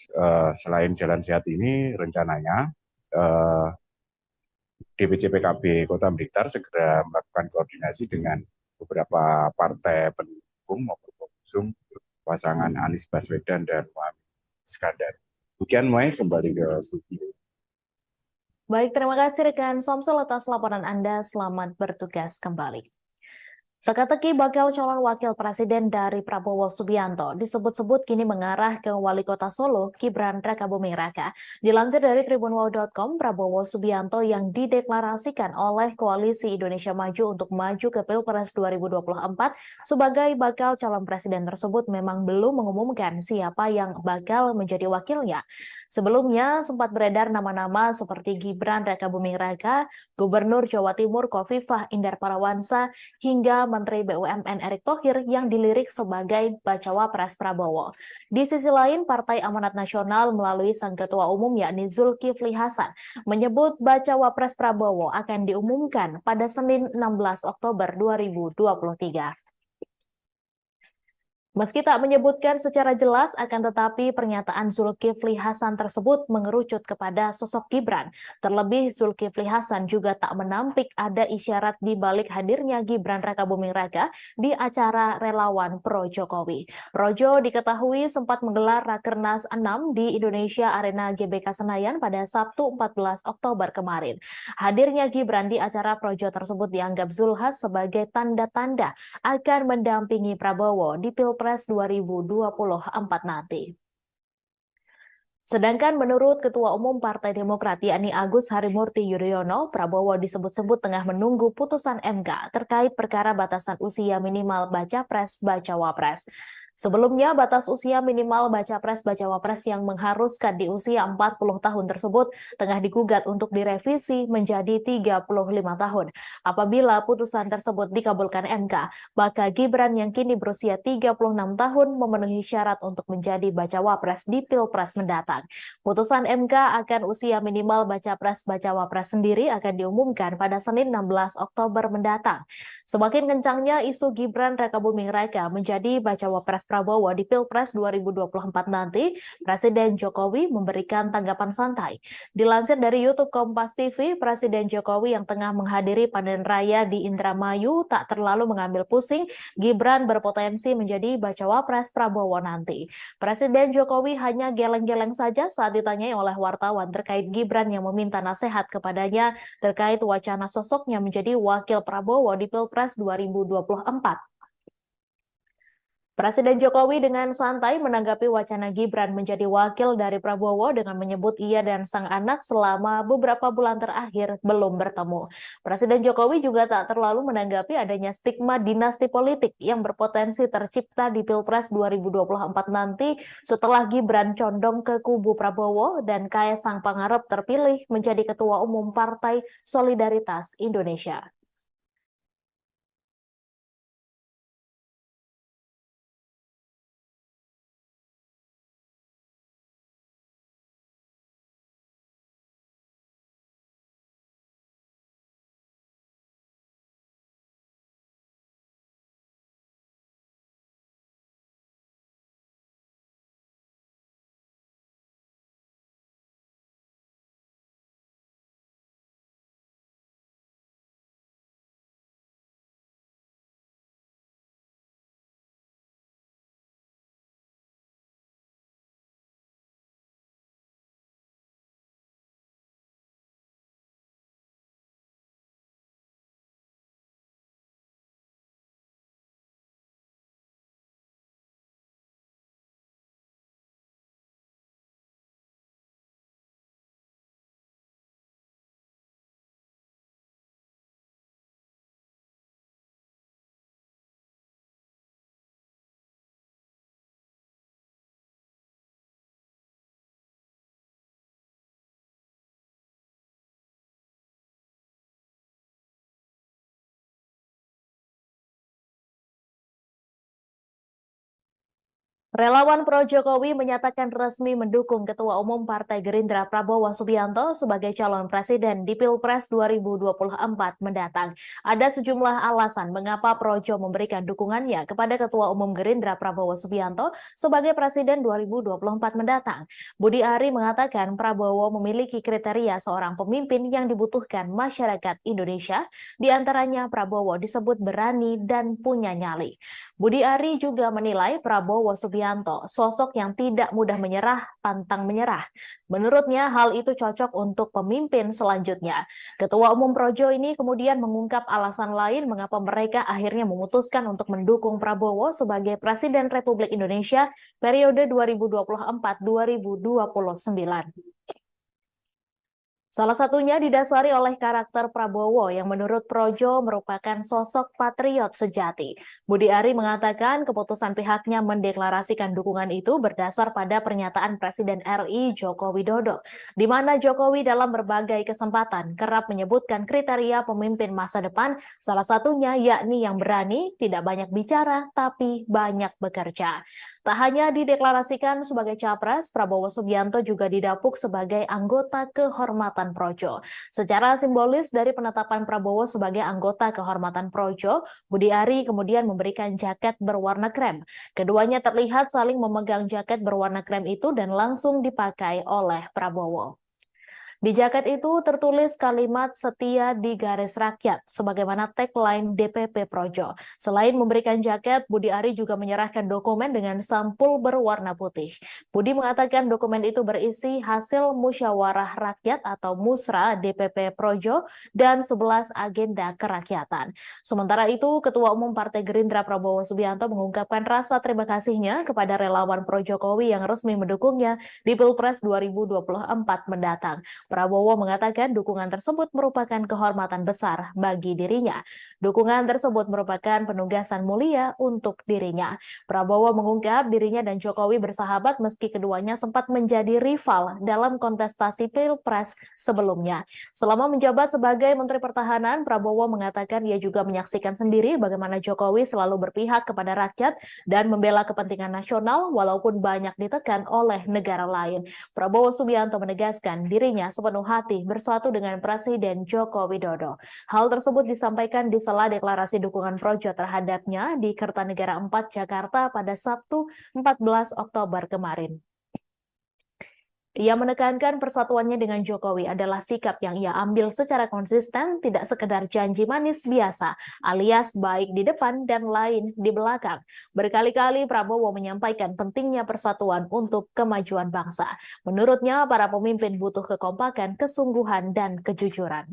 selain Jalan Sehat ini, rencananya DPC PKB Kota Blitar segera melakukan koordinasi dengan beberapa partai pendukung maupun pengusung pasangan Anies Baswedan dan Muhaimin Iskandar. Demikian Mai, kembali ke studio. Baik, terima kasih rekan Samsul atas laporan Anda. Selamat bertugas kembali. Teka-teki bakal calon wakil presiden dari Prabowo Subianto disebut-sebut kini mengarah ke Wali Kota Solo, Gibran Rakabuming Raka. Dilansir dari tribunwol.com, Prabowo Subianto yang dideklarasikan oleh Koalisi Indonesia Maju untuk maju ke Pilpres 2024 sebagai bakal calon presiden tersebut memang belum mengumumkan siapa yang bakal menjadi wakilnya. Sebelumnya sempat beredar nama-nama seperti Gibran Rakabuming Raka, Gubernur Jawa Timur Khofifah Indar Parawansa, hingga Menteri BUMN Erick Thohir yang dilirik sebagai bacawa pres Prabowo. Di sisi lain, Partai Amanat Nasional melalui sang ketua umum yakni Zulkifli Hasan menyebut bacawa pres Prabowo akan diumumkan pada Senin 16 Oktober 2023. Meski tak menyebutkan secara jelas, akan tetapi pernyataan Zulkifli Hasan tersebut mengerucut kepada sosok Gibran. Terlebih, Zulkifli Hasan juga tak menampik ada isyarat di balik hadirnya Gibran Rakabuming Raka di acara relawan pro Jokowi. Projo diketahui sempat menggelar Rakernas 6 di Indonesia Arena GBK Senayan pada Sabtu 14 Oktober kemarin. Hadirnya Gibran di acara Projo tersebut dianggap Zulhas sebagai tanda-tanda akan mendampingi Prabowo di Pilpres 2024 nanti. Sedangkan menurut Ketua Umum Partai Demokrat yakni Agus Harimurti Yudhoyono, Prabowo disebut-sebut tengah menunggu putusan MK terkait perkara batasan usia minimal baca bacawa pres. Sebelumnya, batas usia minimal baca bacawa pres yang mengharuskan di usia 40 tahun tersebut tengah digugat untuk direvisi menjadi 35 tahun. Apabila putusan tersebut dikabulkan MK, maka Gibran yang kini berusia 36 tahun memenuhi syarat untuk menjadi bacawa pres di Pilpres mendatang. Putusan MK akan usia minimal baca bacawa pres sendiri akan diumumkan pada Senin 16 Oktober mendatang. Semakin kencangnya isu Gibran Rakabuming Raka menjadi bacawa pres Prabowo di Pilpres 2024 nanti, Presiden Jokowi memberikan tanggapan santai. Dilansir dari YouTube Kompas TV, Presiden Jokowi yang tengah menghadiri panen raya di Indramayu tak terlalu mengambil pusing Gibran berpotensi menjadi bacawa pres Prabowo nanti. Presiden Jokowi hanya geleng-geleng saja saat ditanyai oleh wartawan terkait Gibran yang meminta nasihat kepadanya terkait wacana sosoknya menjadi wakil Prabowo di Pilpres 2024. Presiden Jokowi dengan santai menanggapi wacana Gibran menjadi wakil dari Prabowo dengan menyebut ia dan sang anak selama beberapa bulan terakhir belum bertemu. Presiden Jokowi juga tak terlalu menanggapi adanya stigma dinasti politik yang berpotensi tercipta di Pilpres 2024 nanti setelah Gibran condong ke kubu Prabowo dan Kaesang Pangarep terpilih menjadi Ketua Umum Partai Solidaritas Indonesia. Relawan pro Jokowi menyatakan resmi mendukung Ketua Umum Partai Gerindra Prabowo Subianto sebagai calon presiden di Pilpres 2024 mendatang. Ada sejumlah alasan mengapa Projo memberikan dukungannya kepada Ketua Umum Gerindra Prabowo Subianto sebagai presiden 2024 mendatang. Budi Ari mengatakan Prabowo memiliki kriteria seorang pemimpin yang dibutuhkan masyarakat Indonesia, di antaranya Prabowo disebut berani dan punya nyali. Budi Ari juga menilai Prabowo Subianto sosok yang tidak mudah menyerah, pantang menyerah. Menurutnya hal itu cocok untuk pemimpin selanjutnya. Ketua Umum Projo ini kemudian mengungkap alasan lain mengapa mereka akhirnya memutuskan untuk mendukung Prabowo sebagai Presiden Republik Indonesia periode 2024-2029. Salah satunya didasari oleh karakter Prabowo yang menurut Projo merupakan sosok patriot sejati. Budi Ari mengatakan keputusan pihaknya mendeklarasikan dukungan itu berdasar pada pernyataan Presiden RI Joko Widodo, di mana Jokowi dalam berbagai kesempatan kerap menyebutkan kriteria pemimpin masa depan, salah satunya yakni yang berani, tidak banyak bicara, tapi banyak bekerja. Tak hanya dideklarasikan sebagai capres, Prabowo Subianto juga didapuk sebagai anggota kehormatan Projo. Secara simbolis dari penetapan Prabowo sebagai anggota kehormatan Projo, Budi Ari kemudian memberikan jaket berwarna krem. Keduanya terlihat saling memegang jaket berwarna krem itu dan langsung dipakai oleh Prabowo. Di jaket itu tertulis kalimat setia di garis rakyat, sebagaimana tagline DPP Projo. Selain memberikan jaket, Budi Ari juga menyerahkan dokumen dengan sampul berwarna putih. Budi mengatakan dokumen itu berisi hasil musyawarah rakyat atau musra DPP Projo dan 11 agenda kerakyatan. Sementara itu, Ketua Umum Partai Gerindra Prabowo Subianto mengungkapkan rasa terima kasihnya kepada relawan Pro Jokowi yang resmi mendukungnya di Pilpres 2024 mendatang. Prabowo mengatakan dukungan tersebut merupakan kehormatan besar bagi dirinya. Dukungan tersebut merupakan penugasan mulia untuk dirinya. Prabowo mengungkap dirinya dan Jokowi bersahabat meski keduanya sempat menjadi rival dalam kontestasi Pilpres sebelumnya. Selama menjabat sebagai Menteri Pertahanan, Prabowo mengatakan ia juga menyaksikan sendiri bagaimana Jokowi selalu berpihak kepada rakyat dan membela kepentingan nasional walaupun banyak ditekan oleh negara lain. Prabowo Subianto menegaskan dirinya sepenuh hati bersatu dengan Presiden Joko Widodo. Hal tersebut disampaikan di sela deklarasi dukungan Projo terhadapnya di Kertanegara 4 Jakarta pada Sabtu 14 Oktober kemarin. Ia menekankan persatuannya dengan Jokowi adalah sikap yang ia ambil secara konsisten, tidak sekedar janji manis biasa, alias baik di depan dan lain di belakang. Berkali-kali Prabowo menyampaikan pentingnya persatuan untuk kemajuan bangsa. Menurutnya, para pemimpin butuh kekompakan, kesungguhan, dan kejujuran.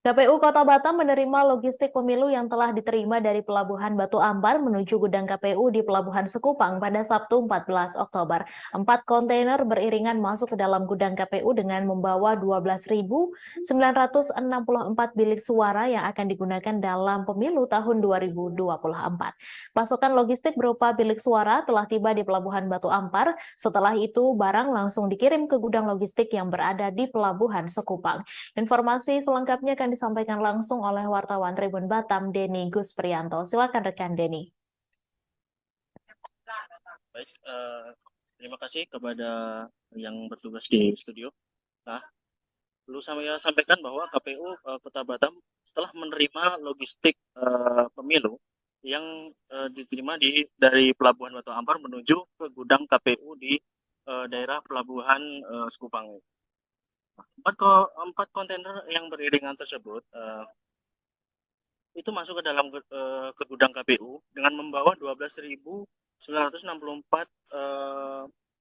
KPU Kota Batam menerima logistik pemilu yang telah diterima dari Pelabuhan Batu Ampar menuju gudang KPU di Pelabuhan Sekupang pada Sabtu 14 Oktober. 4 kontainer beriringan masuk ke dalam gudang KPU dengan membawa 12.964 bilik suara yang akan digunakan dalam pemilu tahun 2024. Pasokan logistik berupa bilik suara telah tiba di Pelabuhan Batu Ampar. Setelah itu, barang langsung dikirim ke gudang logistik yang berada di Pelabuhan Sekupang. Informasi selengkapnya akan disampaikan langsung oleh wartawan Tribun Batam, Denny Gusprianto. Silakan rekan Denny. Baik, terima kasih kepada yang bertugas di studio. Nah, perlu saya sampaikan bahwa KPU Kota Batam setelah menerima logistik pemilu yang diterima dari Pelabuhan Batu Ampar menuju ke gudang KPU di daerah pelabuhan Sekupang. Empat kontainer yang beriringan tersebut itu masuk ke dalam ke gudang KPU dengan membawa 12.964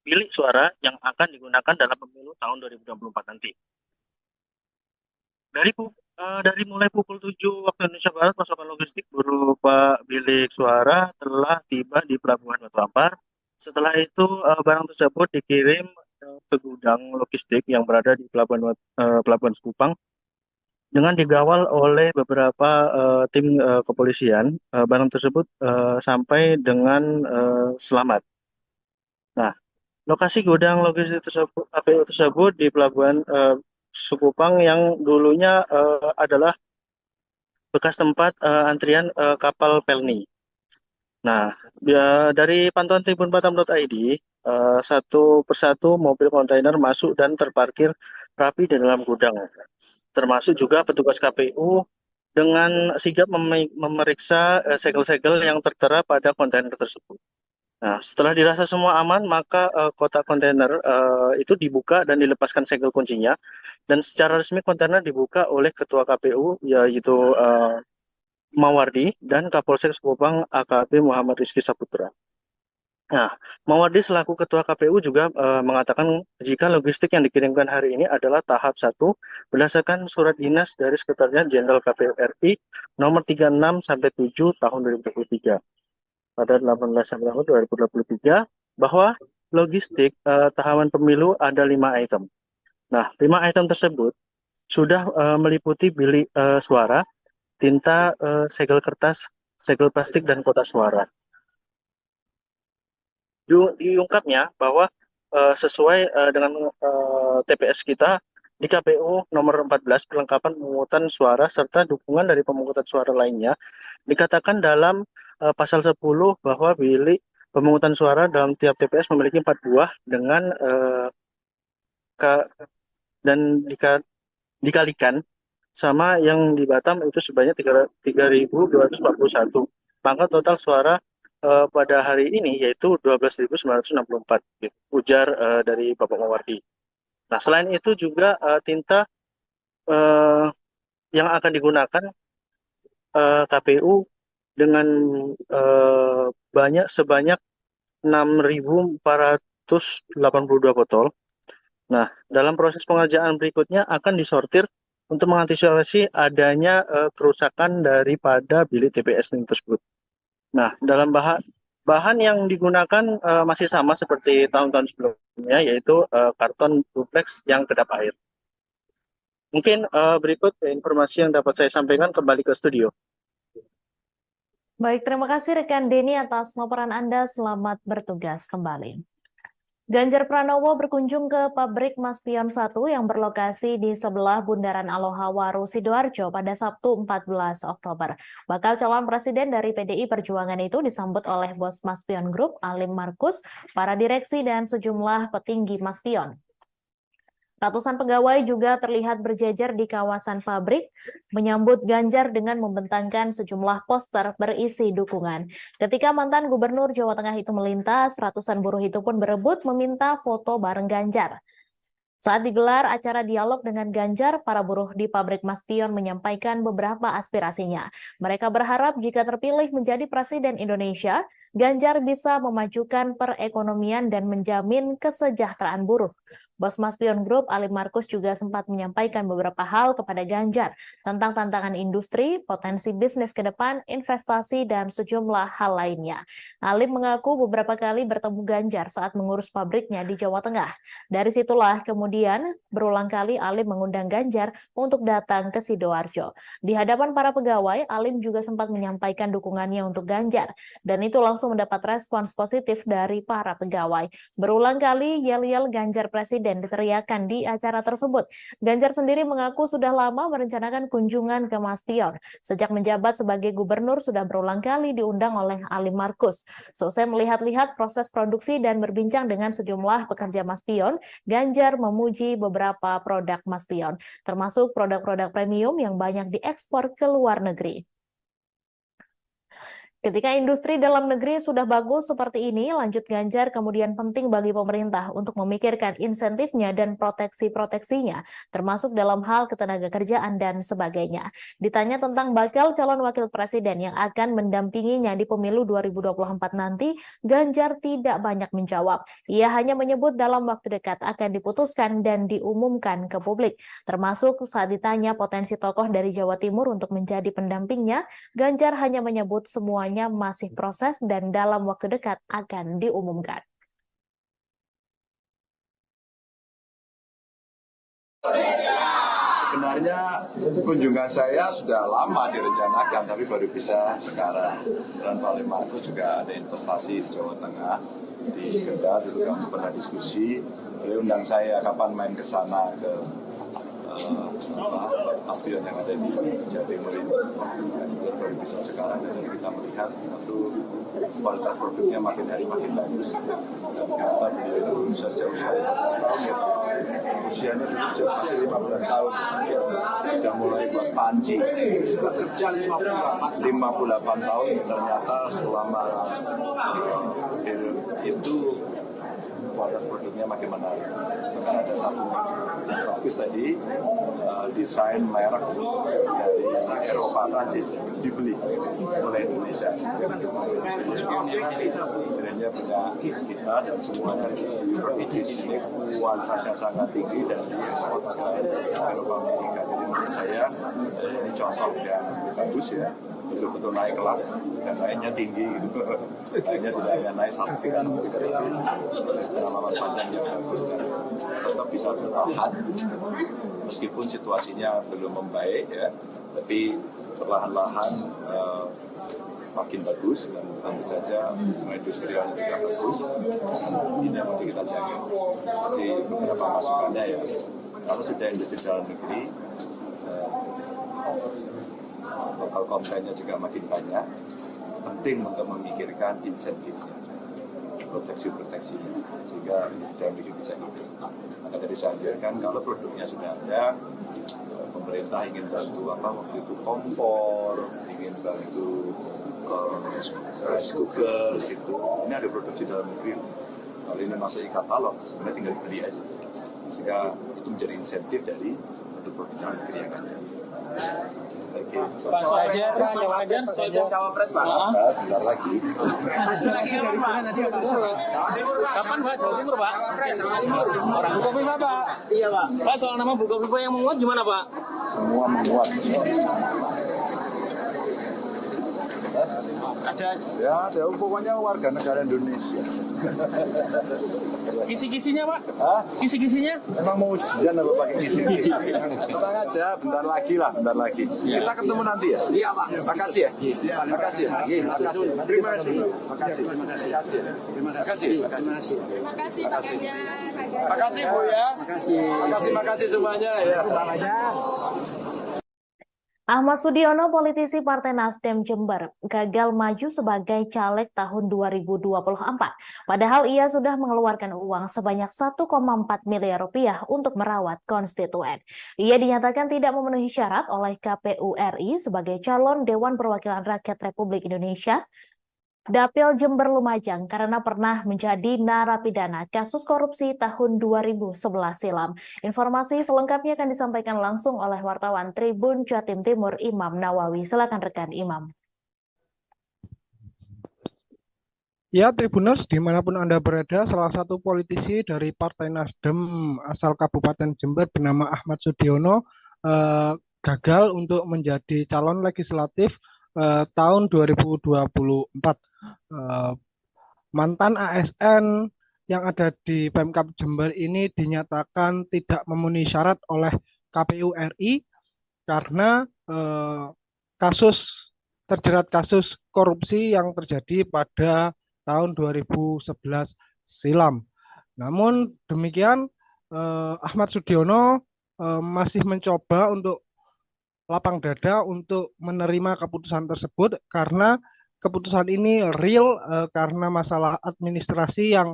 bilik suara yang akan digunakan dalam pemilu tahun 2024 nanti. Dari mulai pukul 7 waktu Indonesia Barat, pasokan logistik berupa bilik suara telah tiba di Pelabuhan Batu Ampar. Setelah itu barang tersebut dikirim ke gudang logistik yang berada di Pelabuhan Sekupang dengan dikawal oleh beberapa tim kepolisian. Barang tersebut sampai dengan selamat. Nah, lokasi gudang logistik tersebut, KPU tersebut di Pelabuhan Sekupang yang dulunya adalah bekas tempat antrian kapal Pelni. Nah, dari pantauan tribunbatam.id, satu persatu mobil kontainer masuk dan terparkir rapi di dalam gudang. Termasuk juga petugas KPU dengan sigap memeriksa segel-segel yang tertera pada kontainer tersebut. Nah, setelah dirasa semua aman, maka kotak kontainer itu dibuka dan dilepaskan segel kuncinya. Dan secara resmi kontainer dibuka oleh Ketua KPU, yaitu Mawardi, dan Kapolsek Sekupang AKP Muhammad Rizky Saputra. Nah, Mawardi selaku Ketua KPU juga mengatakan jika logistik yang dikirimkan hari ini adalah tahap 1 berdasarkan surat dinas dari Sekretariat Jenderal KPU RI nomor 36/7 tahun 2023 pada 18/2023 bahwa logistik tahapan pemilu ada 5 item. Nah, 5 item tersebut sudah meliputi bilik suara, tinta, segel kertas, segel plastik, dan kotak suara. Diungkapnya bahwa sesuai dengan TPS kita di KPU nomor 14 perlengkapan pemungutan suara serta dukungan dari pemungutan suara lainnya dikatakan dalam pasal 10 bahwa bilik pemungutan suara dalam tiap TPS memiliki 4 buah dengan dan dikalikan sama yang di Batam itu sebanyak 3.241. Maka total suara pada hari ini yaitu 12.964, gitu, ujar dari Bapak Mawardi. Nah, selain itu juga tinta yang akan digunakan KPU dengan sebanyak 6.482 botol. Nah, dalam proses pengerjaan berikutnya akan disortir untuk mengantisipasi adanya kerusakan daripada bilik TPS tersebut. Nah, dalam bahan yang digunakan masih sama seperti tahun-tahun sebelumnya, yaitu karton duplex yang kedap air. Mungkin berikut informasi yang dapat saya sampaikan, kembali ke studio. Baik, terima kasih rekan Denny atas laporan Anda. Selamat bertugas kembali. Ganjar Pranowo berkunjung ke pabrik Maspion 1 yang berlokasi di sebelah Bundaran Aloha Waru Sidoarjo pada Sabtu 14 Oktober. Bakal calon presiden dari PDI Perjuangan itu disambut oleh bos Maspion Group, Alim Markus, para direksi dan sejumlah petinggi Maspion. Ratusan pegawai juga terlihat berjejer di kawasan pabrik, menyambut Ganjar dengan membentangkan sejumlah poster berisi dukungan. Ketika mantan Gubernur Jawa Tengah itu melintas, ratusan buruh itu pun berebut meminta foto bareng Ganjar. Saat digelar acara dialog dengan Ganjar, para buruh di pabrik Maspion menyampaikan beberapa aspirasinya. Mereka berharap jika terpilih menjadi Presiden Indonesia, Ganjar bisa memajukan perekonomian dan menjamin kesejahteraan buruh. Bos Maspion Group, Alim Markus, juga sempat menyampaikan beberapa hal kepada Ganjar tentang tantangan industri, potensi bisnis ke depan, investasi, dan sejumlah hal lainnya. Alim mengaku beberapa kali bertemu Ganjar saat mengurus pabriknya di Jawa Tengah. Dari situlah kemudian berulang kali Alim mengundang Ganjar untuk datang ke Sidoarjo. Di hadapan para pegawai, Alim juga sempat menyampaikan dukungannya untuk Ganjar, dan itu langsung mendapat respons positif dari para pegawai. Berulang kali yel-yel Ganjar Presiden diteriakan di acara tersebut. Ganjar sendiri mengaku sudah lama merencanakan kunjungan ke Maspion. Sejak menjabat sebagai gubernur sudah berulang kali diundang oleh Alim Markus. Selesai melihat-lihat proses produksi dan berbincang dengan sejumlah pekerja Maspion, Ganjar memuji beberapa produk Maspion, termasuk produk-produk premium yang banyak diekspor ke luar negeri. Ketika industri dalam negeri sudah bagus seperti ini, lanjut Ganjar kemudian penting bagi pemerintah untuk memikirkan insentifnya dan proteksi-proteksinya, termasuk dalam hal ketenagakerjaan dan sebagainya. Ditanya tentang bakal calon wakil presiden yang akan mendampinginya di pemilu 2024 nanti, Ganjar tidak banyak menjawab. Ia hanya menyebut dalam waktu dekat akan diputuskan dan diumumkan ke publik. Termasuk saat ditanya potensi tokoh dari Jawa Timur untuk menjadi pendampingnya, Ganjar hanya menyebut semuanya masih proses dan dalam waktu dekat akan diumumkan. Sebenarnya kunjungan saya sudah lama direncanakan, tapi baru bisa sekarang. Dan Pak Lemarko juga ada investasi di Jawa Tengah, di Kendal, dulu kami pernah diskusi. Beliau undang saya kapan main ke sana ke Aspion yang ada di Jawa Timur ini. Baru bisa sekarang, dan kita melihat itu kualitas produknya makin hari makin bagus. Dan kenapa beliau bisa sejauh usia 15 tahun ya, usianya dulu masih 15 tahun, sudah mulai buat panci. Kerja 58 tahun, ternyata selama itu kualitas produknya makin menarik. Karena ada satu bagus tadi, desain merek dari Eropa, Prancis dibeli oleh Indonesia. Brandnya punya kita dan semuanya itu sini kualitasnya sangat tinggi dan diekspor ke Eropa, Amerika. Jadi menurut saya ini contoh yang bagus ya. Betul-betul naik kelas dan naiknya tinggi gitu. Naiknya tidak hanya naik satu tingkat, proses pengalaman panjang yang bagus dan tetap bisa bertahan meskipun situasinya belum membaik ya, tapi perlahan-lahan makin bagus dan tentu saja industrialnya juga bagus. Ini yang mesti kita jaga. Jadi beberapa masukannya ya, kalau sudah industri dalam negeri lokal kontennya juga makin banyak, penting untuk memikirkan insentifnya, proteksi-proteksinya, sehingga tidak bikin bisa hidup. Maka tadi saya ajarkan kalau produknya sudah ada, pemerintah ingin bantu waktu itu kompor, ingin bantu rice cooker gitu. Ini ada produksi dalam negeri. Kalau ini masuk e-katalog, sebenarnya tinggal beli aja. Sehingga itu menjadi insentif dari produk dalam negeri yang ada. Pak Soejar, cawapres Pak. Bentar lagi. Kapan Pak Jawa Timur Pak? Orang Bukoviva Pak. Iya Pak. Pak soal nama Bukoviva yang menguat gimana Pak? Semua menguat. Ada pokoknya warga negara Indonesia. Kisi-kisinya Pak? Hah? Kisi-kisinya? Emang mau ujian apa pakai kisi-kisi? Tenang aja, bentar lagi lah, bentar lagi. Kita ketemu nanti ya? Iya Pak. Makasih ya? Makasih ya? Terima kasih. Makasih. Makasih Bu ya. Makasih semuanya ya. Ahmad Sudiono, politisi Partai Nasdem Jember, gagal maju sebagai caleg tahun 2024. Padahal ia sudah mengeluarkan uang sebanyak 1,4 miliar rupiah untuk merawat konstituen. Ia dinyatakan tidak memenuhi syarat oleh KPU RI sebagai calon Dewan Perwakilan Rakyat Republik Indonesia Dapil Jember Lumajang karena pernah menjadi narapidana kasus korupsi tahun 2011 silam. Informasi selengkapnya akan disampaikan langsung oleh wartawan Tribun Jatim Timur Imam Nawawi. Silakan rekan Imam. Ya, Tribuners, dimanapun Anda berada, salah satu politisi dari Partai Nasdem asal Kabupaten Jember bernama Ahmad Sudiono gagal untuk menjadi calon legislatif tahun 2024. Mantan ASN yang ada di Pemkab Jember ini dinyatakan tidak memenuhi syarat oleh KPU RI karena terjerat kasus korupsi yang terjadi pada tahun 2011 silam. Namun demikian, Ahmad Sudiono masih mencoba untuk lapang dada untuk menerima keputusan tersebut karena keputusan ini real karena masalah administrasi yang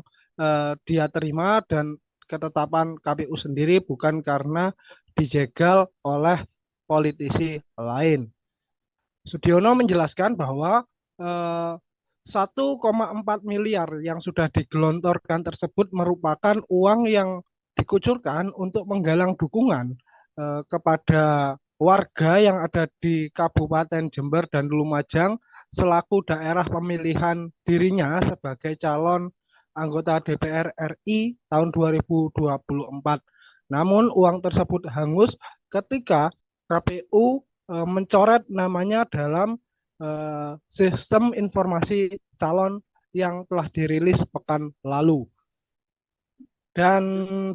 dia terima dan ketetapan KPU sendiri, bukan karena dijegal oleh politisi lain. Sudiono menjelaskan bahwa 1,4 miliar yang sudah digelontorkan tersebut merupakan uang yang dikucurkan untuk menggalang dukungan kepada warga yang ada di Kabupaten Jember dan Lumajang selaku daerah pemilihan dirinya sebagai calon anggota DPR RI tahun 2024. Namun uang tersebut hangus ketika KPU mencoret namanya dalam sistem informasi calon yang telah dirilis pekan lalu. Dan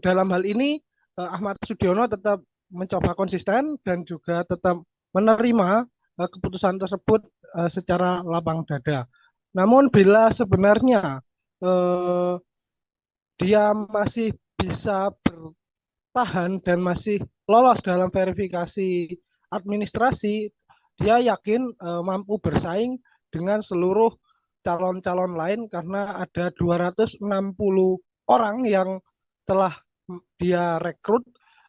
dalam hal ini Ahmad Sudiono tetap mencoba konsisten dan juga tetap menerima keputusan tersebut secara lapang dada. Namun bila sebenarnya dia masih bisa bertahan dan masih lolos dalam verifikasi administrasi, dia yakin mampu bersaing dengan seluruh calon-calon lain karena ada 260 orang yang telah dia rekrut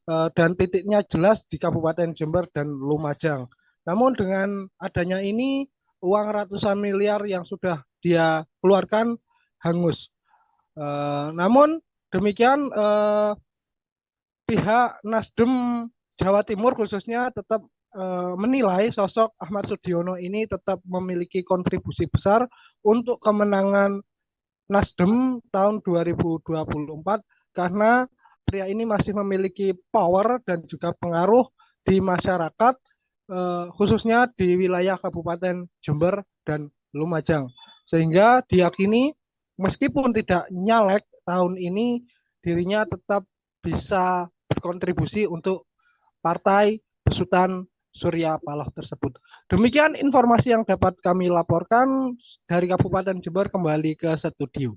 dan titiknya jelas di Kabupaten Jember dan Lumajang. Namun dengan adanya ini uang ratusan miliar yang sudah dia keluarkan hangus. Namun demikian pihak Nasdem Jawa Timur khususnya tetap menilai sosok Ahmad Sudiono ini tetap memiliki kontribusi besar untuk kemenangan Nasdem tahun 2024 karena pria ini masih memiliki power dan juga pengaruh di masyarakat khususnya di wilayah Kabupaten Jember dan Lumajang, sehingga diyakini meskipun tidak nyalek tahun ini dirinya tetap bisa berkontribusi untuk partai besutan Surya Paloh tersebut. Demikian informasi yang dapat kami laporkan dari Kabupaten Jember. Kembali ke studio.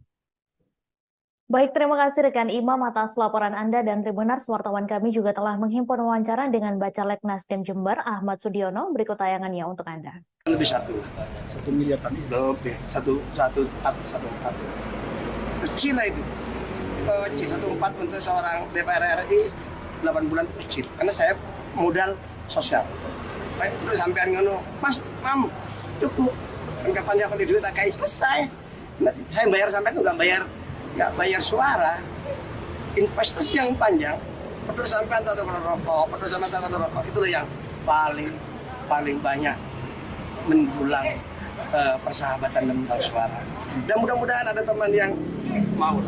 Baik, terima kasih rekan Imam atas laporan Anda, dan Tribuners wartawan kami juga telah menghimpun wawancara dengan Bacalek Nasdem Jember Ahmad Sudiono. Berikut tayangannya untuk Anda. Lebih 1 miliar tadi. Lebih 1,4 kecil lah itu. C14 untuk seorang DPR RI 8 bulan itu kecil karena saya modal sosial. Baik, udah sampean ngono, Mas, Mam, cukup. Kan kapan dia kalau duit tak kayak selesai. Nah, saya bayar sampai itu nggak bayar suara. Investasi yang panjang, peduli sampean tak rokok, peduli sampean tak rokok, itu yang paling banyak mendulang persahabatan dan mendulang suara. Dan mudah-mudahan ada teman yang mau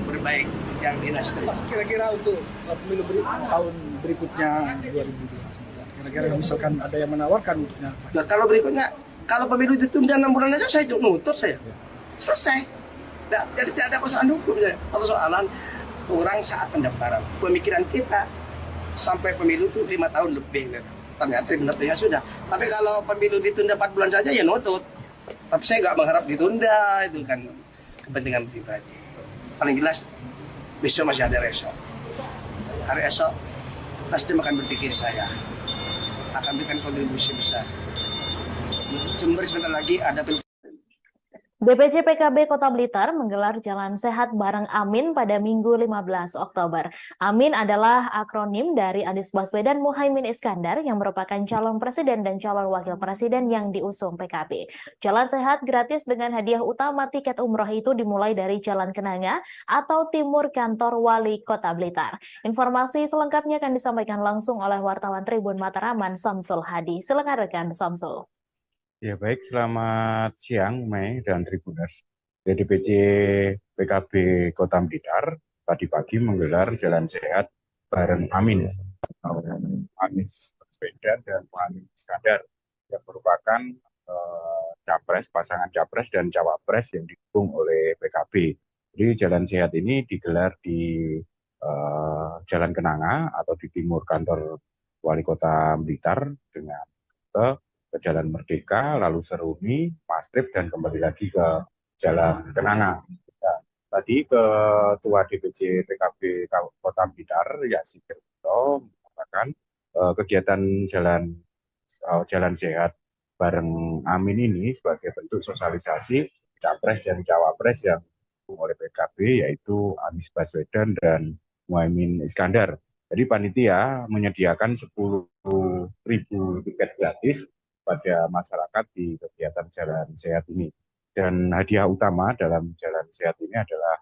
berbaik yang di Nasdem. Kira-kira untuk pemilu tahun berikutnya 2022. Kira-kira misalkan ada yang menawarkan untuknya. Nah, kalau berikutnya, kalau pemilu ditunda 6 bulan aja saya nutut saya. Selesai. Jadi tidak ada persoalan hukum saya. Persoalan orang saat pendaftaran. Pemikiran kita sampai pemilu itu 5 tahun lebih. Ternyata benar ya sudah. Tapi kalau pemilu ditunda 4 bulan saja ya nutut. Tapi saya nggak mengharap ditunda, itu kan kepentingan pribadi. Paling jelas besok masih ada esok. Hari esok Nasdem akan berpikir saya akan berikan kontribusi besar. Jember sebentar lagi ada DPC PKB Kota Blitar menggelar Jalan Sehat bareng Amin pada Minggu 15 Oktober. Amin adalah akronim dari Anies Baswedan Muhaimin Iskandar yang merupakan calon presiden dan calon wakil presiden yang diusung PKB. Jalan Sehat gratis dengan hadiah utama tiket umroh itu dimulai dari Jalan Kenanga atau timur kantor Wali Kota Blitar. Informasi selengkapnya akan disampaikan langsung oleh wartawan Tribun Mataraman Samsul Hadi. Silakan rekan Samsul. Ya baik, selamat siang Mei dan Tribuners. DPC PKB Kota Blitar tadi pagi menggelar Jalan Sehat bareng Amin, Anies Baswedan dan Muhaimin Iskandar yang merupakan pasangan capres dan cawapres yang didukung oleh PKB. Jadi Jalan Sehat ini digelar di Jalan Kenanga atau di timur kantor Wali Kota Blitar dengan ke Jalan Merdeka, lalu Seruni, Mastrip, dan kembali lagi ke Jalan Kenanga. Nah, tadi Ketua DPC PKB Kota Blitar, Yasir mengatakan kegiatan Jalan Sehat bareng Amin ini sebagai bentuk sosialisasi capres dan cawapres yang didukung oleh PKB, yaitu Anies Baswedan dan Muhaimin Iskandar. Jadi panitia menyediakan 10.000 tiket gratis pada masyarakat di kegiatan Jalan Sehat ini. Dan hadiah utama dalam Jalan Sehat ini adalah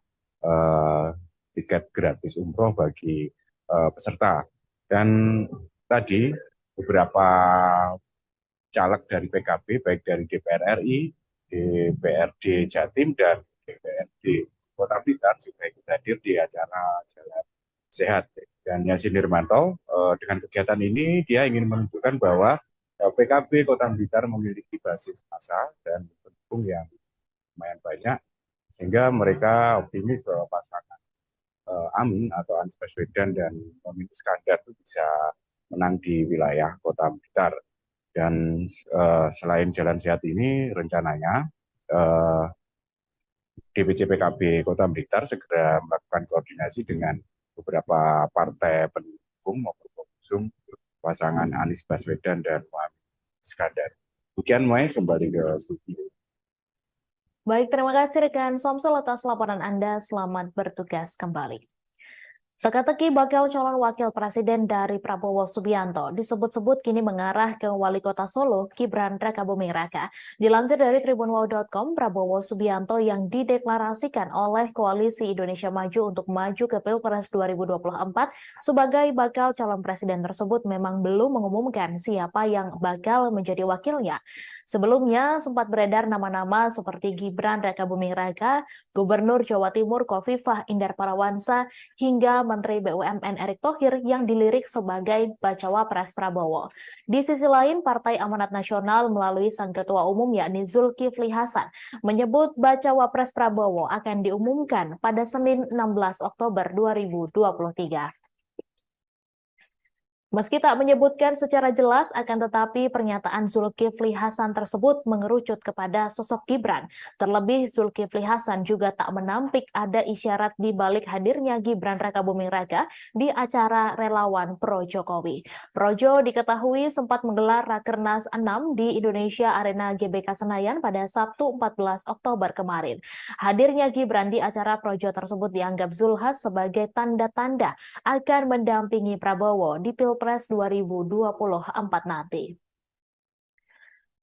tiket gratis umroh bagi peserta. Dan tadi beberapa caleg dari PKB, baik dari DPR RI, DPRD Jatim, dan DPRD Kota Blitar juga ikut hadir di acara Jalan Sehat. Dan Yasin Nirmanto dengan kegiatan ini dia ingin menunjukkan bahwa PKB Kota Blitar memiliki basis massa dan pendukung yang lumayan banyak, sehingga mereka optimis bahwa pasangan Amin atau Anies Baswedan dan Muhaimin Iskandar itu bisa menang di wilayah Kota Blitar. Dan selain Jalan Sehat ini, rencananya DPC PKB Kota Blitar segera melakukan koordinasi dengan beberapa partai pendukung maupun pengusung pasangan Anies Baswedan dan Muhaimin Iskandar. Demikian, Mai, kembali ke studio. Baik, terima kasih rekan Somsul atas laporan Anda. Selamat bertugas kembali. Teka-teki bakal calon wakil presiden dari Prabowo Subianto disebut-sebut kini mengarah ke wali kota Solo, Gibran Rakabuming Raka. Dilansir dari tribunwow.com, Prabowo Subianto yang dideklarasikan oleh Koalisi Indonesia Maju untuk maju ke Pilpres 2024 sebagai bakal calon presiden tersebut memang belum mengumumkan siapa yang bakal menjadi wakilnya. Sebelumnya sempat beredar nama-nama seperti Gibran Rakabuming Raka, Gubernur Jawa Timur Khofifah Indar Parawansa, hingga Menteri BUMN Erick Thohir yang dilirik sebagai bacawa pres Prabowo. Di sisi lain, Partai Amanat Nasional melalui sang ketua umum yakni Zulkifli Hasan menyebut bacawa pres Prabowo akan diumumkan pada Senin 16 Oktober 2023. Meski tak menyebutkan secara jelas, akan tetapi pernyataan Zulkifli Hasan tersebut mengerucut kepada sosok Gibran. Terlebih Zulkifli Hasan juga tak menampik ada isyarat di balik hadirnya Gibran Rakabuming Raka di acara relawan Pro Jokowi. Projo diketahui sempat menggelar Rakernas 6 di Indonesia Arena GBK Senayan pada Sabtu 14 Oktober kemarin. Hadirnya Gibran di acara Projo tersebut dianggap Zulhas sebagai tanda-tanda akan mendampingi Prabowo di Pilpres 2024 nanti.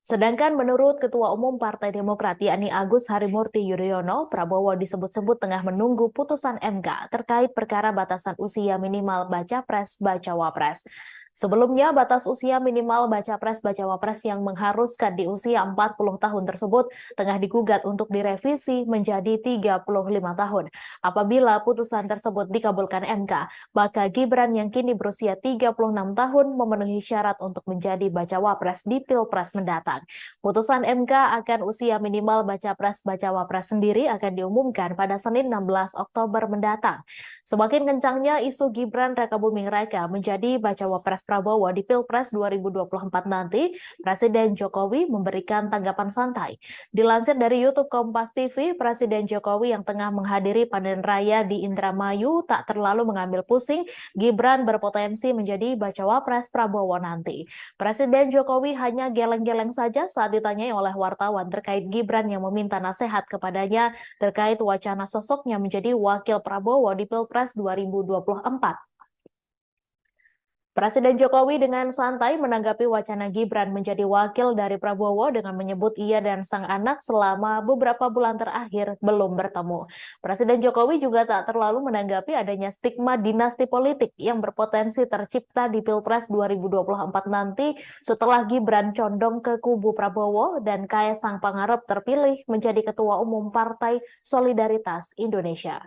Sedangkan menurut Ketua Umum Partai Demokrat yakni Agus Harimurti Yudhoyono, Prabowo disebut-sebut tengah menunggu putusan MK terkait perkara batasan usia minimal baca pres-bacawa pres. Sebelumnya, batas usia minimal baca pres-bacawa pres yang mengharuskan di usia 40 tahun tersebut tengah digugat untuk direvisi menjadi 35 tahun. Apabila putusan tersebut dikabulkan MK, maka Gibran yang kini berusia 36 tahun memenuhi syarat untuk menjadi bacawa pres di Pilpres mendatang. Putusan MK akan usia minimal baca pres-bacawa pres sendiri akan diumumkan pada Senin 16 Oktober mendatang. Semakin kencangnya isu Gibran Rakabuming Raka menjadi bacawa pres Prabowo di Pilpres 2024 nanti, Presiden Jokowi memberikan tanggapan santai. Dilansir dari YouTube Kompas TV, Presiden Jokowi yang tengah menghadiri panen raya di Indramayu tak terlalu mengambil pusing Gibran berpotensi menjadi bacawa pres Prabowo nanti. Presiden Jokowi hanya geleng-geleng saja saat ditanyai oleh wartawan terkait Gibran yang meminta nasihat kepadanya terkait wacana sosoknya menjadi wakil Prabowo di Pilpres 2024. Presiden Jokowi dengan santai menanggapi wacana Gibran menjadi wakil dari Prabowo dengan menyebut ia dan sang anak selama beberapa bulan terakhir belum bertemu. Presiden Jokowi juga tak terlalu menanggapi adanya stigma dinasti politik yang berpotensi tercipta di Pilpres 2024 nanti setelah Gibran condong ke kubu Prabowo dan Kaesang Pangarep terpilih menjadi Ketua Umum Partai Solidaritas Indonesia.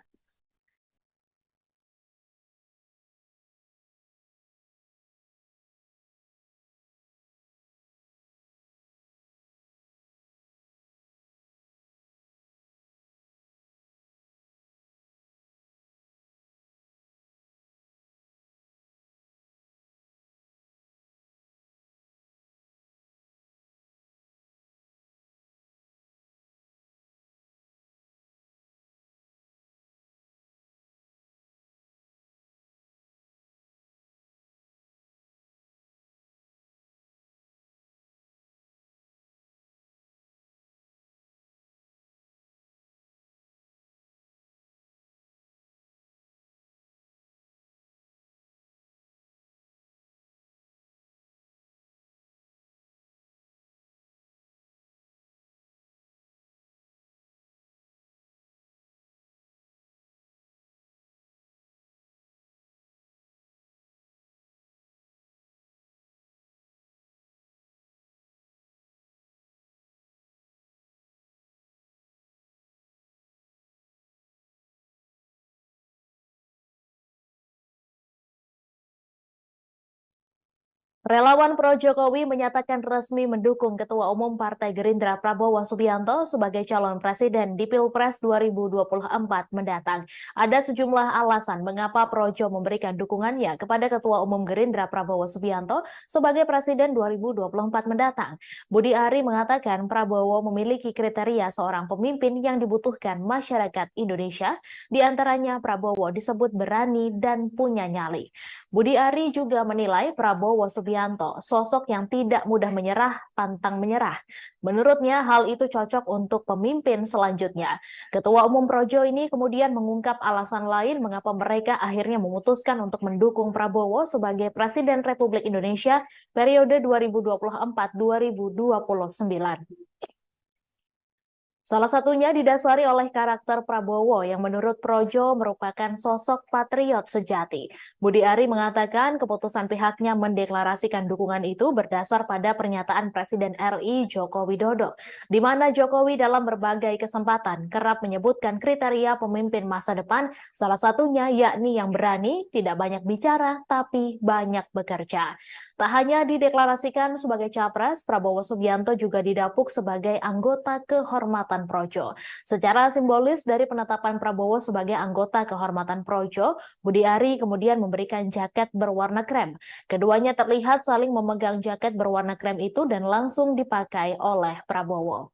Relawan pro Jokowi menyatakan resmi mendukung Ketua Umum Partai Gerindra Prabowo Subianto sebagai calon presiden di Pilpres 2024 mendatang. Ada sejumlah alasan mengapa Projo memberikan dukungannya kepada Ketua Umum Gerindra Prabowo Subianto sebagai presiden 2024 mendatang. Budi Ari mengatakan Prabowo memiliki kriteria seorang pemimpin yang dibutuhkan masyarakat Indonesia, di antaranya Prabowo disebut berani dan punya nyali. Budi Ari juga menilai Prabowo Subianto sosok yang tidak mudah menyerah, pantang menyerah. Menurutnya hal itu cocok untuk pemimpin selanjutnya. Ketua Umum Projo ini kemudian mengungkap alasan lain mengapa mereka akhirnya memutuskan untuk mendukung Prabowo sebagai Presiden Republik Indonesia periode 2024-2029. Salah satunya didasari oleh karakter Prabowo yang menurut Projo merupakan sosok patriot sejati. Budi Ari mengatakan keputusan pihaknya mendeklarasikan dukungan itu berdasar pada pernyataan Presiden RI Joko Widodo, di mana Jokowi dalam berbagai kesempatan kerap menyebutkan kriteria pemimpin masa depan, salah satunya yakni yang berani, tidak banyak bicara, tapi banyak bekerja. Tak hanya dideklarasikan sebagai capres, Prabowo Subianto juga didapuk sebagai anggota kehormatan Projo. Secara simbolis dari penetapan Prabowo sebagai anggota kehormatan Projo, Budi Ari kemudian memberikan jaket berwarna krem. Keduanya terlihat saling memegang jaket berwarna krem itu dan langsung dipakai oleh Prabowo.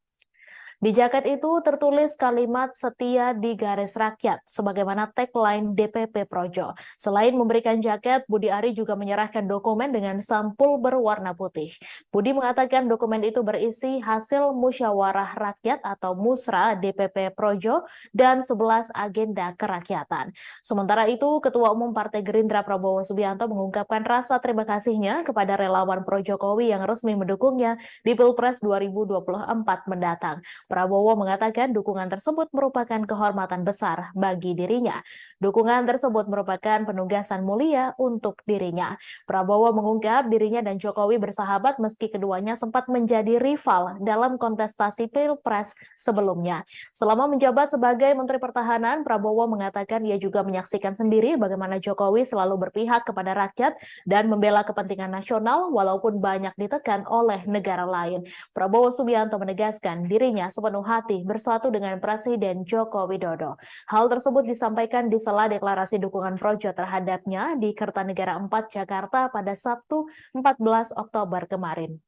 Di jaket itu tertulis kalimat setia di garis rakyat, sebagaimana tagline DPP Projo. Selain memberikan jaket, Budi Ari juga menyerahkan dokumen dengan sampul berwarna putih. Budi mengatakan dokumen itu berisi hasil musyawarah rakyat atau musra DPP Projo dan 11 agenda kerakyatan. Sementara itu, Ketua Umum Partai Gerindra Prabowo Subianto mengungkapkan rasa terima kasihnya kepada relawan Pro Jokowi yang resmi mendukungnya di Pilpres 2024 mendatang. Prabowo mengatakan dukungan tersebut merupakan kehormatan besar bagi dirinya. Dukungan tersebut merupakan penugasan mulia untuk dirinya. Prabowo mengungkap dirinya dan Jokowi bersahabat meski keduanya sempat menjadi rival dalam kontestasi Pilpres sebelumnya. Selama menjabat sebagai Menteri Pertahanan, Prabowo mengatakan ia juga menyaksikan sendiri bagaimana Jokowi selalu berpihak kepada rakyat dan membela kepentingan nasional walaupun banyak ditekan oleh negara lain. Prabowo Subianto menegaskan dirinya sepenuh hati bersatu dengan Presiden Joko Widodo. Hal tersebut disampaikan di sela deklarasi dukungan Projo terhadapnya di Kertanegara 4 Jakarta pada Sabtu 14 Oktober kemarin.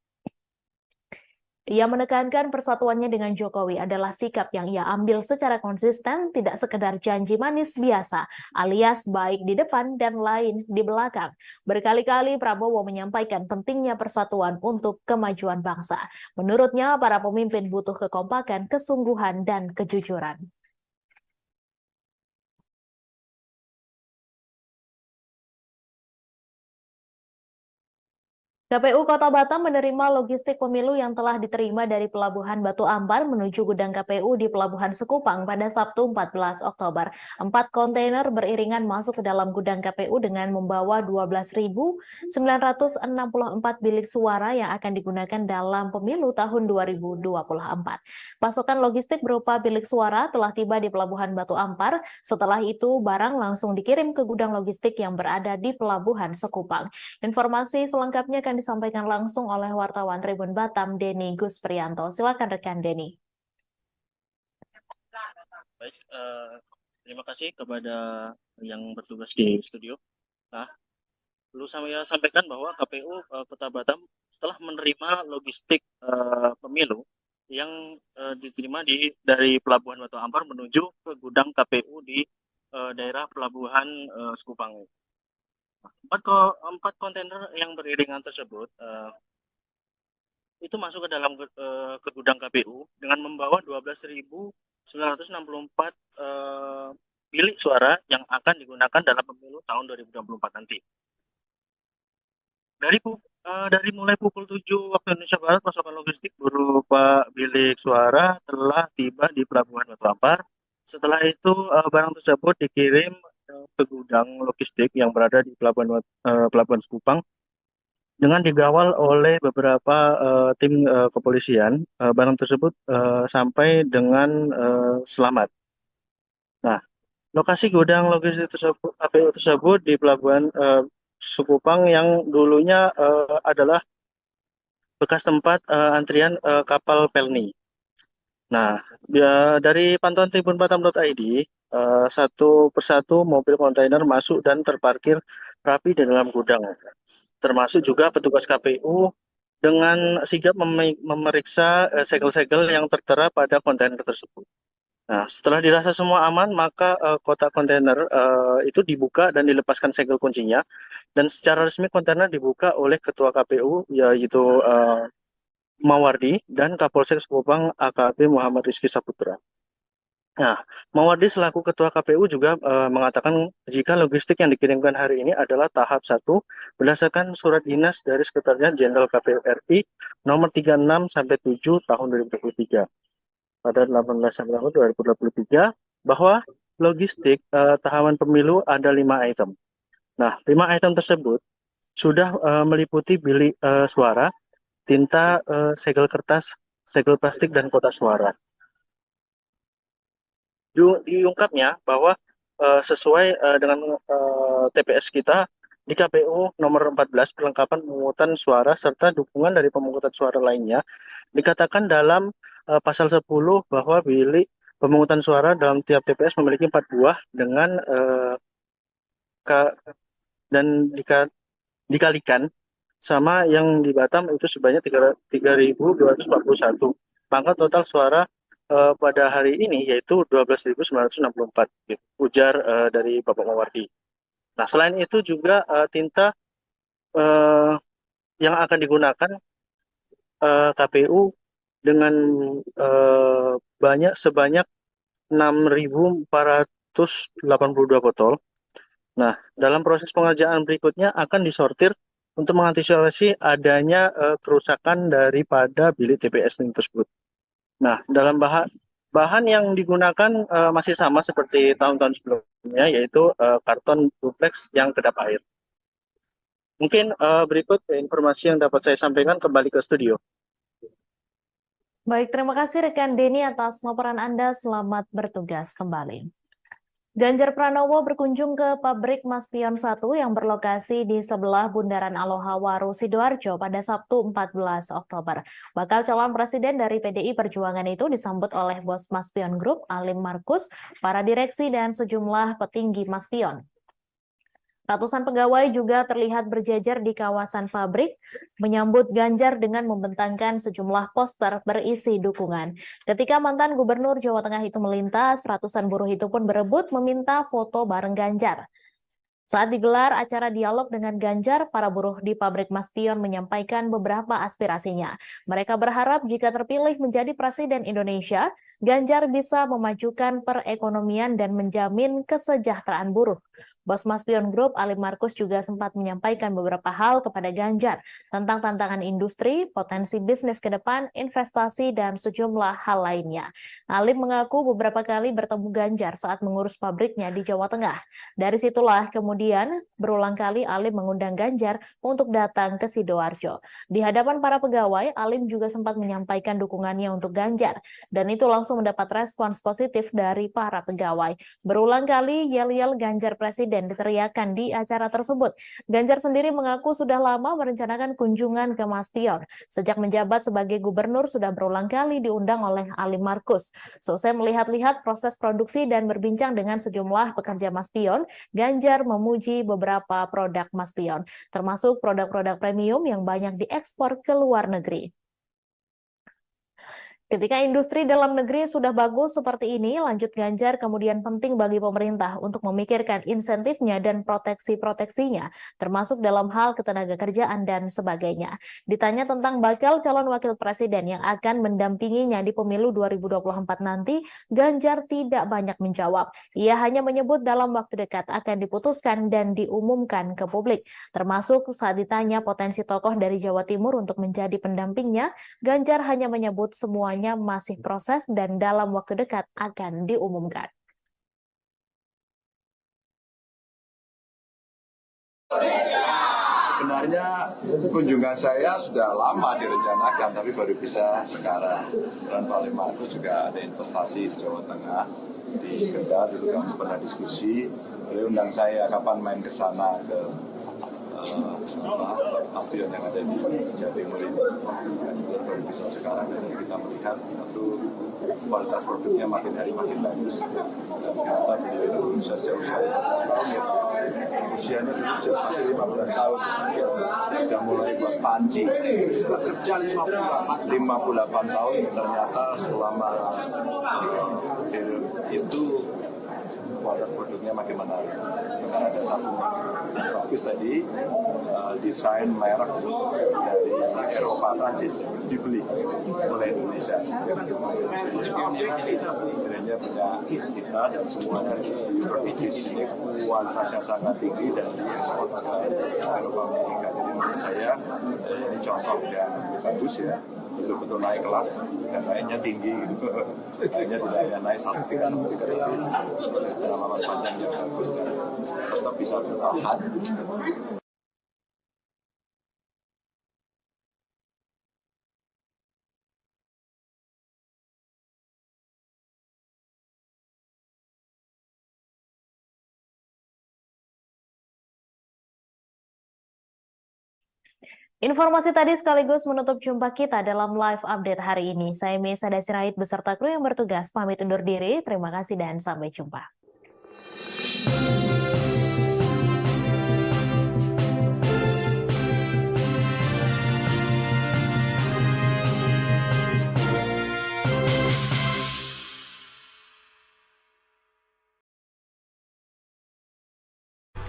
Ia menekankan persatuannya dengan Jokowi adalah sikap yang ia ambil secara konsisten, tidak sekedar janji manis biasa, alias baik di depan dan lain di belakang. Berkali-kali Prabowo menyampaikan pentingnya persatuan untuk kemajuan bangsa. Menurutnya, para pemimpin butuh kekompakan, kesungguhan, dan kejujuran. KPU Kota Batam menerima logistik pemilu yang telah diterima dari Pelabuhan Batu Ampar menuju gudang KPU di Pelabuhan Sekupang pada Sabtu 14 Oktober. 4 kontainer beriringan masuk ke dalam gudang KPU dengan membawa 12.964 bilik suara yang akan digunakan dalam pemilu tahun 2024. Pasokan logistik berupa bilik suara telah tiba di Pelabuhan Batu Ampar. Setelah itu, barang langsung dikirim ke gudang logistik yang berada di Pelabuhan Sekupang. Informasi selengkapnya akan disampaikan langsung oleh wartawan Tribun Batam, Denny Gusprianto. Silakan rekan Denny. Baik, terima kasih kepada yang bertugas di studio. Nah, perlu saya sampaikan bahwa KPU Kota Batam setelah menerima logistik pemilu yang diterima dari Pelabuhan Batu Ampar menuju ke gudang KPU di daerah Pelabuhan Sekupang. 4 kontainer yang beriringan tersebut itu masuk ke dalam ke gudang KPU dengan membawa 12.964 bilik suara yang akan digunakan dalam pemilu tahun 2024 nanti. Dari mulai pukul 7 waktu Indonesia Barat, pasokan logistik berupa bilik suara telah tiba di Pelabuhan Batu Ampar. Setelah itu barang tersebut dikirim ke gudang logistik yang berada di Pelabuhan Sekupang dengan digawal oleh beberapa tim kepolisian. Barang tersebut sampai dengan selamat. Nah, lokasi gudang logistik KPU tersebut di Pelabuhan Sekupang yang dulunya adalah bekas tempat antrian kapal Pelni. Nah, dari pantauan tribunbatam.id, satu persatu mobil kontainer masuk dan terparkir rapi di dalam gudang. Termasuk juga petugas KPU dengan sigap memeriksa segel-segel yang tertera pada kontainer tersebut. Nah, setelah dirasa semua aman, maka kotak kontainer itu dibuka dan dilepaskan segel kuncinya. Dan secara resmi kontainer dibuka oleh Ketua KPU, yaitu Mawardi, dan Kapolsek Sekupang AKP Muhammad Rizky Saputra. Nah, Mawardi selaku Ketua KPU juga mengatakan jika logistik yang dikirimkan hari ini adalah tahap 1 berdasarkan surat dinas dari Sekretariat Jenderal KPU RI nomor 36/7 tahun 2023. Pada 18 September 2023 bahwa logistik tahapan pemilu ada 5 item. Nah, 5 item tersebut sudah meliputi bilik suara, tinta, segel kertas, segel plastik, dan kotak suara. Diungkapnya bahwa sesuai dengan TPS kita di KPU nomor 14 perlengkapan pemungutan suara serta dukungan dari pemungutan suara lainnya dikatakan dalam pasal 10 bahwa bilik pemungutan suara dalam tiap TPS memiliki 4 buah dengan dikalikan sama yang di Batam itu sebanyak 3.241. Maka total suara pada hari ini yaitu 12.964, gitu, ujar dari Bapak Mawardi. Nah, selain itu juga tinta yang akan digunakan KPU dengan sebanyak 6.482 botol. Nah, dalam proses pengerjaan berikutnya akan disortir untuk mengantisipasi adanya kerusakan daripada bilik TPS tersebut. Nah, dalam bahan yang digunakan masih sama seperti tahun-tahun sebelumnya, yaitu karton duplex yang kedap air. Mungkin berikut informasi yang dapat saya sampaikan, kembali ke studio. Baik, terima kasih rekan Denny atas laporan Anda. Selamat bertugas kembali. Ganjar Pranowo berkunjung ke pabrik Maspion 1 yang berlokasi di sebelah Bundaran Aloha Waru, Sidoarjo pada Sabtu 14 Oktober. Bakal calon presiden dari PDI Perjuangan itu disambut oleh bos Maspion Group, Alim Markus, para direksi, dan sejumlah petinggi Maspion. Ratusan pegawai juga terlihat berjejer di kawasan pabrik, menyambut Ganjar dengan membentangkan sejumlah poster berisi dukungan. Ketika mantan Gubernur Jawa Tengah itu melintas, ratusan buruh itu pun berebut meminta foto bareng Ganjar. Saat digelar acara dialog dengan Ganjar, para buruh di pabrik Maspion menyampaikan beberapa aspirasinya. Mereka berharap jika terpilih menjadi Presiden Indonesia, Ganjar bisa memajukan perekonomian dan menjamin kesejahteraan buruh. Bos Maspion Group, Alim Markus, juga sempat menyampaikan beberapa hal kepada Ganjar tentang tantangan industri, potensi bisnis ke depan, investasi, dan sejumlah hal lainnya. Alim mengaku beberapa kali bertemu Ganjar saat mengurus pabriknya di Jawa Tengah. Dari situlah kemudian berulang kali Alim mengundang Ganjar untuk datang ke Sidoarjo. Di hadapan para pegawai, Alim juga sempat menyampaikan dukungannya untuk Ganjar, dan itu langsung mendapat respons positif dari para pegawai. Berulang kali yel-yel Ganjar Presiden diteriakan di acara tersebut. Ganjar sendiri mengaku sudah lama merencanakan kunjungan ke Maspion. Sejak menjabat sebagai gubernur sudah berulang kali diundang oleh Alim Markus. Selesai melihat-lihat proses produksi dan berbincang dengan sejumlah pekerja Maspion, Ganjar memuji beberapa produk Maspion, termasuk produk-produk premium yang banyak diekspor ke luar negeri. Ketika industri dalam negeri sudah bagus seperti ini, lanjut Ganjar, kemudian penting bagi pemerintah untuk memikirkan insentifnya dan proteksi-proteksinya, termasuk dalam hal ketenaga kerjaan dan sebagainya. Ditanya tentang bakal calon wakil presiden yang akan mendampinginya di pemilu 2024 nanti, Ganjar tidak banyak menjawab. Ia hanya menyebut dalam waktu dekat akan diputuskan dan diumumkan ke publik. Termasuk saat ditanya potensi tokoh dari Jawa Timur untuk menjadi pendampingnya, Ganjar hanya menyebut semuanya masih proses dan dalam waktu dekat akan diumumkan. Sebenarnya kunjungan saya sudah lama direncanakan, tapi baru bisa sekarang. Dan Pak Alim Markus juga ada investasi di Jawa Tengah, di Kendal, dulu kami pernah diskusi. Beliau undang saya kapan main ke sana ke aspiran yang ada di Jawa Timur ini. Dan baru bisa sekarang kita melihat satu kualitas produknya makin hari makin bagus. Dan ternyata beliau bisa sejak usia 15 tahun ya. Usianya dulu masih 15 tahun. Sudah mulai buat panci. Kerja 58 tahun, ternyata selama itu kualitas produknya makin menarik. Karena ada satu bagus tadi, desain merek dari Eropa Prancis dibeli oleh Indonesia. Kiranya punya kita dan semuanya berpikir ini kualitasnya sangat tinggi dan diekspor ke Eropa Amerika. Jadi menurut saya ini contoh yang bagus ya. Betul-betul naik kelas dan naiknya tinggi gitu. Naiknya tidak hanya naik satu tingkat proses pengalaman panjang yang bagus dan tetap bisa bertahan. Informasi tadi sekaligus menutup jumpa kita dalam live update hari ini. Saya Mesa Dasirait beserta kru yang bertugas pamit undur diri. Terima kasih dan sampai jumpa.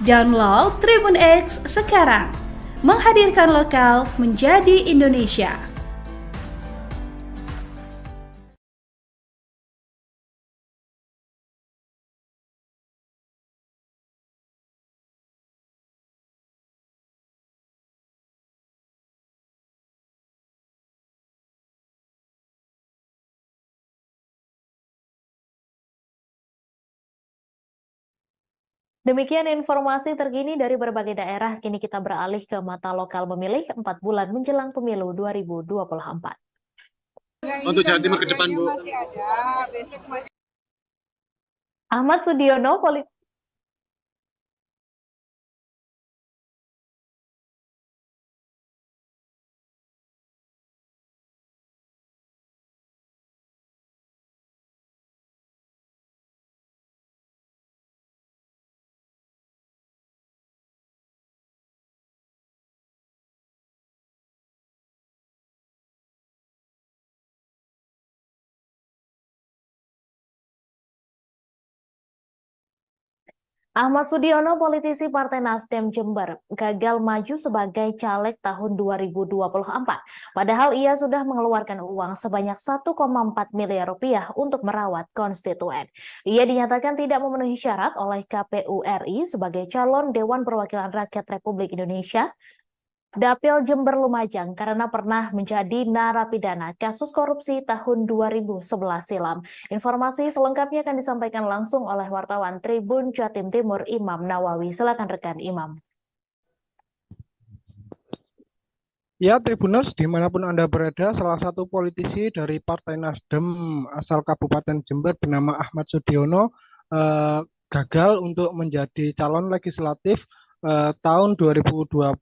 Download Tribun X sekarang. Menghadirkan lokal menjadi Indonesia. Demikian informasi terkini dari berbagai daerah. Kini kita beralih ke mata lokal memilih 4 bulan menjelang pemilu 2024. Untuk Jawa Timur ke depan, Bu. Ahmad Sudiono, Ahmad Sudiono, politisi Partai Nasdem Jember, gagal maju sebagai caleg tahun 2024. Padahal ia sudah mengeluarkan uang sebanyak 1,4 miliar rupiah untuk merawat konstituen. Ia dinyatakan tidak memenuhi syarat oleh KPU RI sebagai calon Dewan Perwakilan Rakyat Republik Indonesia Dapil Jember Lumajang karena pernah menjadi narapidana kasus korupsi tahun 2011 silam. Informasi selengkapnya akan disampaikan langsung oleh wartawan Tribun Jatim Timur Imam Nawawi. Silakan rekan Imam. Ya, Tribuners, dimanapun Anda berada, salah satu politisi dari Partai Nasdem asal Kabupaten Jember bernama Ahmad Sudiono gagal untuk menjadi calon legislatif tahun 2024.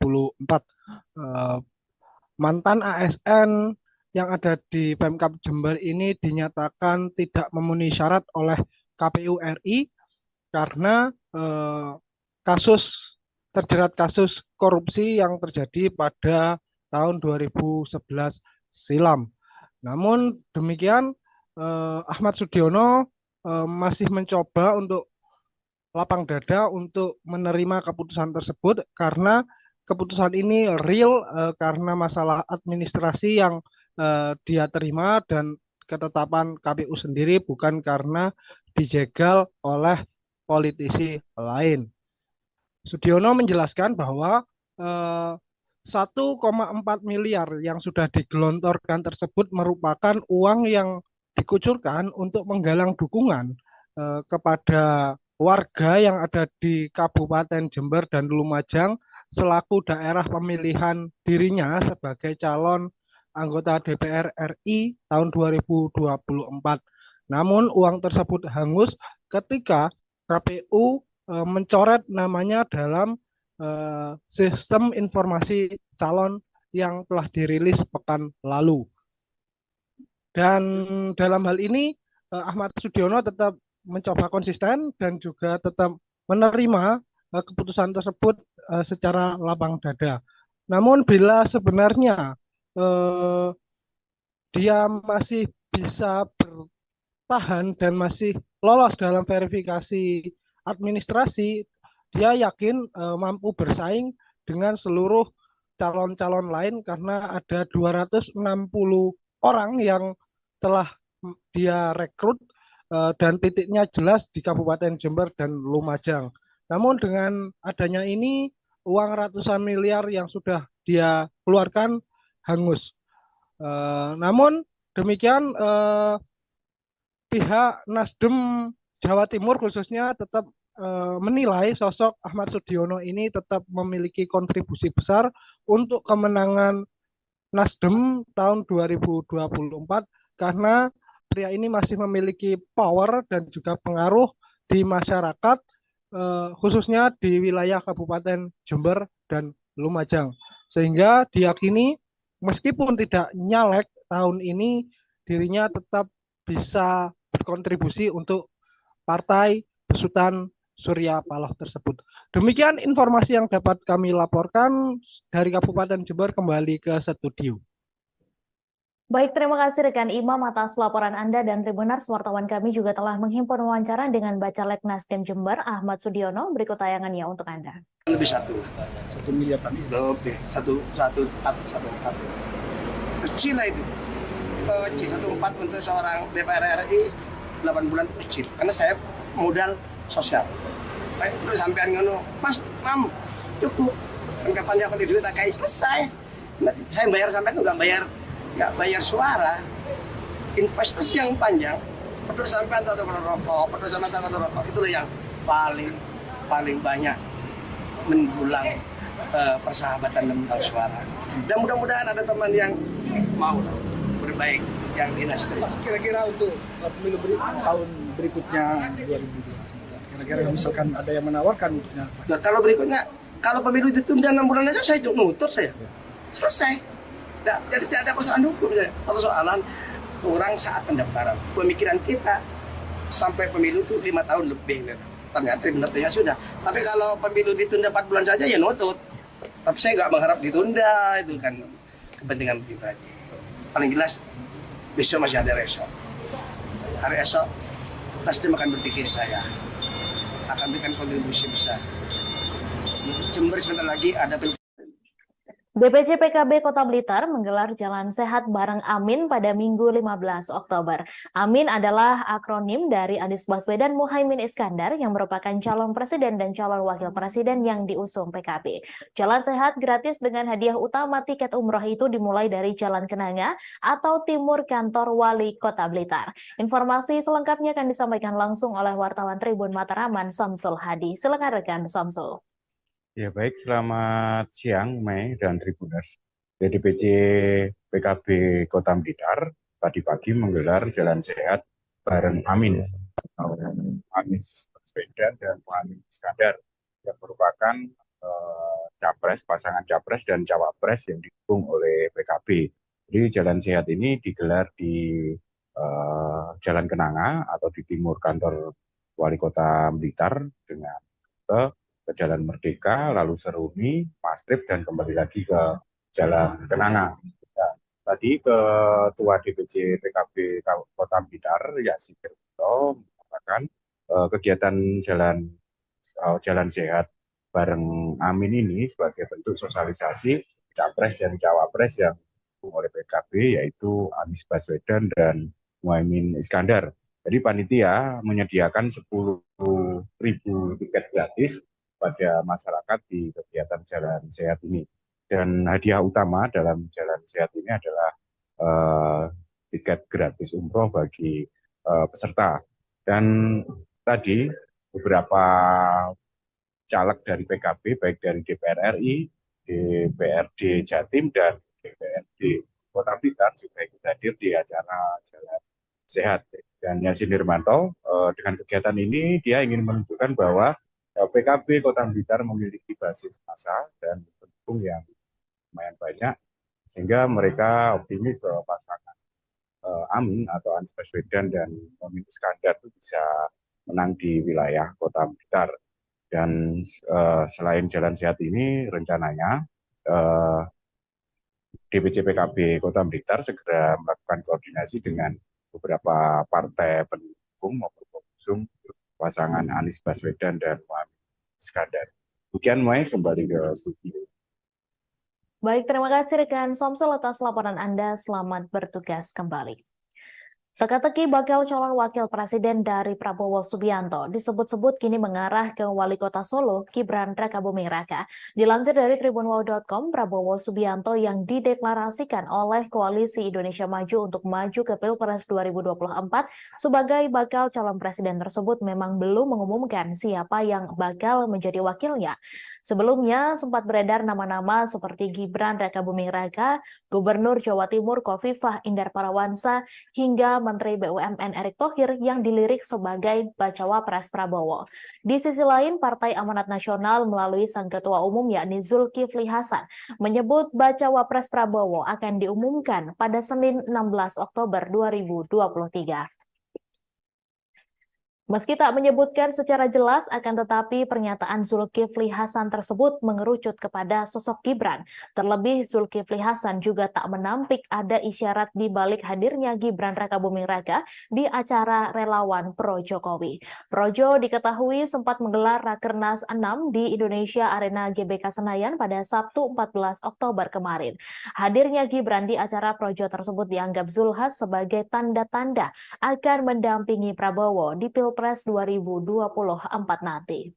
Mantan ASN yang ada di Pemkab Jember ini dinyatakan tidak memenuhi syarat oleh KPU RI karena terjerat kasus korupsi yang terjadi pada tahun 2011 silam. Namun demikian Ahmad Sudiono masih mencoba untuk lapang dada untuk menerima keputusan tersebut karena keputusan ini real karena masalah administrasi yang dia terima dan ketetapan KPU sendiri, bukan karena dijegal oleh politisi lain. Sudiono menjelaskan bahwa 1,4 miliar yang sudah digelontorkan tersebut merupakan uang yang dikucurkan untuk menggalang dukungan kepada warga yang ada di Kabupaten Jember dan Lumajang selaku daerah pemilihan dirinya sebagai calon anggota DPR RI tahun 2024. Namun uang tersebut hangus ketika KPU mencoret namanya dalam sistem informasi calon yang telah dirilis pekan lalu. Dan dalam hal ini Ahmad Sudiono tetap mencoba konsisten dan juga tetap menerima keputusan tersebut secara lapang dada. Namun bila sebenarnya dia masih bisa bertahan dan masih lolos dalam verifikasi administrasi, dia yakin mampu bersaing dengan seluruh calon-calon lain karena ada 260 orang yang telah dia rekrut dan titiknya jelas di Kabupaten Jember dan Lumajang. Namun dengan adanya ini, uang ratusan miliar yang sudah dia keluarkan hangus. Namun demikian pihak Nasdem Jawa Timur khususnya tetap menilai sosok Ahmad Sudiono ini tetap memiliki kontribusi besar untuk kemenangan Nasdem tahun 2024 karena pria ini masih memiliki power dan juga pengaruh di masyarakat khususnya di wilayah Kabupaten Jember dan Lumajang. Sehingga diyakini meskipun tidak nyalek tahun ini, dirinya tetap bisa berkontribusi untuk partai besutan Surya Paloh tersebut. Demikian informasi yang dapat kami laporkan dari Kabupaten Jember. Kembali ke studio. Baik, terima kasih rekan Imam atas laporan Anda, dan Tribuners, wartawan kami juga telah menghimpun wawancara dengan Bacalek Nasdem Jember Ahmad Sudiono. Berikut tayangannya untuk Anda. Lebih 1 miliar tadi. Lebih 1,4 kecil lah itu. C14 untuk seorang DPR RI 8 bulan itu kecil karena saya modal sosial. Kayak udah sampean ngono, Mas, Mam, cukup. Kan kapan dia akan duit tak kayak selesai. Nah, saya bayar sampean tuh nggak bayar suara. Investasi yang panjang, peduli sampean atau rokok, peduli sampean atau rokok, itulah yang paling banyak mendulang persahabatan dan mendulang suara. Dan mudah-mudahan ada teman yang mau berbaik yang di Nasdem. Kira-kira untuk pemilu tahun berikutnya 2022, kira-kira misalkan ada yang menawarkan untuknya. Nah, kalau berikutnya, kalau pemilu ditunda 6 bulan aja saya nutut saya. Selesai. Jadi tidak ada persoalan hukum saya. Persoalan orang saat pendaftaran. Pemikiran kita sampai pemilu itu 5 tahun lebih. Ternyata benar ya sudah. Tapi kalau pemilu ditunda 4 bulan saja ya nutut. Tapi saya nggak mengharap ditunda, itu kan kepentingan pribadi. Paling jelas besok masih ada esok. Hari esok Nasdem akan berpikir saya akan berikan kontribusi besar. Jember sebentar lagi ada DPC PKB Kota Blitar menggelar Jalan Sehat bareng Amin pada Minggu 15 Oktober. Amin adalah akronim dari Anies Baswedan Muhaimin Iskandar yang merupakan calon presiden dan calon wakil presiden yang diusung PKB. Jalan Sehat gratis dengan hadiah utama tiket umroh itu dimulai dari Jalan Kenanga atau timur kantor Wali Kota Blitar. Informasi selengkapnya akan disampaikan langsung oleh wartawan Tribun Mataraman Samsul Hadi. Silakan rekan Samsul. Ya baik, selamat siang Mei dan Tribuners. DPC PKB Kota Blitar tadi pagi menggelar Jalan Sehat bareng Amin, Anies Baswedan dan Muhaimin Iskandar yang merupakan pasangan capres dan cawapres yang didukung oleh PKB. Jadi Jalan Sehat ini digelar di Jalan Kenanga atau di timur kantor Wali Kota Blitar dengan rute ke Jalan Merdeka, lalu Seruni, Mastrip, dan kembali lagi ke Jalan Kenanga. Ya, tadi Ketua DPC PKB Kota Blitar, Yasin Kerto, mengatakan kegiatan Jalan Sehat bareng Amin ini sebagai bentuk sosialisasi capres dan cawapres yang didukung oleh PKB, yaitu Anies Baswedan dan Muhaimin Iskandar. Jadi panitia menyediakan 10.000 tiket gratis pada masyarakat di kegiatan Jalan Sehat ini. Dan hadiah utama dalam Jalan Sehat ini adalah tiket gratis umroh bagi peserta. Dan tadi beberapa caleg dari PKB, baik dari DPR RI, DPRD Jatim, dan DPRD Kota Blitar juga ikut hadir di acara Jalan Sehat. Dan Yasin Nirmanto dengan kegiatan ini dia ingin menunjukkan bahwa PKB Kota Blitar memiliki basis massa dan pendukung yang lumayan banyak, sehingga mereka optimis bahwa pasangan Amin atau Anies Baswedan dan Muhaimin Iskandar itu bisa menang di wilayah Kota Blitar. Dan selain jalan sehat ini, rencananya DPC PKB Kota Blitar segera melakukan koordinasi dengan beberapa partai pendukung maupun pengusung pasangan Anies Baswedan dan Muhaimin Iskandar. Demikian, Mai, kembali ke studio. Baik, terima kasih rekan Somsel atas laporan Anda. Selamat bertugas kembali. Teka-teki bakal calon wakil presiden dari Prabowo Subianto disebut-sebut kini mengarah ke wali kota Solo, Gibran Rakabuming Raka. Dilansir dari tribunwau.com, Prabowo Subianto yang dideklarasikan oleh Koalisi Indonesia Maju untuk maju ke Pilpres 2024 sebagai bakal calon presiden tersebut memang belum mengumumkan siapa yang bakal menjadi wakilnya. Sebelumnya sempat beredar nama-nama seperti Gibran Rakabuming Raka, Gubernur Jawa Timur Khofifah Indar Parawansa, hingga Menteri BUMN Erick Thohir yang dilirik sebagai bacawa pres Prabowo. Di sisi lain, Partai Amanat Nasional melalui sang ketua umum yakni Zulkifli Hasan menyebut bacawa pres Prabowo akan diumumkan pada Senin 16 Oktober 2023. Meski tak menyebutkan secara jelas, akan tetapi pernyataan Zulkifli Hasan tersebut mengerucut kepada sosok Gibran. Terlebih Zulkifli Hasan juga tak menampik ada isyarat di balik hadirnya Gibran Rakabuming Raka di acara relawan Pro Jokowi. Projo diketahui sempat menggelar Rakernas 6 di Indonesia Arena GBK Senayan pada Sabtu 14 Oktober kemarin. Hadirnya Gibran di acara Projo tersebut dianggap Zulhas sebagai tanda-tanda akan mendampingi Prabowo di Pilpres 2024 nanti.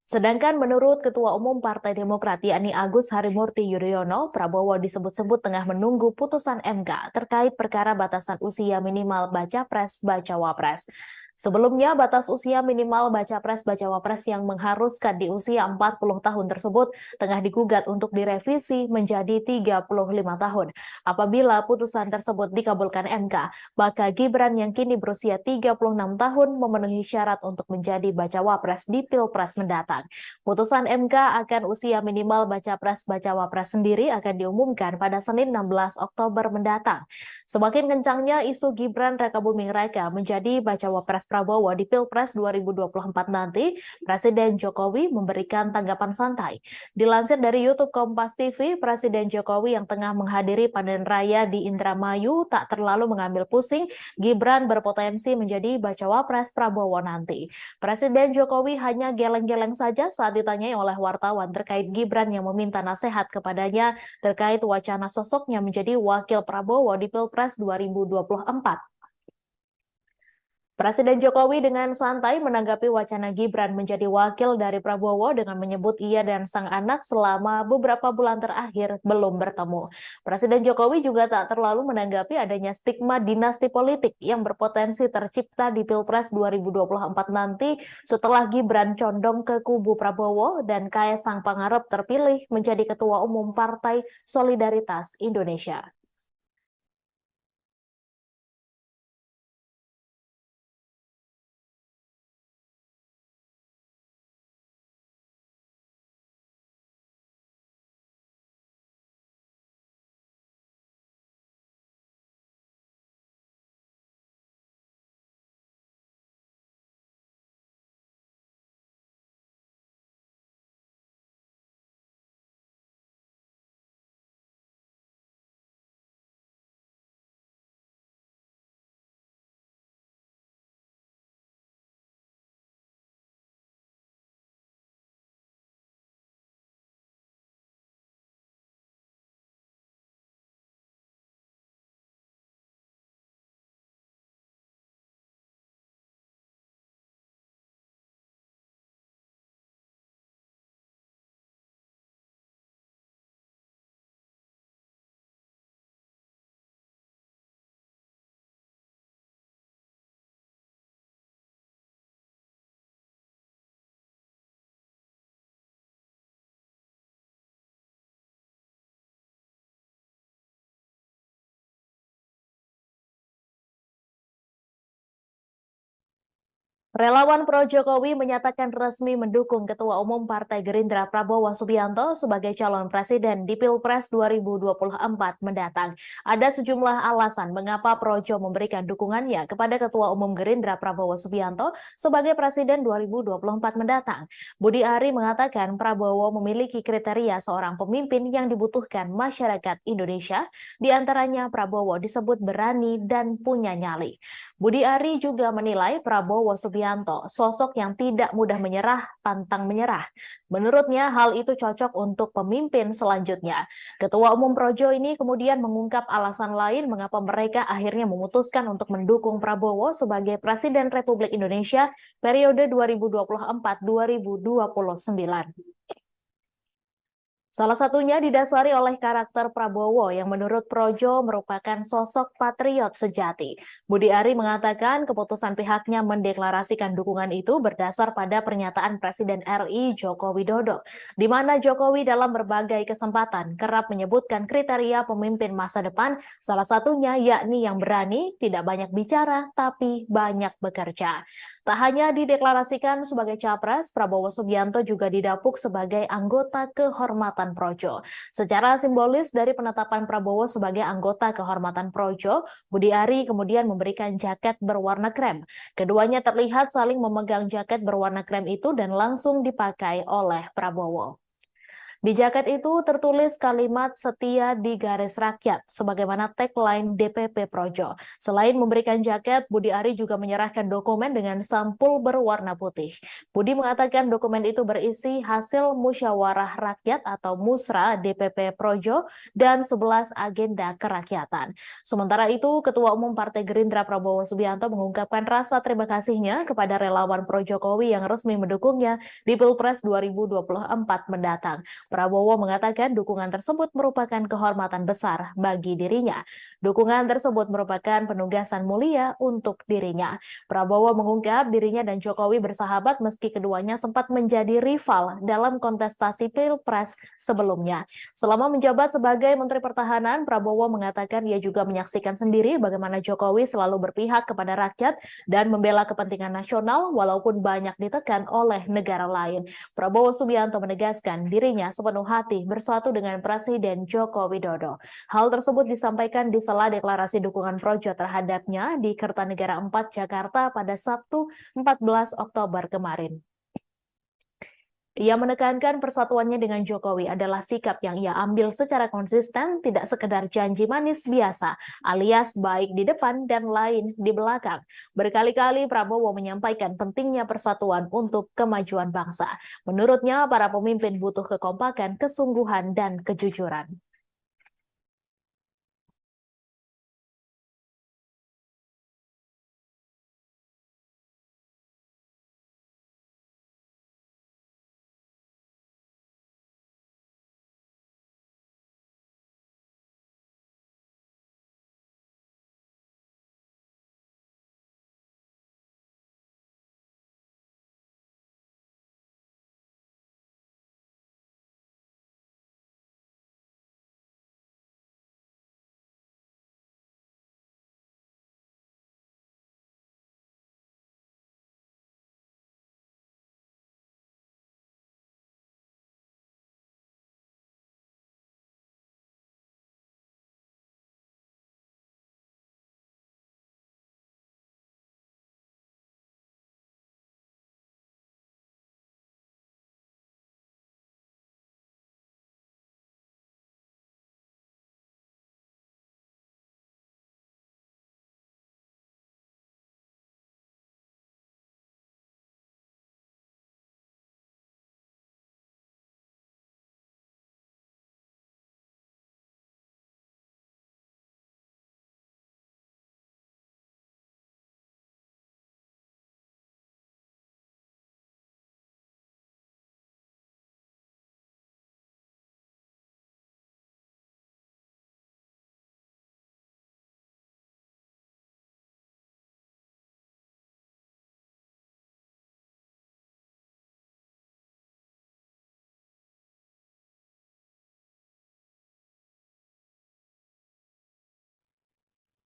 Sedangkan menurut Ketua Umum Partai Demokrat yakni Agus Harimurti Yudhoyono, Prabowo disebut-sebut tengah menunggu putusan MK terkait perkara batasan usia minimal baca bacawa pres. Sebelumnya, batas usia minimal baca wapres yang mengharuskan di usia 40 tahun tersebut tengah digugat untuk direvisi menjadi 35 tahun. Apabila putusan tersebut dikabulkan MK, maka Gibran yang kini berusia 36 tahun memenuhi syarat untuk menjadi bacawa pres di Pilpres mendatang. Putusan MK akan usia minimal baca wapres sendiri akan diumumkan pada Senin 16 Oktober mendatang. Semakin kencangnya isu Gibran Rakabuming Raka menjadi bacawa pres Prabowo di Pilpres 2024 nanti, Presiden Jokowi memberikan tanggapan santai. Dilansir dari YouTube Kompas TV, Presiden Jokowi yang tengah menghadiri panen raya di Indramayu tak terlalu mengambil pusing Gibran berpotensi menjadi bacawa pres Prabowo nanti. Presiden Jokowi hanya geleng-geleng saja saat ditanyai oleh wartawan terkait Gibran yang meminta nasihat kepadanya terkait wacana sosoknya menjadi wakil Prabowo di Pilpres 2024. Presiden Jokowi dengan santai menanggapi wacana Gibran menjadi wakil dari Prabowo dengan menyebut ia dan sang anak selama beberapa bulan terakhir belum bertemu. Presiden Jokowi juga tak terlalu menanggapi adanya stigma dinasti politik yang berpotensi tercipta di Pilpres 2024 nanti setelah Gibran condong ke kubu Prabowo dan Kaesang Pangarep terpilih menjadi Ketua Umum Partai Solidaritas Indonesia. Relawan pro Jokowi menyatakan resmi mendukung Ketua Umum Partai Gerindra Prabowo Subianto sebagai calon presiden di Pilpres 2024 mendatang. Ada sejumlah alasan mengapa Projo memberikan dukungannya kepada Ketua Umum Gerindra Prabowo Subianto sebagai presiden 2024 mendatang. Budi Ari mengatakan Prabowo memiliki kriteria seorang pemimpin yang dibutuhkan masyarakat Indonesia, di antaranya Prabowo disebut berani dan punya nyali. Budi Ari juga menilai Prabowo Subianto sosok yang tidak mudah menyerah, pantang menyerah. Menurutnya hal itu cocok untuk pemimpin selanjutnya. Ketua Umum Projo ini kemudian mengungkap alasan lain mengapa mereka akhirnya memutuskan untuk mendukung Prabowo sebagai Presiden Republik Indonesia periode 2024-2029. Salah satunya didasari oleh karakter Prabowo yang menurut Projo merupakan sosok patriot sejati. Budi Ari mengatakan keputusan pihaknya mendeklarasikan dukungan itu berdasar pada pernyataan Presiden RI Joko Widodo, di mana Jokowi dalam berbagai kesempatan kerap menyebutkan kriteria pemimpin masa depan, salah satunya yakni yang berani, tidak banyak bicara, tapi banyak bekerja. Tak hanya dideklarasikan sebagai capres, Prabowo Subianto juga didapuk sebagai anggota kehormatan Projo. Secara simbolis dari penetapan Prabowo sebagai anggota kehormatan Projo, Budi Ari kemudian memberikan jaket berwarna krem. Keduanya terlihat saling memegang jaket berwarna krem itu dan langsung dipakai oleh Prabowo. Di jaket itu tertulis kalimat setia di garis rakyat, sebagaimana tagline DPP Projo. Selain memberikan jaket, Budi Ari juga menyerahkan dokumen dengan sampul berwarna putih. Budi mengatakan dokumen itu berisi hasil musyawarah rakyat atau musra DPP Projo dan 11 agenda kerakyatan. Sementara itu, Ketua Umum Partai Gerindra Prabowo Subianto mengungkapkan rasa terima kasihnya kepada relawan Pro Jokowi yang resmi mendukungnya di Pilpres 2024 mendatang. Prabowo mengatakan dukungan tersebut merupakan kehormatan besar bagi dirinya. Dukungan tersebut merupakan penugasan mulia untuk dirinya. Prabowo mengungkap dirinya dan Jokowi bersahabat meski keduanya sempat menjadi rival dalam kontestasi Pilpres sebelumnya. Selama menjabat sebagai Menteri Pertahanan, Prabowo mengatakan ia juga menyaksikan sendiri bagaimana Jokowi selalu berpihak kepada rakyat dan membela kepentingan nasional walaupun banyak ditekan oleh negara lain. Prabowo Subianto menegaskan dirinya sepenuh hati bersatu dengan Presiden Joko Widodo. Hal tersebut disampaikan di sela deklarasi dukungan Projo terhadapnya di Kertanegara 4 Jakarta pada Sabtu 14 Oktober kemarin. Ia menekankan persatuannya dengan Jokowi adalah sikap yang ia ambil secara konsisten, tidak sekedar janji manis biasa, alias baik di depan dan lain di belakang. Berkali-kali Prabowo menyampaikan pentingnya persatuan untuk kemajuan bangsa. Menurutnya, para pemimpin butuh kekompakan, kesungguhan, dan kejujuran.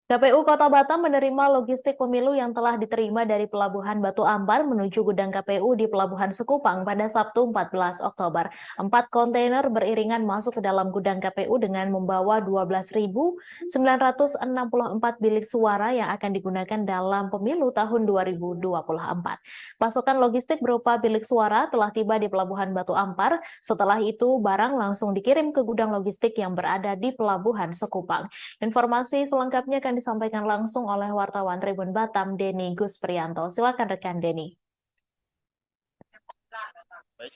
KPU Kota Batam menerima logistik pemilu yang telah diterima dari Pelabuhan Batu Ampar menuju gudang KPU di Pelabuhan Sekupang pada Sabtu 14 Oktober. 4 kontainer beriringan masuk ke dalam gudang KPU dengan membawa 12.964 bilik suara yang akan digunakan dalam pemilu tahun 2024. Pasokan logistik berupa bilik suara telah tiba di Pelabuhan Batu Ampar. Setelah itu, barang langsung dikirim ke gudang logistik yang berada di Pelabuhan Sekupang. Informasi selengkapnya akan disampaikan langsung oleh wartawan Tribun Batam, Denny Gus Prianto. Silakan rekan Denny. Baik,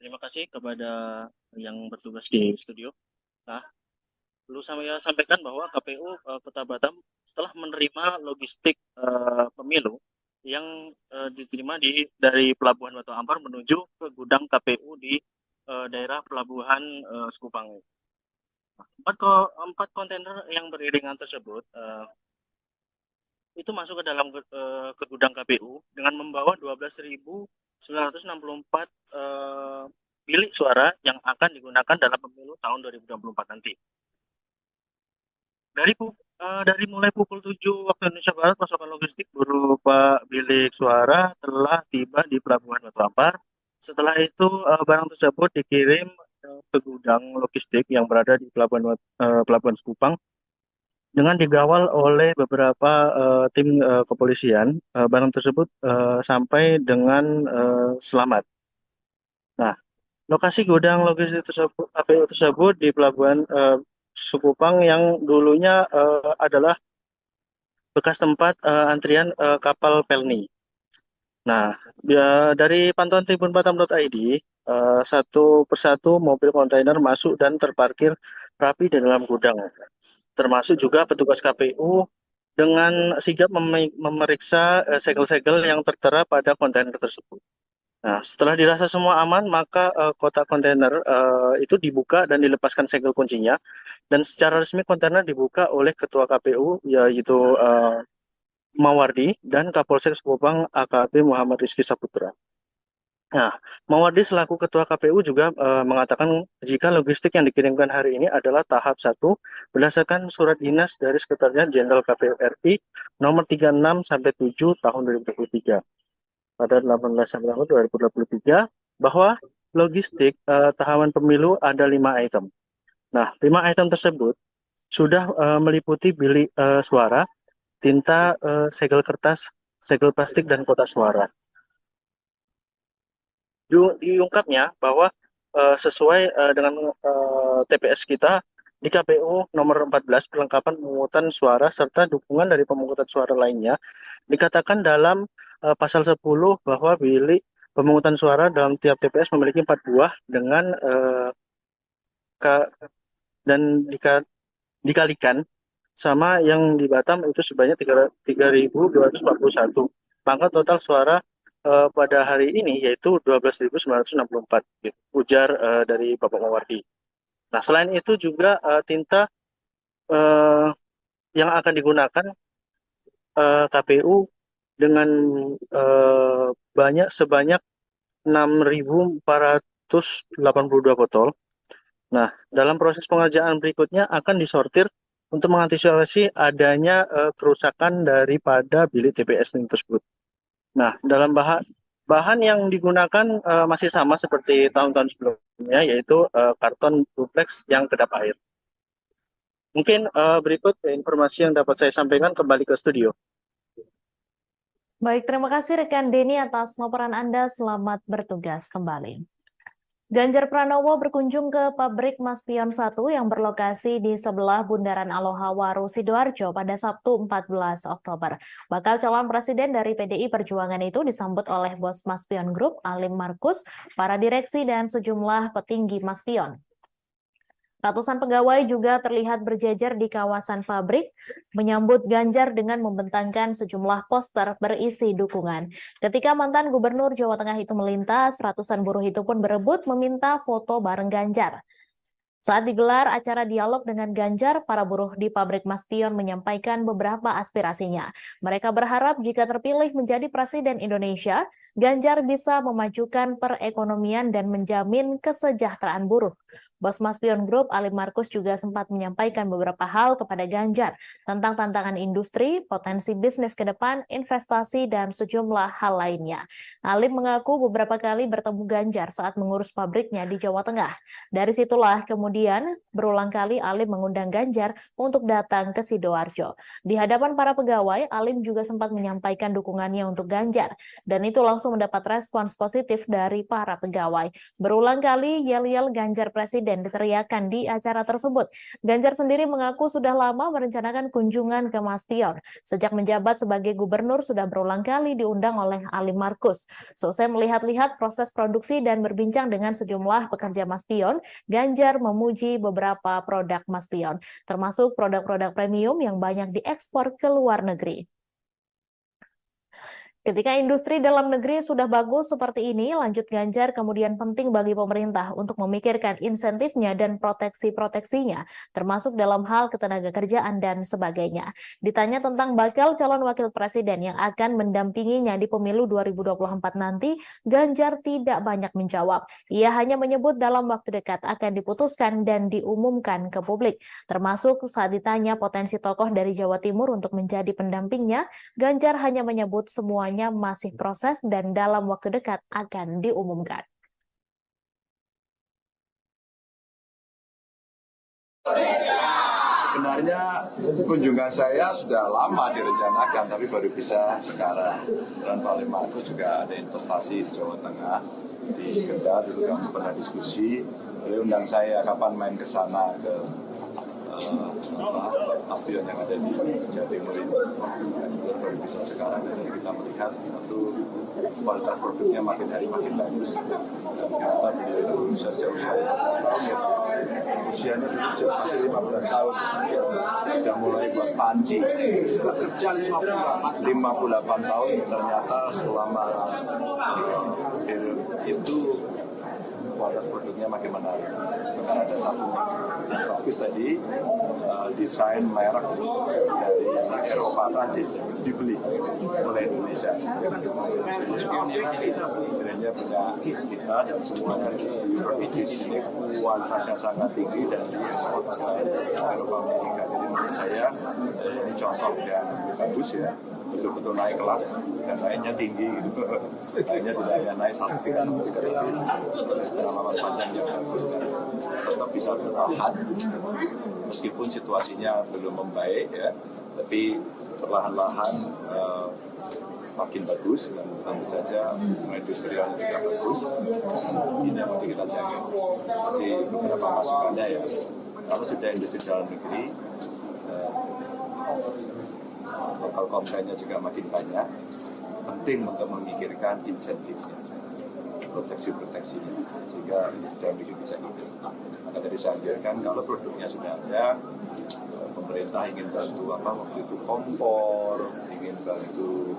terima kasih kepada yang bertugas di studio. Nah, perlu saya sampaikan bahwa KPU Kota Batam setelah menerima logistik pemilu yang diterima dari Pelabuhan Batu Ampar menuju ke gudang KPU di daerah Pelabuhan Sekupang. 4 kontainer yang beriringan tersebut itu masuk ke dalam ke gudang KPU dengan membawa 12.964 bilik suara yang akan digunakan dalam pemilu tahun 2024 nanti. Dari mulai pukul 7 waktu Indonesia Barat, pasokan logistik berupa bilik suara telah tiba di Pelabuhan Batu Ampar. Setelah itu barang tersebut dikirim ke gudang logistik yang berada di Pelabuhan Sekupang dengan digawal oleh beberapa tim kepolisian. Barang tersebut sampai dengan selamat. Nah, lokasi gudang logistik tersebut, KPU tersebut di Pelabuhan Sekupang yang dulunya adalah bekas tempat antrian kapal Pelni. Nah, dari pantauan tribunbatam.id, satu persatu mobil kontainer masuk dan terparkir rapi di dalam gudang. Termasuk juga petugas KPU dengan sigap memeriksa segel-segel yang tertera pada kontainer tersebut. Nah, setelah dirasa semua aman, maka kotak kontainer itu dibuka dan dilepaskan segel kuncinya. Dan secara resmi kontainer dibuka oleh Ketua KPU, yaitu Mawardi, dan Kapolsek Sekupang AKP Muhammad Rizky Saputra. Nah, Mawardi selaku Ketua KPU juga mengatakan jika logistik yang dikirimkan hari ini adalah tahap 1 berdasarkan surat dinas dari Sekretariat Jenderal KPU RI nomor 36/7 tahun 2023 pada 18 September 2023 bahwa logistik tahapan pemilu ada 5 item. Nah, 5 item tersebut sudah meliputi bilik suara, tinta, segel kertas, segel plastik, dan kotak suara. Diungkapnya bahwa sesuai dengan TPS kita di KPU nomor 14 perlengkapan pemungutan suara serta dukungan dari pemungutan suara lainnya dikatakan dalam pasal 10 bahwa bilik pemungutan suara dalam tiap TPS memiliki 4 buah dengan dikalikan sama yang di Batam itu sebanyak 3.241. Maka total suara pada hari ini yaitu 12.964, ujar dari Bapak Mawardi. Nah, selain itu juga tinta yang akan digunakan KPU dengan sebanyak 6.482 botol. Nah, dalam proses pengerjaan berikutnya akan disortir untuk mengantisipasi adanya kerusakan daripada bilik TPS tersebut. Nah, dalam bahan yang digunakan masih sama seperti tahun-tahun sebelumnya, yaitu karton duplex yang kedap air. Mungkin berikut informasi yang dapat saya sampaikan, kembali ke studio. Baik, terima kasih rekan Denny atas laporan Anda. Selamat bertugas kembali. Ganjar Pranowo berkunjung ke pabrik Maspion 1 yang berlokasi di sebelah Bundaran Aloha Waru Sidoarjo pada Sabtu 14 Oktober. Bakal calon presiden dari PDI Perjuangan itu disambut oleh bos Maspion Group, Alim Markus, para direksi dan sejumlah petinggi Maspion. Ratusan pegawai juga terlihat berjejer di kawasan pabrik, menyambut Ganjar dengan membentangkan sejumlah poster berisi dukungan. Ketika mantan Gubernur Jawa Tengah itu melintas, ratusan buruh itu pun berebut meminta foto bareng Ganjar. Saat digelar acara dialog dengan Ganjar, para buruh di pabrik Maspion menyampaikan beberapa aspirasinya. Mereka berharap jika terpilih menjadi Presiden Indonesia, Ganjar bisa memajukan perekonomian dan menjamin kesejahteraan buruh. Bos Maspion Group Alim Markus juga sempat menyampaikan beberapa hal kepada Ganjar tentang tantangan industri, potensi bisnis ke depan, investasi, dan sejumlah hal lainnya. Alim mengaku beberapa kali bertemu Ganjar saat mengurus pabriknya di Jawa Tengah. Dari situlah kemudian berulang kali Alim mengundang Ganjar untuk datang ke Sidoarjo. Di hadapan para pegawai, Alim juga sempat menyampaikan dukungannya untuk Ganjar, dan itu langsung mendapat respons positif dari para pegawai. Berulang kali yel-yel Ganjar Presiden diteriakan di acara tersebut. Ganjar sendiri mengaku sudah lama merencanakan kunjungan ke Maspion. Sejak menjabat sebagai gubernur sudah berulang kali diundang oleh Alim Markus. Selesai melihat-lihat proses produksi dan berbincang dengan sejumlah pekerja Maspion, Ganjar memuji beberapa produk Maspion, termasuk produk-produk premium yang banyak diekspor ke luar negeri. Ketika industri dalam negeri sudah bagus seperti ini, lanjut Ganjar, kemudian penting bagi pemerintah untuk memikirkan insentifnya dan proteksi-proteksinya, termasuk dalam hal ketenagakerjaan dan sebagainya. Ditanya tentang bakal calon wakil presiden yang akan mendampinginya di pemilu 2024 nanti, Ganjar tidak banyak menjawab. Ia hanya menyebut dalam waktu dekat akan diputuskan dan diumumkan ke publik. Termasuk saat ditanya potensi tokoh dari Jawa Timur untuk menjadi pendampingnya, Ganjar hanya menyebut semuanya masih proses dan dalam waktu dekat akan diumumkan. Sebenarnya kunjungan saya sudah lama direncanakan, tapi baru bisa sekarang. Dan Pak Alim Markus juga ada investasi di Jawa Tengah, di Kendal, dulu kami pernah diskusi. Beliau undang saya kapan main ke sana, ke Maspion yang ada di Jawa Timur ini. Baru bisa sekarang, dan kita melihat itu kualitas produknya makin hari makin bagus. Dan ternyata beliau berusaha sejauh usia 15 tahun ya. Usianya masih 15 tahun. Sudah mulai buat panci. Kerja 58 tahun, ternyata selama itu kualitas produknya makin menarik. Bahkan ada satu yang bagus tadi, desain merek dari Eropa, Prancis dibeli oleh Indonesia. Brandnya punya kita dan semuanya berpikir di sini kualitasnya sangat tinggi dan diekspor ke Eropa, Amerika. Jadi menurut saya ini contoh yang bagus ya. Betul-betul naik kelas dan naiknya tinggi gitu. Naiknya tidak hanya naik satu tingkat, tapi proses pengalaman panjang yang bagus dan tetap bisa bertahan meskipun situasinya belum membaik ya, tapi perlahan-lahan makin bagus dan tentu saja industrialnya juga bagus. Ini yang perlu kita jaga. Jadi beberapa masukannya ya, kalau sudah industri dalam negeri, lokal kontennya juga makin banyak, penting untuk memikirkan insentifnya, proteksi-proteksinya, sehingga industri dalam negeri bisa hidup. Maka tadi saya ajarkan kalau produknya sudah ada, pemerintah ingin bantu waktu itu kompor, ingin bantu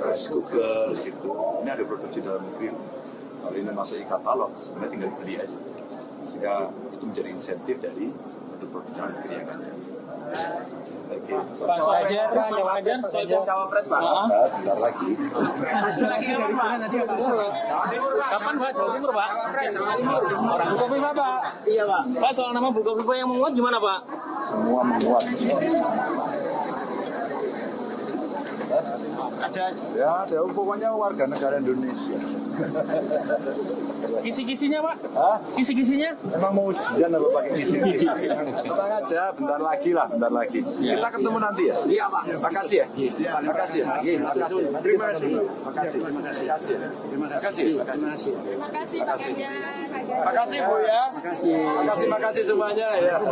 rice cooker gitu. Ini ada produksi dalam negeri. Kalau ini masuk e-katalog, sebenarnya tinggal beli aja. Sehingga itu menjadi insentif dari produk dalam negeri yang ada. Pak Ganjar, cawapres Pak. Bentar lagi. Kapan Pak Jawa Timur Pak? Orang Bukoviva Pak. Iya Pak. Pak, soal nama Bukoviva yang menguat gimana Pak? Semua menguat. Ada pokoknya warga negara Indonesia. Kisi-kisinya Pak? Hah? Kisi-kisinya? Emang mau ujian apa pakai kisi-kisi? Tenang aja, bentar lagi. Kita ketemu nanti ya? Iya Pak. Makasih ya? Makasih ya? Terima kasih. Makasih Bu ya. Makasih semuanya ya.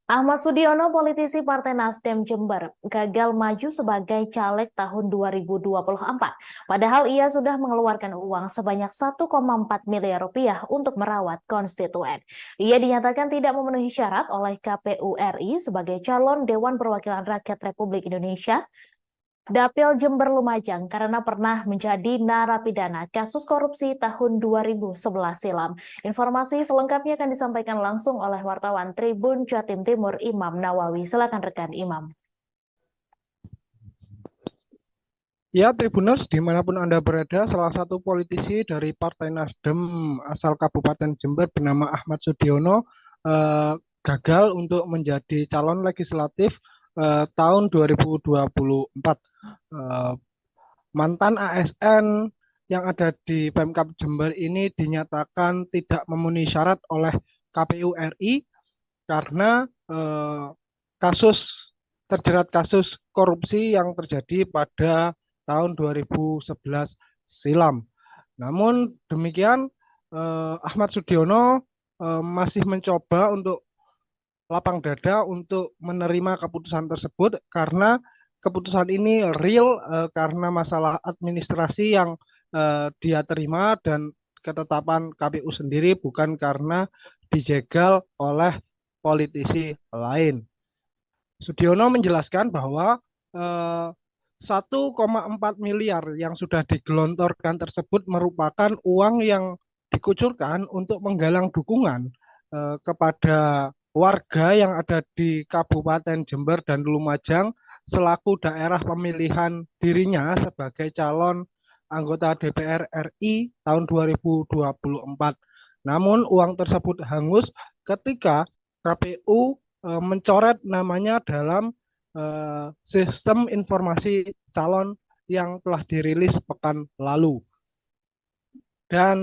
Ahmad Sudiono, politisi Partai Nasdem Jember, gagal maju sebagai caleg tahun 2024. Padahal ia sudah mengeluarkan uang sebanyak 1,4 miliar rupiah untuk merawat konstituen. Ia dinyatakan tidak memenuhi syarat oleh KPU RI sebagai calon Dewan Perwakilan Rakyat Republik Indonesia Dapil Jember Lumajang karena pernah menjadi narapidana kasus korupsi tahun 2011 silam. Informasi selengkapnya akan disampaikan langsung oleh wartawan Tribun Jatim Timur Imam Nawawi. Silakan rekan Imam. Ya, Tribuners, dimanapun Anda berada, salah satu politisi dari Partai Nasdem asal Kabupaten Jember bernama Ahmad Sudiono gagal untuk menjadi calon legislatif tahun 2024. Mantan ASN yang ada di Pemkab Jember ini dinyatakan tidak memenuhi syarat oleh KPU RI karena terjerat kasus korupsi yang terjadi pada tahun 2011 silam. Namun demikian, Ahmad Sudiono masih mencoba untuk lapang dada untuk menerima keputusan tersebut karena keputusan ini real karena masalah administrasi yang dia terima dan ketetapan KPU sendiri, bukan karena dijegal oleh politisi lain. Sudiono menjelaskan bahwa 1,4 miliar yang sudah digelontorkan tersebut merupakan uang yang dikucurkan untuk menggalang dukungan kepada warga yang ada di Kabupaten Jember dan Lumajang selaku daerah pemilihan dirinya sebagai calon anggota DPR RI tahun 2024. Namun uang tersebut hangus ketika KPU mencoret namanya dalam sistem informasi calon yang telah dirilis pekan lalu. Dan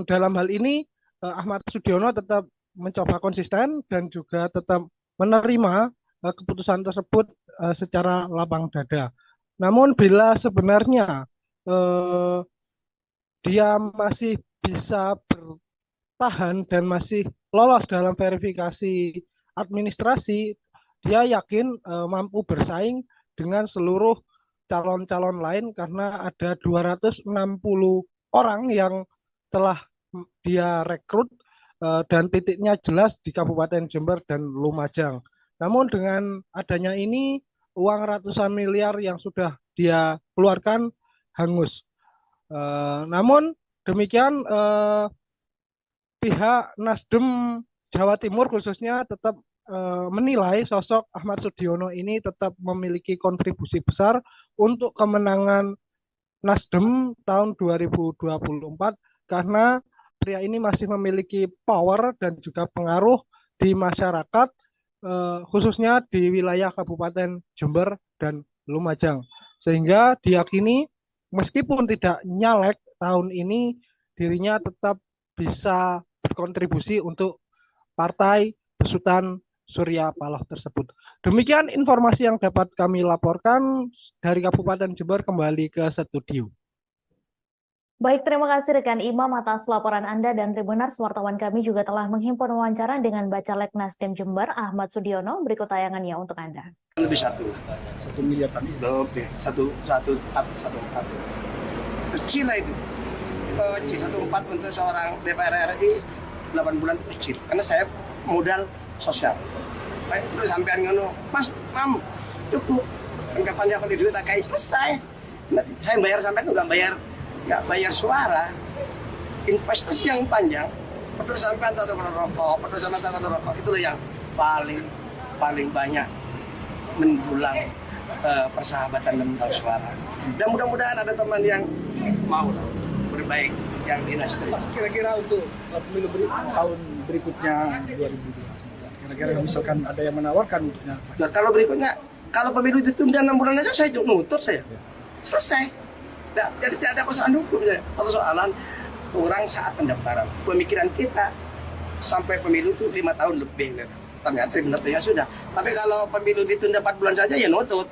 dalam hal ini Ahmad Sudiono tetap mencoba konsisten dan juga tetap menerima keputusan tersebut secara lapang dada. Namun bila sebenarnya dia masih bisa bertahan dan masih lolos dalam verifikasi administrasi, dia yakin mampu bersaing dengan seluruh calon-calon lain karena ada 260 orang yang telah dia rekrut dan titiknya jelas di Kabupaten Jember dan Lumajang. Namun dengan adanya ini, uang ratusan miliar yang sudah dia keluarkan hangus. Namun demikian pihak Nasdem Jawa Timur khususnya tetap menilai sosok Ahmad Sudiono ini tetap memiliki kontribusi besar untuk kemenangan Nasdem tahun 2024 karena pria ini masih memiliki power dan juga pengaruh di masyarakat khususnya di wilayah Kabupaten Jember dan Lumajang, sehingga diyakini meskipun tidak nyalek tahun ini dirinya tetap bisa berkontribusi untuk partai besutan Surya Paloh tersebut. Demikian informasi yang dapat kami laporkan dari Kabupaten Jember. Kembali ke studio. Baik, terima kasih rekan Imam atas laporan Anda, dan Tribuners, wartawan kami juga telah menghimpun wawancara dengan Bacalek Nasdem Jember, Ahmad Sudiono. Berikut tayangannya untuk Anda. Lebih 1 miliar tadi. Lebih, 1,4. Kecil lah itu. C14 untuk seorang DPR RI 8 bulan itu kecil. Karena saya modal sosial. Baik, terus sampean ngono, Mas, Mam, cukup. Kan kapan dia kalau di duit tak kayak selesai. Nanti saya bayar sampai itu nggak bayar suara. Investasi yang panjang, peduli sampean tak rokok, itulah yang paling banyak mendulang persahabatan dan mendulang suara. Dan mudah-mudahan ada teman yang mau berbaik yang di Nasdem. Kira-kira untuk pemilu tahun berikutnya 2029, kira-kira misalkan ada yang menawarkan untuknya. Nah, kalau berikutnya, kalau pemilu ditunda 6 bulan aja saya nutut saya. Selesai. Jadi tidak ada persoalan hukum saya. Persoalan orang saat pendaftaran. Pemikiran kita sampai pemilu itu 5 tahun lebih. Ternyata benar ya sudah. Tapi kalau pemilu ditunda 4 bulan saja ya nutut.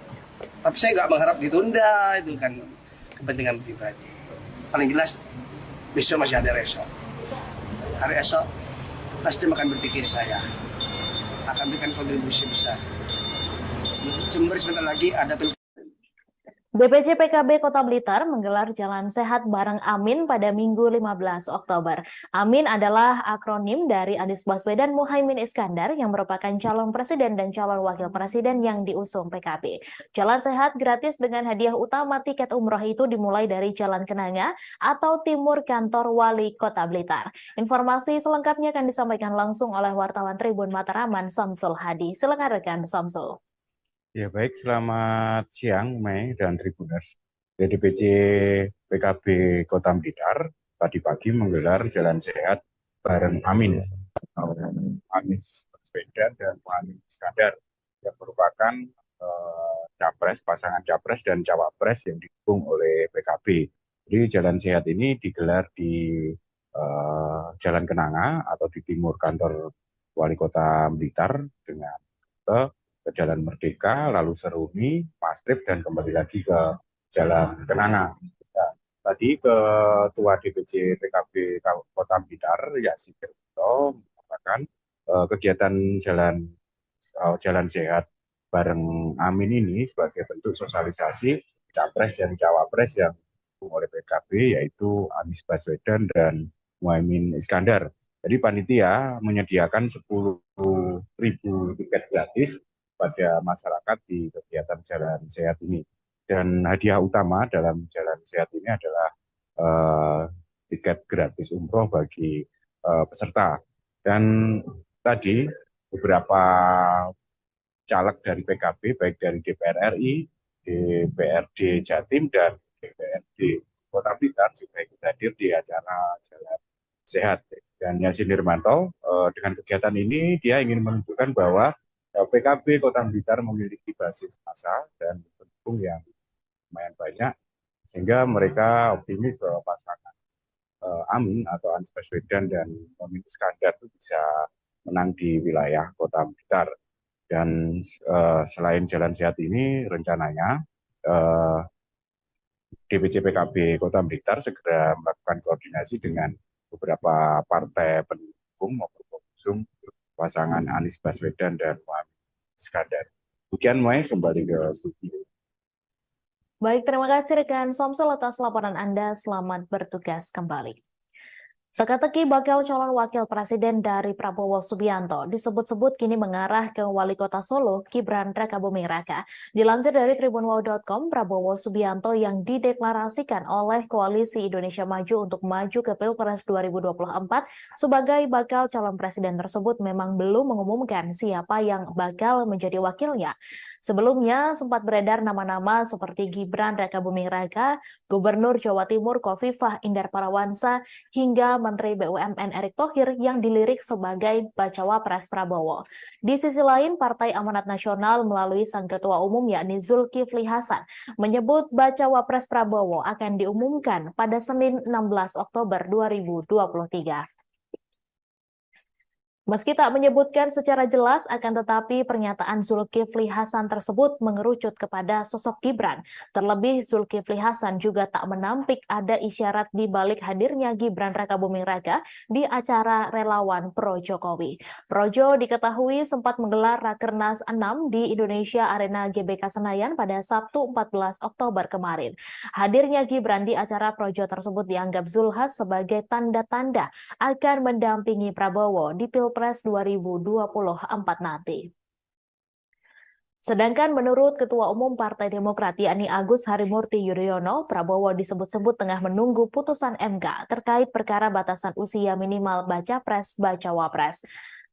Tapi saya nggak mengharap ditunda, itu kan kepentingan pribadi. Paling jelas besok masih ada esok. Hari esok Nasdem akan berpikir saya akan berikan kontribusi besar. Jember sebentar lagi ada DPC PKB Kota Blitar menggelar Jalan Sehat bareng Amin pada Minggu 15 Oktober. Amin adalah akronim dari Anies Baswedan Muhaimin Iskandar yang merupakan calon presiden dan calon wakil presiden yang diusung PKB. Jalan Sehat gratis dengan hadiah utama tiket umroh itu dimulai dari Jalan Kenanga atau timur kantor Wali Kota Blitar. Informasi selengkapnya akan disampaikan langsung oleh wartawan Tribun Mataraman Samsul Hadi. Silakan rekan Samsul. Ya baik, selamat siang Mei dan Tribuners. DPC PKB Kota Blitar tadi pagi menggelar jalan sehat bareng Amin, Anies Baswedan dan Muhaimin Iskandar yang merupakan pasangan capres dan cawapres yang didukung oleh PKB. Jadi jalan sehat ini digelar di Jalan Kenanga atau di timur kantor Wali Kota Blitar dengan ke Jalan Merdeka, lalu Seruni, Mastrip, dan kembali lagi ke Jalan Kenanga. Nah, tadi Ketua DPC PKB Kota Blitar, Yasin Kerto, mengatakan kegiatan jalan sehat bareng Amin ini sebagai bentuk sosialisasi capres dan cawapres yang didukung oleh PKB, yaitu Anies Baswedan dan Muhaimin Iskandar. Jadi panitia menyediakan 10.000 tiket gratis pada masyarakat di kegiatan jalan sehat ini. Dan hadiah utama dalam jalan sehat ini adalah tiket gratis umroh bagi peserta. Dan tadi beberapa caleg dari PKB, baik dari DPR RI, DPRD Jatim, dan DPRD Kota Blitar juga ikut hadir di acara jalan sehat. Dan Yasin Nirmanto dengan kegiatan ini dia ingin menunjukkan bahwa PKB Kota Blitar memiliki basis massa dan pendukung yang lumayan banyak, sehingga mereka optimis bahwa pasangan Amin atau Anies Baswedan dan Muhaimin Iskandar itu bisa menang di wilayah Kota Blitar. Dan selain jalan sehat ini, rencananya DPC PKB Kota Blitar segera melakukan koordinasi dengan beberapa partai pendukung maupun pengusung pasangan Anies Baswedan dan Muhaimin Iskandar. Demikian, Mai, kembali ke studio. Baik, terima kasih rekan Somsel atas laporan Anda. Selamat bertugas kembali. Teka-teki bakal calon wakil presiden dari Prabowo Subianto disebut-sebut kini mengarah ke Wali Kota Solo, Gibran Rakabuming Raka. Dilansir dari tribunwau.com, Prabowo Subianto yang dideklarasikan oleh Koalisi Indonesia Maju untuk maju ke Pilpres 2024 sebagai bakal calon presiden tersebut memang belum mengumumkan siapa yang bakal menjadi wakilnya. Sebelumnya sempat beredar nama-nama seperti Gibran Rakabuming Raka, Gubernur Jawa Timur Khofifah Indar Parawansa, hingga Menteri BUMN Erick Thohir yang dilirik sebagai bacawa pres Prabowo. Di sisi lain, Partai Amanat Nasional melalui sang ketua umum yakni Zulkifli Hasan menyebut bacawa pres Prabowo akan diumumkan pada Senin 16 Oktober 2023. Meski tak menyebutkan secara jelas, akan tetapi pernyataan Zulkifli Hasan tersebut mengerucut kepada sosok Gibran. Terlebih Zulkifli Hasan juga tak menampik ada isyarat di balik hadirnya Gibran Rakabuming Raka di acara relawan Pro Jokowi. Projo diketahui sempat menggelar Rakernas 6 di Indonesia Arena GBK Senayan pada Sabtu 14 Oktober kemarin. Hadirnya Gibran di acara Projo tersebut dianggap Zulhas sebagai tanda-tanda akan mendampingi Prabowo di Pilpres 2024 nanti. Sedangkan menurut Ketua Umum Partai Demokrat yakni Agus Harimurti Yudhoyono, Prabowo disebut-sebut tengah menunggu putusan MK terkait perkara batasan usia minimal baca pres bacawa pres.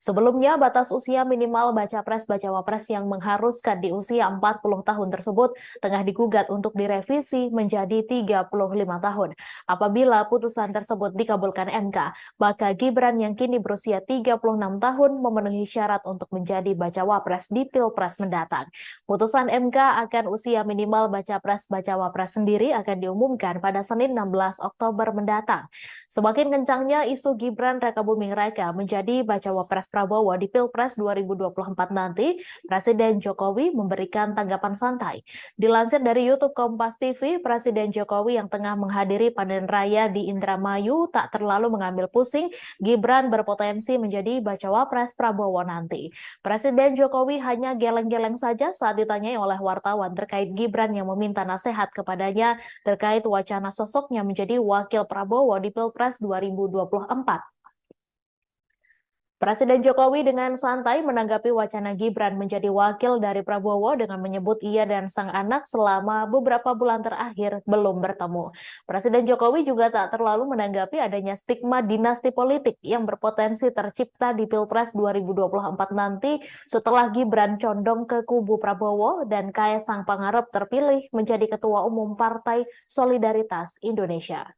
Sebelumnya, batas usia minimal baca pres bacawa pres yang mengharuskan di usia 40 tahun tersebut tengah digugat untuk direvisi menjadi 35 tahun. Apabila putusan tersebut dikabulkan MK, maka Gibran yang kini berusia 36 tahun memenuhi syarat untuk menjadi bacawa pres di Pilpres mendatang. Putusan MK akan usia minimal baca pres bacawa pres sendiri akan diumumkan pada Senin 16 Oktober mendatang. Semakin kencangnya isu Gibran Rakabuming Raka menjadi bacawa pres Prabowo di Pilpres 2024 nanti, Presiden Jokowi memberikan tanggapan santai. Dilansir dari YouTube Kompas TV, Presiden Jokowi yang tengah menghadiri panen raya di Indramayu tak terlalu mengambil pusing Gibran berpotensi menjadi bacawa pres Prabowo nanti. Presiden Jokowi hanya geleng-geleng saja saat ditanyai oleh wartawan terkait Gibran yang meminta nasihat kepadanya terkait wacana sosoknya menjadi wakil Prabowo di Pilpres 2024. Presiden Jokowi dengan santai menanggapi wacana Gibran menjadi wakil dari Prabowo dengan menyebut ia dan sang anak selama beberapa bulan terakhir belum bertemu. Presiden Jokowi juga tak terlalu menanggapi adanya stigma dinasti politik yang berpotensi tercipta di Pilpres 2024 nanti setelah Gibran condong ke kubu Prabowo dan Kaesang Pangarep terpilih menjadi Ketua Umum Partai Solidaritas Indonesia.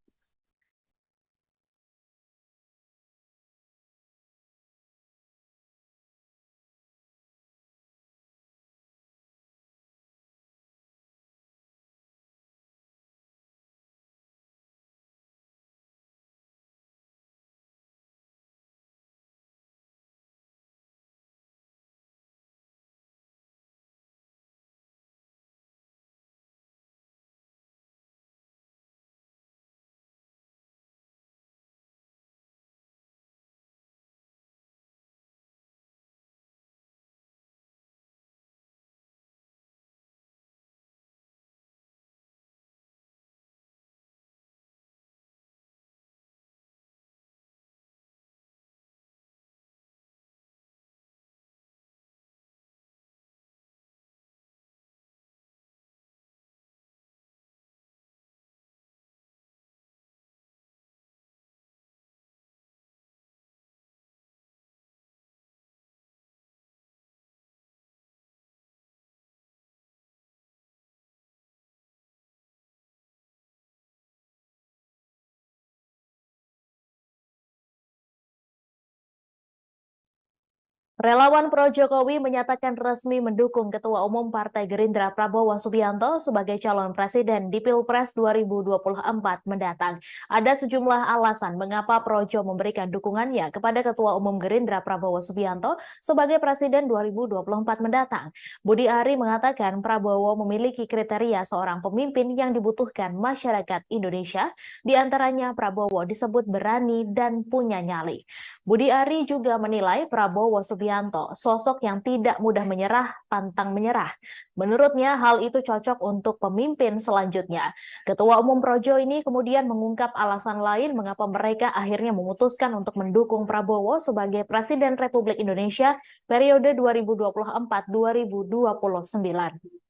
Relawan pro Jokowi menyatakan resmi mendukung Ketua Umum Partai Gerindra Prabowo Subianto sebagai calon presiden di Pilpres 2024 mendatang. Ada sejumlah alasan mengapa Projo memberikan dukungannya kepada Ketua Umum Gerindra Prabowo Subianto sebagai presiden 2024 mendatang. Budi Ari mengatakan Prabowo memiliki kriteria seorang pemimpin yang dibutuhkan masyarakat Indonesia, di antaranya Prabowo disebut berani dan punya nyali. Budi Ari juga menilai Prabowo Subianto sosok yang tidak mudah menyerah, pantang menyerah. Menurutnya hal itu cocok untuk pemimpin selanjutnya. Ketua Umum Projo ini kemudian mengungkap alasan lain mengapa mereka akhirnya memutuskan untuk mendukung Prabowo sebagai Presiden Republik Indonesia periode 2024-2029.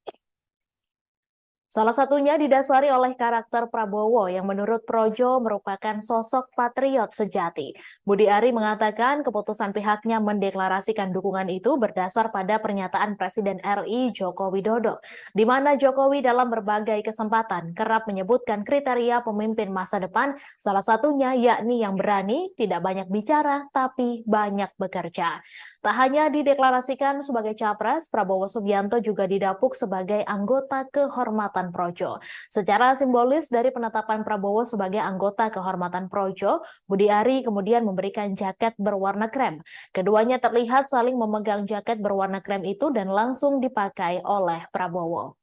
Salah satunya didasari oleh karakter Prabowo yang menurut Projo merupakan sosok patriot sejati. Budi Ari mengatakan keputusan pihaknya mendeklarasikan dukungan itu berdasar pada pernyataan Presiden RI Joko Widodo, di mana Jokowi dalam berbagai kesempatan kerap menyebutkan kriteria pemimpin masa depan, salah satunya yakni yang berani, tidak banyak bicara, tapi banyak bekerja. Tak hanya dideklarasikan sebagai capres, Prabowo Subianto juga didapuk sebagai anggota kehormatan Projo. Secara simbolis dari penetapan Prabowo sebagai anggota kehormatan Projo, Budi Ari kemudian memberikan jaket berwarna krem. Keduanya terlihat saling memegang jaket berwarna krem itu dan langsung dipakai oleh Prabowo.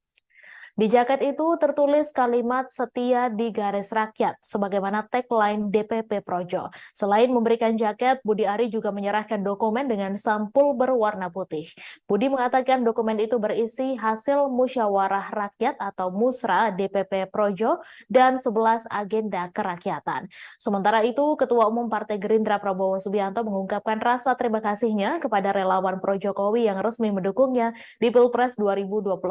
Di jaket itu tertulis kalimat setia di garis rakyat, sebagaimana tagline DPP Projo. Selain memberikan jaket, Budi Ari juga menyerahkan dokumen dengan sampul berwarna putih. Budi mengatakan dokumen itu berisi hasil musyawarah rakyat atau musra DPP Projo dan 11 agenda kerakyatan. Sementara itu, Ketua Umum Partai Gerindra Prabowo Subianto mengungkapkan rasa terima kasihnya kepada relawan Pro Jokowi yang resmi mendukungnya di Pilpres 2024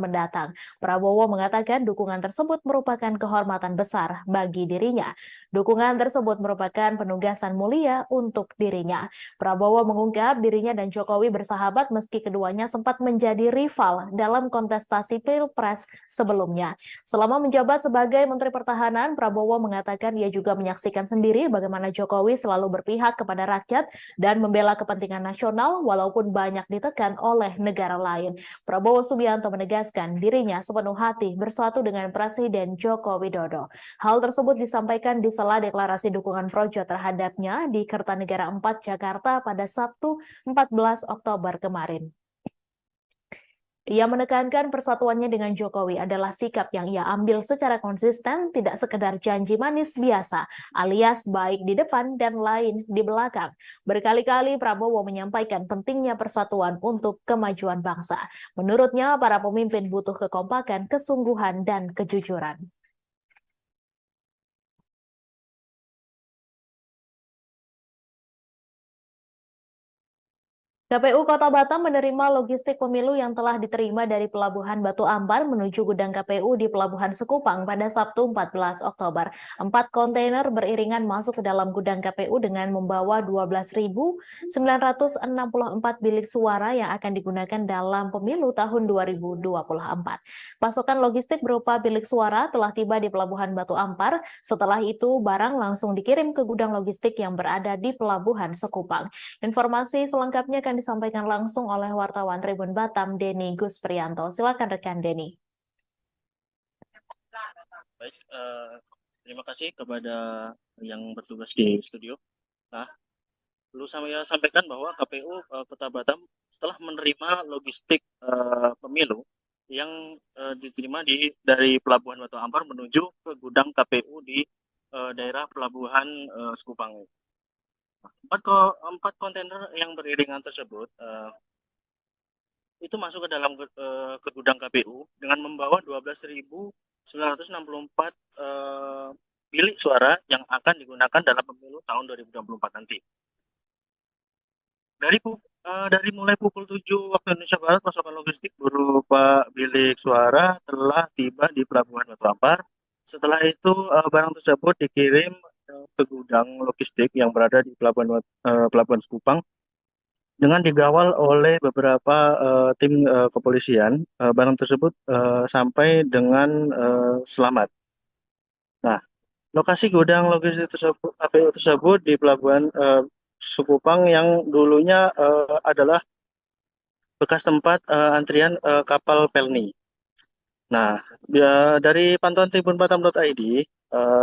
mendatang. Prabowo mengatakan dukungan tersebut merupakan kehormatan besar bagi dirinya. Dukungan tersebut merupakan penugasan mulia untuk dirinya. Prabowo mengungkap dirinya dan Jokowi bersahabat meski keduanya sempat menjadi rival dalam kontestasi Pilpres sebelumnya. Selama menjabat sebagai Menteri Pertahanan, Prabowo mengatakan ia juga menyaksikan sendiri bagaimana Jokowi selalu berpihak kepada rakyat dan membela kepentingan nasional walaupun banyak ditekan oleh negara lain. Prabowo Subianto menegaskan dirinya sepenuh hati bersatu dengan Presiden Joko Widodo. Hal tersebut disampaikan di sela deklarasi dukungan Projo terhadapnya di Kertanegara 4 Jakarta pada Sabtu 14 Oktober kemarin. Ia menekankan persatuannya dengan Jokowi adalah sikap yang ia ambil secara konsisten, tidak sekedar janji manis biasa, alias baik di depan dan lain di belakang. Berkali-kali Prabowo menyampaikan pentingnya persatuan untuk kemajuan bangsa. Menurutnya, para pemimpin butuh kekompakan, kesungguhan, dan kejujuran. KPU Kota Batam menerima logistik pemilu yang telah diterima dari Pelabuhan Batu Ampar menuju gudang KPU di Pelabuhan Sekupang pada Sabtu 14 Oktober. 4 kontainer beriringan masuk ke dalam gudang KPU dengan membawa 12.964 bilik suara yang akan digunakan dalam pemilu tahun 2024. Pasokan logistik berupa bilik suara telah tiba di Pelabuhan Batu Ampar. Setelah itu, barang langsung dikirim ke gudang logistik yang berada di Pelabuhan Sekupang. Informasi selengkapnya akan disampaikan langsung oleh wartawan Tribun Batam, Denny Gus Prianto. Silakan rekan Denny. Baik, terima kasih kepada yang bertugas di studio. Nah, perlu saya sampaikan bahwa KPU Kota Batam setelah menerima logistik pemilu yang diterima dari Pelabuhan Batu Ampar menuju ke gudang KPU di daerah Pelabuhan Sekupang. 4 kontainer yang beriringan tersebut itu masuk ke dalam ke gudang KPU dengan membawa 12.964 bilik suara yang akan digunakan dalam pemilu tahun 2024 nanti. Dari mulai pukul 7 waktu Indonesia Barat, pasokan logistik berupa bilik suara telah tiba di Pelabuhan Batu Ampar. Setelah itu barang tersebut dikirim ke gudang logistik yang berada di Pelabuhan Sekupang dengan digawal oleh beberapa tim kepolisian. Barang tersebut sampai dengan selamat. Nah, lokasi gudang logistik tersebut, KPU tersebut di Pelabuhan Sekupang yang dulunya adalah bekas tempat antrian kapal Pelni. Nah, dari pantauan tribunbatam.id,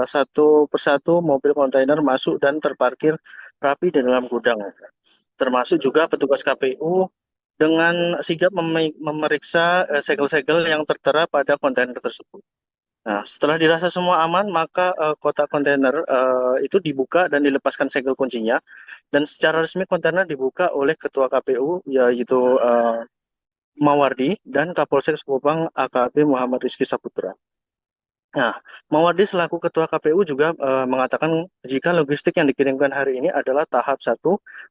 satu persatu mobil kontainer masuk dan terparkir rapi di dalam gudang. Termasuk juga petugas KPU dengan sigap memeriksa segel-segel yang tertera pada kontainer tersebut. Nah, setelah dirasa semua aman, maka kotak kontainer itu dibuka dan dilepaskan segel kuncinya. Dan secara resmi kontainer dibuka oleh Ketua KPU, yaitu Mawardi, dan Kapolsek Sekupang AKP Muhammad Rizky Saputra. Nah, Mawardi selaku Ketua KPU juga mengatakan jika logistik yang dikirimkan hari ini adalah tahap 1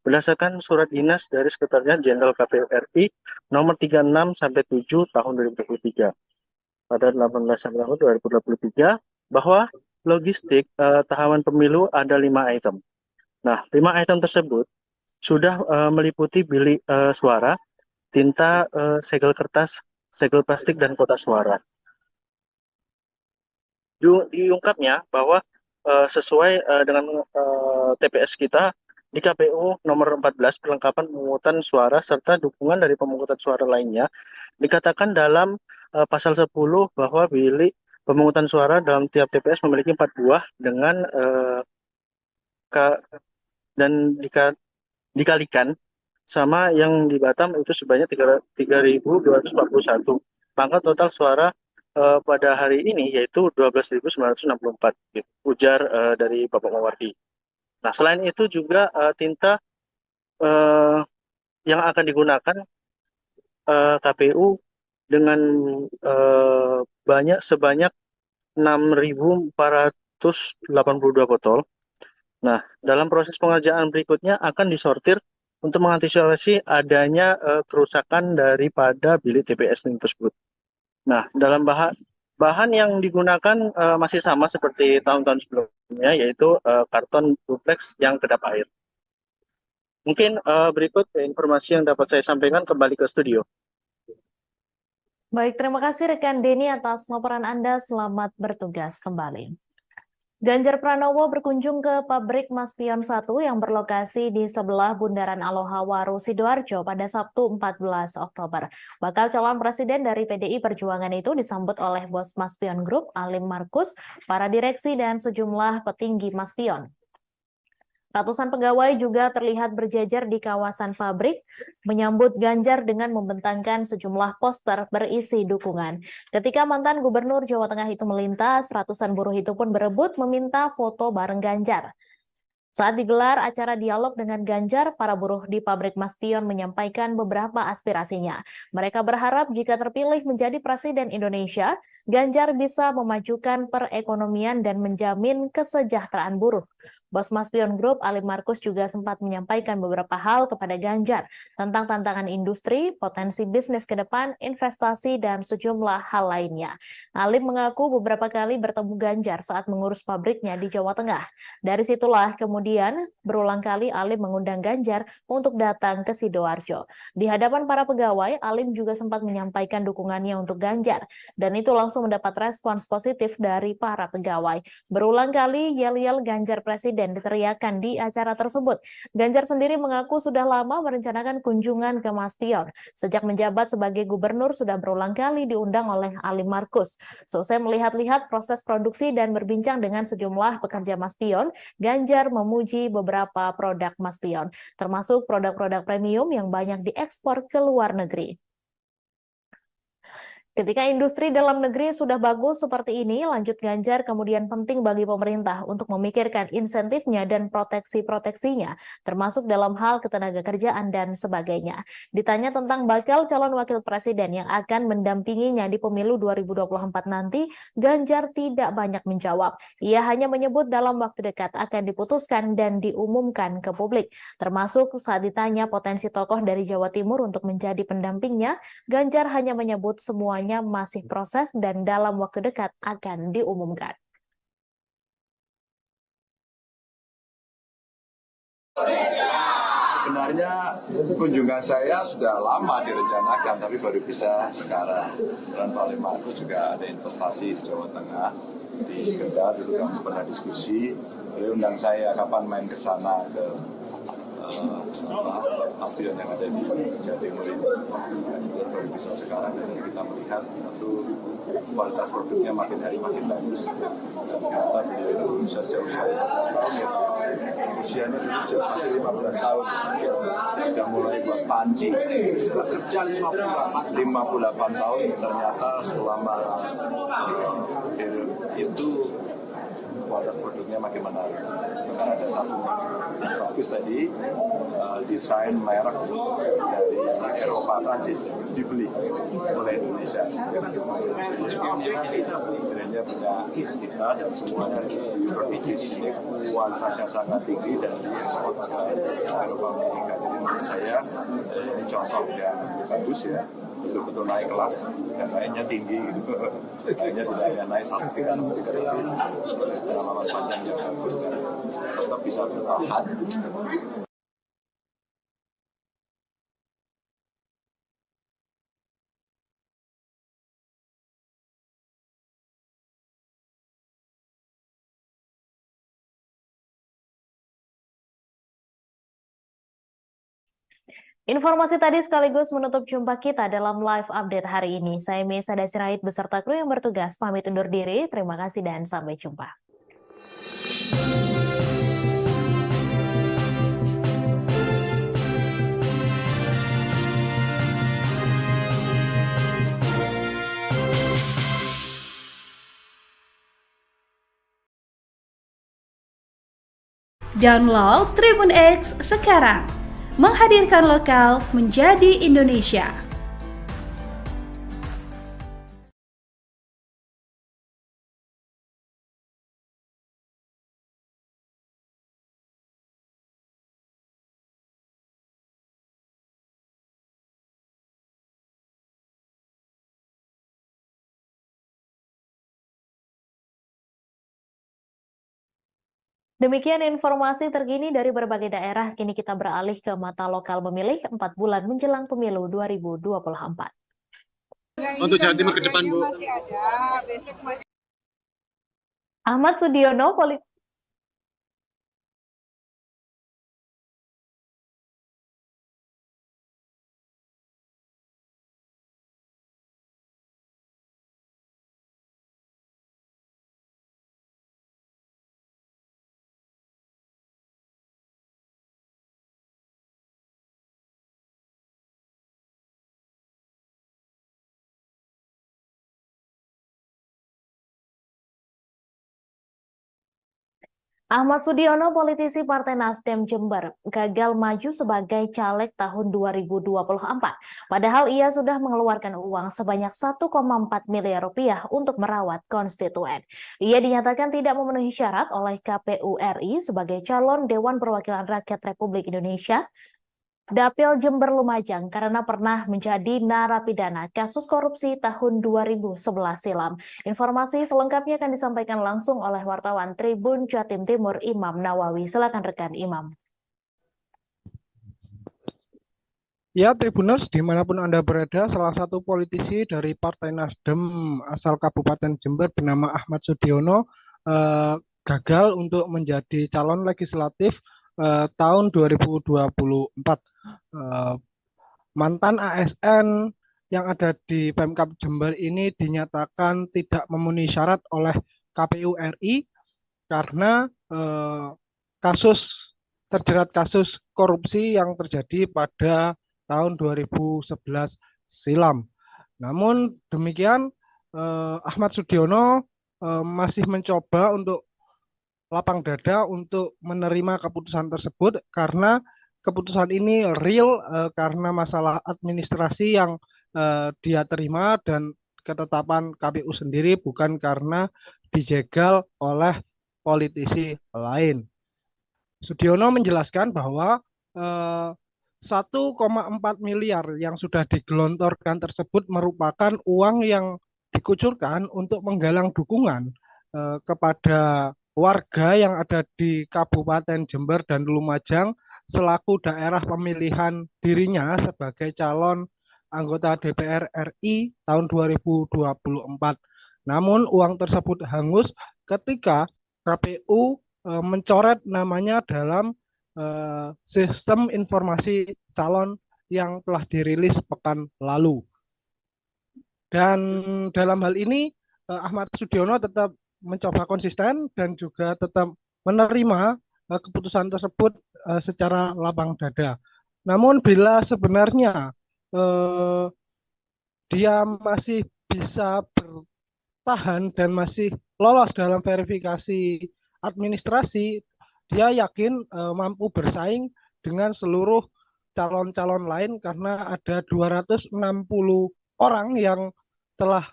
berdasarkan surat dinas dari Sekretariat Jenderal KPU RI nomor 36/7 tahun 2023 pada 18 September 2023 bahwa logistik tahapan pemilu ada 5 item. Nah, 5 item tersebut sudah meliputi bilik suara, tinta, segel kertas, segel plastik, dan kotak suara. Diungkapnya bahwa sesuai dengan TPS kita di KPU nomor 14 perlengkapan pemungutan suara serta dukungan dari pemungutan suara lainnya dikatakan dalam pasal 10 bahwa bilik pemungutan suara dalam tiap TPS memiliki 4 buah dengan dikalikan sama yang di Batam itu sebanyak 3.241. Maka total suara pada hari ini yaitu 12.964, ujar dari Bapak Mawardi. Nah, selain itu juga tinta yang akan digunakan KPU dengan sebanyak 6.482 botol. Nah, dalam proses pengerjaan berikutnya akan disortir untuk mengantisipasi adanya kerusakan daripada bilik TPS tersebut. Nah, dalam bahan yang digunakan masih sama seperti tahun-tahun sebelumnya, yaitu karton duplex yang kedap air. Mungkin berikut informasi yang dapat saya sampaikan, kembali ke studio. Baik, terima kasih rekan Denny atas laporan Anda. Selamat bertugas kembali. Ganjar Pranowo berkunjung ke pabrik Maspion 1 yang berlokasi di sebelah Bundaran Aloha Waru Sidoarjo pada Sabtu 14 Oktober. Bakal calon presiden dari PDI Perjuangan itu disambut oleh bos Maspion Group, Alim Markus, para direksi dan sejumlah petinggi Maspion. Ratusan pegawai juga terlihat berjajar di kawasan pabrik, menyambut Ganjar dengan membentangkan sejumlah poster berisi dukungan. Ketika mantan Gubernur Jawa Tengah itu melintas, ratusan buruh itu pun berebut meminta foto bareng Ganjar. Saat digelar acara dialog dengan Ganjar, para buruh di pabrik Maspion menyampaikan beberapa aspirasinya. Mereka berharap jika terpilih menjadi Presiden Indonesia, Ganjar bisa memajukan perekonomian dan menjamin kesejahteraan buruh. Bos Maspion Group, Ali Markus juga sempat menyampaikan beberapa hal kepada Ganjar tentang tantangan industri, potensi bisnis ke depan, investasi, dan sejumlah hal lainnya. Alim mengaku beberapa kali bertemu Ganjar saat mengurus pabriknya di Jawa Tengah. Dari situlah kemudian berulang kali Alim mengundang Ganjar untuk datang ke Sidoarjo. Di hadapan para pegawai, Alim juga sempat menyampaikan dukungannya untuk Ganjar, dan itu langsung mendapat respons positif dari para pegawai. Berulang kali yel-yel Ganjar Presiden diteriakan di acara tersebut. Ganjar sendiri mengaku sudah lama merencanakan kunjungan ke Maspion. Sejak menjabat sebagai gubernur sudah berulang kali diundang oleh Ali Markus. Selesai melihat-lihat proses produksi dan berbincang dengan sejumlah pekerja Maspion, Ganjar memuji beberapa produk Maspion, termasuk produk-produk premium yang banyak diekspor ke luar negeri. Ketika industri dalam negeri sudah bagus seperti ini, lanjut Ganjar, kemudian penting bagi pemerintah untuk memikirkan insentifnya dan proteksi-proteksinya, termasuk dalam hal ketenagakerjaan dan sebagainya. Ditanya tentang bakal calon wakil presiden yang akan mendampinginya di pemilu 2024 nanti, Ganjar tidak banyak menjawab. Ia hanya menyebut dalam waktu dekat akan diputuskan dan diumumkan ke publik. Termasuk saat ditanya potensi tokoh dari Jawa Timur untuk menjadi pendampingnya, Ganjar hanya menyebut semuanya masih proses dan dalam waktu dekat akan diumumkan. Sebenarnya kunjungan saya sudah lama direncanakan, tapi baru bisa sekarang. Dan Pak Ali Markus juga ada investasi di Jawa Tengah, di Kendal, dulu kami pernah diskusi. Beliau undang saya kapan main ke sana, ke Maspion yang ada di Jawa Timur ini. Baru bisa sekarang, dan kita melihat tentu kualitas produknya makin hari makin bagus. Dan ternyata beliau berusia sejauh 15 tahun ya. Usianya dulu masih 15 tahun. Sudah mulai buat panci. Kerja 58 tahun, ternyata selama itu kualitas produknya makin menarik. Bahkan ada satu yang bagus tadi, desain merek dari Eropa, Prancis dibeli oleh Indonesia. Brandnya punya kita dan semuanya berpikir di sini kualitasnya sangat tinggi dan diekspor ke Eropa, Amerika. Jadi menurut saya ini contoh yang bagus ya. Betul-betul naik kelas dan naiknya tinggi gitu. Naiknya tidak hanya naik satu tingkat, tapi proses pengalaman panjang yang bagus dan tetap bisa bertahan. Informasi tadi sekaligus menutup jumpa kita dalam live update hari ini. Saya Mesa Dasirahid beserta kru yang bertugas pamit undur diri. Terima kasih dan sampai jumpa. Download Tribun X sekarang. Menghadirkan lokal menjadi Indonesia. Demikian informasi terkini dari berbagai daerah. Kini kita beralih ke mata lokal memilih 4 bulan menjelang pemilu 2024. Untuk Jawa Timur ke depan, Bu. Ahmad Sudiono, Ahmad Sudiono, politisi Partai Nasdem Jember, gagal maju sebagai caleg tahun 2024. Padahal ia sudah mengeluarkan uang sebanyak 1,4 miliar rupiah untuk merawat konstituen. Ia dinyatakan tidak memenuhi syarat oleh KPU RI sebagai calon Dewan Perwakilan Rakyat Republik Indonesia Dapil Jember Lumajang karena pernah menjadi narapidana kasus korupsi tahun 2011 silam. Informasi selengkapnya akan disampaikan langsung oleh wartawan Tribun Jatim Timur Imam Nawawi. Silakan rekan Imam. Ya, Tribuners, dimanapun Anda berada, salah satu politisi dari Partai Nasdem asal Kabupaten Jember bernama Ahmad Sudiono gagal untuk menjadi calon legislatif tahun 2024. Mantan ASN yang ada di Pemkab Jember ini dinyatakan tidak memenuhi syarat oleh KPU RI karena terjerat kasus korupsi yang terjadi pada tahun 2011 silam. Namun demikian, Ahmad Sudiono masih mencoba untuk lapang dada untuk menerima keputusan tersebut karena keputusan ini real karena masalah administrasi yang dia terima dan ketetapan KPU sendiri, bukan karena dijegal oleh politisi lain. Sudiono menjelaskan bahwa 1,4 miliar yang sudah digelontorkan tersebut merupakan uang yang dikucurkan untuk menggalang dukungan kepada warga yang ada di Kabupaten Jember dan Lumajang selaku daerah pemilihan dirinya sebagai calon anggota DPR RI tahun 2024. Namun uang tersebut hangus ketika KPU mencoret namanya dalam sistem informasi calon yang telah dirilis pekan lalu. Dan dalam hal ini Ahmad Sudiono tetap mencoba konsisten dan juga tetap menerima keputusan tersebut secara lapang dada. Namun bila sebenarnya dia masih bisa bertahan dan masih lolos dalam verifikasi administrasi, dia yakin mampu bersaing dengan seluruh calon-calon lain karena ada 260 orang yang telah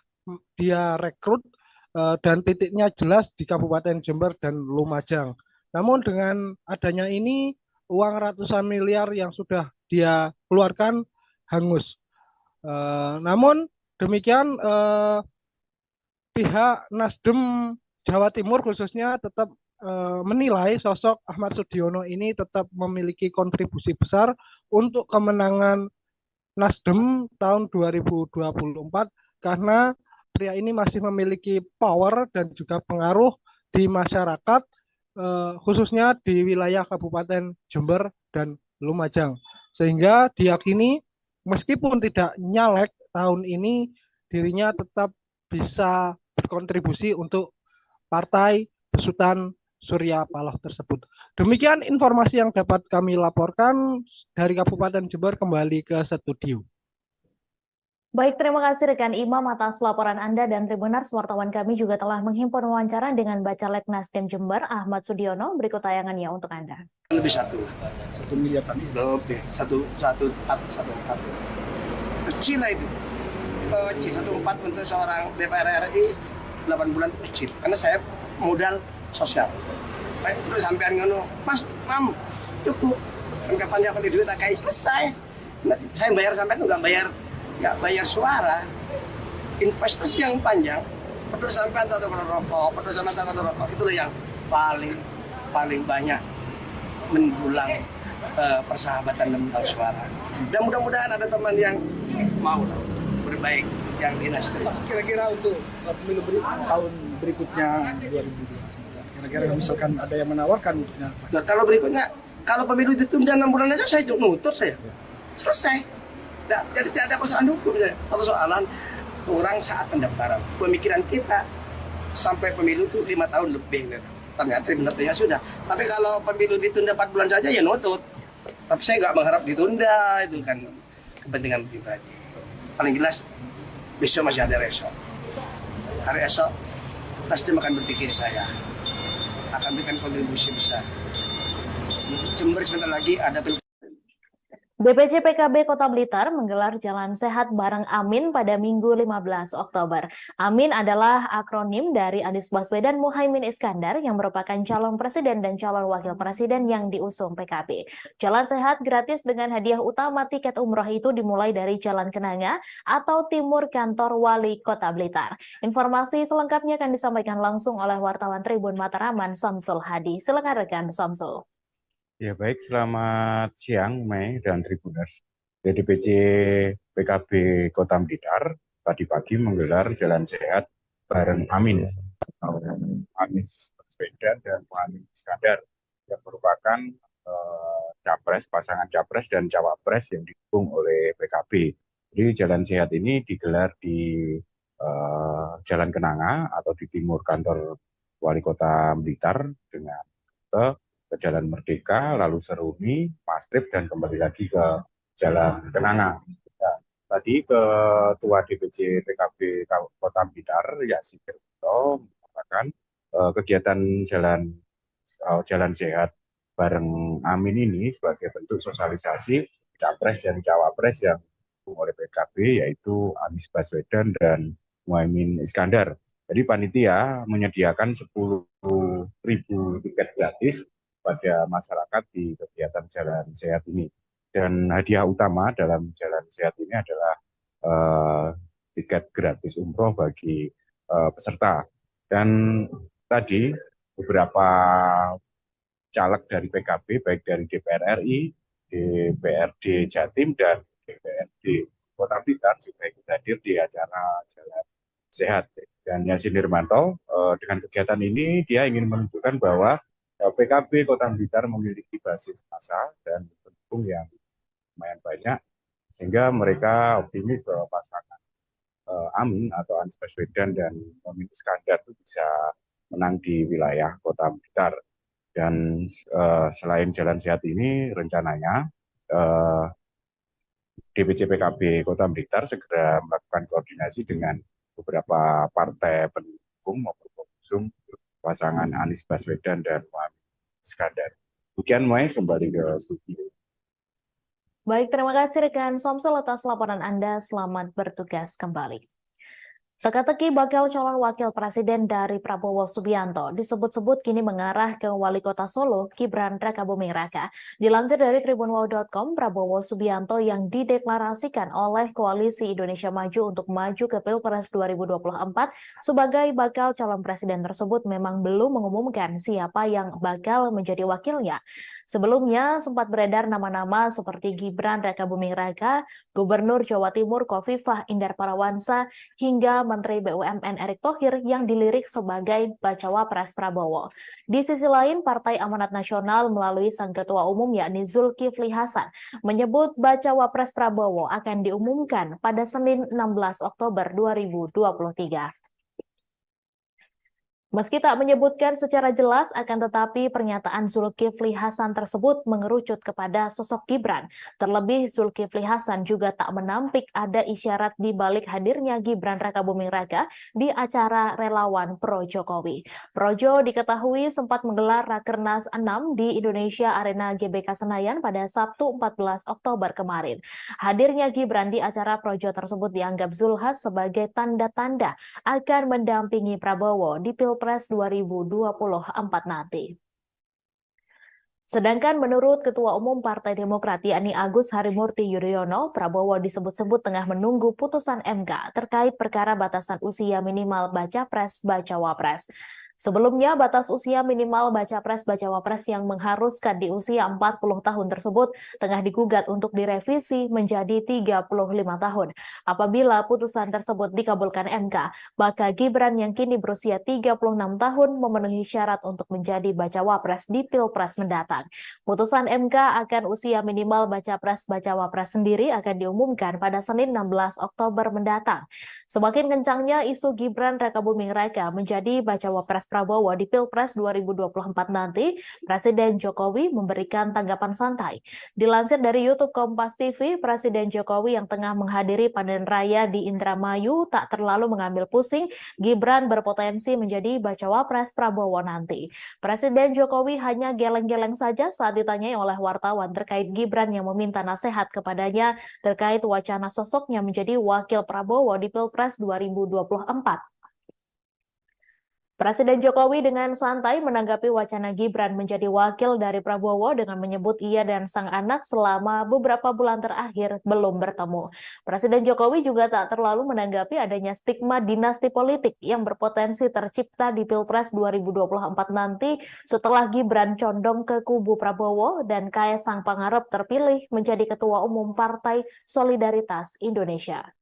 dia rekrut dan titiknya jelas di Kabupaten Jember dan Lumajang. Namun dengan adanya ini, uang ratusan miliar yang sudah dia keluarkan hangus. Namun demikian, pihak Nasdem Jawa Timur khususnya tetap menilai sosok Ahmad Sudiono ini tetap memiliki kontribusi besar untuk kemenangan Nasdem tahun 2024 karena pria ini masih memiliki power dan juga pengaruh di masyarakat, khususnya di wilayah Kabupaten Jember dan Lumajang. Sehingga diyakini meskipun tidak nyalek tahun ini, dirinya tetap bisa berkontribusi untuk partai besutan Surya Paloh tersebut. Demikian informasi yang dapat kami laporkan dari Kabupaten Jember. Kembali ke studio. Baik, terima kasih rekan Imam atas laporan Anda, dan Tribuners, wartawan kami juga telah menghimpun wawancara dengan Bacalek Nasdem Jember, Ahmad Sudiono. Berikut tayangannya untuk Anda. Lebih 1 miliar tadi. Lebih, 1,4. Kecil lah itu. 1,4 untuk seorang DPR RI 8 bulan itu kecil. Karena saya modal sosial. Baik, udah sampean ngono, Mas, Mam, cukup. Kan kapan dia akan duit tak kayak selesai. Nanti saya bayar sampean itu nggak bayar suara. Investasi yang panjang, peduli sampean atau rokok, peduli sampean atau rokok, itulah yang paling banyak mendulang persahabatan dan mendulang suara. Dan mudah-mudahan ada teman yang mau berbaik yang di Nasdem. Kira-kira untuk pemilu tahun berikutnya 2022, kira-kira misalkan ada yang menawarkan untuknya. Nah, kalau berikutnya, kalau pemilu ditunda 6 bulan aja saya nutut saya. Selesai. Jadi tidak ada persoalan hukum saya. Persoalan orang saat pendaftaran. Pemikiran kita sampai pemilu itu 5 tahun lebih. Ternyata benar ya sudah. Tapi kalau pemilu ditunda 4 bulan saja ya nutut. Tapi saya nggak mengharap ditunda, itu kan kepentingan pribadi. Paling jelas besok masih ada esok. Hari esok Nasdem akan berpikir saya. akan berikan kontribusi besar. Jember sebentar lagi ada DPC PKB Kota Blitar menggelar Jalan Sehat bareng Amin pada Minggu 15 Oktober. Amin adalah akronim dari Anies Baswedan Muhaimin Iskandar yang merupakan calon presiden dan calon wakil presiden yang diusung PKB. Jalan Sehat gratis dengan hadiah utama tiket umroh itu dimulai dari Jalan Kenanga atau timur kantor Wali Kota Blitar. Informasi selengkapnya akan disampaikan langsung oleh wartawan Tribun Mataraman Samsul Hadi. Silakan rekan Samsul. Ya baik, selamat siang Mei dan Tribuners. DPC PKB Kota Blitar tadi pagi menggelar Jalan Sehat bareng Amin, Anies Baswedan dan Muhaimin Iskandar yang merupakan pasangan capres dan cawapres yang didukung oleh PKB. Jadi Jalan Sehat ini digelar di Jalan Kenanga atau di timur kantor Wali Kota Blitar dengan ke Jalan Merdeka, lalu Seruni, Mastrip, dan kembali lagi ke Jalan Kenanga. Ya, tadi Ketua DPC PKB Kota Blitar, Yasin Kerto, mengatakan kegiatan Jalan Sehat bareng Amin ini sebagai bentuk sosialisasi capres dan cawapres yang didukung oleh PKB, yaitu Anies Baswedan dan Muhaimin Iskandar. Jadi panitia menyediakan 10.000 tiket gratis pada masyarakat di kegiatan Jalan Sehat ini. Dan hadiah utama dalam Jalan Sehat ini adalah tiket gratis umroh bagi peserta. Dan tadi beberapa caleg dari PKB, baik dari DPR RI, DPRD Jatim, dan DPRD Kota Blitar juga ikut hadir di acara Jalan Sehat. Dan Yasin Nirmanto, dengan kegiatan ini dia ingin menunjukkan bahwa PKB Kota Blitar memiliki basis massa dan pendukung yang lumayan banyak, sehingga mereka optimis bahwa pasangan Amin atau Anies Baswedan dan Muhaimin Iskandar itu bisa menang di wilayah Kota Blitar. Dan selain Jalan Sehat ini, rencananya DPC PKB Kota Blitar segera melakukan koordinasi dengan beberapa partai pendukung maupun pengusung pasangan Anies Baswedan dan Muhaimin Iskandar. Demikian Mai, kembali ke studio. Baik, terima kasih rekan Samsul atas laporan Anda. Selamat bertugas kembali. Teka-teki bakal calon wakil presiden dari Prabowo Subianto disebut-sebut kini mengarah ke Wali Kota Solo, Gibran Rakabuming Raka. Dilansir dari tribunwol.com, Prabowo Subianto yang dideklarasikan oleh Koalisi Indonesia Maju untuk maju ke Pilpres 2024 sebagai bakal calon presiden tersebut memang belum mengumumkan siapa yang bakal menjadi wakilnya. Sebelumnya sempat beredar nama-nama seperti Gibran Rakabuming Raka, Gubernur Jawa Timur Khofifah Indar Parawansa, hingga Menteri BUMN Erick Thohir yang dilirik sebagai bacawa pres Prabowo. Di sisi lain, Partai Amanat Nasional melalui sang ketua umum yakni Zulkifli Hasan menyebut bacawa pres Prabowo akan diumumkan pada Senin 16 Oktober 2023. Meski tak menyebutkan secara jelas, akan tetapi pernyataan Zulkifli Hasan tersebut mengerucut kepada sosok Gibran. Terlebih Zulkifli Hasan juga tak menampik ada isyarat di balik hadirnya Gibran Rakabuming Raka di acara relawan Pro Jokowi. Projo diketahui sempat menggelar Rakernas 6 di Indonesia Arena GBK Senayan pada Sabtu 14 Oktober kemarin. Hadirnya Gibran di acara Projo tersebut dianggap Zulhas sebagai tanda-tanda akan mendampingi Prabowo di Pilpres 2024 nanti. Sedangkan menurut Ketua Umum Partai Demokrat yakni Agus Harimurti Yudhoyono, Prabowo disebut-sebut tengah menunggu putusan MK terkait perkara batasan usia minimal baca pres bacawa pres. Sebelumnya, batas usia minimal baca pres bacawa pres yang mengharuskan di usia 40 tahun tersebut tengah digugat untuk direvisi menjadi 35 tahun. Apabila putusan tersebut dikabulkan MK, maka Gibran yang kini berusia 36 tahun memenuhi syarat untuk menjadi bacawa pres di Pilpres mendatang. Putusan MK akan usia minimal baca pres bacawa pres sendiri akan diumumkan pada Senin 16 Oktober mendatang. Semakin kencangnya isu Gibran Rakabuming Raka menjadi bacawa pres Prabowo di Pilpres 2024 nanti, Presiden Jokowi memberikan tanggapan santai. Dilansir dari YouTube Kompas TV, Presiden Jokowi yang tengah menghadiri panen raya di Indramayu tak terlalu mengambil pusing Gibran berpotensi menjadi bacawa pres Prabowo nanti. Presiden Jokowi hanya geleng-geleng saja saat ditanyai oleh wartawan terkait Gibran yang meminta nasihat kepadanya terkait wacana sosoknya menjadi wakil Prabowo di Pilpres 2024. Presiden Jokowi dengan santai menanggapi wacana Gibran menjadi wakil dari Prabowo dengan menyebut ia dan sang anak selama beberapa bulan terakhir belum bertemu. Presiden Jokowi juga tak terlalu menanggapi adanya stigma dinasti politik yang berpotensi tercipta di Pilpres 2024 nanti setelah Gibran condong ke kubu Prabowo dan Kaesang Pangarep terpilih menjadi Ketua Umum Partai Solidaritas Indonesia.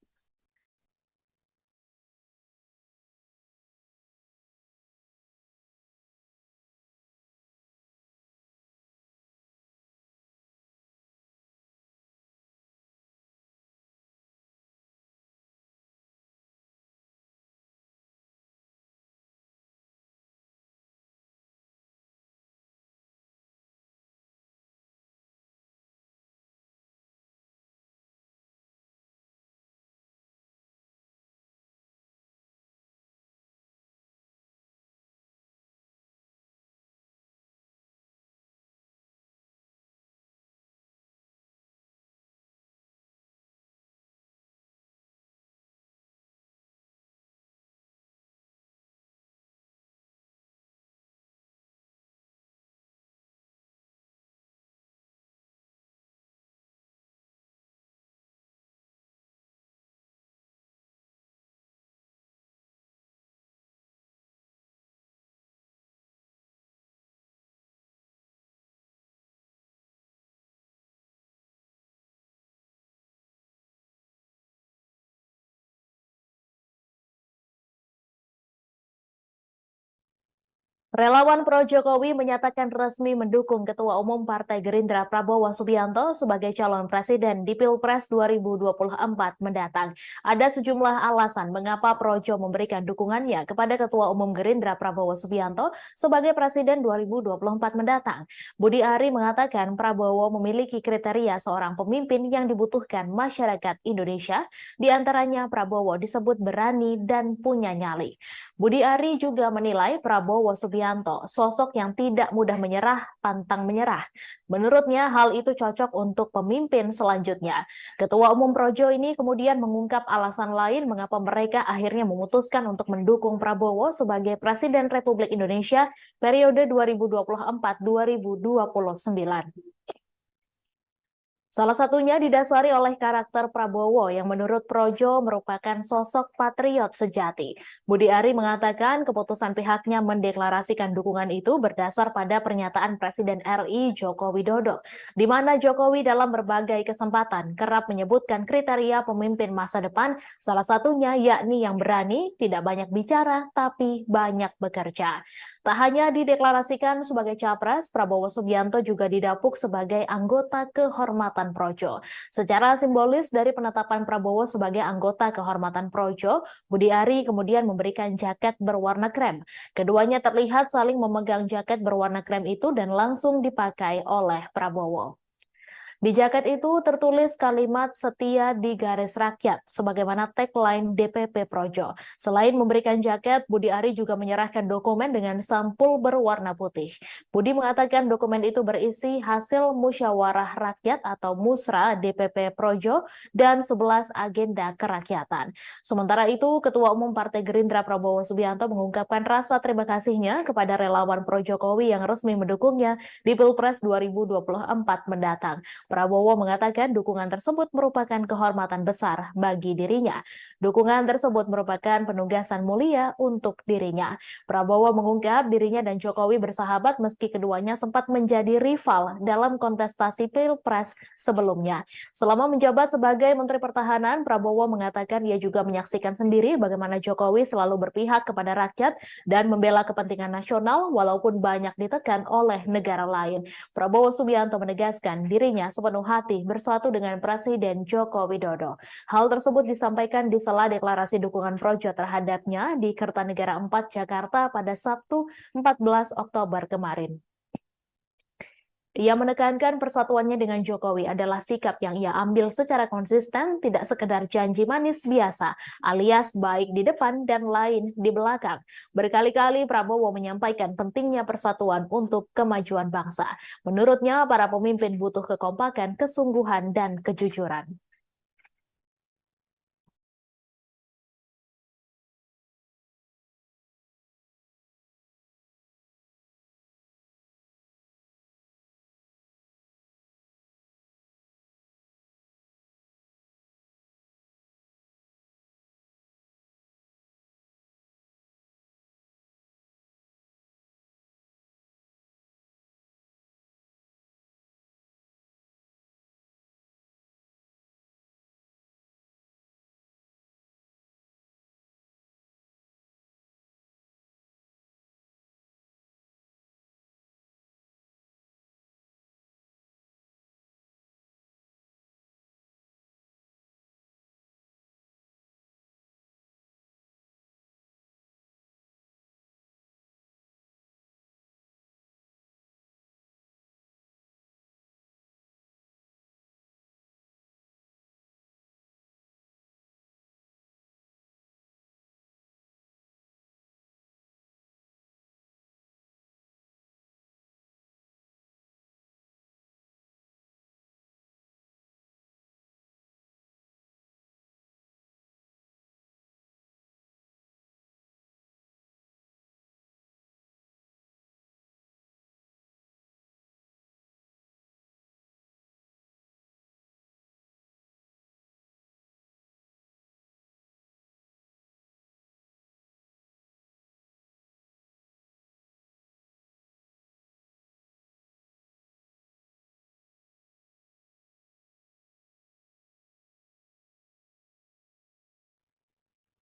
Relawan pro Jokowi menyatakan resmi mendukung Ketua Umum Partai Gerindra Prabowo Subianto sebagai calon presiden di Pilpres 2024 mendatang. Ada sejumlah alasan mengapa Projo memberikan dukungannya kepada Ketua Umum Gerindra Prabowo Subianto sebagai presiden 2024 mendatang. Budi Ari mengatakan Prabowo memiliki kriteria seorang pemimpin yang dibutuhkan masyarakat Indonesia, di antaranya Prabowo disebut berani dan punya nyali. Budi Ari juga menilai Prabowo Subianto sosok yang tidak mudah menyerah, pantang menyerah. Menurutnya hal itu cocok untuk pemimpin selanjutnya. Ketua Umum Projo ini kemudian mengungkap alasan lain mengapa mereka akhirnya memutuskan untuk mendukung Prabowo sebagai Presiden Republik Indonesia periode 2024-2029. Salah satunya didasari oleh karakter Prabowo yang menurut Projo merupakan sosok patriot sejati. Budi Ari mengatakan keputusan pihaknya mendeklarasikan dukungan itu berdasar pada pernyataan Presiden RI Joko Widodo, di mana Jokowi dalam berbagai kesempatan kerap menyebutkan kriteria pemimpin masa depan, salah satunya yakni yang berani, tidak banyak bicara, tapi banyak bekerja. Tak hanya dideklarasikan sebagai capres, Prabowo Subianto juga didapuk sebagai anggota kehormatan Projo. Secara simbolis dari penetapan Prabowo sebagai anggota kehormatan Projo, Budi Ari kemudian memberikan jaket berwarna krem. Keduanya terlihat saling memegang jaket berwarna krem itu dan langsung dipakai oleh Prabowo. Di jaket itu tertulis kalimat setia di garis rakyat, sebagaimana tagline DPP Projo. Selain memberikan jaket, Budi Ari juga menyerahkan dokumen dengan sampul berwarna putih. Budi mengatakan dokumen itu berisi hasil musyawarah rakyat atau musra DPP Projo dan 11 agenda kerakyatan. Sementara itu, Ketua Umum Partai Gerindra Prabowo Subianto mengungkapkan rasa terima kasihnya kepada relawan Pro Jokowi yang resmi mendukungnya di Pilpres 2024 mendatang. Prabowo mengatakan dukungan tersebut merupakan kehormatan besar bagi dirinya. Dukungan tersebut merupakan penugasan mulia untuk dirinya. Prabowo mengungkap dirinya dan Jokowi bersahabat meski keduanya sempat menjadi rival dalam kontestasi Pilpres sebelumnya. Selama menjabat sebagai Menteri Pertahanan, Prabowo mengatakan ia juga menyaksikan sendiri bagaimana Jokowi selalu berpihak kepada rakyat dan membela kepentingan nasional walaupun banyak ditekan oleh negara lain. Prabowo Subianto menegaskan dirinya sepenuh hati bersatu dengan Presiden Joko Widodo. Hal tersebut disampaikan di sela deklarasi dukungan Projo terhadapnya di Kertanegara 4 Jakarta pada Sabtu 14 Oktober kemarin. Ia menekankan persatuannya dengan Jokowi adalah sikap yang ia ambil secara konsisten, tidak sekedar janji manis biasa, alias baik di depan dan lain di belakang. Berkali-kali Prabowo menyampaikan pentingnya persatuan untuk kemajuan bangsa. Menurutnya, para pemimpin butuh kekompakan, kesungguhan, dan kejujuran.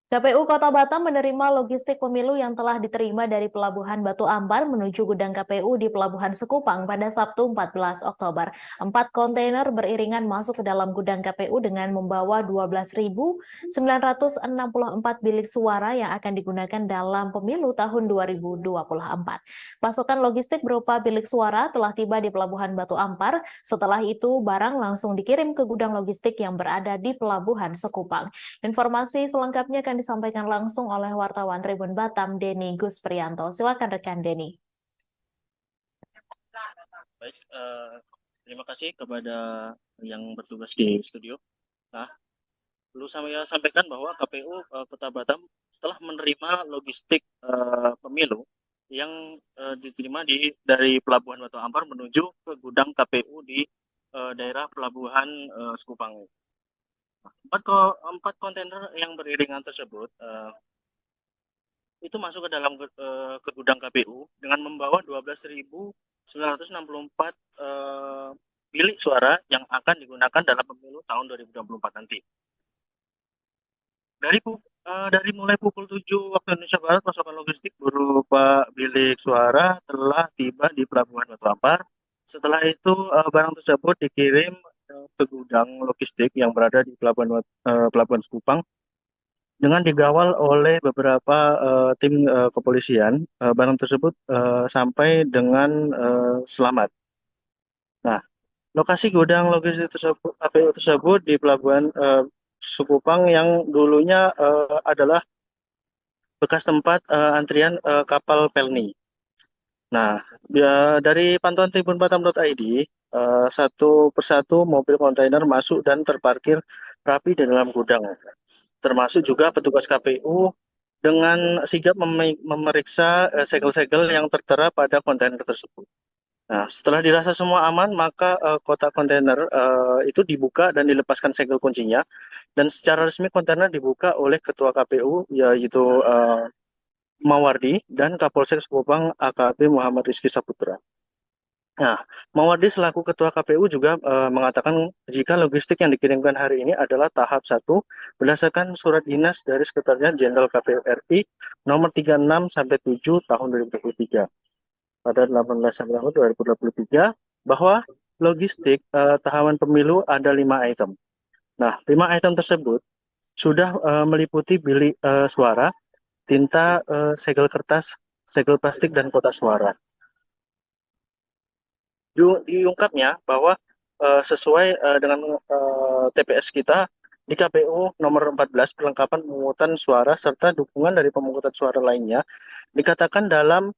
KPU Kota Batam menerima logistik pemilu yang telah diterima dari Pelabuhan Batu Ampar menuju gudang KPU di Pelabuhan Sekupang pada Sabtu 14 Oktober. 4 kontainer beriringan masuk ke dalam gudang KPU dengan membawa 12.964 bilik suara yang akan digunakan dalam pemilu tahun 2024. Pasokan logistik berupa bilik suara telah tiba di Pelabuhan Batu Ampar. Setelah itu, barang langsung dikirim ke gudang logistik yang berada di Pelabuhan Sekupang. Informasi selengkapnya akan disampaikan langsung oleh wartawan Tribun Batam, Denny Gusprianto. Silakan rekan Denny. Baik, terima kasih kepada yang bertugas di studio. Nah, perlu saya sampaikan bahwa KPU Kota Batam setelah menerima logistik pemilu yang diterima dari Pelabuhan Batu Ampar menuju ke gudang KPU di daerah Pelabuhan Sekupang. 4 kontainer yang beriringan tersebut itu masuk ke dalam ke gudang KPU dengan membawa 12.964 bilik suara yang akan digunakan dalam pemilu tahun 2024 nanti. Dari mulai pukul 7 waktu Indonesia Barat, pasokan logistik berupa bilik suara telah tiba di Pelabuhan Batu Ampar. Setelah itu barang tersebut dikirim ke gudang logistik yang berada di Pelabuhan Sekupang dengan dikawal oleh beberapa tim kepolisian. Barang tersebut sampai dengan selamat. Nah, lokasi gudang logistik tersebut, KPU tersebut di Pelabuhan Sekupang yang dulunya adalah bekas tempat antrian kapal Pelni. Nah, dari pantauan tribunbatam.id, satu persatu mobil kontainer masuk dan terparkir rapi di dalam gudang. Termasuk juga petugas KPU dengan sigap memeriksa segel-segel yang tertera pada kontainer tersebut. Nah, setelah dirasa semua aman, maka kotak kontainer itu dibuka dan dilepaskan segel kuncinya. Dan secara resmi kontainer dibuka oleh Ketua KPU, yaitu Mawardi dan Kapolsek Sekupang AKP Muhammad Rizky Saputra. Nah, Mawardi selaku Ketua KPU juga mengatakan jika logistik yang dikirimkan hari ini adalah tahap 1 berdasarkan surat dinas dari Sekretariat Jenderal KPU RI nomor 36/7 tahun 2023 pada 18 September 2023 bahwa logistik tahapan pemilu ada 5 item. Nah, 5 item tersebut sudah meliputi bilik suara, tinta, segel kertas, segel plastik, dan kotak suara. Diungkapnya bahwa sesuai dengan TPS kita di KPU nomor 14 perlengkapan pemungutan suara serta dukungan dari pemungutan suara lainnya dikatakan dalam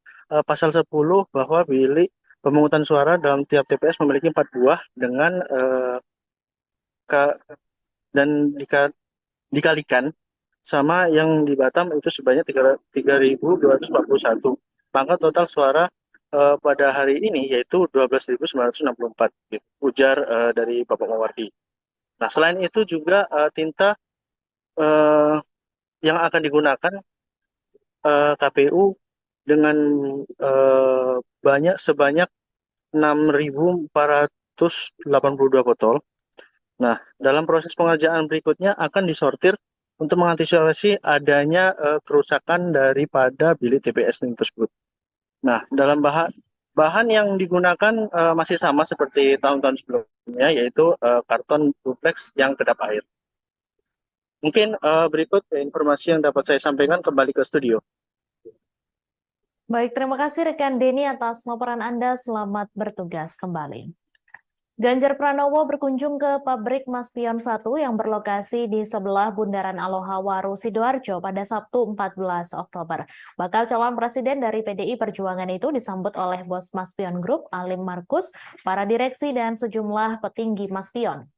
pasal 10 bahwa bilik pemungutan suara dalam tiap TPS memiliki 4 buah dengan dan dikalikan sama yang di Batam itu sebanyak 3.241. Maka total suara pada hari ini yaitu 12.964, ujar dari Bapak Mawardi. Nah, selain itu juga tinta yang akan digunakan KPU dengan sebanyak 6.482 botol. Nah, dalam proses pengerjaan berikutnya akan disortir untuk mengantisipasi adanya kerusakan daripada bilik TPS tersebut. Nah, dalam bahan yang digunakan masih sama seperti tahun-tahun sebelumnya, yaitu karton duplex yang kedap air. Mungkin berikut informasi yang dapat saya sampaikan, kembali ke studio. Baik, terima kasih rekan Denny atas laporan Anda. Selamat bertugas kembali. Ganjar Pranowo berkunjung ke pabrik Maspion 1 yang berlokasi di sebelah Bundaran Aloha Waru, Sidoarjo pada Sabtu 14 Oktober. Bakal calon presiden dari PDI Perjuangan itu disambut oleh bos Maspion Group, Alim Markus, para direksi dan sejumlah petinggi Maspion.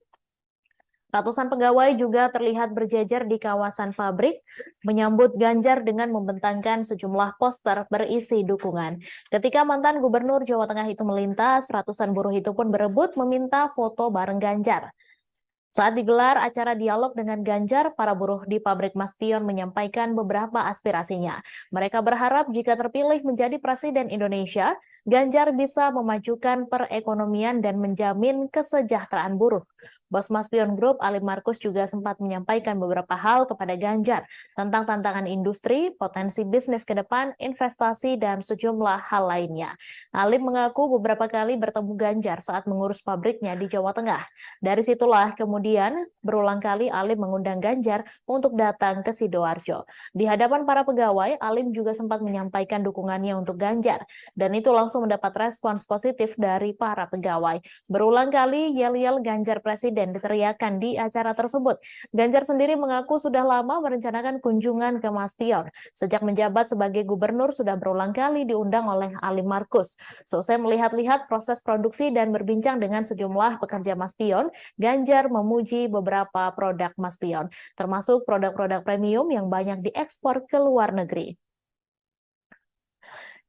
Ratusan pegawai juga terlihat berjejer di kawasan pabrik, menyambut Ganjar dengan membentangkan sejumlah poster berisi dukungan. Ketika mantan Gubernur Jawa Tengah itu melintas, ratusan buruh itu pun berebut meminta foto bareng Ganjar. Saat digelar acara dialog dengan Ganjar, para buruh di pabrik Maspion menyampaikan beberapa aspirasinya. Mereka berharap jika terpilih menjadi presiden Indonesia, Ganjar bisa memajukan perekonomian dan menjamin kesejahteraan buruh. Bos Maspion Group, Alim Markus, juga sempat menyampaikan beberapa hal kepada Ganjar tentang tantangan industri, potensi bisnis ke depan, investasi, dan sejumlah hal lainnya. Alim mengaku beberapa kali bertemu Ganjar saat mengurus pabriknya di Jawa Tengah. Dari situlah kemudian berulang kali Alim mengundang Ganjar untuk datang ke Sidoarjo. Di hadapan para pegawai, Alim juga sempat menyampaikan dukungannya untuk Ganjar, dan itu langsung mendapat respons positif dari para pegawai. Berulang kali yel-yel Ganjar Presiden diteriakan di acara tersebut. Ganjar sendiri mengaku sudah lama merencanakan kunjungan ke Maspion. Sejak menjabat sebagai gubernur sudah berulang kali diundang oleh Alim Markus. Selesai melihat-lihat proses produksi dan berbincang dengan sejumlah pekerja Maspion, Ganjar memuji beberapa produk Maspion, termasuk produk-produk premium yang banyak diekspor ke luar negeri.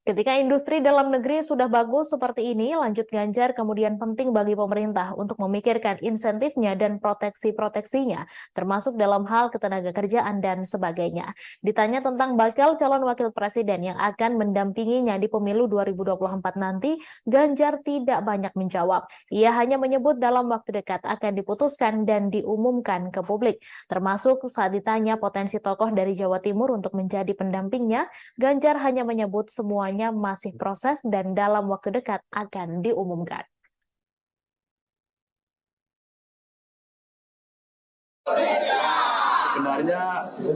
Ketika industri dalam negeri sudah bagus seperti ini, lanjut Ganjar, kemudian penting bagi pemerintah untuk memikirkan insentifnya dan proteksi-proteksinya, termasuk dalam hal ketenaga kerjaan dan sebagainya. Ditanya tentang bakal calon wakil presiden yang akan mendampinginya di pemilu 2024 nanti, Ganjar tidak banyak menjawab. Ia hanya menyebut dalam waktu dekat akan diputuskan dan diumumkan ke publik. Termasuk saat ditanya potensi tokoh dari Jawa Timur untuk menjadi pendampingnya, Ganjar hanya menyebut semuanya masih proses dan dalam waktu dekat akan diumumkan. Sebenarnya